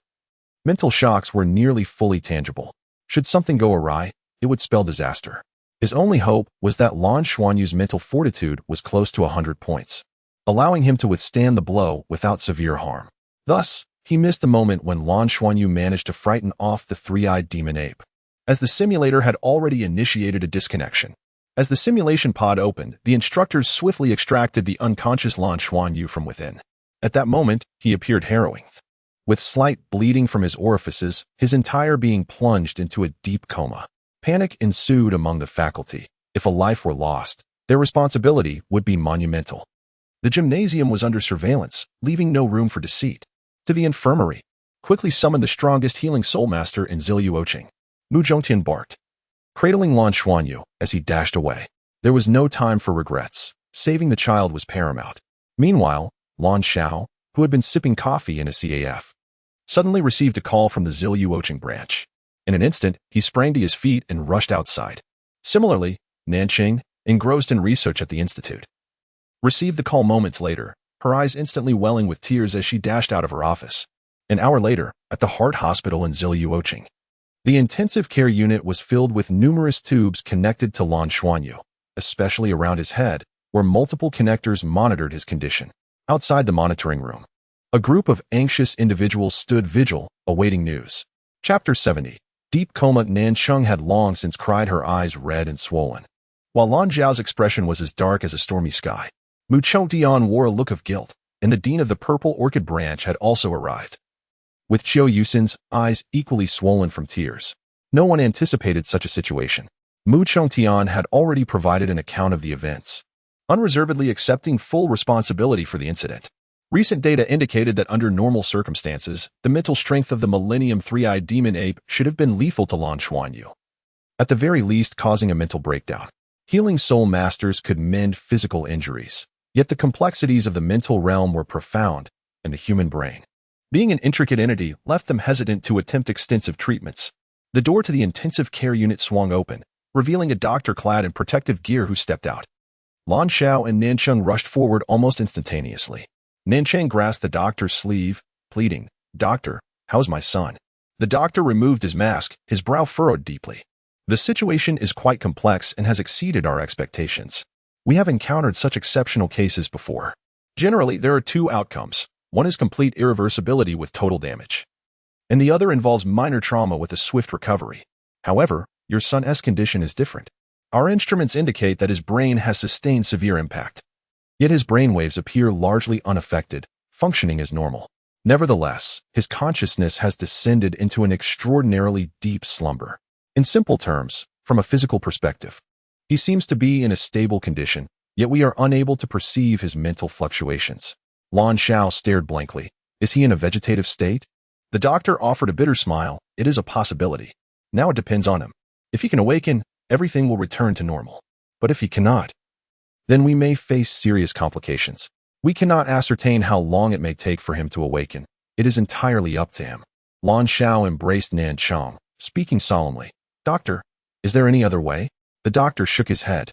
mental shocks were nearly fully tangible. Should something go awry, it would spell disaster. His only hope was that Lan Xuanyu's mental fortitude was close to 100 points, allowing him to withstand the blow without severe harm. Thus, he missed the moment when Lan Xuanyu managed to frighten off the three-eyed demon ape, as the simulator had already initiated a disconnection. As the simulation pod opened, the instructors swiftly extracted the unconscious Lan Xuanyu from within. At that moment, he appeared harrowing. With slight bleeding from his orifices, his entire being plunged into a deep coma. Panic ensued among the faculty. If a life were lost, their responsibility would be monumental. The gymnasium was under surveillance, leaving no room for deceit. To the infirmary, quickly summoned the strongest healing soul master in Zilyu. Mu Zhongtian barked, cradling Lan Xuanyu as he dashed away. There was no time for regrets. Saving the child was paramount. Meanwhile, Lan Xiao, who had been sipping coffee in a CAF, suddenly received a call from the Zilyu branch. In an instant, he sprang to his feet and rushed outside. Similarly, Nanqing, engrossed in research at the institute, received the call moments later, her eyes instantly welling with tears as she dashed out of her office. An hour later, at the Heart Hospital in Zilyu, the intensive care unit was filled with numerous tubes connected to Lan Xuanyu, especially around his head, where multiple connectors monitored his condition. Outside the monitoring room, a group of anxious individuals stood vigil, awaiting news. Chapter 70. Deep coma. Nancheng had long since cried, her eyes red and swollen, while Lan Zhao's expression was as dark as a stormy sky. Mu Chongtian wore a look of guilt, and the dean of the Purple Orchid branch had also arrived, with Qiu Yusin's eyes equally swollen from tears. No one anticipated such a situation. Mu Chongtian had already provided an account of the events, unreservedly accepting full responsibility for the incident. Recent data indicated that under normal circumstances, the mental strength of the Millennium Three-Eyed Demon Ape should have been lethal to Lan Xuanyu, at the very least causing a mental breakdown. Healing soul masters could mend physical injuries, yet the complexities of the mental realm were profound, and the human brain, being an intricate entity, left them hesitant to attempt extensive treatments. The door to the intensive care unit swung open, revealing a doctor clad in protective gear who stepped out. Lan Xiao and Nancheng rushed forward almost instantaneously. Nancheng grasped the doctor's sleeve, pleading, "Doctor, how's my son?" The doctor removed his mask, his brow furrowed deeply. "The situation is quite complex and has exceeded our expectations. We have encountered such exceptional cases before. Generally, there are two outcomes. One is complete irreversibility with total damage, and the other involves minor trauma with a swift recovery. However, your son's condition is different. Our instruments indicate that his brain has sustained severe impact. Yet his brainwaves appear largely unaffected, functioning as normal. Nevertheless, his consciousness has descended into an extraordinarily deep slumber. In simple terms, from a physical perspective, he seems to be in a stable condition, yet we are unable to perceive his mental fluctuations. Lan Xiao stared blankly. Is he in a vegetative state? The doctor offered a bitter smile. It is a possibility. Now it depends on him. If he can awaken, everything will return to normal. But if he cannot, then we may face serious complications. We cannot ascertain how long it may take for him to awaken. It is entirely up to him. Lan Xiao embraced Nan Chong, speaking solemnly. Doctor, is there any other way? The doctor shook his head.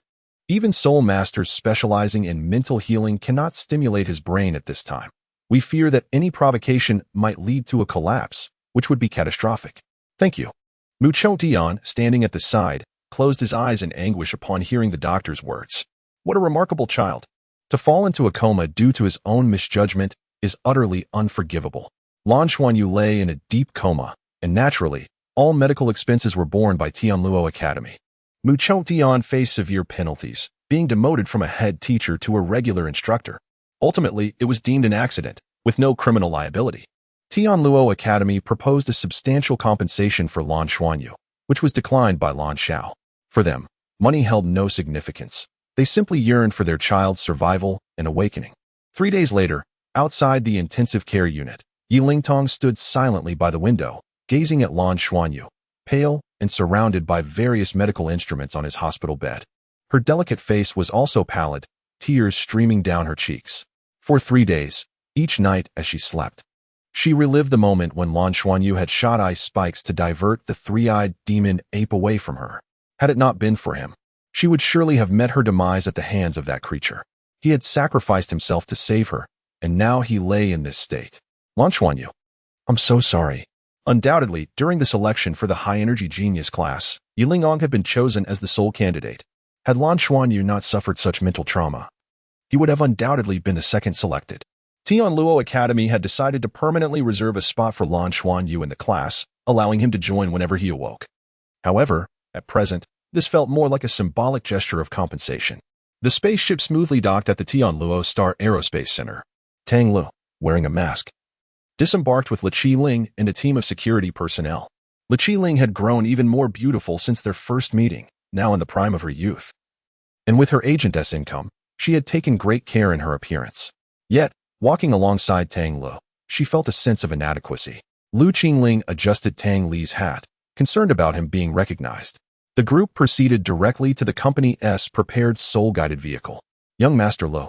Even soul masters specializing in mental healing cannot stimulate his brain at this time. We fear that any provocation might lead to a collapse, which would be catastrophic. Thank you. Mu Chou-tian, standing at the side, closed his eyes in anguish upon hearing the doctor's words. What a remarkable child. To fall into a coma due to his own misjudgment is utterly unforgivable. Lan Xuanyu lay in a deep coma, and naturally, all medical expenses were borne by Tianluo Academy. Mu Chou-tian faced severe penalties, being demoted from a head teacher to a regular instructor. Ultimately, it was deemed an accident, with no criminal liability. Tianluo Academy proposed a substantial compensation for Lan Xuanyu, which was declined by Lan Xiao. For them, money held no significance. They simply yearned for their child's survival and awakening. 3 days later, outside the intensive care unit, Yi Lingtong stood silently by the window, gazing at Lan Xuanyu, pale and surrounded by various medical instruments on his hospital bed. Her delicate face was also pallid, tears streaming down her cheeks. For 3 days, each night as she slept, she relived the moment when Lan Xuanyu had shot ice spikes to divert the three-eyed demon ape away from her. Had it not been for him, she would surely have met her demise at the hands of that creature. He had sacrificed himself to save her, and now he lay in this state. Lan Xuanyu, I'm so sorry. Undoubtedly, during the selection for the high-energy genius class, Yi Lingong had been chosen as the sole candidate. Had Lan Xuanyu not suffered such mental trauma, he would have undoubtedly been the second selected. Tianluo Academy had decided to permanently reserve a spot for Lan Xuanyu in the class, allowing him to join whenever he awoke. However, at present, this felt more like a symbolic gesture of compensation. The spaceship smoothly docked at the Tianluo Star Aerospace Center. Tang Lu, wearing a mask, disembarked with Li Qiling and a team of security personnel. Li Qiling had grown even more beautiful since their first meeting, now in the prime of her youth. And with her agentess income, she had taken great care in her appearance. Yet, walking alongside Tang Lu, she felt a sense of inadequacy. Lu Qingling adjusted Tang Li's hat, concerned about him being recognized. The group proceeded directly to the company's prepared soul-guided vehicle. Young Master Lu,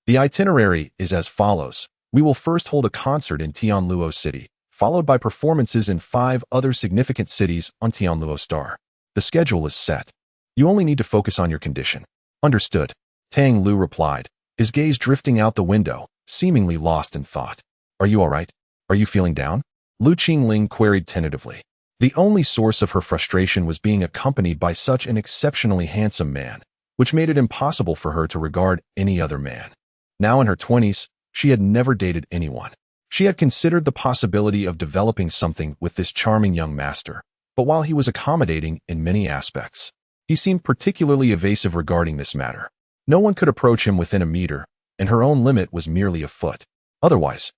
the itinerary is as follows. We will first hold a concert in Tianluo City, followed by performances in 5 other significant cities on Tianluo Star. The schedule is set. You only need to focus on your condition. Understood. Tang Lu replied, his gaze drifting out the window, seemingly lost in thought. Are you all right? Are you feeling down? Lu Qingling queried tentatively. The only source of her frustration was being accompanied by such an exceptionally handsome man, which made it impossible for her to regard any other man. Now in her 20s, she had never dated anyone. She had considered the possibility of developing something with this charming young master, but while he was accommodating in many aspects, he seemed particularly evasive regarding this matter. No one could approach him within a meter, and her own limit was merely a foot. Otherwise,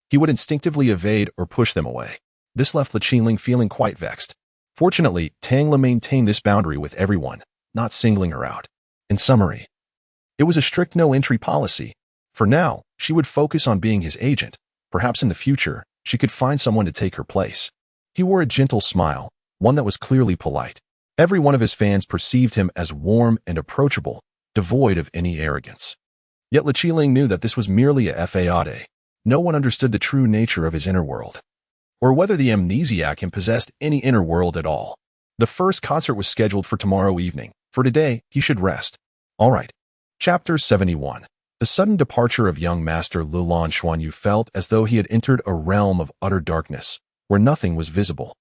he would instinctively evade or push them away. This left Li Qiling feeling quite vexed. Fortunately, Tang Li maintained this boundary with everyone, not singling her out. In summary, it was a strict no-entry policy. For now, she would focus on being his agent. Perhaps in the future, she could find someone to take her place. He wore a gentle smile, one that was clearly polite. Every one of his fans perceived him as warm and approachable, devoid of any arrogance. Yet Li Qiling knew that this was merely a facade. No one understood the true nature of his inner world, or whether the amnesiac him possessed any inner world at all. The first concert was scheduled for tomorrow evening. For today, he should rest. All right. Chapter 71. The sudden departure of young Master Lan Xuanyu felt as though he had entered a realm of utter darkness, where nothing was visible,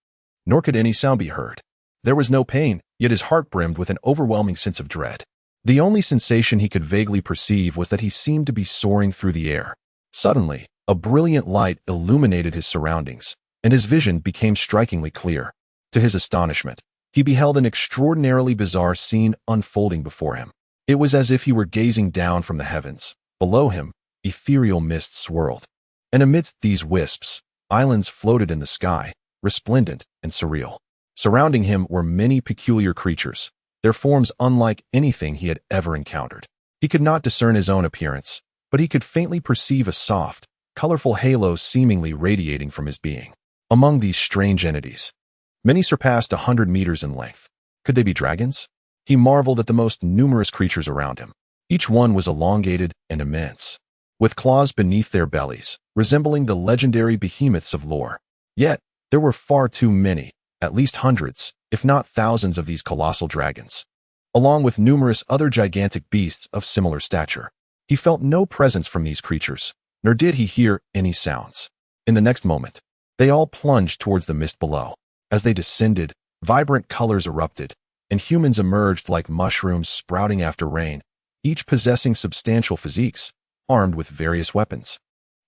nor could any sound be heard. There was no pain, yet his heart brimmed with an overwhelming sense of dread. The only sensation he could vaguely perceive was that he seemed to be soaring through the air. Suddenly, a brilliant light illuminated his surroundings, and his vision became strikingly clear. To his astonishment, he he beheld an extraordinarily bizarre scene unfolding before him. It was as if he were gazing down from the heavens. Below him, ethereal mists swirled. And amidst these wisps, islands floated in the sky, resplendent and surreal. Surrounding him were many peculiar creatures, their forms unlike anything he had ever encountered. He could not discern his own appearance, but he could faintly perceive a soft, colorful halo seemingly radiating from his being. Among these strange entities, many surpassed 100 meters in length. Could they be dragons? He marveled at the most numerous creatures around him. Each one was elongated and immense, with claws beneath their bellies, resembling the legendary behemoths of lore. Yet, there were far too many, at least hundreds, if not thousands of these colossal dragons, along with numerous other gigantic beasts of similar stature. He felt no presence from these creatures, nor did he hear any sounds. In the next moment, they all plunged towards the mist below. As they descended, vibrant colors erupted, and humans emerged like mushrooms sprouting after rain, each possessing substantial physiques, armed with various weapons.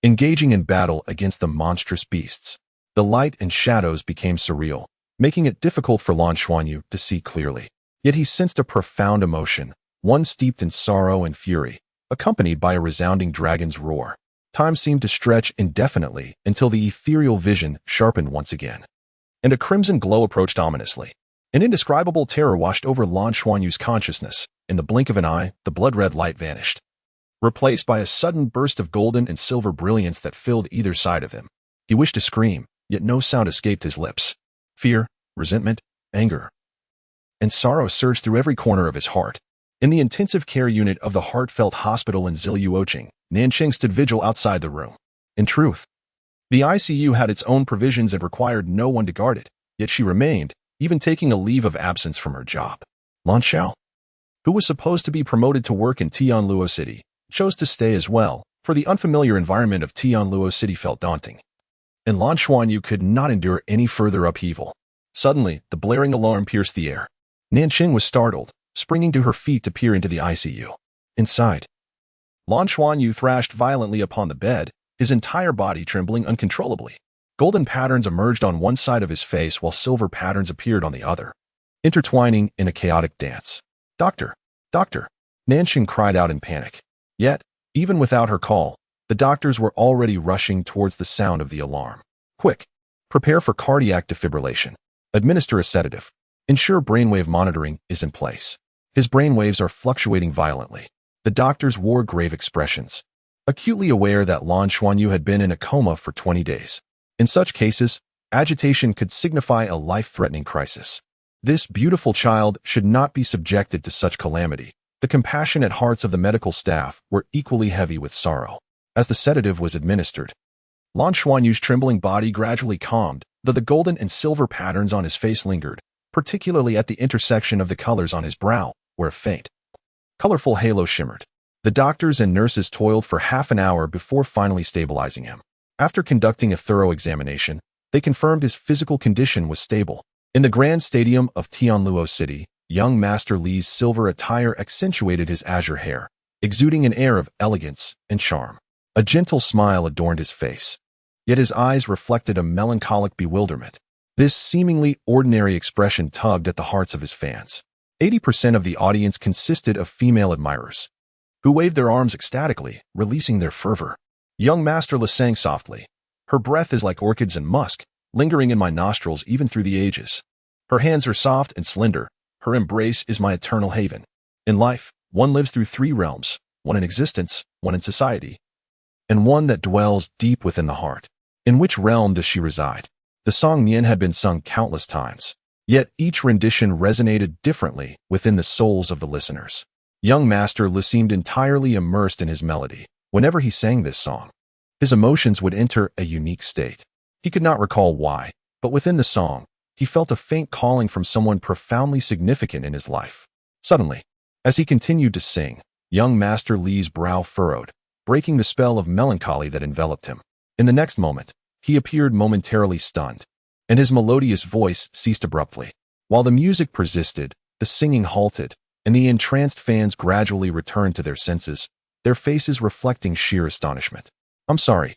Engaging in battle against the monstrous beasts, the light and shadows became surreal, making it difficult for Lan Xuanyu to see clearly. Yet he sensed a profound emotion, one steeped in sorrow and fury, accompanied by a resounding dragon's roar. Time seemed to stretch indefinitely until the ethereal vision sharpened once again, and a crimson glow approached ominously. An indescribable terror washed over Lan Xuanyu's consciousness. In the blink of an eye, the blood-red light vanished, replaced by a sudden burst of golden and silver brilliance that filled either side of him. He wished to scream, yet no sound escaped his lips. Fear, resentment, anger, and sorrow surged through every corner of his heart. In the intensive care unit of the Heartfelt Hospital in Ziliyuoqing, Nanqing stood vigil outside the room. In truth, the ICU had its own provisions and required no one to guard it, yet she remained, even taking a leave of absence from her job. Lan Xiao, who was supposed to be promoted to work in Tianluo City, chose to stay as well, for the unfamiliar environment of Tianluo City felt daunting. And Lan Xuanyu could not endure any further upheaval. Suddenly, the blaring alarm pierced the air. Nanqing was startled, springing to her feet to peer into the ICU. Inside, Lan Xuanyu thrashed violently upon the bed, his entire body trembling uncontrollably. Golden patterns emerged on one side of his face while silver patterns appeared on the other, intertwining in a chaotic dance. Doctor! Doctor! Nanqing cried out in panic. Yet, even without her call, the doctors were already rushing towards the sound of the alarm. Quick! Prepare for cardiac defibrillation. Administer a sedative. Ensure brainwave monitoring is in place. His brainwaves are fluctuating violently. The doctors wore grave expressions, acutely aware that Lan Xuanyu had been in a coma for 20 days. In such cases, agitation could signify a life-threatening crisis. This beautiful child should not be subjected to such calamity. The compassionate hearts of the medical staff were equally heavy with sorrow. As the sedative was administered, Lan Xuanyu's trembling body gradually calmed, though the golden and silver patterns on his face lingered, particularly at the intersection of the colors on his brow, where a faint, colorful halo shimmered. The doctors and nurses toiled for half an hour before finally stabilizing him. After conducting a thorough examination, they confirmed his physical condition was stable. In the grand stadium of Tianluo City, young Master Li's silver attire accentuated his azure hair, exuding an air of elegance and charm. A gentle smile adorned his face, yet his eyes reflected a melancholic bewilderment. This seemingly ordinary expression tugged at the hearts of his fans. 80% of the audience consisted of female admirers, who waved their arms ecstatically, releasing their fervor. Young Master Li sang softly. Her breath is like orchids and musk, lingering in my nostrils even through the ages. Her hands are soft and slender. Her embrace is my eternal haven. In life, one lives through 3 realms, one in existence, one in society, and one that dwells deep within the heart. In which realm does she reside? The song Mian had been sung countless times, yet each rendition resonated differently within the souls of the listeners. Young Master Li seemed entirely immersed in his melody. Whenever he sang this song, his emotions would enter a unique state. He could not recall why, but within the song, he felt a faint calling from someone profoundly significant in his life. Suddenly, as he continued to sing, young Master Li's brow furrowed, breaking the spell of melancholy that enveloped him. In the next moment, he appeared momentarily stunned, and his melodious voice ceased abruptly. While the music persisted, the singing halted, and the entranced fans gradually returned to their senses, their faces reflecting sheer astonishment. I'm sorry.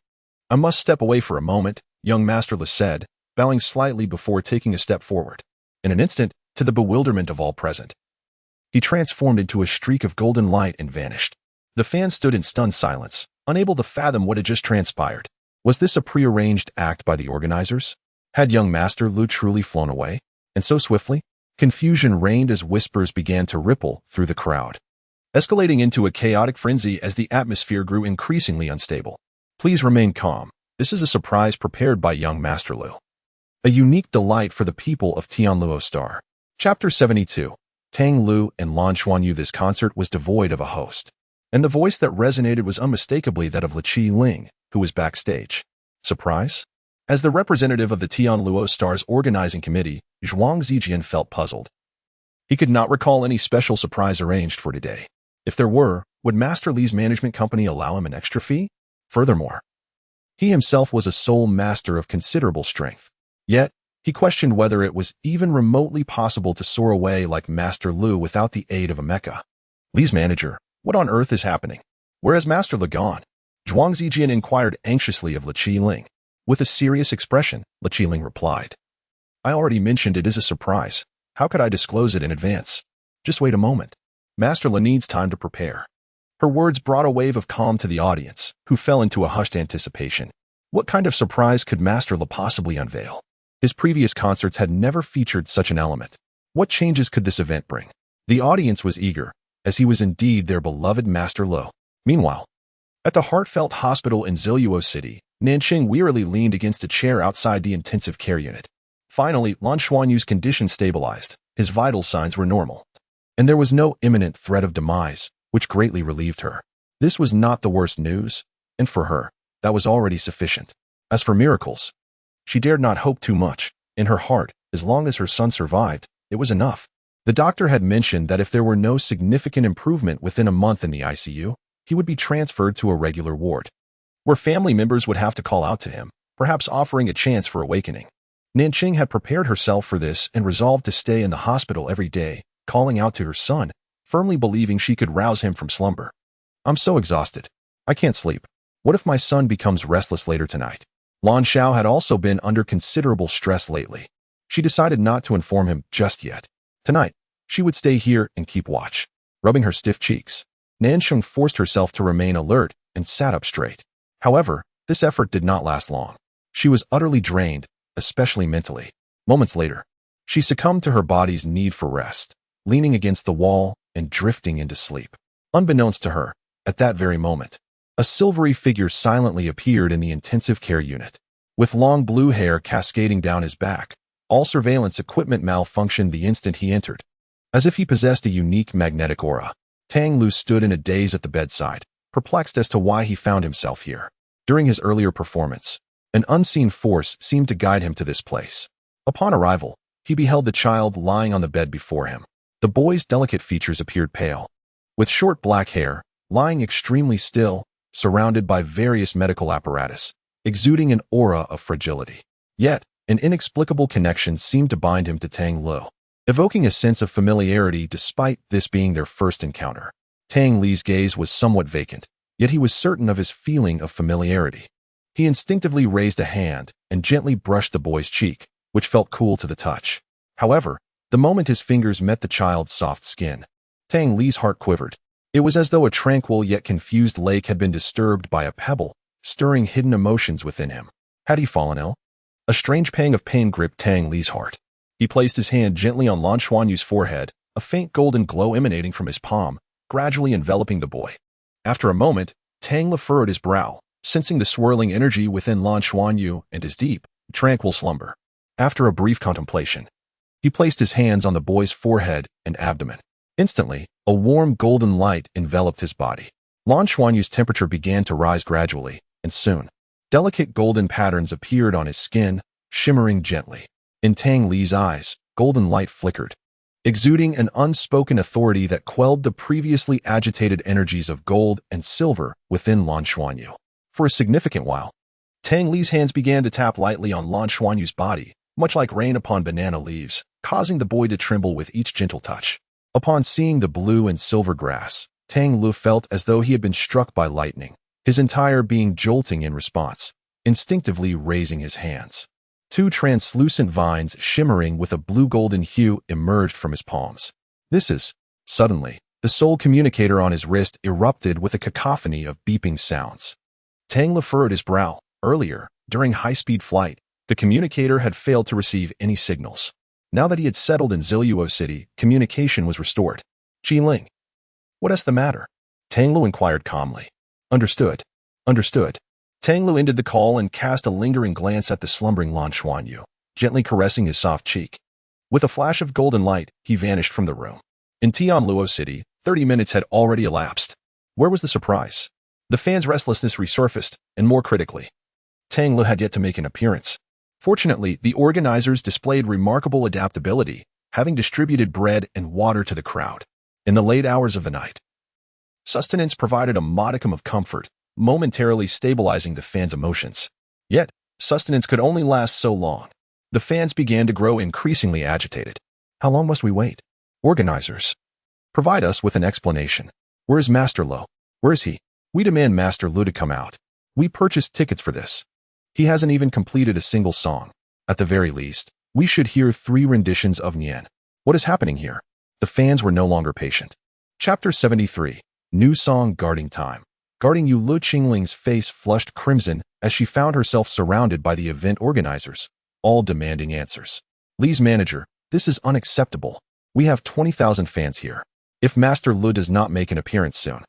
I must step away for a moment, young Master Li said, bowing slightly before taking a step forward. In an instant, To the bewilderment of all present, he transformed into a streak of golden light and vanished. The fans stood in stunned silence, unable to fathom what had just transpired. Was this a prearranged act by the organizers? Had young Master Lu truly flown away? And so swiftly? Confusion reigned as whispers began to ripple through the crowd, escalating into a chaotic frenzy as the atmosphere grew increasingly unstable. Please remain calm. This is a surprise prepared by young Master Lu. A unique delight for the people of Tianluo Star. Chapter 72. Tang Lu and Lan Xuanyu. This concert was devoid of a host, and the voice that resonated was unmistakably that of Qi Ling, who was backstage. Surprise? As the representative of the Tianluo Star's organizing committee, Zhuang Zijian felt puzzled. He could not recall any special surprise arranged for today. If there were, would Master Li's management company allow him an extra fee? Furthermore, he himself was a sole master of considerable strength. Yet, he questioned whether it was even remotely possible to soar away like Master Lu without the aid of a mecha. Li's manager, what on earth is happening? Where has Master Lu gone? Zhuang Zijian inquired anxiously of Qi Ling. With a serious expression, Qi Ling replied, I already mentioned it is a surprise. How could I disclose it in advance? Just wait a moment. Master Lu needs time to prepare. Her words brought a wave of calm to the audience, who fell into a hushed anticipation. What kind of surprise could Master Lu possibly unveil? His previous concerts had never featured such an element. What changes could this event bring? The audience was eager, as he was indeed their beloved Master Lu. Meanwhile, at the heartfelt hospital in Ziluo City, Nanqing wearily leaned against a chair outside the intensive care unit. Finally, Lan Xuanyu's condition stabilized. His vital signs were normal, and there was no imminent threat of demise, which greatly relieved her. This was not the worst news, and for her, that was already sufficient. As for miracles, she dared not hope too much. In her heart, as long as her son survived, it was enough. The doctor had mentioned that if there were no significant improvement within a month in the ICU, he would be transferred to a regular ward, where family members would have to call out to him, perhaps offering a chance for awakening. Nanqing had prepared herself for this and resolved to stay in the hospital every day, calling out to her son, firmly believing she could rouse him from slumber. I'm so exhausted. I can't sleep. What if my son becomes restless later tonight? Lan Xiao had also been under considerable stress lately. She decided not to inform him just yet. Tonight, she would stay here and keep watch. Rubbing her stiff cheeks, Nanqing forced herself to remain alert and sat up straight. However, this effort did not last long. She was utterly drained, especially mentally. Moments later, she succumbed to her body's need for rest, leaning against the wall and drifting into sleep. Unbeknownst to her, at that very moment, a silvery figure silently appeared in the intensive care unit. With long blue hair cascading down his back, all surveillance equipment malfunctioned the instant he entered. As if he possessed a unique magnetic aura, Tang Lu stood in a daze at the bedside, perplexed as to why he found himself here. During his earlier performance, an unseen force seemed to guide him to this place. Upon arrival, he beheld the child lying on the bed before him. The boy's delicate features appeared pale, with short black hair, lying extremely still, surrounded by various medical apparatus, exuding an aura of fragility. Yet, an inexplicable connection seemed to bind him to Tang Lu, evoking a sense of familiarity despite this being their first encounter. Tang Li's gaze was somewhat vacant, yet he was certain of his feeling of familiarity. He instinctively raised a hand and gently brushed the boy's cheek, which felt cool to the touch. However, the moment his fingers met the child's soft skin, Tang Li's heart quivered. It was as though a tranquil yet confused lake had been disturbed by a pebble, stirring hidden emotions within him. Had he fallen ill? A strange pang of pain gripped Tang Li's heart. He placed his hand gently on Lan Xuanyu's forehead, a faint golden glow emanating from his palm, gradually enveloping the boy. After a moment, Tang Lu furrowed his brow, sensing the swirling energy within Lan Xuanyu and his deep, tranquil slumber. After a brief contemplation, he placed his hands on the boy's forehead and abdomen. Instantly, a warm golden light enveloped his body. Lan Xuanyu's temperature began to rise gradually, and soon, delicate golden patterns appeared on his skin, shimmering gently. In Tang Li's eyes, golden light flickered, exuding an unspoken authority that quelled the previously agitated energies of gold and silver within Lan Xuanyu. For a significant while, Tang Li's hands began to tap lightly on Lan Xuanyu's body, much like rain upon banana leaves, causing the boy to tremble with each gentle touch. Upon seeing the blue and silver grass, Tang Lu felt as though he had been struck by lightning, his entire being jolting in response, instinctively raising his hands. Two translucent vines shimmering with a blue-golden hue emerged from his palms. Suddenly, the soul communicator on his wrist erupted with a cacophony of beeping sounds. Tang Lu furrowed his brow. Earlier, during high-speed flight, the communicator had failed to receive any signals. Now that he had settled in Ziluo City, communication was restored. Ling, what is the matter? Tang Lu inquired calmly. Understood. Tang Lu ended the call and cast a lingering glance at the slumbering Lan Xuanyu, gently caressing his soft cheek. With a flash of golden light, he vanished from the room. In Tianluo City, 30 minutes had already elapsed. Where was the surprise? The fans' restlessness resurfaced, and more critically, Tang Lu had yet to make an appearance. Fortunately, the organizers displayed remarkable adaptability, having distributed bread and water to the crowd. In the late hours of the night, sustenance provided a modicum of comfort, momentarily stabilizing the fans' emotions. Yet, sustenance could only last so long. The fans began to grow increasingly agitated. How long must we wait? Organizers, provide us with an explanation. Where is Master Lu? Where is he? We demand Master Lu to come out. We purchased tickets for this. He hasn't even completed a single song. At the very least, we should hear 3 renditions of Nian. What is happening here? The fans were no longer patient. Chapter 73. New Song Guarding Time. Guarding You. Lu Qingling's face flushed crimson as she found herself surrounded by the event organizers, all demanding answers. Li's manager, this is unacceptable. We have 20,000 fans here. If Master Lu does not make an appearance soon,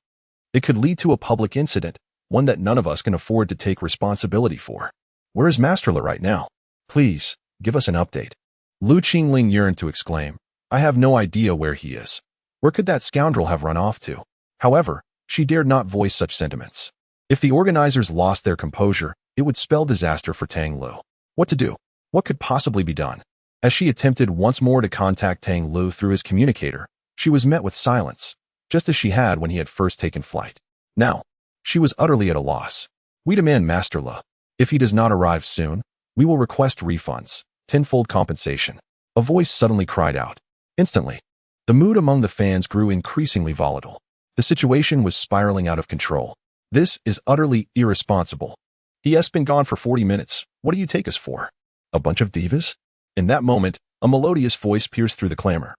it could lead to a public incident, one that none of us can afford to take responsibility for. Where is Master Lu right now? Please, give us an update. Lu Qingling yearned to exclaim. I have no idea where he is. Where could that scoundrel have run off to? However, she dared not voice such sentiments. If the organizers lost their composure, it would spell disaster for Tang Lu. What to do? What could possibly be done? As she attempted once more to contact Tang Lu through his communicator, she was met with silence, just as she had when he had first taken flight. Now, she was utterly at a loss. We demand Master Lu. If he does not arrive soon, we will request refunds, tenfold compensation. A voice suddenly cried out. Instantly, the mood among the fans grew increasingly volatile. The situation was spiraling out of control. This is utterly irresponsible. He has been gone for 40 minutes. What do you take us for? A bunch of divas? In that moment, a melodious voice pierced through the clamor,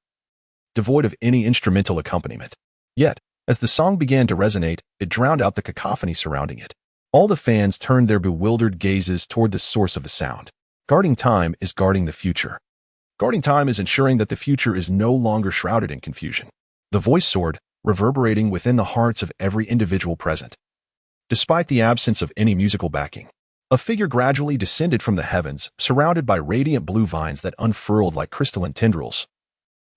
devoid of any instrumental accompaniment. Yet, as the song began to resonate, it drowned out the cacophony surrounding it. All the fans turned their bewildered gazes toward the source of the sound. Guarding time is guarding the future. Guarding time is ensuring that the future is no longer shrouded in confusion. The voice soared, reverberating within the hearts of every individual present. Despite the absence of any musical backing, a figure gradually descended from the heavens, surrounded by radiant blue vines that unfurled like crystalline tendrils,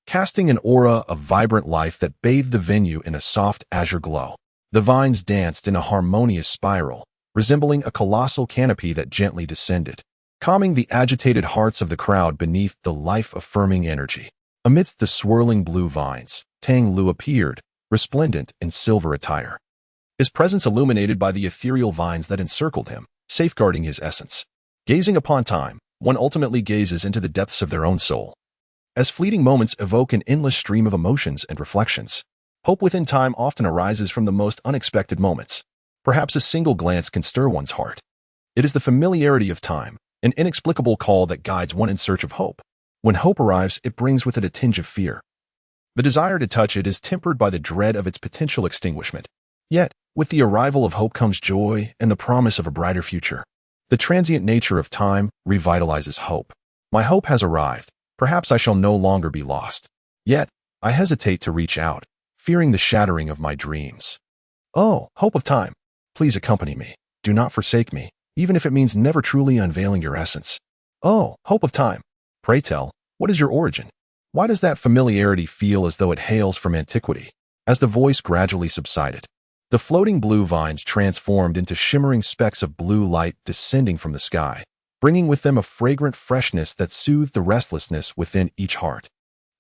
casting an aura of vibrant life that bathed the venue in a soft azure glow. The vines danced in a harmonious spiral, resembling a colossal canopy that gently descended, calming the agitated hearts of the crowd beneath the life-affirming energy. Amidst the swirling blue vines, Tang Lu appeared, resplendent in silver attire. His presence illuminated by the ethereal vines that encircled him, safeguarding his essence. Gazing upon time, one ultimately gazes into the depths of their own soul, as fleeting moments evoke an endless stream of emotions and reflections. Hope within time often arises from the most unexpected moments. Perhaps a single glance can stir one's heart. It is the familiarity of time, an inexplicable call that guides one in search of hope. When hope arrives, it brings with it a tinge of fear. The desire to touch it is tempered by the dread of its potential extinguishment. Yet, with the arrival of hope comes joy and the promise of a brighter future. The transient nature of time revitalizes hope. My hope has arrived. Perhaps I shall no longer be lost. Yet, I hesitate to reach out, fearing the shattering of my dreams. Oh, hope of time, please accompany me. Do not forsake me, even if it means never truly unveiling your essence. Oh, hope of time, pray tell, what is your origin? Why does that familiarity feel as though it hails from antiquity? As the voice gradually subsided, the floating blue vines transformed into shimmering specks of blue light descending from the sky, bringing with them a fragrant freshness that soothed the restlessness within each heart.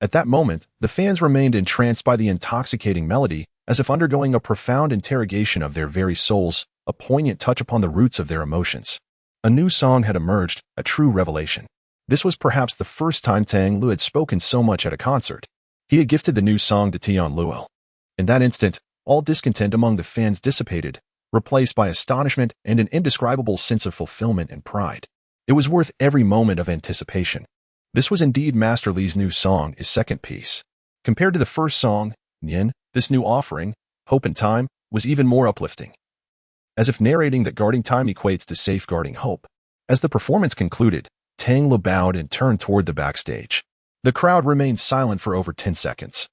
At that moment, the fans remained entranced by the intoxicating melody, as if undergoing a profound interrogation of their very souls, a poignant touch upon the roots of their emotions. A new song had emerged, a true revelation. This was perhaps the first time Tang Lu had spoken so much at a concert. He had gifted the new song to Tianluo. In that instant, all discontent among the fans dissipated, replaced by astonishment and an indescribable sense of fulfillment and pride. It was worth every moment of anticipation. This was indeed Master Li's new song, his second piece. Compared to the first song, Yin, this new offering, Hope and Time, was even more uplifting. As if narrating that guarding time equates to safeguarding hope. As the performance concluded, Tang Lu bowed and turned toward the backstage. The crowd remained silent for over 10 seconds,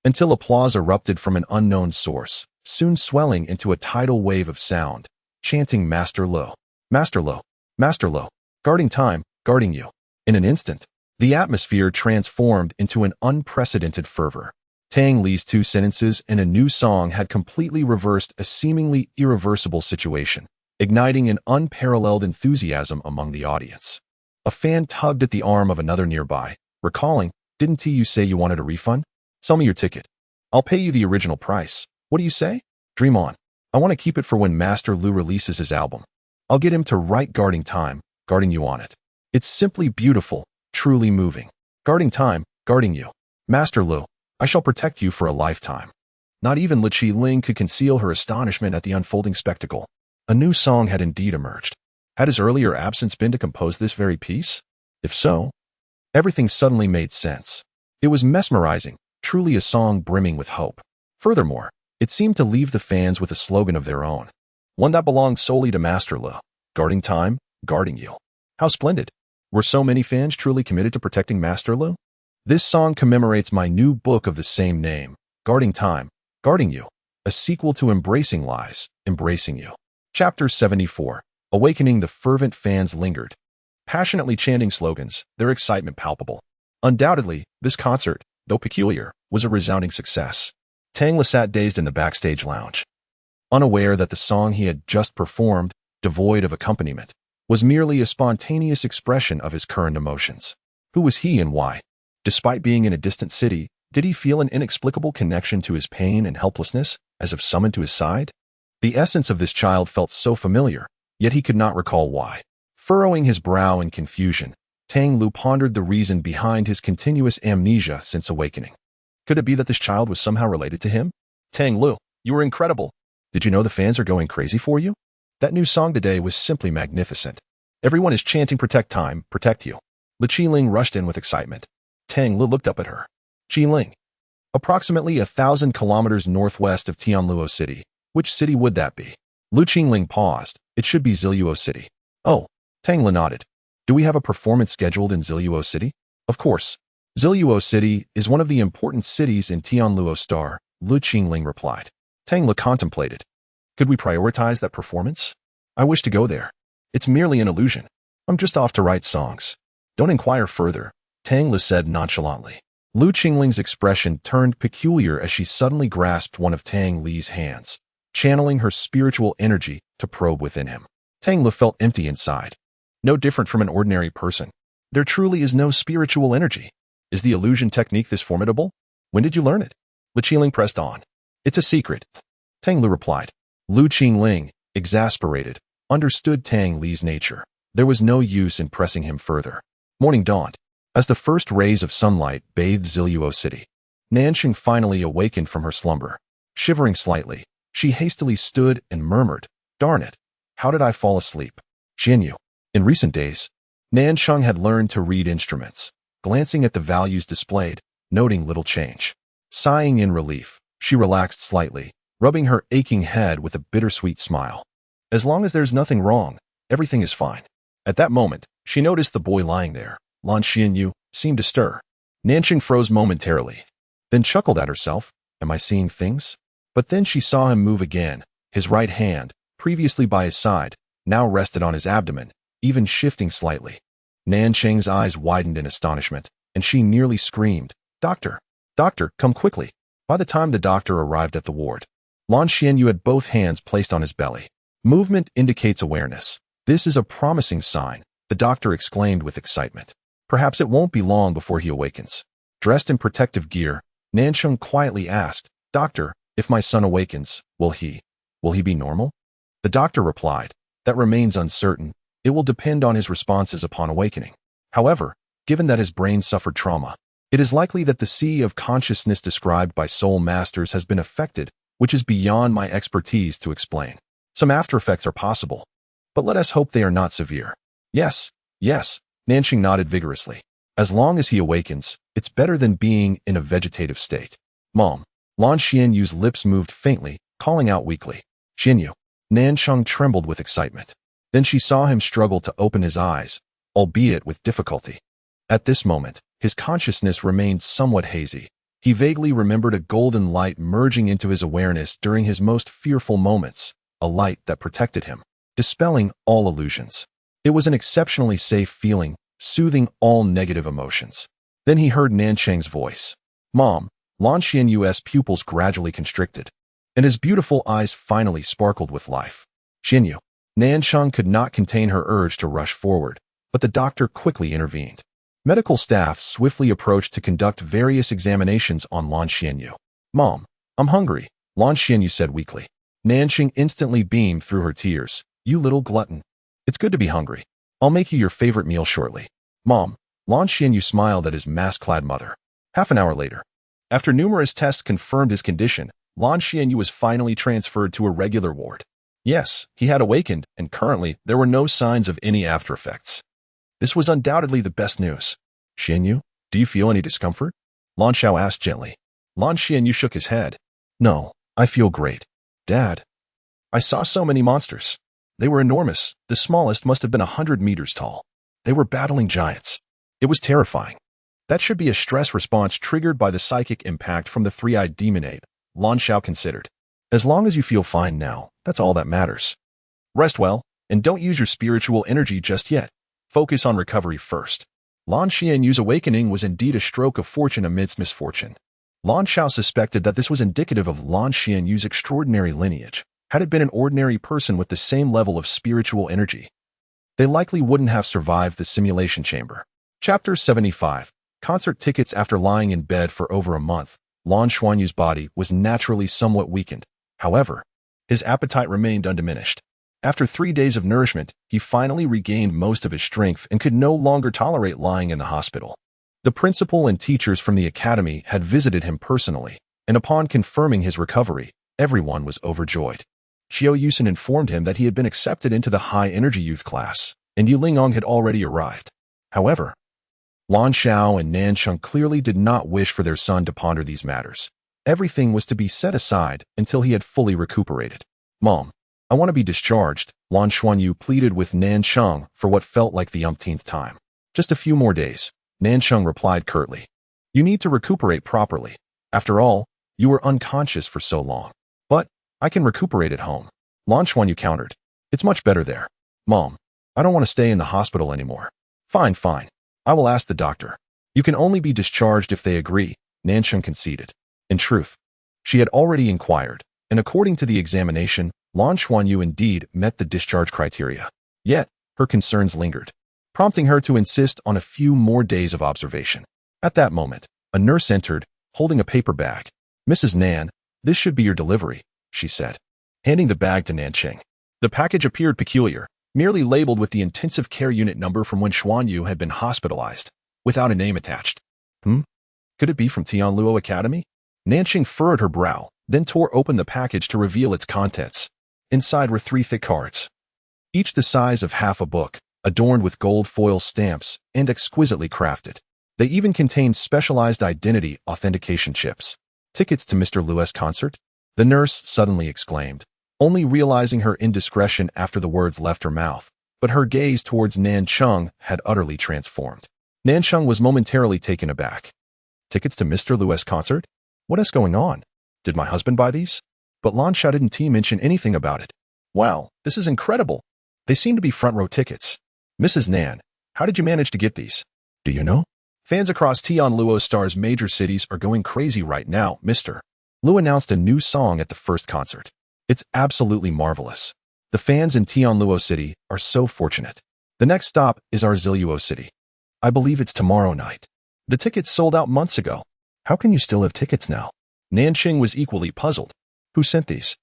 until applause erupted from an unknown source, soon swelling into a tidal wave of sound, chanting Master Lo, Master Lo, Master Lo, guarding time, guarding you. In an instant, the atmosphere transformed into an unprecedented fervor. Tang Li's two sentences in a new song had completely reversed a seemingly irreversible situation, igniting an unparalleled enthusiasm among the audience. A fan tugged at the arm of another nearby, recalling, "Didn't you say you wanted a refund? Sell me your ticket. I'll pay you the original price. What do you say? Dream on. I want to keep it for when Master Lu releases his album. I'll get him to write Guarding Time, guarding you on it. It's simply beautiful, truly moving. Guarding time, guarding you. Master Lu, I shall protect you for a lifetime." Not even Li Qiling could conceal her astonishment at the unfolding spectacle. A new song had indeed emerged. Had his earlier absence been to compose this very piece? If so, everything suddenly made sense. It was mesmerizing, truly a song brimming with hope. Furthermore, it seemed to leave the fans with a slogan of their own, one that belonged solely to Master Lu. Guarding time, guarding you. How splendid. Were so many fans truly committed to protecting Master Lu? This song commemorates my new book of the same name, Guarding Time, Guarding You, a sequel to Embracing Lies, Embracing You. Chapter 74. Awakening. The fervent fans lingered, passionately chanting slogans, their excitement palpable. Undoubtedly, this concert, though peculiar, was a resounding success. Tang Li sat dazed in the backstage lounge, unaware that the song he had just performed, devoid of accompaniment, was merely a spontaneous expression of his current emotions. Who was he and why? Despite being in a distant city, did he feel an inexplicable connection to his pain and helplessness, as if summoned to his side? The essence of this child felt so familiar, yet he could not recall why. Furrowing his brow in confusion, Tang Lu pondered the reason behind his continuous amnesia since awakening. Could it be that this child was somehow related to him? Tang Lu, you were incredible. Did you know the fans are going crazy for you? That new song today was simply magnificent. Everyone is chanting protect time, protect you. Li Qiling rushed in with excitement. Tang Lu looked up at her. Qiling. Approximately 1,000 kilometers northwest of Tianluo City. Which city would that be? Lu Qiling paused. It should be Ziluo City. Oh, Tang Lu nodded. Do we have a performance scheduled in Ziluo City? Of course. Ziluo City is one of the important cities in Tianluo Star, Lu Qiling replied. Tang Lu contemplated. Could we prioritize that performance? I wish to go there. It's merely an illusion. I'm just off to write songs. Don't inquire further, Tang Lu said nonchalantly. Lu Qingling's expression turned peculiar as she suddenly grasped one of Tang Li's hands, channeling her spiritual energy to probe within him. Tang Lu felt empty inside. No different from an ordinary person. There truly is no spiritual energy. Is the illusion technique this formidable? When did you learn it? Li Qiling pressed on. It's a secret, Tang Lu replied. Lu Qingling, exasperated, understood Tang Li's nature. There was no use in pressing him further. Morning dawned. As the first rays of sunlight bathed Ziluo City, Nanxing finally awakened from her slumber. Shivering slightly, she hastily stood and murmured, "Darn it, how did I fall asleep?" Xianyu. In recent days, Nanxing had learned to read instruments, glancing at the values displayed, noting little change. Sighing in relief, she relaxed slightly, rubbing her aching head with a bittersweet smile. As long as there's nothing wrong, everything is fine. At that moment, she noticed the boy lying there. Lan Xianyu seemed to stir. Nanxing froze momentarily, then chuckled at herself. Am I seeing things? But then she saw him move again. His right hand, previously by his side, now rested on his abdomen, even shifting slightly. Nanxing's eyes widened in astonishment, and she nearly screamed, "Doctor! Doctor, come quickly!" By the time the doctor arrived at the ward, Lan Xianyu had both hands placed on his belly. Movement indicates awareness. This is a promising sign, the doctor exclaimed with excitement. Perhaps it won't be long before he awakens. Dressed in protective gear, Nanxing quietly asked, "Doctor, if my son awakens, will he be normal?" The doctor replied, "That remains uncertain. It will depend on his responses upon awakening. However, given that his brain suffered trauma, it is likely that the sea of consciousness described by soul masters has been affected, which is beyond my expertise to explain. Some after effects are possible, but let us hope they are not severe." "Yes, Yes, Nanqing nodded vigorously. As long as he awakens, it's better than being in a vegetative state. Mom. Lan Xianyu's lips moved faintly, calling out weakly. Xianyu. Nancheng trembled with excitement. Then she saw him struggle to open his eyes, albeit with difficulty. At this moment, his consciousness remained somewhat hazy. He vaguely remembered a golden light merging into his awareness during his most fearful moments, a light that protected him, dispelling all illusions. It was an exceptionally safe feeling, soothing all negative emotions. Then he heard Nancheng's voice. Mom. Lan Xianyu's pupils gradually constricted, and his beautiful eyes finally sparkled with life. Xianyu. Nancheng could not contain her urge to rush forward, but the doctor quickly intervened. Medical staff swiftly approached to conduct various examinations on Lan Xianyu. Mom, I'm hungry, Lan Xianyu said weakly. Nancheng instantly beamed through her tears. You little glutton. It's good to be hungry. I'll make you your favorite meal shortly. Mom, Lan Xianyu smiled at his mask-clad mother. Half an hour later, after numerous tests confirmed his condition, Lan Xianyu was finally transferred to a regular ward. Yes, he had awakened, and currently there were no signs of any after-effects. This was undoubtedly the best news. Xianyu, do you feel any discomfort? Lan Xiao asked gently. Lan Xianyu shook his head. No, I feel great. Dad, I saw so many monsters. They were enormous. The smallest must have been 100 meters tall. They were battling giants. It was terrifying. That should be a stress response triggered by the psychic impact from the three-eyed demon ape, Lan Xiao considered. As long as you feel fine now, that's all that matters. Rest well, and don't use your spiritual energy just yet. Focus on recovery first. Lan Xianyu's awakening was indeed a stroke of fortune amidst misfortune. Lan Xiao suspected that this was indicative of Lan Xianyu's extraordinary lineage. Had it been an ordinary person with the same level of spiritual energy, they likely wouldn't have survived the simulation chamber. Chapter 75. Concert tickets. After lying in bed for over a month, Lan Xianyu's body was naturally somewhat weakened. However, his appetite remained undiminished. After 3 days of nourishment, he finally regained most of his strength and could no longer tolerate lying in the hospital. The principal and teachers from the academy had visited him personally, and upon confirming his recovery, everyone was overjoyed. Xiao Yusen informed him that he had been accepted into the high-energy youth class, and Yu Lingong had already arrived. However, Lan Xiao and Nancheng clearly did not wish for their son to ponder these matters. Everything was to be set aside until he had fully recuperated. Mom, I want to be discharged, Lan Xianyu pleaded with Nancheng for what felt like the umpteenth time. Just a few more days, Nancheng replied curtly. You need to recuperate properly. After all, you were unconscious for so long. But I can recuperate at home. Lan Xianyu countered. It's much better there. Mom, I don't want to stay in the hospital anymore. Fine. I will ask the doctor. You can only be discharged if they agree, Nancheng conceded. In truth, she had already inquired, and according to the examination, Lan Xianyu indeed met the discharge criteria. Yet, her concerns lingered, prompting her to insist on a few more days of observation. At that moment, a nurse entered, holding a paper bag. Mrs. Nan, this should be your delivery, she said, handing the bag to Nancheng. The package appeared peculiar, merely labeled with the intensive care unit number from when Xuanyu had been hospitalized, without a name attached. Could it be from Tianluo Academy? Nancheng furrowed her brow, then tore open the package to reveal its contents. Inside were 3 thick cards, each the size of half a book, adorned with gold foil stamps and exquisitely crafted. They even contained specialized identity authentication chips. Tickets to Mr. Luo's concert? The nurse suddenly exclaimed, only realizing her indiscretion after the words left her mouth, but her gaze towards Nancheng had utterly transformed. Nancheng was momentarily taken aback. Tickets to Mr. Luo's concert? What is going on? Did my husband buy these? But Lan Xiao didn't mention anything about it. Wow, this is incredible. They seem to be front-row tickets. Mrs. Nan, how did you manage to get these? Do you know? Fans across Tianluo Star's major cities are going crazy right now, Mr. Luo announced a new song at the first concert. It's absolutely marvelous. The fans in Tianluo City are so fortunate. The next stop is our Ziluo City. I believe it's tomorrow night. The tickets sold out months ago. How can you still have tickets now? Nancheng was equally puzzled. Who sent these?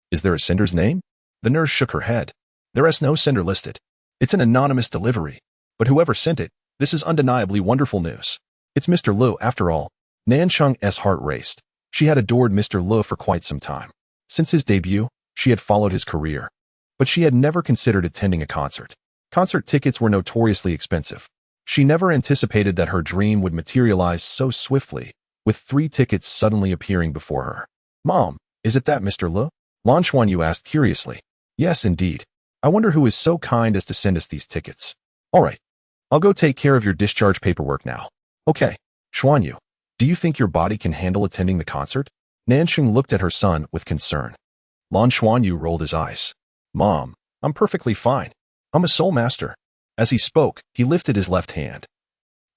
Is there a sender's name? The nurse shook her head. There is no sender listed. It's an anonymous delivery. But whoever sent it, this is undeniably wonderful news. It's Mr. Luo, after all. Nancheng's heart raced. She had adored Mr. Luo for quite some time. Since his debut, she had followed his career. But she had never considered attending a concert. Concert tickets were notoriously expensive. She never anticipated that her dream would materialize so swiftly, with 3 tickets suddenly appearing before her. Mom, is it that Mr. Lu? Lan Xuanyu asked curiously. Yes, indeed. I wonder who is so kind as to send us these tickets. All right. I'll go take care of your discharge paperwork now. Okay. Xuanyu, do you think your body can handle attending the concert? Nansheng looked at her son with concern. Lan Xuanyu rolled his eyes. Mom, I'm perfectly fine. I'm a soul master. As he spoke, he lifted his left hand,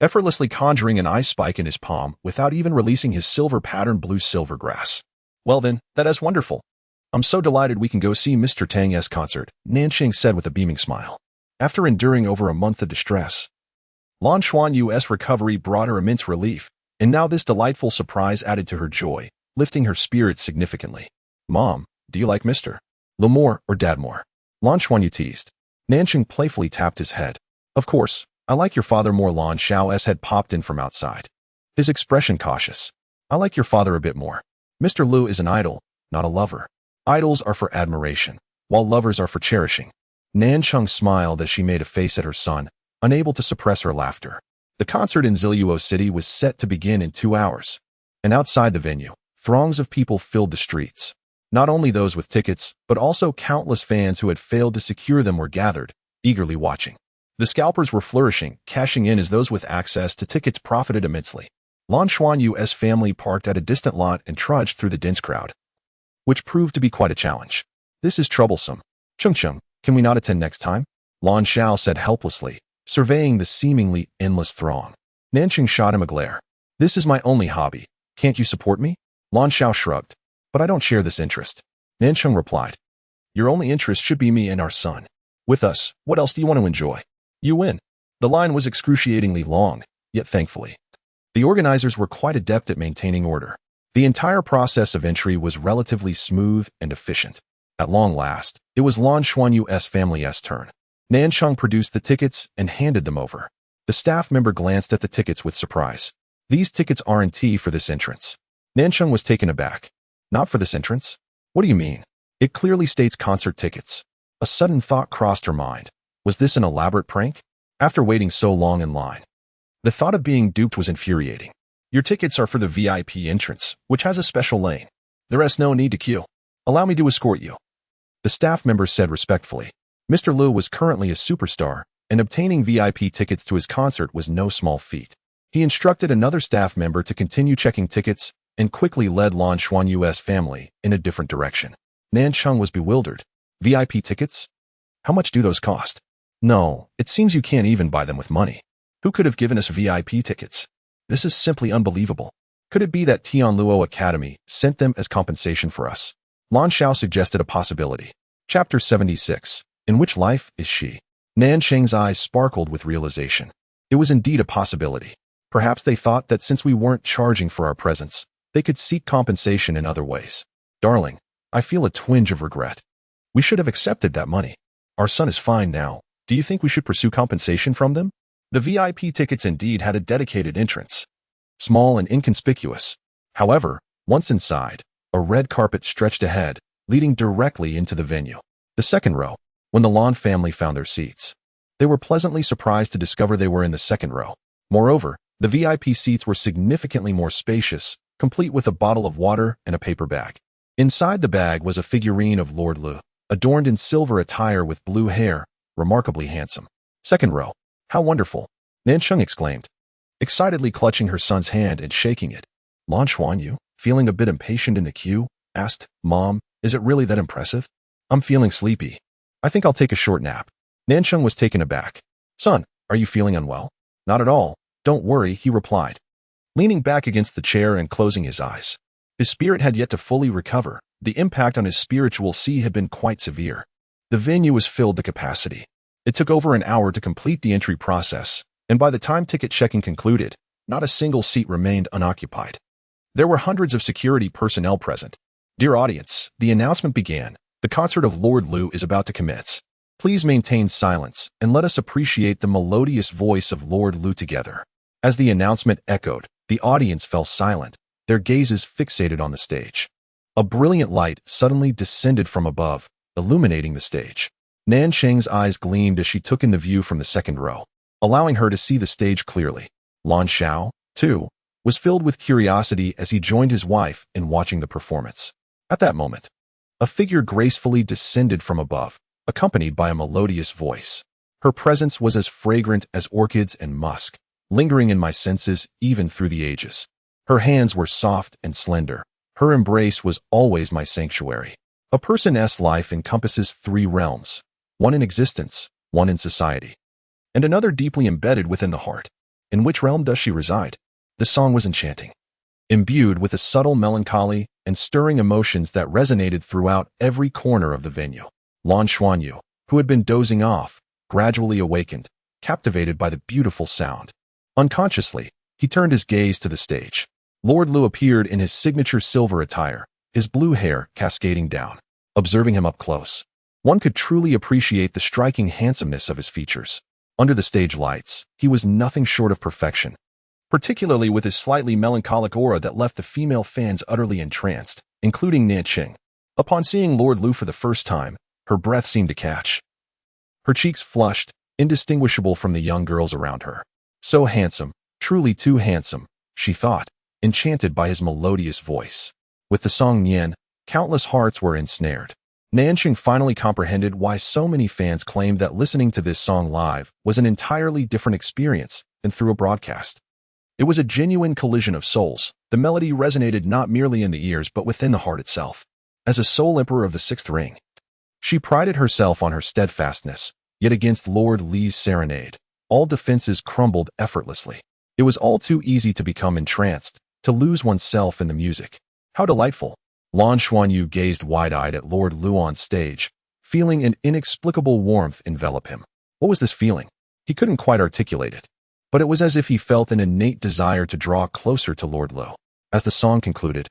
effortlessly conjuring an ice spike in his palm without even releasing his silver-patterned blue-silver grass. Well then, that is wonderful. I'm so delighted we can go see Mr. Tang's concert, Nansheng said with a beaming smile. After enduring over a month of distress, Lan Xuanyu's recovery brought her immense relief, and now this delightful surprise added to her joy, lifting her spirits significantly. Mom, do you like Mr. Lemore or Dad more? Lan Xuanyu teased. Nansheng playfully tapped his head. Of course, I like your father more. Lan Xiao's head popped in from outside, his expression cautious. I like your father a bit more. Mr. Lu is an idol, not a lover. Idols are for admiration, while lovers are for cherishing. Nansheng smiled as she made a face at her son, unable to suppress her laughter. The concert in Ziluo City was set to begin in 2 hours, and outside the venue, throngs of people filled the streets. Not only those with tickets, but also countless fans who had failed to secure them were gathered, eagerly watching. The scalpers were flourishing, cashing in as those with access to tickets profited immensely. Lan Xuanyu's family parked at a distant lot and trudged through the dense crowd, which proved to be quite a challenge. This is troublesome. Chung, can we not attend next time? Lan Xiao said helplessly, surveying the seemingly endless throng. Nansheng shot him a glare. This is my only hobby. Can't you support me? Lan Xiao shrugged. But I don't share this interest. Nansheng replied. Your only interest should be me and our son. With us, what else do you want to enjoy? You win. The line was excruciatingly long, yet thankfully, the organizers were quite adept at maintaining order. The entire process of entry was relatively smooth and efficient. At long last, it was Lan Xuanyu's family's turn. Nansheng produced the tickets and handed them over. The staff member glanced at the tickets with surprise. These tickets aren't for this entrance. Nansheng was taken aback. Not for this entrance? What do you mean? It clearly states concert tickets. A sudden thought crossed her mind. Was this an elaborate prank? After waiting so long in line, the thought of being duped was infuriating. Your tickets are for the VIP entrance, which has a special lane. There is no need to queue. Allow me to escort you. The staff member said respectfully. Mr. Lu was currently a superstar, and obtaining VIP tickets to his concert was no small feat. He instructed another staff member to continue checking tickets and quickly led Lan Xuanyu's family in a different direction. Nansheng was bewildered. VIP tickets? How much do those cost? No, it seems you can't even buy them with money. Who could have given us VIP tickets? This is simply unbelievable. Could it be that Tianluo Academy sent them as compensation for us? Lan Xiao suggested a possibility. Chapter 76. In which life is she? Nansheng's eyes sparkled with realization. It was indeed a possibility. Perhaps they thought that since we weren't charging for our presence, they could seek compensation in other ways. Darling, I feel a twinge of regret. We should have accepted that money. Our son is fine now. Do you think we should pursue compensation from them? The VIP tickets indeed had a dedicated entrance, small and inconspicuous. However, once inside, a red carpet stretched ahead, leading directly into the venue. The second row. When the Lan family found their seats, they were pleasantly surprised to discover they were in the second row. Moreover, the VIP seats were significantly more spacious, complete with a bottle of water and a paper bag. Inside the bag was a figurine of Lord Lu, adorned in silver attire with blue hair, remarkably handsome. Second row. How wonderful! Nansheng exclaimed, excitedly clutching her son's hand and shaking it. Lan Xuanyu, feeling a bit impatient in the queue, asked, Mom, is it really that impressive? I'm feeling sleepy. I think I'll take a short nap. Nansheng was taken aback. Son, are you feeling unwell? Not at all. Don't worry, he replied, leaning back against the chair and closing his eyes. His spirit had yet to fully recover. The impact on his spiritual sea had been quite severe. The venue was filled to capacity. It took over an hour to complete the entry process, and by the time ticket checking concluded, not a single seat remained unoccupied. There were hundreds of security personnel present. Dear audience, the announcement began. The concert of Lord Lu is about to commence. Please maintain silence and let us appreciate the melodious voice of Lord Lu together. As the announcement echoed, the audience fell silent, their gazes fixated on the stage. A brilliant light suddenly descended from above, illuminating the stage. Nanqing's eyes gleamed as she took in the view from the second row, allowing her to see the stage clearly. Lan Xiao, too, was filled with curiosity as he joined his wife in watching the performance. At that moment, a figure gracefully descended from above, accompanied by a melodious voice. Her presence was as fragrant as orchids and musk, lingering in my senses even through the ages. Her hands were soft and slender. Her embrace was always my sanctuary. A person's life encompasses three realms, one in existence, one in society, and another deeply embedded within the heart. In which realm does she reside? The song was enchanting, imbued with a subtle melancholy and stirring emotions that resonated throughout every corner of the venue. Lan Xuanyu, who had been dozing off, gradually awakened, captivated by the beautiful sound. Unconsciously, he turned his gaze to the stage. Lord Lu appeared in his signature silver attire, his blue hair cascading down. Observing him up close, one could truly appreciate the striking handsomeness of his features. Under the stage lights, he was nothing short of perfection, particularly with his slightly melancholic aura that left the female fans utterly entranced, including Nanqing. Upon seeing Lord Lu for the first time, her breath seemed to catch. Her cheeks flushed, indistinguishable from the young girls around her. So handsome, truly too handsome, she thought, enchanted by his melodious voice. With the song Nian, countless hearts were ensnared. Nanqing finally comprehended why so many fans claimed that listening to this song live was an entirely different experience than through a broadcast. It was a genuine collision of souls. The melody resonated not merely in the ears but within the heart itself. As a sole emperor of the Sixth Ring, she prided herself on her steadfastness, yet against Lord Li's serenade, all defenses crumbled effortlessly. It was all too easy to become entranced, to lose oneself in the music. How delightful! Lan Xuanyu gazed wide-eyed at Lord Lu on stage, feeling an inexplicable warmth envelop him. What was this feeling? He couldn't quite articulate it, but it was as if he felt an innate desire to draw closer to Lord Lu. As the song concluded,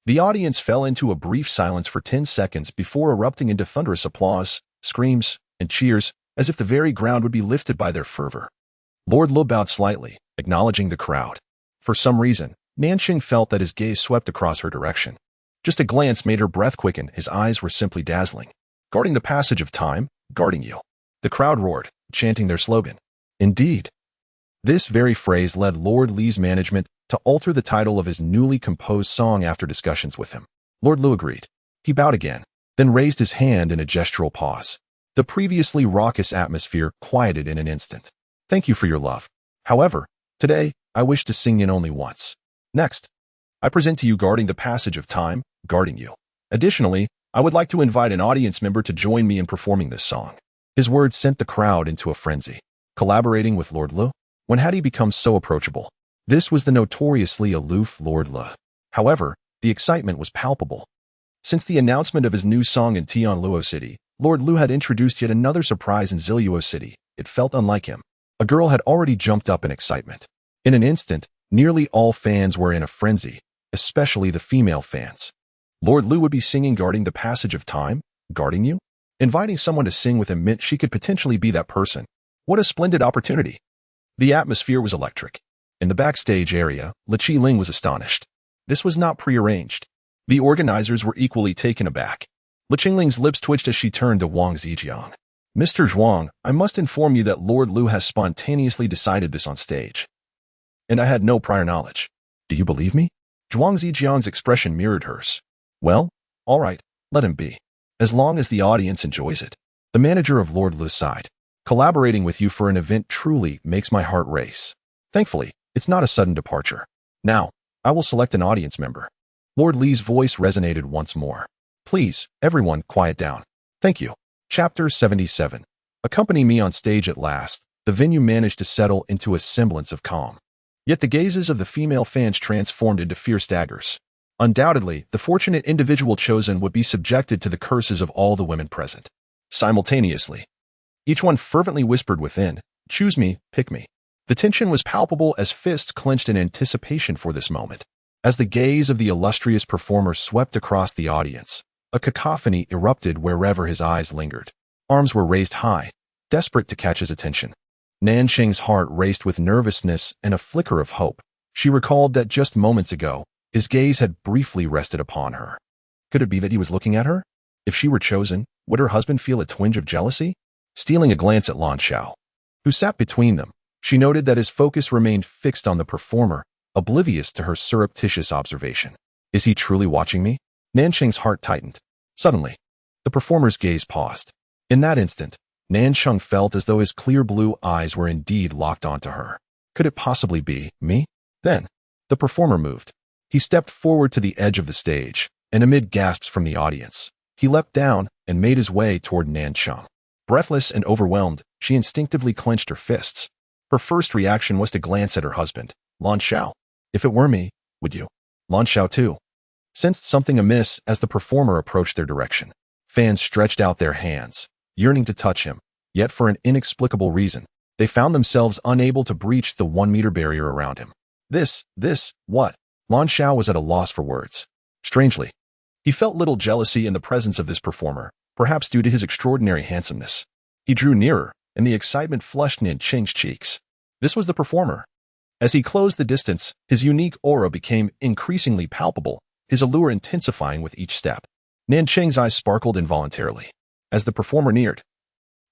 the audience fell into a brief silence for 10 seconds before erupting into thunderous applause, screams, and cheers, as if the very ground would be lifted by their fervor. Lord Lu bowed slightly, acknowledging the crowd. For some reason, Nanqing felt that his gaze swept across her direction. Just a glance made her breath quicken. His eyes were simply dazzling. Guarding the passage of time, guarding you. The crowd roared, chanting their slogan. Indeed. This very phrase led Lord Li's management to alter the title of his newly composed song after discussions with him. Lord Lu agreed. He bowed again, then raised his hand in a gestural pause. The previously raucous atmosphere quieted in an instant. Thank you for your love. However, today, I wish to sing in only once. Next, I present to you Guarding the Passage of Time, Guarding You. Additionally, I would like to invite an audience member to join me in performing this song. His words sent the crowd into a frenzy. Collaborating with Lord Lu? When had he become so approachable? This was the notoriously aloof Lord Lu. However, the excitement was palpable. Since the announcement of his new song in Tianluo City, Lord Lu had introduced yet another surprise in Ziluo City. It felt unlike him. A girl had already jumped up in excitement. In an instant, nearly all fans were in a frenzy, especially the female fans. Lord Lu would be singing Guarding the Passage of Time, guarding you? Inviting someone to sing with him meant she could potentially be that person. What a splendid opportunity. The atmosphere was electric. In the backstage area, Li Qiling was astonished. This was not prearranged. The organizers were equally taken aback. Li Qiling's lips twitched as she turned to Wang Zijiang. Mr. Zhuang, I must inform you that Lord Lu has spontaneously decided this on stage. And I had no prior knowledge. Do you believe me? Zhuang Zijiang's expression mirrored hers. Well, all right, let him be. As long as the audience enjoys it. The manager of Lord Lu sighed. Collaborating with you for an event truly makes my heart race. Thankfully, it's not a sudden departure. Now, I will select an audience member. Lord Li's voice resonated once more. Please, everyone, quiet down. Thank you. Chapter 77. Accompany me on stage at last. The venue managed to settle into a semblance of calm. Yet the gazes of the female fans transformed into fierce daggers. Undoubtedly, the fortunate individual chosen would be subjected to the curses of all the women present. Simultaneously, each one fervently whispered within, "Choose me, pick me." The tension was palpable as fists clenched in anticipation for this moment. As the gaze of the illustrious performer swept across the audience, a cacophony erupted wherever his eyes lingered. Arms were raised high, desperate to catch his attention. Nanqing's heart raced with nervousness and a flicker of hope. She recalled that just moments ago, his gaze had briefly rested upon her. Could it be that he was looking at her? If she were chosen, would her husband feel a twinge of jealousy? Stealing a glance at Lan Xiao, who sat between them, she noted that his focus remained fixed on the performer, oblivious to her surreptitious observation. Is he truly watching me? Nansheng's heart tightened. Suddenly, the performer's gaze paused. In that instant, Nansheng felt as though his clear blue eyes were indeed locked onto her. Could it possibly be me? Then, the performer moved. He stepped forward to the edge of the stage, and amid gasps from the audience, he leapt down and made his way toward Nansheng. Breathless and overwhelmed, she instinctively clenched her fists. Her first reaction was to glance at her husband, Lan Xiao. If it were me, would you? Lan Xiao too sensed something amiss as the performer approached their direction. Fans stretched out their hands, yearning to touch him, yet for an inexplicable reason, they found themselves unable to breach the 1-meter barrier around him. What? Lan Xiao was at a loss for words. Strangely, he felt little jealousy in the presence of this performer, perhaps due to his extraordinary handsomeness. He drew nearer, and the excitement flushed Nansheng's cheeks. This was the performer. As he closed the distance, his unique aura became increasingly palpable, his allure intensifying with each step. Nansheng's eyes sparkled involuntarily. As the performer neared,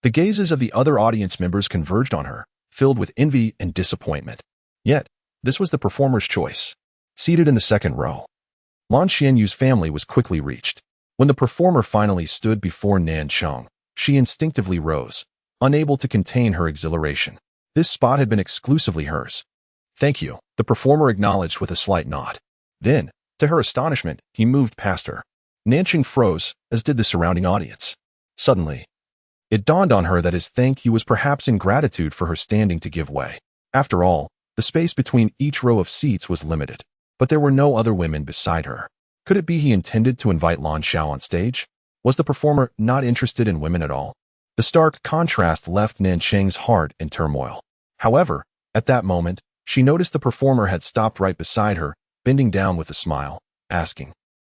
the gazes of the other audience members converged on her, filled with envy and disappointment. Yet, this was the performer's choice. Seated in the second row, Lan Xianyu's family was quickly reached. When the performer finally stood before Nansheng, she instinctively rose, unable to contain her exhilaration. This spot had been exclusively hers. Thank you, the performer acknowledged with a slight nod. Then, to her astonishment, he moved past her. Nansheng froze, as did the surrounding audience. Suddenly, it dawned on her that his thank you was perhaps in gratitude for her standing to give way. After all, the space between each row of seats was limited, but there were no other women beside her. Could it be he intended to invite Lan Xiao on stage? Was the performer not interested in women at all? The stark contrast left Nansheng's heart in turmoil. However, at that moment, she noticed the performer had stopped right beside her, bending down with a smile, asking,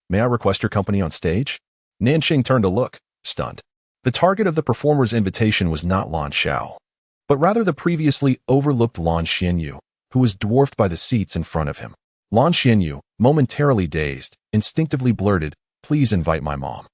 "May I request your company on stage?" Nansheng turned to look, stunned. The target of the performer's invitation was not Lan Xiao, but rather the previously overlooked Lan Xianyu, who was dwarfed by the seats in front of him. Lan Xianyu, momentarily dazed, instinctively blurted, "Please invite my mom.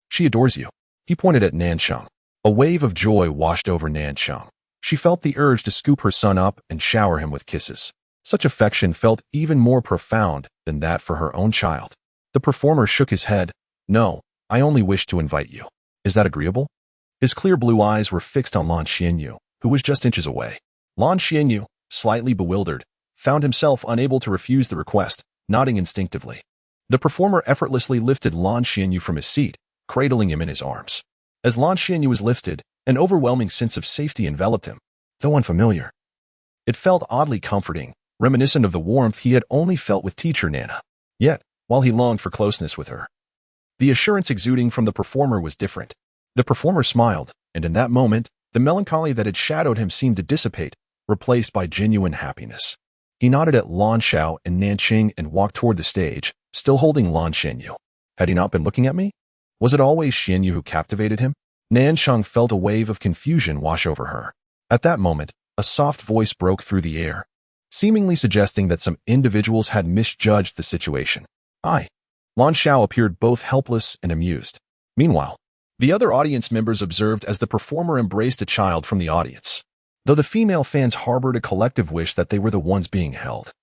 She adores you." He pointed at Nansheng. A wave of joy washed over Nansheng. She felt the urge to scoop her son up and shower him with kisses. Such affection felt even more profound than that for her own child. The performer shook his head. "No, I only wish to invite you. Is that agreeable?" His clear blue eyes were fixed on Lan Xianyu, who was just inches away. Lan Xianyu, slightly bewildered, found himself unable to refuse the request, nodding instinctively. The performer effortlessly lifted Lan Xianyu from his seat, cradling him in his arms. As Lan Xianyu was lifted, an overwhelming sense of safety enveloped him, though unfamiliar. It felt oddly comforting, reminiscent of the warmth he had only felt with teacher Nana. Yet, while he longed for closeness with her, the assurance exuding from the performer was different. The performer smiled, and in that moment, the melancholy that had shadowed him seemed to dissipate, replaced by genuine happiness. He nodded at Lan Xiao and Nansheng and walked toward the stage, still holding Lan Xianyu. Had he not been looking at me? Was it always Xianyu who captivated him? Nansheng felt a wave of confusion wash over her. At that moment, a soft voice broke through the air, seemingly suggesting that some individuals had misjudged the situation. "I." Lan Xiao appeared both helpless and amused. Meanwhile, the other audience members observed as the performer embraced a child from the audience. Though the female fans harbored a collective wish that they were the ones being held,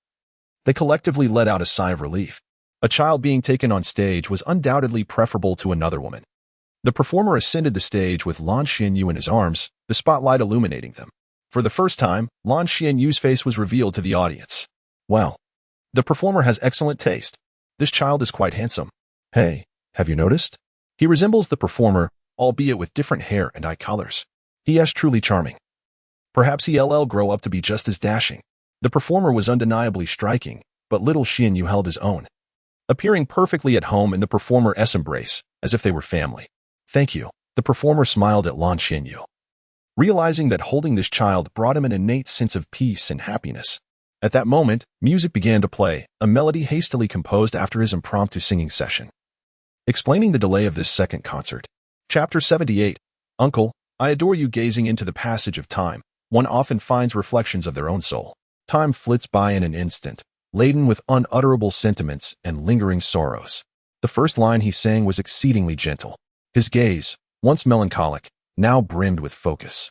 they collectively let out a sigh of relief. A child being taken on stage was undoubtedly preferable to another woman. The performer ascended the stage with Lan Xianyu in his arms, the spotlight illuminating them. For the first time, Lan Xianyu's face was revealed to the audience. "Well, the performer has excellent taste. This child is quite handsome. Hey, have you noticed? He resembles the performer, albeit with different hair and eye colors. He is truly charming. Perhaps he'll grow up to be just as dashing." The performer was undeniably striking, but little Xianyu held his own, appearing perfectly at home in the performer's embrace, as if they were family. "Thank you." The performer smiled at Lan Xianyu, realizing that holding this child brought him an innate sense of peace and happiness. At that moment, music began to play, a melody hastily composed after his impromptu singing session. Explaining the delay of this second concert. Chapter 78. Uncle, I adore you. Gazing into the passage of time, one often finds reflections of their own soul. Time flits by in an instant, laden with unutterable sentiments and lingering sorrows. The first line he sang was exceedingly gentle. His gaze, once melancholic, now brimmed with focus,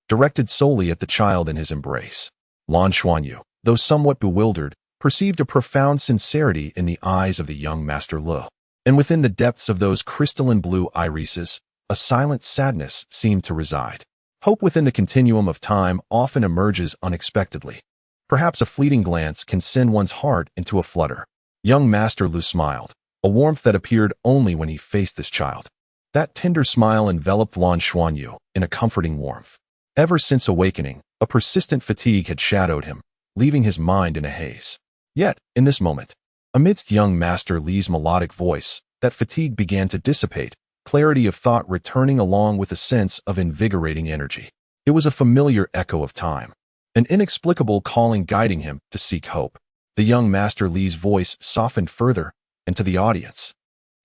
directed solely at the child in his embrace. Lan Xuanyu, though somewhat bewildered, perceived a profound sincerity in the eyes of the young Master Lu. And within the depths of those crystalline blue irises, a silent sadness seemed to reside. Hope within the continuum of time often emerges unexpectedly. Perhaps a fleeting glance can send one's heart into a flutter. Young Master Lu smiled, a warmth that appeared only when he faced this child. That tender smile enveloped Lan Xuanyu in a comforting warmth. Ever since awakening, a persistent fatigue had shadowed him, leaving his mind in a haze. Yet, in this moment, amidst young Master Li's melodic voice, that fatigue began to dissipate, clarity of thought returning along with a sense of invigorating energy. It was a familiar echo of time, an inexplicable calling guiding him to seek hope. The young Master Li's voice softened further, and to the audience,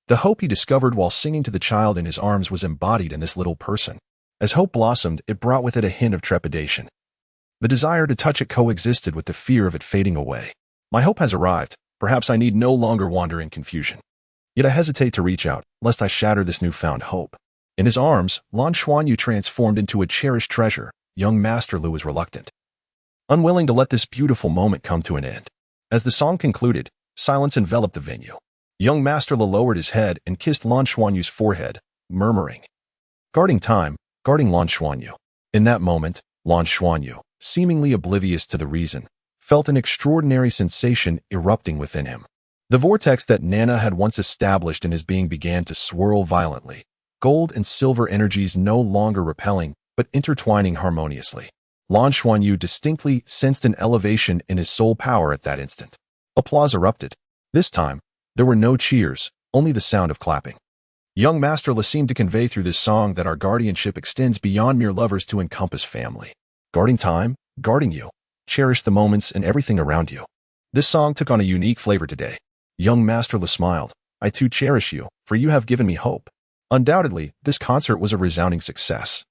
the hope he discovered while singing to the child in his arms was embodied in this little person. As hope blossomed, it brought with it a hint of trepidation. The desire to touch it coexisted with the fear of it fading away. My hope has arrived. Perhaps I need no longer wander in confusion. Yet I hesitate to reach out, lest I shatter this newfound hope. In his arms, Lan Xuanyu transformed into a cherished treasure. Young Master Lu was reluctant, unwilling to let this beautiful moment come to an end. As the song concluded, silence enveloped the venue. Young Master Lu lowered his head and kissed Lan Xuanyu's forehead, murmuring, "Guarding time, guarding Lan Xuanyu." In that moment, Lan Xuanyu, seemingly oblivious to the reason, felt an extraordinary sensation erupting within him. The vortex that Nana had once established in his being began to swirl violently, gold and silver energies no longer repelling, but intertwining harmoniously. Lan Xuanyu distinctly sensed an elevation in his soul power at that instant. Applause erupted. This time, there were no cheers, only the sound of clapping. Young Master Lu seemed to convey through this song that our guardianship extends beyond mere lovers to encompass family. Guarding time, guarding you. Cherish the moments and everything around you. This song took on a unique flavor today. Young Master Lu smiled. I too cherish you, for you have given me hope. Undoubtedly, this concert was a resounding success,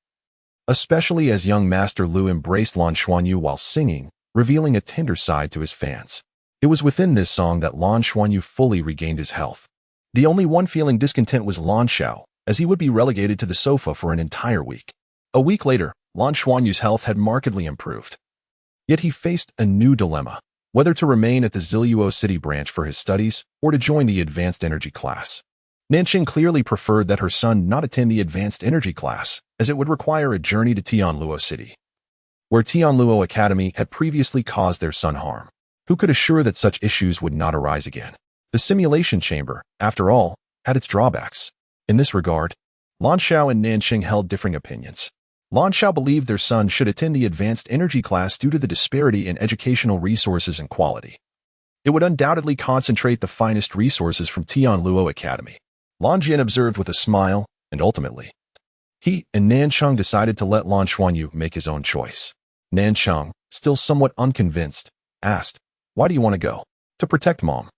especially as young Master Lu embraced Lan Xuanyu while singing, revealing a tender side to his fans. It was within this song that Lan Xuanyu fully regained his health. The only one feeling discontent was Lan Xiao, as he would be relegated to the sofa for an entire week. A week later, Lan Xuanyu's health had markedly improved. Yet he faced a new dilemma, whether to remain at the Ziluo City branch for his studies or to join the advanced energy class. Nanqing clearly preferred that her son not attend the advanced energy class, as it would require a journey to Tianluo City, where Tianluo Academy had previously caused their son harm. Who could assure that such issues would not arise again? The simulation chamber, after all, had its drawbacks. In this regard, Lan Xiao and Nanqing held differing opinions. Lan Xiao believed their son should attend the advanced energy class due to the disparity in educational resources and quality. It would undoubtedly concentrate the finest resources from Tianluo Academy. Lan Jin observed with a smile, and ultimately, he and Nanqing decided to let Lan Xuanyu make his own choice. Nanqing, still somewhat unconvinced, asked, "Why do you want to go?" "To protect Mom."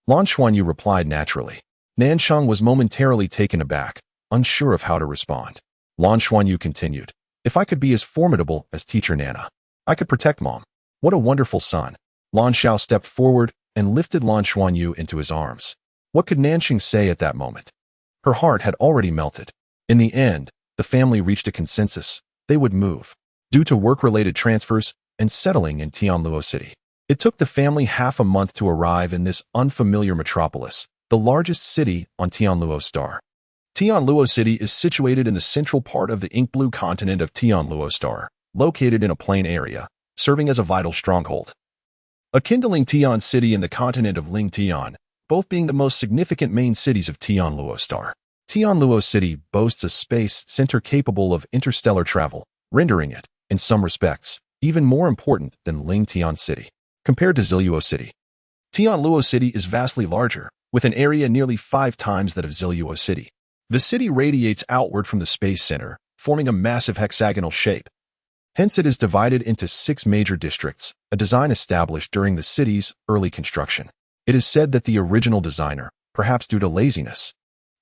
Lan Xuanyu replied naturally. Nanqing was momentarily taken aback, unsure of how to respond. Lan Xuanyu continued, "If I could be as formidable as Teacher Nana, I could protect Mom." What a wonderful son. Lan Xiao stepped forward and lifted Lan Xuanyu into his arms. What could Nanqing say at that moment? Her heart had already melted. In the end, the family reached a consensus. They would move, due to work-related transfers and settling in Tianluo City. It took the family half a month to arrive in this unfamiliar metropolis, the largest city on Tianluo Star. Tianluo City is situated in the central part of the ink-blue continent of Tianluo Star, located in a plain area, serving as a vital stronghold. Akin to Tian City and the continent of Tian, both being the most significant main cities of Tianluo Star. Tianluo City boasts a space center capable of interstellar travel, rendering it, in some respects, even more important than Tian City. Compared to Ziluo City, Tianluo City is vastly larger, with an area nearly 5 times that of Ziluo City. The city radiates outward from the space center, forming a massive hexagonal shape. Hence it is divided into 6 major districts, a design established during the city's early construction. It is said that the original designer, perhaps due to laziness,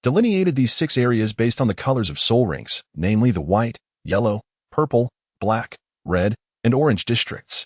delineated these 6 areas based on the colors of soul rings, namely the white, yellow, purple, black, red, and orange districts.